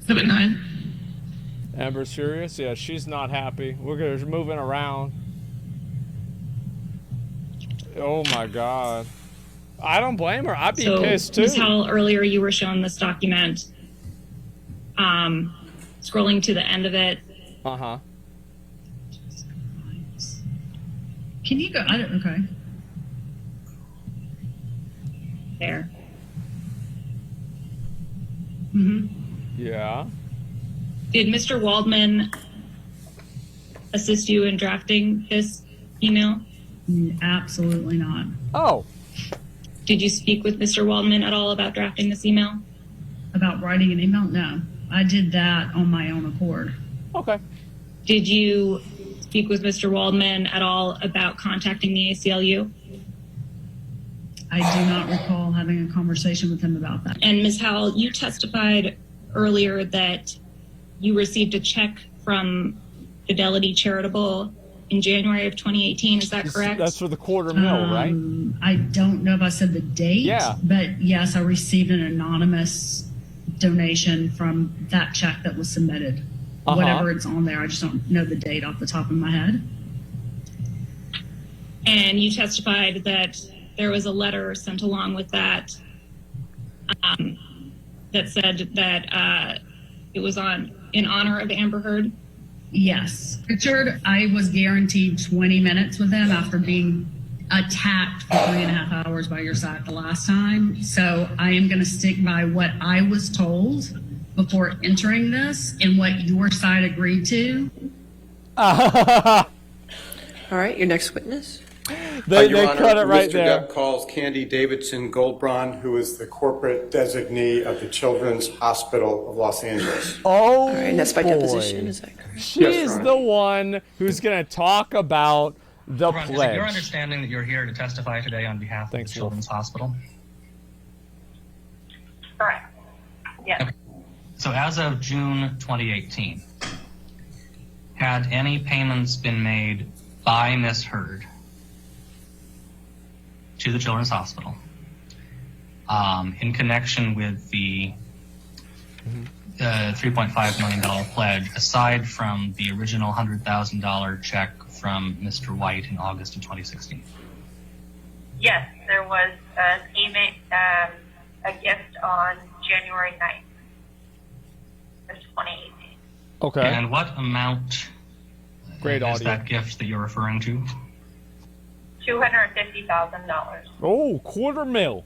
Speaker 9: Exhibit 9.
Speaker 1: Amber's furious. Yeah, she's not happy. We're moving around. Oh my God. I don't blame her. I'd be pissed too.
Speaker 9: Ms. Howell, earlier you were shown this document. Scrolling to the end of it.
Speaker 1: Uh-huh.
Speaker 10: Can you go? Okay.
Speaker 9: There.
Speaker 10: Mm-hmm.
Speaker 1: Yeah.
Speaker 9: Did Mr. Waldman assist you in drafting this email?
Speaker 10: Absolutely not.
Speaker 1: Oh.
Speaker 9: Did you speak with Mr. Waldman at all about drafting this email?
Speaker 10: About writing an email? No. I did that on my own accord.
Speaker 1: Okay.
Speaker 9: Did you speak with Mr. Waldman at all about contacting the ACLU?
Speaker 10: I do not recall having a conversation with him about that.
Speaker 9: And Ms. Howell, you testified earlier that you received a check from Fidelity Charitable in January of 2018. Is that correct?
Speaker 1: That's for the $250,000, right?
Speaker 10: I don't know if I said the date,
Speaker 1: Yeah.
Speaker 10: but yes, I received an anonymous donation from that check that was submitted.
Speaker 1: Uh-huh.
Speaker 10: Whatever it's on there, I just don't know the date off the top of my head.
Speaker 9: And you testified that there was a letter sent along with that that said that it was in honor of Amber Heard?
Speaker 10: Yes. Richard, I was guaranteed 20 minutes with him after being attacked for 3.5 hours by your side the last time. So I am going to stick by what I was told before entering this and what your side agreed to.
Speaker 4: All right, your next witness.
Speaker 1: They
Speaker 2: Your Honor,
Speaker 1: cut it right
Speaker 2: Mr.
Speaker 1: there.
Speaker 2: Depp calls Candy Davidson Goldbraun, who is the corporate designee of the Children's Hospital of Los Angeles.
Speaker 1: Oh,
Speaker 4: All right, and that's by
Speaker 1: boy.
Speaker 4: deposition, is that correct?
Speaker 1: She
Speaker 2: Yes,
Speaker 1: is
Speaker 2: Your Honor.
Speaker 1: the one who's going to talk about the
Speaker 11: Ron, is it
Speaker 1: pledge.
Speaker 11: your understanding that you're here to testify today on behalf of the Children's Hospital?
Speaker 23: Correct. Yes.
Speaker 11: Okay. So as of June 2018, had any payments been made by Ms. Heard to the Children's Hospital in connection with the $3.5 million pledge, aside from the original $100,000 check from Mr. White in August of 2016?
Speaker 23: Yes, there was a payment, a gift on January 9th of 2018.
Speaker 1: Okay.
Speaker 11: And what amount
Speaker 1: Great
Speaker 11: is
Speaker 1: audio.
Speaker 11: that gift that you're referring to?
Speaker 23: $250,000.
Speaker 1: Oh, $250,000.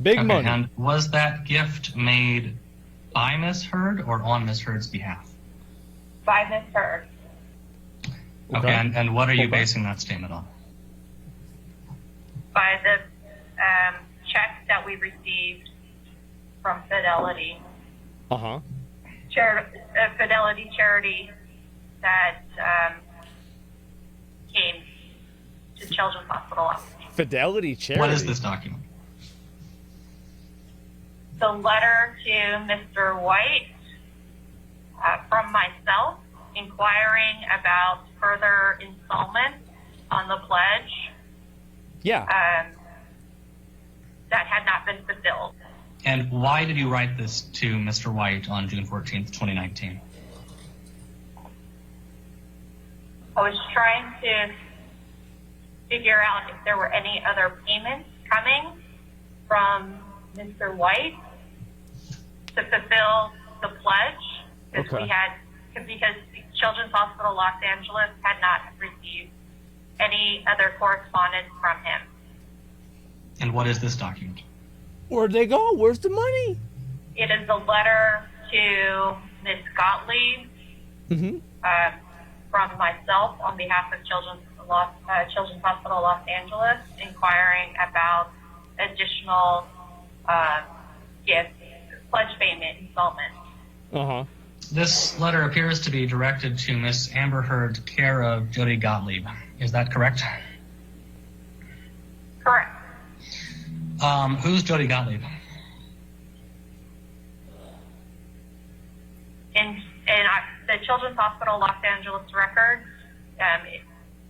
Speaker 1: Big
Speaker 11: Okay,
Speaker 1: money.
Speaker 11: and was that gift made by Ms. Heard or on Ms. Heard's behalf?
Speaker 23: By Ms. Heard.
Speaker 11: Okay, and what are you basing that statement on?
Speaker 23: By the check that we received from Fidelity.
Speaker 1: Uh-huh.
Speaker 23: Fidelity charity that came to Children's Hospital.
Speaker 1: Fidelity Charity.
Speaker 11: What is this document?
Speaker 23: The letter to Mr. White from myself inquiring about further installments on the pledge.
Speaker 1: Yeah.
Speaker 23: That had not been fulfilled.
Speaker 11: And why did you write this to Mr. White on June 14th, 2019?
Speaker 23: I was trying to figure out if there were any other payments coming from Mr. White to fulfill the pledge because because Children's Hospital Los Angeles had not received any other correspondence from him.
Speaker 11: And what is this document?
Speaker 1: Where'd they go? Where's the money?
Speaker 23: It is a letter to Ms. Gottlieb from myself on behalf of Children's Hospital Los Angeles, inquiring about additional gifts, pledge payment installments.
Speaker 11: This letter appears to be directed to Miss Amber Heard, care of Jody Gottlieb. Is that correct?
Speaker 23: Correct.
Speaker 11: Who's Jody Gottlieb?
Speaker 23: In the Children's Hospital Los Angeles record,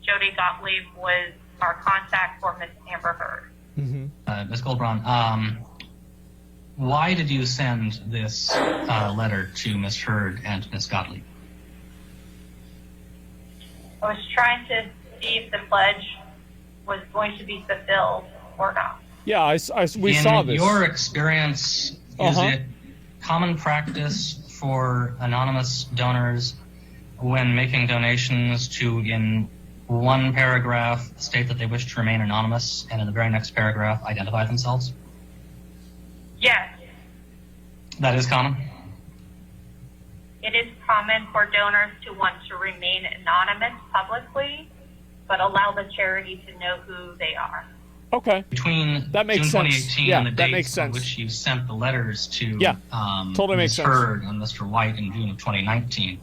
Speaker 23: Jody Gottlieb was our contact for Miss Amber Heard.
Speaker 11: Ms. Goldbraun, why did you send this letter to Ms. Heard and Ms. Gottlieb?
Speaker 23: I was trying to see if the pledge was going to be fulfilled or not.
Speaker 1: Yeah, we saw this.
Speaker 11: In your experience, is it common practice for anonymous donors when making donations to, in one paragraph, state that they wish to remain anonymous, and in the very next paragraph, identify themselves?
Speaker 23: Yes,
Speaker 11: That is common?
Speaker 23: it is common for donors to want to remain anonymous publicly, but allow the charity to know who they are.
Speaker 1: Okay.
Speaker 11: Between
Speaker 1: that makes
Speaker 11: June
Speaker 1: sense.
Speaker 11: 2018
Speaker 1: Yeah,
Speaker 11: and the
Speaker 1: that
Speaker 11: dates
Speaker 1: makes
Speaker 11: on
Speaker 1: sense.
Speaker 11: which you sent the letters to
Speaker 1: totally makes
Speaker 11: Ms.
Speaker 1: sense.
Speaker 11: Heard and Mr. White in June of 2019,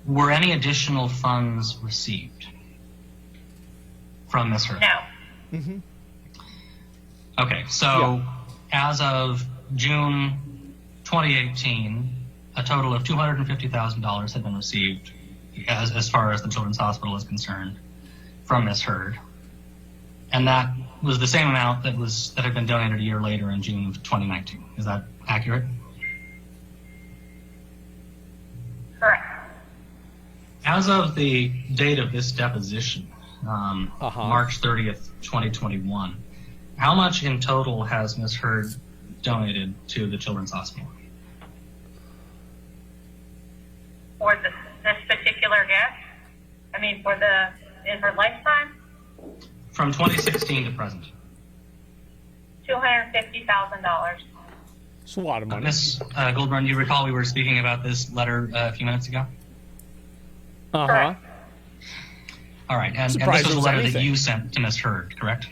Speaker 11: were any additional funds received from Ms. Heard?
Speaker 23: No.
Speaker 11: Okay, so as of June 2018, a total of $250,000 had been received as far as the Children's Hospital is concerned from Ms. Heard. And that was the same amount that had been donated a year later in June of 2019. Is that accurate?
Speaker 23: Correct.
Speaker 11: As of the date of this deposition, March 30th, 2021, how much in total has Ms. Heard donated to the Children's Hospital?
Speaker 23: For this particular gift? I mean, in her lifetime?
Speaker 11: From 2016 to present.
Speaker 23: $250,000.
Speaker 1: It's a lot of money.
Speaker 11: Ms. Goldbrun, do you recall we were speaking about this letter a few minutes ago?
Speaker 23: Correct.
Speaker 11: All right, and this
Speaker 1: Surprised
Speaker 11: was
Speaker 1: it
Speaker 11: a
Speaker 1: was
Speaker 11: letter that
Speaker 1: anything.
Speaker 11: you sent to Ms. Heard, correct?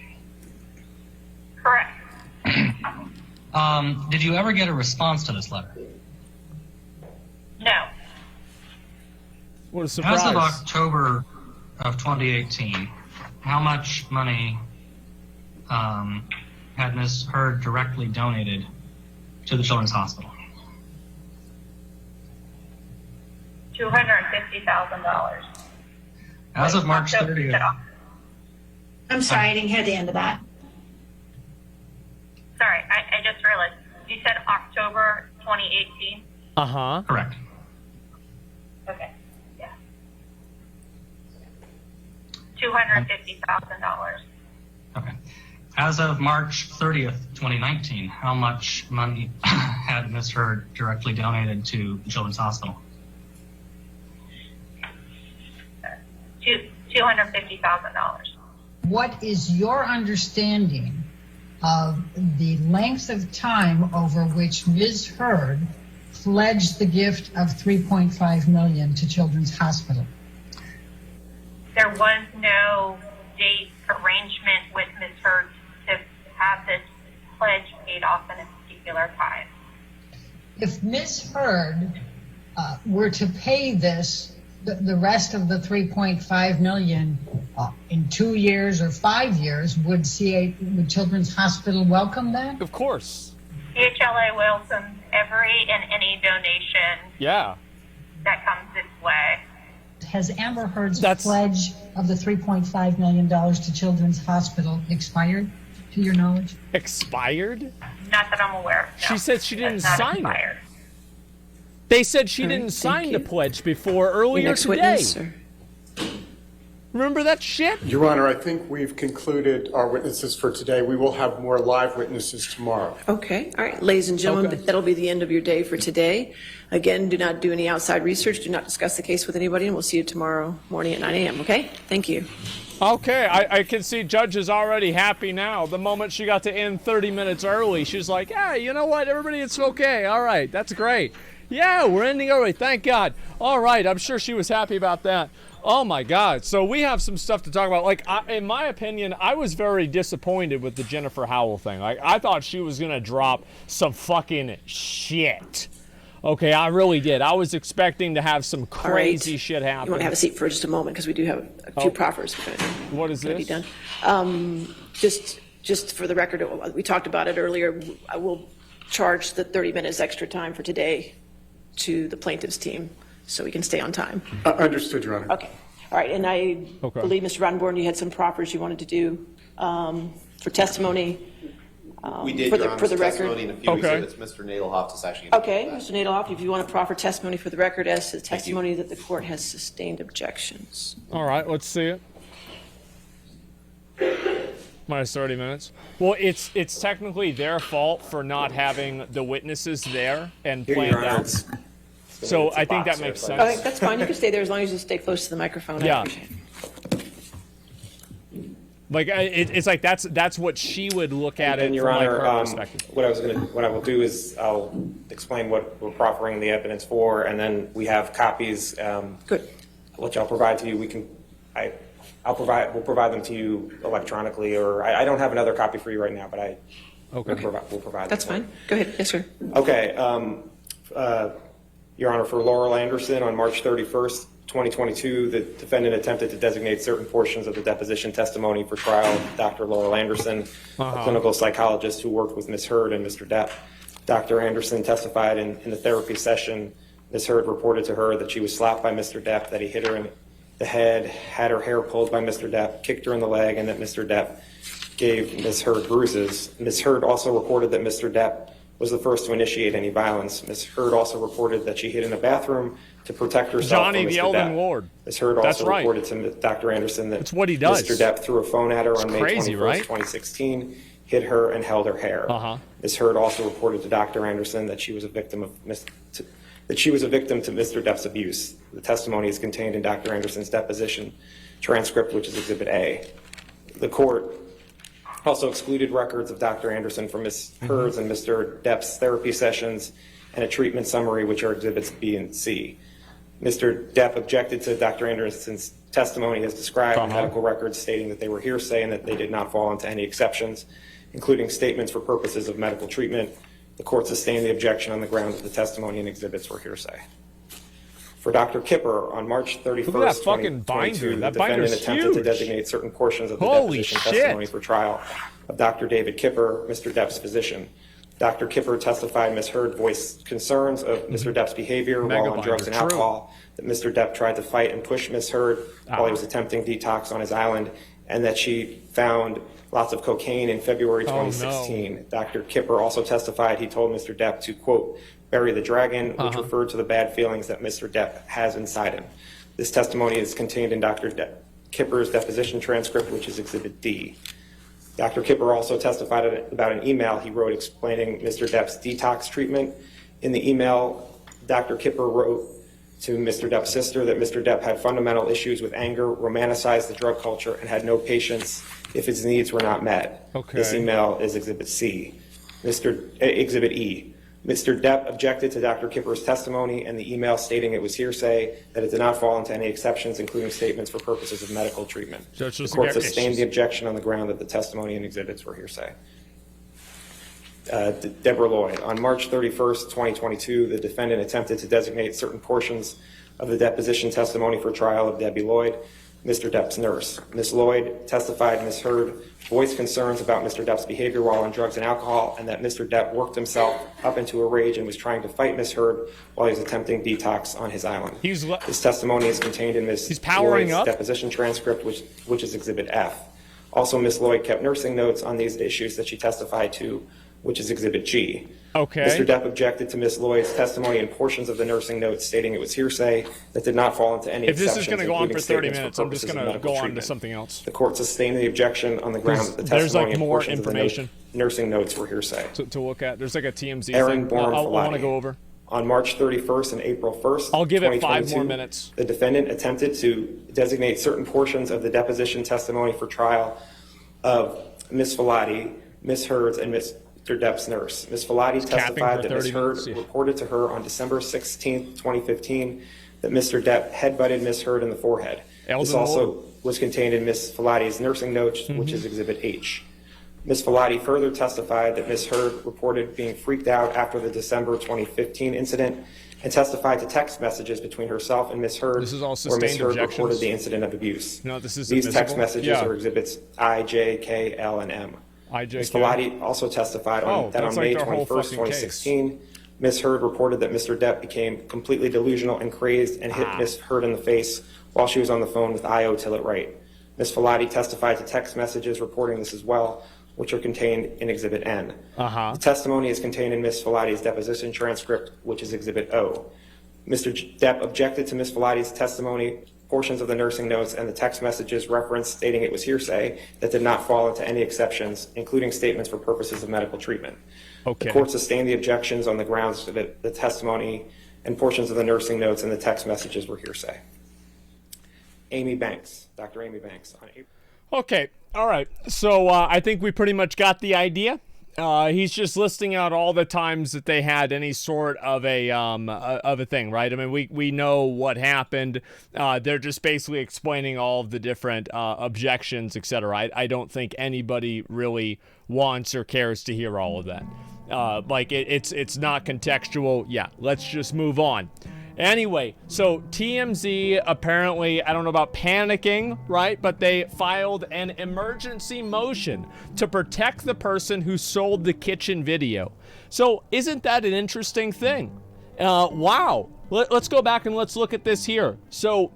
Speaker 23: Correct.
Speaker 11: Did you ever get a response to this letter?
Speaker 23: No.
Speaker 1: What a surprise.
Speaker 11: As of October of 2018, how much money had Ms. Heard directly donated to the Children's Hospital?
Speaker 23: $250,000.
Speaker 11: As of March 30th.
Speaker 8: I'm sorry, I didn't hear the end of that.
Speaker 23: Sorry, I just realized. You said October 2018?
Speaker 11: Correct.
Speaker 23: Okay. Yeah. $250,000.
Speaker 11: Okay. As of March 30th, 2019, how much money had Ms. Heard directly donated to the Children's Hospital?
Speaker 23: $250,000.
Speaker 8: What is your understanding of the length of time over which Ms. Heard pledged the gift of $3.5 million to Children's Hospital?
Speaker 23: There was no date arrangement with Ms. Heard to have this pledge paid off in a particular time.
Speaker 8: If Ms. Heard were to pay this, the rest of the $3.5 million in 2 years or 5 years, would Children's Hospital welcome that?
Speaker 1: Of course.
Speaker 23: CHLA welcomes every and any donation that comes its way.
Speaker 8: Has Amber Heard's pledge of the $3.5 million to Children's Hospital expired, to your knowledge?
Speaker 1: Expired?
Speaker 23: Not that I'm aware of. No.
Speaker 1: She said she didn't
Speaker 23: It's not
Speaker 1: sign
Speaker 23: expired.
Speaker 1: it. They said she didn't sign the pledge before earlier
Speaker 4: Next
Speaker 1: today.
Speaker 4: witness, or-
Speaker 1: Remember that shit?
Speaker 2: Your Honor, I think we've concluded our witnesses for today. We will have more live witnesses tomorrow.
Speaker 4: Okay, all right, ladies and gentlemen, that'll be the end of your day for today. Again, do not do any outside research, do not discuss the case with anybody, and we'll see you tomorrow morning at 9 a.m., okay? Thank you.
Speaker 1: Okay, I can see Judge is already happy now. The moment she got to end 30 minutes early, she's like, yeah, you know what, everybody, it's okay. All right, that's great. Yeah, we're ending early, thank God. All right, I'm sure she was happy about that. Oh my God, so we have some stuff to talk about. Like, in my opinion, I was very disappointed with the Jennifer Howell thing. Like, I thought she was gonna drop some fucking shit. Okay, I really did. I was expecting to have some crazy shit happen.
Speaker 4: You want to have a seat for just a moment because we do have a few proffers.
Speaker 1: What is this?
Speaker 4: Be done. Just for the record, we talked about it earlier. I will charge the 30 minutes extra time for today to the plaintiff's team so we can stay on time.
Speaker 2: Understood, Your Honor.
Speaker 4: Okay. All right. And I believe, Mr. Rodenborn, you had some proffers you wanted to do for testimony.
Speaker 3: We did,
Speaker 4: for
Speaker 3: Your
Speaker 4: the,
Speaker 3: Honor,
Speaker 4: for the record.
Speaker 3: testimony in a few exhibits. Mr. Nadelhoff is actually
Speaker 4: Okay, Mr. Nadelhoff, if you want to proffer testimony for the record as to the testimony that the court has sustained objections.
Speaker 1: All right, let's see it. Minus 30 minutes. Well, it's technically their fault for not having the witnesses there and planned out. So I think that makes sense.
Speaker 4: Okay, that's fine. You can stay there as long as you stay close to the microphone. I appreciate it.
Speaker 1: Like it's like that's what she would look at it
Speaker 14: And Your
Speaker 1: from
Speaker 14: Honor,
Speaker 1: like her perspective.
Speaker 14: what I will do is I'll explain what we're proffering the evidence for, and then we have copies.
Speaker 4: Good.
Speaker 14: Which I'll provide to you. We'll provide them to you electronically, or I don't have another copy for you right now, but we'll provide.
Speaker 4: That's fine. Go ahead. Yes, sir.
Speaker 14: Okay. Your Honor, for Laurel Anderson, on March 31st, 2022, the defendant attempted to designate certain portions of the deposition testimony for trial of Dr. Laurel Anderson, a clinical psychologist who worked with Ms. Heard and Mr. Depp. Dr. Anderson testified in the therapy session. Ms. Heard reported to her that she was slapped by Mr. Depp, that he hit her in the head, had her hair pulled by Mr. Depp, kicked her in the leg, and that Mr. Depp gave Ms. Heard bruises. Ms. Heard also reported that Mr. Depp was the first to initiate any violence. Ms. Heard also reported that she hid in a bathroom to protect herself
Speaker 1: Johnny
Speaker 14: from
Speaker 1: the
Speaker 14: Mr.
Speaker 1: Elden
Speaker 14: Depp.
Speaker 1: Lord.
Speaker 14: Ms. Heard also reported to Dr. Anderson that
Speaker 1: That's what he does.
Speaker 14: Mr. Depp threw a phone at her on May 21st,
Speaker 1: right?
Speaker 14: 2016, hit her and held her hair. Ms. Heard also reported to Dr. Anderson that she was a victim to Mr. Depp's abuse. The testimony is contained in Dr. Anderson's deposition transcript, which is Exhibit A. The court also excluded records of Dr. Anderson from Ms. Heard's and Mr. Depp's therapy sessions and a treatment summary, which are Exhibits B and C. Mr. Depp objected to Dr. Anderson's testimony as described in medical records, stating that they were hearsay and that they did not fall into any exceptions, including statements for purposes of medical treatment. The court sustained the objection on the grounds that the testimony and exhibits were hearsay. For Dr. Kipper, on March 31st,
Speaker 1: Look at that fucking
Speaker 14: 2022,
Speaker 1: binder. That
Speaker 14: the defendant
Speaker 1: binder's
Speaker 14: attempted
Speaker 1: huge.
Speaker 14: to designate certain portions of the
Speaker 1: Holy
Speaker 14: deposition
Speaker 1: shit.
Speaker 14: testimony for trial of Dr. David Kipper, Mr. Depp's physician. Dr. Kipper testified Ms. Heard voiced concerns of Mr. Depp's behavior while on drugs and
Speaker 1: binder, true.
Speaker 14: alcohol, that Mr. Depp tried to fight and push Ms. Heard while he was attempting detox on his island, and that she found lots of cocaine in February 2016. Dr. Kipper also testified he told Mr. Depp to, quote, bury the dragon, which referred to the bad feelings that Mr. Depp has inside him. This testimony is contained in Dr. Kipper's deposition transcript, which is Exhibit D. Dr. Kipper also testified about an email he wrote explaining Mr. Depp's detox treatment. In the email, Dr. Kipper wrote to Mr. Depp's sister that Mr. Depp had fundamental issues with anger, romanticized the drug culture, and had no patience if his needs were not met. This email is Exhibit C. Exhibit E. Mr. Depp objected to Dr. Kipper's testimony and the email stating it was hearsay, that it did not fall into any exceptions, including statements for purposes of medical treatment.
Speaker 1: So it's
Speaker 14: The
Speaker 1: just
Speaker 14: court sustained the objection on the ground that the testimony and exhibits were hearsay. Deborah Lloyd. On March 31st, 2022, the defendant attempted to designate certain portions of the deposition testimony for trial of Debbie Lloyd, Mr. Depp's nurse. Ms. Lloyd testified Ms. Heard voiced concerns about Mr. Depp's behavior while on drugs and alcohol, and that Mr. Depp worked himself up into a rage and was trying to fight Ms. Heard while he was attempting detox on his island. This testimony is contained in Ms. Lloyd's deposition transcript, which is Exhibit F. Also, Ms. Lloyd kept nursing notes on these issues that she testified to which is Exhibit G.
Speaker 1: Okay.
Speaker 14: Mr. Depp objected to Ms. Loy's testimony and portions of the nursing notes stating it was hearsay that did not fall into any
Speaker 1: If this
Speaker 14: exceptions,
Speaker 1: is going to go on for 30
Speaker 14: including
Speaker 1: minutes,
Speaker 14: statements for
Speaker 1: I'm just
Speaker 14: purposes
Speaker 1: going
Speaker 14: of
Speaker 1: to
Speaker 14: medical
Speaker 1: go on to
Speaker 14: treatment.
Speaker 1: something else.
Speaker 14: The court sustained the objection on the grounds that the
Speaker 1: There's,
Speaker 14: testimony
Speaker 1: like,
Speaker 14: and
Speaker 1: more
Speaker 14: portions
Speaker 1: information.
Speaker 14: of the nursing notes were hearsay.
Speaker 1: To look at. There's like a TMZ
Speaker 14: Aaron
Speaker 1: thing.
Speaker 14: Bourne
Speaker 1: I want to
Speaker 14: Filati.
Speaker 1: go over.
Speaker 14: On March 31st and April 1st,
Speaker 1: I'll give it 5 more
Speaker 14: 2022,
Speaker 1: minutes.
Speaker 14: The defendant attempted to designate certain portions of the deposition testimony for trial of Ms. Filati, Ms. Hurd's, and Mr. Depp's nurse. Ms. Filati testified that Ms. Hurd reported to her on December 16th, 2015, that Mr. Depp headbutted Ms. Hurd in the forehead. This also was contained in Ms. Filati's nursing notes, which is Exhibit H. Ms. Filati further testified that Ms. Hurd reported being freaked out after the December 2015 incident and testified to text messages between herself and Ms. Hurd,
Speaker 1: This is all
Speaker 14: where Ms.
Speaker 1: sustained
Speaker 14: Hurd
Speaker 1: objections.
Speaker 14: reported the incident of abuse.
Speaker 1: No, this is
Speaker 14: These text
Speaker 1: admissible?
Speaker 14: messages
Speaker 1: Yeah.
Speaker 14: are Exhibits I, J, K, L, and M.
Speaker 1: I, J,
Speaker 14: Ms.
Speaker 1: K.
Speaker 14: Filati also testified
Speaker 1: Oh,
Speaker 14: that on
Speaker 1: that's
Speaker 14: May
Speaker 1: like their whole
Speaker 14: 21st,
Speaker 1: fucking
Speaker 14: 2016, Ms. Hurd reported that Mr. Depp became completely delusional and crazed and hit Ms. Hurd in the face while she was on the phone with I.O. Tillett Wright. Ms. Filati testified to text messages reporting this as well, which are contained in Exhibit N. The testimony is contained in Ms. Filati's deposition transcript, which is Exhibit O. Mr. Depp objected to Ms. Filati's testimony, portions of the nursing notes, and the text messages referenced stating it was hearsay that did not fall into any exceptions, including statements for purposes of medical treatment.
Speaker 1: Okay.
Speaker 14: The court sustained the objections on the grounds that the testimony and portions of the nursing notes and the text messages were hearsay. Amy Banks, Dr. Amy Banks, on April.
Speaker 1: Okay, all right. So I think we pretty much got the idea. He's just listing out all the times that they had any sort of a thing, right? I mean, we know what happened. They're just basically explaining all of the different objections, etc. I don't think anybody really wants or cares to hear all of that. Like it's not contextual. Yeah, let's just move on. Anyway, so TMZ apparently, I don't know about panicking, right? But they filed an emergency motion to protect the person who sold the kitchen video. So isn't that an interesting thing? Wow. Let's go back and let's look at this here. So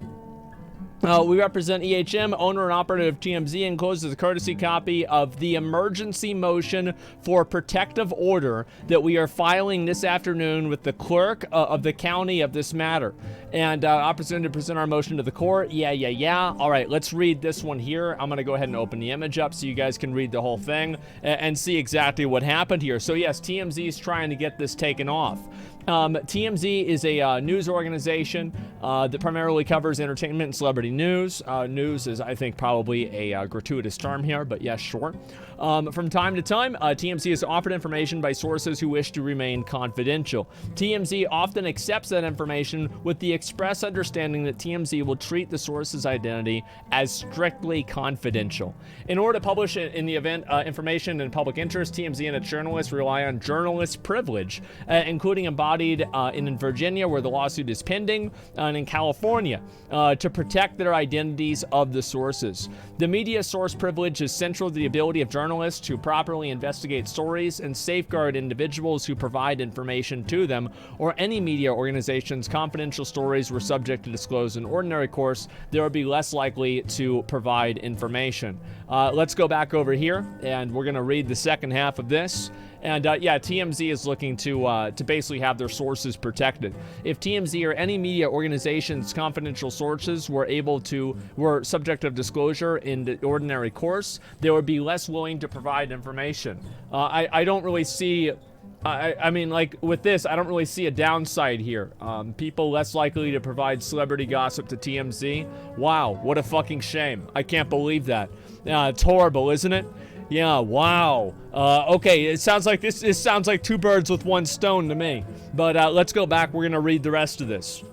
Speaker 1: we represent EHM, owner and operator of TMZ, encloses a courtesy copy of the emergency motion for protective order that we are filing this afternoon with the clerk of the county of this matter. And opportunity to present our motion to the court. Yeah. All right, let's read this one here. I'm going to go ahead and open the image up so you guys can read the whole thing and see exactly what happened here. So yes, TMZ is trying to get this taken off. TMZ is a news organization that primarily covers entertainment and celebrity news. News is, I think, probably a gratuitous term here, but yes, sure. From time to time, TMZ has offered information by sources who wish to remain confidential. TMZ often accepts that information with the express understanding that TMZ will treat the source's identity as strictly confidential. In order to publish in the event information in public interest, TMZ and its journalists rely on journalist privilege, including embodied in Virginia, where the lawsuit is pending, and in California, to protect their identities of the sources. The media source privilege is central to the ability of journalists to properly investigate stories and safeguard individuals who provide information to them, or any media organization's confidential stories were subject to disclose in ordinary course, they would be less likely to provide information. Let's go back over here, and we're going to read the second half of this. And yeah, TMZ is looking to basically have their sources protected. If TMZ or any media organization's confidential sources were subject of disclosure in the ordinary course, they would be less willing to provide information. I don't really see. I mean, like with this, I don't really see a downside here. People less likely to provide celebrity gossip to TMZ. Wow, what a fucking shame. I can't believe that. It's horrible, isn't it? Yeah, wow. Okay, it sounds like this sounds like two birds with one stone to me. But let's go back. We're going to read the rest of this.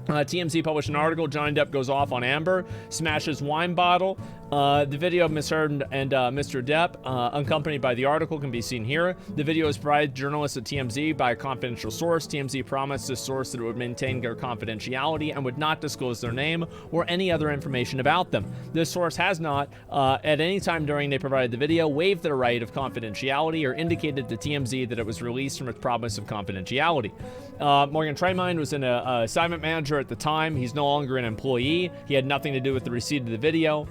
Speaker 1: TMZ published an article. Johnny Depp goes off on Amber, smashes wine bottle. The video of Ms. Heard and Mr. Depp, accompanied by the article, can be seen here. The video is provided to journalists at TMZ by a confidential source. TMZ promised this source that it would maintain their confidentiality and would not disclose their name or any other information about them. This source has not, at any time during they provided the video, waived their right of confidentiality or indicated to TMZ that it was released from its promise of confidentiality. Morgan Tremine was an assignment manager at the time. He's no longer an employee. He had nothing to do with the receipt of the video.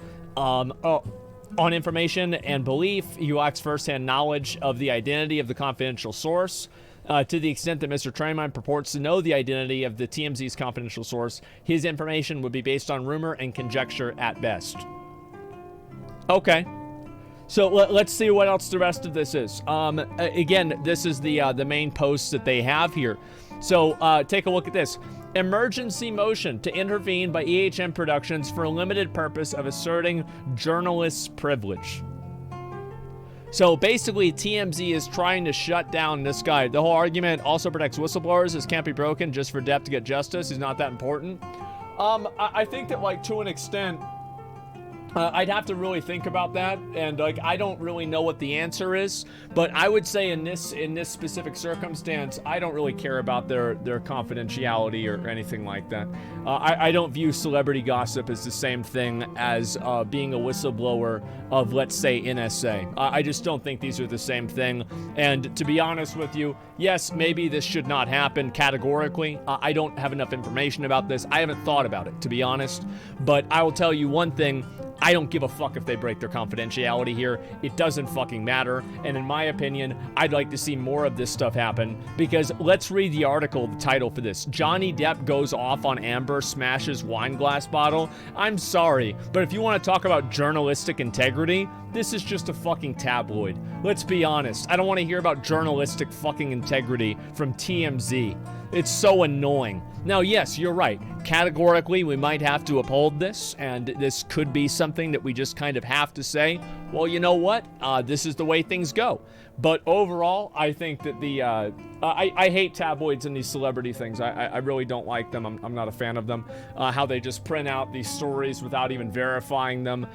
Speaker 1: on information and belief. He lacks firsthand knowledge of the identity of the confidential source. To the extent that Mr. Tremine purports to know the identity of the TMZ's confidential source, his information would be based on rumor and conjecture at best. Okay. So let's see what else the rest of this is. Again, this is the main post that they have here. So take a look at this. Emergency motion to intervene by EHM Productions for a limited purpose of asserting journalists' privilege. So basically, TMZ is trying to shut down this guy. The whole argument also protects whistleblowers. This can't be broken just for Depp to get justice. He's not that important. I think that, like, to an extent, I'd have to really think about that, and like I don't really know what the answer is, but I would say in this specific circumstance, I don't really care about their confidentiality or anything like that. I don't view celebrity gossip as the same thing as being a whistleblower of, let's say, NSA. I just don't think these are the same thing, and to be honest with you, yes, maybe this should not happen categorically. I don't have enough information about this. I haven't thought about it, to be honest, but I will tell you one thing. I don't give a fuck if they break their confidentiality here. It doesn't fucking matter. And in my opinion, I'd like to see more of this stuff happen, because let's read the article, the title for this. Johnny Depp goes off on Amber, smashes wine glass bottle. I'm sorry, but if you want to talk about journalistic integrity, this is just a fucking tabloid. Let's be honest. I don't want to hear about journalistic fucking integrity from TMZ. It's so annoying. Now, yes, you're right. Categorically, we might have to uphold this, and this could be something that we just kind of have to say, well, you know what? This is the way things go. But overall, I think that I hate tabloids and these celebrity things. I really don't like them. I'm not a fan of them. How they just print out these stories without even verifying them.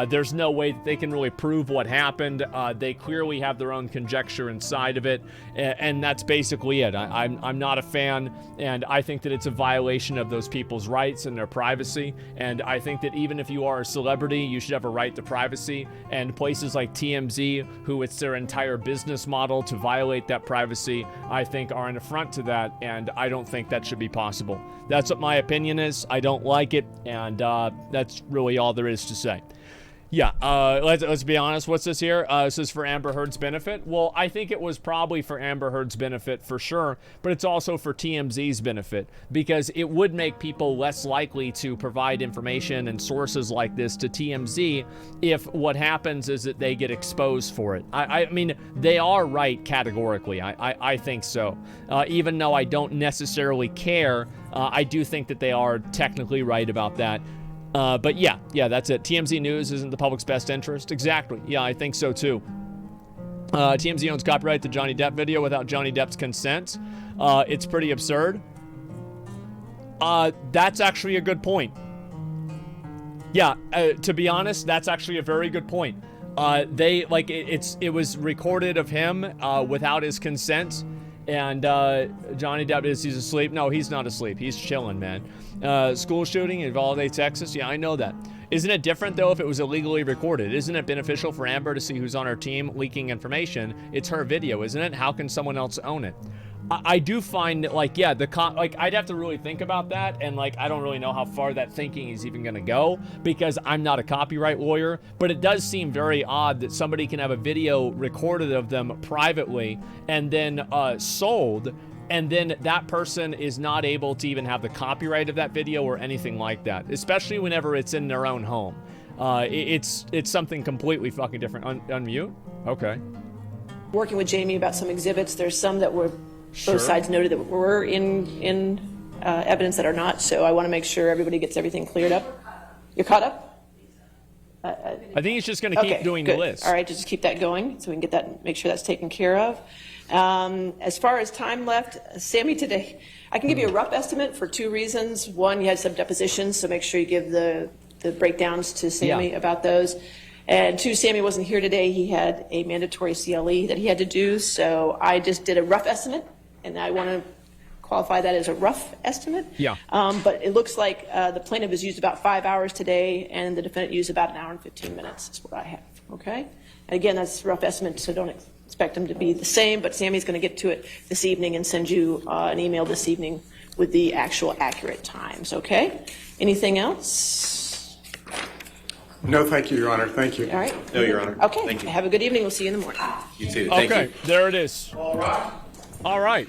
Speaker 1: There's no way that they can really prove what happened. They clearly have their own conjecture inside of it, and that's basically it. I'm not a fan, and I think that it's a violation of those people's rights and their privacy, and I think that even if you are a celebrity, you should have a right to privacy, and places like TMZ, who it's their entire business model to violate that privacy, I think are an affront to that, and I don't think that should be possible. That's what my opinion is. I don't like it, and that's really all there is to say. Yeah, let's be honest. What's this here? This is for Amber Heard's benefit. Well, I think it was probably for Amber Heard's benefit for sure, but it's also for TMZ's benefit, because it would make people less likely to provide information and sources like this to TMZ if what happens is that they get exposed for it. I mean, they are right categorically. I think so. Even though I don't necessarily care, I do think that they are technically right about that. But yeah, that's it. TMZ News isn't the public's best interest. Exactly. Yeah, I think so too. TMZ owns copyright to Johnny Depp video without Johnny Depp's consent. It's pretty absurd. That's actually a good point. Yeah, to be honest, that's actually a very good point. It was recorded of him without his consent. And Johnny Depp he's asleep. No, he's not asleep. He's chilling, man. School shooting in Uvalde, Texas. Yeah, I know that. Isn't it different, though, if it was illegally recorded? Isn't it beneficial for Amber to see who's on her team leaking information? It's her video, isn't it? How can someone else own it? I do find that, I'd have to really think about that, and, I don't really know how far that thinking is even going to go, because I'm not a copyright lawyer, but it does seem very odd that somebody can have a video recorded of them privately and then sold, and then that person is not able to even have the copyright of that video or anything like that, especially whenever it's in their own home. It's something completely fucking different. Unmute? Okay.
Speaker 4: Working with Jamie about some exhibits, there's some that were...
Speaker 1: Sure.
Speaker 4: Both sides noted that we're in evidence that are not, so I want to make sure everybody gets everything cleared up. You're caught up?
Speaker 1: I think he's just going to keep doing
Speaker 4: good.
Speaker 1: the list.
Speaker 4: All right, just keep that going so we can get that, make sure that's taken care of. As far as time left, Sammy, today, I can give you a rough estimate for two reasons. One, you had some depositions, so make sure you give the breakdowns to Sammy about those. And two, Sammy wasn't here today. He had a mandatory CLE that he had to do, so I just did a rough estimate. And I want to qualify that as a rough estimate. Yeah. But it looks like the plaintiff has used about 5 hours today, and the defendant used about 1 hour and 15 minutes. That's what I have. Okay. And again, that's a rough estimate, so don't expect them to be the same. But Sammy's going to get to it this evening and send you an email this evening with the actual accurate times. Okay. Anything else?
Speaker 2: No, thank you, Your Honor. Thank you.
Speaker 4: All right.
Speaker 3: No, Your Honor.
Speaker 4: Okay.
Speaker 3: Thank you.
Speaker 4: Have a good evening. We'll see you in the morning.
Speaker 3: You too. Thank
Speaker 1: Okay,
Speaker 3: you.
Speaker 1: there it is.
Speaker 2: All right.
Speaker 1: All right.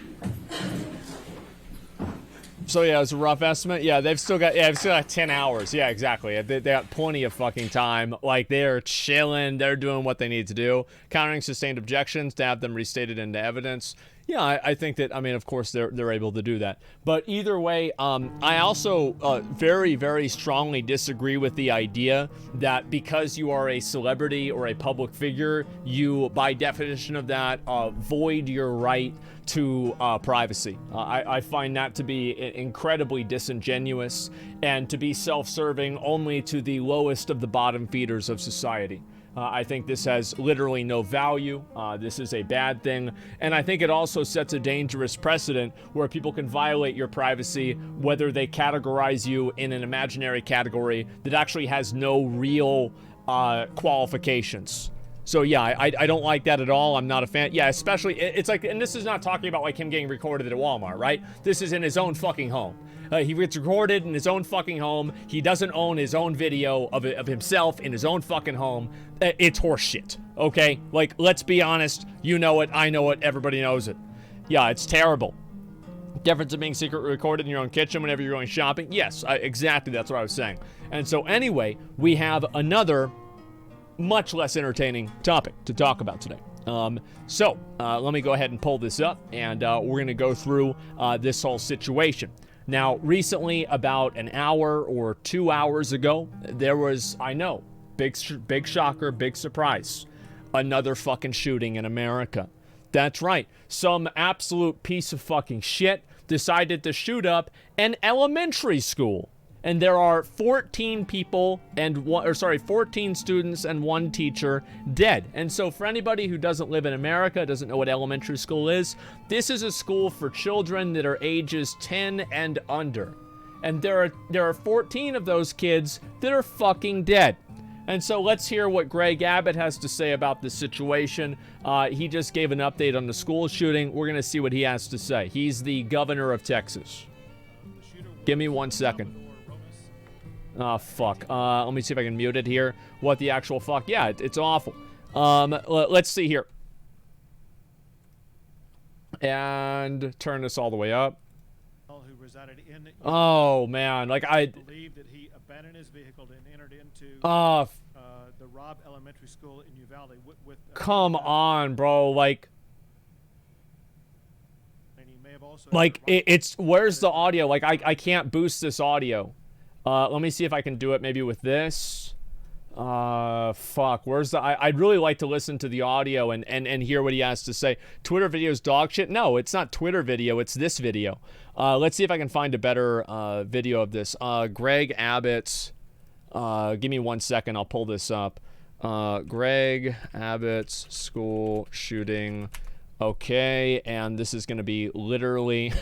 Speaker 1: So yeah, it's a rough estimate. Yeah, they've still got 10 hours. Yeah, exactly. They got plenty of fucking time. Like, they're chilling. They're doing what they need to do. Countering sustained objections to have them restated into evidence. Yeah, I think that, I mean, of course, they're able to do that. But either way, I also very, very strongly disagree with the idea that because you are a celebrity or a public figure, you, by definition of that, void your right to privacy. I find that to be incredibly disingenuous and to be self-serving only to the lowest of the bottom feeders of society. I think this has literally no value. This is a bad thing. And I think it also sets a dangerous precedent where people can violate your privacy, whether they categorize you in an imaginary category that actually has no real qualifications. So yeah, I don't like that at all. I'm not a fan. Yeah, especially, it's like, and this is not talking about like him getting recorded at Walmart, right? This is in his own fucking home. He gets recorded in his own fucking home. He doesn't own his own video of himself in his own fucking home. It's horseshit, okay? Like, let's be honest. You know it. I know it. Everybody knows it. Yeah, it's terrible. Difference of being secretly recorded in your own kitchen whenever you're going shopping? Yes, exactly. That's what I was saying. And so anyway, we have another much less entertaining topic to talk about today. Let me go ahead and pull this up, and we're going to go through this whole situation. Now, recently, about an hour or 2 hours ago, there was, I know, big shocker, big surprise, another fucking shooting in America. That's right. Some absolute piece of fucking shit decided to shoot up an elementary school. And there are 14 people and 14 students and 1 teacher dead. And so for anybody who doesn't live in America, doesn't know what elementary school is, this is a school for children that are ages 10 and under. And there are 14 of those kids that are fucking dead. And so let's hear what Greg Abbott has to say about this situation. He just gave an update on the school shooting. We're going to see what he has to say. He's the governor of Texas. Give me 1 second. Oh, fuck. Let me see if I can mute it here. What the actual fuck? Yeah, it's awful. Let's see here. And turn this all the way up. Oh, man. Like, I believe that he abandoned his vehicle and entered into the Robb Elementary School in Uvalde with come on, bro. Like, it's where's the audio? Like, I can't boost this audio. Let me see if I can do it maybe with this. Fuck, where's the... I'd really like to listen to the audio and hear what he has to say. Twitter video's dog shit? No, it's not Twitter video, it's this video. Let's see if I can find a better video of this. Greg Abbott's... give me 1 second, I'll pull this up. Greg Abbott's school shooting... Okay, and this is going to be literally,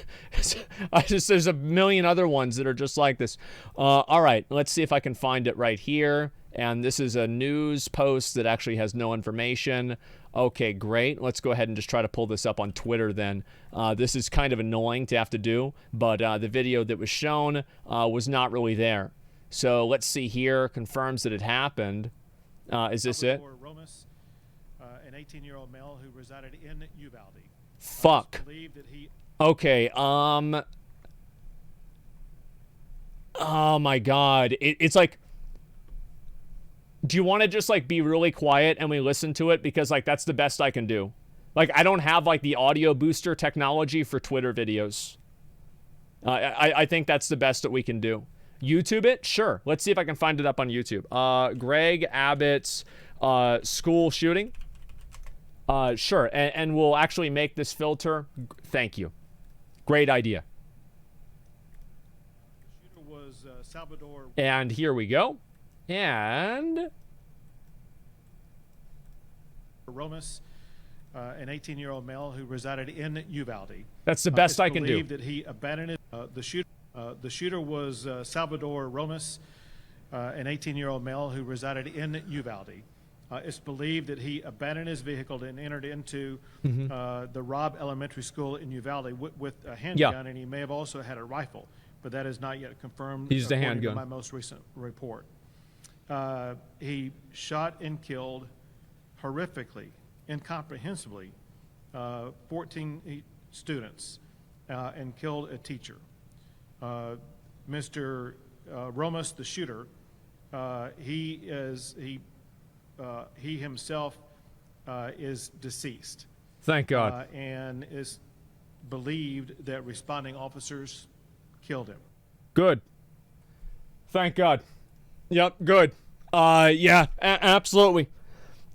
Speaker 1: there's a million other ones that are just like this. All right, let's see if I can find it right here. And this is a news post that actually has no information. Okay, great. Let's go ahead and just try to pull this up on Twitter then. This is kind of annoying to have to do, but the video that was shown was not really there. So let's see here, confirms that it happened. Is this it? An 18-year-old male who resided in Uvalde. Fuck. Okay, oh my god. It's like, do you want to just like be really quiet and we listen to it? Because like that's the best I can do. Like I don't have like the audio booster technology for Twitter videos. I think that's the best that we can do. YouTube it? Sure. Let's see if I can find it up on YouTube. Greg Abbott's school shooting. Sure, and we'll actually make this filter. Thank you. Great idea. And here we go. And...
Speaker 13: Romas, an 18-year-old male who resided in Uvalde.
Speaker 1: That's the best I can do.
Speaker 13: It's believed that he abandoned the shooter. The shooter was Salvador Romas, an 18-year-old male who resided in Uvalde. It's believed that he abandoned his vehicle and entered into the Robb Elementary School in Uvalde with a handgun, and he may have also had a rifle, but that is not yet confirmed.
Speaker 1: He used a handgun.
Speaker 13: To my most recent report. he shot and killed horrifically, incomprehensibly, 14 students and killed a teacher. Mr. Romas, the shooter, he himself is deceased.
Speaker 1: Thank God.
Speaker 13: And is believed that responding officers killed him.
Speaker 1: Good. Thank God. Yep, good. Yeah, absolutely.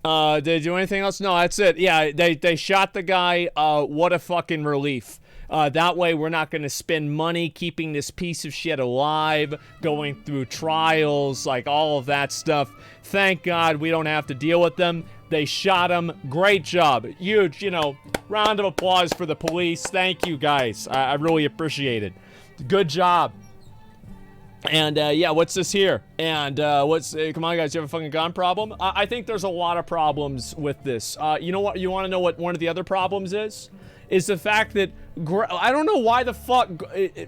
Speaker 1: Did they do anything else? No, that's it. Yeah, they shot the guy. What a fucking relief. That way we're not going to spend money keeping this piece of shit alive, going through trials, like all of that stuff. Thank God we don't have to deal with them. They shot him. Great job. Huge, round of applause for the police. Thank you, guys. I really appreciate it. Good job. And, yeah, what's this here? And, come on, guys, you have a fucking gun problem? I think there's a lot of problems with this. You know what? You want to know what one of the other problems is? Is the fact that, I don't know why the fuck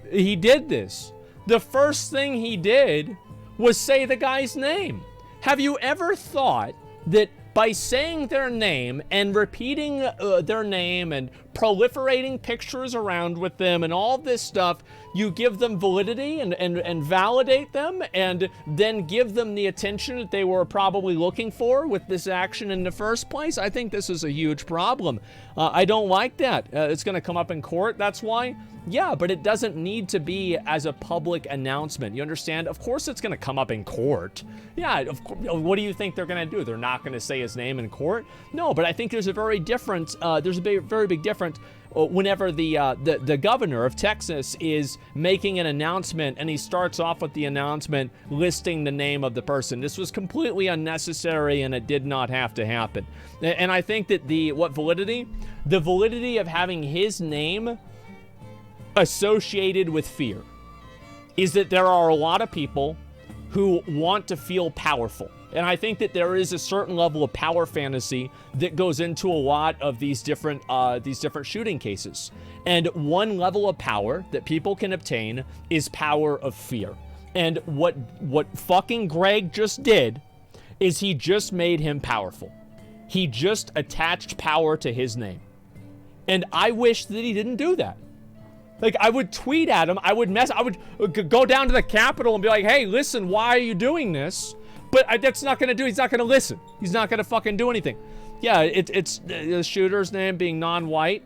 Speaker 1: he did this. The first thing he did was say the guy's name. Have you ever thought that by saying their name and repeating their name and proliferating pictures around with them and all this stuff, you give them validity and validate them and then give them the attention that they were probably looking for with this action in the first place? I think this is a huge problem. I don't like that. It's going to come up in court, that's why. Yeah, but it doesn't need to be as a public announcement. You understand? Of course it's going to come up in court. Yeah, of course. What do you think they're going to do? They're not going to say his name in court? No, but I think there's a very different, very big difference whenever the governor of Texas is making an announcement and he starts off with the announcement listing the name of the person. This was completely unnecessary and it did not have to happen. And I think that the validity of having his name associated with fear is that there are a lot of people who want to feel powerful. And I think that there is a certain level of power fantasy that goes into a lot of these different shooting cases. And one level of power that people can obtain is power of fear. And what fucking Greg just did is he just made him powerful. He just attached power to his name. And I wish that he didn't do that. Like, I would tweet at him, I would go down to the Capitol and be like, hey, listen, why are you doing this? But that's not gonna do, he's not gonna listen. He's not gonna fucking do anything. Yeah, it's the shooter's name being non-white.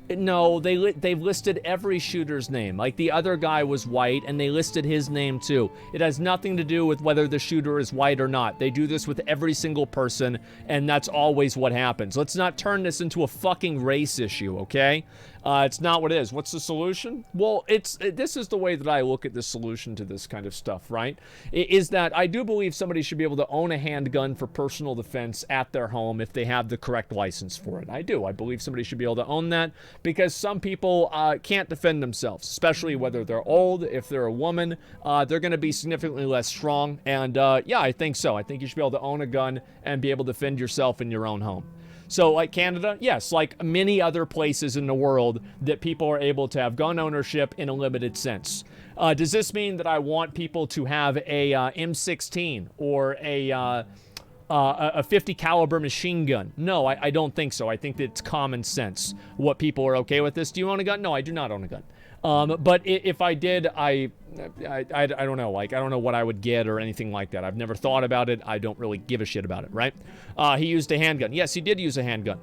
Speaker 1: No, they've listed every shooter's name. Like, the other guy was white, and they listed his name too. It has nothing to do with whether the shooter is white or not. They do this with every single person, and that's always what happens. Let's not turn this into a fucking race issue, okay? It's not what it is. What's the solution? Well, this is the way that I look at the solution to this kind of stuff, right? Is that I do believe somebody should be able to own a handgun for personal defense at their home if they have the correct license for it. I do. I believe somebody should be able to own that because some people can't defend themselves, especially whether they're old. If they're a woman, they're going to be significantly less strong. And yeah, I think so. I think you should be able to own a gun and be able to defend yourself in your own home. So like Canada, yes, like many other places in the world that people are able to have gun ownership in a limited sense. Does this mean that I want people to have a M16 or a 50 caliber machine gun? No, I don't think so. I think that it's common sense what people are okay with this. Do you own a gun? No, I do not own a gun. But if I did, I don't know. Like, I don't know what I would get or anything like that. I've never thought about it. I don't really give a shit about it, right? He used a handgun. Yes, he did use a handgun.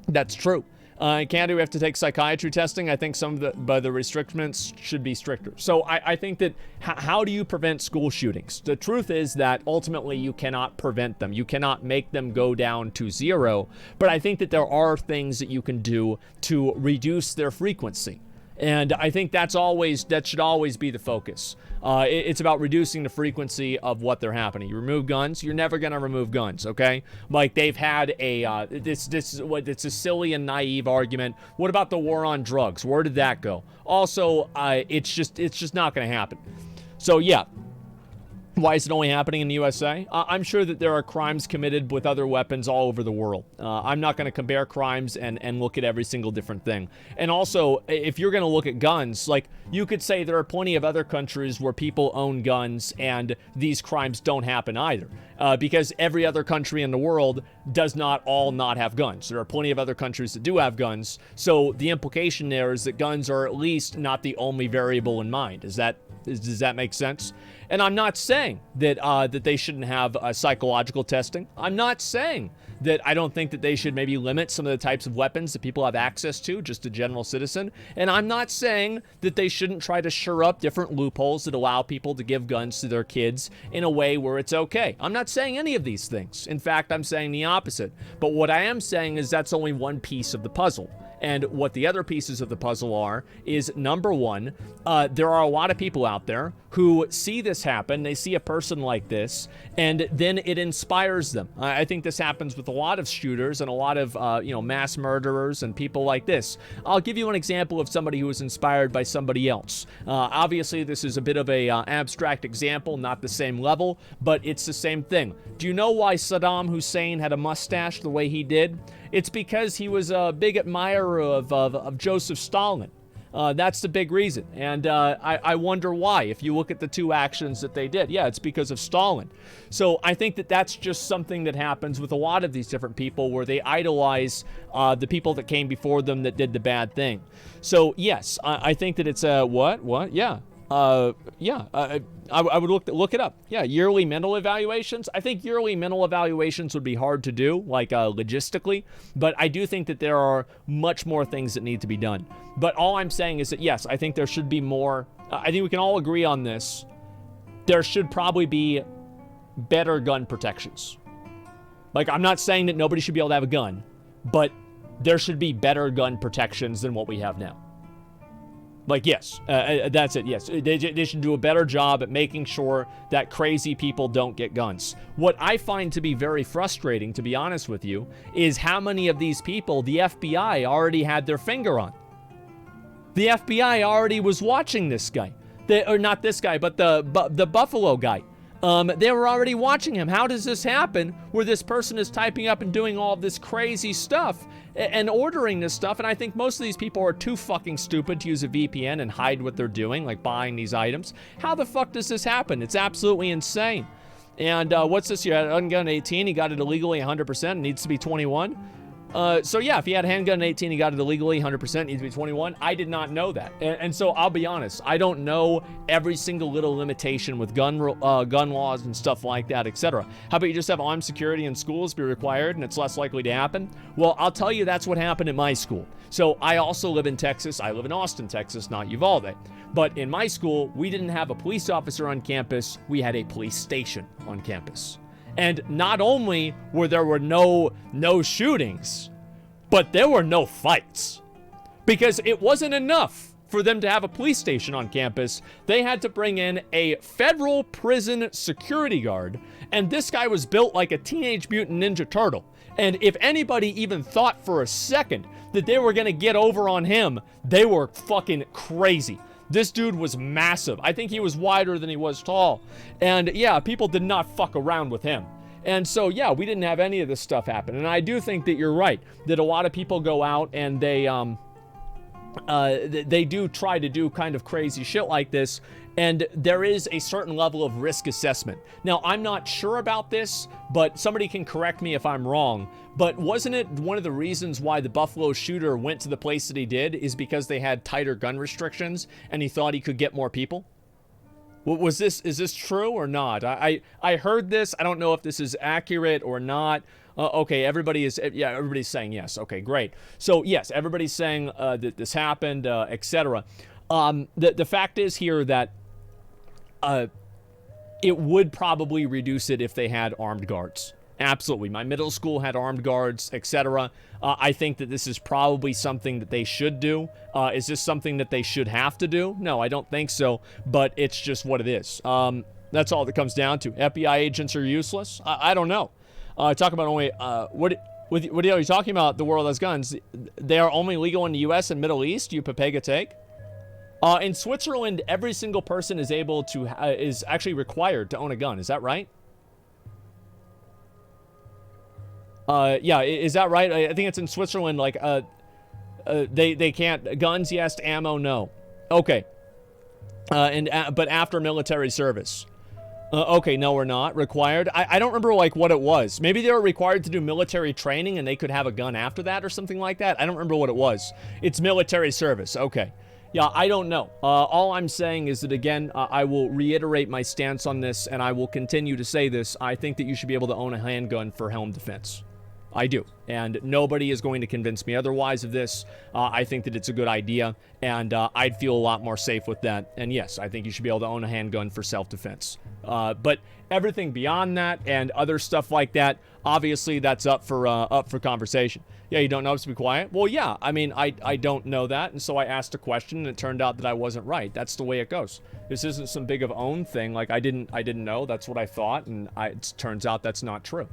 Speaker 1: That's true. In Canada, we have to take psychiatry testing. I think some of the restrictions should be stricter. So I think that how do you prevent school shootings? The truth is that ultimately you cannot prevent them. You cannot make them go down to zero. But I think that there are things that you can do to reduce their frequency. And I think that should always be the focus. It's about reducing the frequency of what they're happening. You remove guns, you're never gonna remove guns, okay? Like they've had it's a silly and naive argument. What about the war on drugs? Where did that go? Also, it's just not gonna happen. So yeah. Why is it only happening in the USA? I'm sure that there are crimes committed with other weapons all over the world. I'm not going to compare crimes and look at every single different thing. And also, if you're going to look at guns, like, you could say there are plenty of other countries where people own guns and these crimes don't happen either. Because every other country in the world does not all not have guns. There are plenty of other countries that do have guns. So the implication there is that guns are at least not the only variable in mind. Does that make sense? And I'm not saying that that they shouldn't have psychological testing. I'm not saying that I don't think that they should maybe limit some of the types of weapons that people have access to, just a general citizen. And I'm not saying that they shouldn't try to shore up different loopholes that allow people to give guns to their kids in a way where it's okay. I'm not saying any of these things. In fact, I'm saying the opposite. But what I am saying is that's only one piece of the puzzle. And what the other pieces of the puzzle are is, number one, there are a lot of people out there who see this happen. They see a person like this, and then it inspires them. I think this happens with a lot of shooters and a lot of mass murderers and people like this. I'll give you an example of somebody who was inspired by somebody else. Obviously, this is a bit of a abstract example, not the same level, but it's the same thing. Do you know why Saddam Hussein had a mustache the way he did? It's because he was a big admirer of Joseph Stalin. That's the big reason. And I wonder why, if you look at the two actions that they did. Yeah, it's because of Stalin. So I think that that's just something that happens with a lot of these different people, where they idolize the people that came before them that did the bad thing. So yes, I think that it's a what? Yeah. I would look it up. Yeah, yearly mental evaluations. I think yearly mental evaluations would be hard to do, like logistically, but I do think that there are much more things that need to be done. But all I'm saying is that, yes, I think there should be more. I think we can all agree on this. There should probably be better gun protections. Like, I'm not saying that nobody should be able to have a gun, but there should be better gun protections than what we have now. Like, yes, that's it, yes. They should do a better job at making sure that crazy people don't get guns. What I find to be very frustrating, to be honest with you, is how many of these people the FBI already had their finger on. The FBI already was watching this guy. Or not this guy, but the Buffalo guy. They were already watching him. How does this happen where this person is typing up and doing all this crazy stuff and ordering this stuff? And I think most of these people are too fucking stupid to use a VPN and hide what they're doing, like buying these items. How the fuck does this happen? It's absolutely insane. And what's this? You had a gun 18, he got it illegally 100%, needs to be 21. So yeah, if he had a handgun 18, he got it illegally, 100%, needs to be 21. I did not know that. And so I'll be honest, I don't know every single little limitation with gun laws and stuff like that, etc. How about you just have armed security in schools be required and it's less likely to happen? Well, I'll tell you that's what happened at my school. So I also live in Texas. I live in Austin, Texas, not Uvalde. But in my school, we didn't have a police officer on campus. We had a police station on campus. And not only were there no shootings, but there were no fights. Because it wasn't enough for them to have a police station on campus. They had to bring in a federal prison security guard. And this guy was built like a Teenage Mutant Ninja Turtle. And if anybody even thought for a second that they were going to get over on him, they were fucking crazy. This dude was massive. I think he was wider than he was tall. And yeah, people did not fuck around with him. And so yeah, we didn't have any of this stuff happen. And I do think that you're right, that a lot of people go out and they do try to do kind of crazy shit like this. And there is a certain level of risk assessment. Now, I'm not sure about this, but somebody can correct me if I'm wrong. But wasn't it one of the reasons why the Buffalo shooter went to the place that he did is because they had tighter gun restrictions and he thought he could get more people? Is this true or not? I heard this. I don't know if this is accurate or not. Okay, everybody's saying yes. Okay, great. So yes, everybody's saying that this happened, etc. The fact is here that it would probably reduce it if they had armed guards. Absolutely. My middle school had armed guards, etc. I think that this is probably something that they should do. Is this something that they should have to do? No, I don't think so, but it's just what it is. That's all that comes down to. FBI agents are useless? I don't know. Talk about only, what are you talking about? The world has guns. They are only legal in the U.S. and Middle East, you Pepega take? In Switzerland, every single person is able to is actually required to own a gun. Is that right? Yeah, is that right? I think it's in Switzerland. Like, they can't guns. Yes, ammo. No. Okay. But after military service. Okay, no, we're not required. I don't remember like what it was. Maybe they were required to do military training and they could have a gun after that or something like that. I don't remember what it was. It's military service. Okay. Yeah, I don't know. All I'm saying is that, again, I will reiterate my stance on this, and I will continue to say this. I think that you should be able to own a handgun for home defense. I do. And nobody is going to convince me otherwise of this. I think that it's a good idea, and I'd feel a lot more safe with that. And yes, I think you should be able to own a handgun for self-defense. But everything beyond that and other stuff like that, obviously that's up for conversation. Yeah, you don't know to be quiet? Well, yeah, I mean, I don't know that, and so I asked a question, and it turned out that I wasn't right. That's the way it goes. This isn't some big of own thing, like I didn't know, that's what I thought, and it turns out that's not true.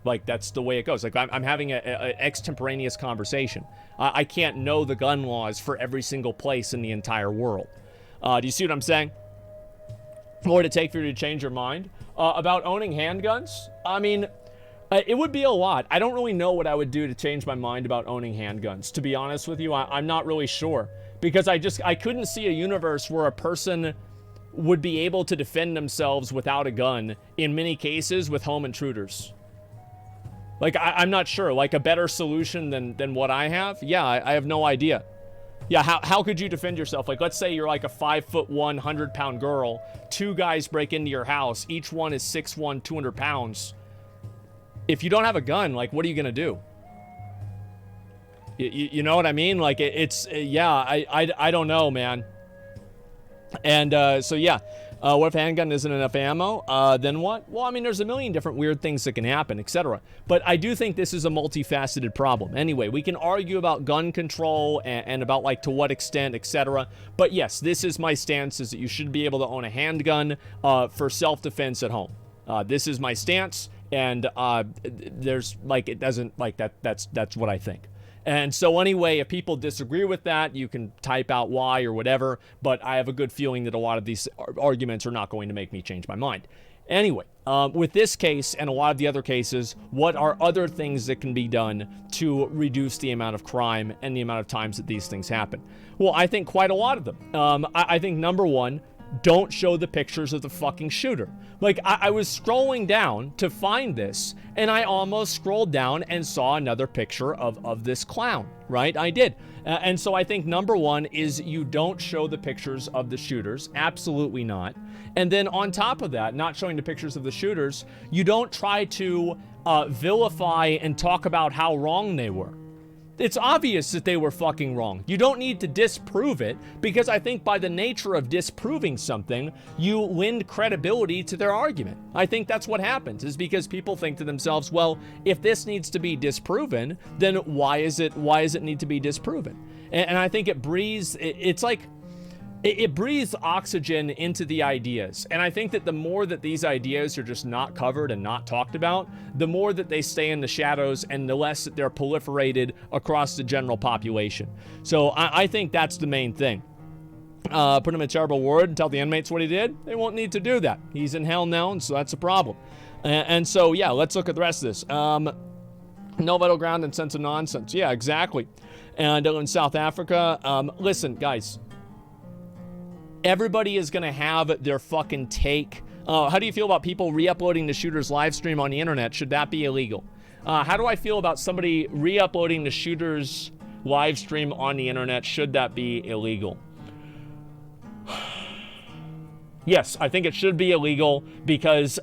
Speaker 1: Like, that's the way it goes. Like, I'm having an extemporaneous conversation. I can't know the gun laws for every single place in the entire world. Do you see what I'm saying? What would it take for you to change your mind? About owning handguns? I mean, it would be a lot. I don't really know what I would do to change my mind about owning handguns. To be honest with you, I'm not really sure. Because I couldn't see a universe where a person would be able to defend themselves without a gun, in many cases, with home intruders. Like, I'm not sure. Like, a better solution than what I have? Yeah, I have no idea. Yeah, how could you defend yourself? Like, let's say you're like a 5'1", 100-pound girl. 2 guys break into your house. Each one is 6'1", 200 pounds. If you don't have a gun, like, what are you going to do? You know what I mean? Like, yeah, I don't know, man. And, so, yeah. What if a handgun isn't enough ammo? Then what? Well, I mean, there's a million different weird things that can happen, etc. But I do think this is a multifaceted problem. Anyway, we can argue about gun control and about, like, to what extent, etc. But yes, this is my stance, is that you should be able to own a handgun for self-defense at home. This is my stance, and there's, like, it doesn't, like, that's what I think. And so anyway, if people disagree with that, you can type out why or whatever, but I have a good feeling that a lot of these arguments are not going to make me change my mind. Anyway, with this case and a lot of the other cases, what are other things that can be done to reduce the amount of crime and the amount of times that these things happen? Well, I think quite a lot of them. I think number one, don't show the pictures of the fucking shooter. Like, I was scrolling down to find this, and I almost scrolled down and saw another picture of this clown, right? I did. And so I think number one is you don't show the pictures of the shooters. Absolutely not. And then on top of that, not showing the pictures of the shooters, you don't try to vilify and talk about how wrong they were. It's obvious that they were fucking wrong. You don't need to disprove it, because I think by the nature of disproving something, you lend credibility to their argument. I think that's what happens, is because people think to themselves, well, if this needs to be disproven, then why is it need to be disproven? And I think it breathes, it's like, it breathes oxygen into the ideas. And I think that the more that these ideas are just not covered and not talked about, the more that they stay in the shadows and the less that they're proliferated across the general population. So I think that's the main thing. Put him in a terrible ward and tell the inmates what he did? They won't need to do that. He's in hell now, and so that's a problem. And so, yeah, let's look at the rest of this. No vital ground and sense of nonsense. Yeah, exactly. And in South Africa, listen, guys, everybody is going to have their fucking take. How do you feel about people re-uploading the shooter's live stream on the internet? Should that be illegal? How do I feel about somebody re-uploading the shooter's live stream on the internet? Should that be illegal? Yes, I think it should be illegal, because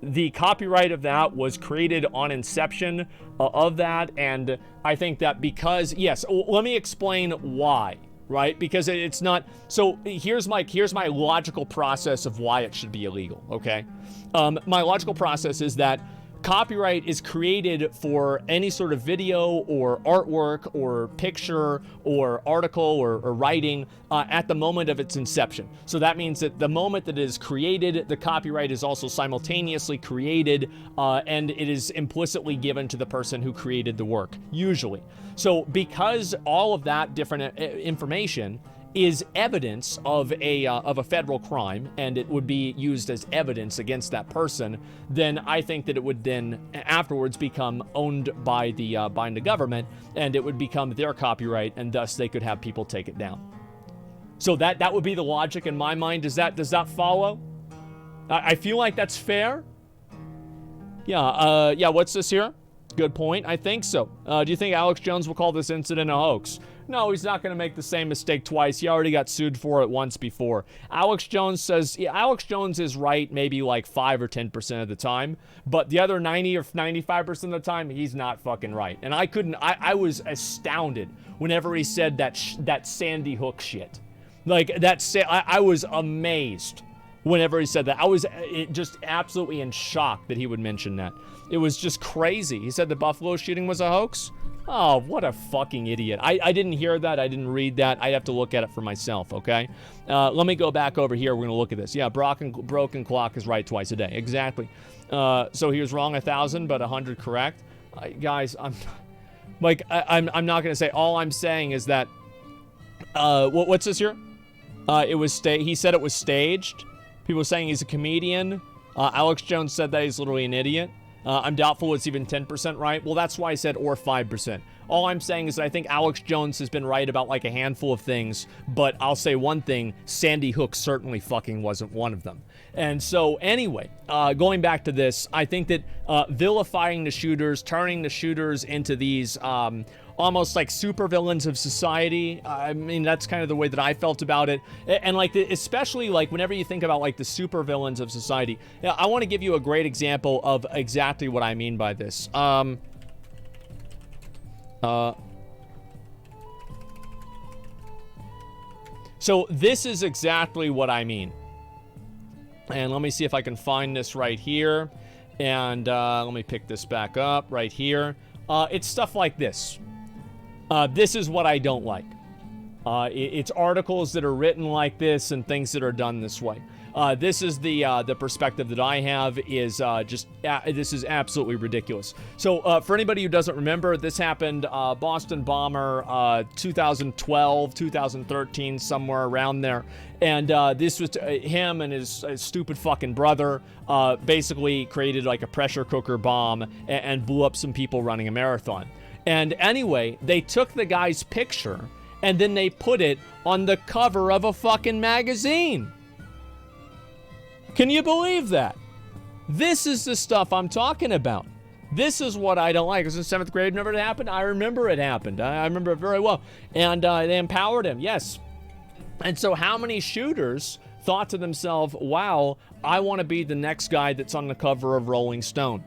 Speaker 1: the copyright of that was created on inception of that, and I think that because, yes, let me explain why. Right? Because it's not, so here's my logical process of why it should be illegal, okay? My logical process is that copyright is created for any sort of video or artwork or picture or article or writing at the moment of its inception. So that means that the moment that it is created, the copyright is also simultaneously created, and it is implicitly given to the person who created the work, usually. So because all of that different information
Speaker 15: is evidence of a federal crime, and it would be used as evidence against that person, then I think that it would then afterwards become owned by the government, and it would become their copyright, and thus they could have people take it down. So that would be the logic in my mind. Does that follow? I feel like that's fair. Yeah. What's this here? Good point. I think so. Do you think Alex Jones will call this incident a hoax? No, he's not going to make the same mistake twice. He already got sued for it once before. Alex Jones is right maybe like 5 or 10% of the time, but the other 90 or 95% of the time, he's not fucking right. And I was astounded whenever he said that Sandy Hook shit. Like, I was amazed whenever he said that. I was just absolutely in shock that he would mention that. It was just crazy. He said the Buffalo shooting was a hoax? Oh, what a fucking idiot. I didn't hear that. I didn't read that. I have to look at it for myself, okay? Let me go back over here. We're going to look at this. Yeah, broken clock is right twice a day. Exactly. So he was wrong 1,000, but 100 correct. Guys, I'm not going to say. All I'm saying is that, what's this here? He said it was staged. People saying he's a comedian. Alex Jones said that he's literally an idiot. I'm doubtful it's even 10% right. Well, that's why I said or 5%. All I'm saying is that I think Alex Jones has been right about like a handful of things, but I'll say one thing, Sandy Hook certainly fucking wasn't one of them. And so anyway, going back to this, I think that vilifying the shooters, turning the shooters into these almost like supervillains of society. I mean, that's kind of the way that I felt about it. And like, especially like whenever you think about like the supervillains of society, I want to give you a great example of exactly what I mean by this. So this is exactly what I mean. And let me see if I can find this right here. And let me pick this back up right here. It's stuff like this. This is what I don't like. It's articles that are written like this and things that are done this way. This is the perspective that I have is this is absolutely ridiculous. So for anybody who doesn't remember, this happened Boston bomber 2012, 2013, somewhere around there. And this was him and his stupid fucking brother basically created like a pressure cooker bomb and blew up some people running a marathon. And anyway, they took the guy's picture and then they put it on the cover of a fucking magazine. Can you believe that? This is the stuff I'm talking about. This is what I don't like. It was in 7th grade whenever it happened. I remember it happened. I remember it very well. And they empowered him, yes. And so how many shooters thought to themselves, wow, I want to be the next guy that's on the cover of Rolling Stone?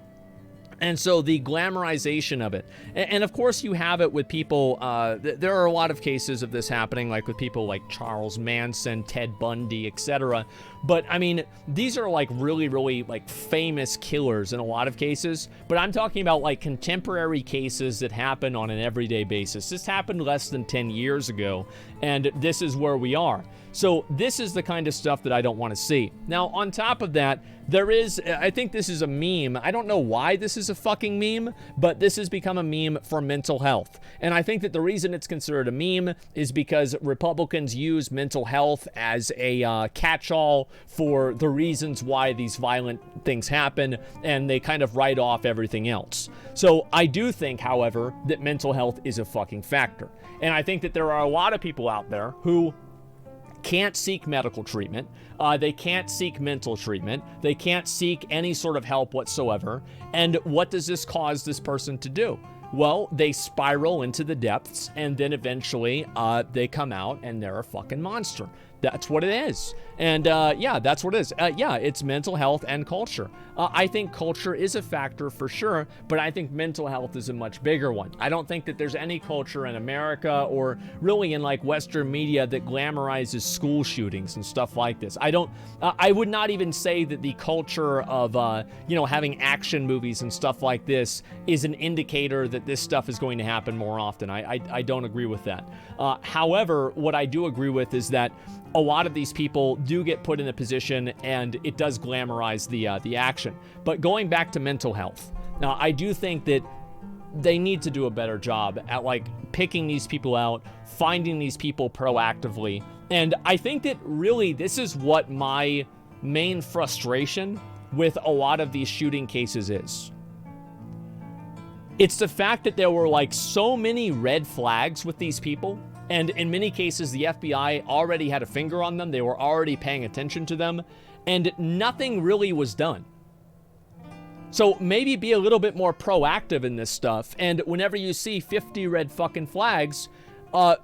Speaker 15: And so the glamorization of it. And of course you have it with people, there are a lot of cases of this happening, like with people like Charles Manson, Ted Bundy, etc. But I mean, these are like really, really like famous killers in a lot of cases. But I'm talking about like contemporary cases that happen on an everyday basis. This happened less than 10 years ago, and this is where we are. So this is the kind of stuff that I don't want to see. Now, on top of that, I think this is a meme. I don't know why this is a fucking meme, but this has become a meme for mental health. And I think that the reason it's considered a meme is because Republicans use mental health as a catch-all for the reasons why these violent things happen, and they kind of write off everything else. So I do think, however, that mental health is a fucking factor. And I think that there are a lot of people out there who can't seek medical treatment, they can't seek mental treatment, they can't seek any sort of help whatsoever. And what does this cause this person to do? Well, they spiral into the depths, and then eventually they come out and they're a fucking monster. That's what it is. And yeah, that's what it is. Yeah, it's mental health and culture. I think culture is a factor for sure, but I think mental health is a much bigger one. I don't think that there's any culture in America or really in like Western media that glamorizes school shootings and stuff like this. I would not even say that the culture of, having action movies and stuff like this is an indicator that this stuff is going to happen more often. I don't agree with that. However, what I do agree with is that a lot of these people do get put in a position and it does glamorize the action. But going back to mental health, now I do think that they need to do a better job at like picking these people out, finding these people proactively. And I think that really this is what my main frustration with a lot of these shooting cases is. It's the fact that there were like so many red flags with these people, and in many cases the FBI already had a finger on them, they were already paying attention to them, and nothing really was done. So maybe be a little bit more proactive in this stuff, and whenever you see 50 red fucking flags,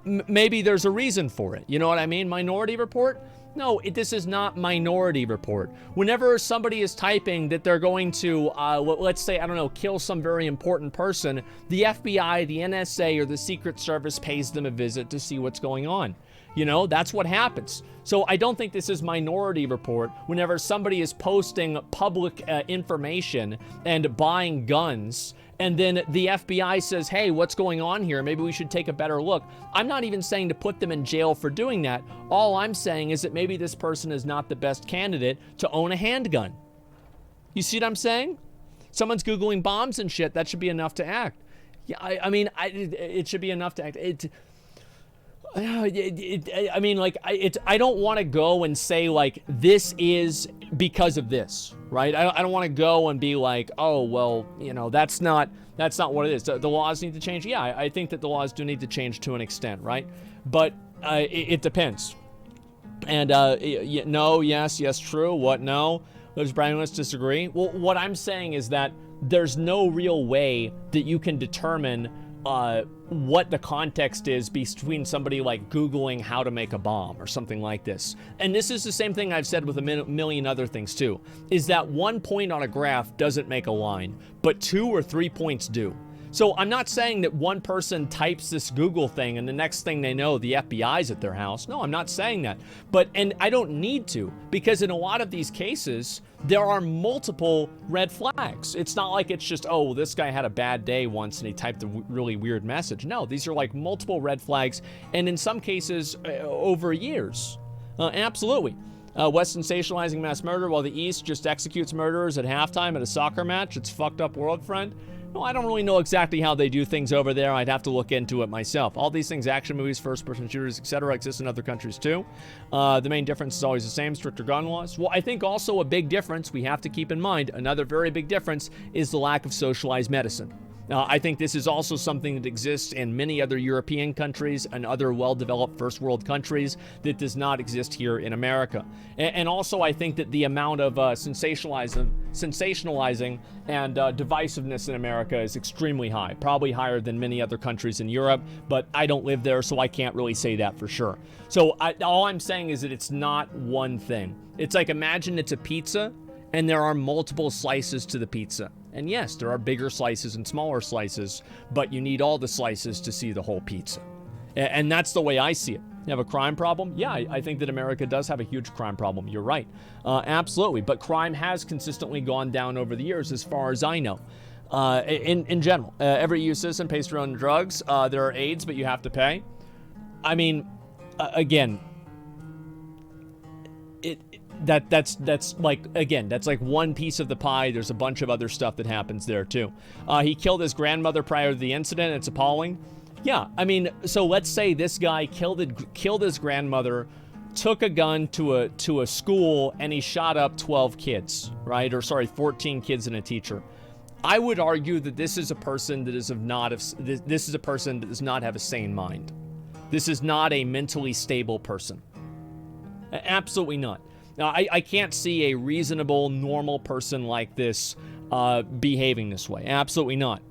Speaker 15: maybe there's a reason for it. You know what I mean? Minority Report? No, this is not Minority Report. Whenever somebody is typing that they're going to, let's say, I don't know, kill some very important person, the FBI, the NSA, or the Secret Service pays them a visit to see what's going on. You know, that's what happens. So I don't think this is Minority Report whenever somebody is posting public information and buying guns, and then the FBI says, hey, what's going on here? Maybe we should take a better look. I'm not even saying to put them in jail for doing that. All I'm saying is that maybe this person is not the best candidate to own a handgun. You see what I'm saying? Someone's Googling bombs and shit. That should be enough to act. Yeah, I mean, it should be enough to act. I mean, like, I don't want to go and say, like, this is because of this, right? I don't want to go and be like, oh, well, you know, that's not what it is. The laws need to change. Yeah, I think that the laws do need to change to an extent, right? But it depends. And no, yes, true. What, no? Those Brownists disagree. Well, what I'm saying is that there's no real way that you can determine what the context is between somebody like Googling how to make a bomb or something like this. And this is the same thing I've said with a million other things too, is that 1 point on a graph doesn't make a line, but 2 or 3 points do. So I'm not saying that one person types this Google thing and the next thing they know, the FBI's at their house. No, I'm not saying that. And I don't need to, because in a lot of these cases, there are multiple red flags. It's not like it's just, oh, this guy had a bad day once and he typed a really weird message. No, these are like multiple red flags, and in some cases, over years. Absolutely. West sensationalizing mass murder while the East just executes murderers at halftime at a soccer match. It's fucked up world, friend. No, I don't really know exactly how they do things over there. I'd have to look into it myself. All these things, action movies, first-person shooters, etc., exist in other countries too. The main difference is always the same, stricter gun laws. Well, I think also a big difference we have to keep in mind, another very big difference, is the lack of socialized medicine. I think this is also something that exists in many other European countries and other well-developed first world countries that does not exist here in America. And also I think that the amount of sensationalizing and divisiveness in America is extremely high, probably higher than many other countries in Europe, but I don't live there, so I can't really say that for sure. So all I'm saying is that it's not one thing. It's like, imagine it's a pizza and there are multiple slices to the pizza. And yes, there are bigger slices and smaller slices, but you need all the slices to see the whole pizza. And that's the way I see it. You have a crime problem? Yeah, I think that America does have a huge crime problem. You're right. Absolutely. But crime has consistently gone down over the years, as far as I know. In general, every EU citizen pays for their own drugs. There are aids, but you have to pay. I mean, again, that's like one piece of the pie. There's a bunch of other stuff that happens there too. He killed his grandmother prior to the incident. It's appalling. Yeah, I mean, so let's say this guy killed his grandmother, took a gun to a school, and he shot up 12 kids, right? Or sorry, 14 kids and a teacher. I would argue that this is a person that this is a person that does not have a sane mind. This is not a mentally stable person. Absolutely not. Now, I can't see a reasonable, normal person like this behaving this way. Absolutely not.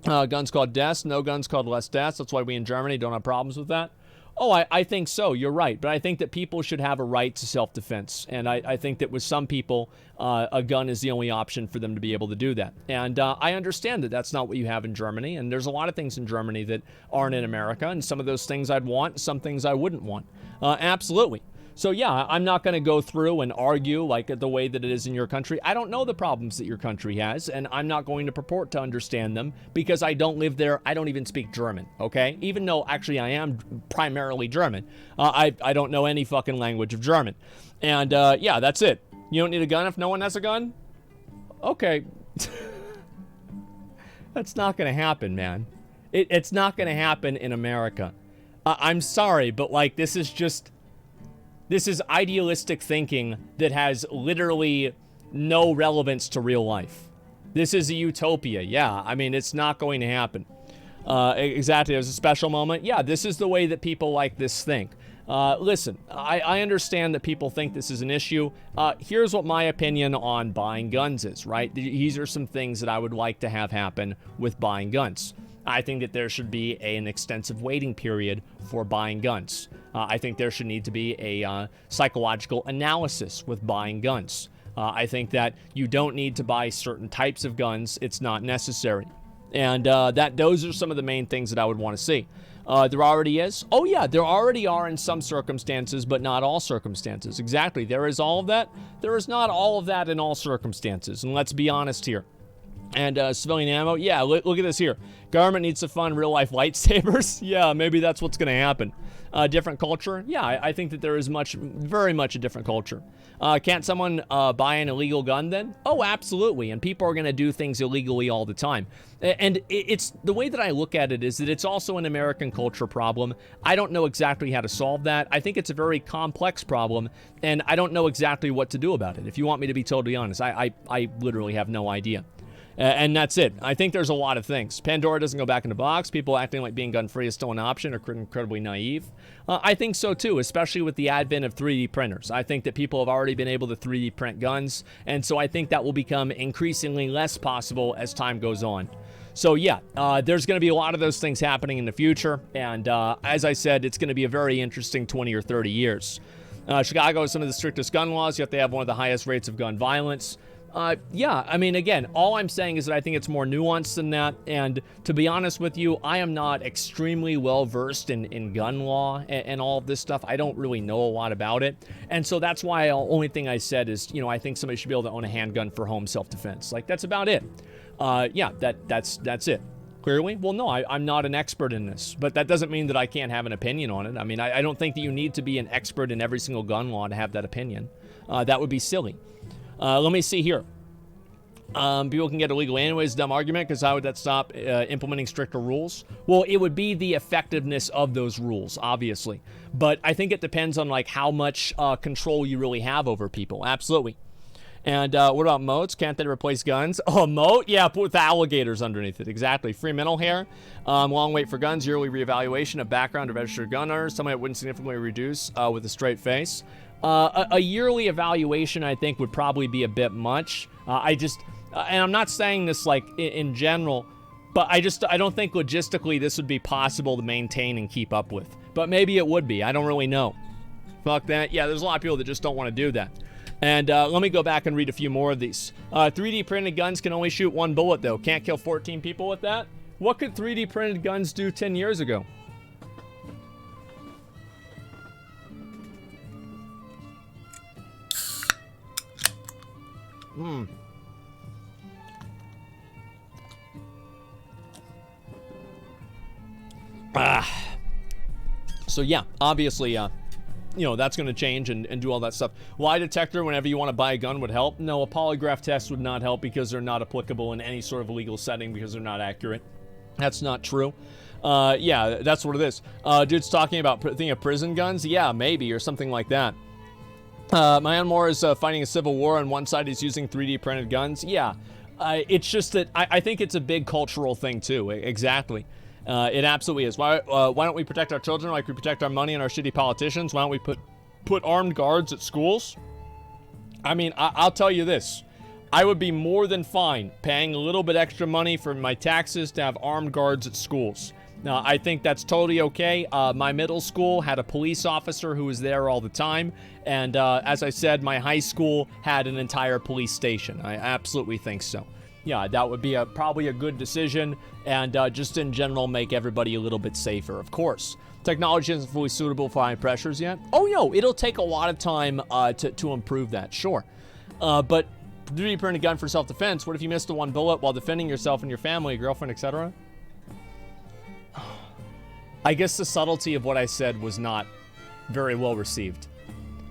Speaker 15: Guns called deaths, no guns called less deaths. That's why we in Germany don't have problems with that. Oh, I think so. You're right. But I think that people should have a right to self-defense. And I think that with some people, a gun is the only option for them to be able to do that. And I understand that that's not what you have in Germany. And there's a lot of things in Germany that aren't in America. And some of those things I'd want, some things I wouldn't want. Absolutely. So yeah, I'm not going to go through and argue like the way that it is in your country. I don't know the problems that your country has, and I'm not going to purport to understand them because I don't live there. I don't even speak German, okay? Even though actually I am primarily German. I don't know any fucking language of German. And yeah, that's it. You don't need a gun if no one has a gun? Okay. That's not going to happen, man. It's not going to happen in America. I'm sorry, but like this is idealistic thinking that has literally no relevance to real life. This is a utopia. Yeah, I mean, it's not going to happen. Exactly. It was a special moment. Yeah, this is the way that people like this think. Listen, I understand that people think this is an issue. Here's what my opinion on buying guns is, right? These are some things that I would like to have happen with buying guns. I think that there should be an extensive waiting period for buying guns. I think there should need to be a psychological analysis with buying guns. I think that you don't need to buy certain types of guns. It's not necessary. And those are some of the main things that I would want to see. There already is? Oh yeah, there already are in some circumstances, but not all circumstances. Exactly. There is all of that. There is not all of that in all circumstances. And let's be honest here. And civilian ammo, yeah, look at this here. Government needs to fund real-life lightsabers. Yeah, maybe that's what's going to happen. Different culture? Yeah, I think that there is very much a different culture. Can't someone buy an illegal gun then? Oh, absolutely. And people are going to do things illegally all the time. And it's the way that I look at it is that it's also an American culture problem. I don't know exactly how to solve that. I think it's a very complex problem, and I don't know exactly what to do about it. If you want me to be totally honest, I literally have no idea. And that's it. I think there's a lot of things. Pandora doesn't go back in the box. People acting like being gun-free is still an option are incredibly naive. I think so too, especially with the advent of 3D printers. I think that people have already been able to 3D print guns, and so I think that will become increasingly less possible as time goes on. So yeah, there's going to be a lot of those things happening in the future, and as I said, it's going to be a very interesting 20 or 30 years. Chicago has some of the strictest gun laws, yet they have one of the highest rates of gun violence. Yeah, I mean, again, all I'm saying is that I think it's more nuanced than that, and to be honest with you, I am not extremely well-versed in gun law and all of this stuff. I don't really know a lot about it, and so that's why the only thing I said is, you know, I think somebody should be able to own a handgun for home self-defense. Like, that's about it. Yeah, that's it. Clearly? Well, no, I'm not an expert in this, but that doesn't mean that I can't have an opinion on it. I mean, I don't think that you need to be an expert in every single gun law to have that opinion. That would be silly. Let me see here. People can get illegal anyways. Dumb argument, because how would that stop implementing stricter rules? Well, it would be the effectiveness of those rules, obviously. But I think it depends on like how much control you really have over people. Absolutely. And what about moats? Can't they replace guns? Oh, a moat? Yeah, put with alligators underneath it. Exactly. Free mental hair. Long wait for guns. Yearly reevaluation of background of registered gun owners. Somebody that wouldn't significantly reduce with a straight face. A yearly evaluation, I think, would probably be a bit much. And I'm not saying this like in general, but I don't think logistically this would be possible to maintain and keep up with. But maybe it would be. I don't really know. Fuck that. Yeah, there's a lot of people that just don't want to do that. And let me go back and read a few more of these. 3D printed guns can only shoot one bullet, though. Can't kill 14 people with that? What could 3D printed guns do 10 years ago? So yeah, obviously, you know, that's going to change and do all that stuff. Lie detector whenever you want to buy a gun would help. No, a polygraph test would not help because they're not applicable in any sort of legal setting because they're not accurate. That's not true. Yeah, that's what it is. Dude's talking about thinking of prison guns. Yeah, maybe, or something like that. Myanmar is fighting a civil war. On one side, he's using 3D printed guns. Yeah, it's just that I think it's a big cultural thing too. Exactly. It absolutely is. Why don't we protect our children like we protect our money and our shitty politicians? Why don't we put armed guards at schools? I mean, I'll tell you this. I would be more than fine paying a little bit extra money for my taxes to have armed guards at schools. Now, I think that's totally okay. My middle school had a police officer who was there all the time. And as I said, my high school had an entire police station. I absolutely think so. Yeah, that would be probably a good decision, and just in general make everybody a little bit safer, of course. Technology isn't fully suitable for high pressures yet. Oh, no, it'll take a lot of time to improve that, sure. But 3D printed gun for self-defense, what if you missed the one bullet while defending yourself and your family, girlfriend, etc.? I guess the subtlety of what I said was not very well received.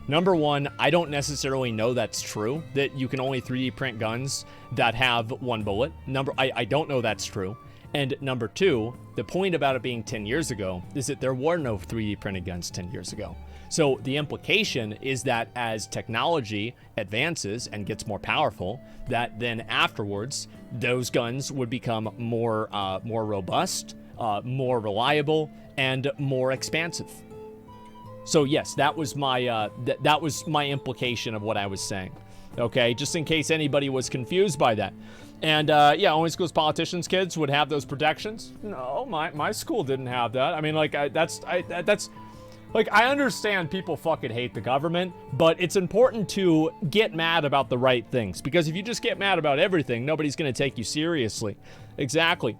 Speaker 15: Number one, I don't necessarily know that's true, that you can only 3D print guns that have one bullet. I don't know that's true. And number two, the point about it being 10 years ago is that there were no 3D printed guns 10 years ago. So the implication is that as technology advances and gets more powerful, that then afterwards, those guns would become more robust, more reliable, and more expansive. So yes, that was my that was my implication of what I was saying. Okay, just in case anybody was confused by that. And yeah, only schools politicians' kids would have those protections. No, my school didn't have that. I mean, like that's like, I understand people fucking hate the government, but it's important to get mad about the right things, because if you just get mad about everything, nobody's going to take you seriously. Exactly.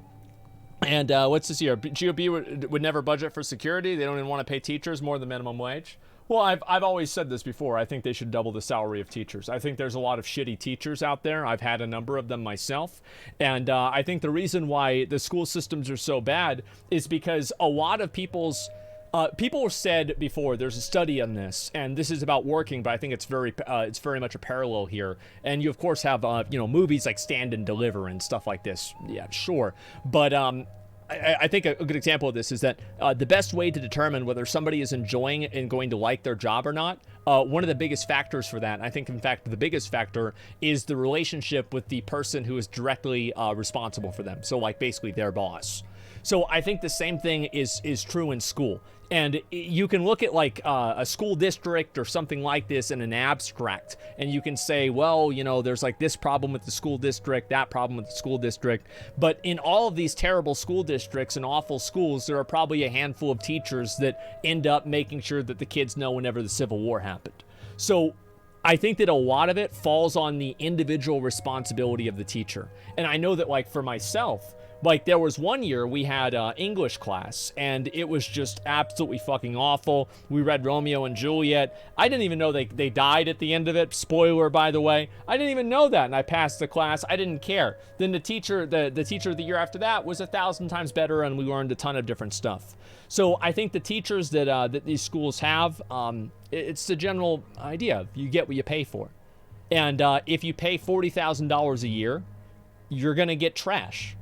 Speaker 15: And what's this here? GOP would never budget for security. They don't even want to pay teachers more than minimum wage. Well, I've always said this before. I think they should double the salary of teachers. I think there's a lot of shitty teachers out there. I've had a number of them myself. And I think the reason why the school systems are so bad is because a lot of people said before, there's a study on this, and this is about working, but I think it's very much a parallel here. And you of course have movies like Stand and Deliver and stuff like this. Yeah, sure, but I think a good example of this is that the best way to determine whether somebody is enjoying and going to like their job or not, one of the biggest factors for that, and I think in fact the biggest factor, is the relationship with the person who is directly responsible for them. So like basically their boss. So I think the same thing is true in school. And you can look at like a school district or something like this in an abstract, and you can say, well, there's like this problem with the school district, that problem with the school district. But in all of these terrible school districts and awful schools, there are probably a handful of teachers that end up making sure that the kids know whenever the Civil War happened. So I think that a lot of it falls on the individual responsibility of the teacher. And I know that, like, for myself, like, there was one year we had English class, and it was just absolutely fucking awful. We read Romeo and Juliet. I didn't even know they died at the end of it. Spoiler, by the way. I didn't even know that, and I passed the class. I didn't care. Then the teacher, the teacher the year after that was 1,000 times better, and we learned a ton of different stuff. So I think the teachers that these schools have, it's the general idea. You get what you pay for. And if you pay $40,000 a year, you're going to get trash.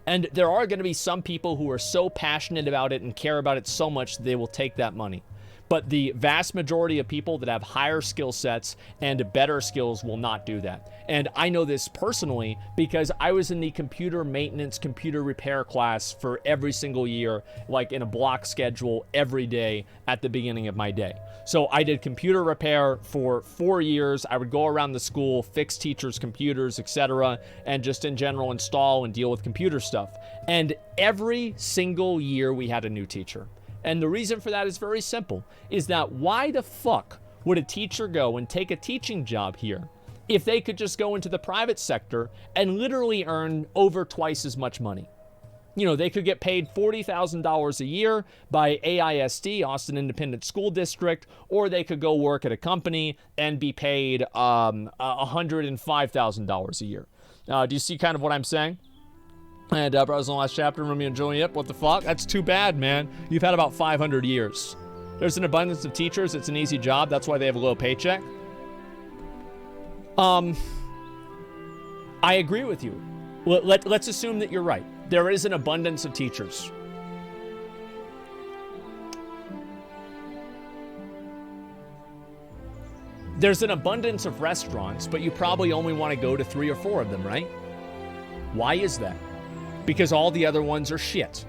Speaker 15: And there are going to be some people who are so passionate about it and care about it so much that they will take that money. But the vast majority of people that have higher skill sets and better skills will not do that. And I know this personally because I was in the computer maintenance, computer repair class for every single year, like in a block schedule every day at the beginning of my day. So I did computer repair for 4 years. I would go around the school, fix teachers' computers, etc., and just in general install and deal with computer stuff. And every single year we had a new teacher. And the reason for that is very simple, is that why the fuck would a teacher go and take a teaching job here if they could just go into the private sector and literally earn over twice as much money? You know, they could get paid $40,000 a year by AISD, Austin Independent School District, or they could go work at a company and be paid $105,000 a year. Do you see kind of what I'm saying? And browse on the last chapter, Romeo and Juliet. What the fuck? That's too bad, man. You've had about 500 years. There's an abundance of teachers. It's an easy job. That's why they have a low paycheck. I agree with you. Let's assume that you're right. There is an abundance of teachers. There's an abundance of restaurants, but you probably only want to go to 3 or 4 of them, right? Why is that? Because all the other ones are shit.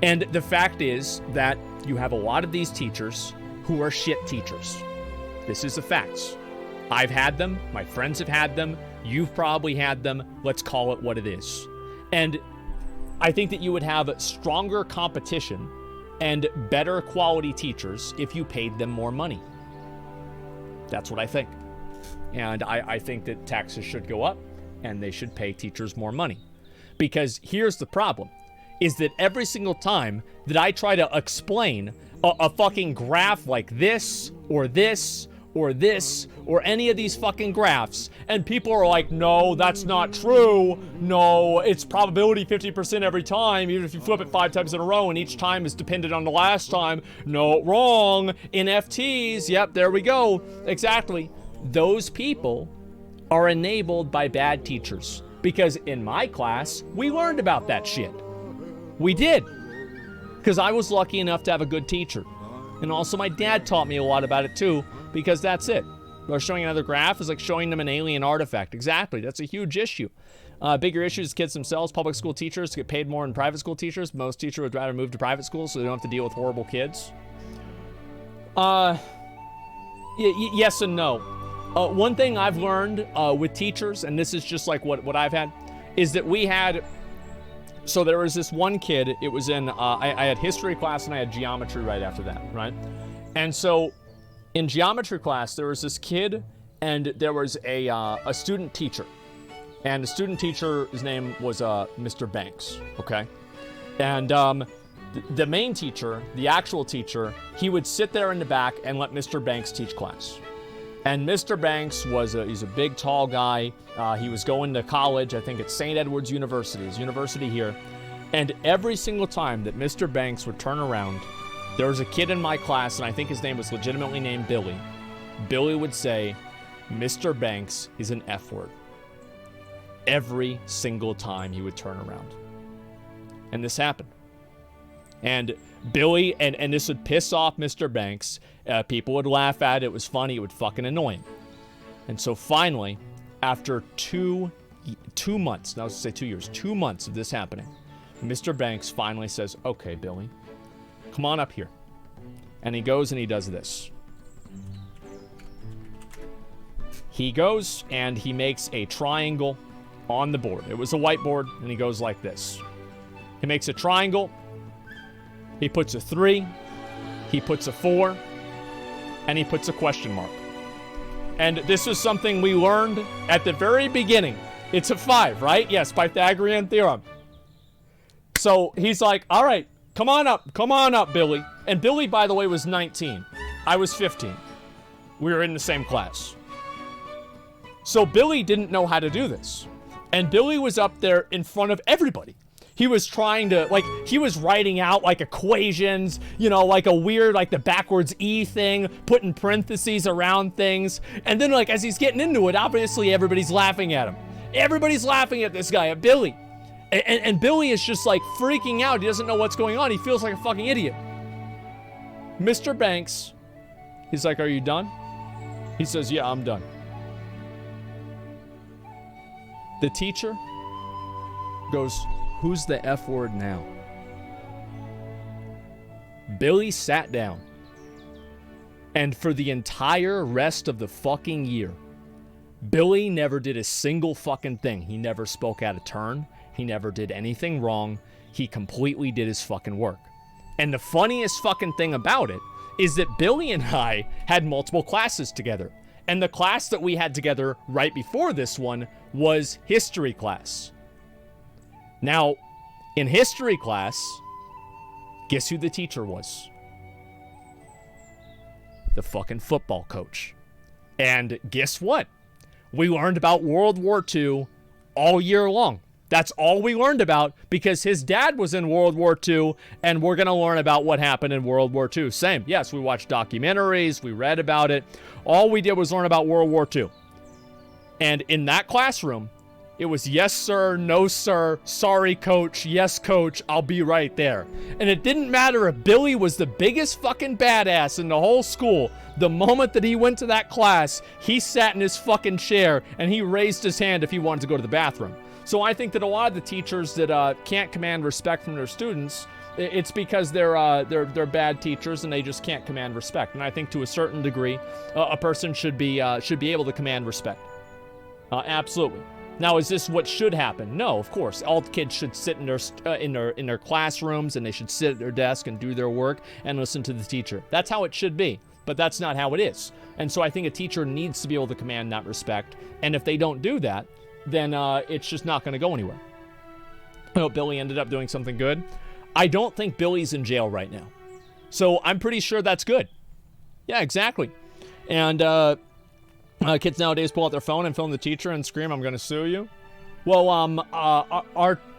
Speaker 15: And the fact is that you have a lot of these teachers who are shit teachers. This is the facts. I've had them. My friends have had them. You've probably had them. Let's call it what it is. And I think that you would have stronger competition and better quality teachers if you paid them more money. That's what I think. And I think that taxes should go up and they should pay teachers more money. Because here's the problem, is that every single time that I try to explain a fucking graph like this, or or this or any of these fucking graphs, and people are like, no, that's not true. No, it's probability 50% every time, even if you flip it 5 times in a row and each time is dependent on the last time. No, wrong. NFTs, yep, there we go. Exactly. Those people are enabled by bad teachers, because in my class, we learned about that shit. We did. Because I was lucky enough to have a good teacher. And also my dad taught me a lot about it too, because that's it. Or showing another graph is like showing them an alien artifact. Exactly, that's a huge issue. Bigger issue is kids themselves. Public school teachers get paid more than private school teachers. Most teachers would rather move to private schools so they don't have to deal with horrible kids. Yes and no. One thing I've learned with teachers, and this is just like what I've had, is that we had, so there was this one kid, it was in, I had history class and I had geometry right after that, right? And so in geometry class, there was this kid and there was a student teacher. And the student teacher, his name was Mr. Banks, okay? And the main teacher, the actual teacher, he would sit there in the back and let Mr. Banks teach class. And Mr. Banks he's a big, tall guy. He was going to college, I think at St. Edward's University, his university here. And every single time that Mr. Banks would turn around, there was a kid in my class, and I think his name was legitimately named Billy. Billy would say, Mr. Banks is an F word. Every single time he would turn around. And this happened. And Billy, and this would piss off Mr. Banks. People would laugh at it. It was funny. It would fucking annoy him. And so finally, after 2 months, now I was going to say 2 years, 2 months of this happening, Mr. Banks finally says, okay, Billy, come on up here. And he goes and he does this. He goes and he makes a triangle on the board. It was a whiteboard, and he goes like this. He makes a triangle. He puts a 3. He puts a 4. And he puts a question mark. And this was something we learned at the very beginning. It's a 5, right? Yes, Pythagorean theorem. So he's like, all right, come on up, Billy. And Billy, by the way, was 19. I was 15. We were in the same class. So Billy didn't know how to do this. And Billy was up there in front of everybody. He was trying to, like, he was writing out, like, equations, you know, like a weird, like, the backwards E thing, putting parentheses around things. And then, like, as he's getting into it, obviously everybody's laughing at him. Everybody's laughing at this guy, at Billy. And Billy is just, like, freaking out. He doesn't know what's going on. He feels like a fucking idiot. Mr. Banks, he's like, are you done? He says, yeah, I'm done. The teacher goes, who's the F word now? Billy sat down. And for the entire rest of the fucking year, Billy never did a single fucking thing. He never spoke out of turn. He never did anything wrong. He completely did his fucking work. And the funniest fucking thing about it is that Billy and I had multiple classes together. And the class that we had together right before this one was history class. Now, in history class, guess who the teacher was? The fucking football coach. And guess what? We learned about World War II all year long. That's all we learned about because his dad was in World War II, and we're going to learn about what happened in World War II. Same. Yes, we watched documentaries. We read about it. All we did was learn about World War II. And in that classroom, it was yes, sir, no, sir, sorry, coach, yes, coach, I'll be right there. And it didn't matter if Billy was the biggest fucking badass in the whole school. The moment that he went to that class, he sat in his fucking chair and he raised his hand if he wanted to go to the bathroom. So I think that a lot of the teachers that can't command respect from their students, it's because they're bad teachers and they just can't command respect. And I think to a certain degree, a person should be able to command respect. Absolutely. Now, is this what should happen? No, of course. All the kids should sit in their classrooms and they should sit at their desk and do their work and listen to the teacher. That's how it should be, but that's not how it is. And so I think a teacher needs to be able to command that respect. And if they don't do that, then it's just not going to go anywhere. I hope Billy ended up doing something good. I don't think Billy's in jail right now. So I'm pretty sure that's good. Yeah, exactly. And kids nowadays pull out their phone and film the teacher and scream, "I'm going to sue you." Well,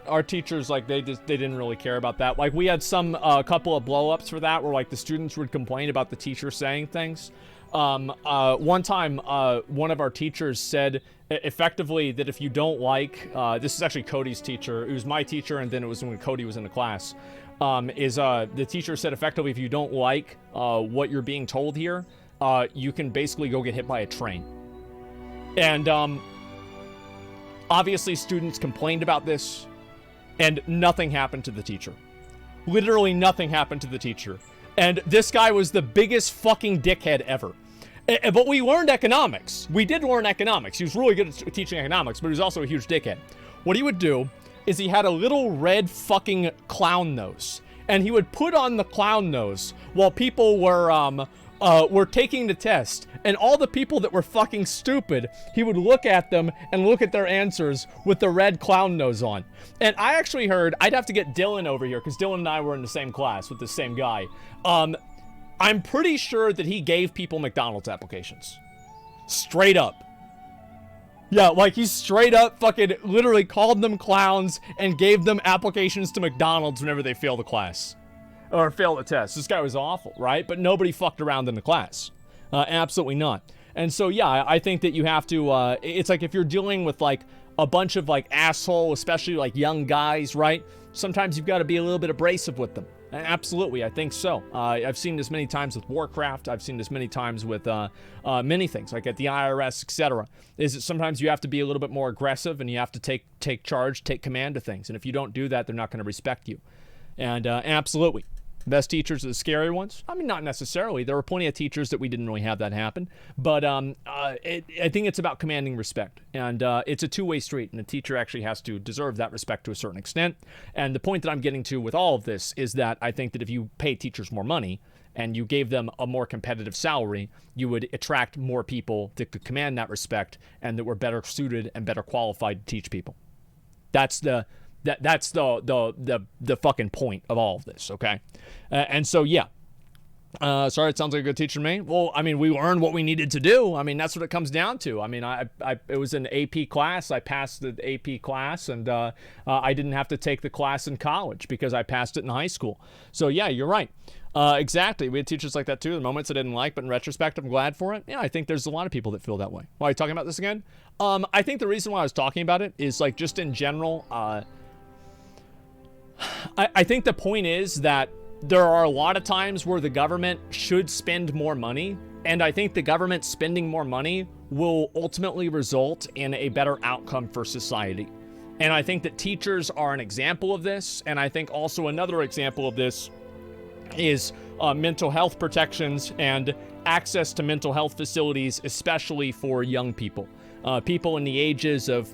Speaker 15: our teachers, like, they didn't really care about that. Like, we had a couple of blow-ups for that where, like, the students would complain about the teacher saying things. One time, one of our teachers said effectively that if you don't like, this is actually Cody's teacher, it was my teacher, and then it was when Cody was in the class, the teacher said effectively if you don't like what you're being told here, you can basically go get hit by a train. And obviously students complained about this, and nothing happened to the teacher. Literally nothing happened to the teacher. And this guy was the biggest fucking dickhead ever. But we learned economics. We did learn economics. He was really good at teaching economics, but he was also a huge dickhead. What he would do is he had a little red fucking clown nose. And he would put on the clown nose while people were taking the test. And all the people that were fucking stupid, he would look at them and look at their answers with the red clown nose on. And I actually heard, I'd have to get Dylan over here, because Dylan and I were in the same class with the same guy. I'm pretty sure that he gave people McDonald's applications. Straight up. Yeah, like he straight up fucking literally called them clowns and gave them applications to McDonald's whenever they failed the class. Or failed the test. This guy was awful, right? But nobody fucked around in the class. Absolutely not. And so, yeah, I think that you have to, it's like if you're dealing with like a bunch of like asshole, especially like young guys, right? Sometimes you've got to be a little bit abrasive with them. Absolutely, I think so. I've seen this many times with Warcraft. I've seen this many times with many things, like at the IRS, etc. Is that sometimes you have to be a little bit more aggressive and you have to take charge, take command of things. And if you don't do that, they're not going to respect you. And absolutely. Best teachers are the scary ones? I mean, not necessarily. There were plenty of teachers that we didn't really have that happen. But I think it's about commanding respect. And it's a two-way street, and the teacher actually has to deserve that respect to a certain extent. And the point that I'm getting to with all of this is that I think that if you pay teachers more money and you gave them a more competitive salary, you would attract more people that could command that respect and that were better suited and better qualified to teach people. That's the fucking point of all of this, okay? And so, yeah. Sorry, it sounds like a good teacher to me. Well, I mean, we learned what we needed to do. I mean, that's what it comes down to. I mean, it was an AP class. I passed the AP class, and I didn't have to take the class in college because I passed it in high school. So, yeah, you're right. Exactly. We had teachers like that, too. The moments I didn't like, but in retrospect, I'm glad for it. Yeah, I think there's a lot of people that feel that way. Why are you talking about this again? I think the reason why I was talking about it is, like, just in general, I think the point is that there are a lot of times where the government should spend more money, and I think the government spending more money will ultimately result in a better outcome for society. And I think that teachers are an example of this, and I think also another example of this is mental health protections and access to mental health facilities, especially for young people. People in the ages of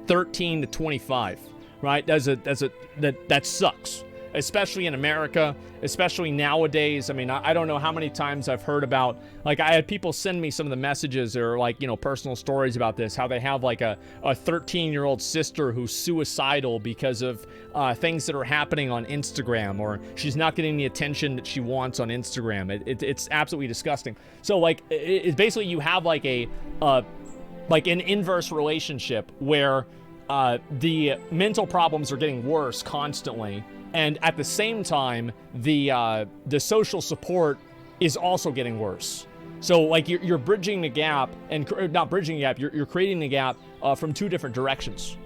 Speaker 15: 13 to 25. Right? That sucks, especially in America, especially nowadays. I mean, I don't know how many times I've heard about, like, I had people send me some of the messages or, like, you know, personal stories about this, how they have like a 13-year-old sister who's suicidal because of things that are happening on Instagram, or she's not getting the attention that she wants on Instagram. It's absolutely disgusting. So, like, it's basically you have like like an inverse relationship where the mental problems are getting worse constantly, and at the same time, the social support is also getting worse. So, like, you're bridging the gap, and not bridging the gap, you're creating the gap from two different directions.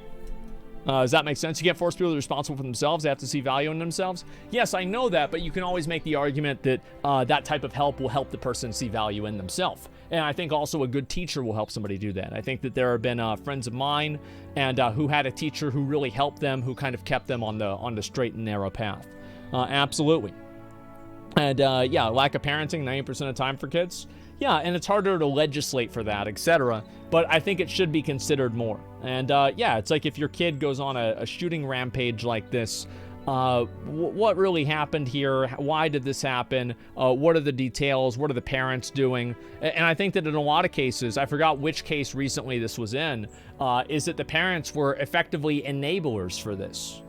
Speaker 15: Does that make sense? You can't force people to be responsible for themselves. They have to see value in themselves. Yes, I know that, but you can always make the argument that that type of help will help the person see value in themselves. And I think also a good teacher will help somebody do that. I think that there have been friends of mine and who had a teacher who really helped them, who kind of kept them on the straight and narrow path. Absolutely. And yeah, lack of parenting 90% of the time for kids. Yeah, and it's harder to legislate for that, etc. But I think it should be considered more. And yeah, it's like if your kid goes on a shooting rampage like this, what really happened here? Why did this happen? What are the details? What are the parents doing? And I think that in a lot of cases, I forgot which case recently this was in, is that the parents were effectively enablers for this.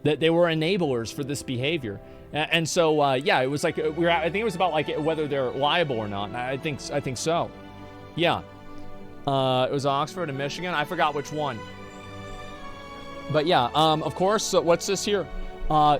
Speaker 15: That they were enablers for this behavior. And so, yeah, it was like, I think it was about like whether they're liable or not. I think so. Yeah. It was Oxford and Michigan. I forgot which one. But yeah, of course, so what's this here?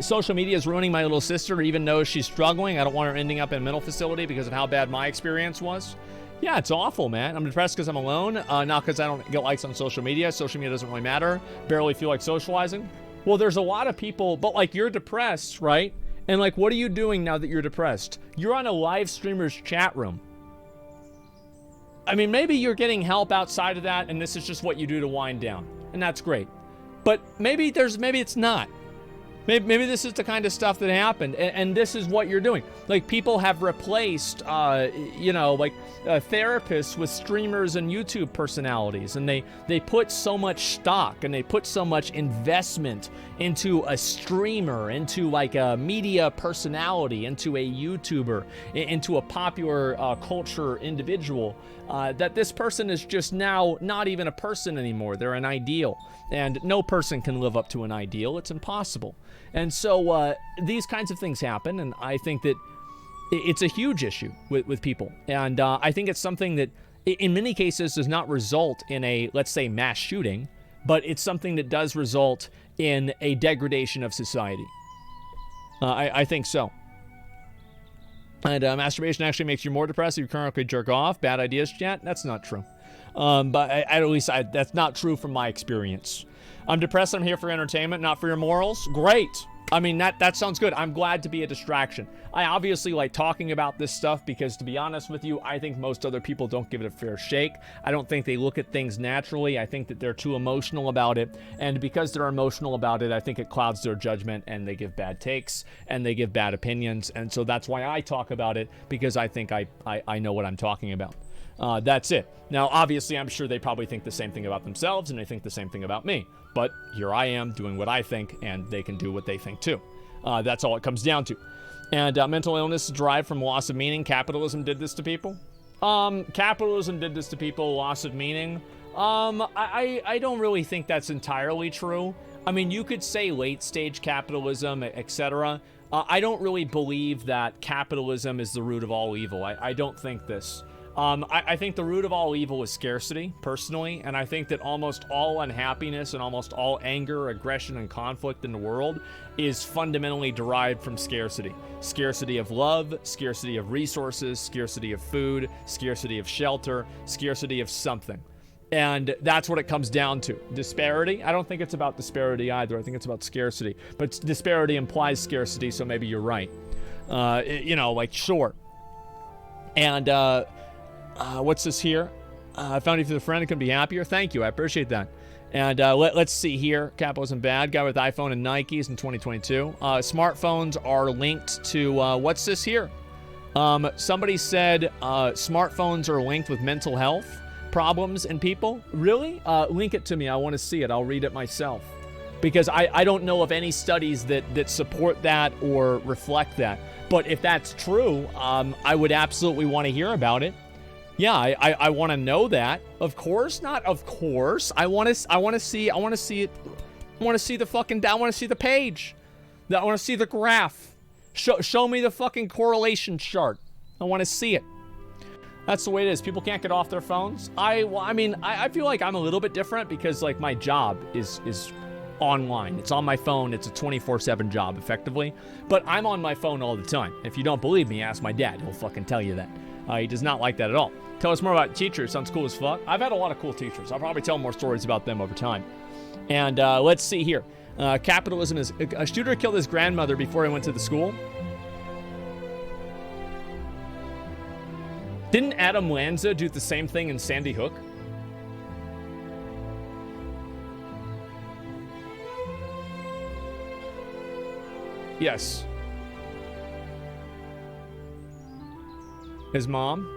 Speaker 15: Social media is ruining my little sister, even though she's struggling. I don't want her ending up in a mental facility because of how bad my experience was. Yeah, it's awful, man. I'm depressed because I'm alone, not because I don't get likes on social media. Social media doesn't really matter. Barely feel like socializing. Well, there's a lot of people, but like you're depressed, right? And like, what are you doing now that you're depressed? You're on a live streamer's chat room. I mean, maybe you're getting help outside of that, and this is just what you do to wind down, and that's great. But maybe it's not. Maybe this is the kind of stuff that happened, and this is what you're doing. Like, people have replaced, therapists with streamers and YouTube personalities, and they put so much stock and they put so much investment into a streamer, into like a media personality, into a YouTuber, into a popular culture individual, that this person is just now not even a person anymore. They're an ideal, and no person can live up to an ideal. It's impossible. And so these kinds of things happen, and I think that it's a huge issue with people. And I think it's something that, in many cases, does not result in a, let's say, mass shooting, but it's something that does result in a degradation of society. I think so. And masturbation actually makes you more depressed if you currently jerk off. Bad ideas, chat? That's not true. But at least that's not true from my experience. I'm depressed. I'm here for entertainment, not for your morals. Great. I mean, that sounds good. I'm glad to be a distraction. I obviously like talking about this stuff because, to be honest with you, I think most other people don't give it a fair shake. I don't think they look at things naturally. I think that they're too emotional about it. And because they're emotional about it, I think it clouds their judgment, and they give bad takes and they give bad opinions. And so that's why I talk about it, because I think I know what I'm talking about. That's it. Now, obviously, I'm sure they probably think the same thing about themselves, and they think the same thing about me. But here I am doing what I think, and they can do what they think too. That's all it comes down to. And mental illness is derived from loss of meaning. Capitalism did this to people. Capitalism did this to people. Loss of meaning. I don't really think that's entirely true. I mean, you could say late stage capitalism, etc. I don't really believe that capitalism is the root of all evil. I don't think this. I think the root of all evil is scarcity, personally, and I think that almost all unhappiness and almost all anger, aggression, and conflict in the world is fundamentally derived from scarcity. Scarcity of love, scarcity of resources, scarcity of food, scarcity of shelter, scarcity of something. And that's what it comes down to. Disparity? I don't think it's about disparity either. I think it's about scarcity. But disparity implies scarcity, so maybe you're right. Sure. And, what's this here? I found you through the friend. I couldn't be happier. Thank you. I appreciate that. And let's see here. Capitalism bad. Guy with iPhone and Nikes in 2022. Smartphones are linked to, what's this here? Somebody said smartphones are linked with mental health problems in people. Really? Link it to me. I want to see it. I'll read it myself. Because I don't know of any studies that support that or reflect that. But if that's true, I would absolutely want to hear about it. Yeah, I want to know that. Of course, not of course. I want to see it. I want to see the fucking, I want to see the page. I want to see the graph. Show me the fucking correlation chart. I want to see it. That's the way it is. People can't get off their phones. I feel like I'm a little bit different because like my job is online. It's on my phone. It's a 24/7 job effectively, but I'm on my phone all the time. If you don't believe me, ask my dad. He'll fucking tell you that. He does not like that at all. Tell us more about teachers. Sounds cool as fuck. I've had a lot of cool teachers. I'll probably tell more stories about them over time. And let's see here. Capitalism is... A shooter killed his grandmother before he went to the school. Didn't Adam Lanza do the same thing in Sandy Hook? Yes. His mom?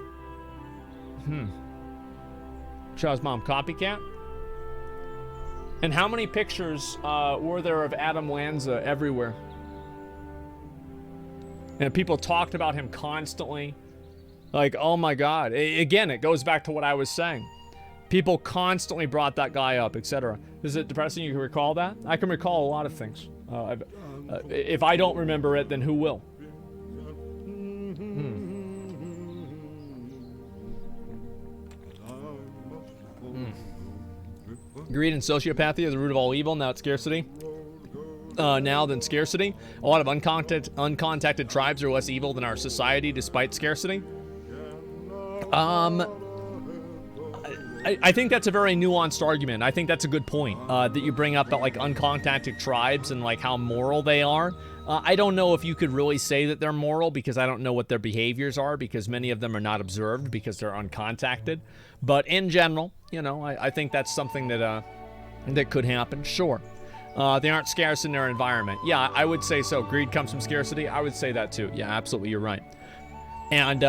Speaker 15: Show his mom copycat? And how many pictures were there of Adam Lanza everywhere? And people talked about him constantly. Like, oh my God. Again, it goes back to what I was saying. People constantly brought that guy up, etc. Is it depressing you can recall that? I can recall a lot of things. If I don't remember it, then who will? Greed and sociopathy are the root of all evil. Now it's scarcity. Now than scarcity. A lot of uncontacted tribes are less evil than our society despite scarcity. I think that's a very nuanced argument. I think that's a good point that you bring up about like uncontacted tribes and like how moral they are. I don't know if you could really say that they're moral because I don't know what their behaviors are because many of them are not observed because they're uncontacted. But in general, you know, I think that's something that that could happen. Sure. They aren't scarce in their environment. Yeah, I would say so. Greed comes from scarcity. I would say that too. Yeah, absolutely. You're right. And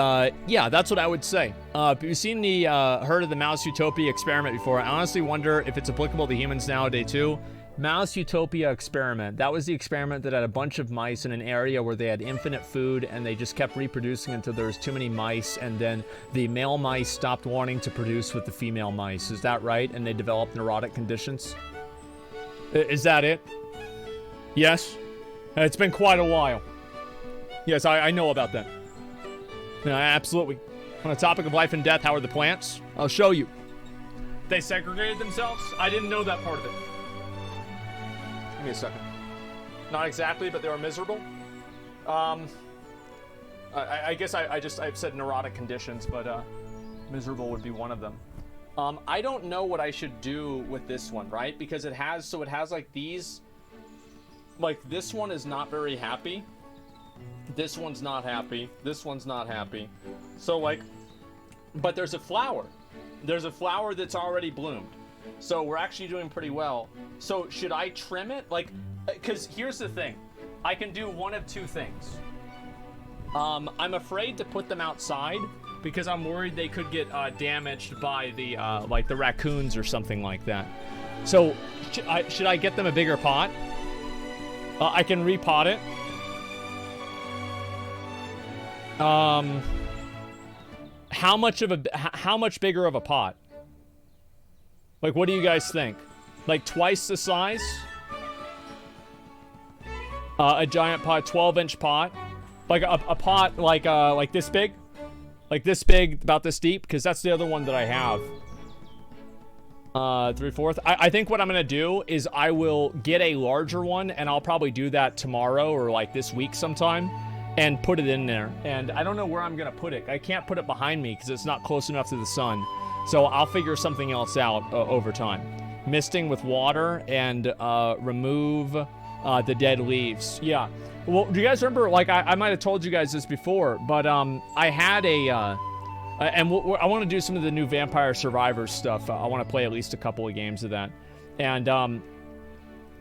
Speaker 15: yeah, that's what I would say. Have you seen the heard of the Mouse Utopia experiment before? I honestly wonder if it's applicable to humans nowadays too. Mouse Utopia experiment. That was the experiment that had a bunch of mice in an area where they had infinite food and they just kept reproducing until there was too many mice, and then the male mice stopped wanting to produce with the female mice. Is that right? And they developed neurotic conditions? Is that it? Yes? It's been quite a while. Yes, I know about that. Yeah, absolutely. On the topic of life and death, how are the plants? I'll show you. They segregated themselves? I didn't know that part of it. Give me a second. Not exactly, but they were miserable. I guess I've said neurotic conditions, but miserable would be one of them. I don't know what I should do with this one, right? Because it has like these, like this one is not very happy. This one's not happy. This one's not happy. So like, but there's a flower. There's a flower that's already bloomed. So we're actually doing pretty well. So should I trim it? Like, because here's the thing. I can do one of two things. I'm afraid to put them outside because I'm worried they could get damaged by the like the raccoons or something like that. So should I get them a bigger pot? I can repot it. How much bigger of a pot? Like, what do you guys think? Like twice the size? A giant pot, 12-inch pot, like a pot like this big, about this deep, because that's the other one that I have. 3/4. I think what I'm gonna do is I will get a larger one, and I'll probably do that tomorrow or like this week sometime, and put it in there. And I don't know where I'm gonna put it. I can't put it behind me because it's not close enough to the sun. So I'll figure something else out over time. Misting with water and remove the dead leaves. Yeah. Well, do you guys remember, like, I might have told you guys this before, but I had a, I want to do some of the new Vampire Survivors stuff. I want to play at least a couple of games of that. And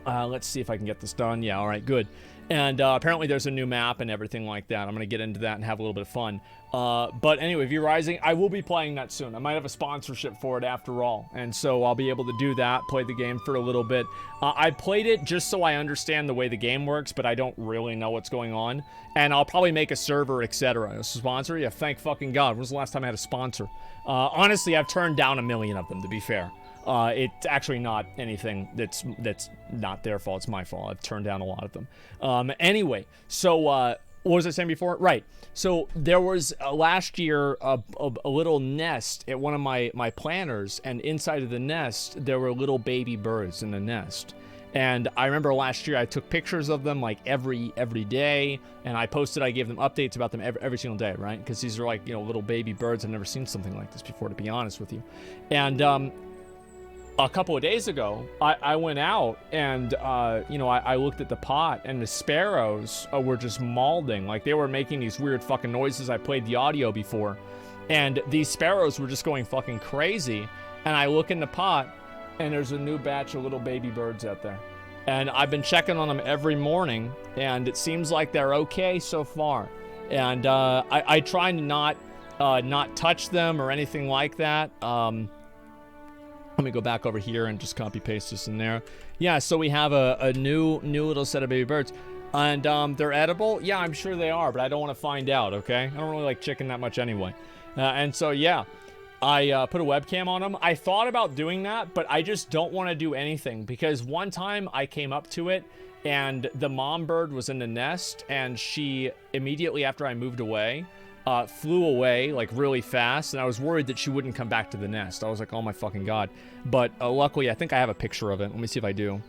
Speaker 15: let's see if I can get this done. Yeah, all right, good. And apparently there's a new map and everything like that. I'm going to get into that and have a little bit of fun. But anyway, View Rising, I will be playing that soon. I might have a sponsorship for it after all. And so I'll be able to do that, play the game for a little bit. I played it just so I understand the way the game works, but I don't really know what's going on. And I'll probably make a server, etc. A sponsor? Yeah, thank fucking God. When was the last time I had a sponsor? Honestly, I've turned down 1 million of them, to be fair. It's actually not anything that's not their fault. It's my fault. I've turned down a lot of them. Anyway, so what was I saying before? Right. So there was last year a little nest at one of my planters, and inside of the nest there were little baby birds in the nest. And I remember last year I took pictures of them like every day, and I gave them updates about them every single day, right? Because these are like, you know, little baby birds. I've never seen something like this before, to be honest with you. And a couple of days ago, I went out and, you know, I looked at the pot, and the sparrows were just mauling. Like, they were making these weird fucking noises. I played the audio before. And these sparrows were just going fucking crazy. And I look in the pot, and there's a new batch of little baby birds out there. And I've been checking on them every morning, and it seems like they're okay so far. And I try to not touch them or anything like that. Let me go back over here and just copy paste this in there. Yeah, so we have a new little set of baby birds. And they're edible? Yeah, I'm sure they are, but I don't want to find out, okay? I don't really like chicken that much anyway. And so, yeah. I put a webcam on them. I thought about doing that, but I just don't want to do anything because one time I came up to it and the mom bird was in the nest, and she immediately after I moved away flew away like really fast, and I was worried that she wouldn't come back to the nest. I was like, oh my fucking god. But luckily I think I have a picture of it. Let me see if I do.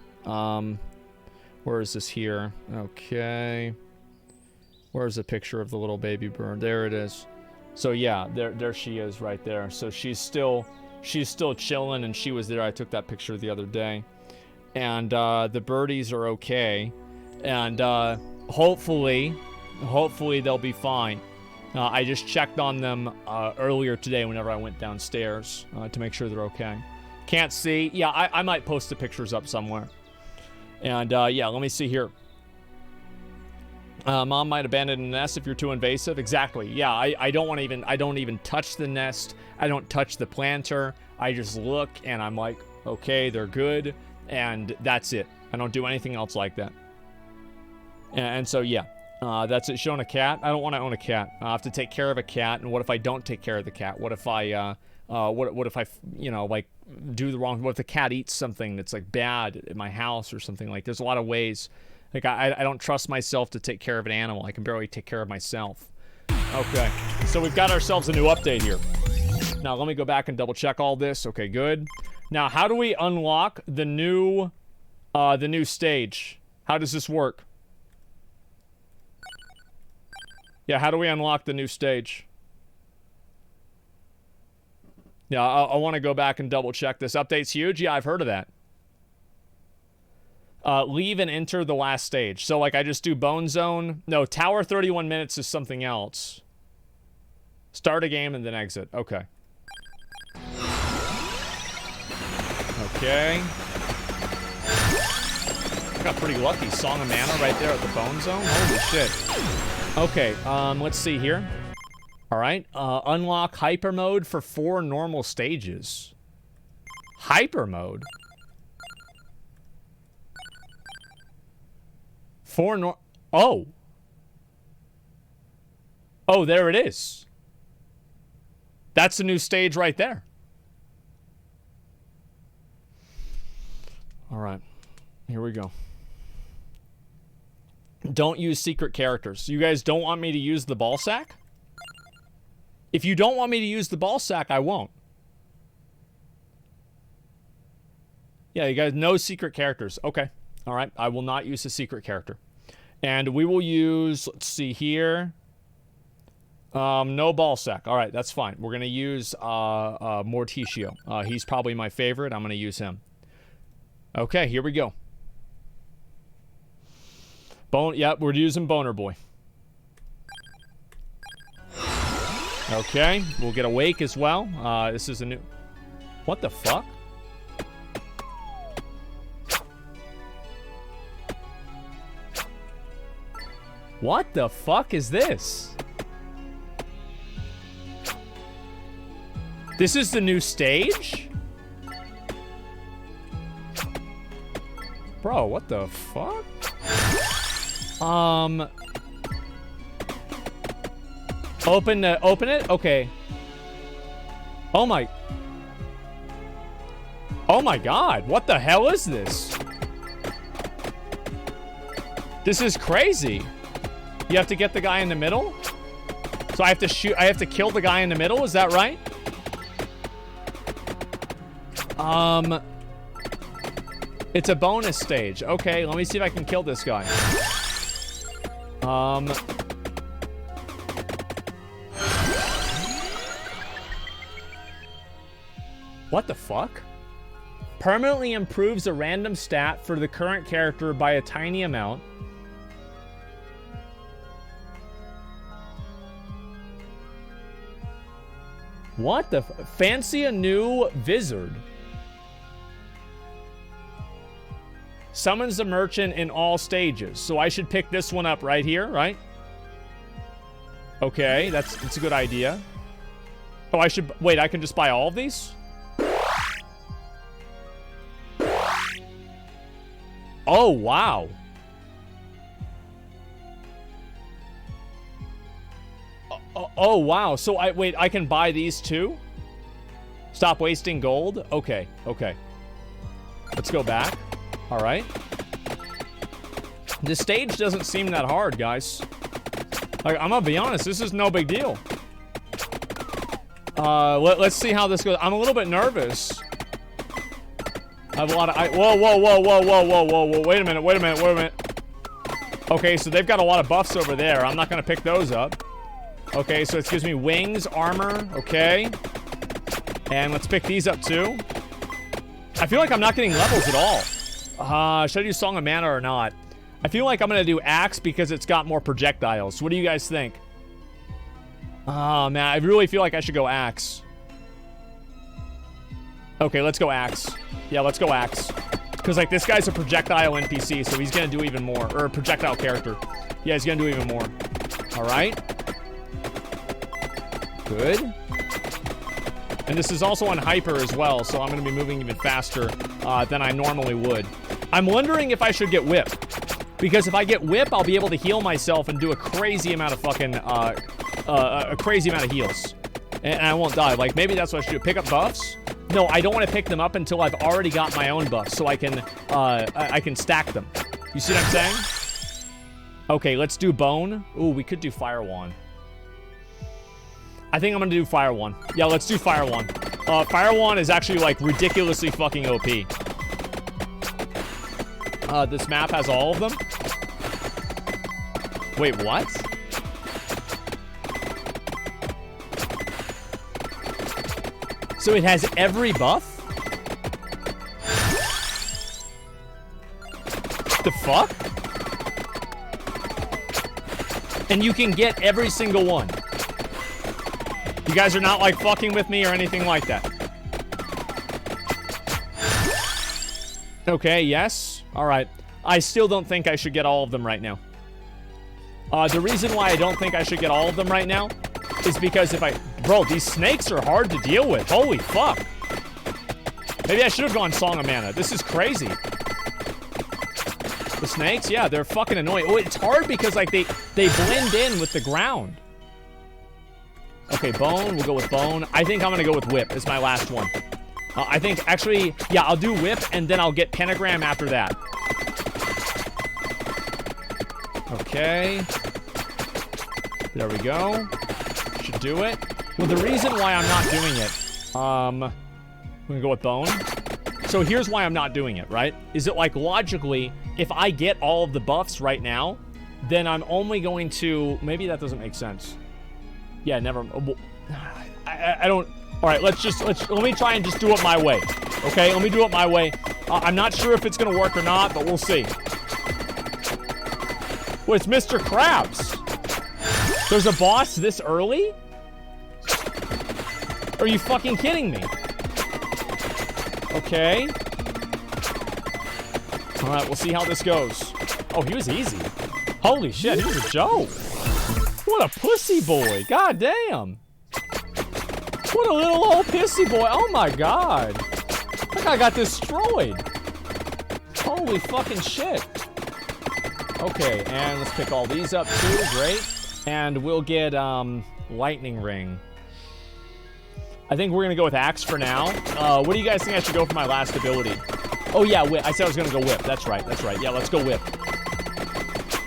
Speaker 15: Where is this here? Okay, where's the picture of the little baby bird? There it is. So yeah, there she is right there. So she's still chilling, and she was there. I took that picture the other day. And the birdies are okay, and hopefully they'll be fine. I just checked on them earlier today whenever I went downstairs to make sure they're okay. Can't see. Yeah, I might post the pictures up somewhere. And yeah, let me see here. Mom might abandon the nest if you're too invasive. Exactly. Yeah, I don't even touch the nest. I don't touch the planter. I just look and I'm like, okay, they're good. And that's it. I don't do anything else like that. And so, yeah, that's it. Showing a cat. I don't want to own a cat. I have to take care of a cat. And what if I don't take care of the cat? What if I, what if I, like do the wrong, what if the cat eats something that's like bad in my house or something like, there's a lot of ways. Like I don't trust myself to take care of an animal. I can barely take care of myself. Okay. So we've got ourselves a new update here. Now let me go back and double check all this. Okay, good. Now, how do we unlock the new stage? How does this work? Yeah, how do we unlock the new stage? Yeah, I want to go back and double check this. Update's huge? Yeah, I've heard of that. Leave and enter the last stage. So, like, I just do Bone Zone. No, Tower 31 minutes is something else. Start a game and then exit. Okay. Okay. I got pretty lucky. Song of Mana right there at the Bone Zone. Holy shit. Okay, let's see here. Alright, unlock Hyper Mode for 4 normal stages. Hyper Mode? 4 Oh! Oh, there it is. That's a new stage right there. Alright, here we go. Don't use secret characters. You guys don't want me to use the ball sack? If you don't want me to use the ball sack, I won't. Yeah, you guys, no secret characters. Okay. All right. I will not use a secret character. And we will use, let's see here. No ball sack. All right, that's fine. We're going to use Morticio. He's probably my favorite. I'm going to use him. Okay, here we go. Yep, we're using Boner Boy. Okay, we'll get Awake as well. This is a new... What the fuck? What the fuck is this? This is the new stage? Bro, what the fuck? Open it? Okay. Oh my god, what the hell is this? This is crazy. You have to get the guy in the middle? So I have to kill the guy in the middle, is that right? It's a bonus stage. Okay, let me see if I can kill this guy. What the fuck? Permanently improves a random stat for the current character by a tiny amount. What the fancy a new wizard. Summons the merchant in all stages. So I should pick this one up right here, right? Okay, that's a good idea. Oh, I should... Wait, I can just buy all of these? Oh, wow. Oh, wow. So, wait, I can buy these too? Stop wasting gold? Okay, okay. Let's go back. All right. This stage doesn't seem that hard, guys. Like, I'm gonna be honest, this is no big deal. Let's see how this goes. I'm a little bit nervous. I have a lot of... whoa, whoa, whoa, whoa, whoa, whoa, whoa, whoa. Wait a minute, wait a minute, wait a minute. Okay, so they've got a lot of buffs over there. I'm not gonna pick those up. Okay, so it gives me wings, armor, okay. And let's pick these up too. I feel like I'm not getting levels at all. Should I do Song of Mana or not? I feel like I'm gonna do Axe because it's got more projectiles. What do you guys think? Oh, man, I really feel like I should go Axe. Okay, let's go Axe. Yeah, let's go Axe. Because, like, this guy's a projectile NPC, so he's gonna do even more. Or a projectile character. Yeah, he's gonna do even more. All right. Good. And this is also on hyper as well, so I'm gonna be moving even faster than I normally would. I'm wondering if I should get Whip. Because if I get Whip, I'll be able to heal myself and do a crazy amount of fucking, a crazy amount of heals. And I won't die. Like, maybe that's what I should do. Pick up buffs? No, I don't want to pick them up until I've already got my own buffs, so I can stack them. You see what I'm saying? Okay, let's do Bone. Ooh, we could do Fire Wand. I think I'm gonna do Fire Wand. Yeah, let's do Fire Wand. Fire Wand is actually, like, ridiculously fucking OP. This map has all of them? Wait, what? So it has every buff? The fuck? And you can get every single one. You guys are not, like, fucking with me or anything like that. Okay, yes. All right. I still don't think I should get all of them right now. The reason why I don't think I should get all of them right now is because if I... Bro, these snakes are hard to deal with. Holy fuck. Maybe I should have gone Song of Mana. This is crazy. The snakes? Yeah, they're fucking annoying. Oh, it's hard because, like, they blend in with the ground. Okay, Bone. We'll go with Bone. I think I'm gonna go with Whip. It's my last one. I think, actually, yeah, I'll do Whip, and then I'll get Pentagram after that. Okay. There we go. Should do it. Well, the reason why I'm not doing it, I'm gonna go with Bone. So here's why I'm not doing it, right? Is it, like, logically, if I get all of the buffs right now, then I'm only going to... Maybe that doesn't make sense. Yeah, never... I don't... All right, let me try and just do it my way. Okay, let me do it my way. I'm not sure if it's gonna work or not, but we'll see. Well, it's Mr. Krabs. There's a boss this early? Are you fucking kidding me? Okay. All right, we'll see how this goes. Oh, he was easy. Holy shit, he was a joke. What a pussy boy. God damn. What a little old pissy boy. Oh my god. That guy got destroyed. Holy fucking shit. Okay, and let's pick all these up too. Great. And we'll get Lightning Ring. I think we're gonna go with Axe for now. What do you guys think I should go for my last ability? Oh yeah, Whip. I said I was gonna go Whip. That's right, that's right. Yeah, let's go Whip.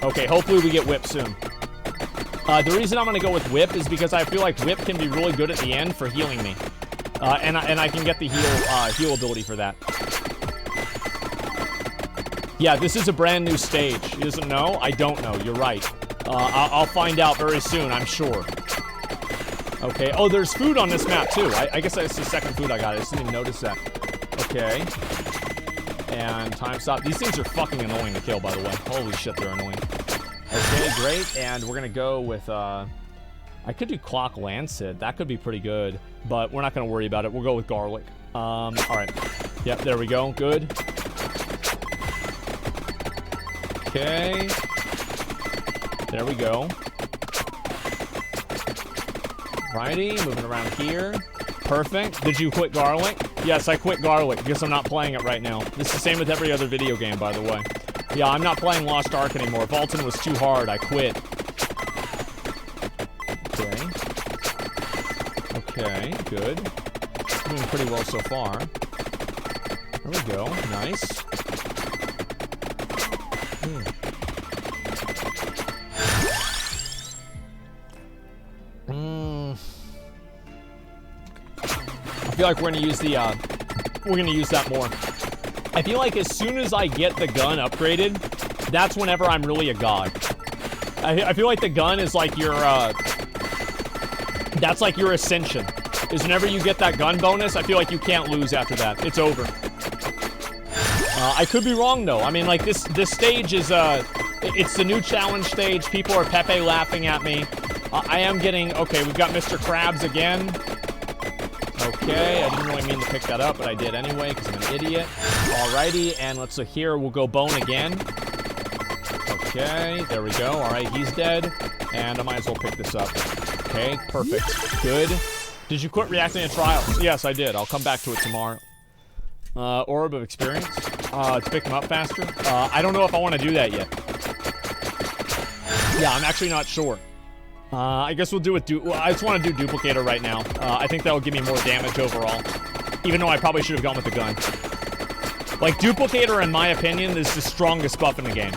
Speaker 15: Okay, hopefully we get Whip soon. The reason I'm gonna go with Whip is because I feel like Whip can be really good at the end for healing me. And I can get the heal ability for that. Yeah, this is a brand new stage. He doesn't know? I don't know. You're right. I'll find out very soon, I'm sure. Okay. Oh, there's food on this map, too. I guess that's the second food I got. I just didn't even notice that. Okay. And time stop. These things are fucking annoying to kill, by the way. Holy shit, they're annoying. Okay, great. And we're going to go with... I could do Clock Lancet. That could be pretty good. But we're not going to worry about it. We'll go with Garlic. All right. Yep, there we go. Good. Okay. There we go. Righty, moving around here. Perfect. Did you quit Garlic? Yes, I quit Garlic because I'm not playing it right now. This is the same with every other video game, by the way. Yeah, I'm not playing Lost Ark anymore. Vaulton was too hard. I quit. Okay. Okay, good. Doing pretty well so far. There we go. Nice. I feel like we're gonna use that more. I feel like as soon as I get the gun upgraded, that's whenever I'm really a god. I feel like the gun is like your, that's like your ascension. Is whenever you get that gun bonus, I feel like you can't lose after that. It's over. I could be wrong though. I mean, like this stage is, it's the new challenge stage. People are Pepe laughing at me. I am getting, okay, we've got Mr. Krabs again. Okay, I didn't really mean to pick that up, but I did anyway, because I'm an idiot. Alrighty, and let's look here. We'll go bone again. Okay, there we go. Alright, he's dead. And I might as well pick this up. Okay, perfect. Good. Did you quit reacting to trials? Yes, I did. I'll come back to it tomorrow. Orb of experience. To pick them up faster. I don't know if I want to do that yet. Yeah, I'm actually not sure. I guess we'll do it. I just want to do Duplicator right now. I think that will give me more damage overall. Even though I probably should have gone with the gun. Like, Duplicator, in my opinion, is the strongest buff in the game.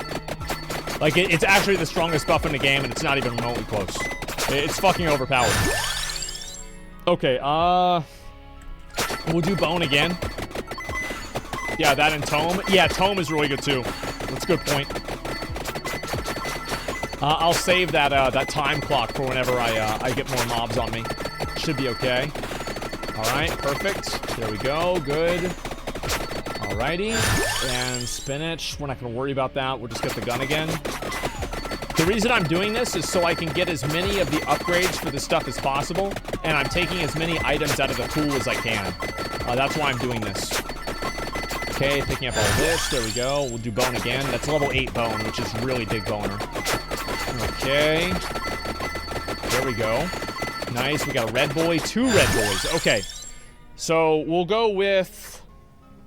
Speaker 15: Like, it's actually the strongest buff in the game, and it's not even remotely close. It's fucking overpowered. Okay, we'll do Bone again. Yeah, that and Tome. Yeah, Tome is really good, too. That's a good point. I'll save that that time clock for whenever I get more mobs on me. Should be okay. Alright, perfect. There we go. Good. Alrighty. And spinach. We're not going to worry about that. We'll just get the gun again. The reason I'm doing this is so I can get as many of the upgrades for this stuff as possible. And I'm taking as many items out of the pool as I can. That's why I'm doing this. Okay, picking up all this. There we go. We'll do bone again. That's level 8 bone, which is really big boner. Okay. There we go. Nice. We got a red boy. 2 red boys. Okay. So we'll go with...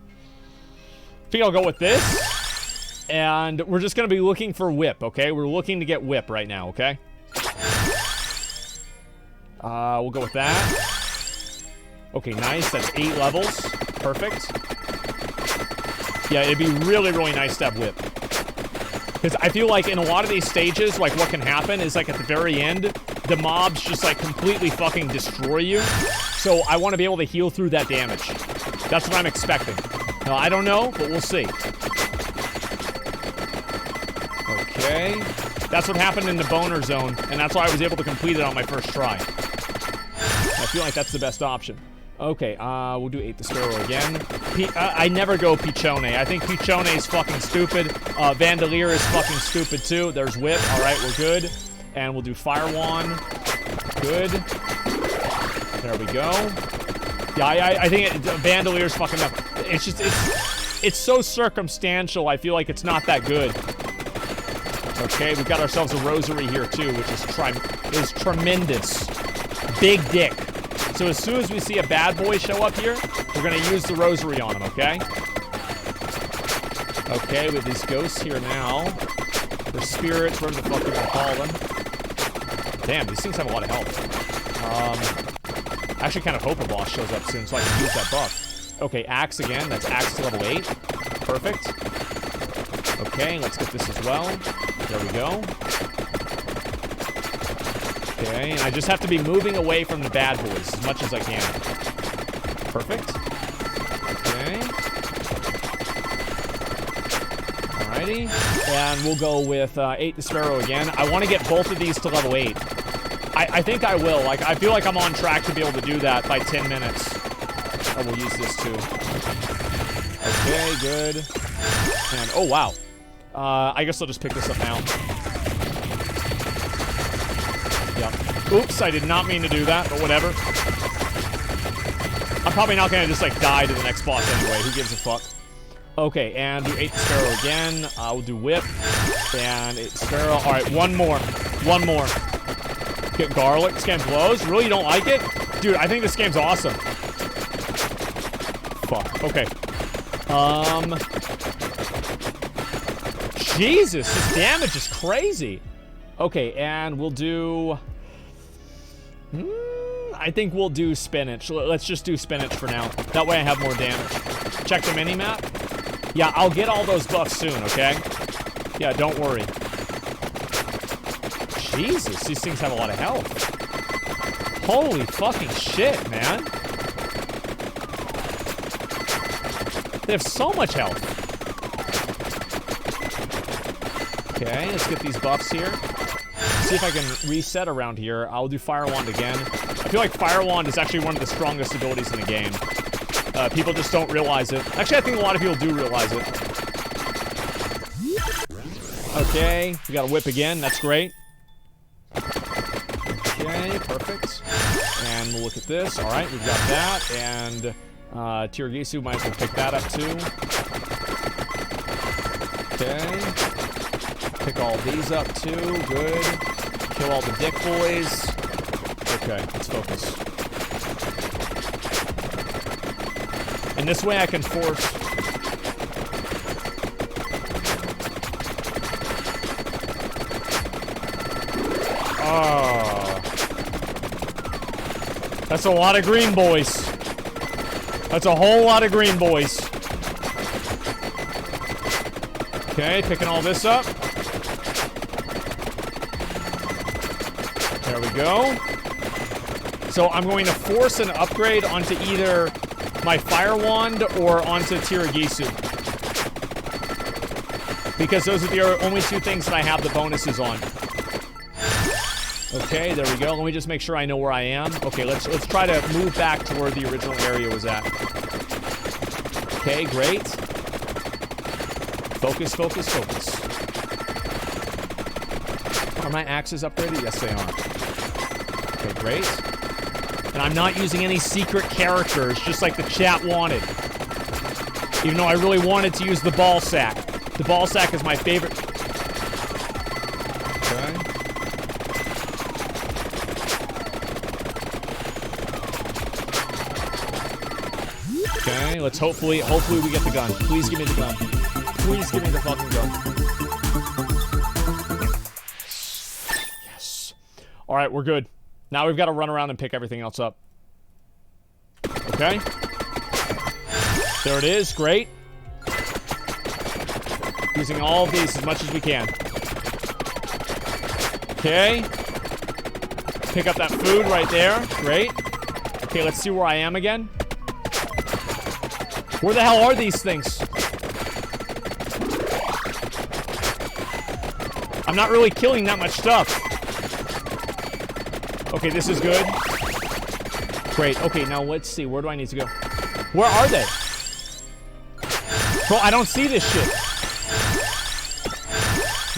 Speaker 15: I think I'll go with this. And we're just going to be looking for whip, okay? We're looking to get whip right now, okay? We'll go with that. Okay, nice. That's 8 levels. Perfect. Yeah, it'd be really, really nice to have whip. Because I feel like in a lot of these stages, like, what can happen is, like, at the very end, the mobs just, like, completely fucking destroy you. So I want to be able to heal through that damage. That's what I'm expecting. I don't know, but we'll see. Okay. That's what happened in the boner zone, and that's why I was able to complete it on my first try. I feel like that's the best option. Okay, we'll do 8 the Sparrow again. I never go Pichone. I think Pichone is fucking stupid. Vandalier is fucking stupid too. There's Whip. Alright, we're good. And we'll do Fire Wand. Good. There we go. Yeah, I think Vandelier's fucking up. It's just, it's so circumstantial. I feel like it's not that good. Okay, we've got ourselves a Rosary here too, which is tremendous. Big dick. So as soon as we see a bad boy show up here, we're going to use the Rosary on him, okay? Okay, with these ghosts here now. Or spirits, whatever the fuck you want to call them. Damn, these things have a lot of health. I actually kind of hope a boss shows up soon so I can use that buff. Okay, Axe again. That's Axe to level 8. Perfect. Okay, let's get this as well. There we go. Okay, and I just have to be moving away from the bad boys as much as I can. Perfect. Okay. Alrighty. And we'll go with 8 the Sparrow again. I want to get both of these to level 8. I think I will. Like, I feel like I'm on track to be able to do that by 10 minutes. I will use this too. Okay, good. And, oh, wow. I guess I'll just pick this up now. Yep. Oops, I did not mean to do that, but whatever. I'm probably not going to just, like, die to the next boss anyway. Who gives a fuck? Okay, and do 8 the Sparrow again. We'll do Whip. And 8 the Sparrow. Alright, one more. One more. Get Garlic. This game blows. Really, you don't like it? Dude, I think this game's awesome. Fuck. Okay. Jesus, this damage is crazy. Okay, and we'll do... I think we'll do spinach. Let's just do spinach for now. That way I have more damage. Check the mini-map. Yeah, I'll get all those buffs soon, okay? Yeah, don't worry. Jesus, these things have a lot of health. Holy fucking shit, man. They have so much health. Okay, let's get these buffs here. See if I can reset around here. I'll do Fire Wand again. I feel like Fire Wand is actually one of the strongest abilities in the game. People just don't realize it. Actually, I think a lot of people do realize it. Okay, we got a whip again. That's great. Okay, perfect. And we'll look at this. All right, we've got that. And Tiragisu might as well pick that up too. Okay. Pick all these up too. Good. Kill all the dick boys. Okay, let's focus. And this way I can force... Oh. That's a lot of green boys. That's a whole lot of green boys. Okay, picking all this up. There we go. So I'm going to force an upgrade onto either my Fire Wand or onto Tiragisu. Because those are the only two things that I have the bonuses on. Okay, there we go. Let me just make sure I know where I am. Okay, let's try to move back to where the original area was at. Okay, great. Focus, focus, focus. Are my axes upgraded? Yes, they are. Okay, great. And I'm not using any secret characters, just like the chat wanted. Even though I really wanted to use the ball sack. The ball sack is my favorite. Okay, let's hopefully we get the gun. Please give me the gun. Please give me the fucking gun. Yes. All right, we're good. Now we've got to run around and pick everything else up. Okay. There it is. Great. Using all of these as much as we can. Okay. Pick up that food right there. Great. Okay, let's see where I am again. Where the hell are these things? I'm not really killing that much stuff. Okay, this is good. Great. Okay, now let's see. Where do I need to go? Where are they? Bro, I don't see this shit.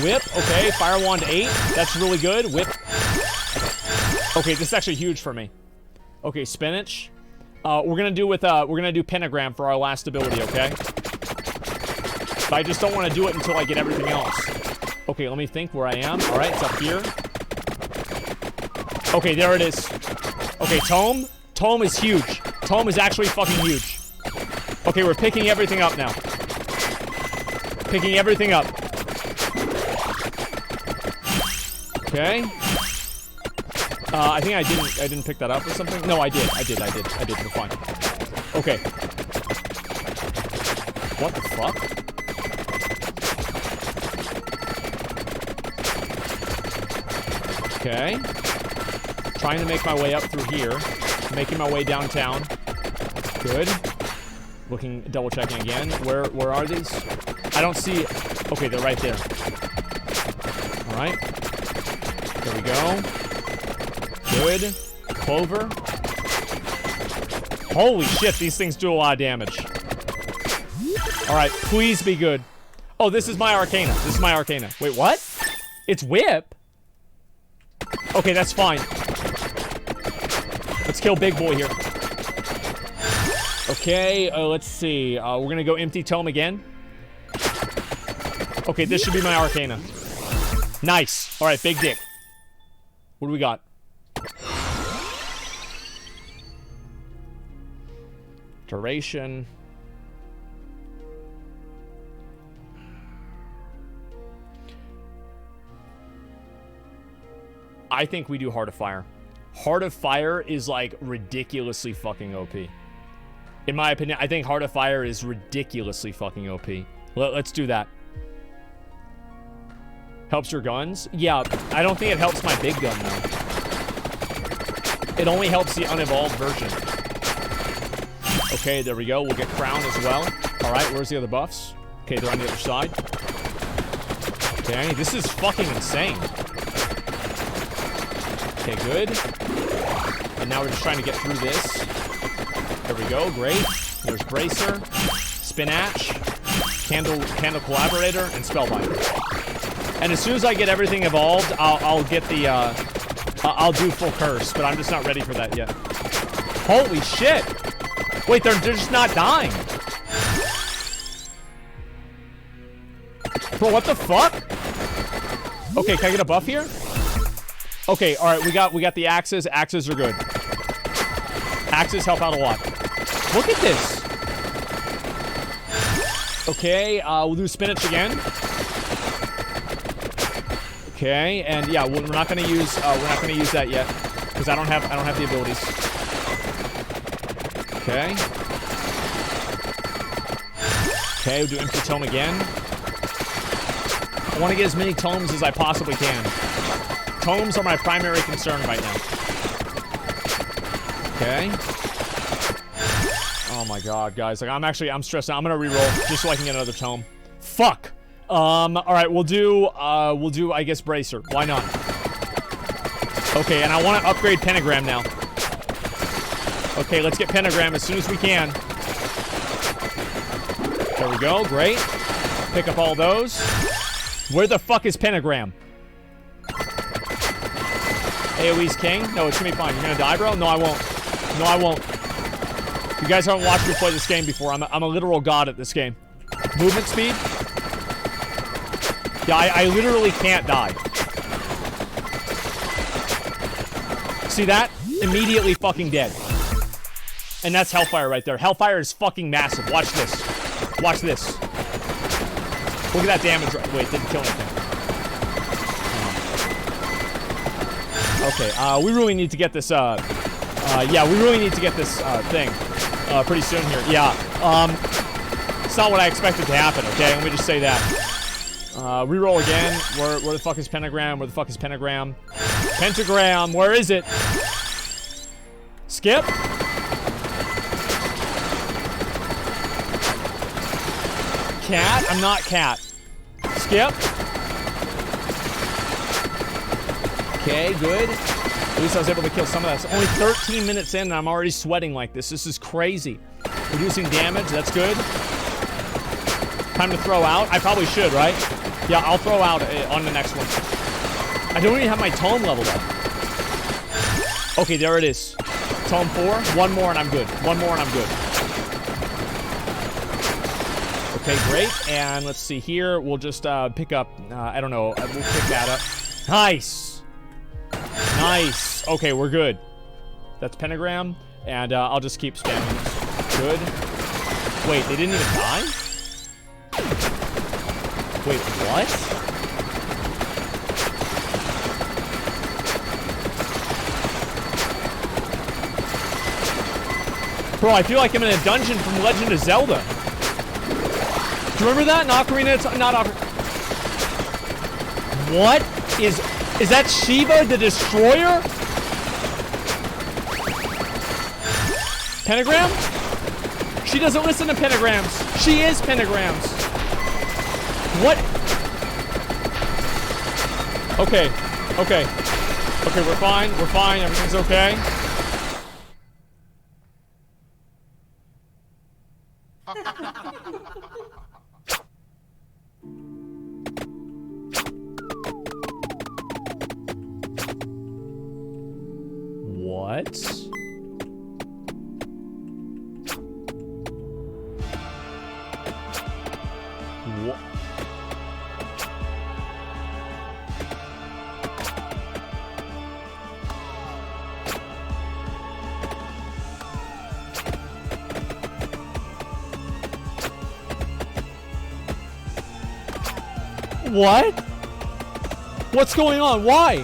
Speaker 15: Whip. Okay, Fire Wand 8. That's really good. Whip. Okay, this is actually huge for me. Okay, spinach. We're gonna do pentagram for our last ability, okay? But I just don't want to do it until I get everything else. Okay, let me think where I am. All right, it's up here. Okay, there it is. Okay, Tome. Tome is huge. Tome is actually fucking huge. Okay, we're picking everything up now. Picking everything up. Okay. I think I didn't pick that up or something. No, I did. We're fine. Okay. What the fuck? Okay. Trying to make my way up through here. Making my way downtown. Good. Looking, double checking again. Where are these? I don't see. Okay, they're right there. All right. There we go. Good. Clover. Holy shit, these things do a lot of damage. Alright, please be good. Oh, this is my Arcana. This is my Arcana. Wait, what? It's Whip? Okay, that's fine. Let's kill Big Boy here. Okay, let's see. We're gonna go Empty Tome again. Okay, this should be my Arcana. Nice. Alright, Big Dick. What do we got? Duration. I think we do Heart of Fire. Heart of Fire is like ridiculously fucking OP. In my opinion, I think Heart of Fire is ridiculously fucking OP. Let's do that. Helps your guns? Yeah, I don't think it helps my big gun though. It only helps the unevolved version. Okay, there we go. We'll get Crown as well. Alright, where's the other buffs? Okay, they're on the other side. Okay, this is fucking insane. Okay, good. And now we're just trying to get through this. There we go, great. There's Bracer, Spinach, Candle Collaborator, and Spellbinder. And as soon as I get everything evolved, I'll get the, I'll do full curse, but I'm just not ready for that yet. Holy shit! Wait, they're just not dying. Bro, what the fuck? Okay, can I get a buff here? Okay, alright, we got the axes. Axes are good. Axes help out a lot. Look at this. Okay, we'll do Spinach again. Okay, and yeah, we're not gonna use that yet because I don't have the abilities. Okay. Okay, we'll do Empty Tome again. I want to get as many tomes as I possibly can. Tomes are my primary concern right now. Okay. Oh my god, guys. Like, I'm stressed out. I'm gonna reroll just so I can get another tome. Fuck! Alright, we'll do, I guess, Bracer. Why not? Okay, and I want to upgrade Pentagram now. Okay, let's get Pentagram as soon as we can. There we go, great. Pick up all those. Where the fuck is Pentagram? AoE's king? No, it's gonna be fine. You're gonna die, bro? No, I won't. No, I won't. You guys haven't watched me play this game before. I'm a literal god at this game. Movement speed? Yeah, I literally can't die. See that? Immediately fucking dead. And that's Hellfire right there. Hellfire is fucking massive. Watch this. Watch this. Look at that damage. Wait, didn't kill anything. Okay, we really need to get this, yeah, we really need to get this, thing, pretty soon here. Yeah, it's not what I expected to happen, okay? Let me just say that. Reroll again. Where the fuck is Pentagram? Where the fuck is Pentagram? Pentagram, where is it? Skip? Cat? I'm not Cat. Skip? Okay, good. At least I was able to kill some of that. It's only 13 minutes in and I'm already sweating like this. This is crazy. Reducing damage, that's good. Time to throw out. I probably should, right? Yeah, I'll throw out on the next one. I don't even have my tome leveled up. Okay, there it is. Tome 4. One more and I'm good. One more and I'm good. Okay, great. And let's see here. We'll just pick up, I don't know. We'll pick that up. Nice. Nice. Okay, we're good. That's Pentagram. And I'll just keep spamming this. Good. Wait, they didn't even die? Wait, what? Bro, I feel like I'm in a dungeon from Legend of Zelda. Do you remember that? In Ocarina, it's not Ocarina. What? Is that Shiva the Destroyer? Pentagram? She doesn't listen to pentagrams. She is pentagrams. What? Okay. Okay. Okay, we're fine. We're fine. Everything's okay. What? What? What? What's going on? Why?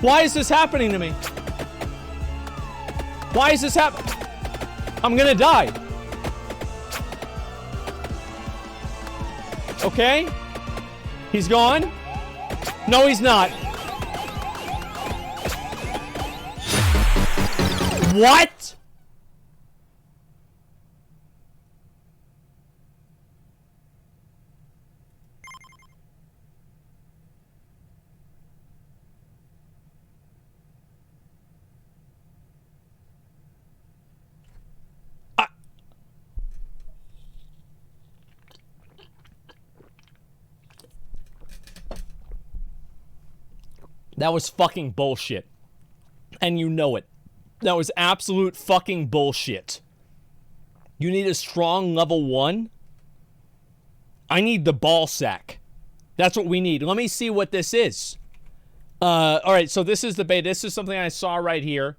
Speaker 15: Why is this happening to me? Why is this happening? I'm gonna die. Okay. He's gone. No, he's not. What? That was fucking bullshit. And you know it. That was absolute fucking bullshit. You need a strong level 1? I need the ball sack. That's what we need. Let me see what this is. Alright, so this is the bait. This is something I saw right here.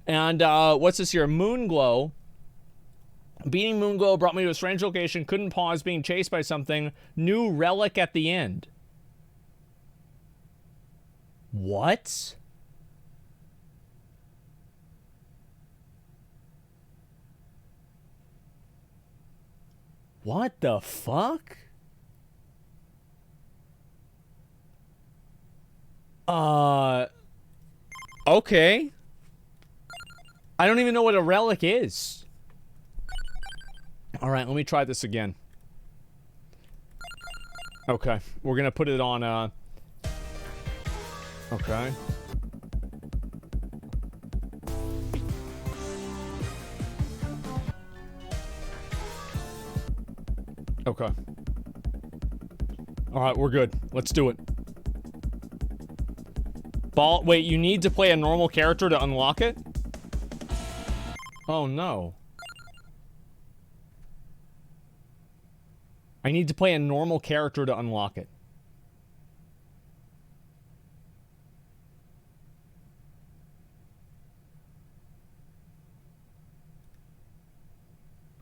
Speaker 15: And what's this here? Moonglow. Beating Moonglow brought me to a strange location. Couldn't pause being chased by something. New relic at the end. What? What the fuck? Okay. I don't even know what a relic is. Alright, let me try this again. Okay, we're gonna put it on, okay. Okay. Alright, we're good. Let's do it. Ball. Wait, you need to play a normal character to unlock it? Oh no. I need to play a normal character to unlock it.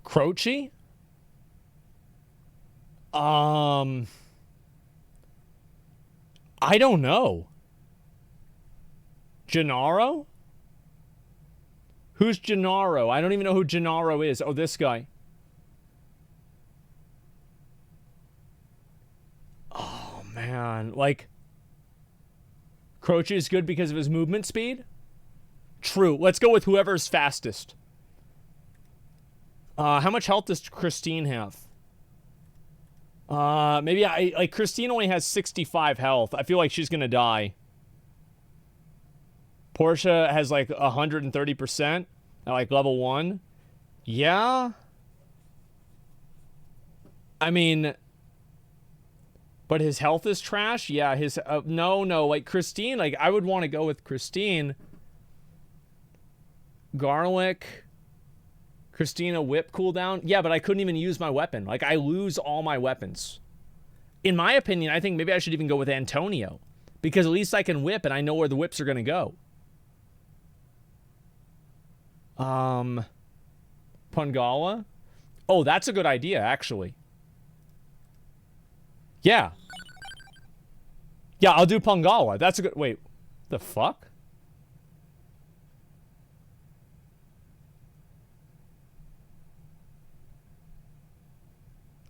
Speaker 15: Croce? I don't know. Gennaro? Who's Gennaro? I don't even know who Gennaro is. Oh, this guy. Oh, man. Like, Croce is good because of his movement speed? True. Let's go with whoever's fastest. How much health does Christine have? Maybe like Christine only has 65 health. I feel like she's gonna die. Portia has like 130% at like level 1. Yeah. I mean, but his health is trash. Yeah, his no, like Christine, like I would want to go with Christine. Garlic. Christina whip cooldown? Yeah, but I couldn't even use my weapon. Like, I lose all my weapons. In my opinion, I think maybe I should even go with Antonio. Because at least I can whip and I know where the whips are going to go. Pungala? Oh, that's a good idea, actually. Yeah. Yeah, I'll do Pungala. That's a good... Wait. The fuck?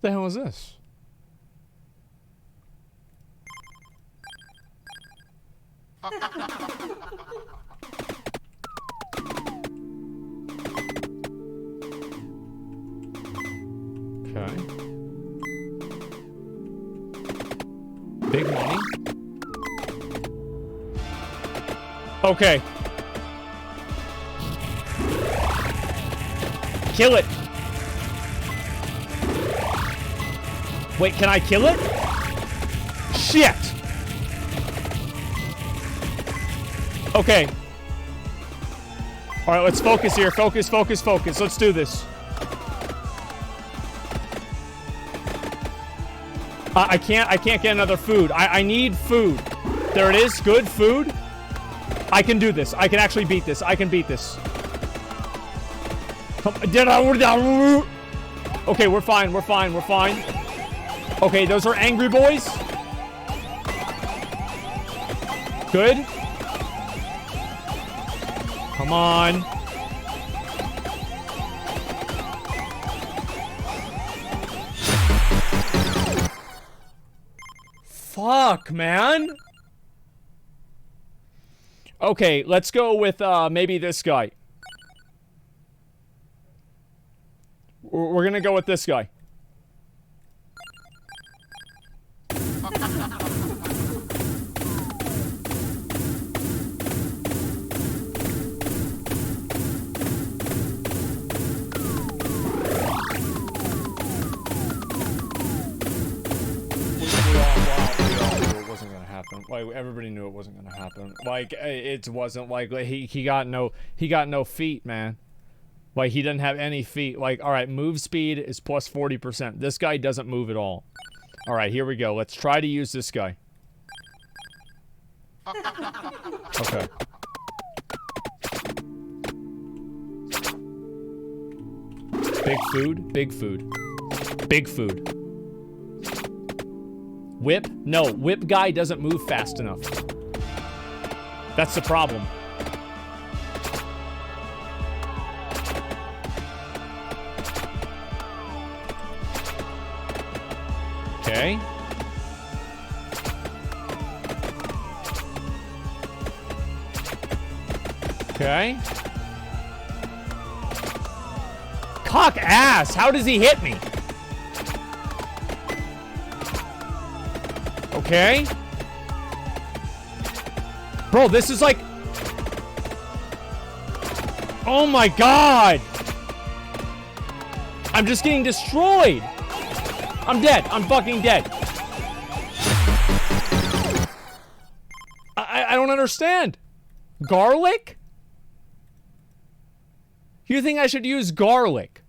Speaker 15: What the hell is this? Okay. Big money. Okay. Kill it. Wait, can I kill it? Shit! Okay. Alright, let's focus here. Focus. Let's do this. I can't get another food. I need food. There it is. Good food. I can do this. I can actually beat this. I can beat this. Okay, we're fine. Okay, those are angry boys. Good. Come on. Fuck, man. Okay, let's go with maybe this guy. We're gonna go with this guy. Like, everybody knew it wasn't gonna happen. Like, it wasn't like he got no feet, man. Like, he didn't have any feet. Like, all right, move speed is plus 40%. This guy doesn't move at all. All right, here we go. Let's try to use this guy. Okay. Big food, big food, big food. Whip? No, whip guy doesn't move fast enough. That's the problem. Okay. Okay. Cock ass! How does he hit me? Okay. Bro, this is like... Oh my god! I'm just getting destroyed! I'm dead. I'm fucking dead. I don't understand. Garlic? You think I should use garlic?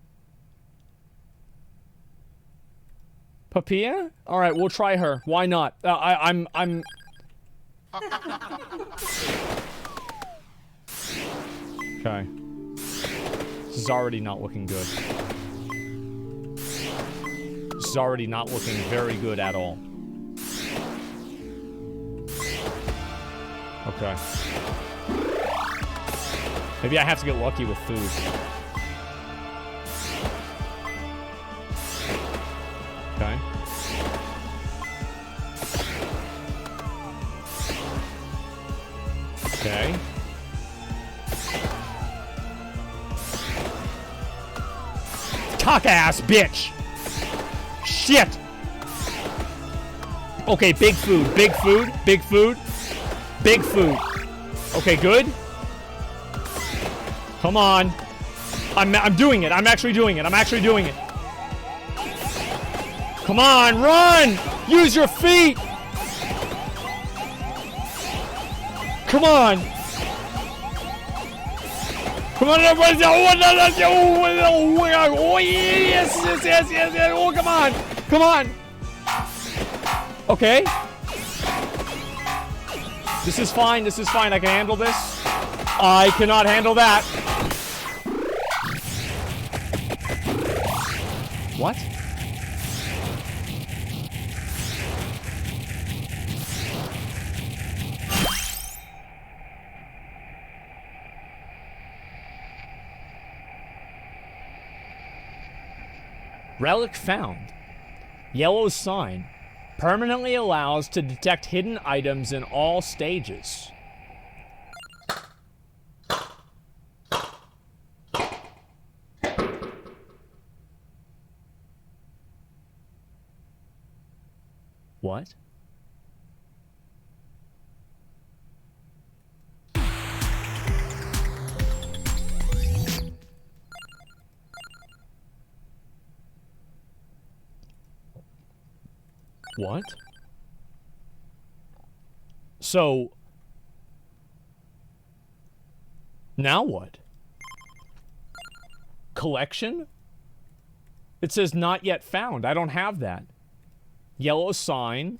Speaker 15: Papilla? All right, we'll try her. Why not? I'm. Okay. This is already not looking good. This is already not looking very good at all. Okay. Maybe I have to get lucky with food. Okay. Okay. Cock ass bitch! Shit! Okay, big food, big food, big food, big food. Okay, good. Come on. I'm doing it. I'm actually doing it. I'm actually doing it. Come on, run! Use your feet! Come on! Come on, everybody! Oh, yes, yes, yes, yes, yes! Oh, come on! Come on! Okay. This is fine. This is fine. I can handle this. I cannot handle that. What? Relic found. Yellow sign. Permanently allows to detect hidden items in all stages. What? What? So, now what? Collection? It says not yet found. I don't have that. Yellow sign.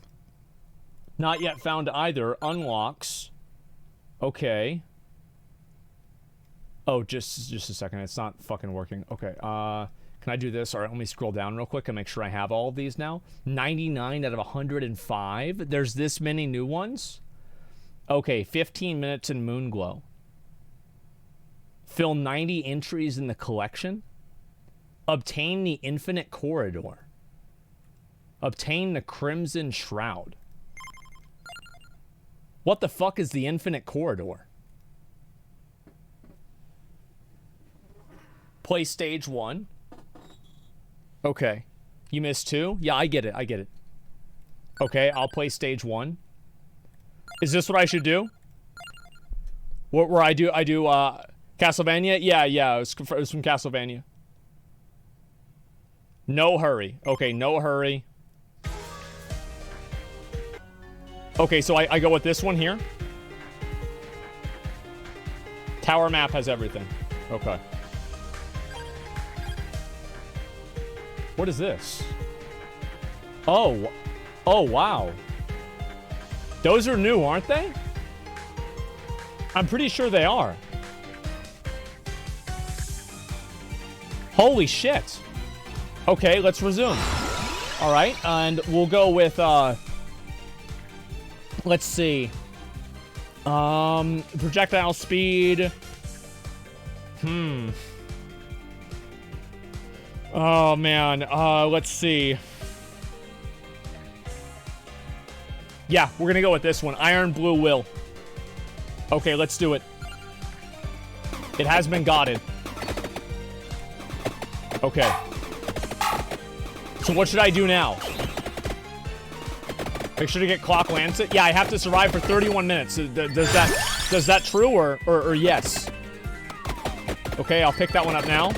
Speaker 15: Not yet found either. Unlocks. Okay. Oh, just a second. It's not fucking working. Okay, can I do this? All right, let me scroll down real quick and make sure I have all of these now. 99 out of 105. There's this many new ones? Okay, 15 minutes in Moonglow. Fill 90 entries in the collection. Obtain the infinite corridor. Obtain the crimson shroud. What the fuck is the infinite corridor? Play stage 1. Okay. You missed 2? Yeah, I get it. I get it. Okay, I'll play stage 1. Is this what I should do? Where I do Castlevania? Yeah, it was from Castlevania. No hurry. Okay, no hurry. Okay, so I go with this one here. Tower map has everything. Okay. What is this? Oh, wow. Those are new, aren't they? I'm pretty sure they are. Holy shit. Okay, let's resume. All right, and we'll go with, let's see. Projectile speed. Oh, man. Let's see. Yeah, we're gonna go with this one. Iron Blue Will. Okay, let's do it. It has been godded. Okay. So what should I do now? Make sure to get Clock Lancet. Yeah, I have to survive for 31 minutes. Does that true or yes? Okay, I'll pick that one up now.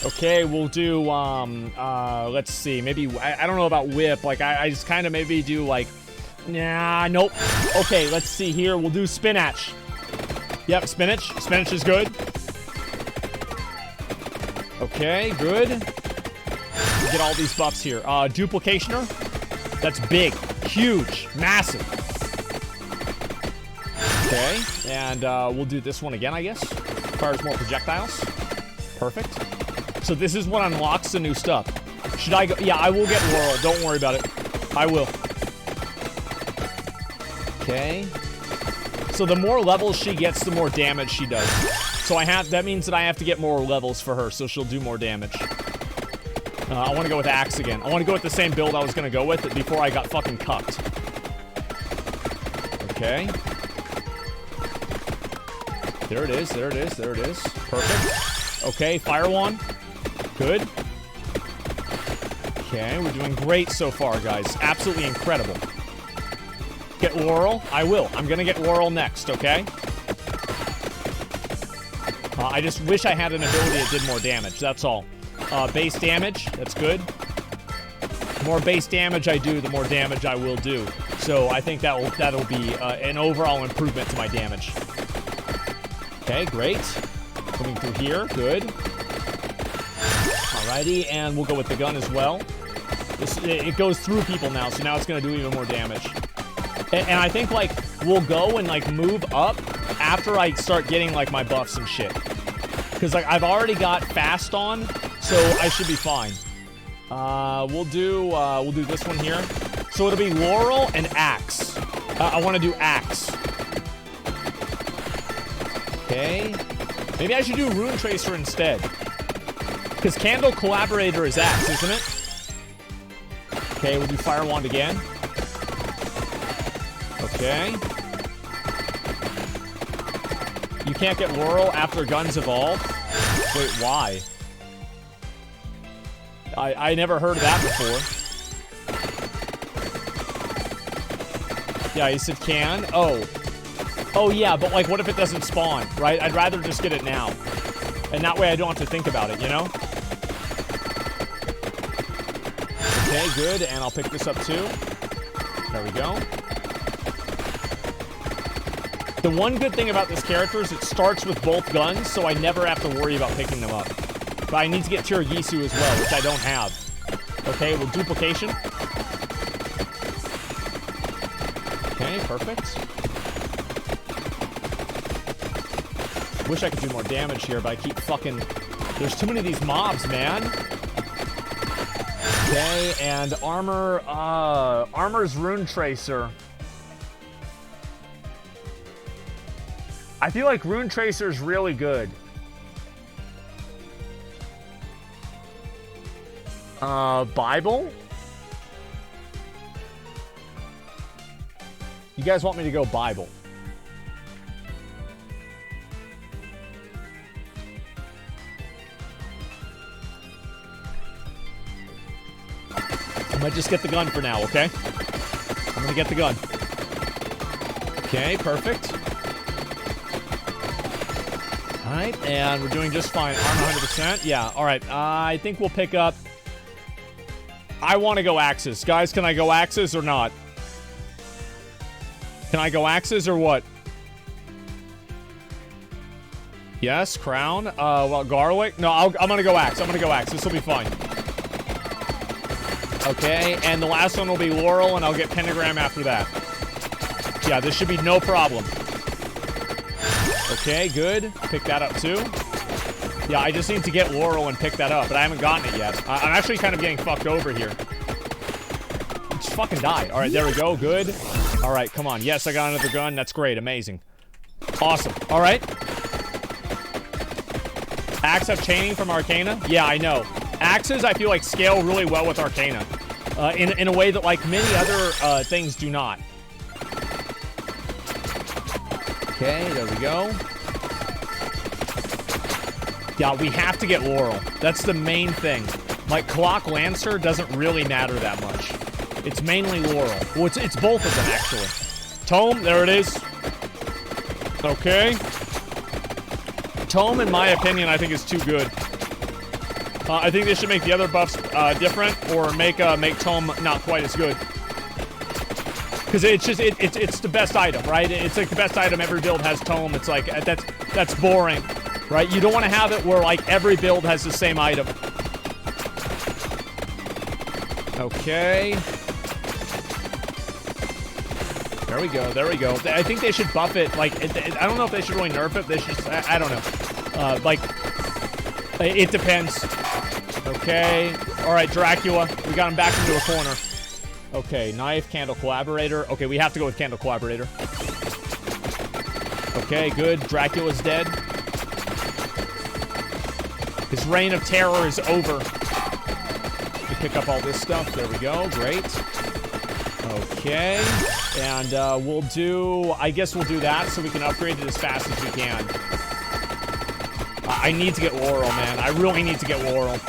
Speaker 15: Okay, we'll do, let's see. Maybe, I don't know about whip. Like, I just kind of maybe do, like, nah, nope. Okay, let's see here. We'll do spinach. Yep, spinach. Spinach is good. Okay, good. Get all these buffs here. Duplicationer. That's big. Huge. Massive. Okay, and we'll do this one again, I guess. Requires more projectiles. Perfect. So this is what unlocks the new stuff. Should I go? Yeah, I will get Laurel. Don't worry about it. I will. Okay. So the more levels she gets, the more damage she does. So that means that I have to get more levels for her, so she'll do more damage. I want to go with Axe again. I want to go with the same build I was going to go with before I got fucking cucked. Okay. There it is, there it is, there it is. Perfect. Okay, Fire Wand. Good. Okay, we're doing great so far, guys. Absolutely incredible. Get Laurel? I will. I'm gonna get Laurel next, okay? I just wish I had an ability that did more damage, that's all. Base damage, that's good. The more base damage I do, the more damage I will do. So I think that'll be an overall improvement to my damage. Okay, great. Coming through here, good. Alrighty, and we'll go with the gun as well. It goes through people now, so now it's gonna do even more damage. And I think, like, we'll go and, like, move up after I start getting, like, my buffs and shit. Because, like, I've already got fast on, so I should be fine. We'll do this one here. So it'll be Laurel and Axe. I want to do Axe. Okay. Maybe I should do Rune Tracer instead. Because Candle Collaborator is Axe, isn't it? Okay, we'll do Fire Wand again. Okay. You can't get Laurel after guns evolve? Wait, why? I never heard of that before. Yeah, you said can? Oh, yeah, but, like, what if it doesn't spawn, right? I'd rather just get it now. And that way I don't have to think about it, you know? Okay, good, and I'll pick this up too. There we go. The one good thing about this character is it starts with both guns, so I never have to worry about picking them up. But I need to get Tiragisu as well, which I don't have. Okay, well, duplication. Okay, perfect. Wish I could do more damage here, but I keep fucking... There's too many of these mobs, man. Okay, and armor... Armor's Rune Tracer. I feel like Rune Tracer is really good. Bible? You guys want me to go Bible? I might just get the gun for now, okay? I'm gonna get the gun. Okay, perfect. Alright, and we're doing just fine. Armor 100%. Yeah, alright. I think we'll pick up... I want to go Axis. Guys, can I go Axis or not? Can I go Axis or what? Yes, Crown. Well, Garlic? No, I'm gonna go Axe. I'm gonna go Axe. This will be fine. Okay, and the last one will be Laurel, and I'll get Pentagram after that. Yeah, this should be no problem. Okay, good. Pick that up, too. Yeah, I just need to get Laurel and pick that up, but I haven't gotten it yet. I'm actually kind of getting fucked over here. Just fucking die. All right, there we go. Good. All right, come on. Yes, I got another gun. That's great. Amazing. Awesome. All right. Axe have chaining from Arcana? Yeah, I know. Axes, I feel like, scale really well with Arcana. In a way that, like, many other things do not. Okay, there we go. Yeah, we have to get Laurel. That's the main thing. Like, Clock Lancer doesn't really matter that much. It's mainly Laurel. Well, it's both of them, actually. Tome, there it is. Okay. Tome, in my opinion, I think is too good. I think they should make the other buffs different, or make Tome not quite as good. Because it's just it's the best item, right? It's like the best item. Every build has Tome. It's like that's boring, right? You don't want to have it where like every build has the same item. Okay. There we go. There we go. I think they should buff it. Like I don't know if they should really nerf it. They should. I don't know. Like it depends. Okay. All right, Dracula. We got him back into a corner. Okay, Knife, Candle, Collaborator. Okay, we have to go with Candle, Collaborator. Okay, good. Dracula's dead. His reign of terror is over. We pick up all this stuff. There we go. Great. Okay. And we'll do... I guess we'll do that so we can upgrade it as fast as we can. I need to get Laurel, man. I really need to get Laurel.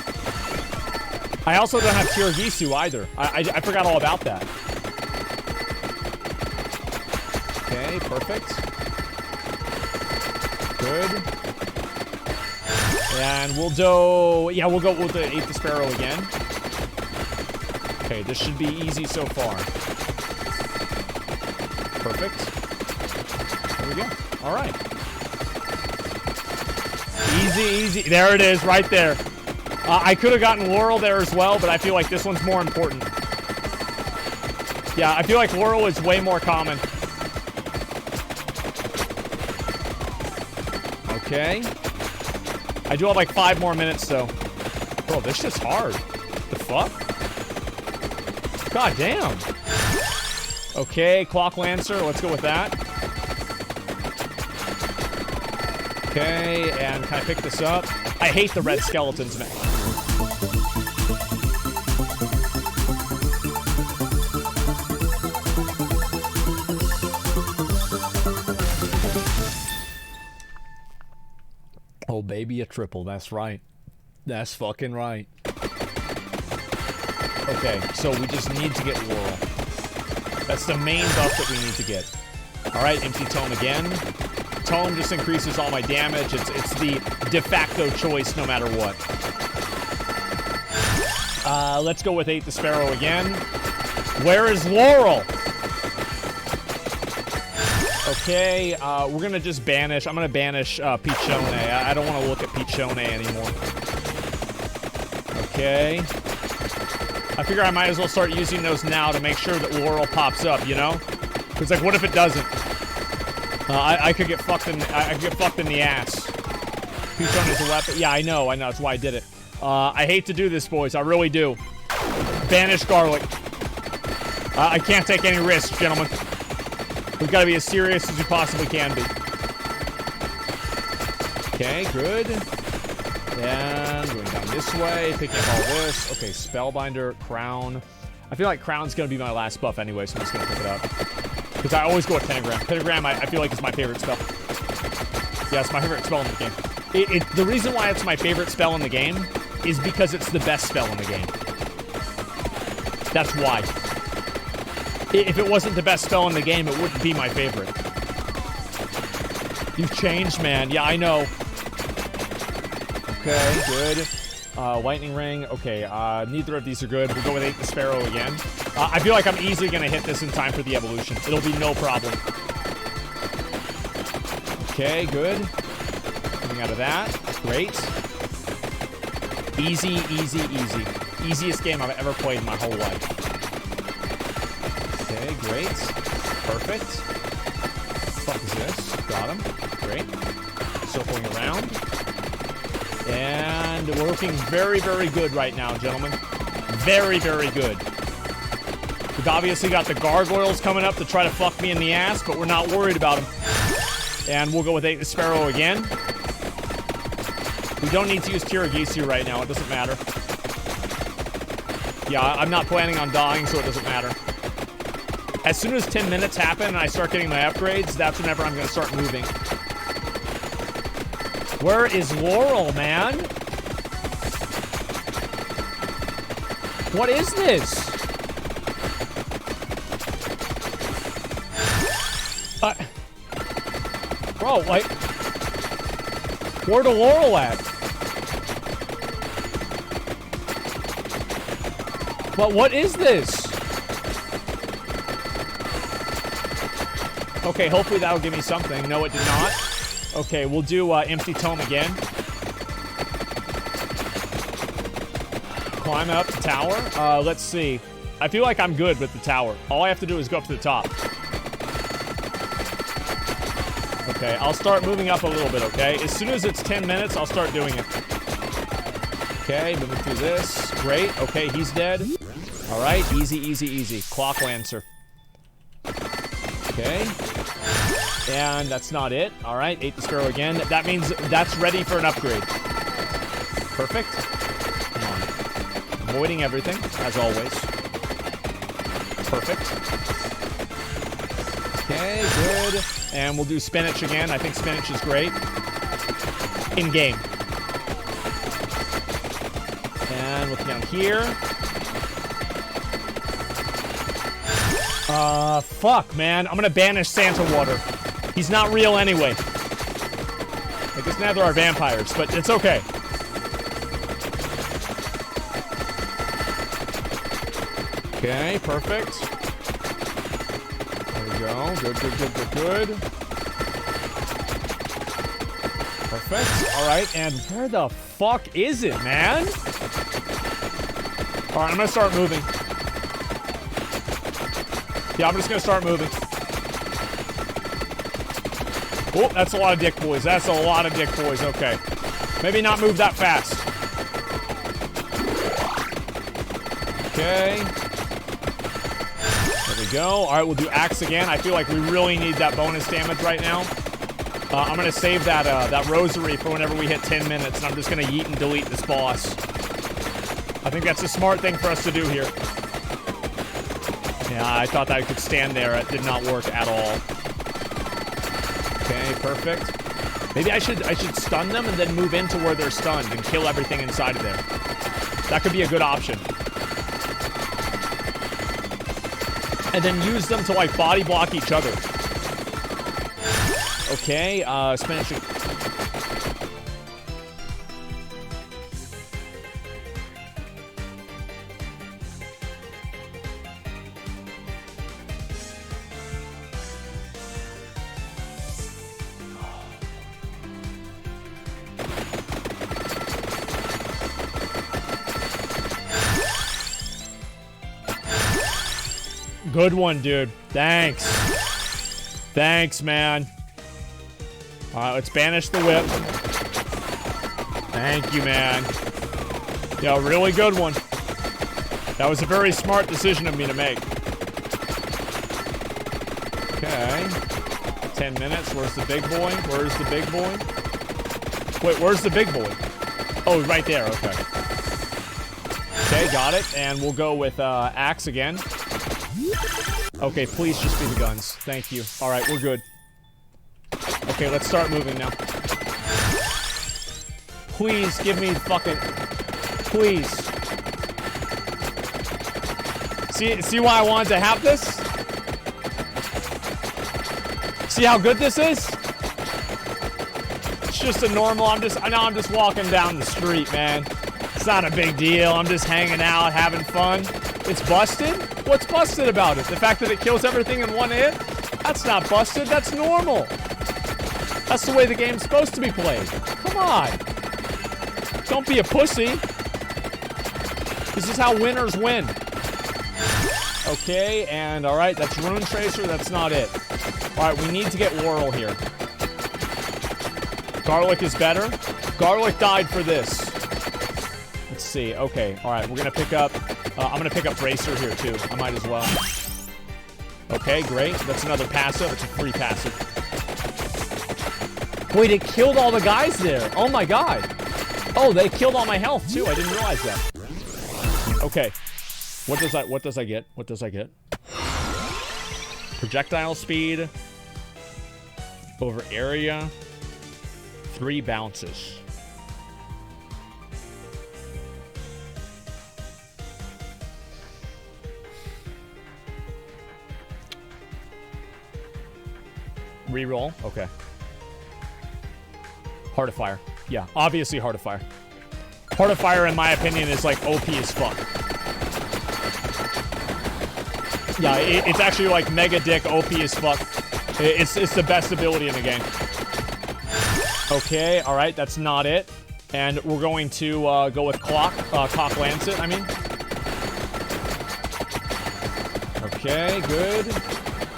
Speaker 15: I also don't have Tiragisu either. I forgot all about that. Okay, perfect. Good. And we'll do... Yeah, we'll go with the 8th Sparrow again. Okay, this should be easy so far. Perfect. There we go. All right. Easy, easy. There it is, right there. I could have gotten Laurel there as well, but I feel like this one's more important. Yeah, I feel like Laurel is way more common. Okay. I do have like 5 more minutes, though. Bro, this shit's hard. The fuck? God damn. Okay, Clock Lancer. Let's go with that. Okay, and can I pick this up? I hate the red skeletons, man. Oh, baby, a triple. That's right. That's fucking right. Okay, so we just need to get Laurel. That's the main buff that we need to get. Alright, empty Tome again. Tome just increases all my damage. It's the de facto choice no matter what. Let's go with 8th Sparrow again. Where is Laurel? Okay, we're gonna just banish. I'm gonna banish Pichone. I don't want to look at Pichone anymore. Okay. I figure I might as well start using those now to make sure that Laurel pops up, you know? Because, like, what if it doesn't? I could get fucked in. I could get fucked in the ass. Pichone is a weapon. Yeah, I know. That's why I did it. I hate to do this, boys. I really do. Banish Garlic. I can't take any risks, gentlemen. We've got to be as serious as we possibly can be. Okay, good. And going down this way, picking up all this. Okay, Spellbinder, Crown. I feel like Crown's going to be my last buff anyway, so I'm just going to pick it up. Because I always go with Pentagram. Pentagram, I feel like, is my favorite spell. Yeah, it's my favorite spell in the game. The reason why it's my favorite spell in the game is because it's the best spell in the game. That's why. If it wasn't the best spell in the game, it wouldn't be my favorite. You've changed, man. Yeah, I know. Okay, good. Lightning Ring. Okay, neither of these are good. We'll go with 8 the Sparrow again. I feel like I'm easily going to hit this in time for the evolution. It'll be no problem. Okay, good. Coming out of that. Great. Easy, easy, easy. Easiest game I've ever played in my whole life. Okay, great. Perfect. What the fuck is this? Got him. Great. Circling around. And we're looking very, very good right now, gentlemen. Very, very good. We've obviously got the gargoyles coming up to try to fuck me in the ass, but we're not worried about them. And we'll go with 8 the Sparrow again. We don't need to use Tiragisi right now. It doesn't matter. Yeah, I'm not planning on dying, so it doesn't matter. As soon as 10 minutes happen and I start getting my upgrades, that's whenever I'm going to start moving. Where is Laurel, man? What is this? Bro, like... Where the Laurel at? But what is this? Okay, hopefully that'll give me something. No, it did not. Okay, we'll do Empty Tome again. Climb up the tower. Let's see. I feel like I'm good with the tower. All I have to do is go up to the top. Okay, I'll start moving up a little bit, okay? As soon as it's 10 minutes, I'll start doing it. Okay, moving through this. Great. Okay, he's dead. All right, easy, easy, easy. Clock Lancer. Okay. And that's not it. All right, 8 the Sparrow again. That means that's ready for an upgrade. Perfect. Come on. Avoiding everything, as always. Perfect. Okay, good. And we'll do Spinach again. I think Spinach is great. In-game. And looking down here. Fuck, man. I'm gonna banish Santa Water. He's not real anyway. I guess neither are vampires, but it's okay. Okay, perfect. There we go. Good, good, good, good, good. Perfect. All right, and where the fuck is it, man? All right, I'm gonna start moving. Yeah, I'm just gonna start moving. Oh, that's a lot of dick boys. That's a lot of dick boys. Okay. Maybe not move that fast. Okay. There we go. All right, we'll do Axe again. I feel like we really need that bonus damage right now. I'm going to save that that Rosary for whenever we hit 10 minutes, and I'm just going to yeet and delete this boss. I think that's a smart thing for us to do here. Yeah, I thought that I could stand there. It did not work at all. Okay, perfect. Maybe I should stun them and then move into where they're stunned and kill everything inside of there. That could be a good option. And then use them to, like, body block each other. Okay, Spinach. Good one, dude. Thanks. Thanks, man. All right, let's banish the whip. Thank you, man. Yeah, really good one. That was a very smart decision of me to make. Okay. 10 minutes. Where's the big boy? Where's the big boy? Wait, where's the big boy? Oh, right there. Okay. Okay, got it. And we'll go with axe again. Okay, please just be the guns. Thank you. All right, we're good. Okay, let's start moving now. Please give me fucking... Please. See why I wanted to have this? See how good this is? It's just a normal, I'm just walking down the street, man. It's not a big deal. I'm just hanging out, having fun. It's busted? What's busted about it? The fact that it kills everything in one hit? That's not busted, that's normal. That's the way the game's supposed to be played. Come on. Don't be a pussy. This is how winners win. Okay, and alright, that's Rune Tracer, that's not it. Alright, we need to get Laurel here. Garlic is better. Garlic died for this. Let's see, okay, alright, we're gonna pick up, I'm gonna pick up Bracer here too. I might as well. Okay, great, that's another passive, it's a free passive. Wait, it killed all the guys there. Oh my god. Oh, they killed all my health too, I didn't realize that. Okay. What does I get? What does I get? Projectile speed. Over area. 3 bounces. Reroll. Okay. Heart of Fire. Yeah, obviously Heart of Fire. Heart of Fire, in my opinion, is like OP as fuck. Yeah, it's actually like mega dick OP as fuck. It's the best ability in the game. Okay, alright, that's not it. And we're going to go with Cock Lancet, I mean. Okay, good.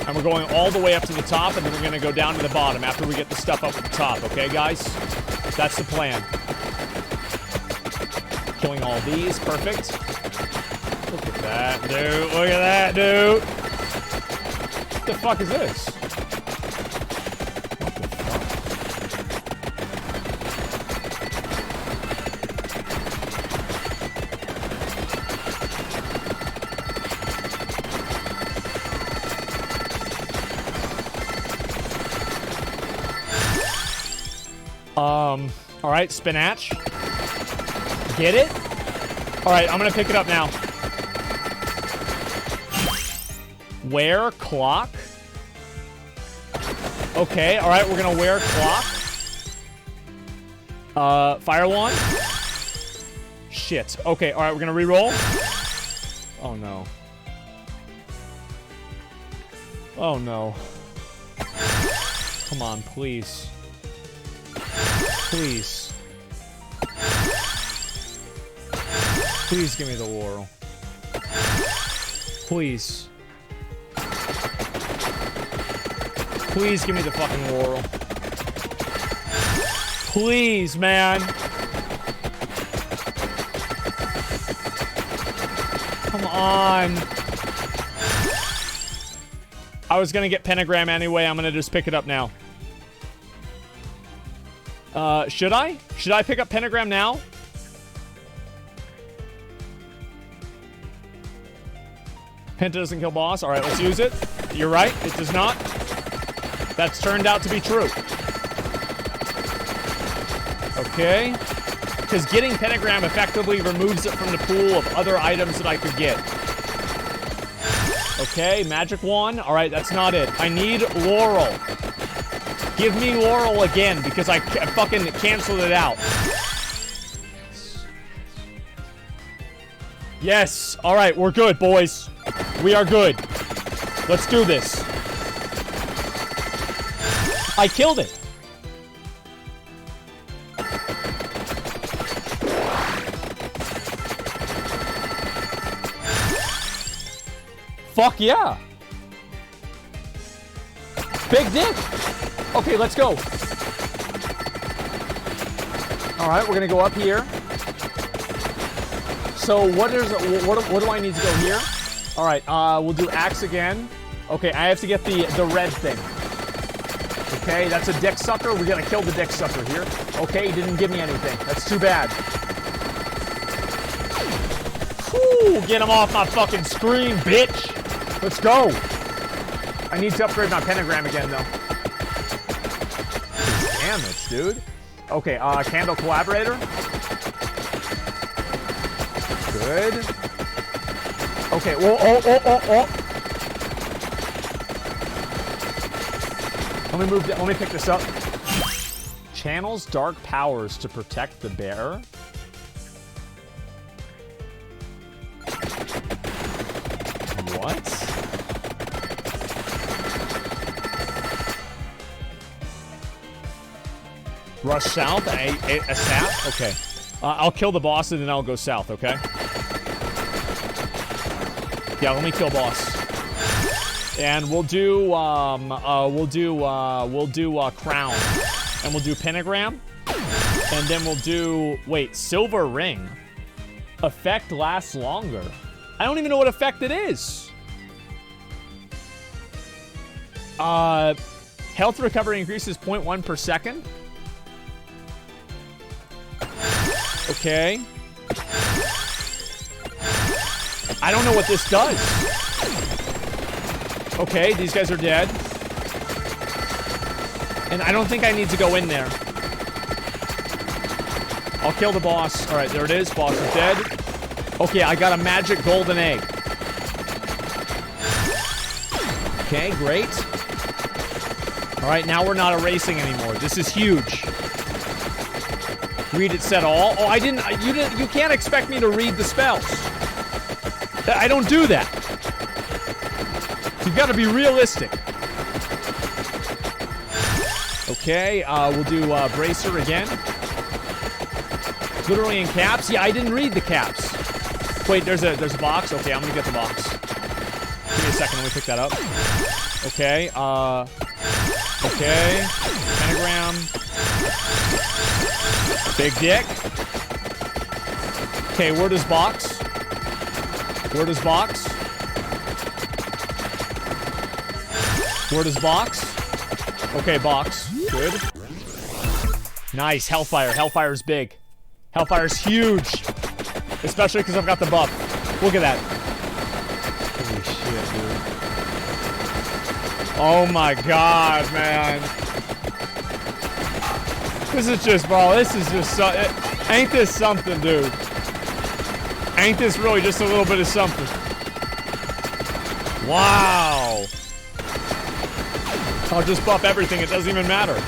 Speaker 15: And we're going all the way up to the top, and then we're going to go down to the bottom after we get the stuff up at the top, okay, guys? That's the plan. Killing all these, perfect. Look at that, dude. Look at that, dude. What the fuck is this? What the all right, spinach. Get it? All right, I'm gonna pick it up now. Wear clock. Okay, all right, we're gonna wear clock. Fire wand. Shit. Okay, all right, we're gonna re-roll. Oh no. Oh no. Come on, please. Please. Please give me the Laurel. Please. Please give me the fucking Laurel. Please, man. Come on. I was gonna get Pentagram anyway. I'm gonna just pick it up now. Should I? Should I pick up Pentagram now? Penta doesn't kill boss. Alright, let's use it. You're right, it does not. That's turned out to be true. Okay. Because getting Pentagram effectively removes it from the pool of other items that I could get. Okay, Magic Wand. Alright, that's not it. I need Laurel. Give me Laurel again, because I fucking canceled it out. Yes. Alright, we're good, boys. We are good. Let's do this. I killed it. Fuck yeah. Big dick. Okay, let's go. All right, we're gonna go up here. So what do I need to go here? All right, we'll do axe again. Okay, I have to get the red thing. Okay, that's a dick sucker. We're gonna kill the dick sucker here. Okay, he didn't give me anything. That's too bad. Whew, get him off my fucking screen, bitch. Let's go. I need to upgrade my pentagram again, though. Damage, dude. Okay, candle collaborator. Good. Okay, whoa, oh. Let me pick this up. Channels dark powers to protect the bearer. What? Rush south, a sap? Okay. I'll kill the boss and then I'll go south, okay? Yeah, let me kill boss. And we'll do crown. And we'll do pentagram. And then we'll do, wait, silver ring. Effect lasts longer. I don't even know what effect it is. Health recovery increases 0.1 per second. Okay. I don't know what this does. Okay, these guys are dead. And I don't think I need to go in there. I'll kill the boss. All right, there it is. Boss is dead. Okay, I got a magic golden egg. Okay, great. All right, now we're not erasing anymore. This is huge. Read it said all. Oh, you can't expect me to read the spells. I don't do that. You've got to be realistic. Okay, we'll do bracer again. Literally in caps. Yeah, I didn't read the caps. Wait, there's a box. Okay, I'm gonna get the box. Give me a second. Let me pick that up. Okay. Okay. Pentagram. Big dick. Okay, where does box? Where does box? Where does box? Okay, box. Good. Nice. Hellfire. Hellfire's big. Hellfire's huge. Especially because I've got the buff. Look at that. Holy shit, dude. Oh my god, man. This is just, bro, this is just so... ain't this something, dude? Ain't this really just a little bit of something? Wow. I'll just buff everything. It doesn't even matter.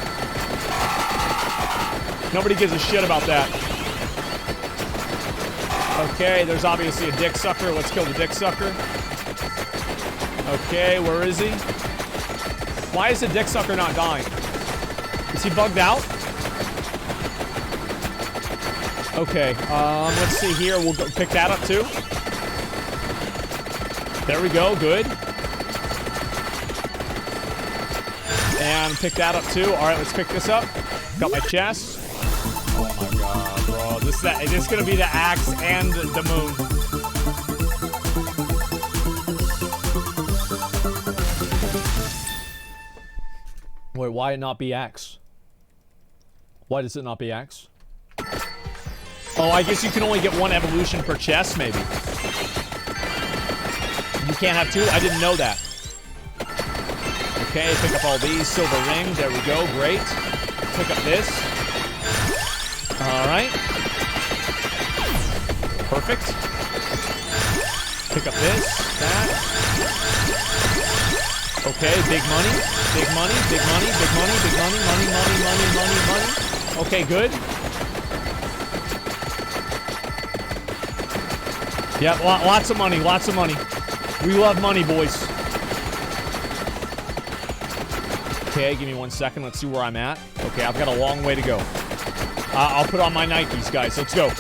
Speaker 15: Nobody gives a shit about that. Okay, there's obviously a dick sucker. Let's kill the dick sucker. Okay, where is he? Why is the dick sucker not dying? Is he bugged out? Okay, let's see here. We'll go pick that up too. There we go, good. And pick that up too. All right, let's pick this up. Got my chest. Oh my god, bro. This is gonna be the axe and the moon. Wait, why it not be axe? Why does it not be axe? Oh, I guess you can only get one evolution per chest, maybe. You can't have two? I didn't know that. Okay, pick up all these. Silver ring. There we go. Great. Pick up this. Alright. Perfect. Pick up this. That. Okay, big money. Big money. Big money. Big money. Big money. Money. Okay, good. Yeah, lots of money. Lots of money. We love money, boys. Okay, give me 1 second. Let's see where I'm at. Okay, I've got a long way to go. I'll put on my Nikes, guys. Let's go.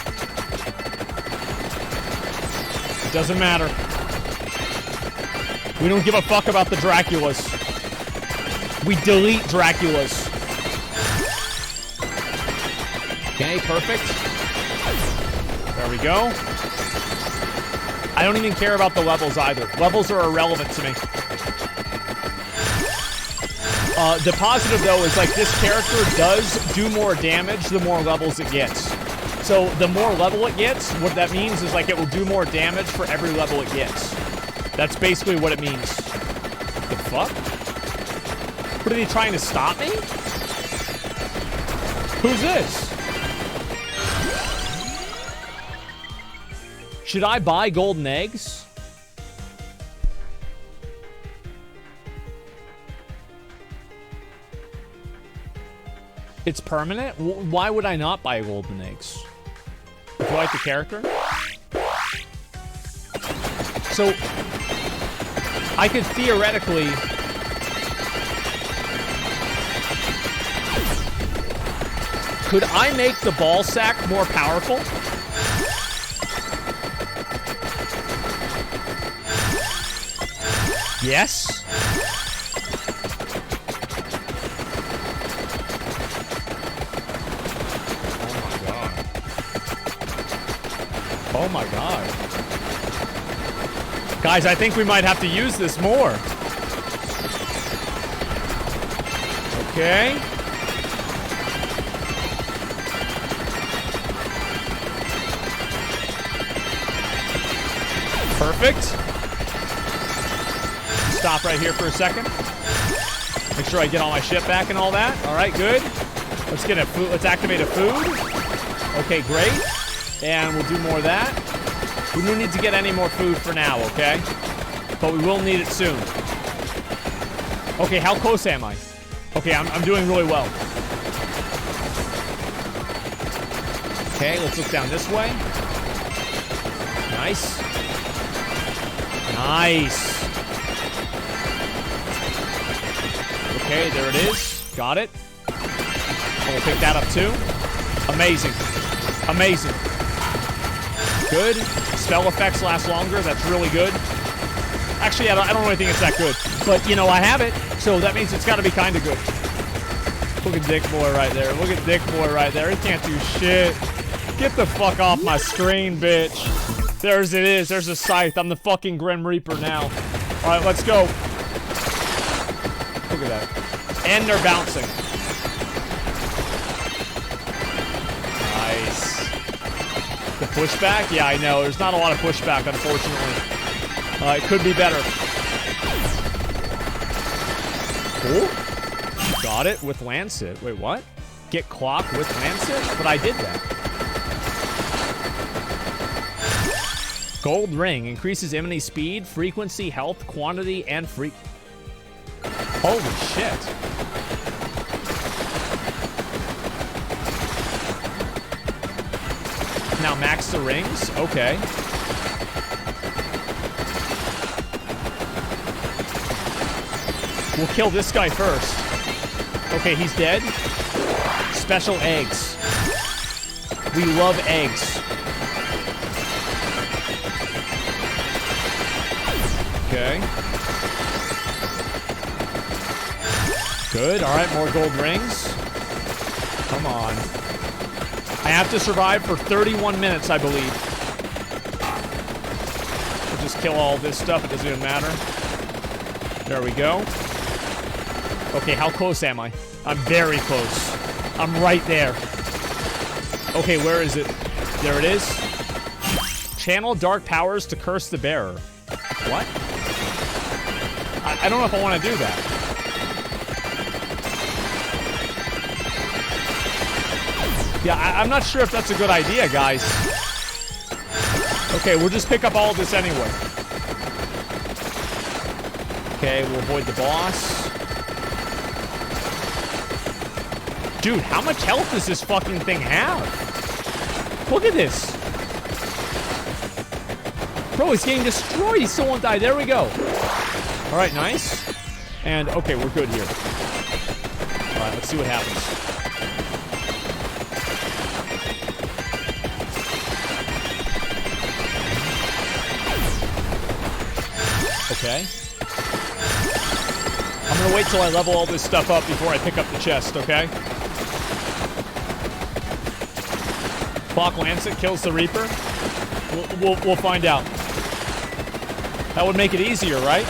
Speaker 15: It doesn't matter. We don't give a fuck about the Draculas. We delete Draculas. Okay, perfect. There we go. I don't even care about the levels either. Levels are irrelevant to me. The positive, though, is like this character does do more damage the more levels it gets. So the more level it gets, what that means is like it will do more damage for every level it gets. That's basically what it means. The fuck? What, are they trying to stop me? Who's this? Should I buy golden eggs? It's permanent? Why would I not buy golden eggs? Do you like the character? So, I could theoretically... Could I make the ball sack more powerful? Yes? Oh my god. Guys, I think we might have to use this more. Okay. Perfect. Stop right here for a second. Make sure I get all my shit back and all that. All right, good. Let's get a food. Let's activate a food. Okay, great. And we'll do more of that. We don't need to get any more food for now, okay? But we will need it soon. Okay, how close am I? Okay, I'm doing really well. Okay, let's look down this way. Nice. Nice. Okay, there it is. Got it. We'll pick that up too. Amazing. Amazing. Good. Spell effects last longer. That's really good. Actually, I don't really think it's that good. But, you know, I have it, so that means it's got to be kind of good. Look at Dick Boy right there. Look at Dick Boy right there. He can't do shit. Get the fuck off my screen, bitch. There's it is. There's a scythe. I'm the fucking Grim Reaper now. All right, let's go. Look at that. And they're bouncing. Nice. The pushback? Yeah, I know. There's not a lot of pushback, unfortunately. It could be better. Cool. Got it with Lancet. Wait, what? Get clock with Lancet? But I did that. Gold ring. Increases enemy speed, frequency, health, quantity, and Holy shit. Now max the rings. Okay. We'll kill this guy first. Okay, he's dead. Special eggs. We love eggs. Okay. Good. All right, more gold rings. Come on. I have to survive for 31 minutes, I believe. We'll just kill all this stuff. It doesn't even matter. There we go. Okay, how close am I? I'm very close. I'm right there. Okay, where is it? There it is. Channel dark powers to curse the bearer. What? I don't know if I want to do that. Yeah, I'm not sure if that's a good idea, guys. Okay, we'll just pick up all of this anyway. Okay, we'll avoid the boss. Dude, how much health does this fucking thing have? Look at this. Bro, he's getting destroyed. He still won't die. There we go. All right, nice. And, okay, we're good here. All right, let's see what happens. Okay. I'm gonna wait till I level all this stuff up before I pick up the chest, okay? Clock Lancet kills the Reaper. We'll find out. That would make it easier, right?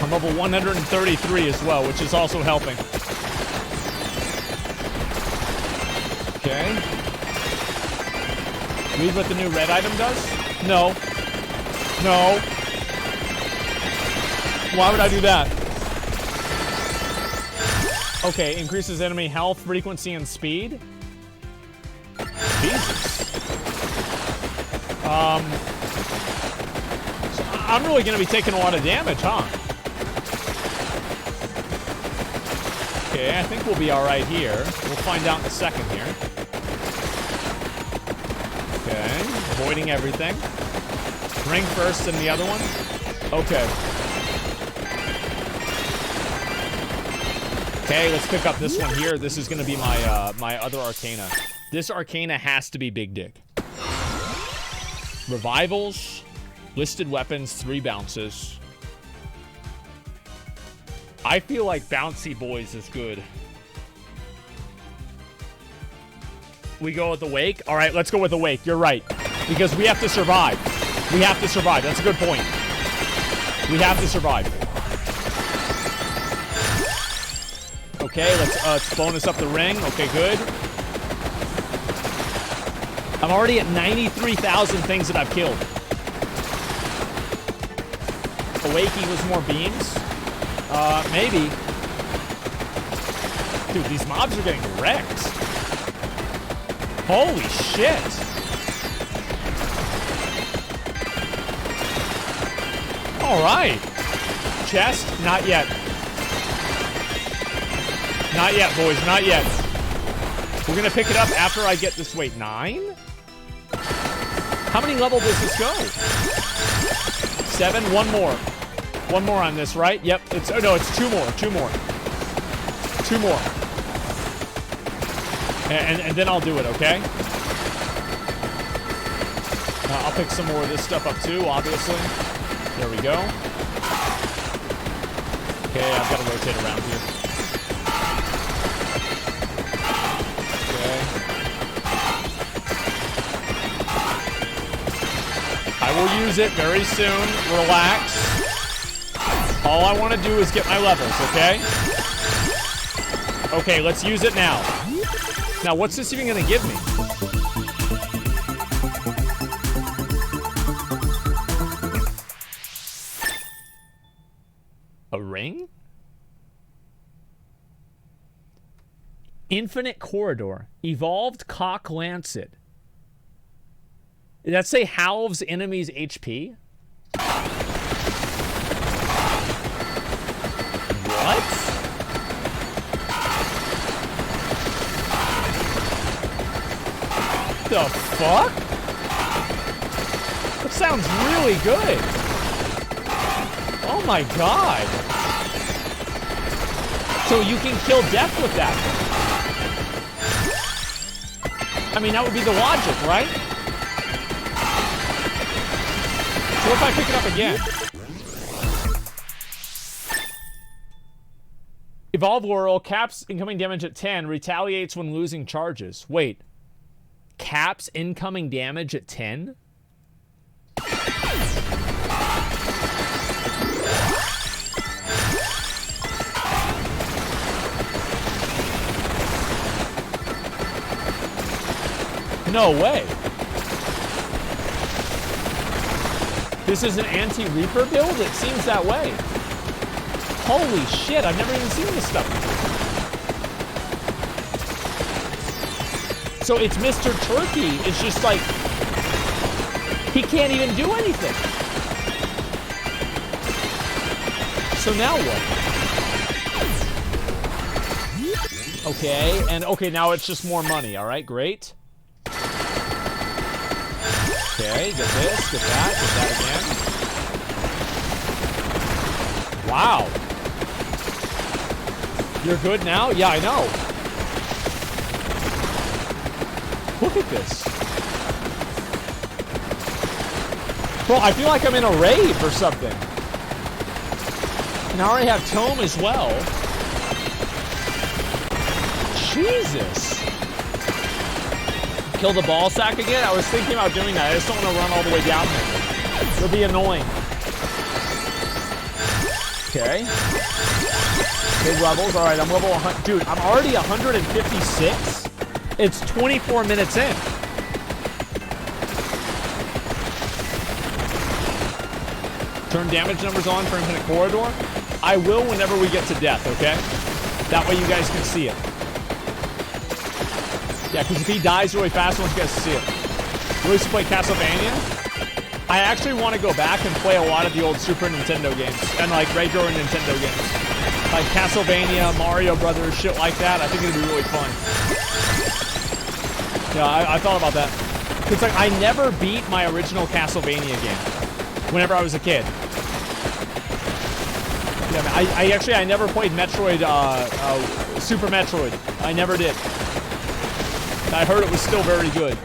Speaker 15: I'm level 133 as well, which is also helping. Okay. Read what the new red item does? No. No. Why would I do that? Okay, increases enemy health, frequency, and speed. Jesus. So I'm really going to be taking a lot of damage, huh? Okay, I think we'll be alright here. We'll find out in a second here. Okay, avoiding everything. Ring first and the other one. Okay. Okay, let's pick up this one here. This is going to be my my other Arcana. This Arcana has to be Big Dick. Revivals, listed weapons, 3 bounces. I feel like Bouncy Boys is good. We go with the Wake? All right, let's go with the Wake. You're right. Because we have to survive. We have to survive. That's a good point. We have to survive. Okay, let's bonus up the ring. Okay, good. I'm already at 93,000 things that I've killed. Awake equals more beams? Maybe. Dude, these mobs are getting wrecked. Holy shit. Alright. Chest? Not yet. Not yet, boys. Not yet. We're gonna pick it up after I get this. Wait, 9? How many level does this go? 7? One more. One more on this, right? Yep. It's, oh no, it's 2 more. 2 more. 2 more. And then I'll do it, okay? I'll pick some more of this stuff up too, obviously. There we go. Okay, I've got to rotate around here. Okay. I will use it very soon. Relax. All I want to do is get my levels, okay? Okay, let's use it now. Now, what's this even going to give me? A ring? Infinite Corridor. Evolved Cock Lancet. Did that say halves enemies' HP? What? The fuck? That sounds really good. Oh my god. So you can kill death with that. I mean, that would be the logic, right? So what if I pick it up again? Evolve Whirl, caps incoming damage at 10, retaliates when losing charges. Wait. Caps incoming damage at 10? No way. This is an anti-Reaper build? It seems that way. Holy shit, I've never even seen this stuff before. So it's Mr. Turkey. It's just like, he can't even do anything. So now what? Okay, and okay, now it's just more money. All right, great. Okay, get this, get that again. Wow. You're good now? Yeah, I know. Look at this. Bro, I feel like I'm in a rave or something. And I already have Tome as well. Jesus. Kill the ball sack again? I was thinking about doing that. I just don't want to run all the way down there. It'll be annoying. Okay. Big levels. All right, I'm level 100. Dude, I'm already 156. It's 24 minutes in. Turn damage numbers on for Infinite Corridor. I will whenever we get to death, okay? That way you guys can see it. Yeah, because if he dies really fast, I want you guys to see it. We used to play Castlevania. I actually want to go back and play a lot of the old Super Nintendo games and like regular Nintendo games. Like Castlevania, Mario Brothers, shit like that. I think it'd be really fun. Yeah, I thought about that. It's like I never beat my original Castlevania game whenever I was a kid. Yeah, I never played Metroid, Super Metroid. I never did. I heard it was still very good.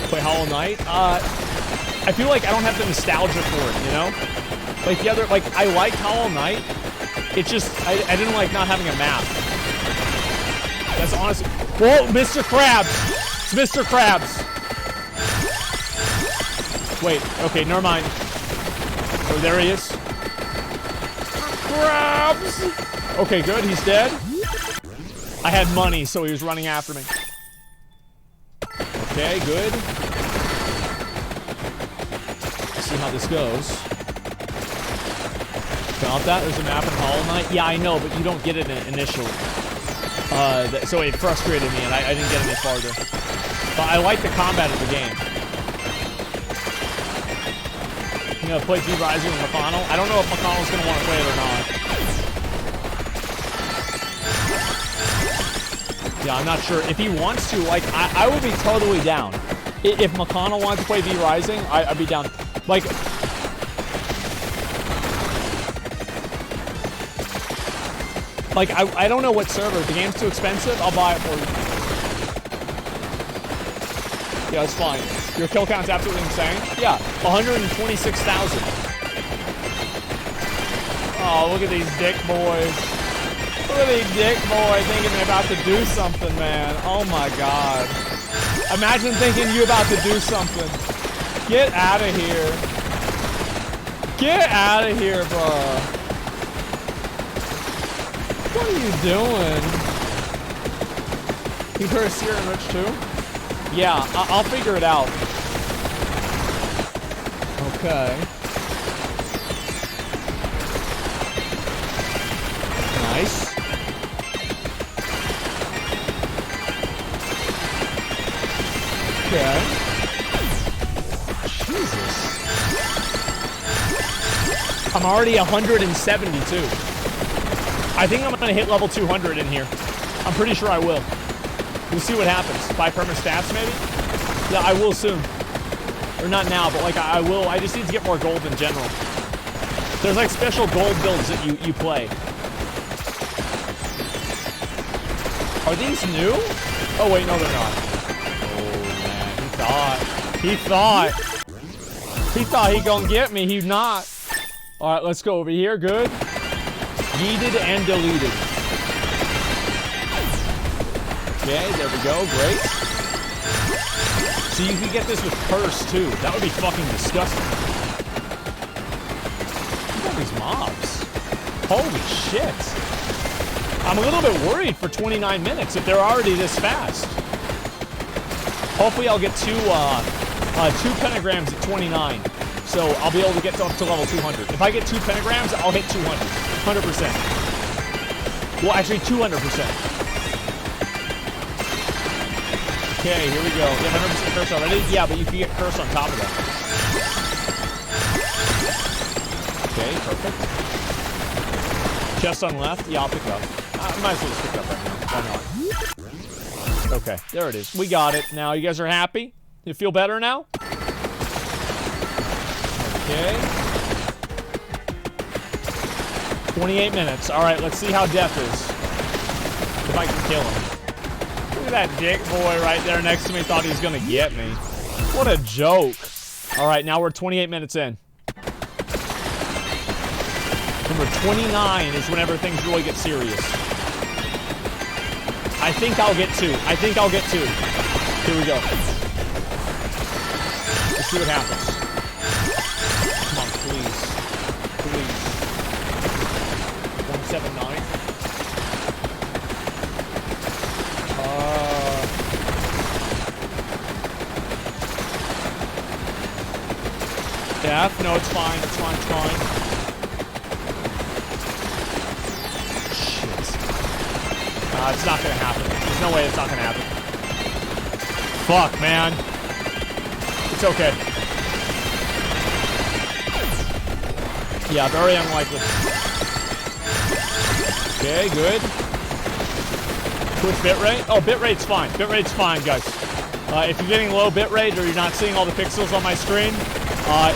Speaker 15: Play Hollow Knight. I feel like I don't have the nostalgia for it, you know? Like the other, like I liked Hollow Knight. It's just I didn't like not having a map. That's honestly. Whoa, Mr. Krabs! It's Mr. Krabs. Wait, okay, never mind. Oh, there he is. Krabs! Okay, good, he's dead. I had money, so he was running after me. Okay, good. Let's see how this goes. Got that? There's a map in Hollow Knight. Yeah, I know, but you don't get it initially. So it frustrated me, and I didn't get any farther. But I like the combat of the game. You know, play V-Rising with McConnell. I don't know if McConnell's going to want to play it or not. Yeah, I'm not sure. If he wants to, like, I will be totally down. If McConnell wants to play V-Rising, I'd be down. Like... Like, I don't know what server. If the game's too expensive, I'll buy it for you. Yeah, it's fine. Your kill count's absolutely insane. Yeah, 126,000. Oh, look at these dick boys. Look at these dick boys thinking they're about to do something, man. Oh my god. Imagine thinking you're about to do something. Get out of here. Get out of here, bro. What are you doing? You heard Sierra and Rich too? Yeah, I'll figure it out. Okay. Nice. Okay. Jesus. I'm already 172. I think I'm going to hit level 200 in here. I'm pretty sure I will. We'll see what happens. Buy permanent stats, maybe? Yeah, I will soon. Or not now, but like I will. I just need to get more gold in general. There's like special gold builds that you play. Are these new? Oh wait, no they're not. Oh man, he thought he gonna get me. He's not. All right, let's go over here. Good. Yeeted and deleted. Okay, there we go. Great. So you can get this with curse too. That would be fucking disgusting. Look at these mobs. Holy shit. I'm a little bit worried for 29 minutes if they're already this fast. Hopefully I'll get two pentagrams at 29. So I'll be able to get up to level 200. If I get 2 pentagrams, I'll hit 200. 100%. Well, actually 200%. Okay, here we go. You have 100% curse already? Yeah, but you can get curse on top of that. Okay, perfect. Chest on left? Yeah, I'll pick it up. I might as well just pick it up right now. Why not? Okay, there it is. We got it. Now, you guys are happy? You feel better now? Okay. 28 minutes. All right, let's see how death is. If I can kill him. Look at that dick boy right there next to me. Thought he was going to get me. What a joke. All right, now we're 28 minutes in. Number 29 is whenever things really get serious. I think I'll get 2. I think I'll get 2. Here we go. Let's see what happens. Come on, please. F, no, it's fine, it's fine, it's fine. Shit. It's not gonna happen. There's no way it's not gonna happen. Fuck, man. It's okay. Yeah, very unlikely. Okay, good. Push bitrate. Oh, bitrate's fine. Bitrate's fine, guys. If you're getting low bitrate or you're not seeing all the pixels on my screen,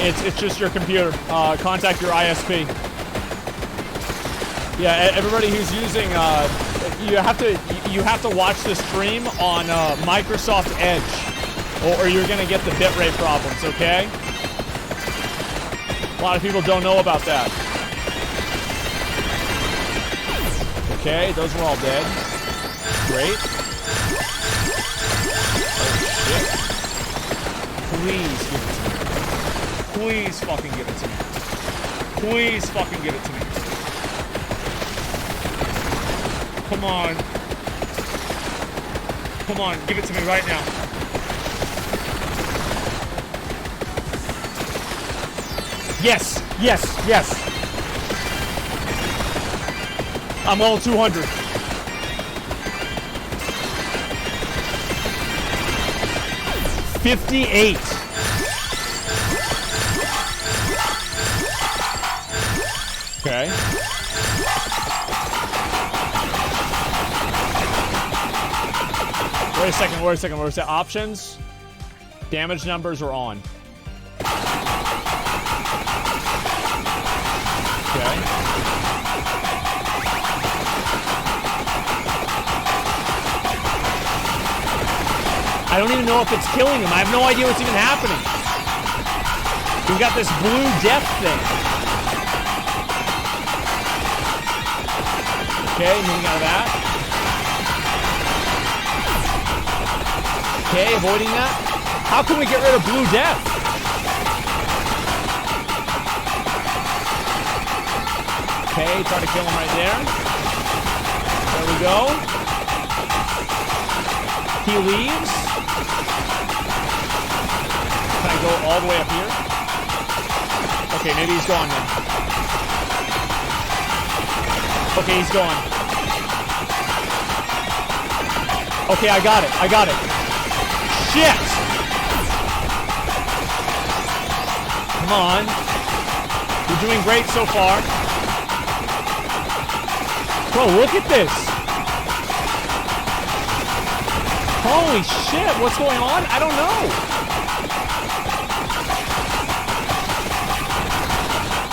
Speaker 15: it's just your computer. Contact your ISP. Yeah, everybody who's using, you have to watch the stream on Microsoft Edge, or you're gonna get the bitrate problems. Okay. A lot of people don't know about that. Okay, those were all dead. Great. Oh, shit. Please give it to me. Please fucking give it to me. Please fucking give it to me. Come on. Come on, give it to me right now. Yes, yes, yes. I'm level 200. $58. Okay. Wait a second, wait a second, where's the options? Damage numbers are on. Okay. I don't even know if it's killing him. I have no idea what's even happening. We've got this blue death thing. Okay, moving out of that. Okay, avoiding that. How can we get rid of blue death? Okay, try to kill him right there. There we go. He leaves. Can I go all the way up here? Okay, maybe he's gone now. Okay, he's gone. Okay, I got it. I got it. Shit! Come on. You're doing great so far. Bro, look at this. Holy shit, what's going on? I don't know.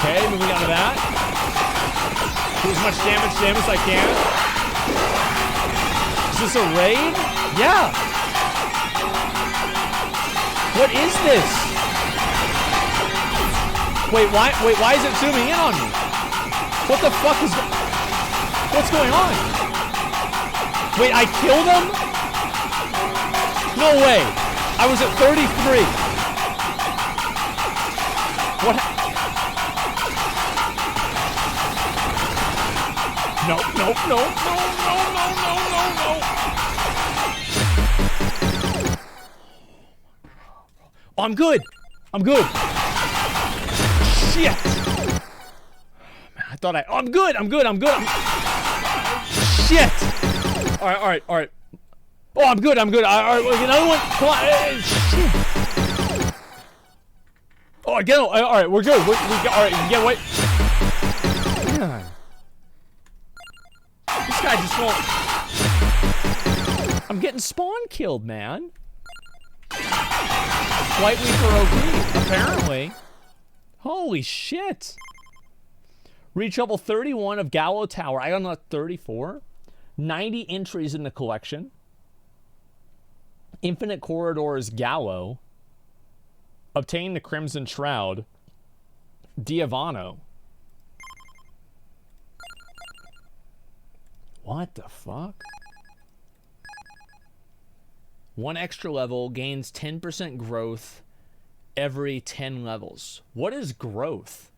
Speaker 15: Okay, moving on to that. Do as much damage to him as I can. Is this a raid? Yeah. What is this? Wait, why is it zooming in on me? What the fuck is... What's going on? Wait, I killed him? No way. I was at 33. What? No, no, no, no, no, no, no, no, no. Oh, I'm good. I'm good. Shit. I thought I'm good. I'm good. I'm good. Shit. All right, all right, all right. Oh, I'm good. I'm good. All right, another one. Come on. Shit. Oh, get all right. We're good. We got, all right. You can get away. Man. This guy just won't. I'm getting spawn killed, man. Slightly for OP, apparently. Holy shit. Reach level 31 of Gallo Tower. I got not 34. 90 entries in the collection. Infinite Corridors Gallo. Obtain the Crimson Shroud. Diavano. What the fuck? One extra level gains 10% growth every 10 levels. What is growth?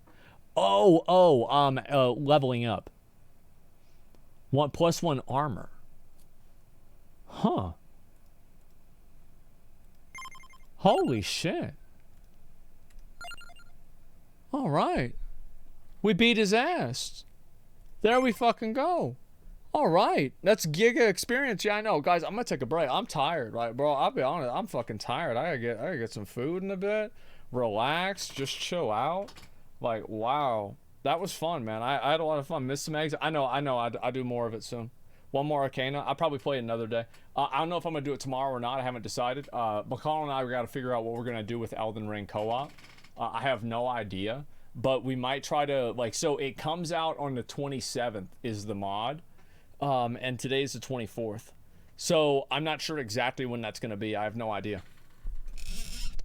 Speaker 15: Leveling up. 1+1 armor. Huh. Holy shit.
Speaker 1: All right. We beat his ass. There we fucking go. All right. That's Giga experience. Yeah, I know. Guys, I'm going to take a break. I'm tired, right, bro? I'll be honest. I'm fucking tired. I gotta get some food in a bit. Relax. Just chill out. Like, wow. That was fun, man. I had a lot of fun. Missed some eggs. I know. I do more of it soon. One more Arcana. I'll probably play it another day. I don't know if I'm going to do it tomorrow or not. I haven't decided. McCall and I, we got to figure out what we're going to do with Elden Ring co-op. I have no idea. But we might try to, like, so it comes out on the 27th is the mod. And today's the 24th. So I'm not sure exactly when that's going to be. I have no idea.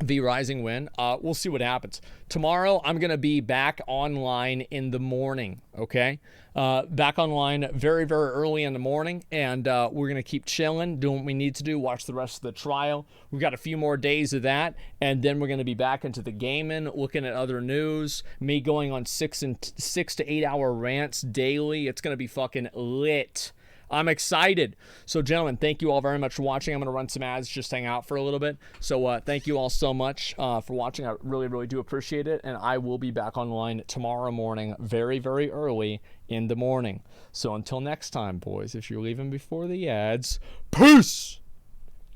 Speaker 1: V Rising win. We'll see what happens. Tomorrow, I'm going to be back online in the morning, okay? Back online very, very early in the morning, and we're going to keep chilling, doing what we need to do, watch the rest of the trial. We've got a few more days of that, and then we're going to be back into the gaming, looking at other news, me going on 6 to 8 hour rants daily. It's going to be fucking lit. I'm excited. So, gentlemen, thank you all very much for watching. I'm going to run some ads, just hang out for a little bit. So, thank you all so much for watching. I really, really do appreciate it. And I will be back online tomorrow morning, very, very early in the morning. So, until next time, boys, if you're leaving before the ads, peace!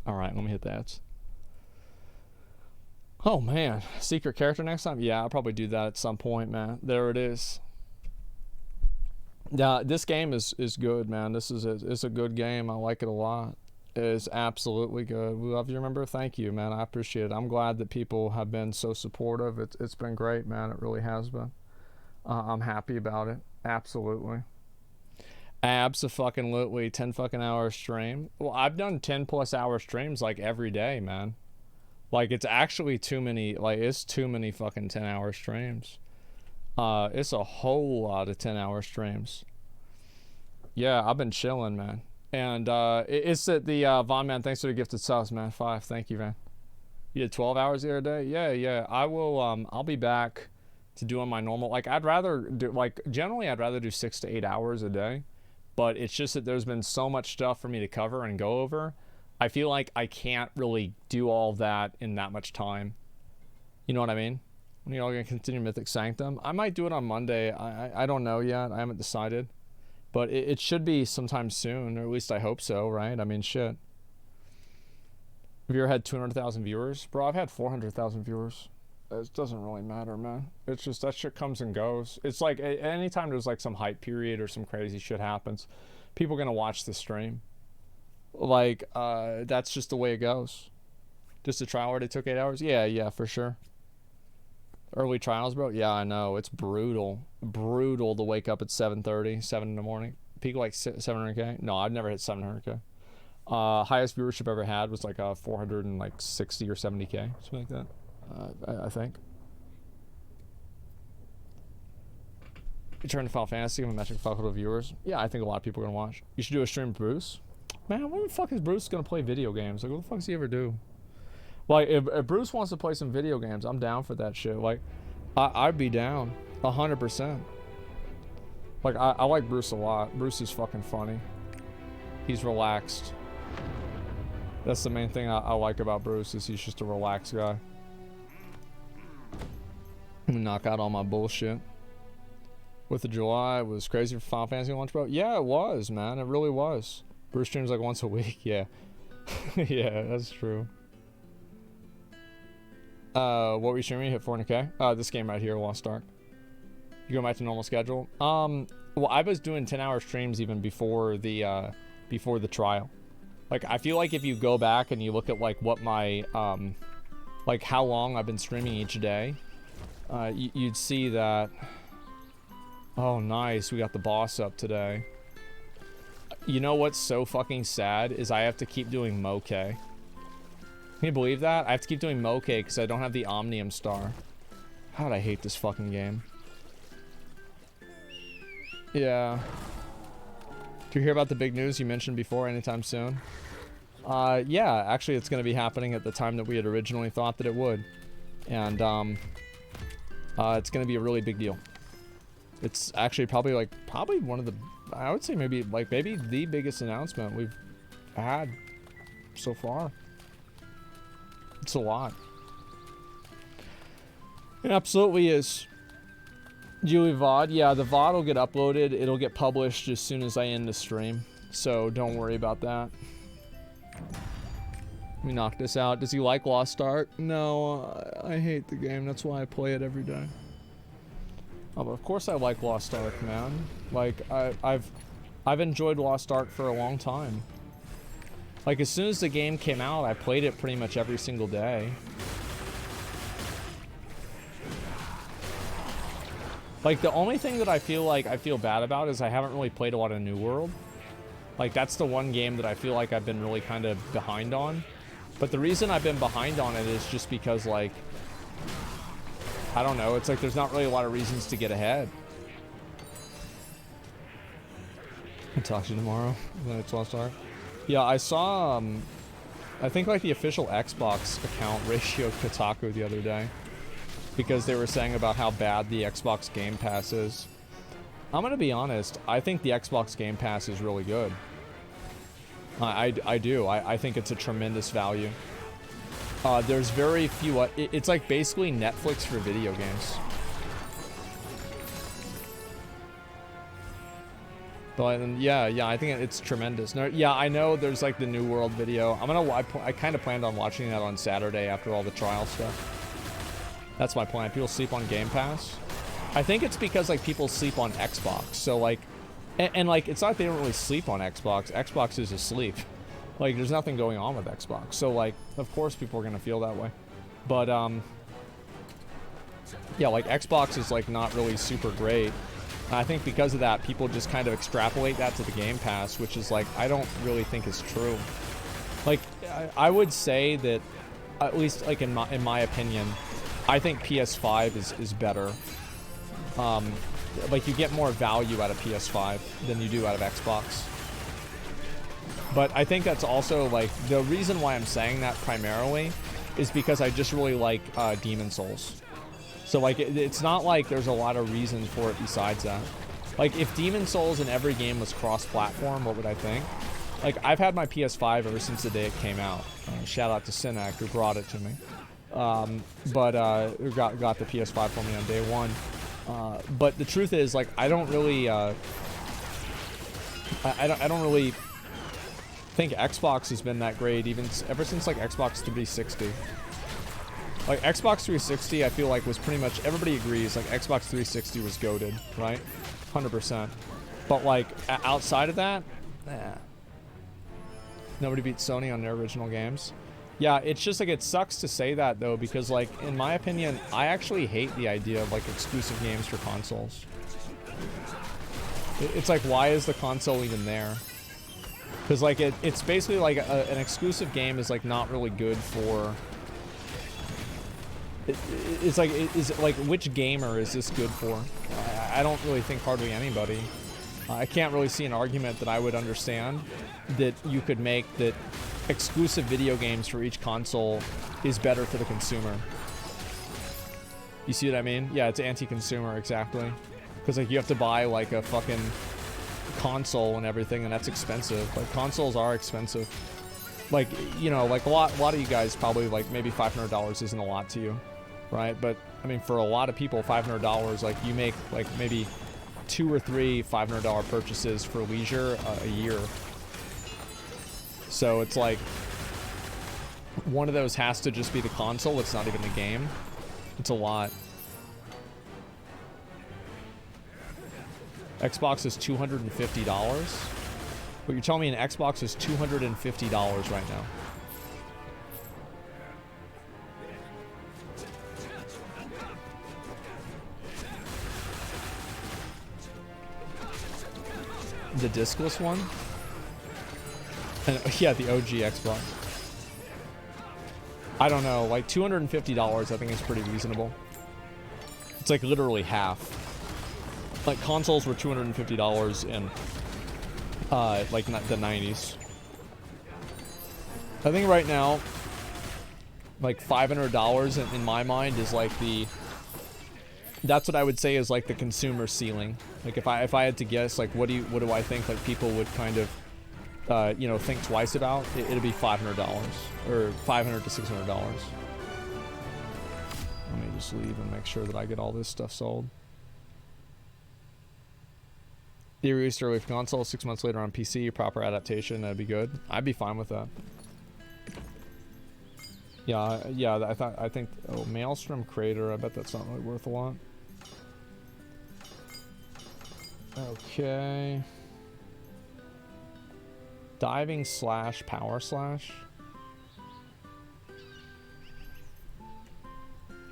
Speaker 1: All right, let me hit the ads. Oh, man. Secret character next time? Yeah, I'll probably do that at some point, man. There it is. Yeah, this game is good, man. It's a good game. I like it a lot. It is absolutely good. We love your member. Thank you, man. I appreciate it. I'm glad that people have been so supportive. It's been great, man. It really has been. I'm happy about it. Absolutely. Abso-fucking-lutely. 10 fucking hour stream. Well, I've done 10 plus hour streams like every day, man. Like, it's actually too many. Like, it's too many fucking 10 hour streams. It's a whole lot of 10 hour streams. Yeah, I've been chilling, man. And it's at the Von Man, thanks for the gifted subs, man. 5, thank you, man. You did 12 hours the other day? Yeah. I will I'll be back to doing my normal, like, I'd rather do, like, generally I'd rather do 6 to 8 hours a day, but it's just that there's been so much stuff for me to cover and go over. I feel like I can't really do all that in that much time. You know what I mean? You know, I'm gonna continue Mythic Sanctum. I might do it on Monday. I don't know yet. I haven't decided, but it should be sometime soon, or at least I hope so, right? I mean, shit. Have you ever had 200,000 viewers, bro? I've had 400,000 viewers. It doesn't really matter, man. It's just that shit comes and goes. It's like anytime there's like some hype period or some crazy shit happens, people are gonna watch the stream. Like that's just the way it goes. Just a trial already took 8 hours. Yeah, for sure. Early trials, bro? Yeah, I know. It's brutal. Brutal to wake up at 7:30, 7 in the morning. Peak like 700K? No, I've never hit 700K. Highest viewership I ever had was like 460 or 70K. Something like that, I think. Return to Final Fantasy with metric faculty viewers. Yeah, I think a lot of people are going to watch. You should do a stream with Bruce. Man, when the fuck is Bruce going to play video games? Like, what the fuck does he ever do? Like, if Bruce wants to play some video games, I'm down for that shit. Like, I'd be down 100%. Like, I like Bruce a lot. Bruce is fucking funny. He's relaxed. That's the main thing I like about Bruce, is he's just a relaxed guy. Knock out all my bullshit. With the July, it was crazy for Final Fantasy launch, bro. Yeah, it was, man. It really was. Bruce streams like once a week. Yeah. Yeah, that's true. What were you streaming? Hit 400K? This game right here, Lost Ark. You go back to normal schedule? Well, I was doing 10-hour streams even before the trial. Like, I feel like if you go back and you look at, like, what my, like, how long I've been streaming each day, you'd see that... Oh, nice. We got the boss up today. You know what's so fucking sad is I have to keep doing Moke. Can you believe that? I have to keep doing Moke because I don't have the Omnium Star. God, I hate this fucking game. Yeah. Do you hear about the big news you mentioned before anytime soon? Yeah, actually it's going to be happening at the time that we had originally thought that it would. And, it's going to be a really big deal. It's actually probably one of the, I would say maybe the biggest announcement we've had so far. It's a lot. It absolutely is.
Speaker 15: Julie VOD, yeah, the VOD will get uploaded. It'll get published as soon as I end the stream. So don't worry about that. Let me knock this out. Does he like Lost Ark? No, I hate the game. That's why I play it every day. Oh, but of course I like Lost Ark, man. Like, I've enjoyed Lost Ark for a long time. Like, as soon as the game came out, I played it pretty much every single day. Like, the only thing that I feel bad about is I haven't really played a lot of New World. Like, that's the one game that I feel like I've been really kind of behind on. But the reason I've been behind on it is just because, like, I don't know, it's like there's not really a lot of reasons to get ahead. I'll talk to you tomorrow when it's Lost Ark. Yeah, I saw, I think, like, the official Xbox account ratioed Kotaku the other day. Because they were saying about how bad the Xbox Game Pass is. I'm gonna be honest, I think the Xbox Game Pass is really good. I do. I think it's a tremendous value. There's very few... it's like basically Netflix for video games. But yeah, I think it's tremendous. No, yeah, I know there's like the New World video. I kind of planned on watching that on Saturday after all the trial stuff. That's my plan. People sleep on Game Pass. I think it's because like people sleep on Xbox. So like, and like it's not like they don't really sleep on Xbox. Xbox is asleep. Like there's nothing going on with Xbox. So like, of course people are gonna feel that way. But yeah, like Xbox is like not really super great. And I think because of that, people just kind of extrapolate that to the Game Pass, which is like I don't really think is true. Like I would say that, at least like in my opinion, I think PS5 is better. Like you get more value out of PS5 than you do out of Xbox. But I think that's also like the reason why I'm saying that primarily is because I just really like Demon Souls. So like it's not like there's a lot of reason for it besides that. Like if Demon Souls in every game was cross-platform, what would I think? Like I've had my PS5 ever since the day it came out. Shout out to Sinek who brought it to me. Got the PS5 for me on day one. But the truth is, like, I don't really, I don't really think Xbox has been that great ever since like Xbox 360. Like Xbox 360, I feel like was pretty much everybody agrees like Xbox 360 was goated, right? 100%. But like outside of that, nobody beat Sony on their original games. Yeah, it's just like it sucks to say that though, because like in my opinion, I actually hate the idea of like exclusive games for consoles. It's like, why is the console even there? Because like it's basically like an exclusive game is like not really good for. It's like which gamer is this good for? I don't really think hardly anybody. I can't really see an argument that I would understand that you could make that exclusive video games for each console is better for the consumer. You see what I mean? Yeah, it's anti-consumer, exactly. Because like you have to buy like a fucking console and everything, and that's expensive. Like consoles are expensive. Like, you know, like a lot of you guys probably like maybe $500 isn't a lot to you, right? But I mean, for a lot of people, $500, like you make like maybe 2 or 3 $500 purchases for leisure a year. So it's like one of those has to just be the console. It's not even the game. It's a lot. Xbox is $250. But you're telling me an Xbox is $250 right now. The discless one? And, yeah, the OG Xbox. I don't know, like $250 I think is pretty reasonable. It's like literally half. Like consoles were $250 in like the 90s. I think right now like $500 in my mind is like that's what I would say is like the consumer ceiling. Like if I had to guess, like what do I think like people would kind of you know, think twice about, it'd be $500 or $500 to $600. Let me just leave and make sure that I get all this stuff sold. The released early for console, 6 months later on PC, proper adaptation, that'd be good. I'd be fine with that. Yeah, I think, oh, Maelstrom Crater, I bet that's not really worth a lot. Okay. Diving slash power slash.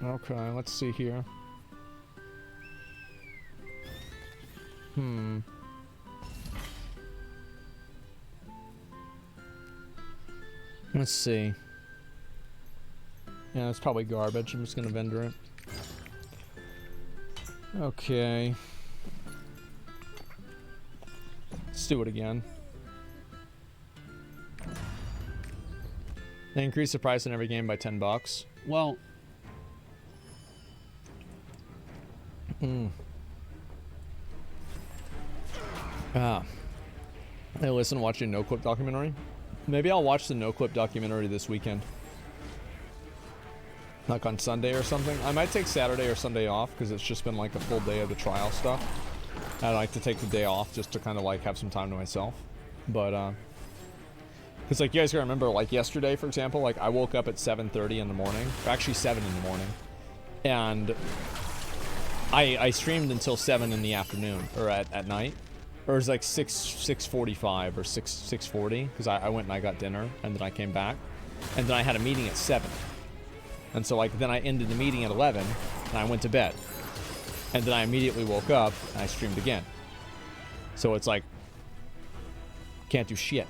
Speaker 15: Okay, let's see here. Let's see. Yeah, it's probably garbage. I'm just gonna vendor it. Okay. Let's do it again. They increase the price in every game by $10. Well. Hey, listen, watching No Clip documentary. Maybe I'll watch the No Clip documentary this weekend. Like on Sunday or something. I might take Saturday or Sunday off because it's just been like a full day of the trial stuff. I'd like to take the day off just to kind of like have some time to myself. But, because like you guys gotta remember, like yesterday, for example, like I woke up at 7:30 in the morning. Or actually 7 in the morning. And I streamed until 7 in the afternoon. Or at night. Or it was like 6:45 or 6:40 because I went and I got dinner and then I came back and then I had a meeting at 7, and so like then I ended the meeting at 11 and I went to bed and then I immediately woke up and I streamed again. So it's like can't do shit.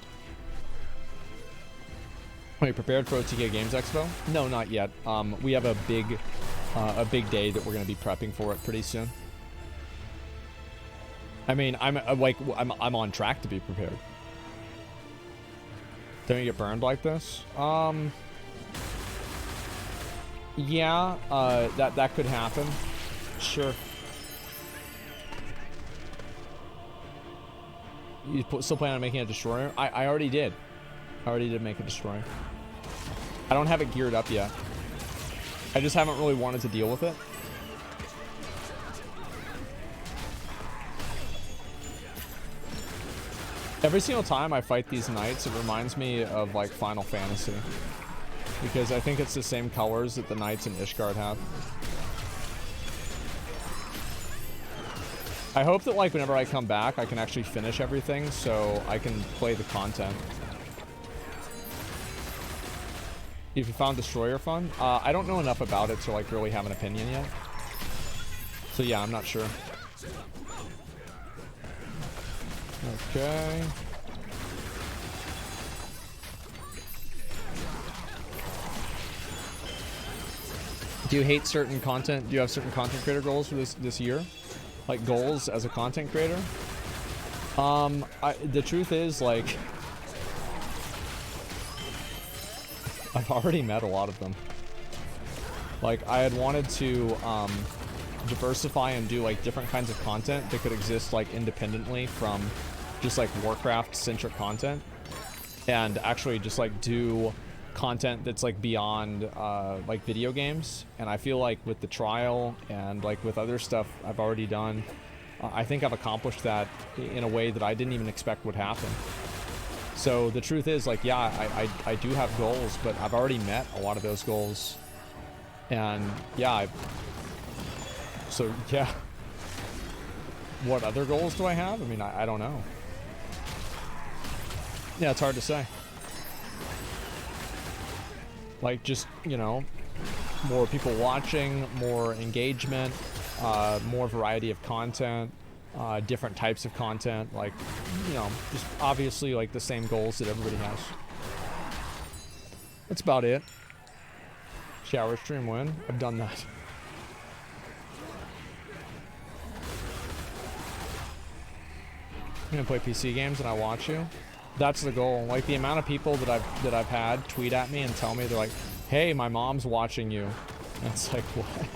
Speaker 15: Are you prepared for OTK Games Expo? No, not yet. We have a big day that we're gonna be prepping for it pretty soon. I mean, I'm on track to be prepared. Don't you get burned like this? Yeah, that could happen. Sure. You still plan on making a destroyer? I already did. I already did make a destroyer. I don't have it geared up yet. I just haven't really wanted to deal with it. Every single time I fight these knights, it reminds me of like Final Fantasy. Because I think it's the same colors that the knights in Ishgard have. I hope that like whenever I come back, I can actually finish everything so I can play the content. If you found Destroyer fun? I don't know enough about it to like really have an opinion yet. So yeah, I'm not sure. Okay. Do you hate certain content? Do you have certain content creator goals for this year? Like goals as a content creator? The truth is, like, I've already met a lot of them. Like, I had wanted to diversify and do like different kinds of content that could exist like independently from just like Warcraft-centric content, and actually just like do content that's like beyond like video games. And I feel like with the trial and like with other stuff I've already done, I think I've accomplished that in a way that I didn't even expect would happen. So the truth is, like, yeah, I do have goals, but I've already met a lot of those goals. And yeah, so yeah, what other goals do I have? I mean, I don't know. Yeah, it's hard to say. Like, just, you know, more people watching, more engagement, more variety of content, different types of content, like, you know, just obviously like the same goals that everybody has. That's about it. Shower stream win. I've done that. I'm gonna play PC games and I watch you. That's the goal. Like, the amount of people that I've had tweet at me and tell me, they're like, hey, my mom's watching you. And it's like, what?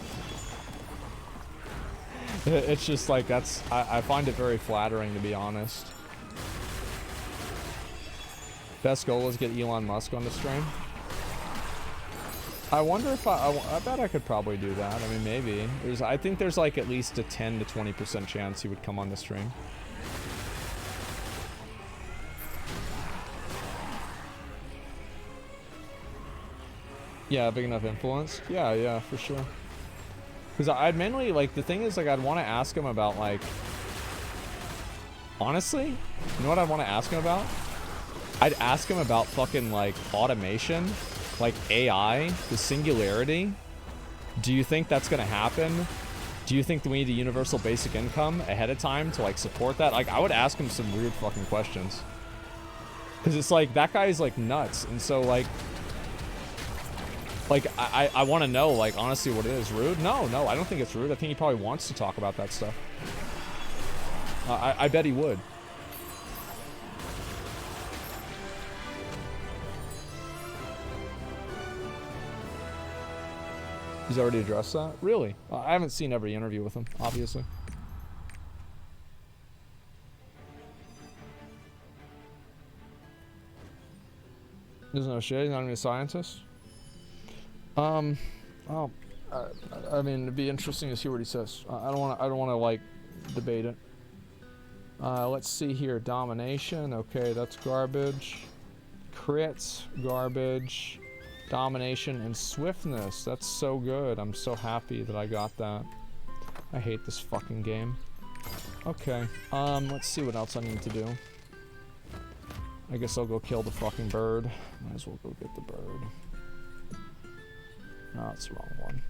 Speaker 15: It's just like, that's, I find it very flattering, to be honest. Best goal is get Elon Musk on the stream. I wonder if I bet I could probably do that. I mean, maybe. I think there's like at least a 10 to 20% chance he would come on the stream. Yeah, big enough influence. Yeah, for sure. Because I'd mainly, like, the thing is, like, I'd want to ask him about, like, honestly, you know what I'd want to ask him about? I'd ask him about fucking, like, automation, like AI, the singularity. Do you think that's going to happen? Do you think that we need a universal basic income ahead of time to, like, support that? Like, I would ask him some weird fucking questions. Because it's like, that guy is, like, nuts. And so, like I want to know, like, honestly, what it is. Rude? No, I don't think it's rude. I think he probably wants to talk about that stuff. I bet he would. He's already addressed that? Really? I haven't seen every interview with him, obviously. There's no shit. He's not even a scientist. Well, I mean, it'd be interesting to see what he says. I don't want to like debate it. Let's see here. Domination. Okay, that's garbage. Crits, garbage. Domination and swiftness. That's so good. I'm so happy that I got that. I hate this fucking game. Okay. Let's see what else I need to do. I guess I'll go kill the fucking bird. Might as well go get the bird. No, that's the wrong one.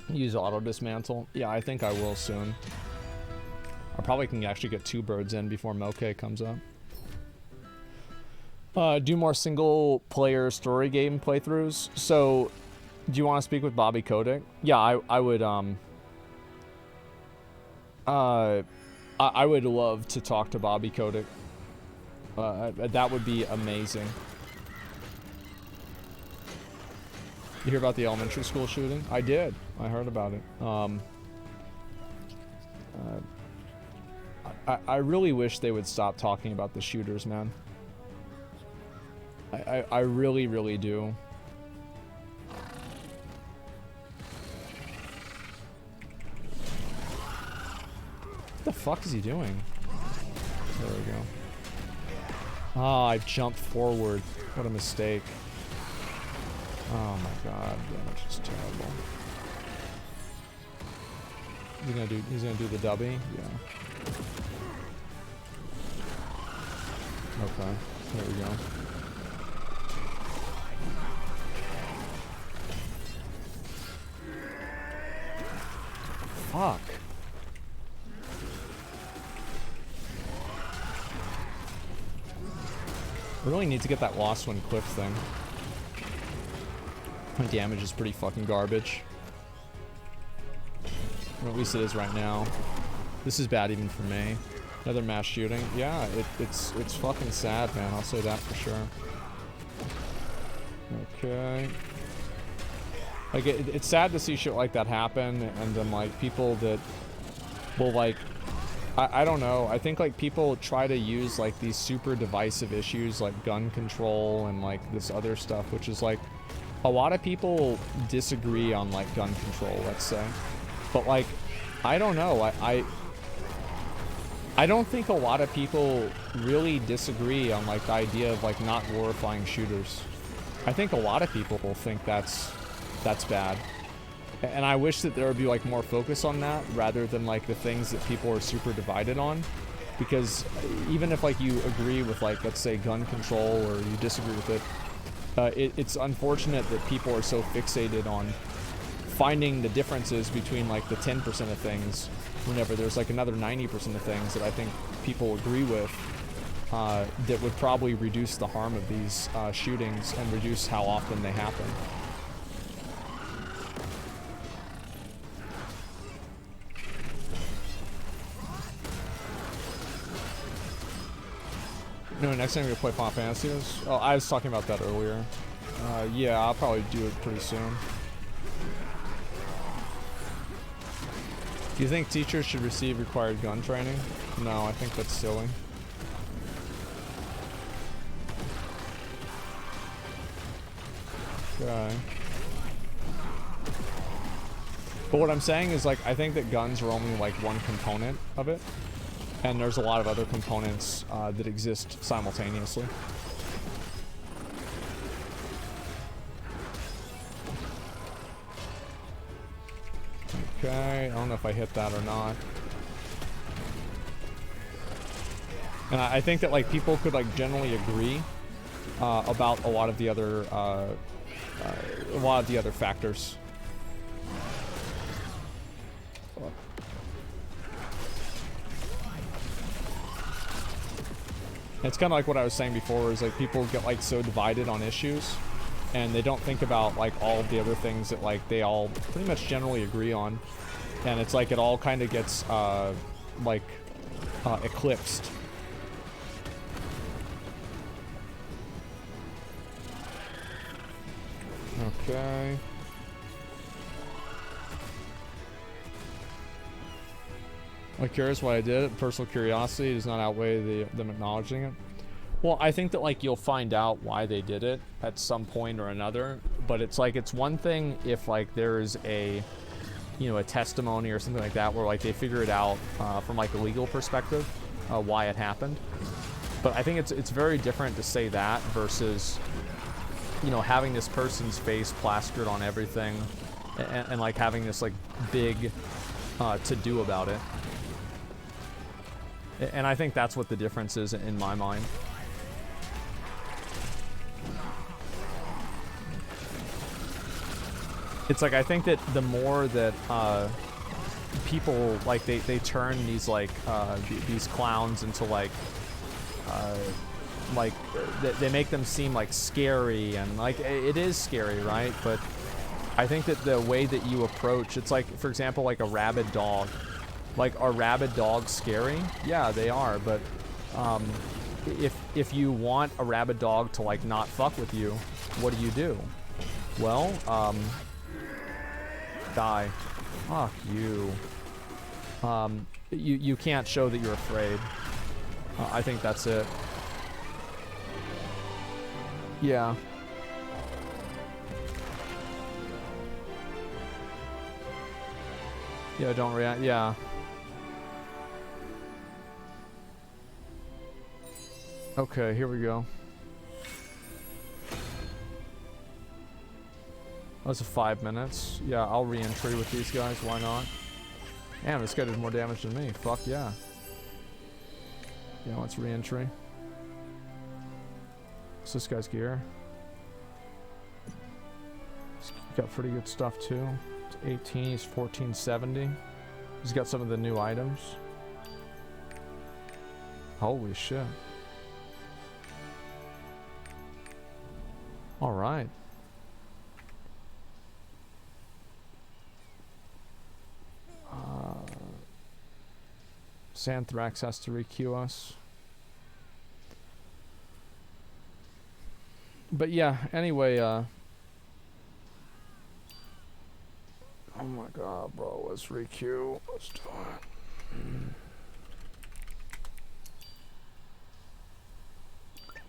Speaker 15: Use auto dismantle. Yeah, I think I will soon. I probably can actually get 2 birds in before Moke comes up. Do more single player story game playthroughs. So, do you want to speak with Bobby Kotick? Yeah, I would I would love to talk to Bobby Kotick. That would be amazing. You hear about the elementary school shooting? I did. I heard about it. I really wish they would stop talking about the shooters, man. I really, really do. What the fuck is he doing? There we go. Oh, I jumped forward. What a mistake. Oh my god, damage is terrible. He's gonna do the dubby? Yeah. Okay, there we go. Fuck. I really need to get that lost one cliff thing. My damage is pretty fucking garbage. Or at least it is right now. This is bad even for me. Another mass shooting. Yeah, it's fucking sad, man. I'll say that for sure. Okay. Like, it's sad to see shit like that happen, and then, like, people that will, like, I don't know, I think, like, people try to use, like, these super divisive issues, like gun control and, like, this other stuff, which is, like, a lot of people disagree on, like, gun control, let's say. But, like, I don't know, I don't think a lot of people really disagree on, like, the idea of, like, not glorifying shooters. I think a lot of people will think that's bad. And I wish that there would be, like, more focus on that rather than, like, the things that people are super divided on. Because even if, like, you agree with, like, let's say gun control, or you disagree with it, it's unfortunate that people are so fixated on finding the differences between, like, the 10% of things whenever there's, like, another 90% of things that I think people agree with that would probably reduce the harm of these shootings and reduce how often they happen. You know, next time we play Final Fantasy is? Oh, I was talking about that earlier. Yeah, I'll probably do it pretty soon. Do you think teachers should receive required gun training? No, I think that's silly. Okay. But what I'm saying is, like, I think that guns are only, like, one component of it. And there's a lot of other components that exist simultaneously. Okay, I don't know if I hit that or not. And I think that like people could like generally agree about a lot of the other factors. It's kind of like what I was saying before, is like people get like so divided on issues and they don't think about like all of the other things that like they all pretty much generally agree on, and it's like it all kind of gets eclipsed. Okay. I'm curious why I did it. Personal curiosity does not outweigh them acknowledging it. Well, I think that like you'll find out why they did it at some point or another, but it's like it's one thing if like there's a a testimony or something like that where like they figure it out from like a legal perspective why it happened. But I think it's very different to say that versus having this person's face plastered on everything and like having this like big to do about it. And I think that's what the difference is in my mind. It's like I think that the more that people like they turn these like these clowns into like they make them seem like scary, and like it is scary, right? But I think that the way that you approach, it's like, for example, like a rabid dog. Like, are rabid dogs scary? Yeah, they are, but if you want a rabid dog to like not fuck with you, what do? Well, die. Fuck you. You can't show that you're afraid. I think that's it. Yeah. Yeah, don't react. Yeah. Okay, here we go. That's a 5 minutes. Yeah, I'll re-entry with these guys. Why not? Damn, this guy did more damage than me. Fuck yeah. Yeah, let's re-entry. What's this guy's gear? He's got pretty good stuff too. It's 18, he's 1470. He's got some of the new items. Holy shit. Alright. Santhrax has to requeue us. But yeah, anyway, oh my god, bro, let's requeue. Let's do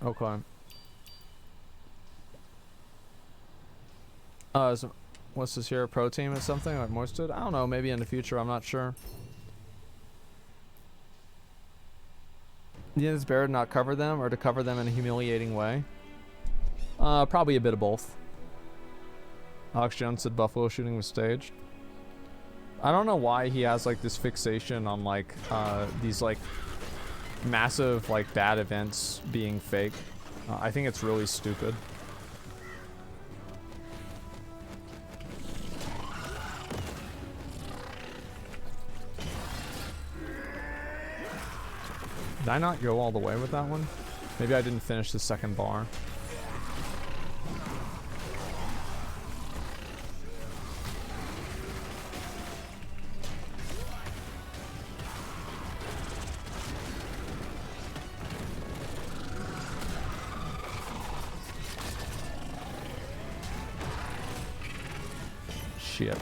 Speaker 15: it. Okay. What's this here? Pro team or something? Like Moisted? I don't know, maybe in the future, I'm not sure. Yeah, it's better to not cover them or to cover them in a humiliating way? Probably a bit of both. Alex Jones said Buffalo shooting was staged. I don't know why he has like this fixation on like these like massive like bad events being fake. I think it's really stupid. Did I not go all the way with that one? Maybe I didn't finish the second bar. Shit.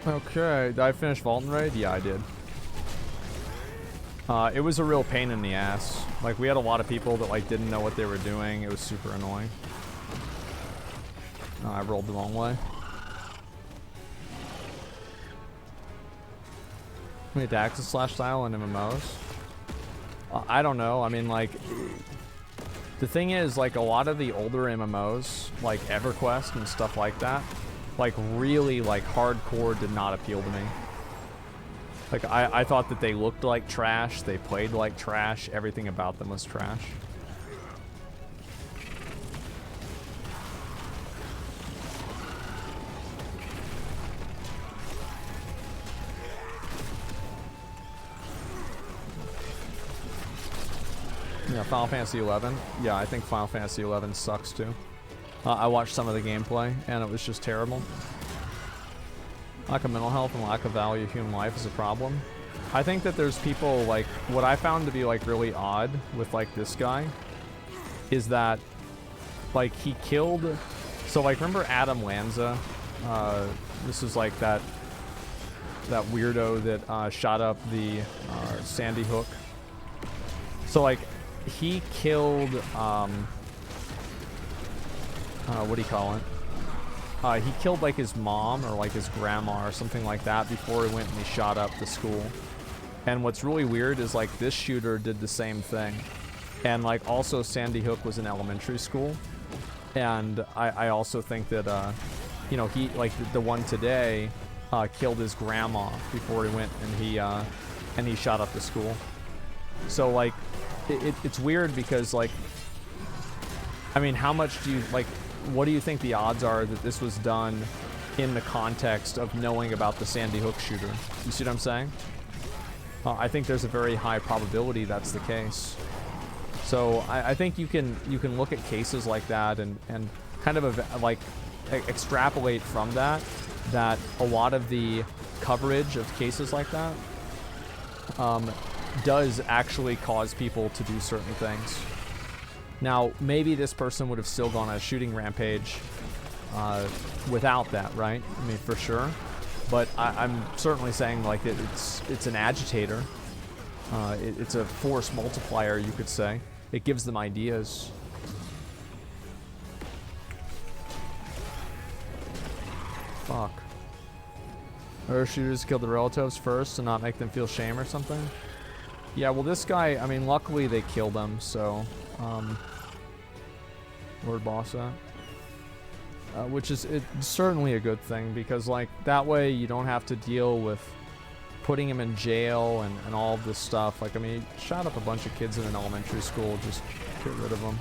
Speaker 15: Okay, did I finish Vault and Raid? Yeah, I did. It was a real pain in the ass. Like, we had a lot of people that, like, didn't know what they were doing. It was super annoying. I rolled the wrong way. Wait, Axis slash style in MMOs? I don't know. I mean, like, The thing is, like, a lot of the older MMOs, like EverQuest and stuff like that, like, really, like, hardcore did not appeal to me. Like, I thought that they looked like trash, they played like trash, everything about them was trash. Yeah, Final Fantasy 11. Yeah, I think Final Fantasy 11 sucks too. I watched some of the gameplay, and it was just terrible. Lack of mental health and lack of value of human life is a problem. I think that there's people, like, what I found to be, like, really odd with, like, this guy is that, like, he killed... So, like, remember Adam Lanza? This is, like, that weirdo that shot up the Sandy Hook. So, like, he killed, what do you call it? He killed, like, his mom or, like, his grandma or something like that before he went and he shot up the school. And what's really weird is, like, this shooter did the same thing. And, like, also Sandy Hook was an elementary school. And I also think that, you know, he, like, the one today killed his grandma before he went and he shot up the school. So, like, it's weird because, like, I mean, how much do you, like, what do you think the odds are that this was done in the context of knowing about the Sandy Hook shooter? You see what I'm saying? I think there's a very high probability that's the case. So I think you can look at cases like that and kind of like extrapolate from that a lot of the coverage of cases like that does actually cause people to do certain things. Now, maybe this person would have still gone on a shooting rampage without that, right? I mean, for sure. But I'm certainly saying, like, it's an agitator. It's a force multiplier, you could say. It gives them ideas. Fuck. Other shooters kill the relatives first to not make them feel shame or something? Yeah, well, this guy, I mean, luckily they killed him, so... Lord Bossa. Which is it's certainly a good thing, because, like, that way you don't have to deal with putting him in jail and all of this stuff. Like, I mean, he shot up a bunch of kids in an elementary school, just get rid of them.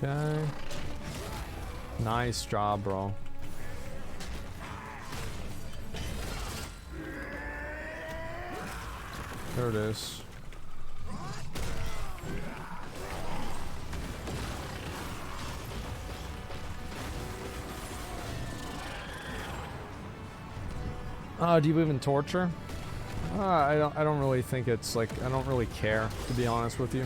Speaker 15: Okay. Nice job, bro. There it is. Do you believe in torture? I don't really think it's, like, I don't really care, to be honest with you.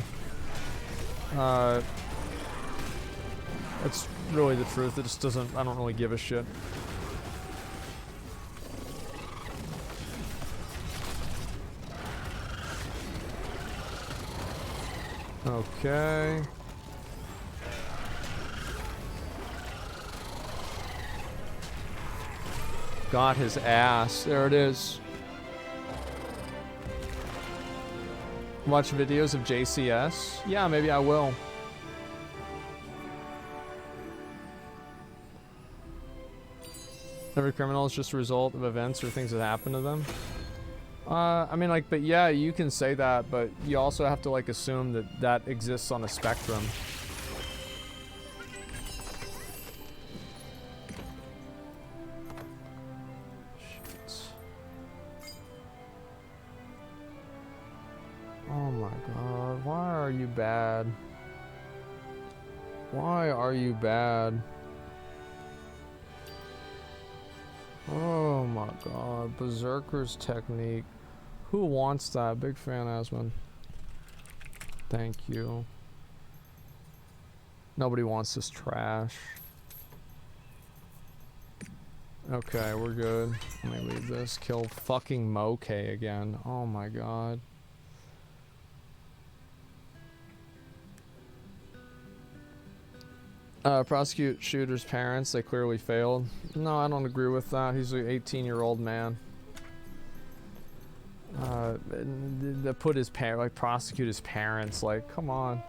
Speaker 15: That's really the truth. It just doesn't, I don't really give a shit. Okay. Got his ass. There it is. Watch videos of JCS? Yeah, maybe I will. Every criminal is just a result of events or things that happen to them. I mean, like, but yeah, you can say that, but you also have to, like, assume that that exists on a spectrum. Shit. Oh my god, why are you bad? Why are you bad? Oh my god, Berserker's technique. Who wants that? Big fan, Asmon. Thank you. Nobody wants this trash. Okay, we're good. Let me leave this. Kill fucking Moke again. Oh my god.
Speaker 1: Prosecute shooter's parents. They clearly failed. No, I don't agree with that. He's an 18-year-old man. Put his prosecute his parents. Like, come on.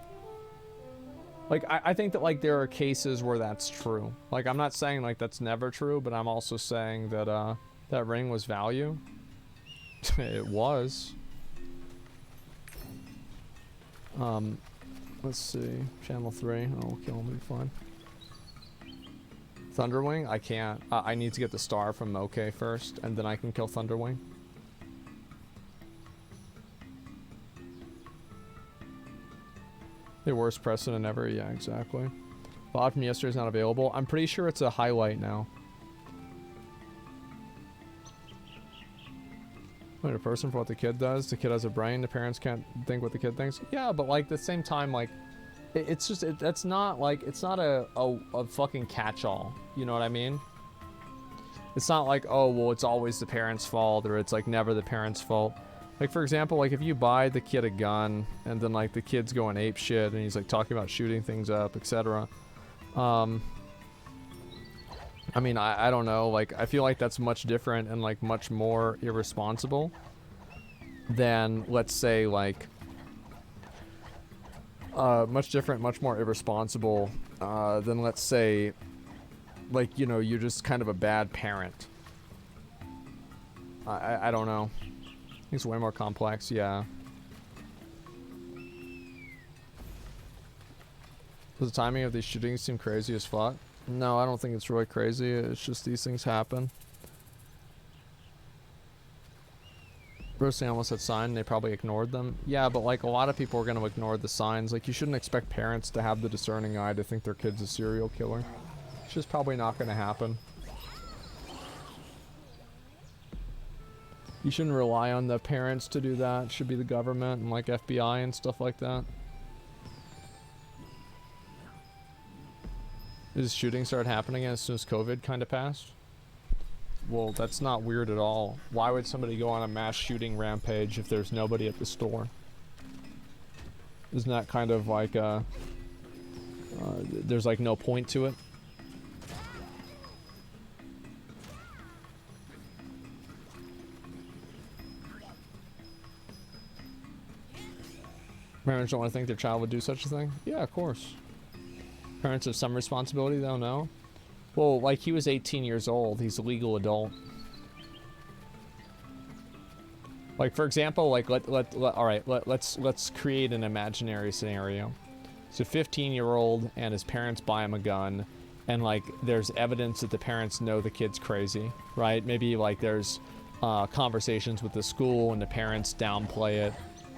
Speaker 1: Like, I think that, like, there are cases where that's true. Like, I'm not saying, like, that's never true, but I'm also saying that, that ring was value. It was. Let's see. Channel 3. Oh, kill him, be fine. Thunderwing? I can't. I need to get the star from OK first, and then I can kill Thunderwing. The worst precedent ever? Yeah, exactly. VOD from yesterday is not available. I'm pretty sure it's a highlight now. Wait, a person for what the kid does? The kid has a brain, the parents can't think what the kid thinks? Yeah, but like, at the same time, like, it's just, that's not, like, it's not a fucking catch-all. You know what I mean? It's not like, oh, well, it's always the parents' fault, or it's, like, never the parents' fault. Like, for example, like, if you buy the kid a gun, and then, like, the kid's going ape shit, and he's, like, talking about shooting things up, etc. I mean, I don't know, like, I feel like that's much different and, like, much more irresponsible than, let's say, like, much different, much more irresponsible, than, let's say, like, you know, you're just kind of a bad parent. I don't know. It's way more complex, yeah. Does the timing of these shootings seem crazy as fuck? No, I don't think it's really crazy. It's just these things happen. Bruce almost had sign, they probably ignored them. Yeah, but like a lot of people are going to ignore the signs. Like you shouldn't expect parents to have the discerning eye to think their kid's a serial killer. It's just probably not going to happen. You shouldn't rely on the parents to do that. It should be the government and like FBI and stuff like that. Did shooting start happening as soon as COVID kind of passed? Well, that's not weird at all. Why would somebody go on a mass shooting rampage if there's nobody at the store? Isn't that kind of like there's like no point to it? Parents don't want to think their child would do such a thing? Yeah, of course. Parents have some responsibility, though, no? Well, like, he was 18 years old. He's a legal adult. Like, for example, like, let's create an imaginary scenario. It's a 15-year-old, and his parents buy him a gun, and, like, there's evidence that the parents know the kid's crazy, right? Maybe, like, there's conversations with the school, and the parents downplay it,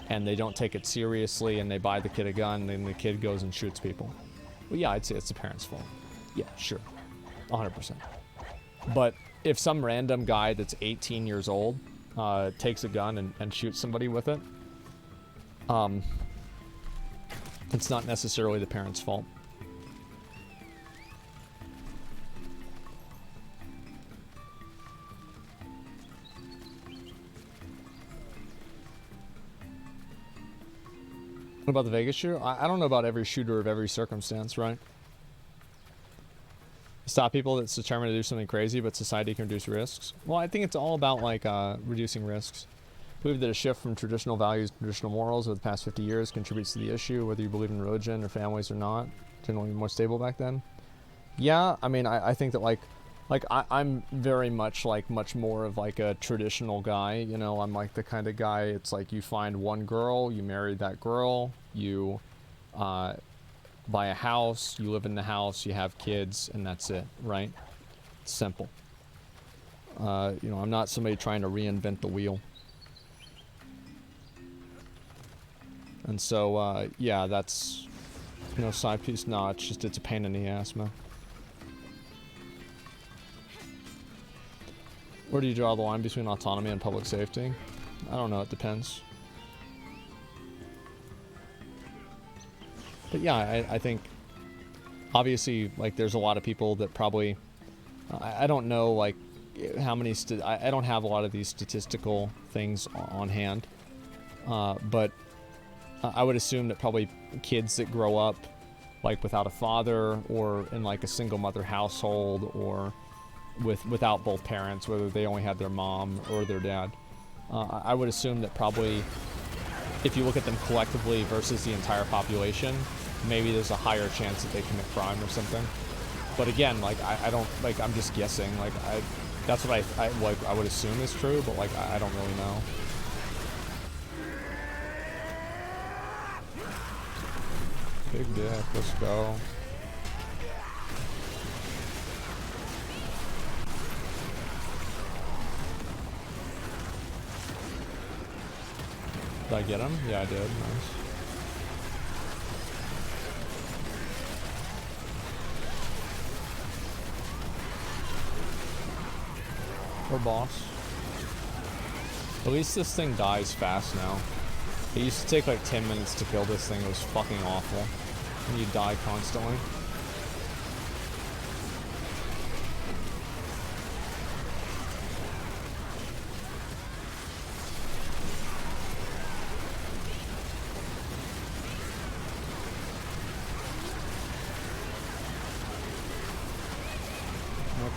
Speaker 1: and they don't take it seriously, and they buy the kid a gun, and then the kid goes and shoots people. Well, yeah, I'd say it's the parents' fault. Yeah, sure. 100%. But if some random guy that's 18 years old takes a gun and shoots somebody with it, it's not necessarily the parents' fault. What about the Vegas shooter? I don't know about every shooter of every circumstance, right? Stop people that's determined to do something crazy, but society can reduce risks. Well, I think it's all about, like, reducing risks. I believe that a shift from traditional values to traditional morals over the past 50 years contributes to the issue, whether you believe in religion or families or not. Generally more stable back then. Yeah, I mean, I think that, I'm very much, like, much more of, like, a traditional guy, you know? I'm, like, the kind of guy, it's like you find one girl, you marry that girl, you, buy a house, you live in the house, you have kids, and that's it, right? It's simple. You know, I'm not somebody trying to reinvent the wheel. And so, yeah, that's, you know, side piece, no, it's a pain in the ass, man. Where do you draw the line between autonomy and public safety? I don't know, it depends. But yeah, I think, obviously, like, there's a lot of people that probably, I don't know, like, how many, I don't have a lot of these statistical things on hand, but I would assume that probably kids that grow up,
Speaker 15: like without a father, or in like a single mother household, or without both parents, whether they only had their mom or their dad. I would assume that probably if you look at them collectively versus the entire population, maybe there's a higher chance that they commit crime or something. But again, like I don't, like, I'm just guessing. Like that's what I would assume is true, but like I don't really know. Big dick, let's go. Did I get him? Yeah, I did. Nice. Or boss. At least this thing dies fast now. It used to take like 10 minutes to kill this thing. It was fucking awful. And you die constantly.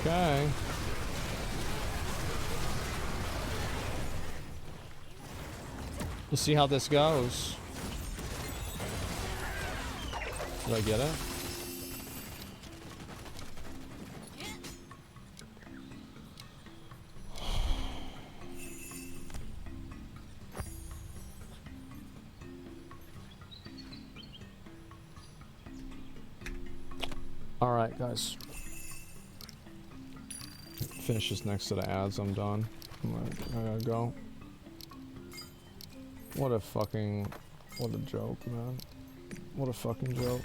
Speaker 15: Okay. We'll see how this goes. Did I get it? All right, guys. Finish this next set of ads. I'm done. I gotta go. What a joke, man. What a fucking joke.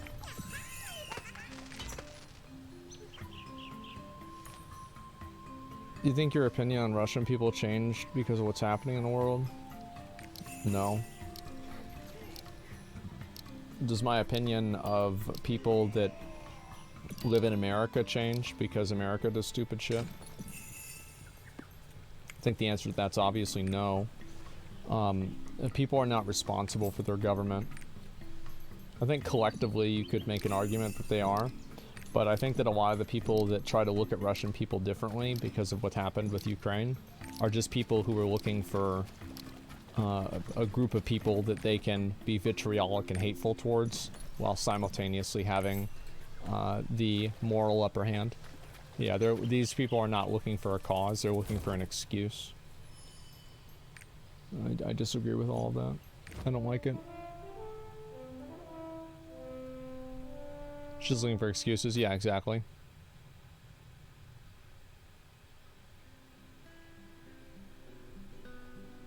Speaker 15: You think your opinion on Russian people changed because of what's happening in the world? No. Does my opinion of people that live in America change because America does stupid shit? I think the answer to that's obviously no. People are not responsible for their government. I think collectively you could make an argument that they are, but I think that a lot of the people that try to look at Russian people differently because of what happened with Ukraine are just people who are looking for a group of people that they can be vitriolic and hateful towards while simultaneously having the moral upper hand. Yeah, these people are not looking for a cause, they're looking for an excuse. I disagree with all of that. I don't like it. She's looking for excuses. Yeah, exactly.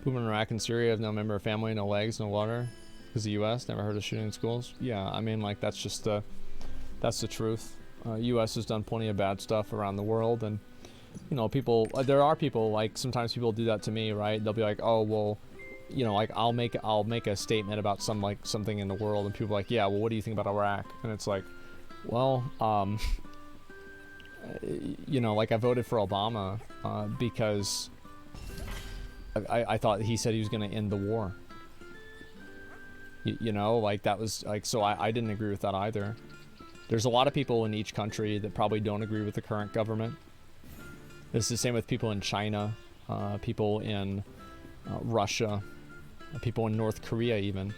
Speaker 15: People in Iraq and Syria have no member of family, no legs, no water. Because the U.S. never heard of shooting in schools. Yeah, I mean, like, that's just that's the truth. U.S. has done plenty of bad stuff around the world, and you know, people, there are people, like, sometimes people do that to me, right? They'll be like, oh, well, you know, like, I'll make a statement about something in the world, and people are like, yeah, well, what do you think about Iraq? And it's like, well, you know, like, I voted for Obama because I thought he said he was going to end the war. You know, like, that was, like, so I didn't agree with that either. There's a lot of people in each country that probably don't agree with the current government. It's the same with people in China, people in Russia, people in North Korea even.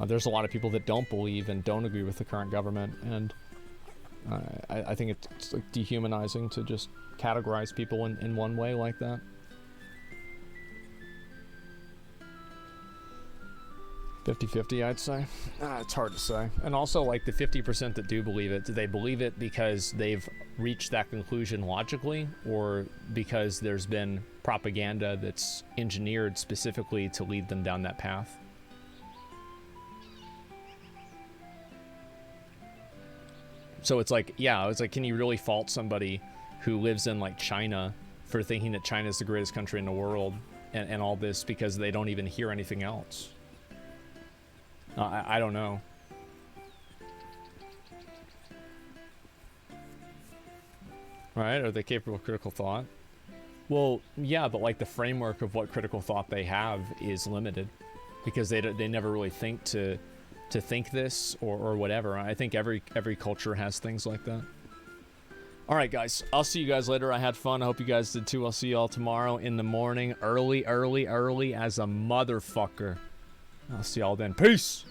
Speaker 15: There's a lot of people that don't believe and don't agree with the current government, and I think it's like dehumanizing to just categorize people in one way like that. 50-50, I'd say. It's hard to say. And also, like, the 50% that do believe it, do they believe it because they've reached that conclusion logically, or because there's been propaganda that's engineered specifically to lead them down that path? So it's like, yeah, it's like, can you really fault somebody who lives in, like, China for thinking that China is the greatest country in the world and all this because they don't even hear anything else? I don't know. Right? Are they capable of critical thought? Well, yeah, but like the framework of what critical thought they have is limited because they never really think to to think this or whatever. I think every culture has things like that. All right, guys. I'll see you guys later. I had fun. I hope you guys did too. I'll see y'all tomorrow in the morning, early as a motherfucker. I'll see y'all then. Peace.